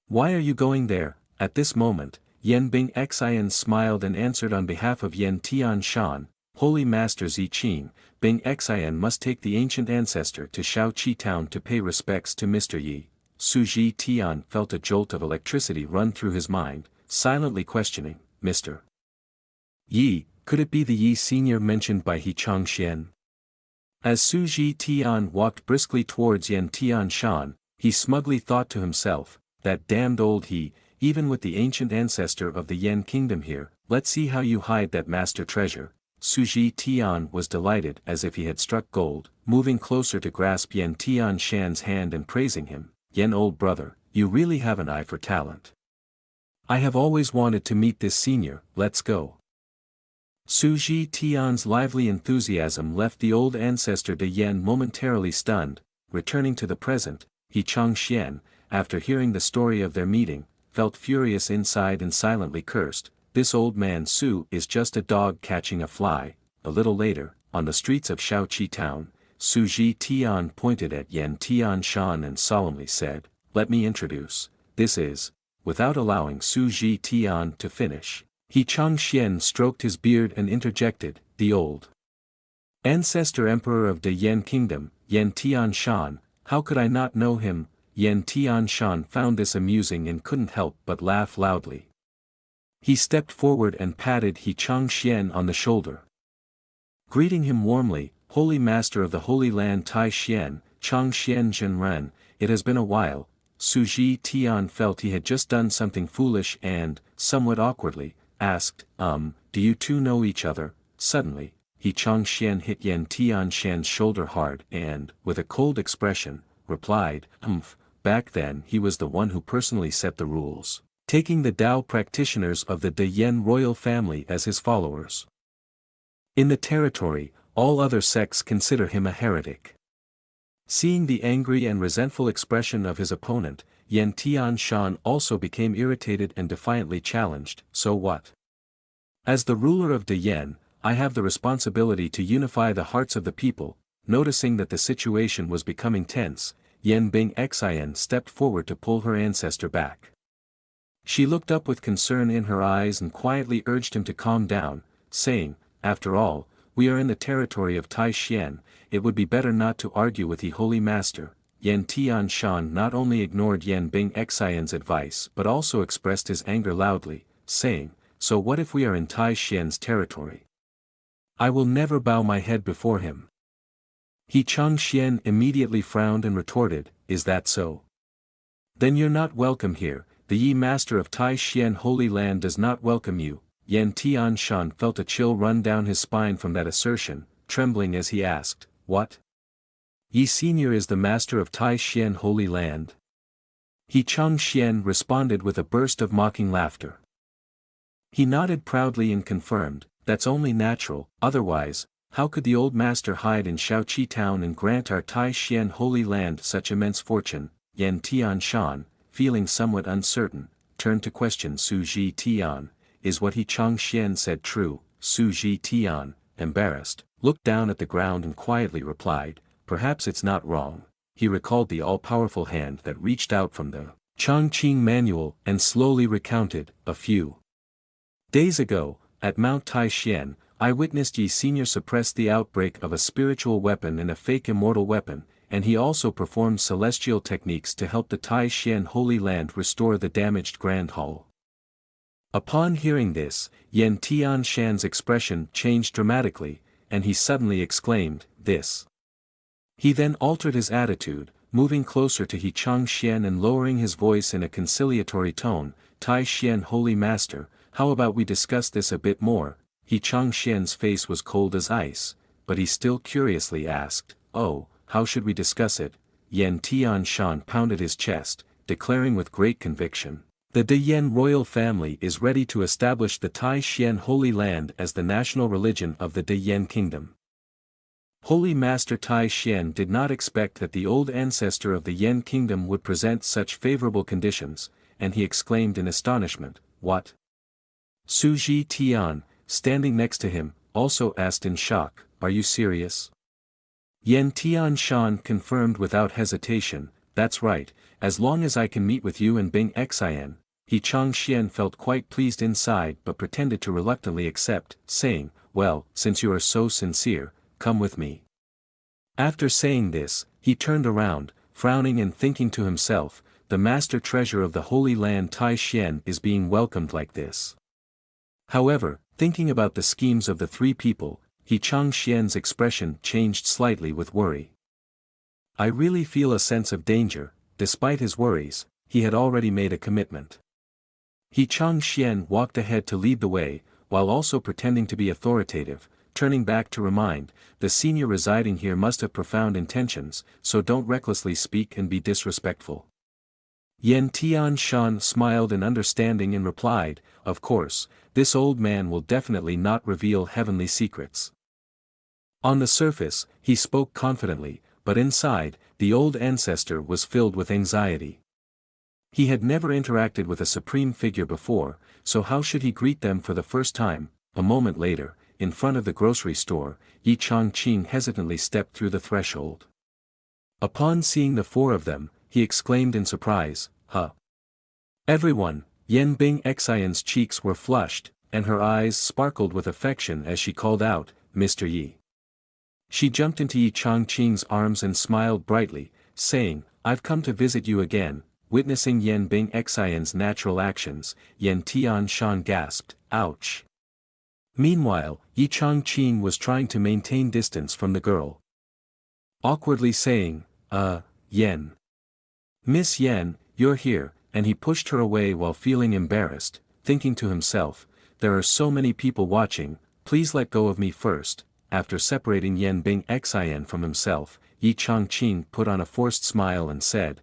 Why are you going there? At this moment, Yen Bing Xian smiled and answered on behalf of Yen Tian Shan, Holy Master Zi Qing, Bing Xian must take the ancient ancestor to Shaoqi town to pay respects to Mr. Yi. Su Ji Tian felt a jolt of electricity run through his mind, silently questioning, Mr. Yi, could it be the Yi senior mentioned by Changxian? As Su Ji Tian walked briskly towards Yen Tian Shan, he smugly thought to himself, that damned old He, even with the ancient ancestor of the Yen kingdom here, let's see how you hide that master treasure. Su Ji Tian was delighted as if he had struck gold, moving closer to grasp Yen Tian Shan's hand and praising him, Yen old brother, you really have an eye for talent. I have always wanted to meet this senior, let's go. Su Ji Tian's lively enthusiasm left the old ancestor de Yen momentarily stunned. Returning to the present, Changxian, after hearing the story of their meeting, felt furious inside and silently cursed, this old man Su is just a dog catching a fly. A little later, on the streets of Shaoqi town, Su Ji Tian pointed at Yan Tian Shan and solemnly said, "Let me introduce, this is," without allowing Su Ji Tian to finish. He Changxian stroked his beard and interjected, "The old ancestor emperor of the Yan kingdom, Yan Tian Shan, how could I not know him?" Yan Tian Shan found this amusing and couldn't help but laugh loudly. He stepped forward and patted He Changxian on the shoulder. Greeting him warmly, "Holy Master of the Holy Land Tai Xian, Changxian Zhenren, it has been a while." Su Ji Tian felt he had just done something foolish and, somewhat awkwardly, asked, "Do you two know each other?" Suddenly, He Changxian hit Yan Tian Shan's shoulder hard and, with a cold expression, replied, Back then he was the one who personally set the rules, taking the Tao practitioners of the Yan royal family as his followers. In the territory, all other sects consider him a heretic. Seeing the angry and resentful expression of his opponent, Yan Tian Shan also became irritated and defiantly challenged, "So what? As the ruler of Yan, I have the responsibility to unify the hearts of the people." Noticing that the situation was becoming tense, Yan Bing Xian stepped forward to pull her ancestor back. She looked up with concern in her eyes and quietly urged him to calm down, saying, "After all, we are in the territory of Tai Xian, it would be better not to argue with the Holy Master." Yan Tian Shan not only ignored Yan Bing Xian's advice but also expressed his anger loudly, saying, "So what if we are in Tai Xian's territory? I will never bow my head before him." He Changxian immediately frowned and retorted, "Is that so? Then you're not welcome here, the Yi Master of Tai Xian Holy Land does not welcome you." Yan Tian Shan felt a chill run down his spine from that assertion, trembling as he asked, "What? Yi Senior is the Master of Tai Xian Holy Land?" He Changxian responded with a burst of mocking laughter. He nodded proudly and confirmed, "That's only natural, otherwise, how could the old master hide in Shaoqi town and grant our Tai Xian Holy Land such immense fortune?" Yan Tian Shan, feeling somewhat uncertain, turned to question Su Ji Tian, "Is what He Changxian said true?" Su Ji Tian, embarrassed, looked down at the ground and quietly replied, "Perhaps it's not wrong." He recalled the all-powerful hand that reached out from the Chongqing manual and slowly recounted, "A few days ago, at Mount Tai Xian, I witnessed Yi Senior suppress the outbreak of a spiritual weapon and a fake immortal weapon, and he also performed celestial techniques to help the Tai Xian Holy Land restore the damaged Grand Hall." Upon hearing this, Yan Tian Shan's expression changed dramatically, and he suddenly exclaimed, "This." He then altered his attitude, moving closer to He Changxian and lowering his voice in a conciliatory tone, "Tai Xian Holy Master, how about we discuss this a bit more?" He Changxian's face was cold as ice, but he still curiously asked, "Oh, how should we discuss it?" Yan Tian Shan pounded his chest, declaring with great conviction, "The Yan royal family is ready to establish the Tai Xian Holy Land as the national religion of the Yan kingdom." Holy Master Tai Xian did not expect that the old ancestor of the Yan kingdom would present such favorable conditions, and he exclaimed in astonishment, "What?" Su Ji Tian, standing next to him, also asked in shock, "Are you serious?" Yan Tian Shan confirmed without hesitation, "That's right, as long as I can meet with you and Bing Xian." He Changxian felt quite pleased inside but pretended to reluctantly accept, saying, "Well, since you are so sincere, come with me." After saying this, he turned around, frowning and thinking to himself, "The master treasure of the Holy Land Tai Xian is being welcomed like this." However, thinking about the schemes of the three people, He Changxian's expression changed slightly with worry. "I really feel a sense of danger." Despite his worries, he had already made a commitment. He Changxian walked ahead to lead the way, while also pretending to be authoritative, turning back to remind, "The senior residing here must have profound intentions, so don't recklessly speak and be disrespectful." Yan Tian Shan smiled in understanding and replied, "Of course, this old man will definitely not reveal heavenly secrets." On the surface, he spoke confidently, but inside, the old ancestor was filled with anxiety. He had never interacted with a supreme figure before, so how should he greet them for the first time? A moment later, in front of the grocery store, Yi Changqing hesitantly stepped through the threshold. Upon seeing the four of them, he exclaimed in surprise, "Huh!" Everyone, Yan Bing Xian's cheeks were flushed, and her eyes sparkled with affection as she called out, "Mr. Yi." She jumped into Yi Changqing's arms and smiled brightly, saying, "I've come to visit you again." Witnessing Yan Bing Xian's natural actions, Yan Tian Shan gasped, "Ouch." Meanwhile, Yi Changqing was trying to maintain distance from the girl. Awkwardly saying, Yen. Miss Yen, you're here," and he pushed her away while feeling embarrassed, thinking to himself, "There are so many people watching, please let go of me first." After separating Yan Bing Xian from himself, Yi Changqing put on a forced smile and said,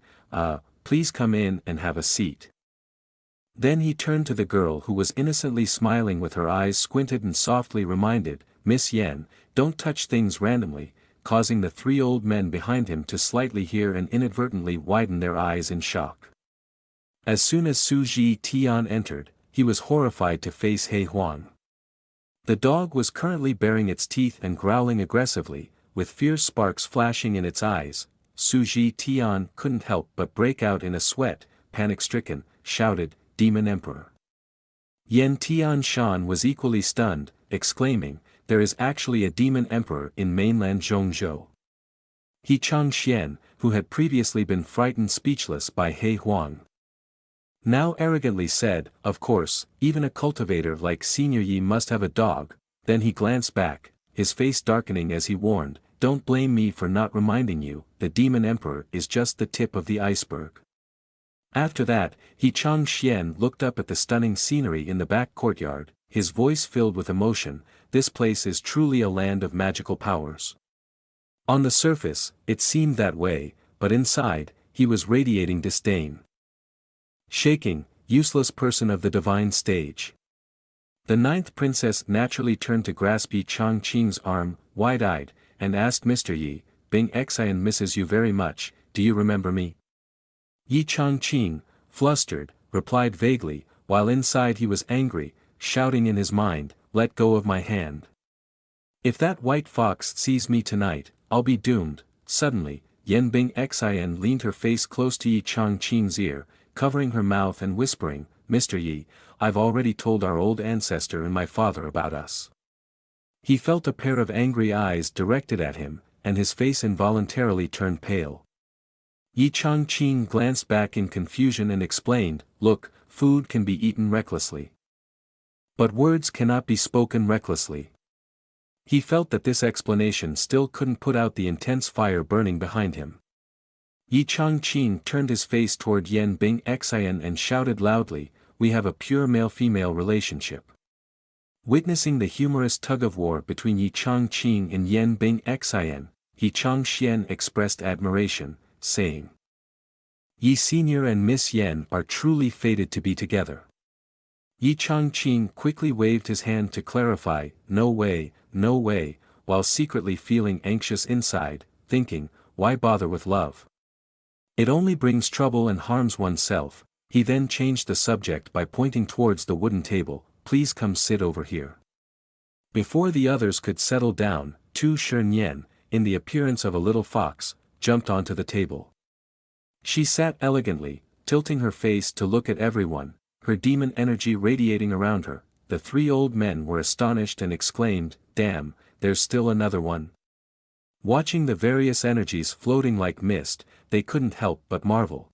"Please come in and have a seat." Then he turned to the girl who was innocently smiling with her eyes squinted and softly reminded, "Miss Yen, don't touch things randomly," causing the three old men behind him to slightly hear and inadvertently widen their eyes in shock. As soon as Su Ji Tian entered, he was horrified to face He Huang. The dog was currently baring its teeth and growling aggressively, with fierce sparks flashing in its eyes. Su Ji Tian couldn't help but break out in a sweat, panic-stricken, shouted, "Demon Emperor!" Yan Tian Shan was equally stunned, exclaiming, "There is actually a demon emperor in mainland Zhongzhou." He Changxian, who had previously been frightened speechless by He Huang, now arrogantly said, "Of course, even a cultivator like Senior Yi must have a dog." Then he glanced back, his face darkening as he warned, "Don't blame me for not reminding you, the demon emperor is just the tip of the iceberg." After that, He Changxian looked up at the stunning scenery in the back courtyard, his voice filled with emotion. "This place is truly a land of magical powers." On the surface, it seemed that way, but inside, he was radiating disdain. Shaking, useless person of the divine stage. The ninth princess naturally turned to grasp Yi Changqing's arm, wide-eyed, and asked, "Mr. Yi, Bing Xian misses you very much, do you remember me?" Yi Changqing, flustered, replied vaguely, while inside he was angry, shouting in his mind, "Let go of my hand. If that white fox sees me tonight, I'll be doomed." Suddenly, Yan Bing Xian leaned her face close to Yi Changqing's ear, covering her mouth and whispering, "Mr. Yi, I've already told our old ancestor and my father about us." He felt a pair of angry eyes directed at him, and his face involuntarily turned pale. Yi Changqing glanced back in confusion and explained, "Look, food can be eaten recklessly, but words cannot be spoken recklessly." He felt that this explanation still couldn't put out the intense fire burning behind him. Yi Changqing turned his face toward Yan Bing Xian and shouted loudly, "We have a pure male-female relationship." Witnessing the humorous tug-of-war between Yi Changqing and Yan Bing Xian, Yi Changxian expressed admiration, saying, "Yi Senior and Miss Yan are truly fated to be together." Yi Changqing quickly waved his hand to clarify, no way," while secretly feeling anxious inside, thinking, "Why bother with love? It only brings trouble and harms oneself." He then changed the subject by pointing towards the wooden table, "Please come sit over here." Before the others could settle down, Tu Shernyen, in the appearance of a little fox, jumped onto the table. She sat elegantly, tilting her face to look at everyone, her demon energy radiating around her. The three old men were astonished and exclaimed, "Damn, there's still another one." Watching the various energies floating like mist, they couldn't help but marvel.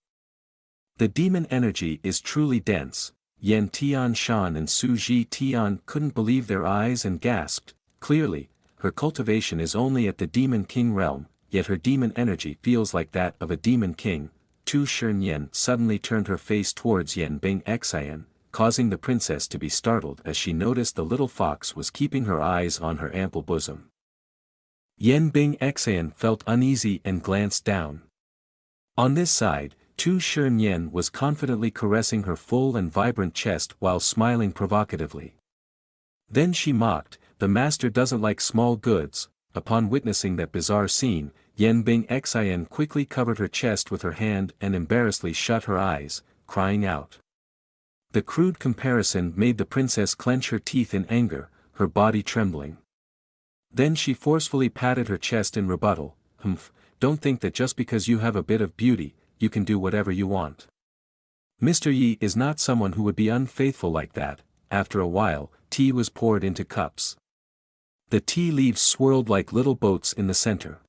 The demon energy is truly dense. Yan Tian Shan and Su Ji Tian couldn't believe their eyes and gasped, "Clearly, her cultivation is only at the demon king realm, yet her demon energy feels like that of a demon king." Tu Shernyen suddenly turned her face towards Yan Bing Xian, causing the princess to be startled as she noticed the little fox was keeping her eyes on her ample bosom. Yan Bing Xian felt uneasy and glanced down. On this side, Tu Shernyen was confidently caressing her full and vibrant chest while smiling provocatively. Then she mocked, "The master doesn't like small goods." Upon witnessing that bizarre scene, Yan Bing Xian quickly covered her chest with her hand and embarrassedly shut her eyes, crying out. The crude comparison made the princess clench her teeth in anger, her body trembling. Then she forcefully patted her chest in rebuttal. Humph, don't think that just because you have a bit of beauty, you can do whatever you want. Mr. Yi is not someone who would be unfaithful like that. After a while, tea was poured into cups. The tea leaves swirled like little boats in the center.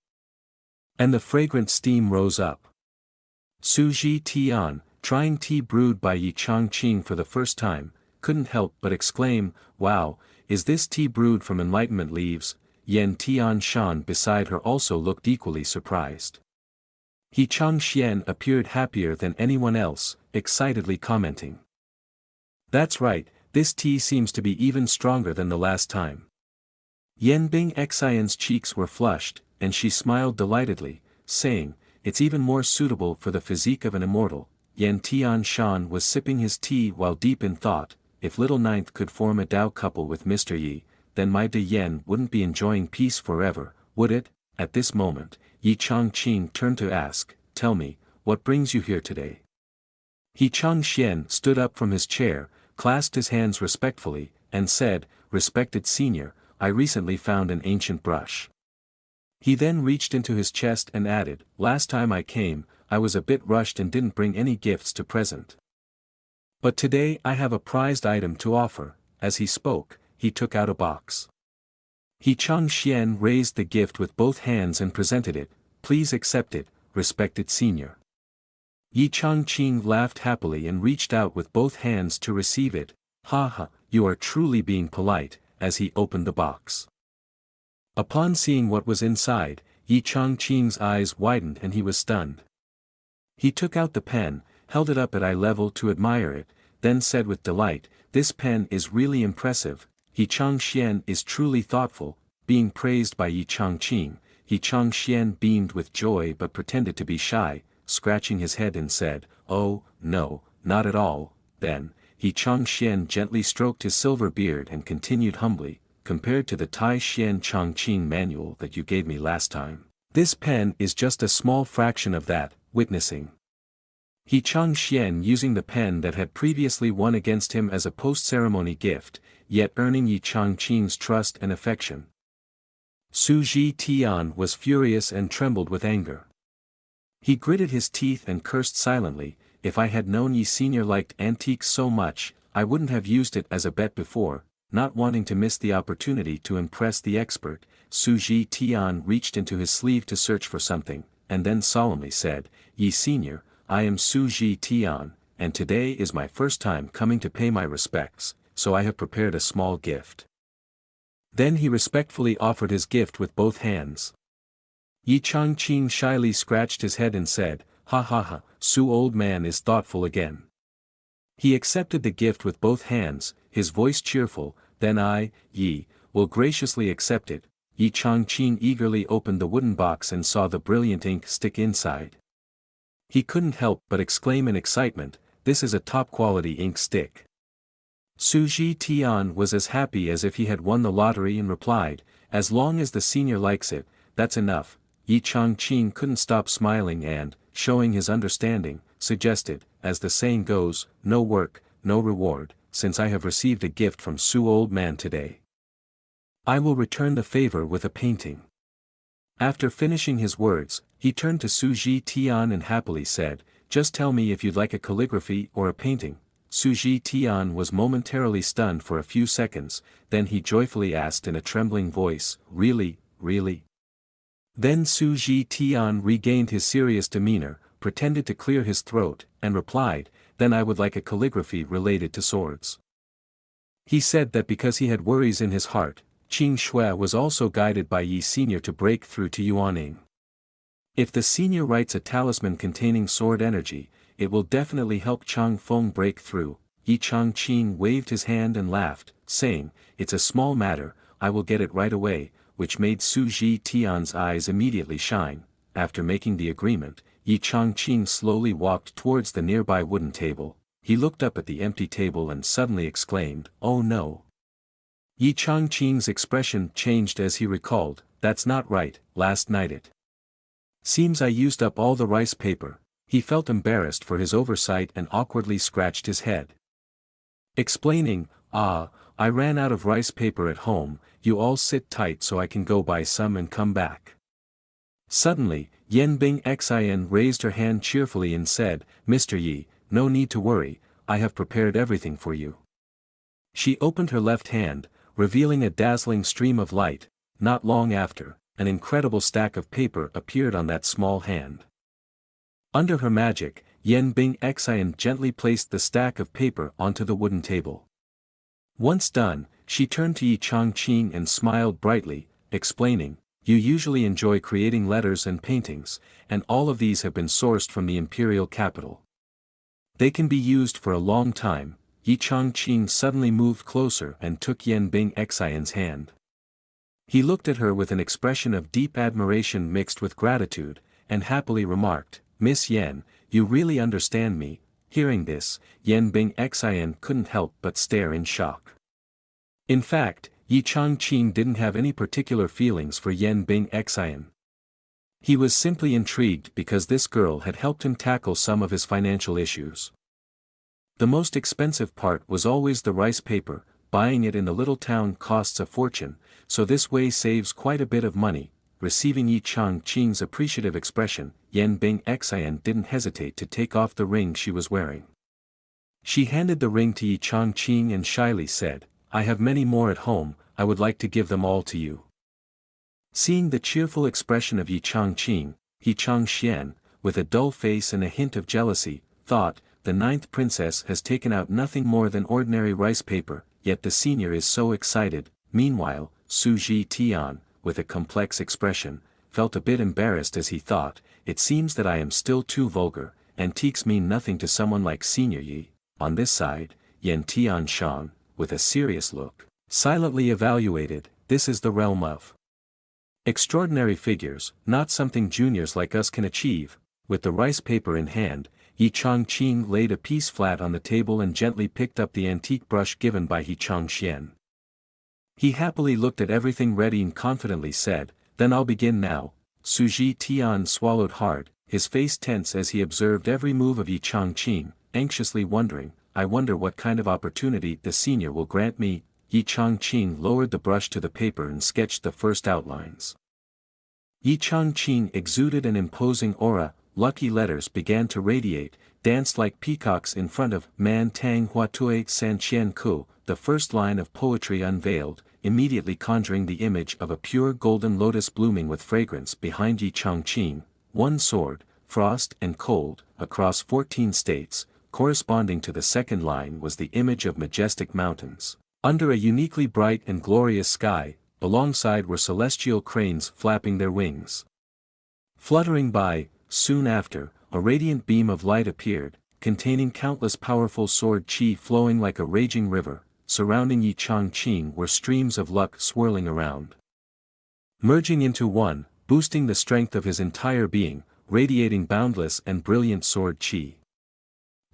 And the fragrant steam rose up. Su Ji Tian, trying tea brewed by Yi Changqing for the first time, couldn't help but exclaim, "Wow, is this tea brewed from enlightenment leaves?" Yan Tian Shan beside her also looked equally surprised. Yi Changxian appeared happier than anyone else, excitedly commenting. "That's right, this tea seems to be even stronger than the last time." Yan Bing Xian's cheeks were flushed, and she smiled delightedly, saying, "It's even more suitable for the physique of an immortal." Yan Tian Shan was sipping his tea while deep in thought. If little Ninth could form a Dao couple with Mr. Yi, then my De Yen wouldn't be enjoying peace forever, would it? At this moment, Yi Changqing turned to ask, "Tell me, what brings you here today?" Yi Changxian stood up from his chair, clasped his hands respectfully, and said, "Respected senior, I recently found an ancient brush." He then reached into his chest and added, "Last time I came, I was a bit rushed and didn't bring any gifts to present. But today I have a prized item to offer." As he spoke, he took out a box. Yi Changxian raised the gift with both hands and presented it. "Please accept it, respected senior." Yi Changqing laughed happily and reached out with both hands to receive it. "Ha ha, you are truly being polite," as he opened the box. Upon seeing what was inside, Yi Changqing's eyes widened and he was stunned. He took out the pen, held it up at eye level to admire it, then said with delight, "This pen is really impressive." Yi Changxian is truly thoughtful. Being praised by Yi Changqing, Yi Changxian beamed with joy but pretended to be shy, scratching his head and said, "Oh, no, not at all." Then, Yi Changxian gently stroked his silver beard and continued humbly, "Compared to the Tai Xian Changqing manual that you gave me last time, this pen is just a small fraction of that." Witnessing Yi Changxian using the pen that had previously won against him as a post-ceremony gift, yet earning Yi Changqing's trust and affection. Su Ji Tian was furious and trembled with anger. He gritted his teeth and cursed silently, "If I had known Yi Senior liked antiques so much, I wouldn't have used it as a bet before." Not wanting to miss the opportunity to impress the expert, Su Ji Tian reached into his sleeve to search for something, and then solemnly said, "Yi Senior, I am Su Ji Tian, and today is my first time coming to pay my respects, so I have prepared a small gift." Then he respectfully offered his gift with both hands. Yi Changqing shyly scratched his head and said, "Ha ha ha, Su old man is thoughtful again." He accepted the gift with both hands, his voice cheerful, "Then I, Yi, will graciously accept it." Yi Changqing eagerly opened the wooden box and saw the brilliant ink stick inside. He couldn't help but exclaim in excitement, "This is a top-quality ink stick." Su Ji Tian was as happy as if he had won the lottery and replied, "As long as the senior likes it, that's enough." Yi Changqing couldn't stop smiling and, showing his understanding, suggested, "As the saying goes, no work, no reward, since I have received a gift from Su old man today, I will return the favor with a painting." After finishing his words, he turned to Su Ji Tian and happily said, "Just tell me if you'd like a calligraphy or a painting." Su Ji Tian was momentarily stunned for a few seconds, then he joyfully asked in a trembling voice, "Really, really?" Then Su Ji Tian regained his serious demeanor, pretended to clear his throat, and replied, "Then I would like a calligraphy related to swords." He said that because he had worries in his heart, Qing Shui was also guided by Yi Senior to break through to Yuaning. If the senior writes a talisman containing sword energy, it will definitely help Chang Feng break through. Yi Changqing waved his hand and laughed, saying, "It's a small matter, I will get it right away," which made Su Ji Tian's eyes immediately shine. After making the agreement, Yi Changqing slowly walked towards the nearby wooden table. He looked up at the empty table and suddenly exclaimed, "Oh no!" Yi Changqing's expression changed as he recalled, "That's not right, last night it seems I used up all the rice paper." He felt embarrassed for his oversight and awkwardly scratched his head. Explaining, "Ah, I ran out of rice paper at home, you all sit tight so I can go buy some and come back. Suddenly, Yen Bing Xin raised her hand cheerfully and said, Mr. Yi, no need to worry, I have prepared everything for you. She opened her left hand, revealing a dazzling stream of light. Not long after, an incredible stack of paper appeared on that small hand. Under her magic, Yen Bing Xin gently placed the stack of paper onto the wooden table. Once done, she turned to Yi Changqing and smiled brightly, explaining, you usually enjoy creating letters and paintings, and all of these have been sourced from the imperial capital. They can be used for a long time. Yi Changqing suddenly moved closer and took Yen Bing Xin's hand. He looked at her with an expression of deep admiration mixed with gratitude, and happily remarked, Miss Yen, you really understand me. Hearing this, Yen Bing Xin couldn't help but stare in shock. In fact, Yi Changqing didn't have any particular feelings for Yen Bing Xin. He was simply intrigued because this girl had helped him tackle some of his financial issues. The most expensive part was always the rice paper. Buying it in the little town costs a fortune, so this way saves quite a bit of money. Receiving Yi Changqing's appreciative expression, Yen Bing Xin didn't hesitate to take off the ring she was wearing. She handed the ring to Yi Changqing and shyly said, I have many more at home, I would like to give them all to you. Seeing the cheerful expression of Yi Changqing, Yi Changxian, with a dull face and a hint of jealousy, thought, the ninth princess has taken out nothing more than ordinary rice paper, yet the senior is so excited. Meanwhile, Su Ji Tian, with a complex expression, felt a bit embarrassed as he thought, it seems that I am still too vulgar, antiques mean nothing to someone like Senior Yi. On this side, Yen Tian Shan, with a serious look, silently evaluated, this is the realm of extraordinary figures, not something juniors like us can achieve. With the rice paper in hand, Yi Changqing laid a piece flat on the table and gently picked up the antique brush given by Yi Changxian. He happily looked at everything ready and confidently said, then I'll begin now. Su Ji Tian swallowed hard, his face tense as he observed every move of Yi Changqing, anxiously wondering, I wonder what kind of opportunity the senior will grant me. Yi Changqing lowered the brush to the paper and sketched the first outlines. Yi Changqing exuded an imposing aura. Lucky letters began to radiate, danced like peacocks in front of Man Tang Hua Tui San Qian Ku. The first line of poetry unveiled, immediately conjuring the image of a pure golden lotus blooming with fragrance behind Yi Changqing. One sword, frost and cold, across 14 states, corresponding to the second line was the image of majestic mountains, under a uniquely bright and glorious sky, alongside were celestial cranes flapping their wings. Fluttering by, soon after, a radiant beam of light appeared, containing countless powerful sword chi flowing like a raging river. Surrounding Yi Changqing were streams of luck swirling around, merging into one, boosting the strength of his entire being, radiating boundless and brilliant sword chi.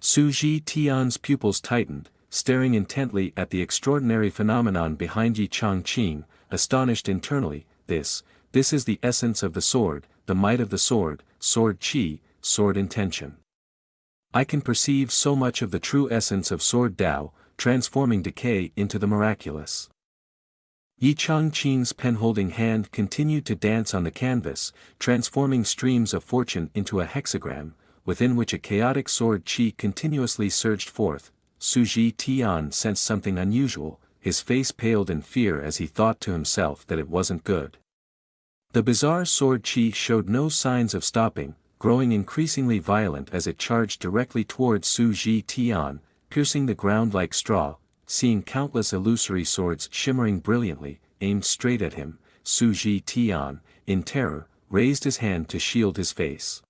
Su Ji Tian's pupils tightened, staring intently at the extraordinary phenomenon behind Yi Changqing, astonished internally. This is the essence of the sword, the might of the sword, sword chi, sword intention. I can perceive so much of the true essence of sword Tao, transforming decay into the miraculous. Yi Changqing's pen-holding hand continued to dance on the canvas, transforming streams of fortune into a hexagram, within which a chaotic sword chi continuously surged forth. Su Ji Tian sensed something unusual, his face paled in fear as he thought to himself that it wasn't good. The bizarre sword chi showed no signs of stopping, growing increasingly violent as it charged directly towards Su Ji Tian, piercing the ground like straw. Seeing countless illusory swords shimmering brilliantly, aimed straight at him, Su Ji Tian, in terror, raised his hand to shield his face.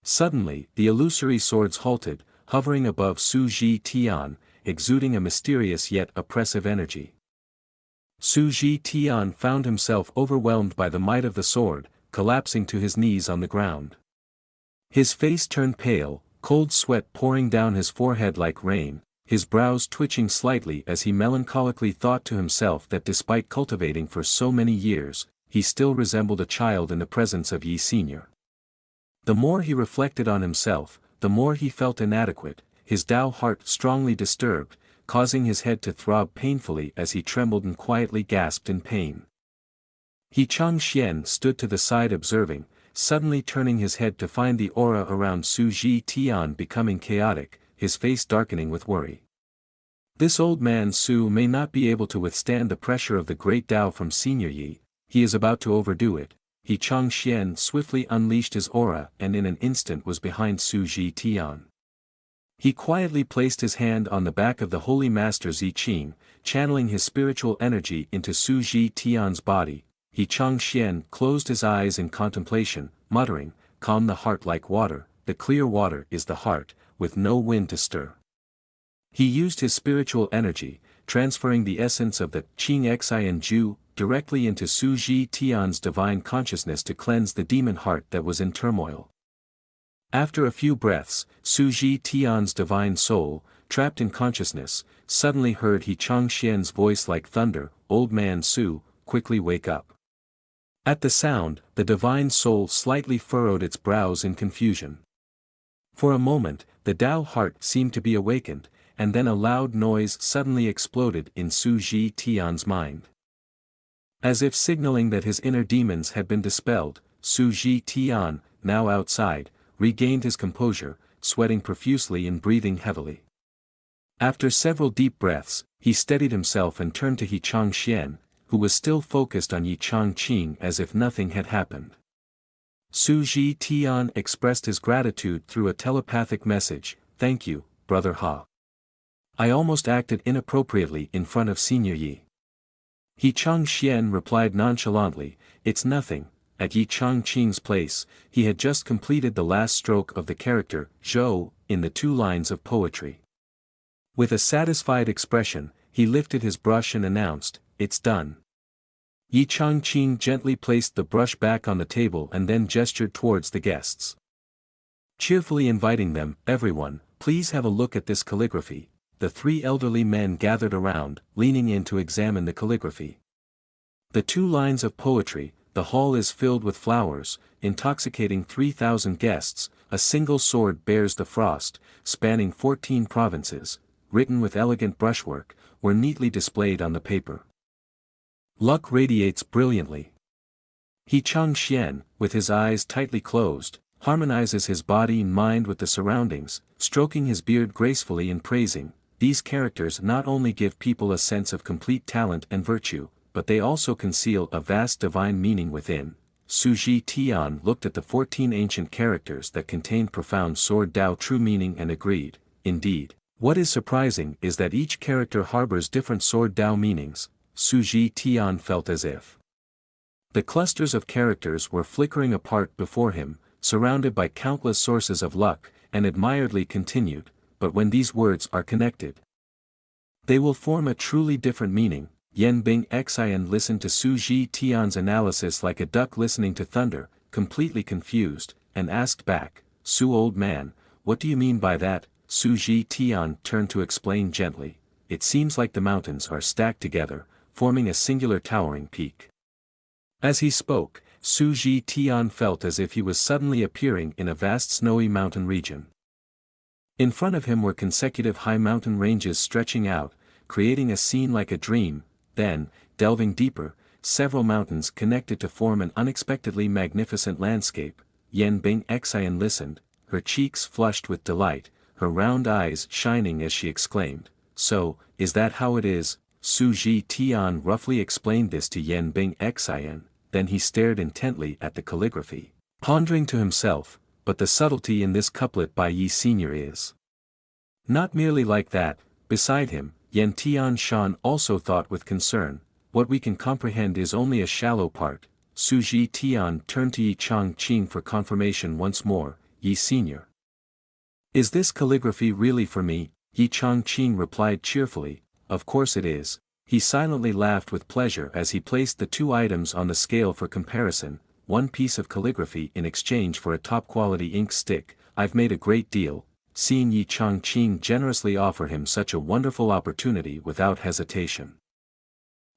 Suddenly, the illusory swords halted, hovering above Su Ji Tian, exuding a mysterious yet oppressive energy. Su Ji Tian found himself overwhelmed by the might of the sword, collapsing to his knees on the ground. His face turned pale, cold sweat pouring down his forehead like rain, his brows twitching slightly as he melancholically thought to himself that despite cultivating for so many years, he still resembled a child in the presence of Yi Senior. The more he reflected on himself, the more he felt inadequate, his Tao heart strongly disturbed. causing his head to throb painfully as he trembled and quietly gasped in pain. He Chang Xian stood to the side observing, suddenly turning his head to find the aura around Su Ji Tian becoming chaotic, his face darkening with worry. This old man Su may not be able to withstand the pressure of the great Tao from Senior Yi, he is about to overdo it. He Chang Xian swiftly unleashed his aura and in an instant was behind Su Ji Tian. He quietly placed his hand on the back of the Holy Master Zi Qing, channeling his spiritual energy into Su Ji Tian's body. He Chang Xian closed his eyes in contemplation, muttering, "Calm the heart like water, the clear water is the heart, with no wind to stir." He used his spiritual energy, transferring the essence of the Qing Xian Ju directly into Su Ji Tian's divine consciousness to cleanse the demon heart that was in turmoil. After a few breaths, Su Ji Tian's divine soul, trapped in consciousness, suddenly heard He Chang Xian's voice like thunder, "Old man Su, quickly wake up." At the sound, the divine soul slightly furrowed its brows in confusion. For a moment, the Tao heart seemed to be awakened, and then a loud noise suddenly exploded in Su Ji Tian's mind. As if signaling that his inner demons had been dispelled, Su Ji Tian, now outside, regained his composure, sweating profusely and breathing heavily. After several deep breaths, he steadied himself and turned to He Chang Xian, who was still focused on Yi Chang Qing as if nothing had happened. Su Ji Tian expressed his gratitude through a telepathic message, "Thank you, Brother Ha. I almost acted inappropriately in front of Senior Yi." He Chang Xian replied nonchalantly, "It's nothing." At Yi Chang Qing's place, he had just completed the last stroke of the character, Zhou, in the 2 lines of poetry. With a satisfied expression, he lifted his brush and announced, "It's done." Yi Chang Qing gently placed the brush back on the table and then gestured towards the guests. Cheerfully inviting them, "Everyone, please have a look at this calligraphy." The 3 elderly men gathered around, leaning in to examine the calligraphy. The 2 lines of poetry, "The hall is filled with flowers, intoxicating 3,000 guests, a single sword bears the frost, spanning 14 provinces," written with elegant brushwork, were neatly displayed on the paper. "Luck radiates brilliantly." He Chang Xian, with his eyes tightly closed, harmonizes his body and mind with the surroundings, stroking his beard gracefully and praising, "These characters not only give people a sense of complete talent and virtue, but they also conceal a vast divine meaning within." Su Ji Tian looked at the 14 ancient characters that contained profound sword Tao true meaning and agreed, "Indeed, what is surprising is that each character harbors different sword Tao meanings." Su Ji Tian felt as if the clusters of characters were flickering apart before him, surrounded by countless sources of luck, and admiredly continued, "But when these words are connected, they will form a truly different meaning." Yan Bing Xian listened to Su Ji Tian's analysis like a duck listening to thunder, completely confused, and asked back, "Su old man, what do you mean by that?" Su Ji Tian turned to explain gently, "It seems like the mountains are stacked together, forming a singular towering peak." As he spoke, Su Ji Tian felt as if he was suddenly appearing in a vast snowy mountain region. In front of him were consecutive high mountain ranges stretching out, creating a scene like a dream. Then, delving deeper, several mountains connected to form an unexpectedly magnificent landscape. Yan Bing Xian listened, her cheeks flushed with delight, her round eyes shining as she exclaimed, "So, is that how it is?" Su Ji Tian roughly explained this to Yan Bing Xian, then he stared intently at the calligraphy, pondering to himself, "But the subtlety in this couplet by Yi Senior is not merely like that." Beside him, Yan Tian Shan also thought with concern, "What we can comprehend is only a shallow part." Su Ji Tian turned to Yi Chang Qing for confirmation once more, "Yi Senior, is this calligraphy really for me?" Yi Chang Qing replied cheerfully, "Of course it is." He silently laughed with pleasure as he placed the 2 items on the scale for comparison, 1 piece of calligraphy in exchange for a top-quality ink stick. "I've made a great deal." Seeing Yi Chang Qing generously offer him such a wonderful opportunity without hesitation,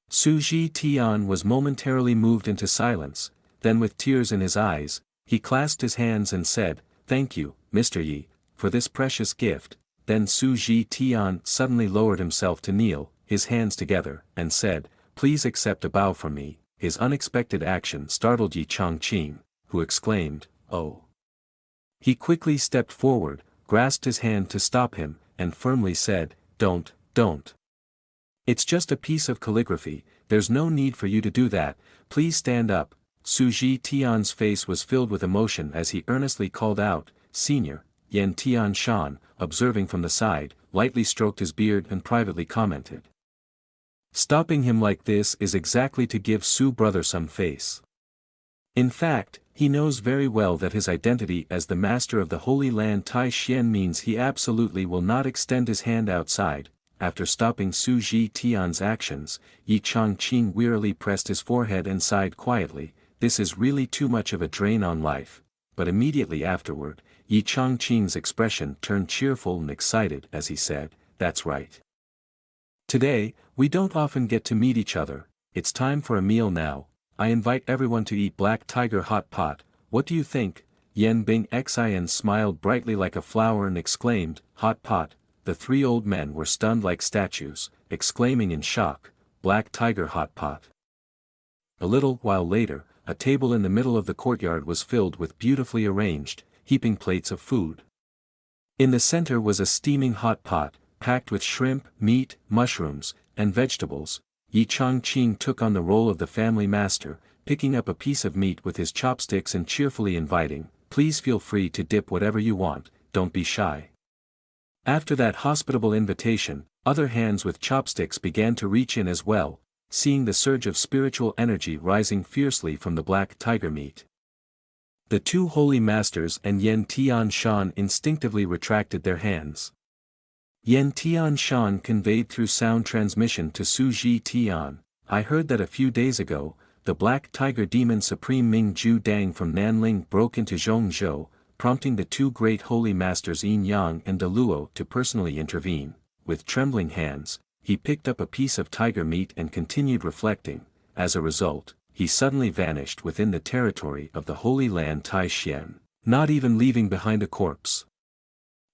Su Ji Tian was momentarily moved into silence, then with tears in his eyes, he clasped his hands and said, "Thank you, Mr. Yi, for this precious gift." then Su Ji Tian suddenly lowered himself to kneel, his hands together, and said, "Please accept a bow from me." His unexpected action startled Yi Changqing, who exclaimed, "Oh!" He quickly stepped forward, grasped his hand to stop him, and firmly said, Don't. It's just a piece of calligraphy, there's no need for you to do that, please stand up." Su Ji Tian's face was filled with emotion as he earnestly called out, "Senior." Yan Tian Shan, observing from the side, lightly stroked his beard and privately commented, "Stopping him like this is exactly to give Su brother some face. In fact, he knows very well that his identity as the master of the Holy Land Tai Xian means he absolutely will not extend his hand outside." After stopping Su Ji Tian's actions, Yi Changqing wearily pressed his forehead and sighed quietly, "This is really too much of a drain on life." But immediately afterward, Yi Changqing's expression turned cheerful and excited as he said, "That's right. Today, we don't often get to meet each other, it's time for a meal now. I invite everyone to eat black tiger hot pot, what do you think?" Yan Bing Xian smiled brightly like a flower and exclaimed, "Hot pot." The three old men were stunned like statues, exclaiming in shock, "Black tiger hot pot." A little while later, a table in the middle of the courtyard was filled with beautifully arranged, heaping plates of food. In the center was a steaming hot pot, packed with shrimp, meat, mushrooms, and vegetables. Yi Changqing took on the role of the family master, picking up a piece of meat with his chopsticks and cheerfully inviting, "Please feel free to dip whatever you want, don't be shy." After that hospitable invitation, other hands with chopsticks began to reach in as well, seeing the surge of spiritual energy rising fiercely from the black tiger meat. The two holy masters and Yan Tian Shan instinctively retracted their hands. Yan Tian Shan conveyed through sound transmission to Su Ji Tian, "I heard that a few days ago, the black tiger demon supreme Ming Ju Dang from Nanling broke into Zhongzhou, prompting the two great holy masters Yin Yang and De Luo to personally intervene." With trembling hands, he picked up a piece of tiger meat and continued reflecting. As a result, he suddenly vanished within the territory of the Holy Land Tai Xian, not even leaving behind a corpse.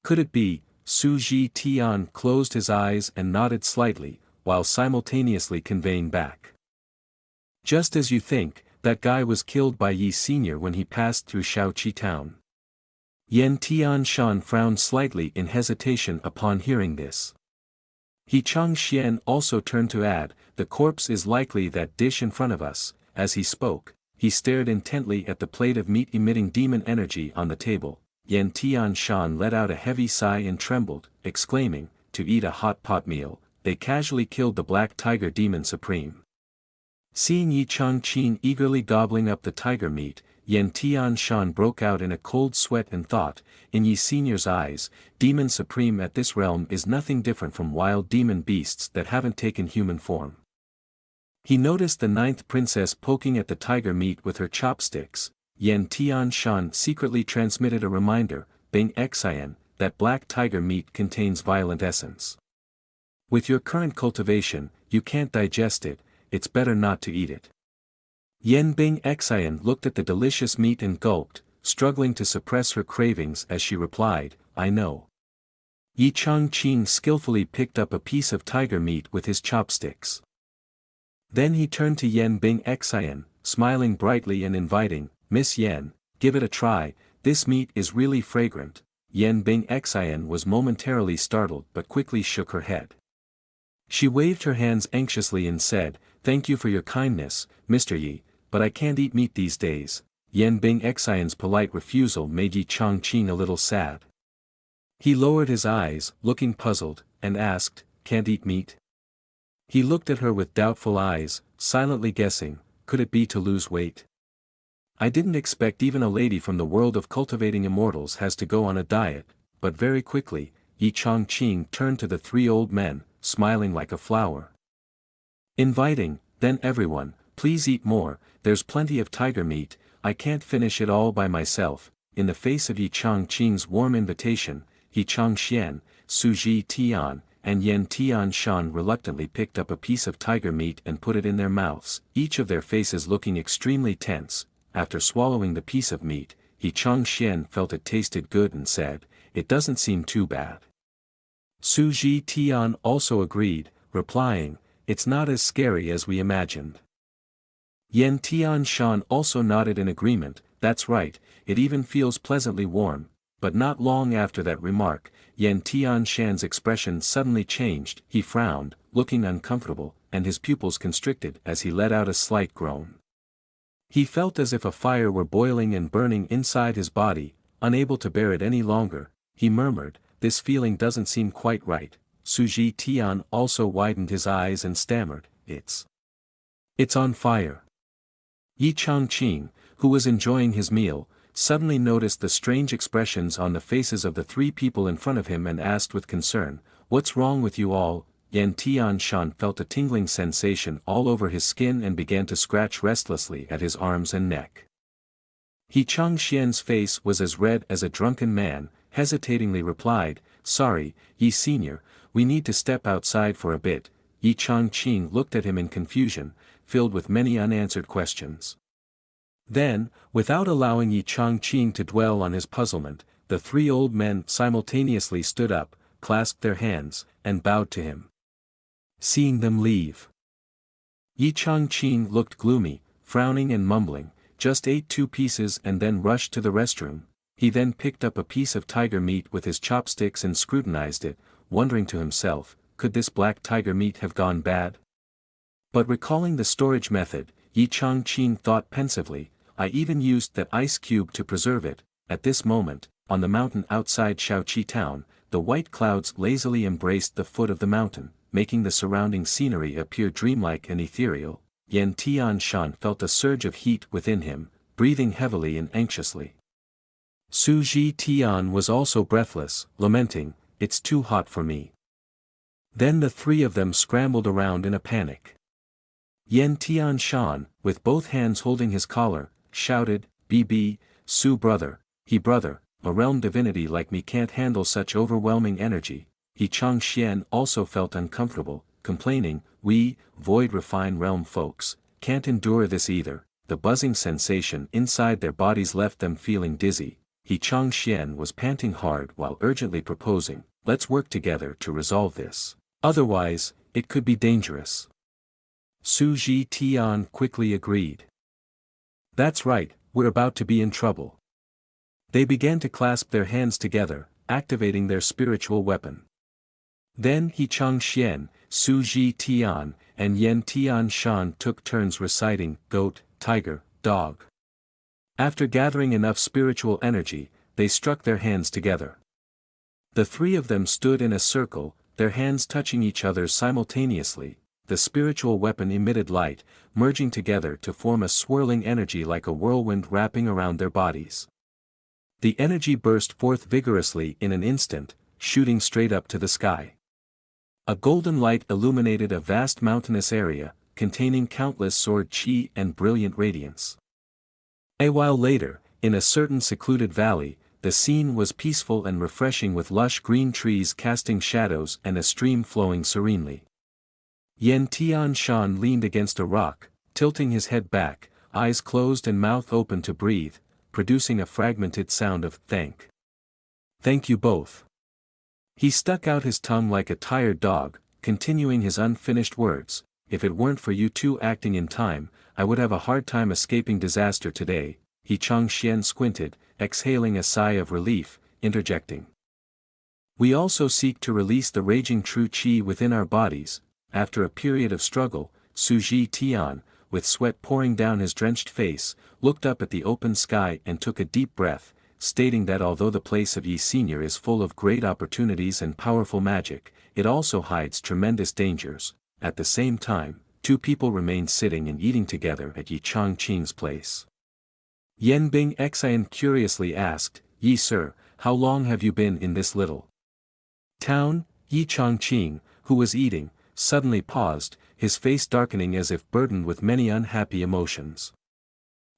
Could it be? Su Ji Tian closed his eyes and nodded slightly, while simultaneously conveying back, "Just as you think, that guy was killed by Yi Senior when he passed through Shaoqi town." Yan Tian Shan frowned slightly in hesitation upon hearing this. He Changxian also turned to add, "The corpse is likely that dish in front of us." As he spoke, he stared intently at the plate of meat emitting demon energy on the table. Yan Tian Shan let out a heavy sigh and trembled, exclaiming, "To eat a hot pot meal, they casually killed the black tiger demon supreme." Seeing Yi Changqing eagerly gobbling up the tiger meat, Yan Tian Shan broke out in a cold sweat and thought, in Yi Senior's eyes, demon supreme at this realm is nothing different from wild demon beasts that haven't taken human form. He noticed the ninth princess poking at the tiger meat with her chopsticks. Yan Tian Shan secretly transmitted a reminder, Bing Xian, that black tiger meat contains violent essence. With your current cultivation, you can't digest it, it's better not to eat it. Yan Bing Xian looked at the delicious meat and gulped, struggling to suppress her cravings as she replied, "I know." Yi Changqing skillfully picked up a piece of tiger meat with his chopsticks. Then he turned to Yan Bing Xian, smiling brightly and inviting, "Miss Yan, give it a try, this meat is really fragrant." Yan Bing Xian was momentarily startled but quickly shook her head. She waved her hands anxiously and said, "Thank you for your kindness, Mr. Yi, but I can't eat meat these days." Yan Bing Xian's polite refusal made Yi Changqing a little sad. He lowered his eyes, looking puzzled, and asked, "Can't eat meat?" He looked at her with doubtful eyes, silently guessing, could it be to lose weight? "I didn't expect even a lady from the world of cultivating immortals has to go on a diet," but very quickly, Yi Changqing turned to the three old men, smiling like a flower. Inviting, "Then everyone, please eat more, there's plenty of tiger meat, I can't finish it all by myself." In the face of Yi Changqing's warm invitation, Yi Changxian, Su Ji Tian, and Yan Tian Shan reluctantly picked up a piece of tiger meat and put it in their mouths, each of their faces looking extremely tense. After swallowing the piece of meat, Yi Changxian felt it tasted good and said, "It doesn't seem too bad." Su Ji Tian also agreed, replying, "It's not as scary as we imagined." Yan Tian Shan also nodded in agreement, "That's right, it even feels pleasantly warm." But not long after that remark, Yan Tian Shan's expression suddenly changed. He frowned, looking uncomfortable, and his pupils constricted as he let out a slight groan. He felt as if a fire were boiling and burning inside his body. Unable to bear it any longer, he murmured, "This feeling doesn't seem quite right." Su Ji Tian also widened his eyes and stammered, It's on fire." Yi Changqing, who was enjoying his meal, suddenly noticed the strange expressions on the faces of the three people in front of him and asked with concern, "What's wrong with you all?" Yan Tianshan felt a tingling sensation all over his skin and began to scratch restlessly at his arms and neck. He Changxian's face was as red as a drunken man, hesitatingly replied, "Sorry, Yi Senior, we need to step outside for a bit." Yi Changqing looked at him in confusion, filled with many unanswered questions. Then, without allowing Yi Changqing to dwell on his puzzlement, the three old men simultaneously stood up, clasped their hands, and bowed to him. Seeing them leave, Yi Changqing looked gloomy, frowning and mumbling, "Just ate 2 pieces and then rushed to the restroom." He then picked up a piece of tiger meat with his chopsticks and scrutinized it, wondering to himself, could this black tiger meat have gone bad? But recalling the storage method, Yi Changqing thought pensively, "I even used that ice cube to preserve it." At this moment, on the mountain outside Shaoqi town, the white clouds lazily embraced the foot of the mountain, making the surrounding scenery appear dreamlike and ethereal. Yan Tianshan felt a surge of heat within him, breathing heavily and anxiously. Su Ji Tian was also breathless, lamenting, "It's too hot for me." Then the three of them scrambled around in a panic. Yan Tianshan, with both hands holding his collar, shouted, "BB, Su brother, a realm divinity like me can't handle such overwhelming energy." Yi Changxian also felt uncomfortable, complaining, "We, void refined realm folks, can't endure this either." The buzzing sensation inside their bodies left them feeling dizzy. Yi Changxian was panting hard while urgently proposing, "Let's work together to resolve this. Otherwise, it could be dangerous." Su Ji Tian quickly agreed. "That's right, we're about to be in trouble." They began to clasp their hands together, activating their spiritual weapon. Then Yi Changxian, Su Ji Tian, and Yan Tianshan took turns reciting, "Goat, tiger, dog." After gathering enough spiritual energy, they struck their hands together. The three of them stood in a circle, their hands touching each other simultaneously. The spiritual weapon emitted light, merging together to form a swirling energy like a whirlwind wrapping around their bodies. The energy burst forth vigorously in an instant, shooting straight up to the sky. A golden light illuminated a vast mountainous area, containing countless sword chi and brilliant radiance. A while later, in a certain secluded valley, the scene was peaceful and refreshing with lush green trees casting shadows and a stream flowing serenely. Yan Tianshan leaned against a rock, tilting his head back, eyes closed and mouth open to breathe, producing a fragmented sound of "thank. Thank you both." He stuck out his tongue like a tired dog, continuing his unfinished words, "If it weren't for you two acting in time, I would have a hard time escaping disaster today." Yi Changxian squinted, exhaling a sigh of relief, interjecting, "We also seek to release the raging true qi within our bodies." After a period of struggle, Su Ji Tian, with sweat pouring down his drenched face, looked up at the open sky and took a deep breath, stating that although the place of Yi Senior is full of great opportunities and powerful magic, it also hides tremendous dangers. At the same time, two people remained sitting and eating together at Yi Changqing's place. Yan Bing Xian curiously asked, "Yi Sir, how long have you been in this little town?" Yi Changqing, who was eating, suddenly paused, his face darkening as if burdened with many unhappy emotions.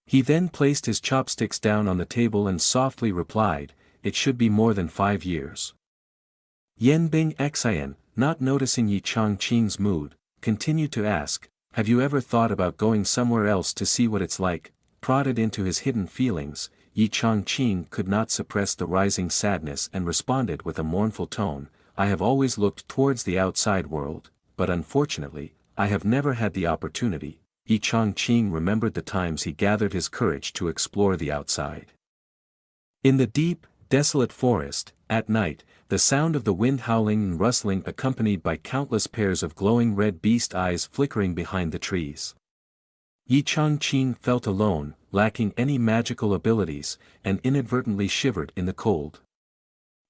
He then placed his chopsticks down on the table and softly replied, "It should be more than 5 years." Yan Bing Xian, not noticing Yi Changqing's mood, continued to ask, "Have you ever thought about going somewhere else to see what it's like?" Prodded into his hidden feelings, Yi Changqing could not suppress the rising sadness and responded with a mournful tone, I have always looked towards the outside world, but unfortunately, I have never had the opportunity. Yi Changqing remembered the times he gathered his courage to explore the outside. In the deep, desolate forest, at night, the sound of the wind howling and rustling accompanied by countless pairs of glowing red beast eyes flickering behind the trees. Yi Changqing felt alone, lacking any magical abilities, and inadvertently shivered in the cold.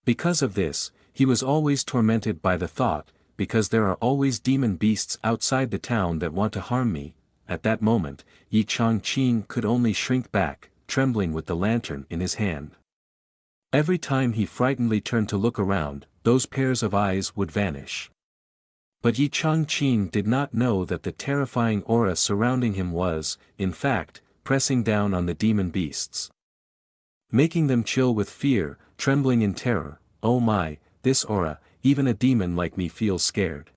Because of this, he was always tormented by the thought, because there are always demon beasts outside the town that want to harm me. At that moment, Yi Changqing could only shrink back, trembling with the lantern in his hand. Every time he frightenedly turned to look around, those pairs of eyes would vanish. But Yi Changqing did not know that the terrifying aura surrounding him was, in fact, pressing down on the demon beasts, making them chill with fear, trembling in terror. Oh my, this aura, even a demon like me feels scared.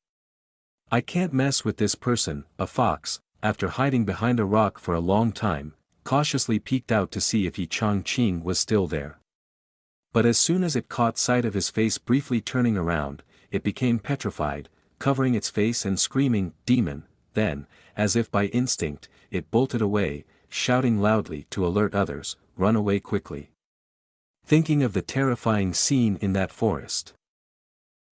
I can't mess with this person. A fox, after hiding behind a rock for a long time, cautiously peeked out to see if Yi Changqing was still there. But as soon as it caught sight of his face briefly turning around, it became petrified, covering its face and screaming, "Demon!" Then, as if by instinct, it bolted away, shouting loudly to alert others, "Run away quickly." Thinking of the terrifying scene in that forest,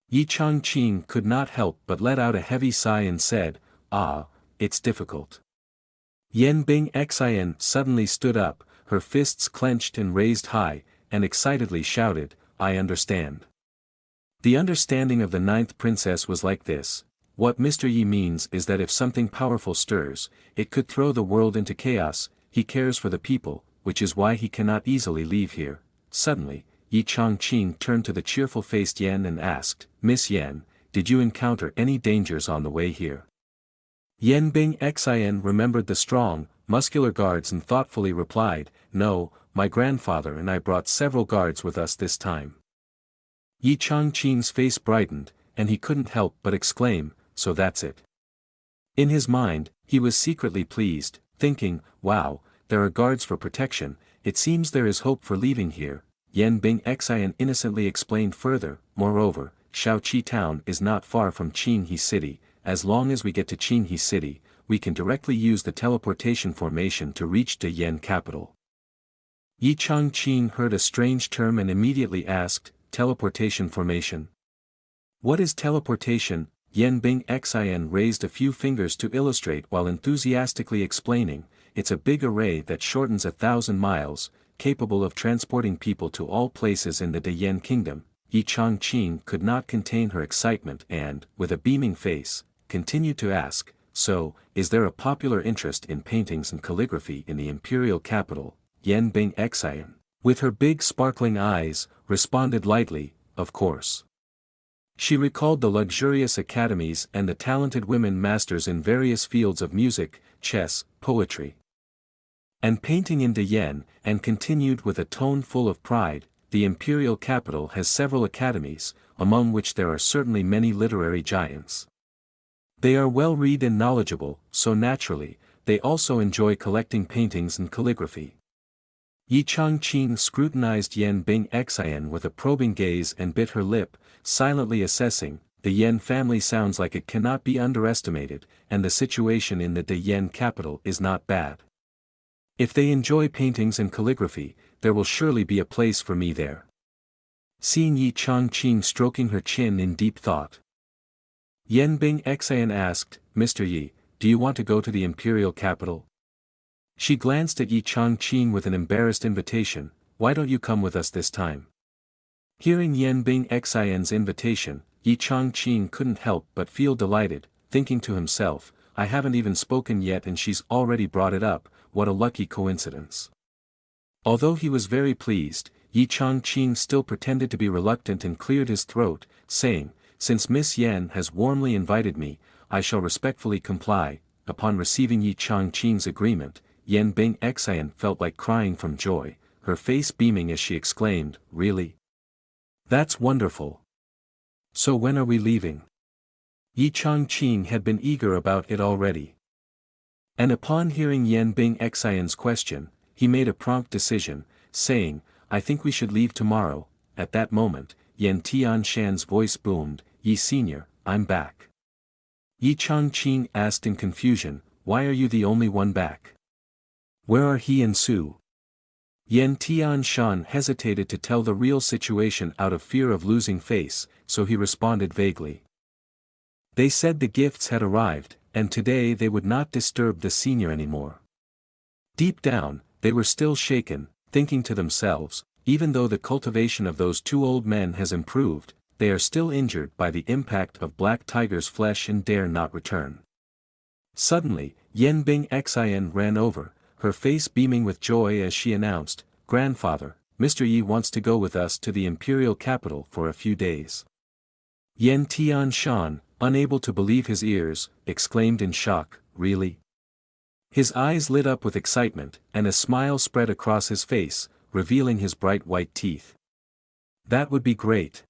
Yi Changqing could not help but let out a heavy sigh and said, "Ah, it's difficult." Yan Bingxian suddenly stood up, her fists clenched and raised high, and excitedly shouted, "I understand." The understanding of the ninth princess was like this: what Mr. Yi means is that if something powerful stirs, it could throw the world into chaos. He cares for the people, which is why he cannot easily leave here. Suddenly, Yi Changqing turned to the cheerful-faced Yan and asked, "Miss Yan, did you encounter any dangers on the way here?" Yan Bingxian remembered the strong, muscular guards and thoughtfully replied, "No, my grandfather and I brought several guards with us this time." Yi Changqing's face brightened, and he couldn't help but exclaim, "So that's it." In his mind, he was secretly pleased, thinking, "Wow, there are guards for protection, it seems there is hope for leaving here." Yan Bingxian innocently explained further, "Moreover, Shaoqi town is not far from Qinghe city. As long as we get to Qinghe city, we can directly use the teleportation formation to reach the Yan capital." Yi Changqing heard a strange term and immediately asked, "Teleportation formation? What is teleportation?" Yan Bingxian raised a few fingers to illustrate while enthusiastically explaining, "It's a big array that shortens 1,000 miles, capable of transporting people to all places in the Dayan kingdom." Yi Changqing could not contain her excitement and, with a beaming face, continued to ask, "So, is there a popular interest in paintings and calligraphy in the imperial capital?" Yan Bingxian, with her big sparkling eyes, responded lightly, "Of course." She recalled the luxurious academies and the talented women masters in various fields of music, chess, poetry, and painting in Dayan, and continued with a tone full of pride, "The imperial capital has several academies, among which there are certainly many literary giants. They are well-read and knowledgeable, so naturally, they also enjoy collecting paintings and calligraphy." Yi Changqing scrutinized Yan Bingxian with a probing gaze and bit her lip, silently assessing, "The Yan family sounds like it cannot be underestimated, and the situation in the Dayan capital is not bad. If they enjoy paintings and calligraphy, there will surely be a place for me there." Seeing Yi Changqing stroking her chin in deep thought, Yan Bingxian asked, "Mr. Yi, do you want to go to the imperial capital?" She glanced at Yi Changqing with an embarrassed invitation, "Why don't you come with us this time?" Hearing Yan Bingxian's invitation, Yi Changqing couldn't help but feel delighted, thinking to himself, "I haven't even spoken yet and she's already brought it up, what a lucky coincidence." Although he was very pleased, Yi Changqing still pretended to be reluctant and cleared his throat, saying, "Since Miss Yan has warmly invited me, I shall respectfully comply." Upon receiving Yi Changqing's agreement, Yan Bingxian felt like crying from joy, her face beaming as she exclaimed, "Really? That's wonderful. So when are we leaving?" Yi Changqing had been eager about it already. And upon hearing Yan Bingxian's question, he made a prompt decision, saying, "I think we should leave tomorrow." At that moment, Yan Tianshan's voice boomed, "Yi Senior, I'm back." Yi Changqing asked in confusion, "Why are you the only one back? Where are he and Su?" Yan Tianshan hesitated to tell the real situation out of fear of losing face, so he responded vaguely. They said the gifts had arrived, and today they would not disturb the senior anymore. Deep down, they were still shaken, thinking to themselves, even though the cultivation of those two old men has improved, they are still injured by the impact of Black Tiger's flesh and dare not return. Suddenly, Yen Bing Xin ran over, her face beaming with joy as she announced, "Grandfather, Mr. Yi wants to go with us to the imperial capital for a few days." Yan Tianshan, unable to believe his ears, exclaimed in shock, "Really?" His eyes lit up with excitement, and a smile spread across his face, revealing his bright white teeth. "That would be great."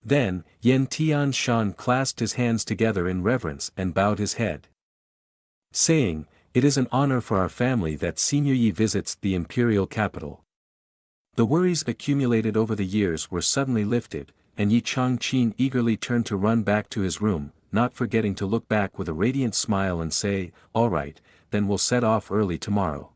Then, Yan Tianshan clasped his hands together in reverence and bowed his head, saying, "It is an honor for our family that Senior Yi visits the imperial capital." The worries accumulated over the years were suddenly lifted, and Yi Changqing eagerly turned to run back to his room, not forgetting to look back with a radiant smile and say, "All right, then we'll set off early tomorrow."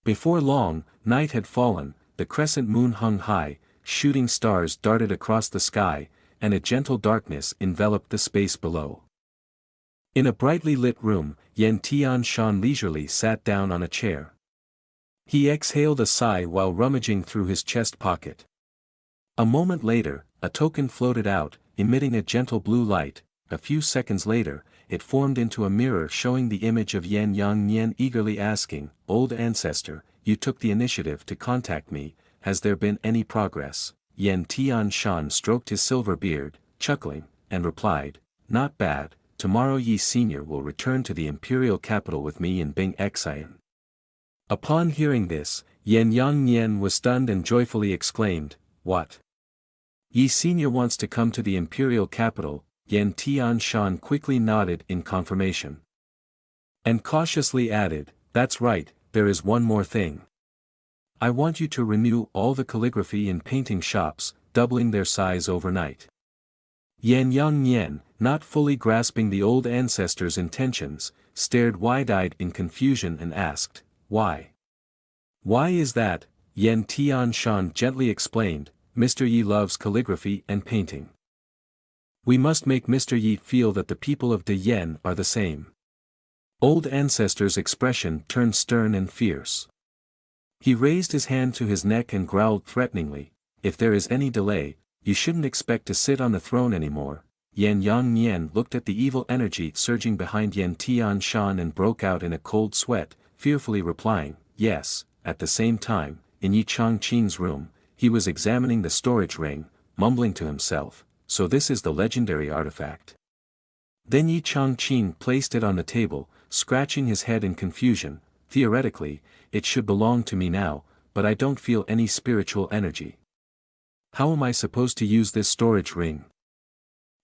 Before long, night had fallen, the crescent moon hung high, shooting stars darted across the sky, and a gentle darkness enveloped the space below. In a brightly lit room, Yan Tianshan leisurely sat down on a chair. He exhaled a sigh while rummaging through his chest pocket. A moment later, a token floated out, emitting a gentle blue light. A few seconds later, it formed into a mirror showing the image of Yan Yang eagerly asking, "Old ancestor, you took the initiative to contact me, has there been any progress?" Yan Tianshan stroked his silver beard, chuckling, and replied, "Not bad, tomorrow Yi Senior will return to the imperial capital with me and Bing Xian." Upon hearing this, Yan Yang was stunned and joyfully exclaimed, "What? Yi Senior wants to come to the imperial capital?" Yan Tianshan quickly nodded in confirmation, and cautiously added, "That's right, there is one more thing. I want you to renew all the calligraphy and painting shops, doubling their size overnight." Yan Yang, not fully grasping the old ancestor's intentions, stared wide-eyed in confusion and asked, "Why? Why is that?" Yan Tianshan gently explained, "Mr. Yi loves calligraphy and painting. We must make Mr. Yi feel that the people of De Yen are the same." Old ancestor's expression turned stern and fierce. He raised his hand to his neck and growled threateningly, "If there is any delay, you shouldn't expect to sit on the throne anymore." Yan Yang looked at the evil energy surging behind Yan Tianshan and broke out in a cold sweat, fearfully replying, "Yes." At the same time, in Yi Changqing's room, he was examining the storage ring, mumbling to himself, "So this is the legendary artifact." Then Yi Changqing placed it on the table, scratching his head in confusion. "Theoretically, it should belong to me now, but I don't feel any spiritual energy. How am I supposed to use this storage ring?"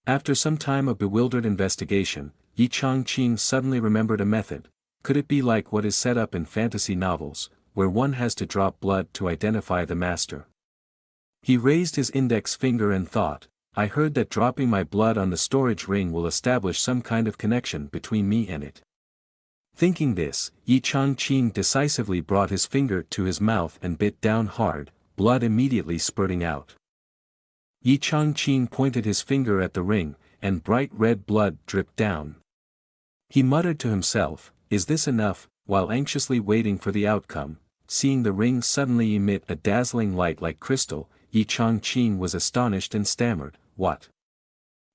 After some time of bewildered investigation, Yi Changqing suddenly remembered a method. Could it be like what is set up in fantasy novels, where one has to drop blood to identify the master? He raised his index finger and thought, "I heard that dropping my blood on the storage ring will establish some kind of connection between me and it." Thinking this, Yi Changqing decisively brought his finger to his mouth and bit down hard, blood immediately spurting out. Yi Changqing pointed his finger at the ring, and bright red blood dripped down. He muttered to himself, "Is this enough?" While anxiously waiting for the outcome. Seeing the ring suddenly emit a dazzling light like crystal, Yi Changqing was astonished and stammered, "What?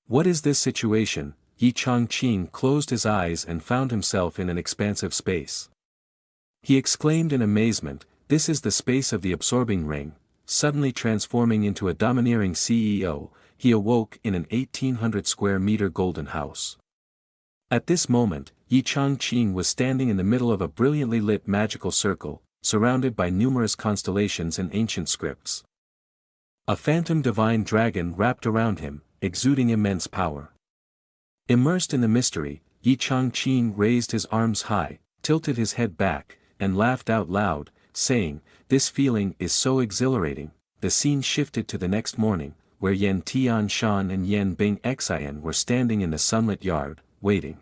What is this situation?" Yi Changqing closed his eyes and found himself in an expansive space. He exclaimed in amazement, "This is the space of the absorbing ring." Suddenly transforming into a domineering CEO, he awoke in an 1,800 square meter golden house. At this moment, Yi Changqing was standing in the middle of a brilliantly lit magical circle, surrounded by numerous constellations and ancient scripts. A phantom divine dragon wrapped around him, exuding immense power. Immersed in the mystery, Yi Changqing raised his arms high, tilted his head back, and laughed out loud, saying, "This feeling is so exhilarating." The scene shifted to the next morning, where Yan Tianshan and Yan Bing Xian were standing in the sunlit yard, waiting.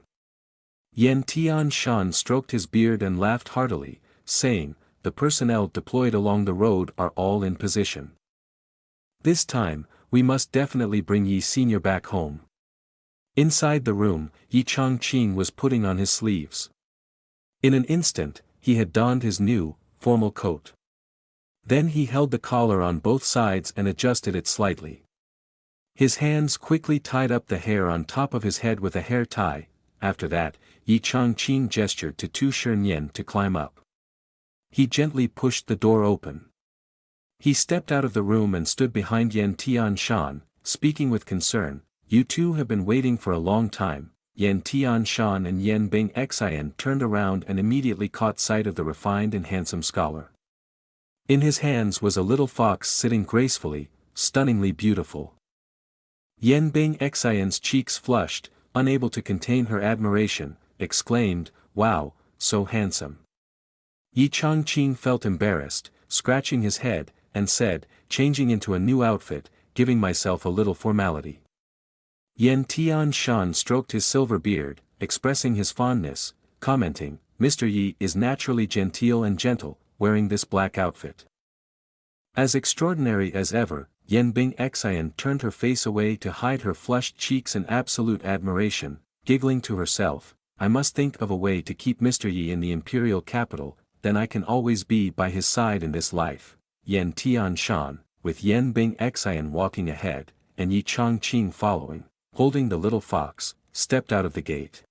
Yan Tianshan stroked his beard and laughed heartily, saying, "The personnel deployed along the road are all in position. This time, we must definitely bring Yi Senior back home." Inside the room, Yi Changqing was putting on his sleeves. In an instant, he had donned his new, formal coat. Then he held the collar on both sides and adjusted it slightly. His hands quickly tied up the hair on top of his head with a hair tie. After that, Yi Changqing gestured to Tu Shernyen to climb up. He gently pushed the door open. He stepped out of the room and stood behind Yan Tianshan, speaking with concern. "You two have been waiting for a long time." Yan Tianshan and Yan Bing Xian turned around and immediately caught sight of the refined and handsome scholar. In his hands was a little fox sitting gracefully, stunningly beautiful. Yan Bing Xian's cheeks flushed, unable to contain her admiration, exclaimed, "Wow, so handsome." Yi Changqing felt embarrassed, scratching his head, and said, changing into a new outfit, giving myself a little formality. Yan Tianshan stroked his silver beard, expressing his fondness, commenting, "Mr. Yi is naturally genteel and gentle, wearing this black outfit." As extraordinary as ever, Yan Bing Xian turned her face away to hide her flushed cheeks in absolute admiration, giggling to herself, "I must think of a way to keep Mr. Yi in the imperial capital, then I can always be by his side in this life." Yan Tianshan, with Yan Bing Xian walking ahead, and Yi Changqing following, holding the little fox, stepped out of the gate.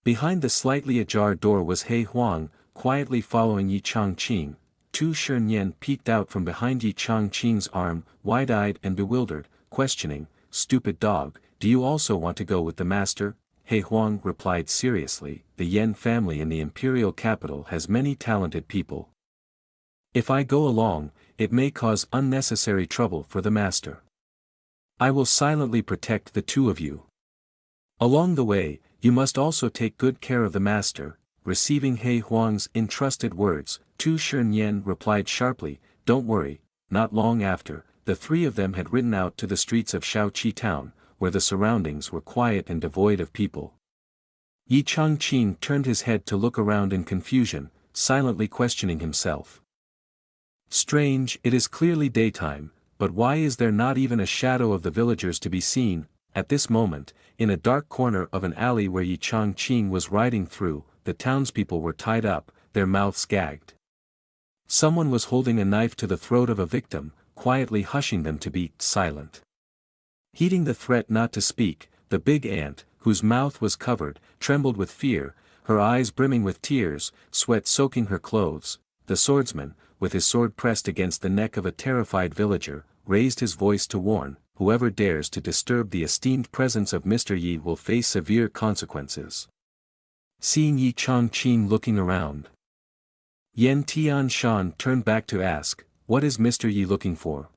Behind the slightly ajar door was He Huang, quietly following Yi Changqing. Tu Shernyen peeked out from behind Yi Changqing's arm, wide-eyed and bewildered, questioning, "Stupid dog, do you also want to go with the master?" He Huang replied seriously, "The Yan family in the imperial capital has many talented people. If I go along, it may cause unnecessary trouble for the master. I will silently protect the two of you. Along the way, you must also take good care of the master." Receiving He Huang's entrusted words, Tu Shernyen replied sharply, "Don't worry." Not long after, the three of them had ridden out to the streets of Shaoqi town, where the surroundings were quiet and devoid of people. Yi Changqing turned his head to look around in confusion, silently questioning himself. Strange, it is clearly daytime, but why is there not even a shadow of the villagers to be seen? At this moment, in a dark corner of an alley where Yi Changqing was riding through, the townspeople were tied up, their mouths gagged. Someone was holding a knife to the throat of a victim, quietly hushing them to be silent. Heeding the threat not to speak, the big ant, whose mouth was covered, trembled with fear, her eyes brimming with tears, sweat soaking her clothes. The swordsman, with his sword pressed against the neck of a terrified villager, raised his voice to warn, "Whoever dares to disturb the esteemed presence of Mr. Yi will face severe consequences." Seeing Yi Changqing looking around, Yan Tianshan turned back to ask, "What is Mr. Yi looking for?"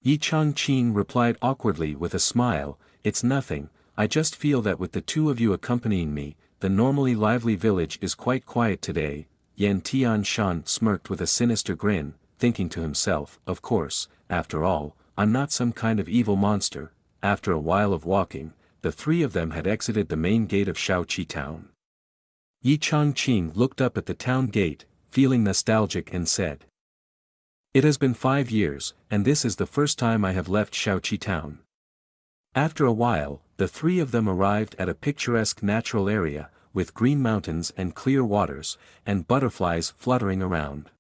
Yi Changqing replied awkwardly with a smile, "It's nothing, I just feel that with the two of you accompanying me, the normally lively village is quite quiet today." Yan Tianshan smirked with a sinister grin, thinking to himself, "Of course, after all, I'm not some kind of evil monster." After a while of walking, the three of them had exited the main gate of Shaoqi town. Yi Changqing looked up at the town gate, feeling nostalgic and said, "It has been 5 years, and this is the first time I have left Shaoqi town." After a while, the three of them arrived at a picturesque natural area, with green mountains and clear waters, and butterflies fluttering around.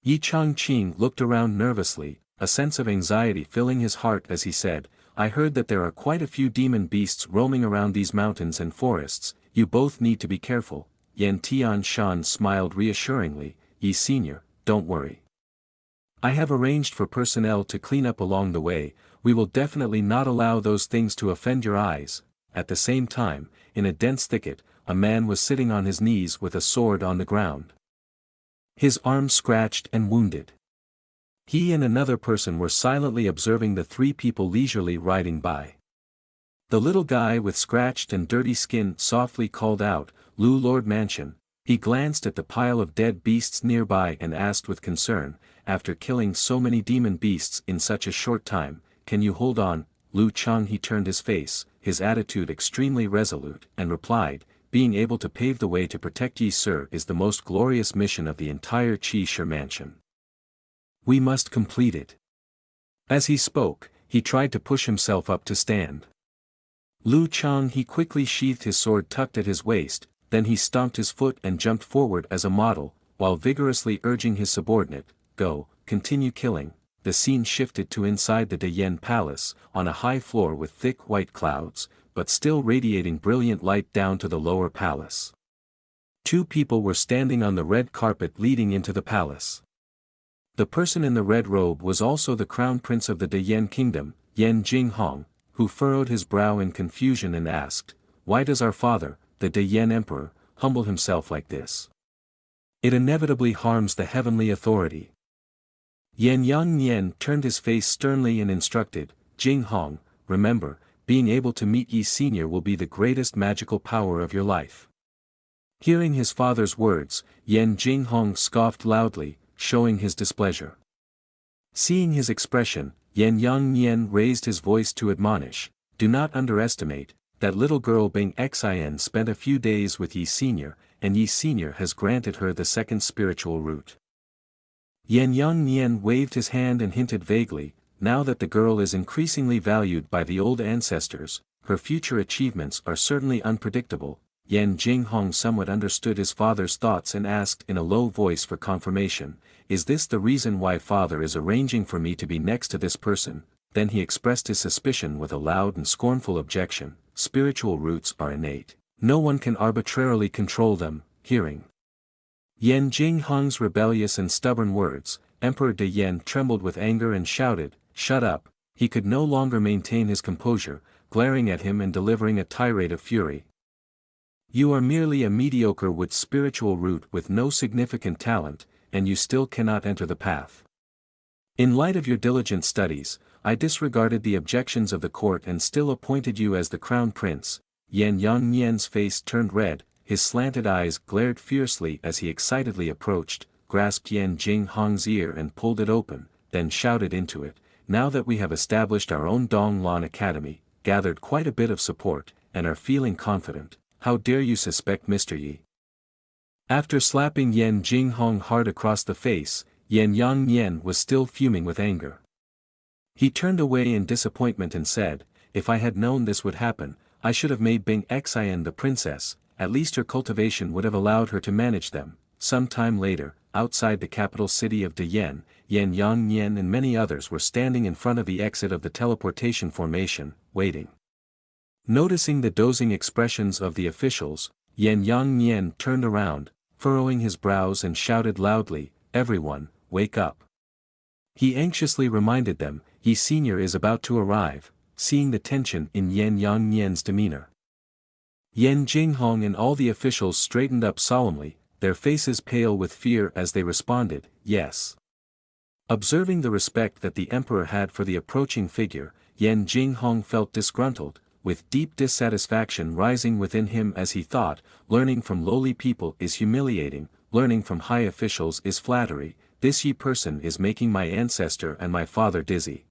Yi Changqing looked around nervously, a sense of anxiety filling his heart as he said, "I heard that there are quite a few demon beasts roaming around these mountains and forests. You both need to be careful." Yan Tianshan smiled reassuringly, "Yi Senior, don't worry. I have arranged for personnel to clean up along the way. We will definitely not allow those things to offend your eyes." At the same time, in a dense thicket, a man was sitting on his knees with a sword on the ground. His arm scratched and wounded. He and another person were silently observing the three people leisurely riding by. The little guy with scratched and dirty skin softly called out, "Lu Lord Mansion." He glanced at the pile of dead beasts nearby and asked with concern, "After killing so many demon beasts in such a short time, can you hold on, Lu Chang? He turned his face, his attitude extremely resolute, and replied, being able to pave the way to protect ye sir is the most glorious mission of the entire Qi Shi mansion. We must complete it. As he spoke, he tried to push himself up to stand. Lu Chang he quickly sheathed his sword tucked at his waist, then he stomped his foot and jumped forward as a model, while vigorously urging his subordinate, go, continue killing. The scene shifted to inside the Deyen Palace, on a high floor with thick white clouds, but still radiating brilliant light down to the lower palace. Two people were standing on the red carpet leading into the palace. The person in the red robe was also the crown prince of the Deyen kingdom, Yan Jinghong, who furrowed his brow in confusion and asked, why does our father, the Deyen emperor, humble himself like this? It inevitably harms the heavenly authority. Yan Yang turned his face sternly and instructed, Jinghong, remember, being able to meet Yi Senior will be the greatest magical power of your life. Hearing his father's words, Yan Jinghong scoffed loudly, showing his displeasure. Seeing his expression, Yan Yang raised his voice to admonish, do not underestimate, that little girl Bing Xin spent a few days with Yi Senior, and Yi Senior has granted her the second spiritual root. Yan Yang waved his hand and hinted vaguely, now that the girl is increasingly valued by the old ancestors, her future achievements are certainly unpredictable. Yan Jinghong somewhat understood his father's thoughts and asked in a low voice for confirmation, is this the reason why father is arranging for me to be next to this person? Then he expressed his suspicion with a loud and scornful objection, spiritual roots are innate. No one can arbitrarily control them. Hearing Yan Jinghong's rebellious and stubborn words, Emperor De Yen trembled with anger and shouted, shut up. He could no longer maintain his composure, glaring at him and delivering a tirade of fury. You are merely a mediocre with spiritual root with no significant talent, and you still cannot enter the path. In light of your diligent studies, I disregarded the objections of the court and still appointed you as the crown prince. Yan Yang's face turned red, his slanted eyes glared fiercely as he excitedly approached, grasped Yan Jinghong's ear and pulled it open, then shouted into it, now that we have established our own Donglan Academy, gathered quite a bit of support, and are feeling confident, how dare you suspect Mr. Yi? After slapping Yan Jinghong hard across the face, Yan Yang was still fuming with anger. He turned away in disappointment and said, if I had known this would happen, I should have made Bing Xian the princess, at least her cultivation would have allowed her to manage them. Some time later, outside the capital city of Deyen, Yan Yang and many others were standing in front of the exit of the teleportation formation, waiting. Noticing the dozing expressions of the officials, Yan Yang turned around, furrowing his brows and shouted loudly, everyone, wake up. He anxiously reminded them, Yi Senior is about to arrive, seeing the tension in Yan Yang's demeanor. Yan Jinghong and all the officials straightened up solemnly, their faces pale with fear as they responded, yes. Observing the respect that the emperor had for the approaching figure, Yan Jinghong felt disgruntled, with deep dissatisfaction rising within him as he thought, learning from lowly people is humiliating, learning from high officials is flattery, this Yi person is making my ancestor and my father dizzy.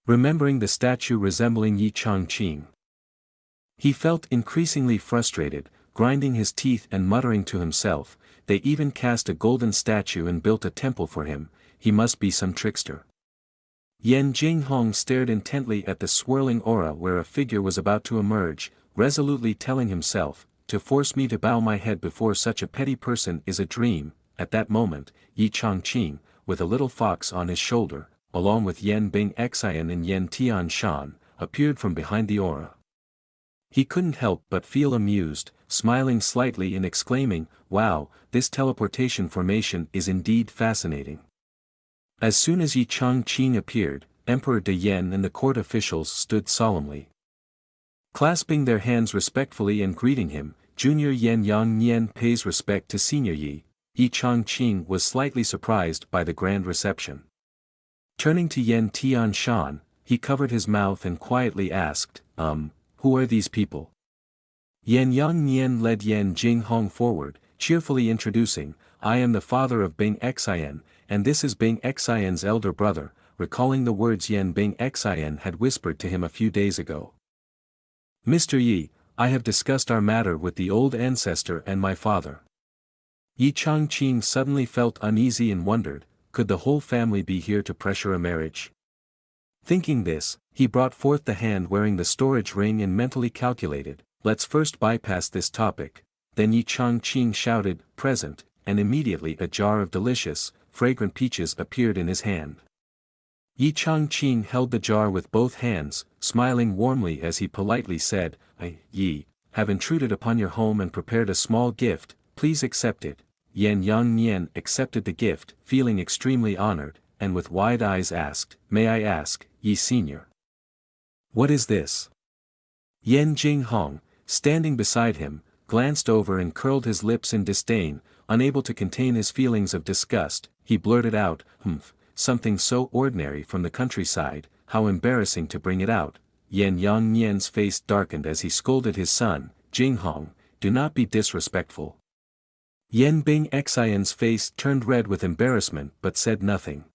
Remembering the statue resembling Yi Changqing, he felt increasingly frustrated, grinding his teeth and muttering to himself, they even cast a golden statue and built a temple for him, he must be some trickster. Yan Jinghong stared intently at the swirling aura where a figure was about to emerge, resolutely telling himself, to force me to bow my head before such a petty person is a dream. At that moment, Yi Changqing, with a little fox on his shoulder, along with Yan Bing Xian and Yan Tianshan, appeared from behind the aura. He couldn't help but feel amused, smiling slightly and exclaiming, wow, this teleportation formation is indeed fascinating. As soon as Yi Changqing appeared, Emperor De Yen and the court officials stood solemnly, clasping their hands respectfully and greeting him. Junior Yan Yang pays respect to Senior Yi. Yi Changqing was slightly surprised by the grand reception. Turning to Yan Tianshan, he covered his mouth and quietly asked, who are these people? Yan Yang led Yan Jinghong forward, cheerfully introducing, I am the father of Bing Xian, and this is Bing Xian's elder brother, recalling the words Yen Bing Xin had whispered to him a few days ago. "Mr. Yi, I have discussed our matter with the old ancestor and my father." Yi Changqing suddenly felt uneasy and wondered, could the whole family be here to pressure a marriage? Thinking this, he brought forth the hand wearing the storage ring and mentally calculated, let's first bypass this topic. Then Yi Changqing shouted, present, and immediately a jar of delicious, fragrant peaches appeared in his hand. Yi Changqing held the jar with both hands, smiling warmly as he politely said, "I, Yi, have intruded upon your home and prepared a small gift, please accept it." Yan Yangnian accepted the gift, feeling extremely honored, and with wide eyes asked, "May I ask, Yi Senior, what is this?" Yan Jinghong, standing beside him, glanced over and curled his lips in disdain, unable to contain his feelings of disgust. He blurted out, something so ordinary from the countryside, how embarrassing to bring it out." Yan Yangnian's face darkened as he scolded his son, "Jinghong, do not be disrespectful." Yen Bing Xian's face turned red with embarrassment but said nothing.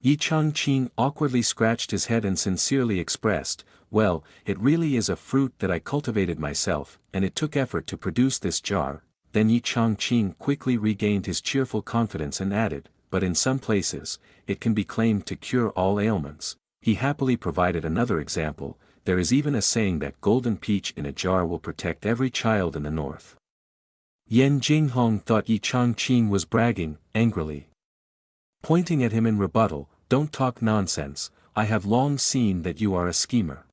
Yi Changqing awkwardly scratched his head and sincerely expressed, "Well, it really is a fruit that I cultivated myself, and it took effort to produce this jar." Then Yi Changqing quickly regained his cheerful confidence and added, "But in some places, it can be claimed to cure all ailments." He happily provided another example, "There is even a saying that golden peach in a jar will protect every child in the north." Yan Jinghong thought Yi Changqing was bragging, angrily pointing at him in rebuttal, "Don't talk nonsense, I have long seen that you are a schemer.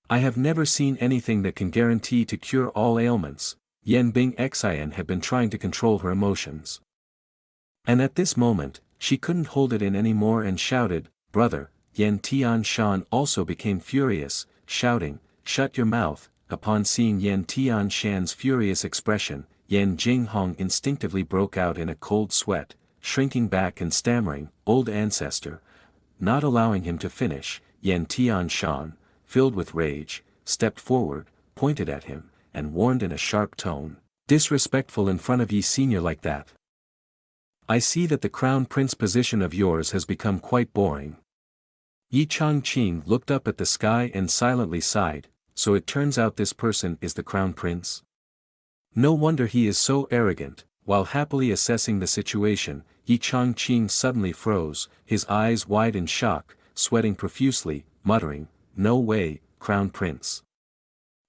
I have never seen anything that can guarantee to cure all ailments." Yan Bing Xian had been trying to control her emotions. And at this moment, she couldn't hold it in anymore and shouted, "Brother!" Yan Tian Shan also became furious, shouting, "Shut your mouth." Upon seeing Yan Tian Shan's furious expression, Yan Jinghong instinctively broke out in a cold sweat, shrinking back and stammering, "Old ancestor." Not allowing him to finish, Yan Tian Shan, filled with rage, stepped forward, pointed at him, and warned in a sharp tone, "Disrespectful in front of Yi Senior like that? I see that the crown prince position of yours has become quite boring." Yi Changqing looked up at the sky and silently sighed, "So it turns out this person is the crown prince? No wonder he is so arrogant." While happily assessing the situation, Yi Changqing suddenly froze, his eyes wide in shock, sweating profusely, muttering, "No way, crown prince."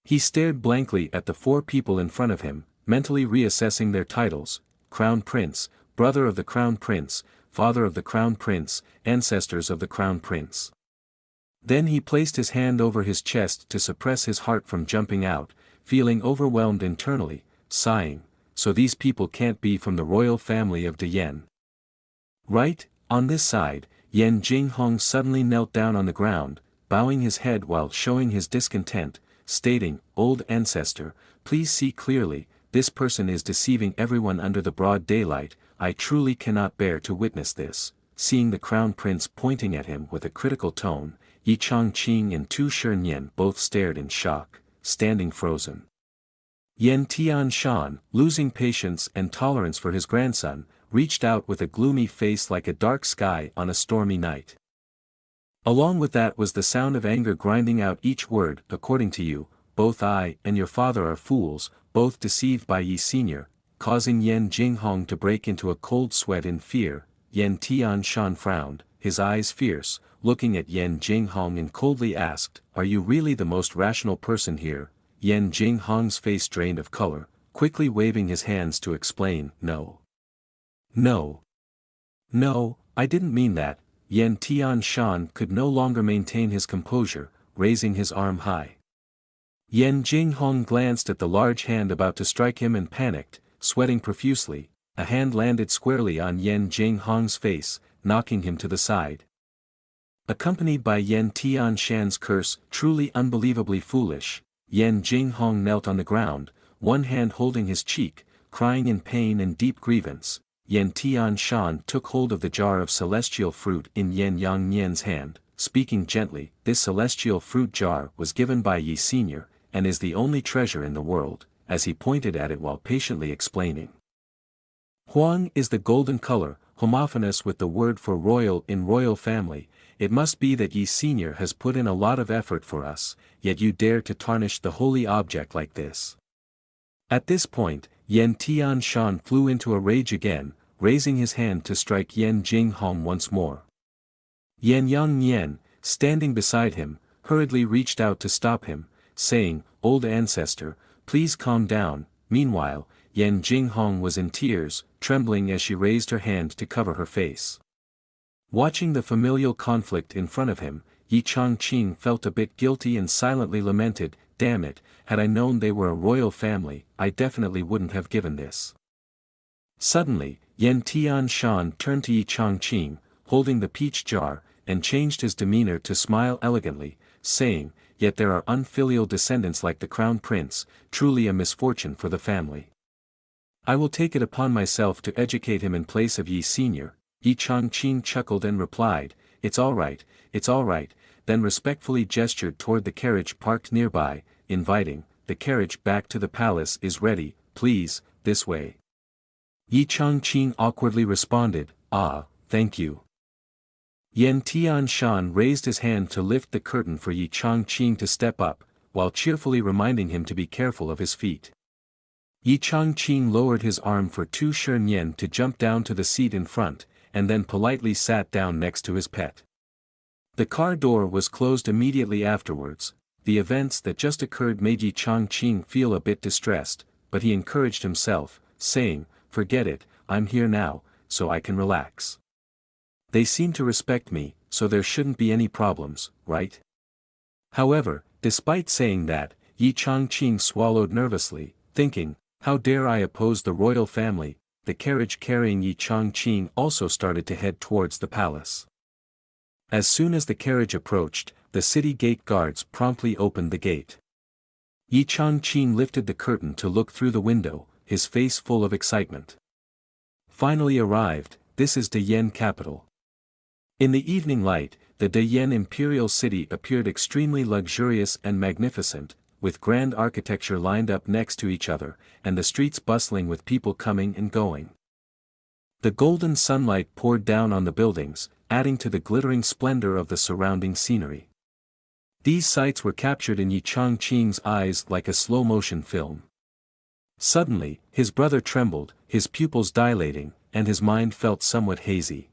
He stared blankly at the four people in front of him, mentally reassessing their titles: Crown Prince, brother of the Crown Prince, father of the Crown Prince, ancestors of the Crown Prince. Then he placed his hand over his chest to suppress his heart from jumping out, feeling overwhelmed internally, sighing, "So these people can't be from the royal family of De Yen. Right?" On this side, Yan Jinghong suddenly knelt down on the ground, bowing his head while showing his discontent, stating, "Old ancestor, please see clearly, this person is deceiving everyone under the broad daylight, I truly cannot bear to witness this." Seeing the crown prince pointing at him with a critical tone, Yi Changqing and Tu Shernyen both stared in shock, standing frozen. Yan Tian Shan, losing patience and tolerance for his grandson, reached out with a gloomy face like a dark sky on a stormy night. Along with that was the sound of anger grinding out each word. "According to you, both I and your father are fools, both deceived by Yi Senior," causing Yan Jinghong to break into a cold sweat in fear. Yan Tian Shan frowned, his eyes fierce, looking at Yan Jinghong and coldly asked, "Are you really the most rational person here?" Yan Jinghong's face drained of color, quickly waving his hands to explain, "No. No. No, I didn't mean that." Yan Tian Shan could no longer maintain his composure, raising his arm high. Yan Jinghong glanced at the large hand about to strike him and panicked, sweating profusely. A hand landed squarely on Yan Jinghong's face, knocking him to the side. Accompanied by Yan Tian Shan's curse, "Truly unbelievably foolish," Yan Jinghong knelt on the ground, one hand holding his cheek, crying in pain and deep grievance. Yan Tian Shan took hold of the jar of celestial fruit in Yan Yangnian's hand, speaking gently, "This celestial fruit jar was given by Yi Senior, and is the only treasure in the world," as he pointed at it while patiently explaining. "Huang is the golden color, homophonous with the word for royal in royal family, it must be that Yi Senior has put in a lot of effort for us, yet you dare to tarnish the holy object like this. At this point, Yen Tianshan flew into a rage again, raising his hand to strike Yen Jinghong once more. Yen Yang, standing beside him, hurriedly reached out to stop him, saying, "Old ancestor, please calm down." Meanwhile, Yen Jinghong was in tears, trembling as she raised her hand to cover her face. Watching the familial conflict in front of him, Yi Changqing felt a bit guilty and silently lamented, "Damn it, had I known they were a royal family, I definitely wouldn't have given this." Suddenly, Yen Tianshan turned to Yi Changqing, holding the peach jar, and changed his demeanor to smile elegantly, saying, "Yet there are unfilial descendants like the crown prince, truly a misfortune for the family. I will take it upon myself to educate him in place of Yi Senior." Yi Changqing chuckled and replied, it's all right," then respectfully gestured toward the carriage parked nearby, inviting, "The carriage back to the palace is ready, please, this way." Yi Changqing awkwardly responded, "Ah, thank you." Yen Tianshan raised his hand to lift the curtain for Yi Changqing to step up, while cheerfully reminding him to be careful of his feet. Yi Changqing lowered his arm for Tu Shernyen to jump down to the seat in front, and then politely sat down next to his pet. The car door was closed immediately afterwards. The events that just occurred made Yi Changqing feel a bit distressed, but he encouraged himself, saying, "Forget it, I'm here now, so I can relax. They seem to respect me, so there shouldn't be any problems, right?" However, despite saying that, Yi Changqing swallowed nervously, thinking, "How dare I oppose the royal family?" The carriage carrying Yi Changqing also started to head towards the palace. As soon as the carriage approached, the city gate guards promptly opened the gate. Yi Changqing lifted the curtain to look through the window, his face full of excitement. Finally arrived, this is Deyen capital. In the evening light, the Deyen imperial city appeared extremely luxurious and magnificent, with grand architecture lined up next to each other, and the streets bustling with people coming and going. The golden sunlight poured down on the buildings, adding to the glittering splendor of the surrounding scenery. These sights were captured in Yi Changqing's eyes like a slow-motion film. Suddenly, his brother trembled, his pupils dilating, and his mind felt somewhat hazy.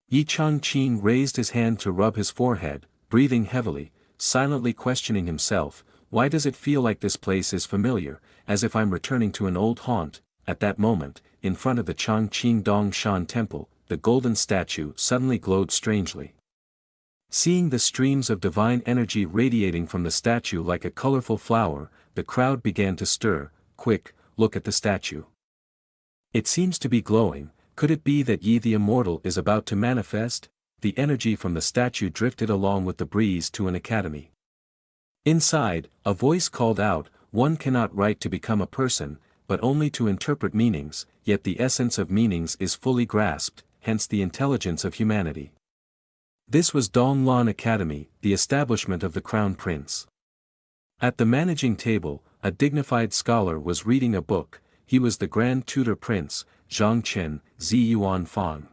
Yi Changqing raised his hand to rub his forehead, breathing heavily, silently questioning himself, "Why does it feel like this place is familiar, as if I'm returning to an old haunt?" At that moment, in front of the Changqing Dongshan temple, the golden statue suddenly glowed strangely. Seeing the streams of divine energy radiating from the statue like a colorful flower, the crowd began to stir. "Quick, look at the statue. It seems to be glowing. Could it be that Yi the Immortal is about to manifest?" The energy from the statue drifted along with the breeze to an academy. Inside, a voice called out, "One cannot write to become a person, but only to interpret meanings, yet the essence of meanings is fully grasped, hence the intelligence of humanity." This was Donglan Academy, the establishment of the Crown Prince. At the managing table, a dignified scholar was reading a book. He was the Grand Tutor Prince, Zhangchen, Ziyuan Fang.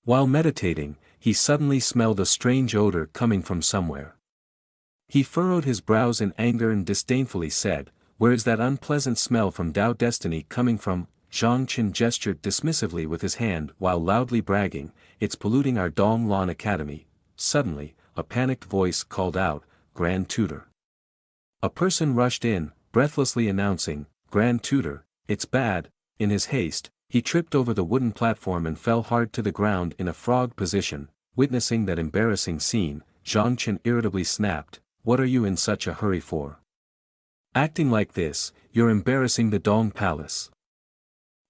While meditating, he suddenly smelled a strange odor coming from somewhere. He furrowed his brows in anger and disdainfully said, "Where is that unpleasant smell from Dao Destiny coming from?" Zhangchen gestured dismissively with his hand while loudly bragging, "It's polluting our Donglan Academy." Suddenly, a panicked voice called out, "Grand Tutor." A person rushed in, breathlessly announcing, "Grand Tutor, it's bad." In his haste, he tripped over the wooden platform and fell hard to the ground in a frog position. Witnessing that embarrassing scene, Zhangchen irritably snapped, "What are you in such a hurry for? Acting like this, you're embarrassing the Dong Palace."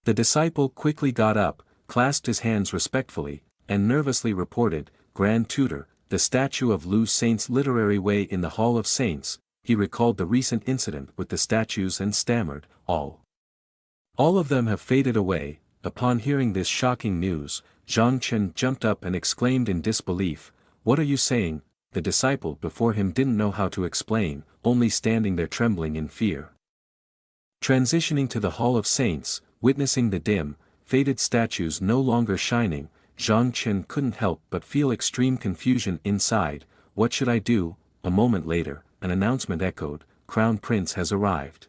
The disciple quickly got up, clasped his hands respectfully, and nervously reported, "Grand Tutor, the statue of Lu Saint's literary way in the Hall of Saints." He recalled the recent incident with the statues and stammered, All of them have faded away." Upon hearing this shocking news, Zhangchen jumped up and exclaimed in disbelief, "What are you saying?" The disciple before him didn't know how to explain, only standing there trembling in fear. Transitioning to the Hall of Saints, witnessing the dim, faded statues no longer shining, Zhang Chen couldn't help but feel extreme confusion inside. What should I do? A moment later, an announcement echoed, Crown Prince has arrived.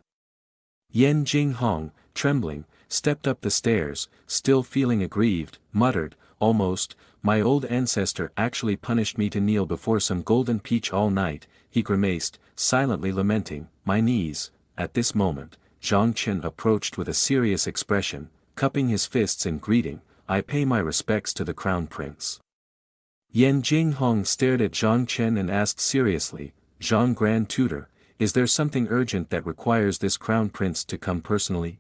Yan Jinghong, trembling, stepped up the stairs, still feeling aggrieved, muttered, almost, my old ancestor actually punished me to kneel before some golden peach all night. He grimaced, silently lamenting, my knees. At this moment, Zhang Chen approached with a serious expression, cupping his fists in greeting, I pay my respects to the Crown Prince. Yan Jinghong stared at Zhang Chen and asked seriously, Zhang Grand Tutor, is there something urgent that requires this Crown Prince to come personally?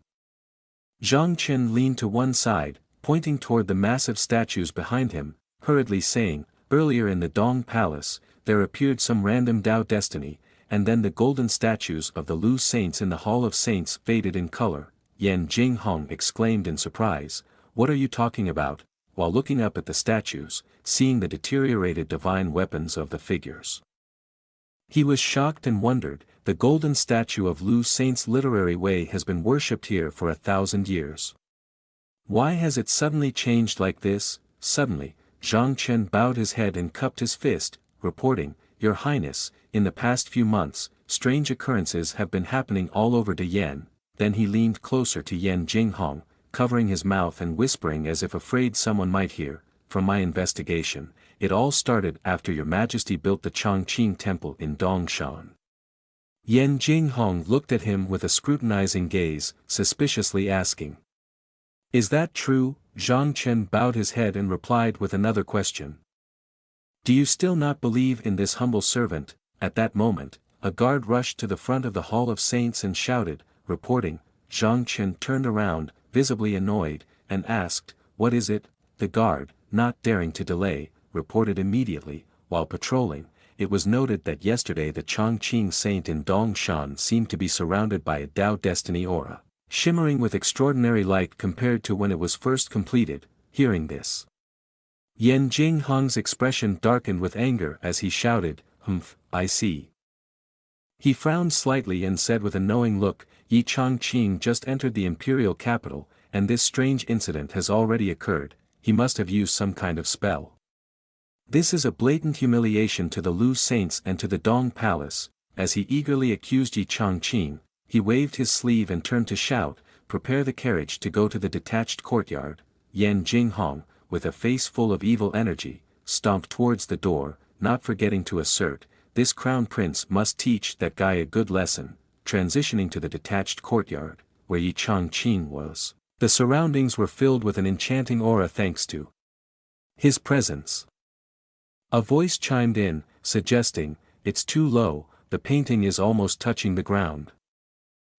Zhang Chen leaned to one side, pointing toward the massive statues behind him, hurriedly saying, earlier in the Dong Palace, there appeared some random Tao destiny, and then the golden statues of the Lu Saints in the Hall of Saints faded in color. Yan Jinghong exclaimed in surprise, what are you talking about, while looking up at the statues, seeing the deteriorated divine weapons of the figures. He was shocked and wondered, the golden statue of Lu Saint's literary way has been worshipped here for 1,000 years. Why has it suddenly changed like this? Suddenly, Zhang Chen bowed his head and cupped his fist, reporting, Your Highness, in the past few months, strange occurrences have been happening all over De Yan. Then he leaned closer to Yan Jinghong, covering his mouth and whispering as if afraid someone might hear, from my investigation, it all started after your majesty built the Chongqing temple in Dongshan. Yan Jinghong looked at him with a scrutinizing gaze, suspiciously asking. Is that true? Zhang Chen bowed his head and replied with another question. Do you still not believe in this humble servant? At that moment, a guard rushed to the front of the Hall of Saints and shouted, reporting. Zhang Chen turned around, visibly annoyed, and asked, what is it? The guard, not daring to delay, reported immediately, while patrolling, it was noted that yesterday the Chongqing saint in Dongshan seemed to be surrounded by a Tao destiny aura, shimmering with extraordinary light compared to when it was first completed. Hearing this, Yan Jinghong's expression darkened with anger as he shouted, I see. He frowned slightly and said with a knowing look, Yi Chongqing just entered the imperial capital, and this strange incident has already occurred, he must have used some kind of spell. This is a blatant humiliation to the Lu Saints and to the Dong Palace. As he eagerly accused Yi Chongqing, he waved his sleeve and turned to shout, prepare the carriage to go to the detached courtyard. Yan Jinghong, with a face full of evil energy, stomped towards the door, not forgetting to assert, this crown prince must teach that guy a good lesson. Transitioning to the detached courtyard, where Yi Chongqing was, the surroundings were filled with an enchanting aura thanks to his presence. A voice chimed in, suggesting, it's too low, the painting is almost touching the ground.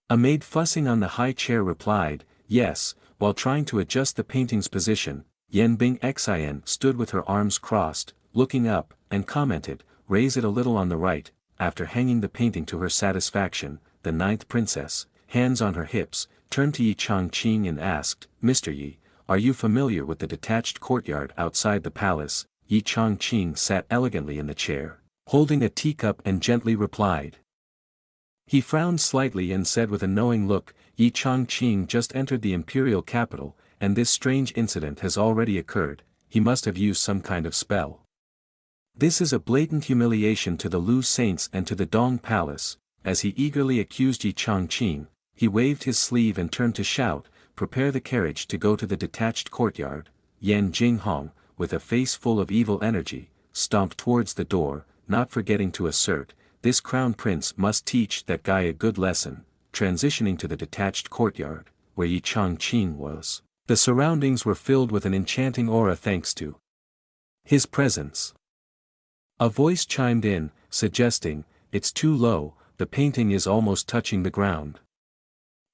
A maid fussing on the high chair replied, yes, while trying to adjust the painting's position. Yan Bing Xin stood with her arms crossed, looking up, and commented, raise it a little on the right. After hanging the painting to her satisfaction, the ninth princess, hands on her hips, turned to Yi Chongqing and asked, Mr. Yi, are you familiar with the detached courtyard outside the palace? Yi Chongqing sat elegantly in the chair, holding a teacup and gently replied. He frowned slightly and said with a knowing look, Yi Chongqing just entered the imperial capital, and this strange incident has already occurred, he must have used some kind of spell. This is a blatant humiliation to the Lu Saints and to the Dong Palace. As he eagerly accused Yi Chongqing, he waved his sleeve and turned to shout, prepare the carriage to go to the detached courtyard. Yan Jinghong, with a face full of evil energy, stomped towards the door, not forgetting to assert, this crown prince must teach that guy a good lesson. Transitioning to the detached courtyard, where Yi Chongqing was, the surroundings were filled with an enchanting aura thanks to his presence. A voice chimed in, suggesting, it's too low, the painting is almost touching the ground.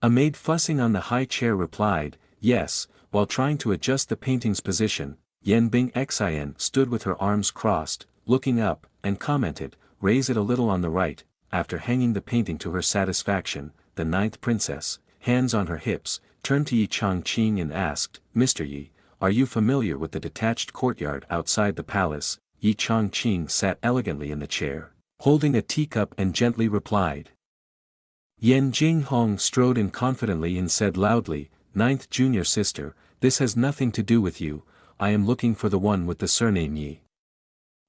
A maid fussing on the high chair replied, yes, while trying to adjust the painting's position. Yan Bing Xin stood with her arms crossed, looking up, and commented, raise it a little on the right. After hanging the painting to her satisfaction, the ninth princess, hands on her hips, turned to Yi Chongqing and asked, Mr. Yi, are you familiar with the detached courtyard outside the palace? Yi Chongqing sat elegantly in the chair, holding a teacup and gently replied. Yan Jinghong strode in confidently and said loudly, ninth junior sister, This has nothing to do with you, I am looking for the one with the surname Yi.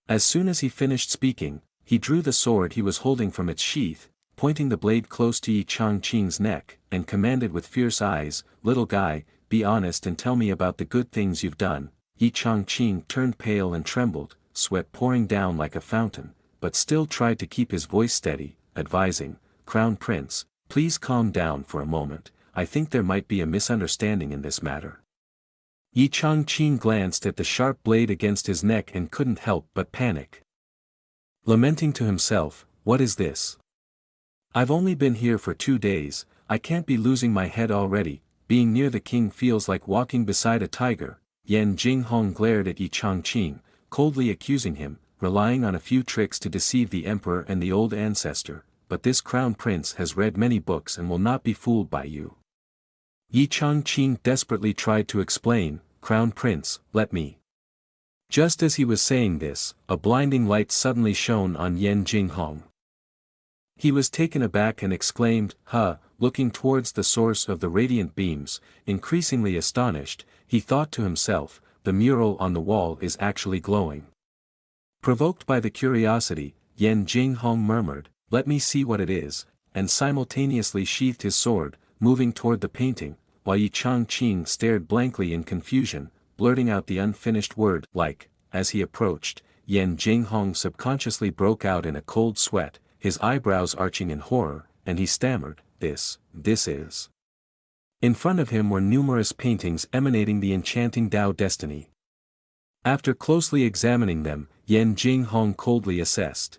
As soon as he finished speaking, he drew the sword he was holding from its sheath, pointing the blade close to Yi Changqing's neck, and commanded with fierce eyes, "Little guy, be honest and tell me about the good things you've done." Yi Changqing turned pale and trembled, sweat pouring down like a fountain, but still tried to keep his voice steady, advising, "Crown Prince, please calm down for a moment, I think there might be a misunderstanding in this matter." Yi Changqing glanced at the sharp blade against his neck and couldn't help but panic. Lamenting to himself, "What is this? I've only been here for 2 days, I can't be losing my head already." Being near the king feels like walking beside a tiger. Yan Jinghong glared at Yi Changqing, coldly accusing him, relying on a few tricks to deceive the emperor and the old ancestor, but this crown prince has read many books and will not be fooled by you. Yi Changqing desperately tried to explain, "Crown Prince, let me." Just as he was saying this, a blinding light suddenly shone on Yan Jinghong. He was taken aback and exclaimed, "Huh," looking towards the source of the radiant beams, increasingly astonished, he thought to himself, the mural on the wall is actually glowing. Provoked by the curiosity, Yan Jinghong murmured, "Let me see what it is," and simultaneously sheathed his sword, moving toward the painting, while Yi Changqing stared blankly in confusion, blurting out the unfinished word, "like." As he approached, Yan Jinghong subconsciously broke out in a cold sweat, his eyebrows arching in horror, and he stammered, this is." In front of him were numerous paintings emanating the enchanting Tao destiny. After closely examining them, Yan Jinghong coldly assessed.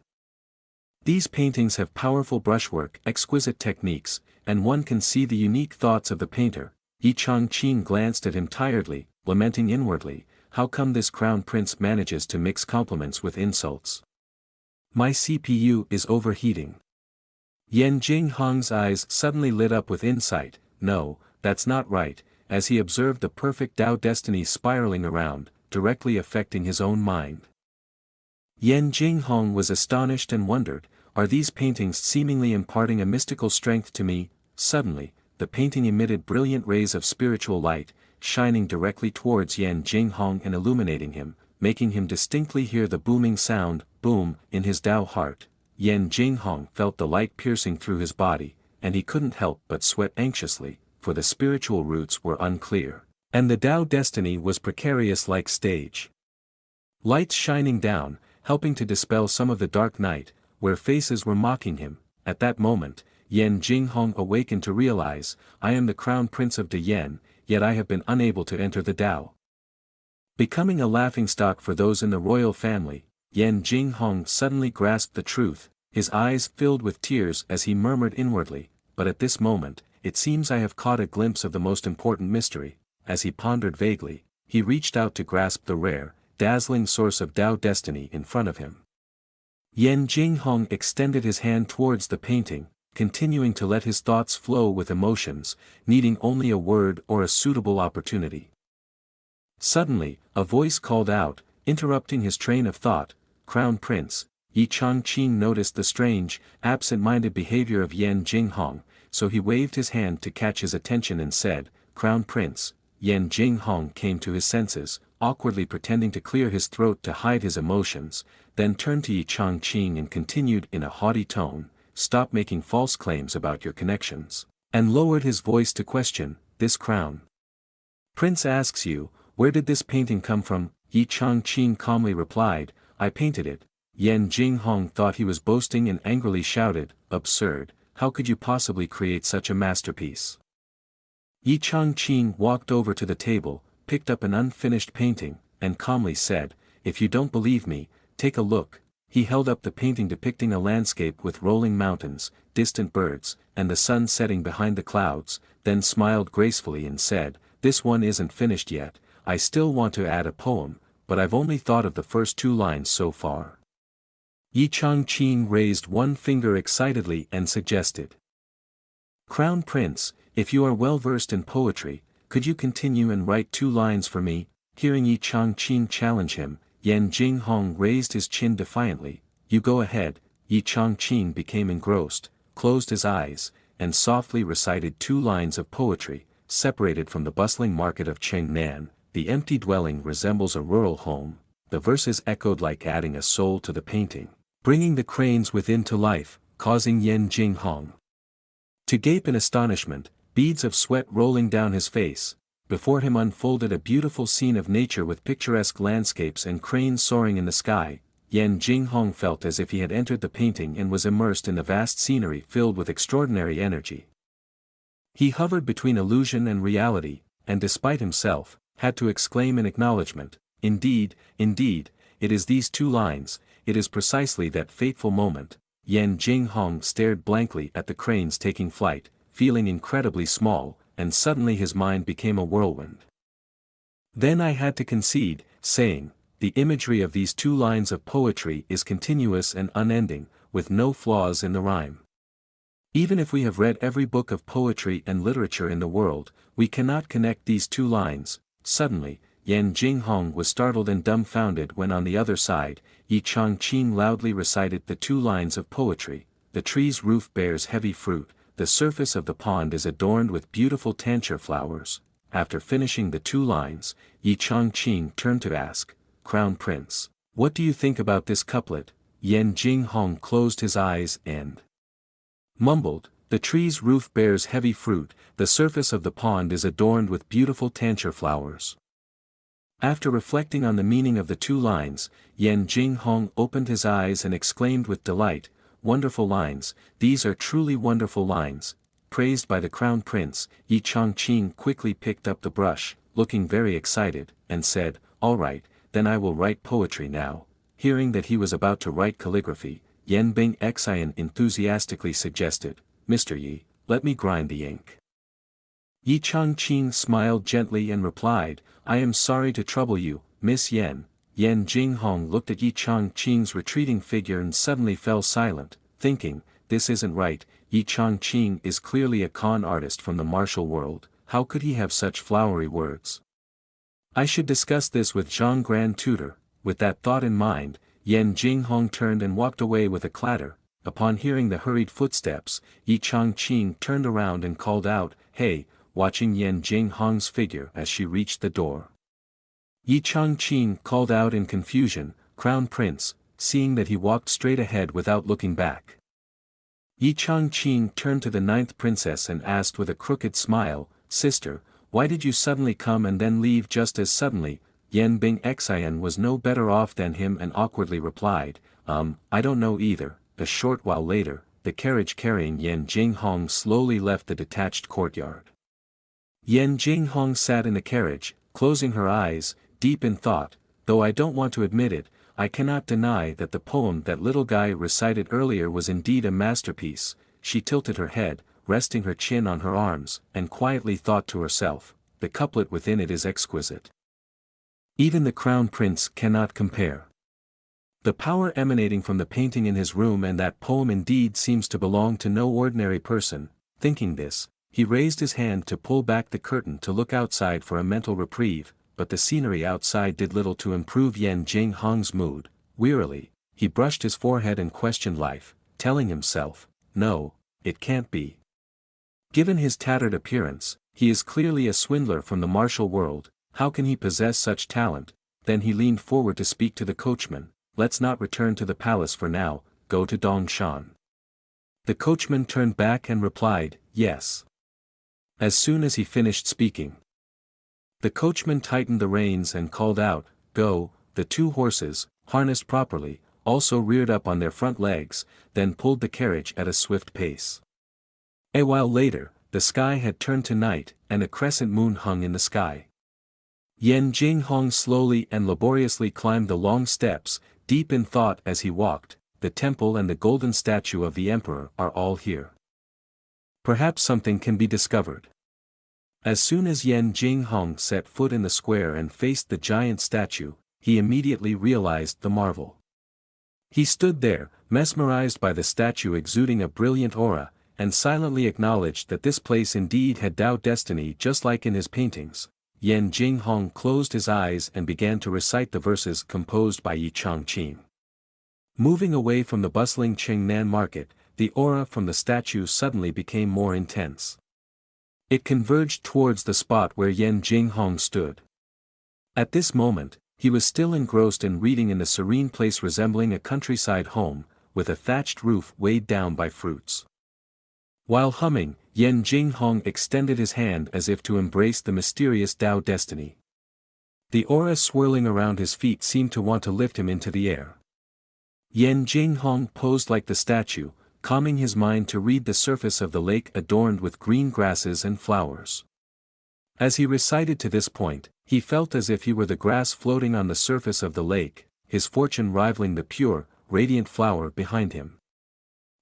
These paintings have powerful brushwork, exquisite techniques, and one can see the unique thoughts of the painter. Yi Changqing glanced at him tiredly, lamenting inwardly, "How come this crown prince manages to mix compliments with insults? My CPU is overheating." Yan Jinghong's eyes suddenly lit up with insight. "No, that's not right," as he observed the perfect Tao destiny spiraling around, directly affecting his own mind. Yan Jinghong was astonished and wondered, "Are these paintings seemingly imparting a mystical strength to me?" Suddenly, the painting emitted brilliant rays of spiritual light, shining directly towards Yan Jinghong and illuminating him, making him distinctly hear the booming sound, boom, in his Tao heart. Yan Jinghong felt the light piercing through his body, and he couldn't help but sweat anxiously, for the spiritual roots were unclear, and the Tao destiny was precarious like stage lights shining down, helping to dispel some of the dark night, where faces were mocking him. At that moment, Yan Jinghong awakened to realize, "I am the crown prince of Yen, yet I have been unable to enter the Tao." Becoming a laughingstock for those in the royal family, Yan Jinghong suddenly grasped the truth, his eyes filled with tears as he murmured inwardly, "But at this moment, it seems I have caught a glimpse of the most important mystery." As he pondered vaguely, he reached out to grasp the rare, dazzling source of Tao destiny in front of him. Yan Jinghong extended his hand towards the painting, continuing to let his thoughts flow with emotions, needing only a word or a suitable opportunity. Suddenly, a voice called out, interrupting his train of thought, "Crown Prince." Yi Changqing noticed the strange, absent-minded behavior of Yan Jinghong, so he waved his hand to catch his attention and said, "Crown Prince." Yan Jinghong came to his senses, awkwardly pretending to clear his throat to hide his emotions, then turned to Yi Changqing and continued in a haughty tone, "Stop making false claims about your connections," and lowered his voice to question, "This crown prince asks you, where did this painting come from?" Yi Changqing calmly replied, "I painted it." Yan Jinghong thought he was boasting and angrily shouted, "Absurd, how could you possibly create such a masterpiece?" Yi Changqing walked over to the table, picked up an unfinished painting, and calmly said, "If you don't believe me, take a look." He held up the painting depicting a landscape with rolling mountains, distant birds, and the sun setting behind the clouds, then smiled gracefully and said, "This one isn't finished yet, I still want to add a poem, but I've only thought of the first 2 lines so far." Yi Changqing raised one finger excitedly and suggested, "Crown Prince, if you are well versed in poetry, could you continue and write 2 lines for me?" Hearing Yi Changqing challenge him, Yan Jinghong raised his chin defiantly, "You go ahead." Yi Changqing became engrossed, closed his eyes, and softly recited 2 lines of poetry, separated from the bustling market of Chengnan, the empty dwelling resembles a rural home, the verses echoed like adding a soul to the painting, bringing the cranes within to life, causing Yan Jinghong to gape in astonishment, beads of sweat rolling down his face. Before him unfolded a beautiful scene of nature with picturesque landscapes and cranes soaring in the sky. Yan Jinghong felt as if he had entered the painting and was immersed in the vast scenery filled with extraordinary energy. He hovered between illusion and reality, and despite himself, had to exclaim in acknowledgement, "Indeed, indeed, it is these two lines, it is precisely that fateful moment." Yan Jinghong stared blankly at the cranes taking flight, feeling incredibly small, and suddenly his mind became a whirlwind. Then I had to concede, saying, "The imagery of these two lines of poetry is continuous and unending, with no flaws in the rhyme. Even if we have read every book of poetry and literature in the world, we cannot connect these two lines." Suddenly, Yan Jinghong was startled and dumbfounded when on the other side, Yi Changqing loudly recited the two lines of poetry. "The tree's roof bears heavy fruit, the surface of the pond is adorned with beautiful tancher flowers." After finishing the two lines, Yi Changqing turned to ask, "Crown Prince, what do you think about this couplet?" Yan Jinghong closed his eyes and mumbled, "The tree's roof bears heavy fruit, the surface of the pond is adorned with beautiful tancher flowers." After reflecting on the meaning of the two lines, Yan Jinghong opened his eyes and exclaimed with delight, "Wonderful lines, these are truly wonderful lines." Praised by the Crown Prince, Yi Changqing quickly picked up the brush, looking very excited, and said, "All right, then I will write poetry now." Hearing that he was about to write calligraphy, Yan Bingxian enthusiastically suggested, "Mr. Yi, let me grind the ink." Yi Changqing smiled gently and replied, "I am sorry to trouble you, Miss Yan." Yan Jinghong looked at Yi Changqing's retreating figure and suddenly fell silent, thinking, "This isn't right, Yi Changqing is clearly a con artist from the martial world, how could he have such flowery words? I should discuss this with Zhang Grand Tutor." With that thought in mind, Yan Jinghong turned and walked away with a clatter. Upon hearing the hurried footsteps, Yi Changqing turned around and called out, "Hey," watching Yan Jinghong's figure as she reached the door. Yi Changqing called out in confusion, "Crown Prince," seeing that he walked straight ahead without looking back. Yi Changqing turned to the ninth princess and asked with a crooked smile, "Sister, why did you suddenly come and then leave just as suddenly?" Yan Bingxian was no better off than him and awkwardly replied, I don't know either." A short while later, the carriage carrying Yan Jinghong slowly left the detached courtyard. Yan Jinghong sat in the carriage, closing her eyes, deep in thought. "Though I don't want to admit it, I cannot deny that the poem that little guy recited earlier was indeed a masterpiece." She tilted her head, resting her chin on her arms, and quietly thought to herself, "The couplet within it is exquisite. Even the Crown Prince cannot compare." The power emanating from the painting in his room and that poem indeed seems to belong to no ordinary person. Thinking this, he raised his hand to pull back the curtain to look outside for a mental reprieve, but the scenery outside did little to improve Yan Jinghong's mood. Wearily, he brushed his forehead and questioned life, telling himself, "No, it can't be. Given his tattered appearance, he is clearly a swindler from the martial world. How can he possess such talent?" Then he leaned forward to speak to the coachman, "Let's not return to the palace for now, go to Dongshan." The coachman turned back and replied, "Yes." As soon as he finished speaking, the coachman tightened the reins and called out, "Go." The two horses, harnessed properly, also reared up on their front legs, then pulled the carriage at a swift pace. A while later, the sky had turned to night, and a crescent moon hung in the sky. Yan Jinghong slowly and laboriously climbed the long steps, deep in thought as he walked. "The temple and the golden statue of the emperor are all here. Perhaps something can be discovered." As soon as Yan Jinghong set foot in the square and faced the giant statue, he immediately realized the marvel. He stood there, mesmerized by the statue exuding a brilliant aura, and silently acknowledged that this place indeed had Tao destiny just like in his paintings. Yan Jinghong closed his eyes and began to recite the verses composed by Yi Changqing. Moving away from the bustling Chengnan market, the aura from the statue suddenly became more intense. It converged towards the spot where Yen Jinghong stood. At this moment, he was still engrossed in reading in the serene place resembling a countryside home, with a thatched roof weighed down by fruits. While humming, Yen Jinghong extended his hand as if to embrace the mysterious Tao destiny. The aura swirling around his feet seemed to want to lift him into the air. Yen Jinghong posed like the statue, calming his mind to read the surface of the lake adorned with green grasses and flowers. As he recited to this point, he felt as if he were the grass floating on the surface of the lake, his fortune rivaling the pure, radiant flower behind him.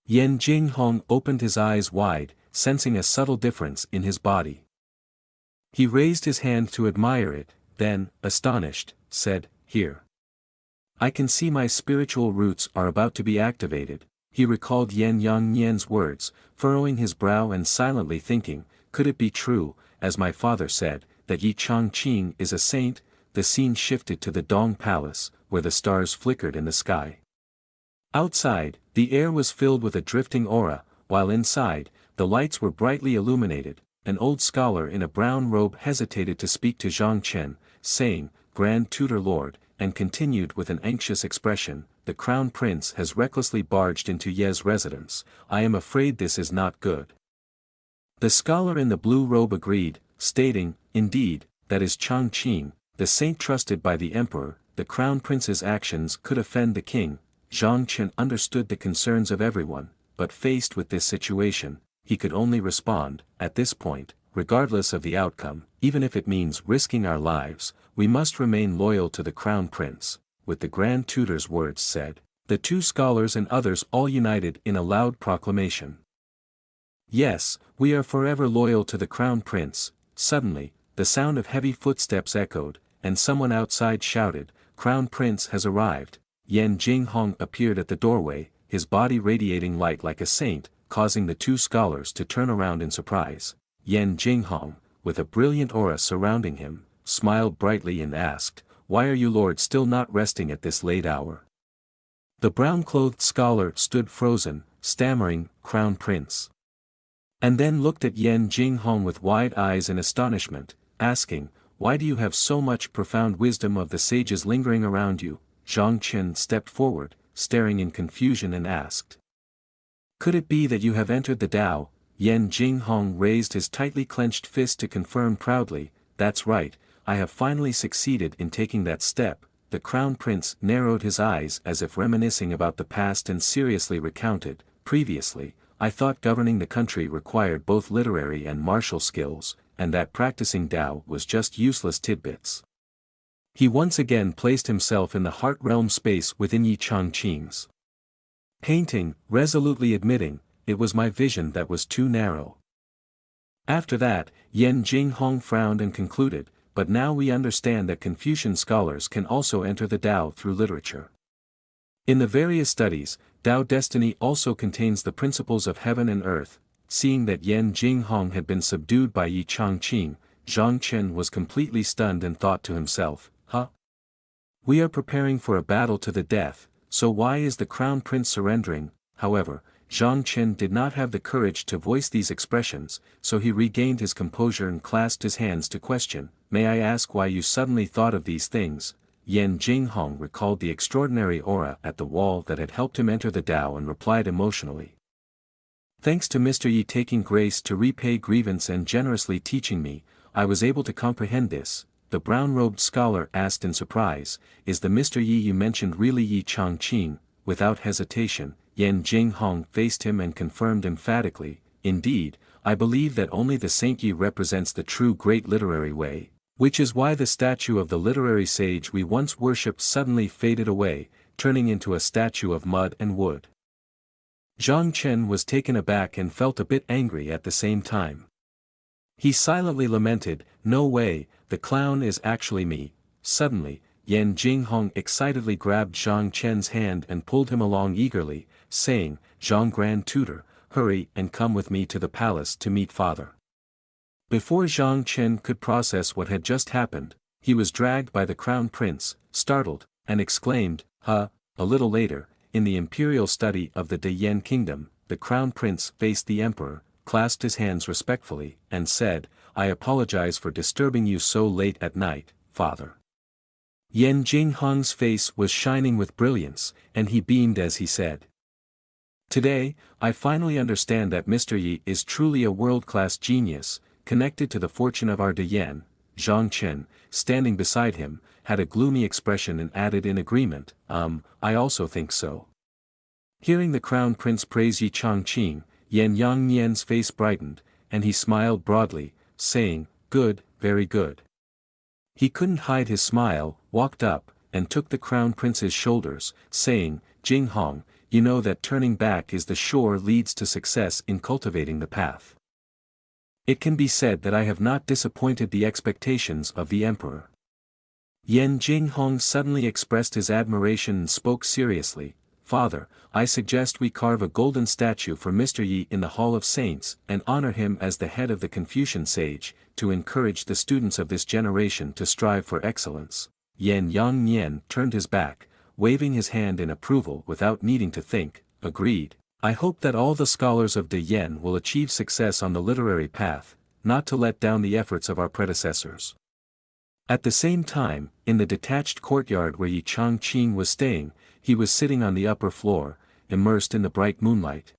Yen Jinghong opened his eyes wide, sensing a subtle difference in his body. He raised his hand to admire it, then, astonished, said, "Here. I can see my spiritual roots are about to be activated." He recalled Yen Yangnien's words, furrowing his brow and silently thinking, could it be true, as my father said, that Yi Changqing is a saint? The scene shifted to the Dong Palace, where the stars flickered in the sky. Outside, the air was filled with a drifting aura, while inside, the lights were brightly illuminated. An old scholar in a brown robe hesitated to speak to Zhang Chen, saying, "Grand Tutor Lord," and continued with an anxious expression, "The Crown Prince has recklessly barged into Ye's residence. I am afraid this is not good." The scholar in the blue robe agreed, stating, "Indeed, that is Changqing, the saint trusted by the emperor. The Crown Prince's actions could offend the king." Zhang Chen understood the concerns of everyone, but faced with this situation, he could only respond, "At this point, regardless of the outcome, even if it means risking our lives, we must remain loyal to the Crown Prince." With the Grand Tutor's words said, the two scholars and others all united in a loud proclamation. "Yes, we are forever loyal to the Crown Prince." Suddenly, the sound of heavy footsteps echoed, and someone outside shouted, "Crown Prince has arrived." Yen Jinghong appeared at the doorway, his body radiating light like a saint, causing the two scholars to turn around in surprise. Yen Jinghong, with a brilliant aura surrounding him, smiled brightly and asked, "Why are you lord still not resting at this late hour?" The brown-clothed scholar stood frozen, stammering, "Crown Prince." And then looked at Yen Jinghong with wide eyes in astonishment, asking, "Why do you have so much profound wisdom of the sages lingering around you?" Zhang Chen stepped forward, staring in confusion and asked, "Could it be that you have entered the Tao?" Yen Jinghong raised his tightly clenched fist to confirm proudly, "That's right, I have finally succeeded in taking that step." The Crown Prince narrowed his eyes as if reminiscing about the past and seriously recounted, "Previously, I thought governing the country required both literary and martial skills, and that practicing Tao was just useless tidbits." He once again placed himself in the heart realm space within Yi Changqing's painting, resolutely admitting, "It was my vision that was too narrow." After that, Yen Jinghong frowned and concluded, "But now we understand that Confucian scholars can also enter the Tao through literature." In the various studies, Tao destiny also contains the principles of heaven and earth. Seeing that Yen Jinghong had been subdued by Yi Changqing, Zhang Chen was completely stunned and thought to himself, "Huh? We are preparing for a battle to the death, so why is the Crown Prince surrendering?" However, Zhang Chen did not have the courage to voice these expressions, so he regained his composure and clasped his hands to question, "May I ask why you suddenly thought of these things?" Yen Jinghong recalled the extraordinary aura at the wall that had helped him enter the Tao and replied emotionally, "Thanks to Mr. Yi taking grace to repay grievance and generously teaching me, I was able to comprehend this." The brown-robed scholar asked in surprise, "Is the Mr. Yi you mentioned really Yi Changqing?" Without hesitation, Yen Jinghong faced him and confirmed emphatically, "Indeed, I believe that only the Saint Yi represents the true great literary way, which is why the statue of the literary sage we once worshipped suddenly faded away, turning into a statue of mud and wood." Zhang Chen was taken aback and felt a bit angry at the same time. He silently lamented, "No way, the clown is actually me." Suddenly, Yen Jinghong excitedly grabbed Zhang Chen's hand and pulled him along eagerly, saying, "Zhang Grand Tutor, hurry and come with me to the palace to meet father." Before Zhang Chen could process what had just happened, he was dragged by the Crown Prince, startled, and exclaimed, "Huh!" A little later, in the imperial study of the De Yen Kingdom, the Crown Prince faced the emperor, clasped his hands respectfully, and said, "I apologize for disturbing you so late at night, Father." Yan Jinghong's face was shining with brilliance, and he beamed as he said, "Today, I finally understand that Mr. Yi is truly a world-class genius, connected to the fortune of our De Yan." Zhang Chen, standing beside him, had a gloomy expression and added in agreement, I also think so." Hearing the crown prince praise Yi Changqing, Yan Yangnian's face brightened, and he smiled broadly, saying, "Good, very good." He couldn't hide his smile, walked up, and took the crown prince's shoulders, saying, "Jinghong, you know that turning back is the sure leads to success in cultivating the path. It can be said that I have not disappointed the expectations of the emperor." Yan Jinghong suddenly expressed his admiration and spoke seriously, "Father, I suggest we carve a golden statue for Mr. Yi in the Hall of Saints and honor him as the head of the Confucian sage, to encourage the students of this generation to strive for excellence." Yan Yangnian turned his back, waving his hand in approval without needing to think, agreed. "I hope that all the scholars of De Yan will achieve success on the literary path, not to let down the efforts of our predecessors." At the same time, in the detached courtyard where Yi Changqing was staying, he was sitting on the upper floor, immersed in the bright moonlight.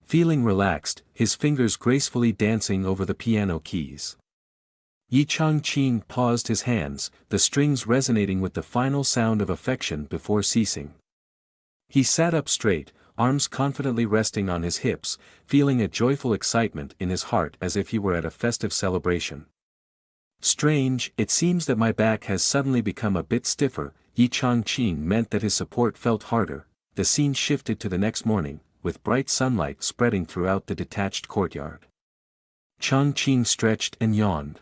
Feeling relaxed, his fingers gracefully dancing over the piano keys. Yi Changqing paused his hands, the strings resonating with the final sound of affection before ceasing. He sat up straight, arms confidently resting on his hips, feeling a joyful excitement in his heart as if he were at a festive celebration. "Strange, it seems that my back has suddenly become a bit stiffer." Yi Changqing meant that his support felt harder. The scene shifted to the next morning, with bright sunlight spreading throughout the detached courtyard. Changqing stretched and yawned.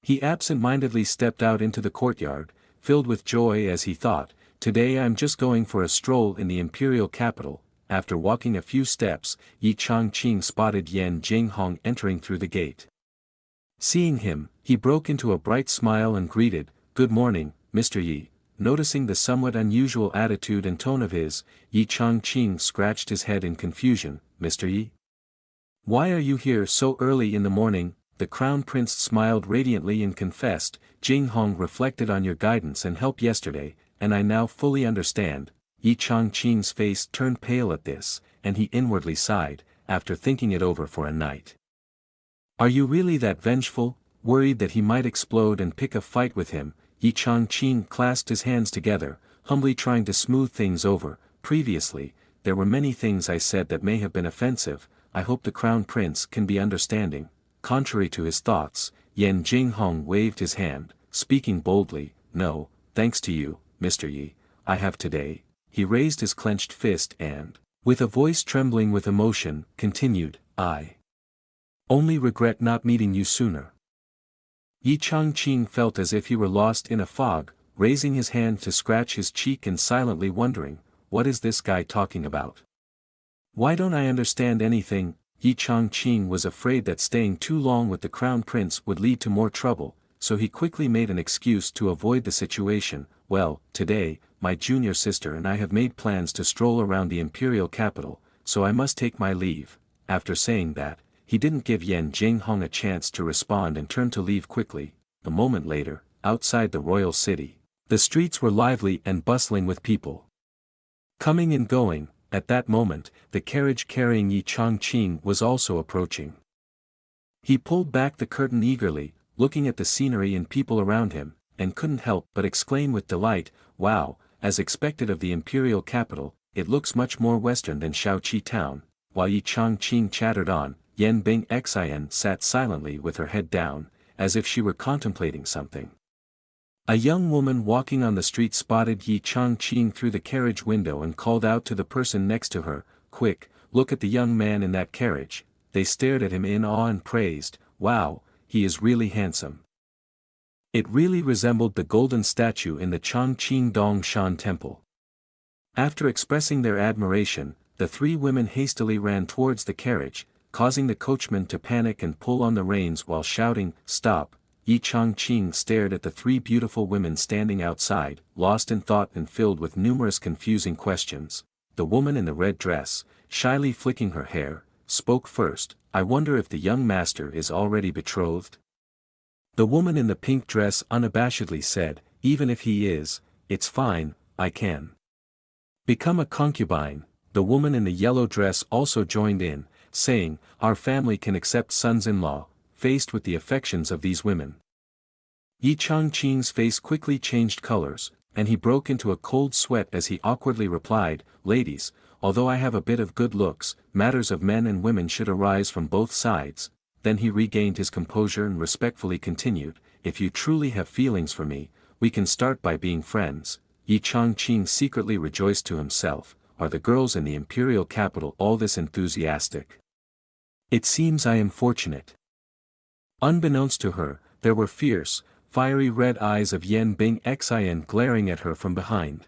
He absent-mindedly stepped out into the courtyard, filled with joy as he thought, "Today I'm just going for a stroll in the imperial capital." After walking a few steps, Yi Changqing spotted Yan Jinghong entering through the gate. Seeing him, he broke into a bright smile and greeted, "Good morning, Mr. Yi." Noticing the somewhat unusual attitude and tone of his, Yi Changqing scratched his head in confusion. "Mr. Yi? Why are you here so early in the morning?" The crown prince smiled radiantly and confessed, "Jinghong reflected on your guidance and help yesterday, and I now fully understand." Yi Changqing's face turned pale at this, and he inwardly sighed, after thinking it over for a night. "Are you really that vengeful?" Worried that he might explode and pick a fight with him, Yi Changqing clasped his hands together, humbly trying to smooth things over. "Previously, there were many things I said that may have been offensive. I hope the crown prince can be understanding." Contrary to his thoughts, Yan Jinghong waved his hand, speaking boldly, "No, thanks to you, Mr. Yi, I have today." He raised his clenched fist and, with a voice trembling with emotion, continued, "I only regret not meeting you sooner." Yi Changqing felt as if he were lost in a fog, raising his hand to scratch his cheek and silently wondering, what is this guy talking about? Why don't I understand anything? Yi Changqing was afraid that staying too long with the crown prince would lead to more trouble, so he quickly made an excuse to avoid the situation. "Well, today, my junior sister and I have made plans to stroll around the imperial capital, so I must take my leave." After saying that, he didn't give Yan Jinghong a chance to respond and turned to leave quickly. A moment later, outside the royal city, the streets were lively and bustling with people coming and going. At that moment, the carriage carrying Yi Changqing was also approaching. He pulled back the curtain eagerly, looking at the scenery and people around him, and couldn't help but exclaim with delight, "Wow, as expected of the imperial capital, it looks much more western than Shaoqi town." While Yi Changqing chattered on, Yan Bing Xian sat silently with her head down, as if she were contemplating something. A young woman walking on the street spotted Yi Changqing through the carriage window and called out to the person next to her, "Quick, look at the young man in that carriage." They stared at him in awe and praised, "Wow, he is really handsome." It really resembled the golden statue in the Chongqing Dongshan temple. After expressing their admiration, the three women hastily ran towards the carriage, causing the coachman to panic and pull on the reins while shouting, "Stop!" Yi Changqing stared at the three beautiful women standing outside, lost in thought and filled with numerous confusing questions. The woman in the red dress, shyly flicking her hair, spoke first, I wonder if the young master is already betrothed? The woman in the pink dress unabashedly said, even if he is, it's fine, I can become a concubine. The woman in the yellow dress also joined in, saying, our family can accept sons-in-law. Faced with the affections of these women, Yi Changqing's face quickly changed colors, and he broke into a cold sweat as he awkwardly replied, ladies, although I have a bit of good looks, matters of men and women should arise from both sides. Then he regained his composure and respectfully continued, if you truly have feelings for me, we can start by being friends. Yi Changqing secretly rejoiced to himself, are the girls in the imperial capital all this enthusiastic? It seems I am fortunate. Unbeknownst to her, there were fierce, fiery red eyes of Yan Bing Xian glaring at her from behind.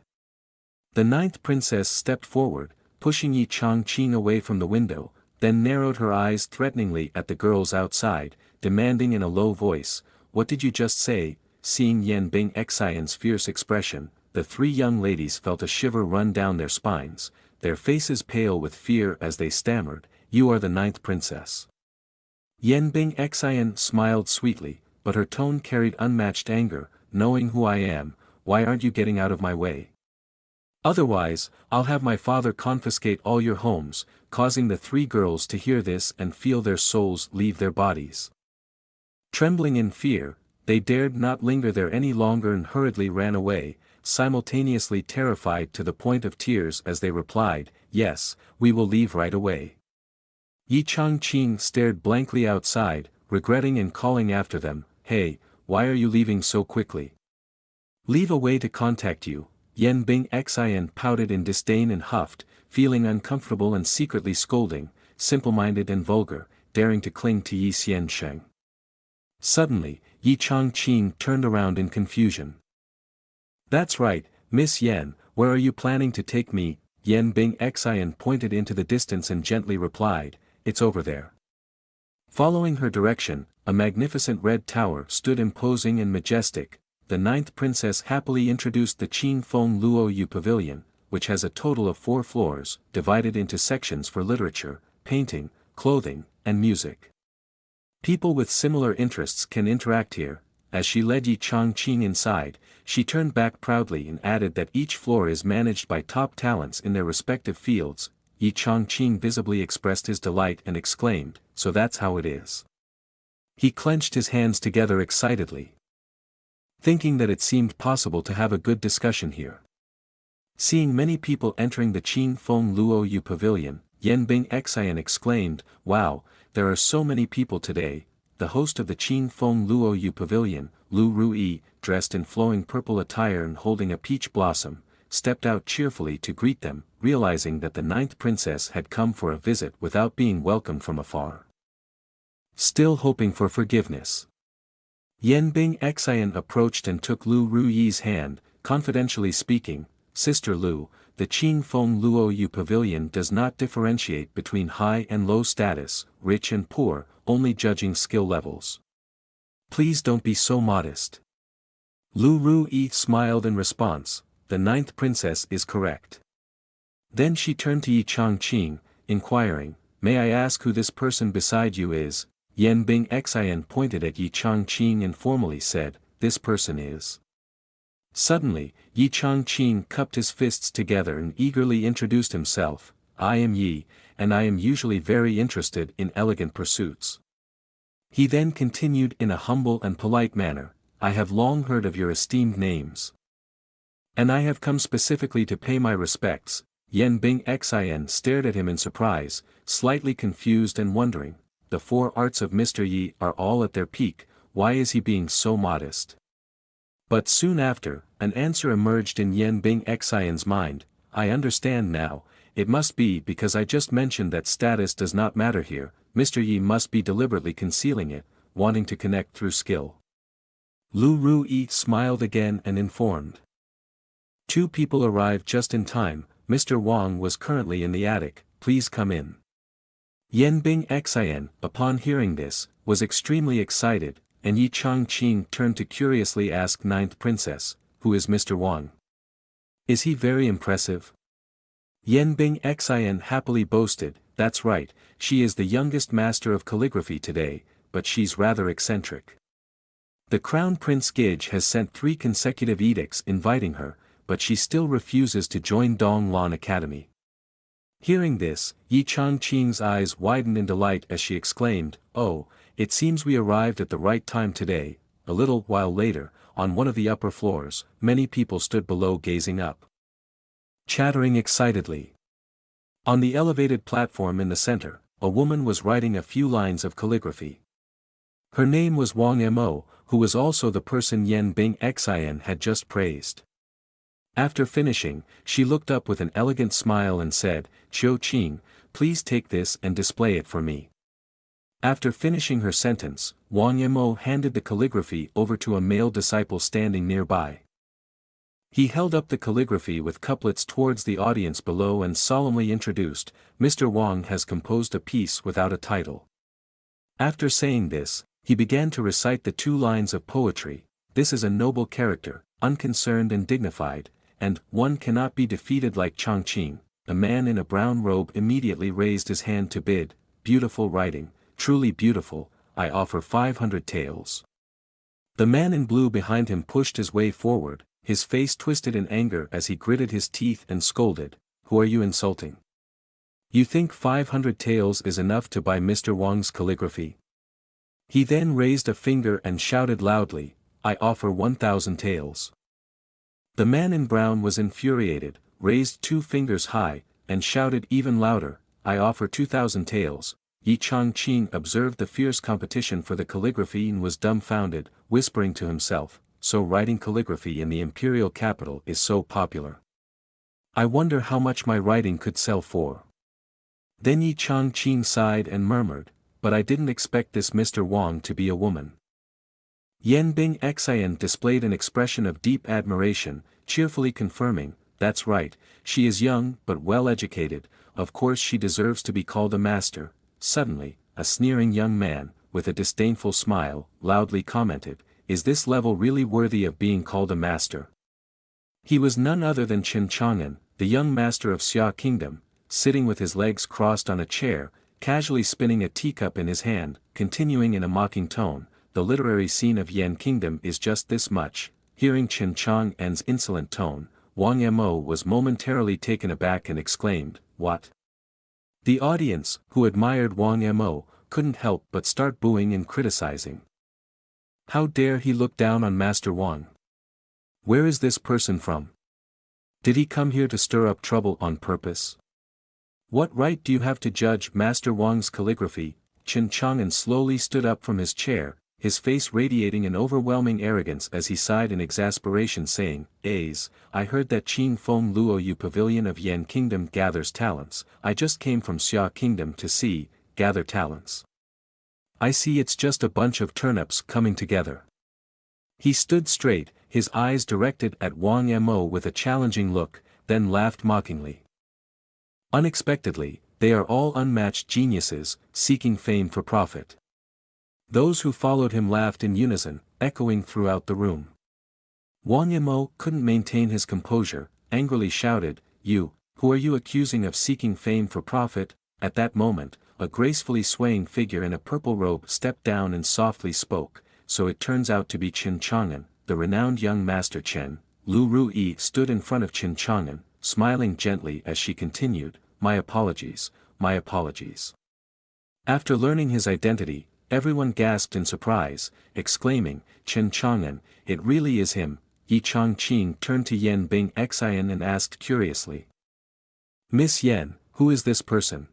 The ninth princess stepped forward, pushing Yi Changqing away from the window, then narrowed her eyes threateningly at the girls outside, demanding in a low voice, what did you just say? Seeing Yan Bing Xian's fierce expression, the three young ladies felt a shiver run down their spines, their faces pale with fear as they stammered, you are the ninth princess. Yan Bing Xian smiled sweetly, but her tone carried unmatched anger, knowing who I am, why aren't you getting out of my way? Otherwise, I'll have my father confiscate all your homes, causing the three girls to hear this and feel their souls leave their bodies. Trembling in fear, they dared not linger there any longer and hurriedly ran away, simultaneously terrified to the point of tears as they replied, yes, we will leave right away. Yi Changqing stared blankly outside, regretting and calling after them, hey, why are you leaving so quickly? Leave a way to contact you. Yan Bing Xian pouted in disdain and huffed, feeling uncomfortable and secretly scolding, simple-minded and vulgar, daring to cling to Yi Xiansheng. Suddenly, Yi Changqing turned around in confusion. That's right, Miss Yan, where are you planning to take me? Yan Bing Xian pointed into the distance and gently replied, it's over there. Following her direction, a magnificent red tower stood imposing and majestic. The ninth princess happily introduced the Qin Feng Luo Yu Pavilion, which has a total of 4 floors, divided into sections for literature, painting, clothing, and music. People with similar interests can interact here. As she led Yi Changqing inside, she turned back proudly and added that each floor is managed by top talents in their respective fields. Yi Changqing visibly expressed his delight and exclaimed, so that's how it is. He clenched his hands together excitedly, thinking that it seemed possible to have a good discussion here. Seeing many people entering the Qin Feng Luo Yu Pavilion, Yan Bing Xian exclaimed, wow, there are so many people today. The host of the Qin Feng Luo Yu Pavilion, Lu Ruyi, dressed in flowing purple attire and holding a peach blossom, stepped out cheerfully to greet them, realizing that the ninth princess had come for a visit without being welcomed from afar. Still hoping for forgiveness, Yan Bing Xian approached and took Lu Ruyi's hand, confidentially speaking, Sister Lu, the Qin Feng Luo Yu Pavilion does not differentiate between high and low status, rich and poor, only judging skill levels. Please don't be so modest. Lu Ruyi smiled in response, the ninth princess is correct. Then she turned to Yi Changqing, inquiring, may I ask who this person beside you is? Yan Bing Xian pointed at Yi Changqing and formally said, this person is. Suddenly, Yi Changqing cupped his fists together and eagerly introduced himself, I am Yi, and I am usually very interested in elegant pursuits. He then continued in a humble and polite manner, I have long heard of your esteemed names, and I have come specifically to pay my respects. Yan Bing Xian stared at him in surprise, slightly confused and wondering, the 4 arts of Mr. Yi are all at their peak, why is he being so modest? But soon after, an answer emerged in Yan Bing Xian's mind, I understand now, it must be because I just mentioned that status does not matter here, Mr. Yi must be deliberately concealing it, wanting to connect through skill. Lu Ruyi smiled again and informed. 2 people arrived just in time, Mr. Wang was currently in the attic, please come in. Yan Bing Xian, upon hearing this, was extremely excited, and Yi Changqing turned to curiously ask ninth princess, who is Mr. Wang? Is he very impressive? Yan Bing Xian happily boasted, that's right, she is the youngest master of calligraphy today, but she's rather eccentric. The Crown Prince Gij has sent 3 consecutive edicts inviting her, but she still refuses to join Dong Lan Academy. Hearing this, Yi Changqing's eyes widened in delight as she exclaimed, "Oh, it seems we arrived at the right time today." A little while later, on one of the upper floors, many people stood below gazing up, chattering excitedly. On the elevated platform in the center, a woman was writing a few lines of calligraphy. Her name was Wang Mo, who was also the person Yen Bing Xin had just praised. After finishing, she looked up with an elegant smile and said, "Qiu Qing, please take this and display it for me." After finishing her sentence, Wang Mo handed the calligraphy over to a male disciple standing nearby. He held up the calligraphy with couplets towards the audience below and solemnly introduced, "Mr. Wang has composed a piece without a title." After saying this, he began to recite the 2 lines of poetry. "This is a noble character, unconcerned and dignified, and one cannot be defeated like Changqing." A man in a brown robe immediately raised his hand to bid, "Beautiful writing, truly beautiful, I offer 500 taels." The man in blue behind him pushed his way forward, his face twisted in anger as he gritted his teeth and scolded, "Who are you insulting? You think 500 taels is enough to buy Mr. Wang's calligraphy?" He then raised a finger and shouted loudly, "I offer 1,000 taels." The man in brown was infuriated, raised 2 fingers high, and shouted even louder, "I offer 2,000 taels." Yi Changqing observed the fierce competition for the calligraphy and was dumbfounded, whispering to himself, "So writing calligraphy in the imperial capital is so popular. I wonder how much my writing could sell for." Then Yi Changqing sighed and murmured, "But I didn't expect this Mr. Wang to be a woman." Yen Bing Xin displayed an expression of deep admiration, cheerfully confirming, "That's right, she is young but well educated, of course she deserves to be called a master." Suddenly, a sneering young man, with a disdainful smile, loudly commented, "Is this level really worthy of being called a master?" He was none other than Chen Chang'an, the young master of Xia Kingdom, sitting with his legs crossed on a chair, casually spinning a teacup in his hand, continuing in a mocking tone, "The literary scene of Yan Kingdom is just this much." Hearing Chen Chang'an's insolent tone, Wang Mo was momentarily taken aback and exclaimed, "What?" The audience, who admired Wang Mo, couldn't help but start booing and criticizing. How dare he look down on Master Wang? Where is this person from? Did he come here to stir up trouble on purpose? What right do you have to judge Master Wang's calligraphy? Chen Chang'an slowly stood up from his chair, his face radiating an overwhelming arrogance as he sighed in exasperation saying, I heard that Qing Feng Luoyu Pavilion of Yan Kingdom gathers talents. I just came from Xia Kingdom to see, gather talents. I see it's just a bunch of turnips coming together." He stood straight, his eyes directed at Wang Mo with a challenging look, then laughed mockingly. Unexpectedly, they are all unmatched geniuses, seeking fame for profit. Those who followed him laughed in unison, echoing throughout the room. Wang Mo couldn't maintain his composure, angrily shouted, "You, who are you accusing of seeking fame for profit?" At that moment, a gracefully swaying figure in a purple robe stepped down and softly spoke, "So it turns out to be Chen Chang'an, the renowned young master Chen." Lu Ruyi stood in front of Chen Chang'an, smiling gently as she continued, my apologies." After learning his identity, everyone gasped in surprise, exclaiming, "Chen Chang'an, it really is him." Yi Changqing turned to Yen Bing Xin and asked curiously, "Miss Yen, who is this person?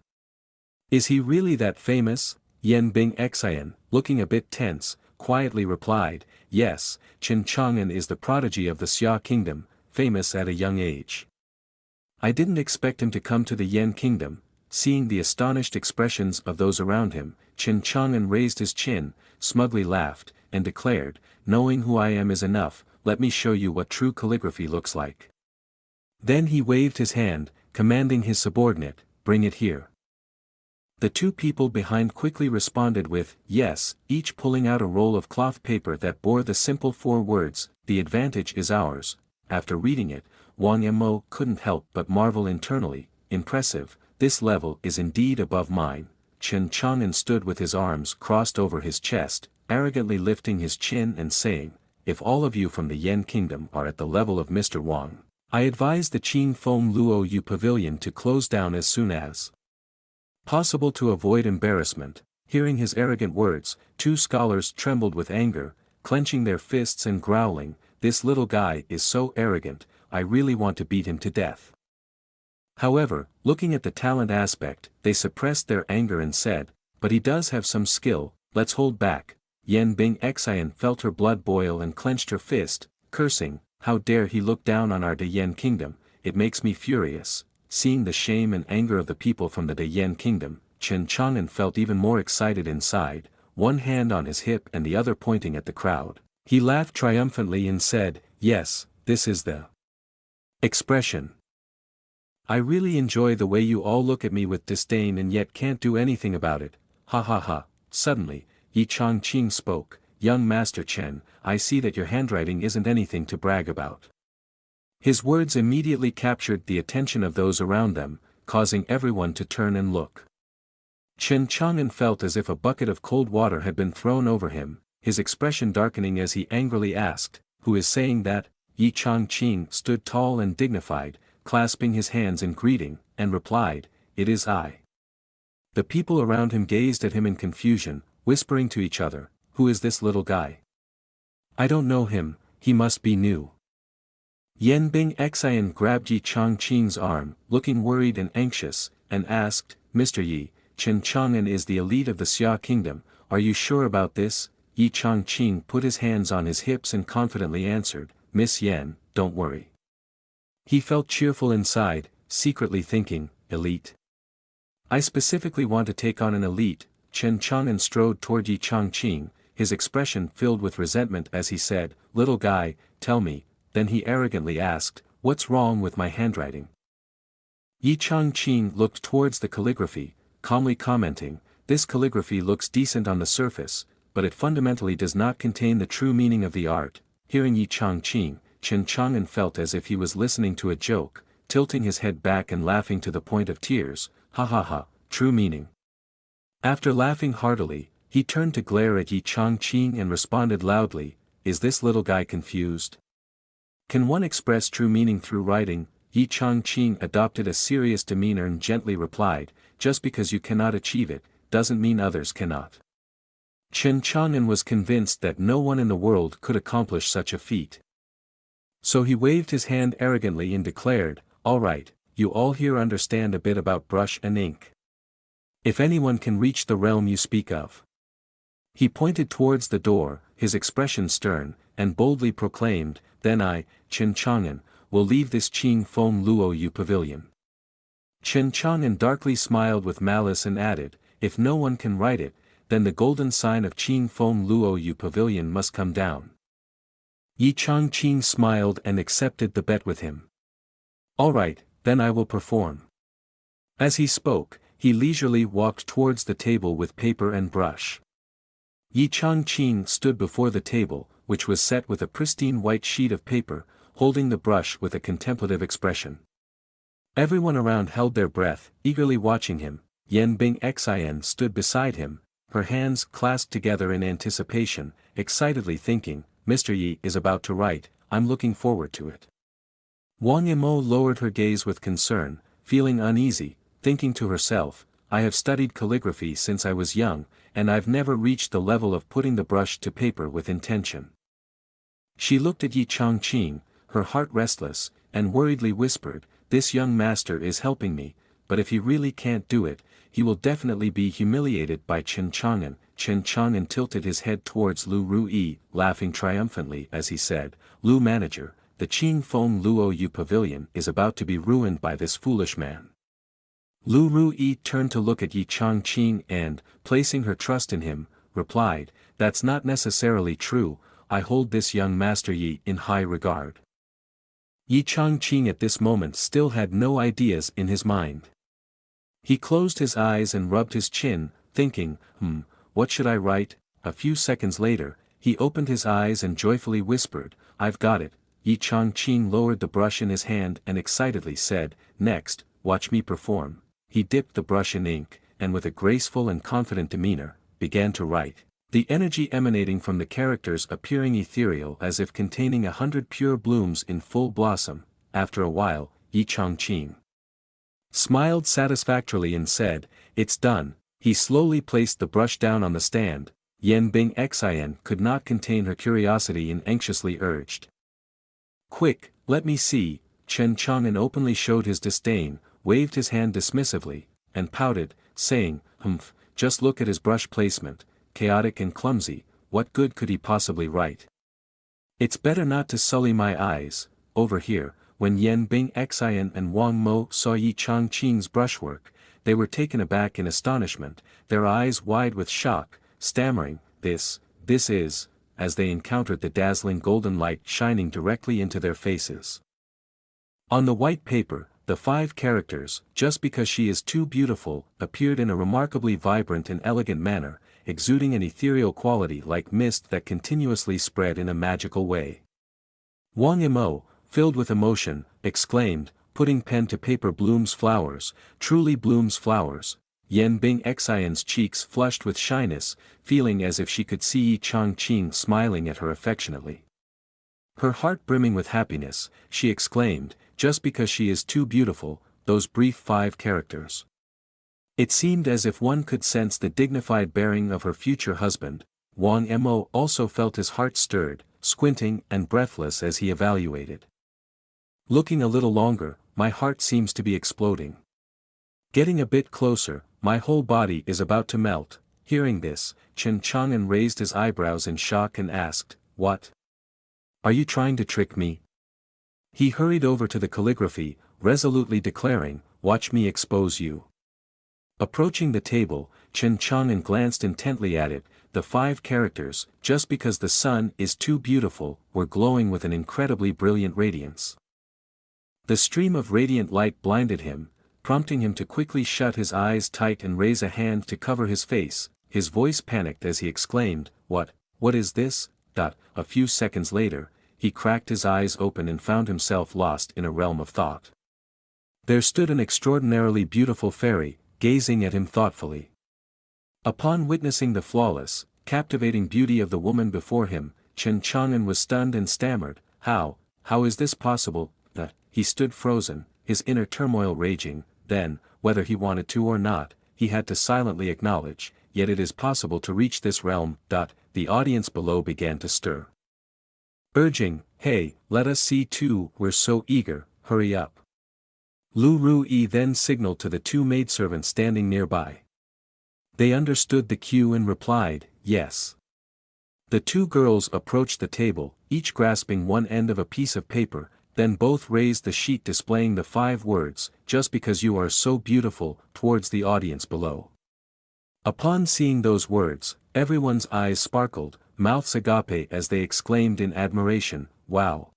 Is he really that famous?" Yen Bing Xin, looking a bit tense, quietly replied, "Yes, Chen Chang'an is the prodigy of the Xia Kingdom, famous at a young age. I didn't expect him to come to the Yan Kingdom." Seeing the astonished expressions of those around him, Chen Chang'an raised his chin, smugly laughed, and declared, "Knowing who I am is enough, let me show you what true calligraphy looks like." Then he waved his hand, commanding his subordinate, "Bring it here." The 2 people behind quickly responded with, "Yes," each pulling out a roll of cloth paper that bore the simple 4 words, "The advantage is ours." After reading it, Wang Mo couldn't help but marvel internally, "Impressive, this level is indeed above mine. Chen Chang'an stood with his arms crossed over his chest, arrogantly lifting his chin and saying, if all of you from the Yen Kingdom are at the level of Mr. Wang, I advise the Qing Feng Luo Yu Pavilion to close down as soon as possible to avoid embarrassment. Hearing his arrogant words, two scholars trembled with anger, clenching their fists and growling, this little guy is so arrogant, I really want to beat him to death. However, looking at the talent aspect, they suppressed their anger and said, but he does have some skill, let's hold back. Yan Bing Xian felt her blood boil and clenched her fist, cursing, how dare he look down on our De Yen Kingdom, it makes me furious. Seeing the shame and anger of the people from the De Yen Kingdom, Chen Chang'an felt even more excited inside, one hand on his hip and the other pointing at the crowd. He laughed triumphantly and said, yes, this is the expression. I really enjoy the way you all look at me with disdain and yet can't do anything about it, ha ha ha. Suddenly, Yi Changqing spoke, young Master Chen, I see that your handwriting isn't anything to brag about. His words immediately captured the attention of those around them, causing everyone to turn and look. Chen Chang'an felt as if a bucket of cold water had been thrown over him, his expression darkening as he angrily asked, who is saying that? Yi Changqing stood tall and dignified, clasping his hands in greeting, and replied, it is I. The people around him gazed at him in confusion, whispering to each other, who is this little guy? I don't know him, he must be new. Yan Bing Xian grabbed Yi Changqing's arm, looking worried and anxious, and asked, Mr. Yi, Chen Chang'an is the elite of the Xia Kingdom, are you sure about this? Yi Changqing put his hands on his hips and confidently answered, Miss Yan, don't worry. He felt cheerful inside, secretly thinking, elite. I specifically want to take on an elite. Chen Chang'an strode toward Yi Changqing, his expression filled with resentment as he said, little guy, tell me. Then he arrogantly asked, what's wrong with my handwriting? Yi Changqing looked towards the calligraphy, calmly commenting, this calligraphy looks decent on the surface, but it fundamentally does not contain the true meaning of the art. Hearing Yi Changqing, Chen Chang'an felt as if he was listening to a joke, tilting his head back and laughing to the point of tears, ha ha ha, true meaning. After laughing heartily, he turned to glare at Yi Changqing and responded loudly, is this little guy confused? Can one express true meaning through writing? Yi Changqing adopted a serious demeanor and gently replied, just because you cannot achieve it, doesn't mean others cannot. Chen Chang'an was convinced that no one in the world could accomplish such a feat. So he waved his hand arrogantly and declared, all right, you all here understand a bit about brush and ink. If anyone can reach the realm you speak of. He pointed towards the door, his expression stern, and boldly proclaimed, then I, Chen Chang'an, will leave this Qing Feng Luo Yu Pavilion. Chen Chang'an darkly smiled with malice and added, if no one can write it, then the golden sign of Qing Feng Luo Yu Pavilion must come down. Yi Changqing smiled and accepted the bet with him. All right, then I will perform. As he spoke, he leisurely walked towards the table with paper and brush. Yi Changqing stood before the table, which was set with a pristine white sheet of paper, holding the brush with a contemplative expression. Everyone around held their breath, eagerly watching him. Yan Bing Xian stood beside him, her hands clasped together in anticipation, excitedly thinking, Mr. Yi is about to write, I'm looking forward to it. Wang Yimou lowered her gaze with concern, feeling uneasy, thinking to herself, I have studied calligraphy since I was young, and I've never reached the level of putting the brush to paper with intention. She looked at Yi Changqing, her heart restless, and worriedly whispered, this young master is helping me, but if he really can't do it, he will definitely be humiliated by Chen Chang'an. Chen Chang'an tilted his head towards Lu Ruyi, laughing triumphantly as he said, Lu manager, the Qing Feng Luo Yu Pavilion is about to be ruined by this foolish man. Lu Ruyi turned to look at Yi Changqing and, placing her trust in him, replied, that's not necessarily true, I hold this young master Yi in high regard. Yi Changqing at this moment still had no ideas in his mind. He closed his eyes and rubbed his chin, thinking, what should I write? A few seconds later, he opened his eyes and joyfully whispered, I've got it. Yi Changqing lowered the brush in his hand and excitedly said, next, watch me perform. he dipped the brush in ink, and with a graceful and confident demeanor, began to write. The energy emanating from the characters appearing ethereal as if containing 100 pure blooms in full blossom. After a while, Yi Changqing smiled satisfactorily and said, "It's done." He slowly placed the brush down on the stand. Yan Bing Xin could not contain her curiosity and anxiously urged, "Quick, let me see." Chen Chang'an openly showed his disdain, waved his hand dismissively, and pouted, saying, "Humph, just look at his brush placement, chaotic and clumsy, what good could he possibly write? It's better not to sully my eyes." Over here, when Yan Bing Xin and Wang Mo saw Yi Changqing's brushwork, they were taken aback in astonishment, their eyes wide with shock, stammering, this is," as they encountered the dazzling golden light shining directly into their faces. On the white paper, the 5 characters, "Just because she is too beautiful," appeared in a remarkably vibrant and elegant manner, exuding an ethereal quality like mist that continuously spread in a magical way. Wang Mo, filled with emotion, exclaimed, putting pen to paper, "Blooms flowers, truly blooms flowers." Yan Bing Xin's cheeks flushed with shyness, feeling as if she could see Yi Changqing smiling at her affectionately. Her heart brimming with happiness, she exclaimed, "Just because she is too beautiful," those brief 5 characters. It seemed as if one could sense the dignified bearing of her future husband. Wang Mo also felt his heart stirred, squinting and breathless as he evaluated. "Looking a little longer, my heart seems to be exploding. Getting a bit closer, my whole body is about to melt." Hearing this, Chen Chang'an raised his eyebrows in shock and asked, "What? Are you trying to trick me?" He hurried over to the calligraphy, resolutely declaring, "Watch me expose you." Approaching the table, Chen Chang'an glanced intently at it. The 5 characters, "Just because the sun is too beautiful," were glowing with an incredibly brilliant radiance. The stream of radiant light blinded him, prompting him to quickly shut his eyes tight and raise a hand to cover his face. His voice panicked as he exclaimed, What is this?" A few seconds later, he cracked his eyes open and found himself lost in a realm of thought. There stood an extraordinarily beautiful fairy, gazing at him thoughtfully. Upon witnessing the flawless, captivating beauty of the woman before him, Chen Chang'an was stunned and stammered, How is this possible?" He stood frozen, his inner turmoil raging. Then, whether he wanted to or not, he had to silently acknowledge, "Yet it is possible to reach this realm." The audience below began to stir, urging, "Hey, let us see too, we're so eager, hurry up." Lu Ruyi then signaled to the 2 maidservants standing nearby. They understood the cue and replied, "Yes." The 2 girls approached the table, each grasping one end of a piece of paper, then both raised the sheet displaying the 5 words, "Just because you are so beautiful," towards the audience below. Upon seeing those words, everyone's eyes sparkled, mouths agape as they exclaimed in admiration, "Wow!"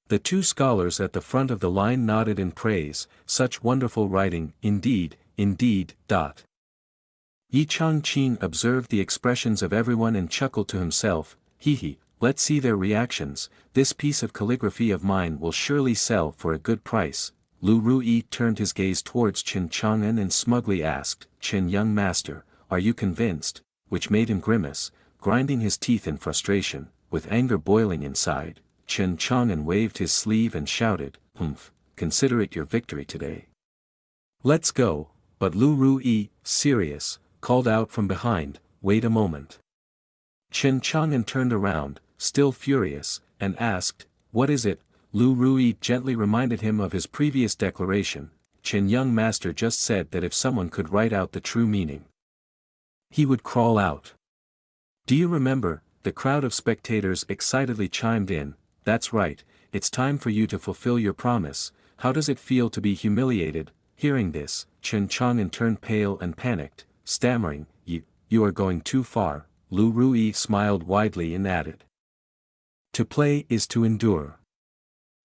The 2 scholars at the front of the line nodded in praise, "Such wonderful writing, indeed." Yi Changqing observed the expressions of everyone and chuckled to himself, "Hee, let's see their reactions, this piece of calligraphy of mine will surely sell for a good price." Lu Ruyi turned his gaze towards Chen Chang'an and smugly asked, "Chen young master, are you convinced?" Which made him grimace, grinding his teeth in frustration, with anger boiling inside. Chen Chang'an waved his sleeve and shouted, "Humph, consider it your victory today. Let's go." But Lu Ruyi, serious, called out from behind, "Wait a moment." Chen Chang'an turned around, still furious, and asked, "What is it?" Lu Ruyi gently reminded him of his previous declaration. Chen young master just said that if someone could write out the true meaning, he would crawl out. "Do you remember?" The crowd of spectators excitedly chimed in, "That's right, it's time for you to fulfill your promise. How does it feel to be humiliated?" Hearing this, Chen Chang'an turned pale and panicked, stammering, You are going too far." Lu Ruyi smiled widely and added, "To play is to endure.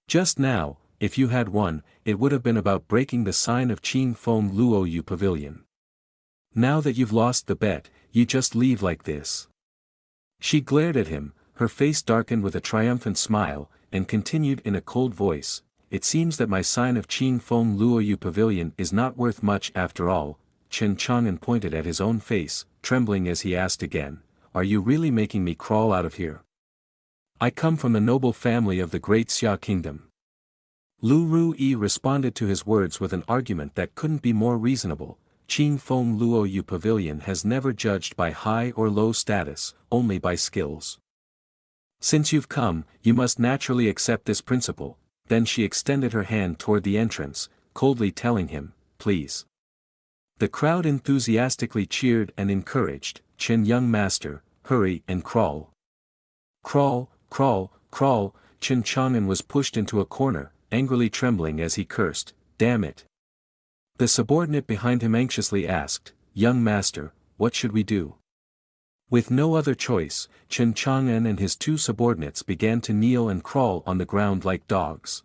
Just now, if you had won, it would have been about breaking the sign of Qin Feng Luo Yu Pavilion. Now that you've lost the bet, you just leave like this." She glared at him, her face darkened with a triumphant smile, and continued in a cold voice, it seems that my sign of Qing Feng Luoyu Pavilion is not worth much after all. Chen Chang'an pointed at his own face, trembling as he asked again, are you really making me crawl out of here? I come from the noble family of the great Xia kingdom. Lu Ruyi responded to his words with an argument that couldn't be more reasonable. Qing Feng Luoyu Pavilion has never judged by high or low status, only by skills. Since you've come, you must naturally accept this principle. Then she extended her hand toward the entrance, coldly telling him, please. The crowd enthusiastically cheered and encouraged, Chen young master, hurry and crawl. Crawl, crawl, crawl, Chen Chang'an was pushed into a corner, angrily trembling as he cursed, damn it. The subordinate behind him anxiously asked, young master, what should we do? With no other choice, Chen Chang'an and his two subordinates began to kneel and crawl on the ground like dogs.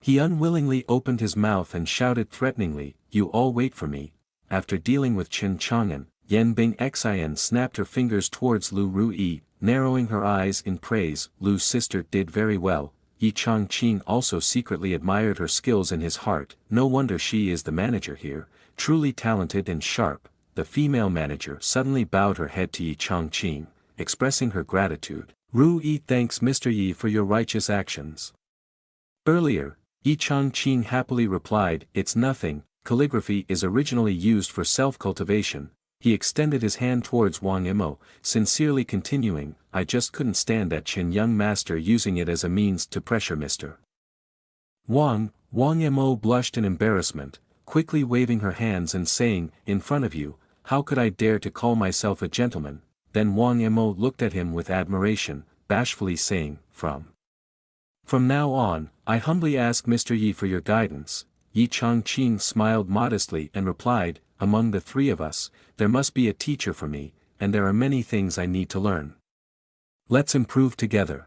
He unwillingly opened his mouth and shouted threateningly, you all wait for me. After dealing with Chen Chang'an, Yan Bing Xian snapped her fingers towards Lu Ruyi, narrowing her eyes in praise. Lu's sister did very well. Yi Changqing also secretly admired her skills in his heart. No wonder she is the manager here, truly talented and sharp. The female manager suddenly bowed her head to Yi Changqing, expressing her gratitude. Ruyi thanks Mr. Yi for your righteous actions. Earlier, Yi Changqing happily replied, it's nothing. Calligraphy is originally used for self-cultivation. He extended his hand towards Wang Imo, sincerely continuing, I just couldn't stand that Chen young master using it as a means to pressure Mr. Wang Imo blushed in embarrassment, quickly waving her hands and saying, in front of you, how could I dare to call myself a gentleman? Then Wang Imo looked at him with admiration, bashfully saying, From now on, I humbly ask Mr. Yi for your guidance. Yi Changqing smiled modestly and replied, among the three of us, there must be a teacher for me, and there are many things I need to learn. Let's improve together.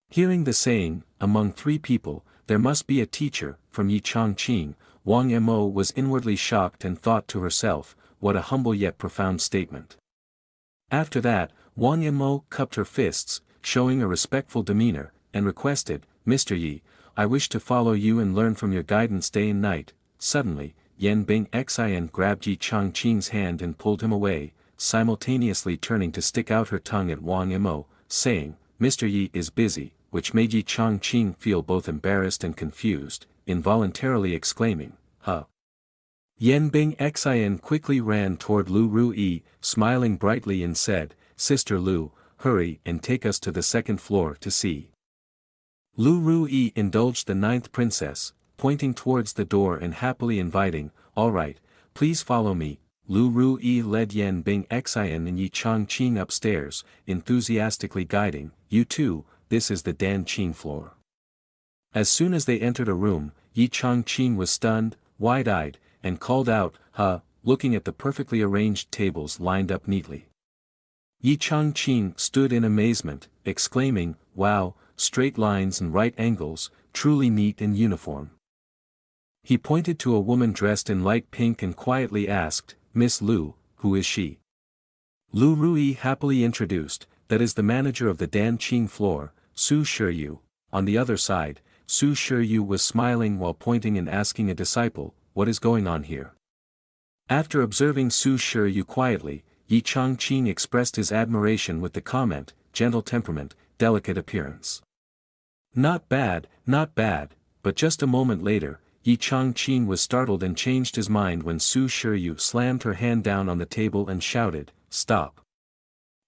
Hearing the saying, among three people, there must be a teacher, from Yi Changqing, Wang Imo was inwardly shocked and thought to herself, what a humble yet profound statement. After that, Wang Imo cupped her fists, showing a respectful demeanor, and requested, Mr. Yi, I wish to follow you and learn from your guidance day and night. Suddenly, Yan Bing Xian grabbed Yi Changqing's hand and pulled him away, simultaneously turning to stick out her tongue at Wang Imo, saying, Mr. Yi is busy, which made Yi Changqing feel both embarrassed and confused, involuntarily exclaiming, huh. Yan Bing Xian quickly ran toward Lu Ruyi, smiling brightly and said, Sister Lu, hurry and take us to the second floor to see. Lu Ruyi indulged the ninth princess, pointing towards the door and happily inviting, all right, please follow me. Lu Ruyi led Yan Bing Xian and Yi Changqing upstairs, enthusiastically guiding, you two, this is the Dan Qing floor. As soon as they entered a room, Yi Changqing was stunned, wide-eyed, and called out, looking at the perfectly arranged tables lined up neatly. Yi Changqing stood in amazement, exclaiming, wow, straight lines and right angles, truly neat and uniform. He pointed to a woman dressed in light pink and quietly asked, Miss Lu, who is she? Lu Ruyi happily introduced, that is the manager of the Dan Qing floor, Su Shiyu. On the other side, Su Shiyu was smiling while pointing and asking a disciple, what is going on here? After observing Su Shiyu quietly, Yi Changqing expressed his admiration with the comment, gentle temperament, delicate appearance. Not bad, but just a moment later, Yi Changqing was startled and changed his mind when Su Shiyu slammed her hand down on the table and shouted, stop.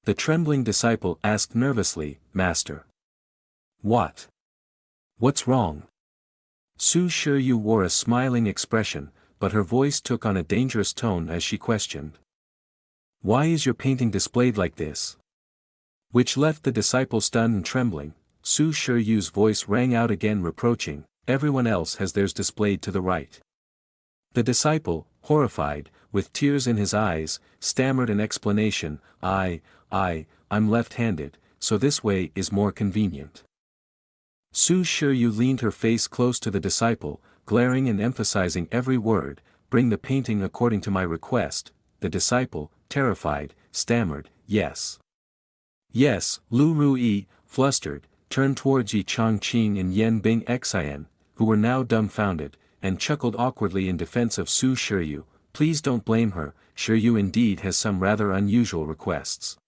The trembling disciple asked nervously, Master. What? What's wrong? Su Shiyu wore a smiling expression, but her voice took on a dangerous tone as she questioned. Why is your painting displayed like this? Which left the disciple stunned and trembling. Su Shiyu's voice rang out again reproaching, everyone else has theirs displayed to the right. The disciple, horrified, with tears in his eyes, stammered an explanation, I'm left-handed, so this way is more convenient. Su Shiyu leaned her face close to the disciple, glaring and emphasizing every word, bring the painting according to my request. The disciple, terrified, stammered, yes. Yes, Lu Ruyi, flustered, turned towards Yi Changqing and Yan Bing Xian, who were now dumbfounded, and chuckled awkwardly in defense of Su Shiyu. Please don't blame her, Shiyu indeed has some rather unusual requests.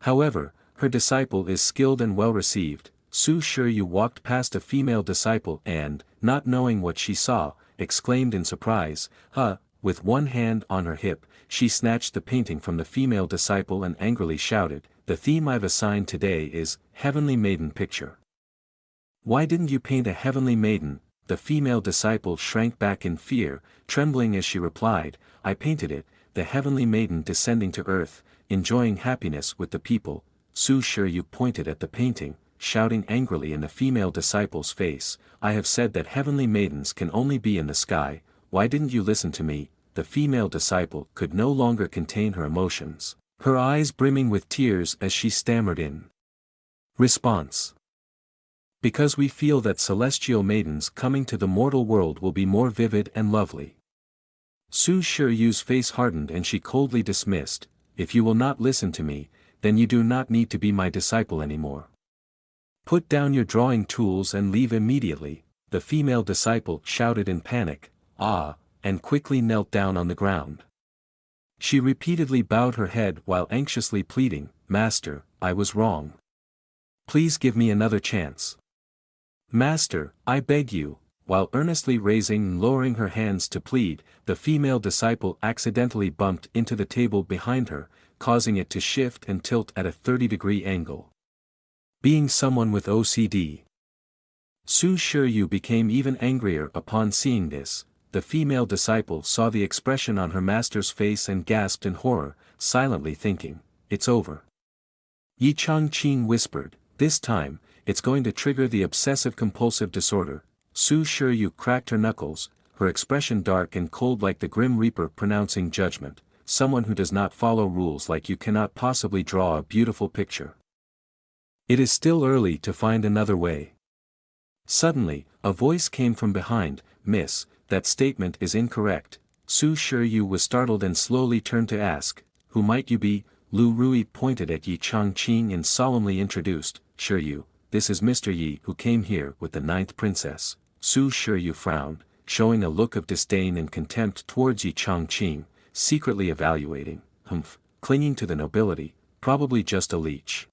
However, her disciple is skilled and well received. Su Shiyu walked past a female disciple and, not knowing what she saw, exclaimed in surprise, "Huh!" With one hand on her hip, she snatched the painting from the female disciple and angrily shouted, "The theme I've assigned today is, Heavenly Maiden Picture. Why didn't you paint a heavenly maiden?" The female disciple shrank back in fear, trembling as she replied, "I painted it, the heavenly maiden descending to earth, enjoying happiness with the people." Su Shiyu pointed at the painting, shouting angrily in the female disciple's face, "I have said that heavenly maidens can only be in the sky, why didn't you listen to me?" The female disciple could no longer contain her emotions, her eyes brimming with tears as she stammered in response. "Because we feel that celestial maidens coming to the mortal world will be more vivid and lovely." Su Shiyu's face hardened and she coldly dismissed, "If you will not listen to me, then you do not need to be my disciple anymore. Put down your drawing tools and leave immediately." The female disciple shouted in panic, "Ah," and quickly knelt down on the ground. She repeatedly bowed her head while anxiously pleading, "Master, I was wrong. Please give me another chance. Master, I beg you." While earnestly raising and lowering her hands to plead, the female disciple accidentally bumped into the table behind her, causing it to shift and tilt at a 30-degree angle. Being someone with OCD, Su Shiyu became even angrier upon seeing this. The female disciple saw the expression on her master's face and gasped in horror, silently thinking, "It's over." Yi Changqing whispered, "This time, it's going to trigger the obsessive-compulsive disorder." Su Shiyu cracked her knuckles, her expression dark and cold like the Grim Reaper pronouncing judgment. "Someone who does not follow rules like you cannot possibly draw a beautiful picture. It is still early to find another way." Suddenly, a voice came from behind, "Miss, that statement is incorrect." Su Shiyu was startled and slowly turned to ask, "Who might you be?" Lu Rui pointed at Yi Changqing and solemnly introduced, "Shiyu, this is Mr. Yi who came here with the 9th princess." Su Shiyu frowned, showing a look of disdain and contempt towards Yi Changqing, secretly evaluating, clinging to the nobility, probably just a leech.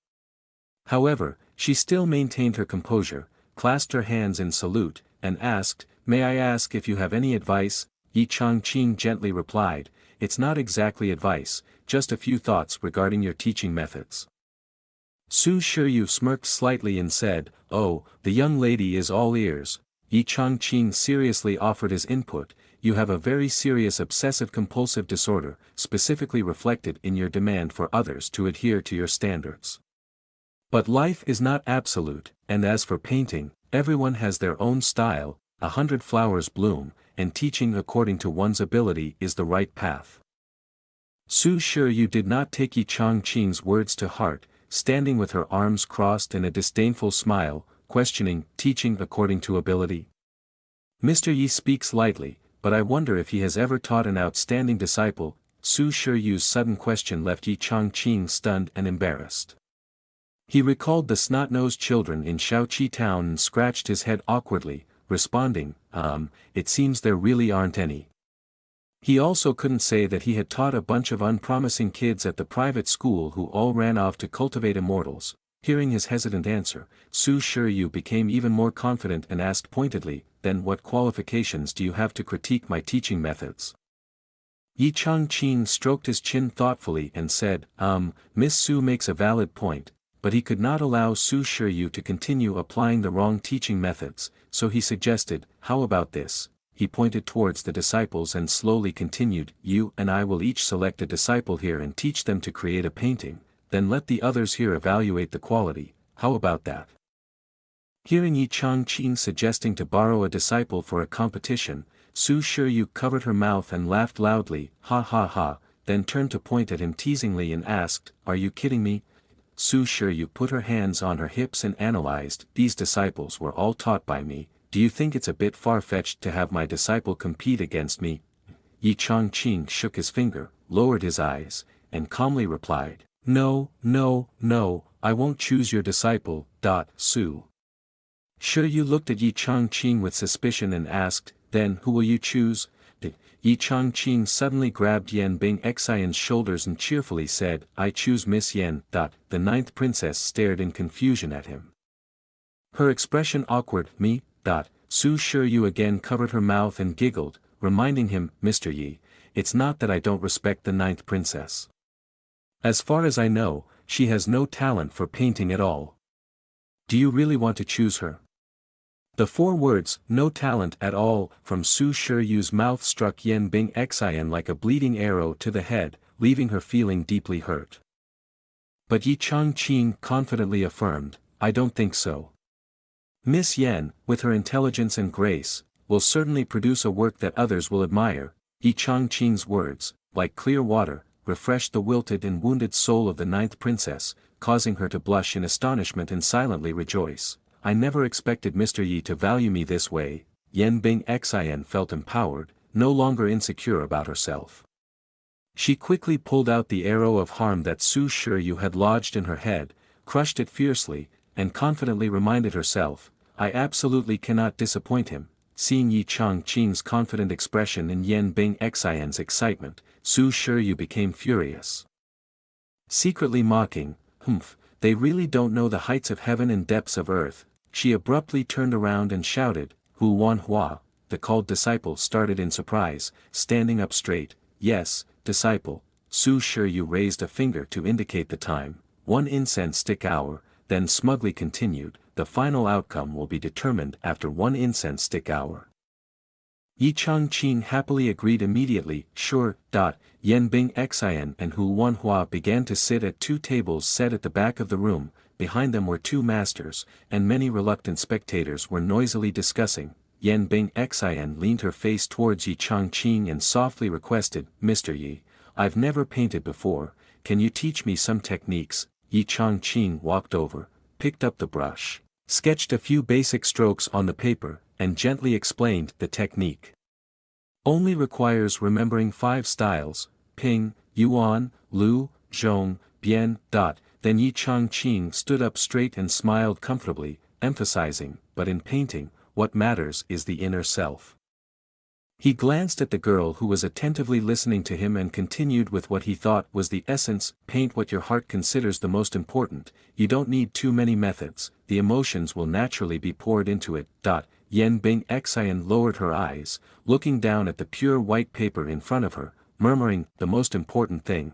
However, she still maintained her composure, clasped her hands in salute, and asked, "May I ask if you have any advice?" Yi Changqing gently replied, "It's not exactly advice, just a few thoughts regarding your teaching methods." Su Shiyu smirked slightly and said, "Oh, the young lady is all ears." Yi Changqing seriously offered his input, "You have a very serious obsessive-compulsive disorder, specifically reflected in your demand for others to adhere to your standards. But life is not absolute, and as for painting, everyone has their own style, 100 flowers bloom, and teaching according to one's ability is the right path." Su Shiyu did not take Yi Changqing's words to heart, standing with her arms crossed and a disdainful smile, questioning, "Teaching according to ability? Mr. Yi speaks lightly, but I wonder if he has ever taught an outstanding disciple." Su Shiyu's sudden question left Yi Changqing stunned and embarrassed. He recalled the snot-nosed children in Shaoqi town and scratched his head awkwardly, responding, It seems there really aren't any." He also couldn't say that he had taught a bunch of unpromising kids at the private school who all ran off to cultivate immortals. Hearing his hesitant answer, Su Shiyu became even more confident and asked pointedly, "Then what qualifications do you have to critique my teaching methods?" Yi Changqing stroked his chin thoughtfully and said, Miss Su makes a valid point," but he could not allow Su Shiyu to continue applying the wrong teaching methods, so he suggested, "How about this?" He pointed towards the disciples and slowly continued, "You and I will each select a disciple here and teach them to create a painting, then let the others here evaluate the quality. How about that?" Hearing Yi Changqing suggesting to borrow a disciple for a competition, Su Shiyu covered her mouth and laughed loudly, "Ha ha ha," then turned to point at him teasingly and asked, "Are you kidding me?" Su Shiyu put her hands on her hips and analyzed, "These disciples were all taught by me. Do you think it's a bit far-fetched to have my disciple compete against me?" Yi Changqing shook his finger, lowered his eyes, and calmly replied, "No, no, no, I won't choose your disciple." Su. Shiryu looked at Yi Changqing with suspicion and asked, then who will you choose? Yi Changqing suddenly grabbed Yan Bing Xian's shoulders and cheerfully said, I choose Miss Yan. The ninth princess stared in confusion at him. Her expression awkward. Me? Su Shiryu again covered her mouth and giggled, reminding him, Mr. Yi, it's not that I don't respect the ninth princess. As far as I know, she has no talent for painting at all. Do you really want to choose her? The four words, no talent at all, from Su Shiryu's mouth struck Yan Bing Xian like a bleeding arrow to the head, leaving her feeling deeply hurt. But Yi Changqing confidently affirmed, I don't think so. Miss Yan, with her intelligence and grace, will certainly produce a work that others will admire. Yi Changqing's words, like clear water, refreshed the wilted and wounded soul of the ninth princess, causing her to blush in astonishment and silently rejoice. I never expected Mr. Yi to value me this way. Yan Bing Xian felt empowered, no longer insecure about herself. She quickly pulled out the arrow of harm that Su Shiryu had lodged in her head, crushed it fiercely, and confidently reminded herself, I absolutely cannot disappoint him. Seeing Yi Changqing's confident expression and Yan Bing Xian's excitement, Su Shiryu became furious. Secretly mocking, they really don't know the heights of heaven and depths of earth. She abruptly turned around and shouted, Hu Wanhua, the called disciple started in surprise, standing up straight, yes, disciple. Su Shiryu raised a finger to indicate the time, 1 incense stick hour, then smugly continued, the final outcome will be determined after 1 incense stick hour. Yi Changqing happily agreed immediately, sure. Yan Bing Xian and Hu Wanhua began to sit at 2 tables set at the back of the room, behind them were 2 masters, and many reluctant spectators were noisily discussing. Yan Bing Xian leaned her face towards Yi Changqing and softly requested, Mr. Yi, I've never painted before, can you teach me some techniques? Yi Changqing walked over, picked up the brush, sketched a few basic strokes on the paper, and gently explained the technique. Only requires remembering 5 styles, Ping, Yuan, Lu, Zhong, Bian. Then Yi Changqing stood up straight and smiled comfortably, emphasizing, but in painting, what matters is the inner self. He glanced at the girl who was attentively listening to him and continued with what he thought was the essence, paint what your heart considers the most important, you don't need too many methods, the emotions will naturally be poured into it. Yan Bing Xian lowered her eyes, looking down at the pure white paper in front of her, murmuring, the most important thing.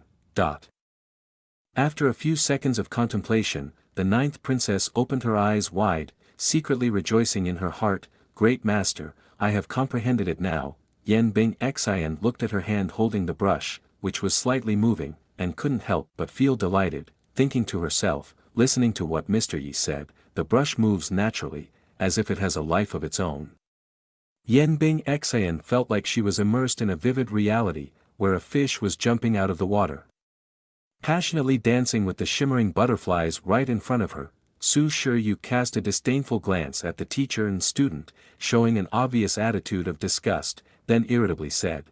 After a few seconds of contemplation, the ninth princess opened her eyes wide, secretly rejoicing in her heart, Great Master, I have comprehended it now. Yan Bing Xian looked at her hand holding the brush, which was slightly moving, and couldn't help but feel delighted, thinking to herself, listening to what Mr. Yi said, the brush moves naturally, as if it has a life of its own. Yan Bing Xian felt like she was immersed in a vivid reality, where a fish was jumping out of the water. Passionately dancing with the shimmering butterflies right in front of her, Su Shiryu cast a disdainful glance at the teacher and student, showing an obvious attitude of disgust, then irritably said.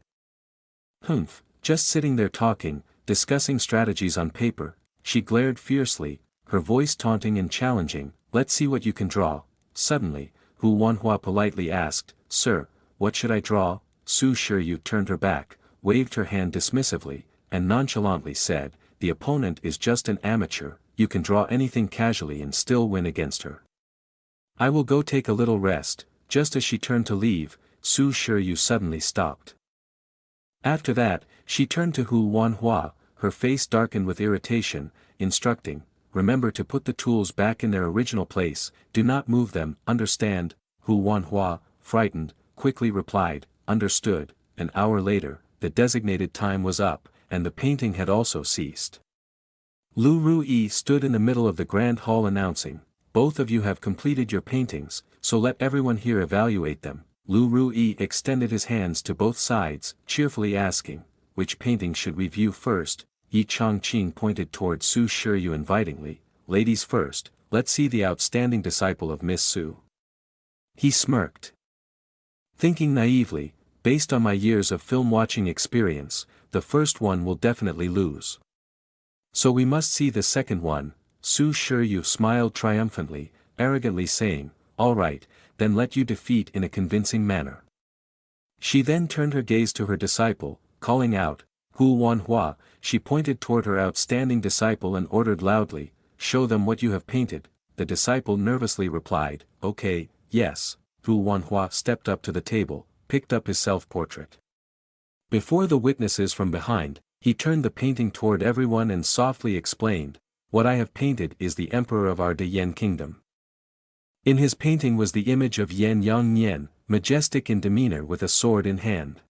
Just sitting there talking, discussing strategies on paper, she glared fiercely, her voice taunting and challenging, let's see what you can draw. Suddenly, Hu Wanhua politely asked, Sir, what should I draw? Su Shiryu turned her back, waved her hand dismissively, and nonchalantly said, the opponent is just an amateur, you can draw anything casually and still win against her. I will go take a little rest. Just as she turned to leave, Su Shiryu suddenly stopped. After that, she turned to Hu Wanhua, her face darkened with irritation, instructing, remember to put the tools back in their original place, do not move them, understand? Hu Wanhua, frightened, quickly replied, understood. An hour later, the designated time was up, and the painting had also ceased. Lu Ruyi stood in the middle of the grand hall announcing, both of you have completed your paintings, so let everyone here evaluate them. Lu Ruyi extended his hands to both sides, cheerfully asking, which painting should we view first? Yi Changqing pointed toward Su Shiryu invitingly, ladies first, let's see the outstanding disciple of Miss Su. He smirked. Thinking naively, based on my years of film watching experience, the first one will definitely lose. So we must see the second one. Su Shiyu smiled triumphantly, arrogantly saying, "All right, then let you defeat in a convincing manner." She then turned her gaze to her disciple, calling out, "Hu Wanhua." She pointed toward her outstanding disciple and ordered loudly, "Show them what you have painted." The disciple nervously replied, "Okay, yes." Hu Wanhua stepped up to the table, picked up his self-portrait. Before the witnesses from behind, he turned the painting toward everyone and softly explained, "What I have painted is the emperor of our De Yen kingdom." In his painting was the image of Yen Yang Nien, majestic in demeanor with a sword in hand.